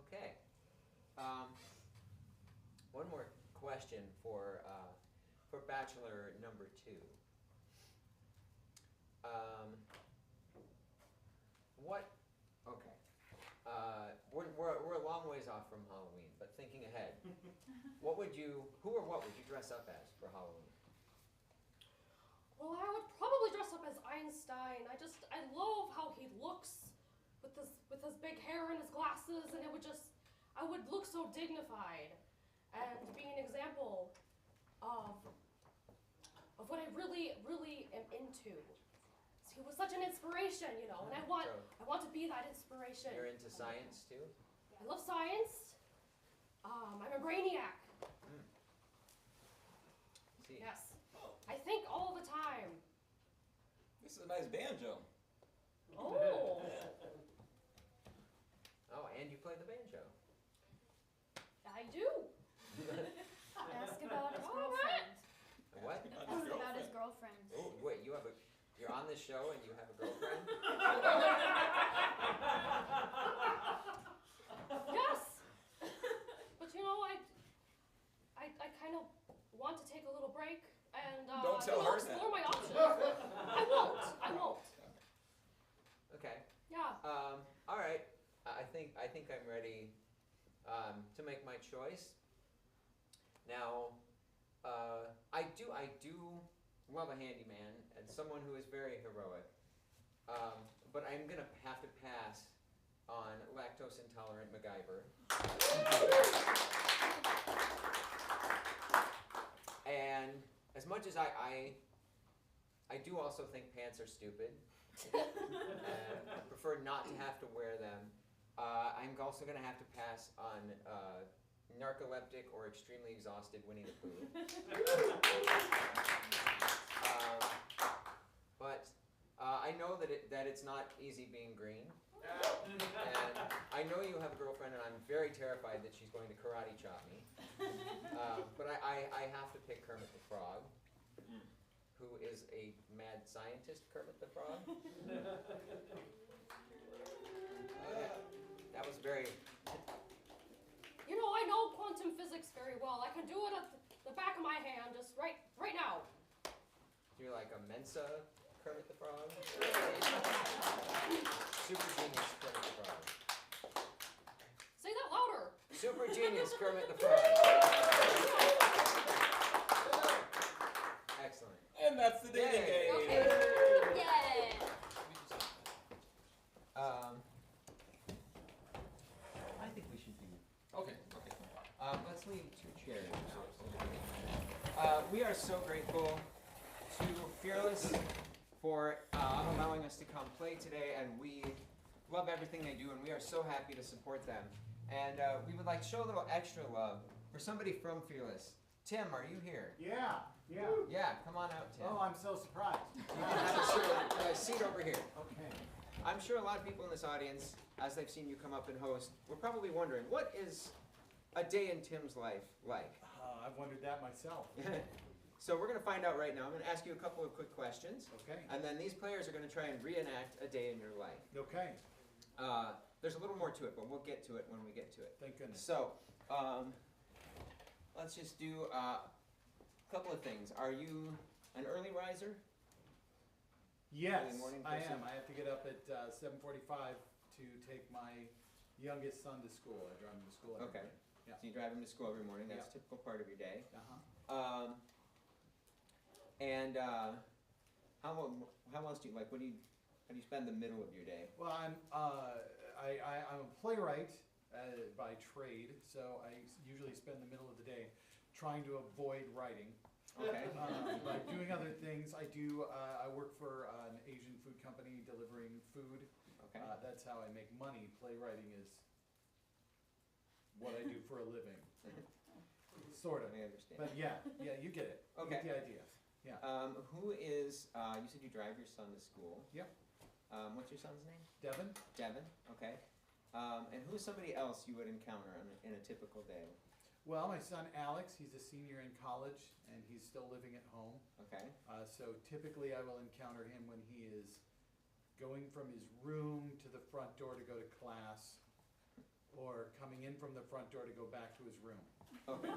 Okay. One more question for bachelor number 2. Okay. We're a long ways off from Halloween, but thinking ahead, who or what would you dress up as for Halloween? Well, I would probably dress up as Einstein. I love how he looks with his big hair and his glasses, and I would look so dignified and be an example of what I really, really am into. He was such an inspiration, you know, and I want to be that inspiration. You're into science too? I love science. I'm a brainiac. See. Yes. I think all the time. This is a nice banjo. Oh. Oh, and you play the banjo. I do. Ask about his girlfriend. What? Ask about his girlfriend. Oh, wait, you're on this show and you have a girlfriend? Yes. But you know, I kind of want to take a little break and Don't tell her that. explore my options. I won't. Okay. Yeah. All right. I think I'm ready to make my choice. Now, I do love a handyman and someone who is very heroic, but I'm gonna have to pass on lactose intolerant MacGyver. And as much as I do also think pants are stupid, and I prefer not to have to wear them, I'm also going to have to pass on narcoleptic or extremely exhausted Winnie the Pooh. But I know that it's not easy being green. And I know you have a girlfriend, and I'm very terrified that she's going to karate chop me. But I have to pick Kermit the Frog, who is a mad scientist, Kermit the Frog. That was very... You know, I know quantum physics very well. I can do it at the back of my hand, just right now. You're like a Mensa Kermit the Frog? Super genius Kermit the Frog. Say that louder. Super genius Kermit the Frog. Excellent. And that's the dating game. Okay. Yay. I think we should be. Okay. Let's leave 2 chairs. We are so grateful to Fearless for allowing us to come play today, and we love everything they do, and we are so happy to support them. And we would like to show a little extra love for somebody from Fearless. Tim, are you here? Yeah. Yeah, come on out, Tim. Oh, I'm so surprised. You can have a seat over here. Okay. I'm sure a lot of people in this audience, as they've seen you come up and host, were probably wondering, what is a day in Tim's life like? I've wondered that myself. So we're going to find out right now. I'm going to ask you a couple of quick questions. Okay. And then these players are going to try and reenact a day in your life. Okay. There's a little more to it, but we'll get to it when we get to it. Thank goodness. So, let's just do a couple of things. Are you an early riser? Yes, Early morning I person? am. I have to get up at 7:45 to take my youngest son to school. I drive him to school every Okay. day. Yeah. So you drive him to school every morning. That's Yeah. a typical part of your day. Uh-huh. And how else do you like? How do you spend the middle of your day? Well, I'm a playwright by trade, so I usually spend the middle of the day trying to avoid writing. Okay. But doing other things, I work for an Asian food company delivering food. Okay. That's how I make money. Playwriting is what I do for a living. Sort of. I understand. But yeah, you get it. Okay. You get the idea. Yeah. Who is, you said you drive your son to school. Yep. What's your son's name? Devin? Devin, okay. And who's somebody else you would encounter in a typical day? Well, my son Alex, he's a senior in college, and he's still living at home. Okay. So typically I will encounter him when he is going from his room to the front door to go to class, or coming in from the front door to go back to his room. Okay.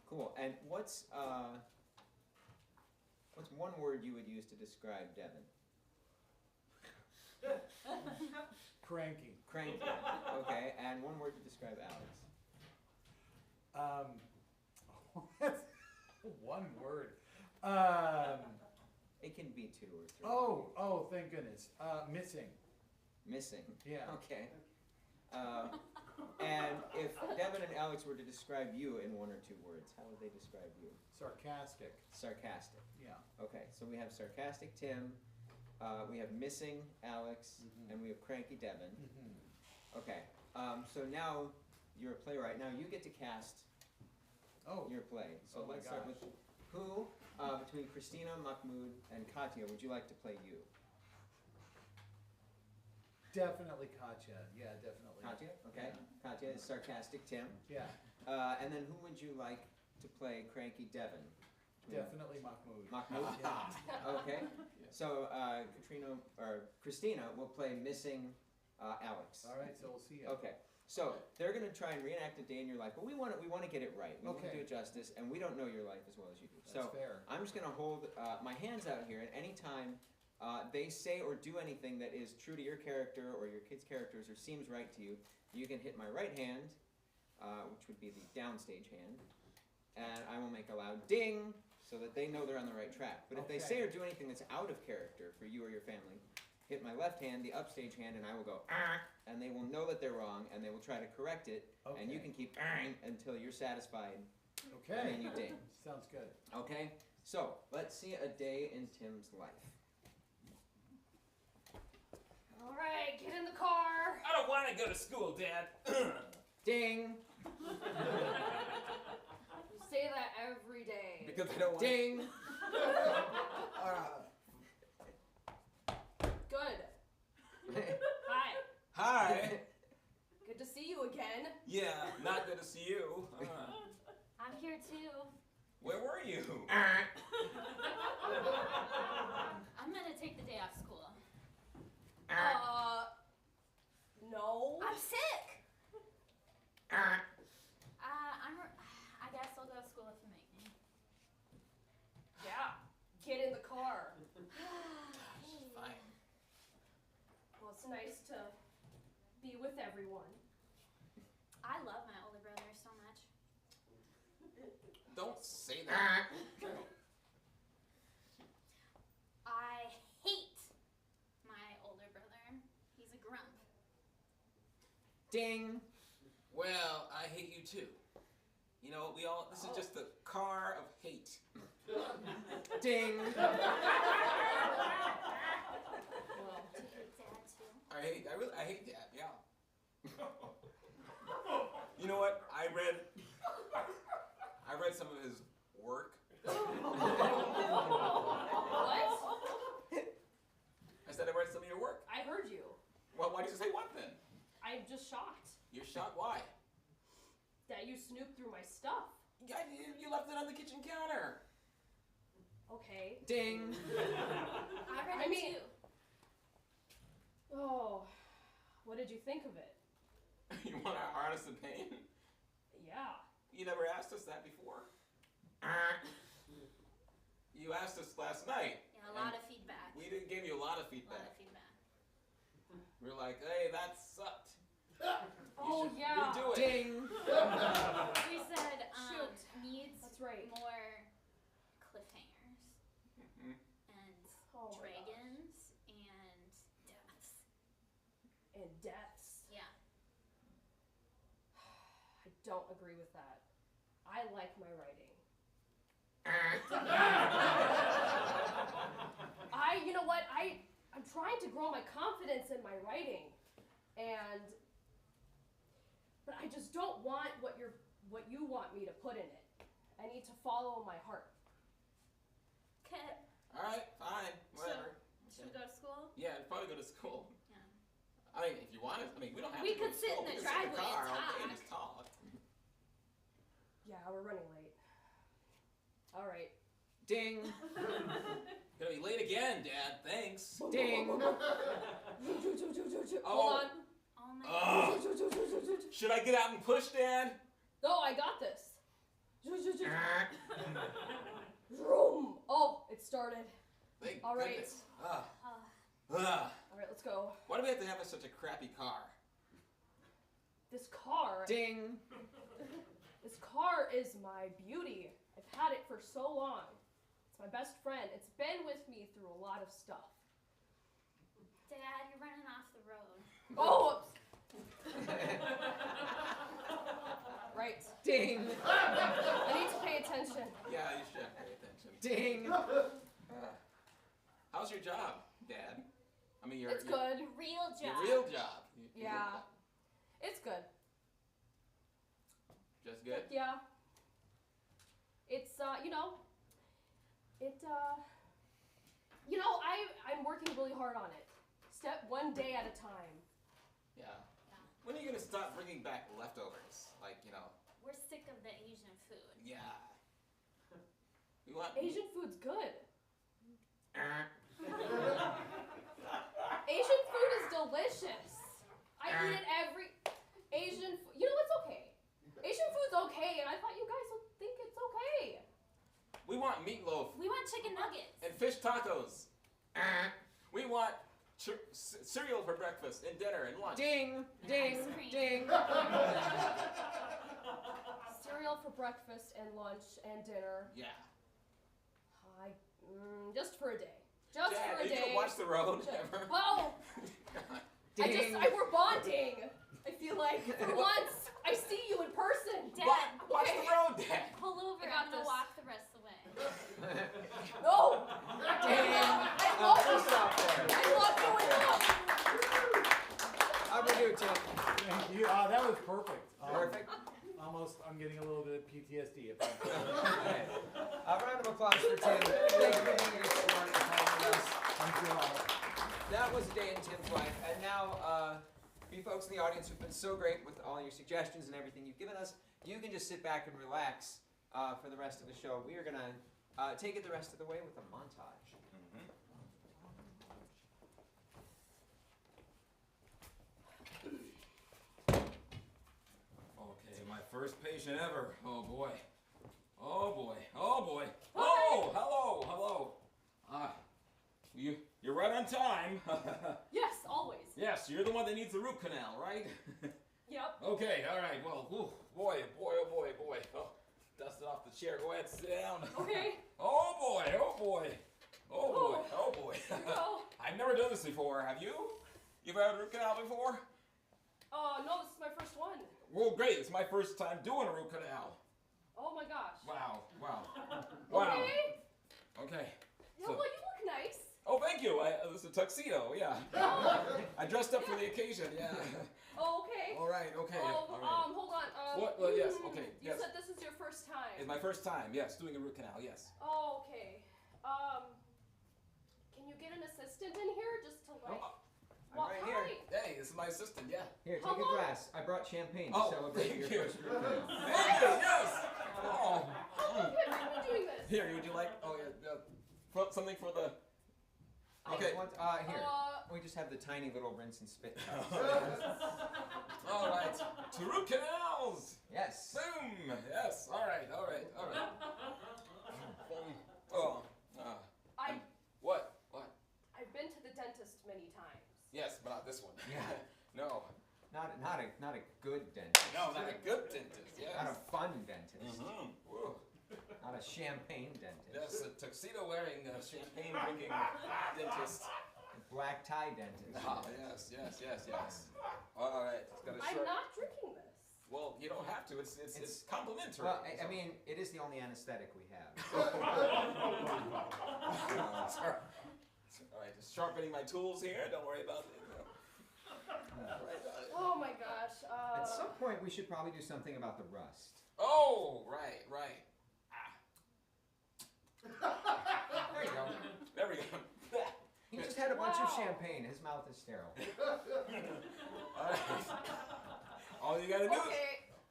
Cool. And what's one word you would use to describe Devin? Cranky. Cranky. Okay. And one word to describe Alex? That's one word. It can be 2 or 3. Oh, thank goodness. Missing. Missing. Yeah. Okay. And if Devin and Alex were to describe you in 1 or 2 words, how would they describe you? Sarcastic. Sarcastic. Yeah. Okay, so we have sarcastic Tim, we have missing Alex, and we have cranky Devin. Okay, so now you're a playwright. Now you get to cast your play. So Oh my let's start with who, between Christina, Mahmoud, and Katya, would you like to play you? Definitely Katya. Yeah, definitely. Katya, okay. Yeah. Katya is sarcastic Tim. Yeah. And then who would you like to play cranky Devin? Definitely Mahmoud. Mahmoud? Yeah. Okay. So Christina will play missing Alex. All right, so we'll see you. Okay. So they're going to try and reenact a day in your life, but we want to get it right. We want to Okay. do it justice, and we don't know your life as well as you do. That's So fair. I'm just going to hold my hands out here, and anytime they say or do anything that is true to your character or your kids' characters or seems right to you, you can hit my right hand, which would be the downstage hand, and I will make a loud ding so that they know they're on the right track. But if they Okay. say or do anything that's out of character for you or your family, hit my left hand, the upstage hand, and I will go, and they will know that they're wrong, and they will try to correct it, and you can keep until you're satisfied. Okay. And then you ding. Sounds good. Okay? So, let's see a day in Tim's life. All right, get in the car. I don't want to go to school, Dad. Ding. You say that every day. Because I don't want Ding. Good. Hi. Hi. Good to see you again. Yeah, not good to see you. I'm here too. Where were you? I'm gonna take the day off school. No. I'm sick. I guess I'll go to school if you make me. Yeah. Get in the car. Fine. Well, it's nice to be with everyone. I love my older brother so much. Don't say that. I hate my older brother. He's a grump. Ding. Well, I hate you too. You know, this is just the car of hate. Ding. Well, do you hate Dad too? I hate Dad, yeah. You know what? I read some of his work. What? I said I read some of your work. I heard you. Well, why did you say what then? I'm just shocked You're shocked? Why? that you snooped through my stuff. Yeah, you left it on the kitchen counter. Okay. Ding. I read it too. Oh, what did you think of it? You want our honest opinion? Yeah. You never asked us that before. You asked us last night. Yeah, a lot of feedback. We didn't give you a lot of A feedback. lot of feedback. We were like, hey, that sucked. Oh, yeah. Redo it. Ding. We said Shoot. needs That's right. more cliffhangers Mhm. and Oh my dragons and deaths. And deaths. Yeah. I don't agree with that. I like my writing. You know what? I'm trying to grow my confidence in my writing, but I just don't want what you want me to put in it. I need to follow my heart. Okay. All right, fine, whatever. Should we go to school? Yeah, I'd probably go to school. Yeah. I mean, if you want it, we don't have We to go could to sit school. in the We can sit in the driveway car and all day and talk. just talk. Yeah, we're running late. All right. Ding. Gonna be late again, Dad. Thanks. Ding. Hold on. Oh my Ugh. Should I get out and push, Dad? No, I got this. Vroom. Oh, it started. Thank All right. goodness. Uh, Ugh. All right, let's go. Why do we have to have such a crappy car? This car. Ding. This car is my beauty. I've had it for so long. It's my best friend. It's been with me through a lot of stuff. Dad, you're running off the road. Oh, right. Ding. I need to pay attention. Yeah, you should pay attention. Ding. How's your job, Dad? I mean, It's good. Your real job. Your real job. Your real Yeah. job. It's good. Just good? Yeah. It's I'm working really hard on it. One day at a time. Yeah. When are you gonna stop bringing back leftovers? We're sick of the Asian food. Yeah. We want Asian food's good. Asian food is delicious. I eat it every Asian food. You know, it's okay. Asian food's okay, and I thought you guys would think it's okay. We want meatloaf We want chicken nuggets. and fish tacos. We want cereal for breakfast and dinner and lunch. Ding. Ding. Ice cream. Ding. Cereal for breakfast and lunch and dinner. Yeah. Just for a day. Just Dad, for are a you day. gonna watch the road ever? Well, we're bonding. I feel like for once I see you in person. Dad, watch the road, Dad. Pull over. I got I'm gonna this. walk the rest of the way. No! Dan, we'll stop there. I love going up! How we do, Tim? Thank you. That was perfect. Perfect. I'm getting a little bit of PTSD. If I'm Okay. A round of applause for Tim. Thank you for being here this morning and playing with us. Thank you all. That was a day in Tim's life. And now, you folks in the audience who've been so great with all your suggestions and everything you've given us, you can just sit back and relax for the rest of the show. We are going to take it the rest of the way with a montage. Okay, my first patient ever. Oh boy. Oh boy. Oh boy. Oh, hello. You're right on time. Yes, always. Yes, you're the one that needs the root canal, right? Yep. Okay, all right. Well, boy. Oh, dust it off the chair. Go ahead, sit down. Okay. Oh boy. No. I've never done this before. Have you? You've had a root canal before? No, this is my first one. Well, great. It's my first time doing a root canal. Oh my gosh. Wow. Okay. Okay. Yeah, So- well, you look nice. Oh, thank you. This is a tuxedo. Yeah. I dressed up for the occasion. Yeah. Oh, okay. All right. Okay. Oh, all right. hold on. What? Well, yes. Okay. You Yes. said this is your first time. It's my first time. Yes, doing a root canal. Yes. Oh, okay. Can you get an assistant in here just to like? I'm right here. Hey, this is my assistant. Yeah. Here, take a glass. I brought champagne to Oh, celebrate thank your you. first root canal. Thank you. Yes. Oh. How long have you been doing this? Here, would you like? Oh yeah. Something for the. Okay. Here. We just have the tiny little rinse and spit cups. All right. To root canals. Yes. Boom. Yes. All right. Oh. What? I've been to the dentist many times. Yes, but not this one. Yeah. No. Not a good dentist. No, not a good dentist. Yes. Not a fun dentist. Whoa. Not a champagne dentist. Yes, a tuxedo wearing, champagne drinking dentist. Black tie dentist. Ah, yes. All right. It's got a I'm short. not drinking this. Well, you don't have to. It's complimentary. Well, I mean, it is the only anesthetic we have. Sorry. All right, just sharpening my tools here. Don't worry about it. Oh my gosh. At some point, we should probably do something about the rust. Oh, right. There we go. He just had a bunch of champagne. His mouth is sterile. All right. All you gotta do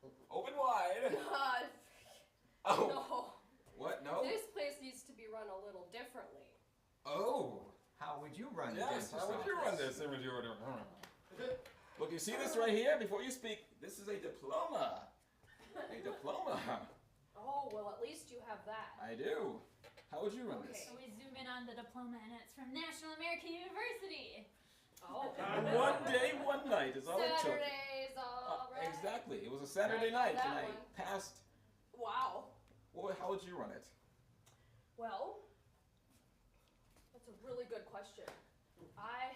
is open wide. God. Oh. No. What? No? This place needs to be run a little differently. Oh. How would you run the Yes, dentist how would you run office? this? Look, you see this right here? Before you speak, this is a diploma. A diploma. Oh, well, at least you have that. I do. How would you run this? So we zoom in on the diploma, and it's from National American University. Oh. One day, one night is all it took. Saturday's all right. Exactly. It was a Saturday Right, night, that and I one. passed. Wow. Well, how would you run it? Well, that's a really good question. I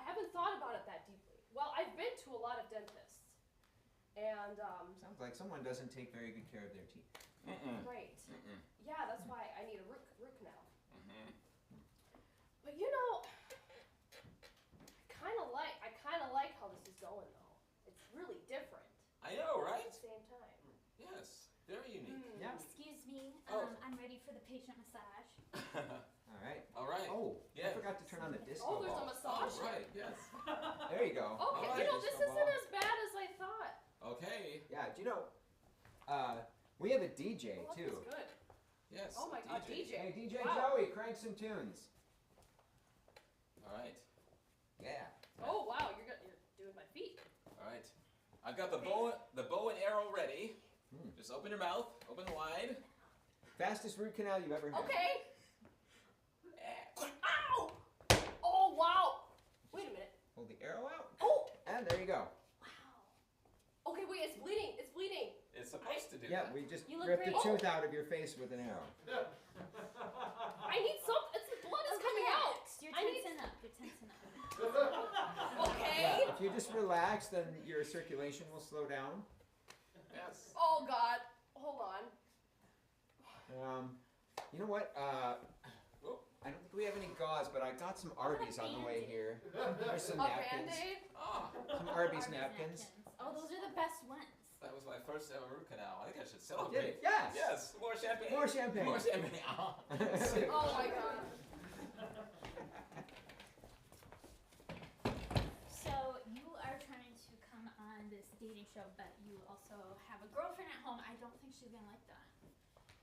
haven't thought about it that deeply. Well, I've been to a lot of dentists, and Sounds like someone doesn't take very good care of their teeth. right. Yeah, that's why I need a root canal. But you know, I kind of like how this is going though. It's really different. I know, right? At the same time. Yes. Very unique. Yeah. Excuse me. Oh. I'm ready for the patient massage. All right. All right. Oh, Yeah. I forgot to turn on the disco Oh, there's a ball. massage. Oh, right. Yes. There you go. Okay, All you right, know, this disco isn't ball. as bad as I thought. Okay. Yeah, do you know, we have a DJ Well, too. that's good. Yes. Oh my god, DJ. Hey, DJ Wow. Joey, crank some tunes. All right. Yeah. Oh wow, you're doing my feet. All right. I've got the bow and arrow ready. Just open your mouth, open wide. Fastest root canal you've ever had. Okay. Ow! Oh wow. Wait a minute. Hold the arrow out. Oh. And there you go. Okay, wait, it's bleeding. It's bleeding. It's supposed to do Yeah, that. we just You look ripped great. a tooth out of your face with an arrow. I need some. It's if you just relax, then your circulation will slow down. Yes. Oh God, hold on. You know what? I don't think we have any gauze, but I got some Arby's on the way here. There's some A napkins. Band-Aid? Some Arby's napkins. Oh, those are the best ones. That was my first ever root canal. I think I should celebrate. Yes. Yes. More champagne. More champagne. More champagne. Oh my God. So you are trying to come on this dating show, but you also have a girlfriend at home. I don't think she's gonna like that.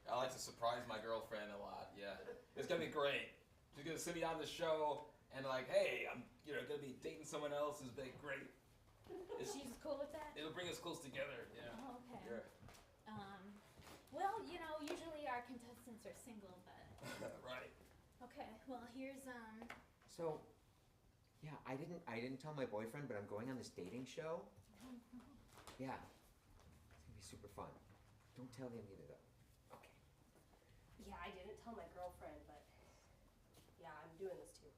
I like to surprise my girlfriend a lot. Yeah, it's gonna be great. She's gonna see me on the show and like, hey, I'm gonna be dating someone else. It's been great. She's cool with that. It'll bring us close together. Yeah. Oh, okay. Yeah. Well, usually our contestants are single, but Right. okay. Well, here's So, yeah, I didn't tell my boyfriend, but I'm going on this dating show. Yeah, it's gonna be super fun. Don't tell him either, though. Okay. Yeah, I didn't tell my girlfriend, but yeah, I'm doing this too.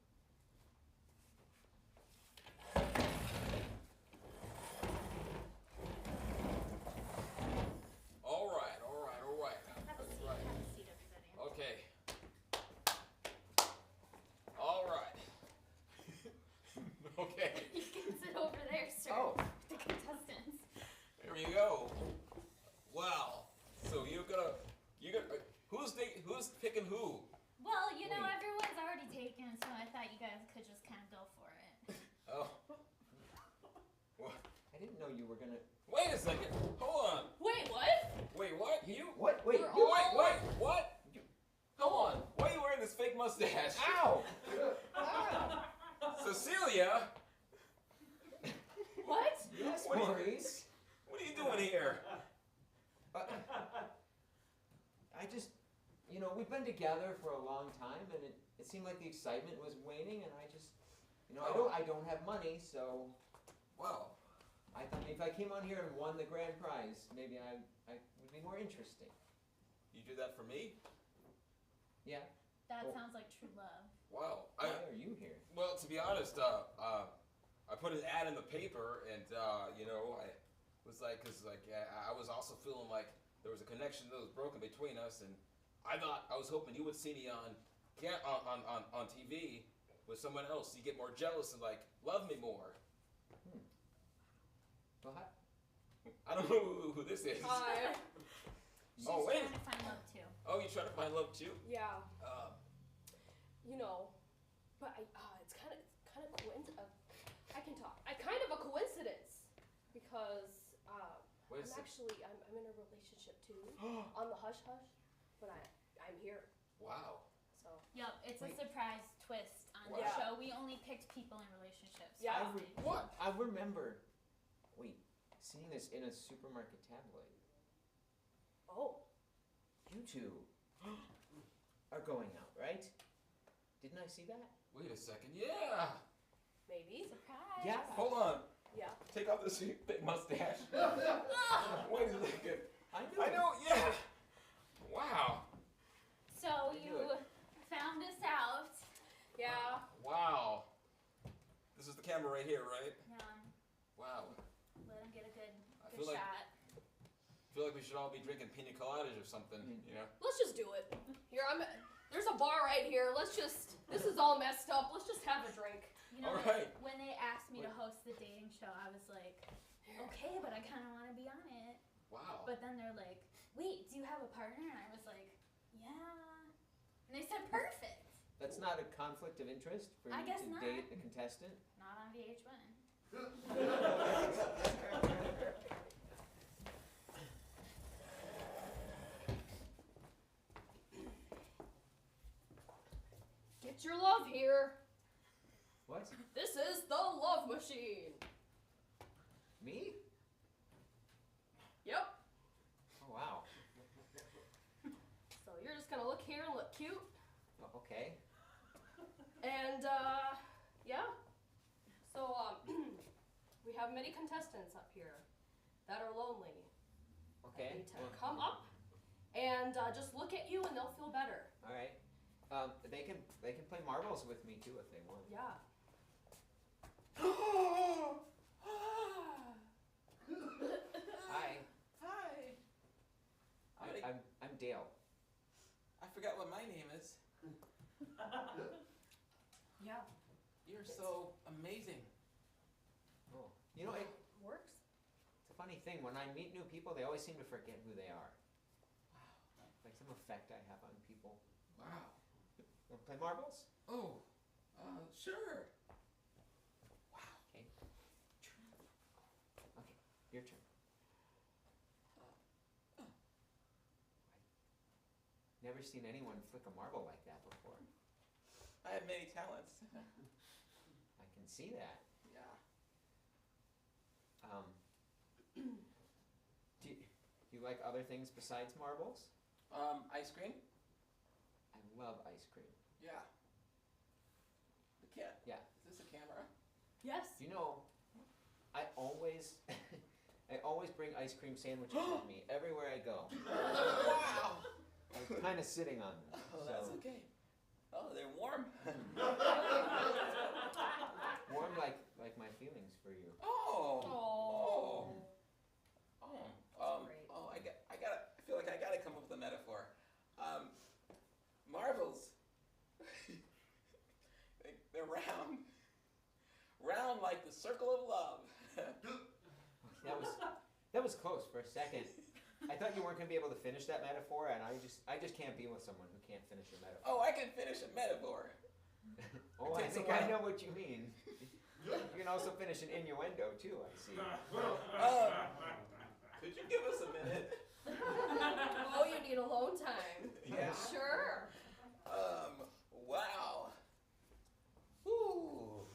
All right. have a seat. Have a seat, everybody. Okay. All right. Okay. You can sit over there, sir. Oh. The contestants. Here you go. Wow. So you gonna who's picking who? Well, everyone's already taken, so I thought you guys could just kind of go for it. Oh. What? I didn't know you were gonna. Wait a second. Hold on. Wait, what? Wait, what? You? What? Wait. We're You all- wait. What? Hold on. Why are you wearing this fake mustache? Ow! Cecilia. What? Yes, What are you- Maurice. What are you doing here? I just, we've been together for a long time, and it seemed like the excitement was waning, and I just, I don't have money, so Wow. I thought if I came on here and won the grand prize, maybe I would be more interesting. You do that for me? Yeah. That Well- sounds like true love. Wow. Why are you here? Well, to be honest, I put an ad in the paper, and I was like, I was also feeling like there was a connection that was broken between us, and I was hoping you would see me on TV with someone else. You get more jealous and like love me more. Well, I don't know who this is. Hi. She's Oh, wait. trying to find love too. Oh, you trying to find love too? Yeah. Uh, But it's kind of coincidence. I can talk. Kind of a coincidence because Wait a sec. I'm in a relationship too on the hush hush, but I'm here. Wow. So Yup, it's a surprise twist on the Wow. show. We only picked people in relationships. Yeah. What? I remember, seeing this in a supermarket tabloid. Oh. You two are going out, right? Didn't I see that? Wait a second. Yeah. Maybe. Surprise. Yeah. Hold on. Yeah. Take off this big mustache. Wait a second. I I know. Yeah. Wow. So do you it. found us out. Yeah. Wow. This is the camera right here, right? Yeah. Wow. Let him get a good I feel like shot. I feel like we should all be drinking pina coladas or something. You know. Let's just do it. Here, there's a bar right here. This is all messed up. Let's just have a drink. All right. When they asked me to host the dating show, I was like, okay, but I kind of want to be on it. Wow. But then they're like, wait, do you have a partner? And I was like, yeah. And they said, perfect. That's not a conflict of interest for you I guess to not. date the contestant? Not on VH1. Get your love here. What? This is the love machine. Me? Yep. Oh, wow. So you're just gonna look here and look cute. Oh, okay. And, yeah. So, we have many contestants up here that are lonely. Okay. Need to come up and just look at you and they'll feel better. All right. They can play marbles with me too if they want. Yeah. Dale. I forgot what my name is. Yeah. You're so amazing. Oh, you know, Works. it's a funny thing. When I meet new people, they always seem to forget who they are. Like some effect I have on people. Wow. Want to play marbles? Oh, sure. Okay. Okay, your turn. Never seen anyone flick a marble like that before. I have many talents. I can see that. Yeah. Do you like other things besides marbles? Ice cream? I love ice cream. Yeah. The cat. Yeah. Is this a camera? Yes. You know, I always, I always bring ice cream sandwiches with me everywhere I go. Wow. I was kind of sitting on them. Oh, that's so. okay. Oh, they're warm. Warm like my feelings for you. Oh. I feel like I gotta come up with a metaphor. Marbles. They're round. Round like the circle of love. That was close for a second. I thought you weren't gonna be able to finish that metaphor, and I just can't be with someone who can't finish a metaphor. Oh, I can finish a metaphor. Oh, I think I know what you mean. You can also finish an innuendo too, I see. Could you give us a minute? Oh, you need alone time. Yeah. Sure. Wow. Ooh.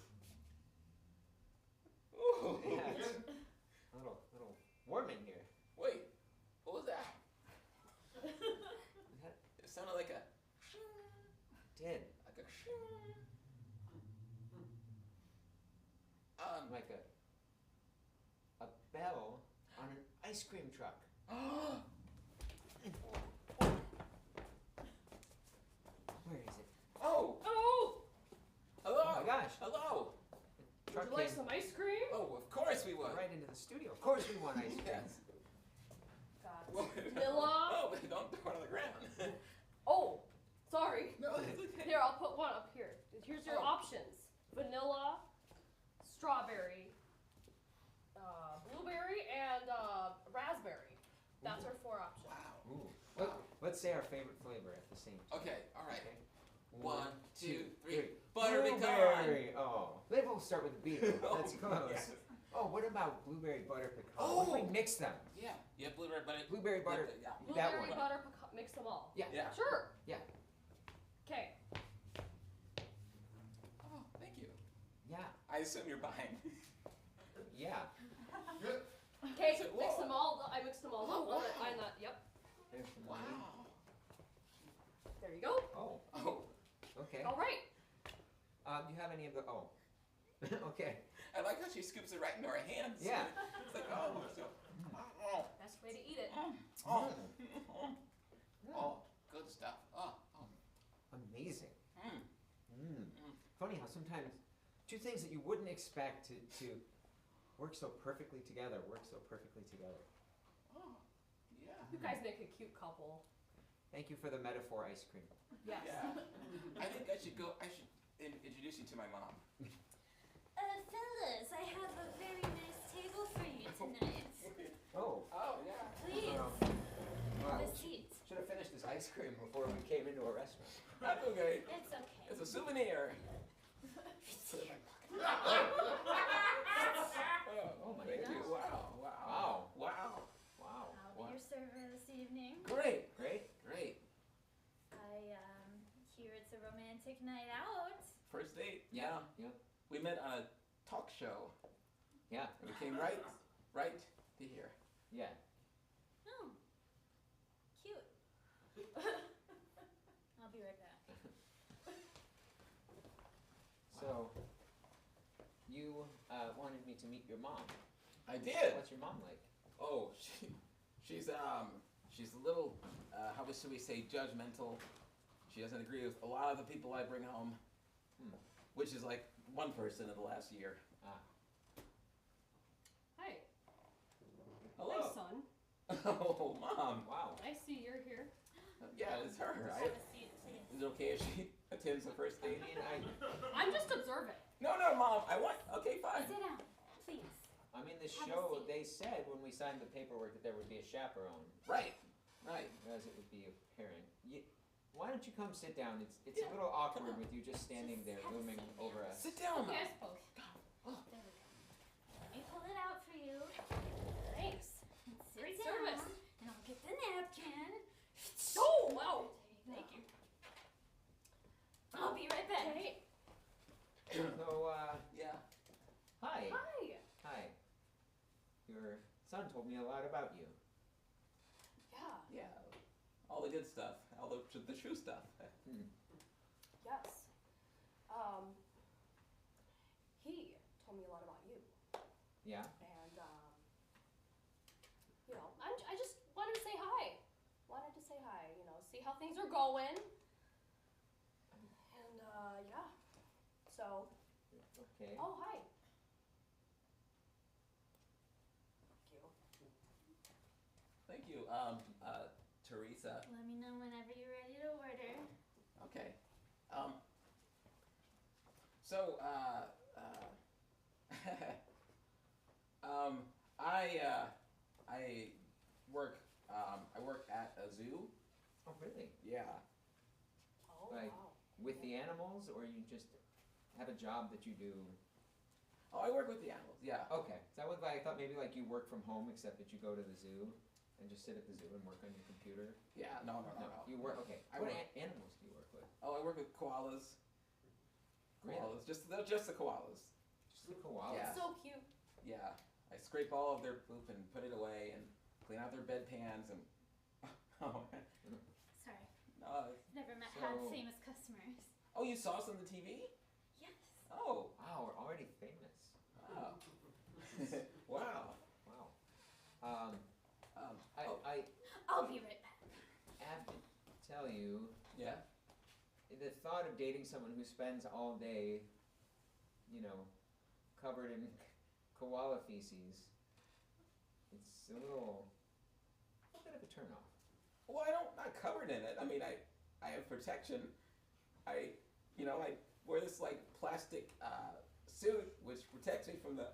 Ooh. Yeah, it's a little warm in here. Wait, what was that? It sounded like a. Did. Like a. Like a bell on an ice cream truck. Where is it? Oh! Oh! Hello! Oh my gosh. Hello! Would you like some ice cream? Oh, of course we would. Right into the studio. Of course we want ice cream. Yes. God. Vanilla? Oh, but don't throw it on the ground. Oh, sorry. No, it's okay. Here, I'll put one up here. Here's your options. Vanilla, strawberry, blueberry, and raspberry. That's our 4 options. Wow. Ooh. Let's say our favorite flavor at the same time. Okay, all right. Okay. 1, 2, 3. Butter pecan. Blueberry. Oh, they both start with a B. That's Oh, close. yes. Oh, what about blueberry butter pecan? Oh. What if we mix them? Yeah. Yeah, blueberry butter. Blueberry butter. Yeah. That Blueberry, one. butter, pecan, mix them all. Yeah. Yeah. Sure. Yeah. Okay. Oh, thank you. Yeah. I assume you're buying. Yeah. Okay, So- mix whoa. them all. I mixed them all up. Oh, wow. I'm not. Yep. There's some Wow. money. There you go. Oh. Oh. Okay. All right. Do you have any of the? Oh. Okay. I like how she scoops it right into her hands. Yeah. It's like, oh, so. Oh. Best way to eat it. Oh. Oh, good stuff. Oh. Amazing. Mm. Funny how sometimes two things that you wouldn't expect to work so perfectly together Oh. Yeah. You guys make a cute couple. Thank you for the metaphor ice cream. Yes. Yeah. I think I should introduce you to my mom. Fellas, I have a very nice table for you tonight. Oh. Oh, yeah. Please, Wow. have a seat. Should have finished this ice cream before we came into a restaurant. That's okay. It's okay. It's a souvenir. Oh my Thank you. goodness. Wow. Wow. Wow. Wow. I'll be your server this evening. Great. Great. Great. I hear it's a romantic night out. First date. Yeah. Yep. We met on a talk show. Yeah. And we came right to here. Yeah. Oh, cute. I'll be right back. So, you wanted me to meet your mom. I did. What's your mom like? Oh, she's a little, how should we say, judgmental. She doesn't agree with a lot of the people I bring home, which is like one person in the last year. Hi. Hello. Hi, son. Oh, Mom. Wow. I see you're here. Yeah, it's her, Just right? have a seat, please. Is it okay if she attends the first date? I'm just observing. No, Mom. Okay, fine. Sit down, please. I mean, the Have a show, seat. they said when we signed the paperwork that there would be a chaperone. Right. As it would be apparent. Why don't you come sit down? It's a little awkward with you just standing there looming over us. Sit down, Okay, I Mom. suppose. There we go. Let me pull it out for you. Thanks. Sit Great down, service. and I'll get the napkin. Oh, wow. Thank you. I'll be right back. Okay. So, yeah. Hi. Hi. Hi. Your son told me a lot about you. Yeah. Yeah. All the good stuff. All the true stuff. Yes. He told me a lot about you. Yeah? And, I just wanted to say hi. See how things are going. And, yeah. So. Okay. Oh, hi. Thank you. Teresa. Let me know whenever you're ready to order. Okay. So, I work at a zoo. Oh, really? Yeah. Oh, Like, with the animals, or you just have a job that you do? Oh, I work with the animals, yeah. Okay. So I thought maybe like you work from home, except that you go to the zoo and just sit at the zoo and work on your computer. Yeah, no. You work, okay. I What work- animals do you work with? Oh, I work with koalas. Really? Koalas, just the koalas. Just the koalas? Yeah. So cute. Yeah. I scrape all of their poop and put it away and clean out their bedpans and. Oh, Sorry. no. Never So- had famous customers. Oh, you saw us on the TV? Yes. Oh. Wow, we're already famous. Wow. Wow. Wow. I'll be right back. I have to tell you. Yeah? The thought of dating someone who spends all day, covered in koala feces, it's a bit of a turnoff. Well, not covered in it. I mean, I have protection. I wear this like plastic suit which protects me from the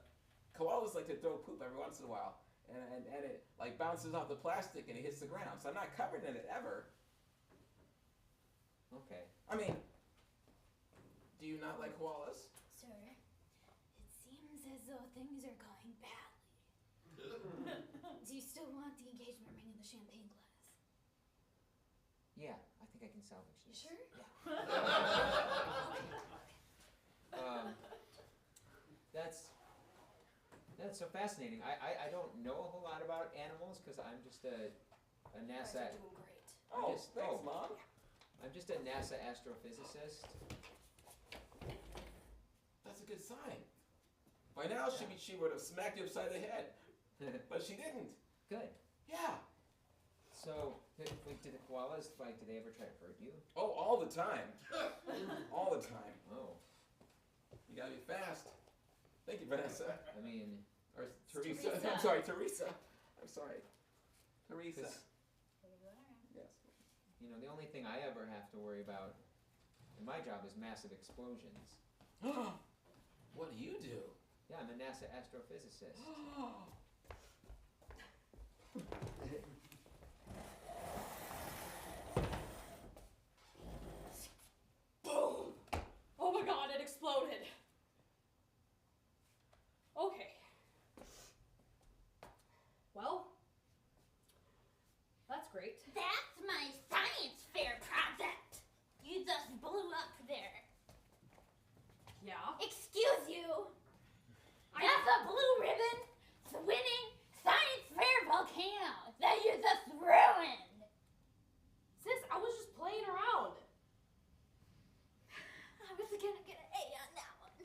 koalas. Like to throw poop every once in a while, and it like bounces off the plastic and it hits the ground. So I'm not covered in it ever. Okay. I mean, do you not like koalas? Sir, it seems as though things are going badly. Do you still want the engagement ring and the champagne glass? Yeah, I think I can salvage You this. sure? That's so fascinating. I don't know a whole lot about animals because I'm just a NASA. You guys are doing great. Oh, thanks, Mom. I'm just a NASA astrophysicist. That's a good sign. By now, she would have smacked you upside the head, but she didn't. Good. Yeah. So, do the koalas, do they ever try to hurt you? Oh, all the time. All the time. Oh. You gotta be fast. Thank you, Vanessa. I mean... Or Teresa. Teresa. I'm sorry, Teresa. I'm sorry. Teresa. Yes. The only thing I ever have to worry about in my job is massive explosions. What do you do? Yeah, I'm a NASA astrophysicist. Boom! Oh my god, it exploded. Okay. Well, that's great. That's my science fair project. You just blew up there. Yeah. Excuse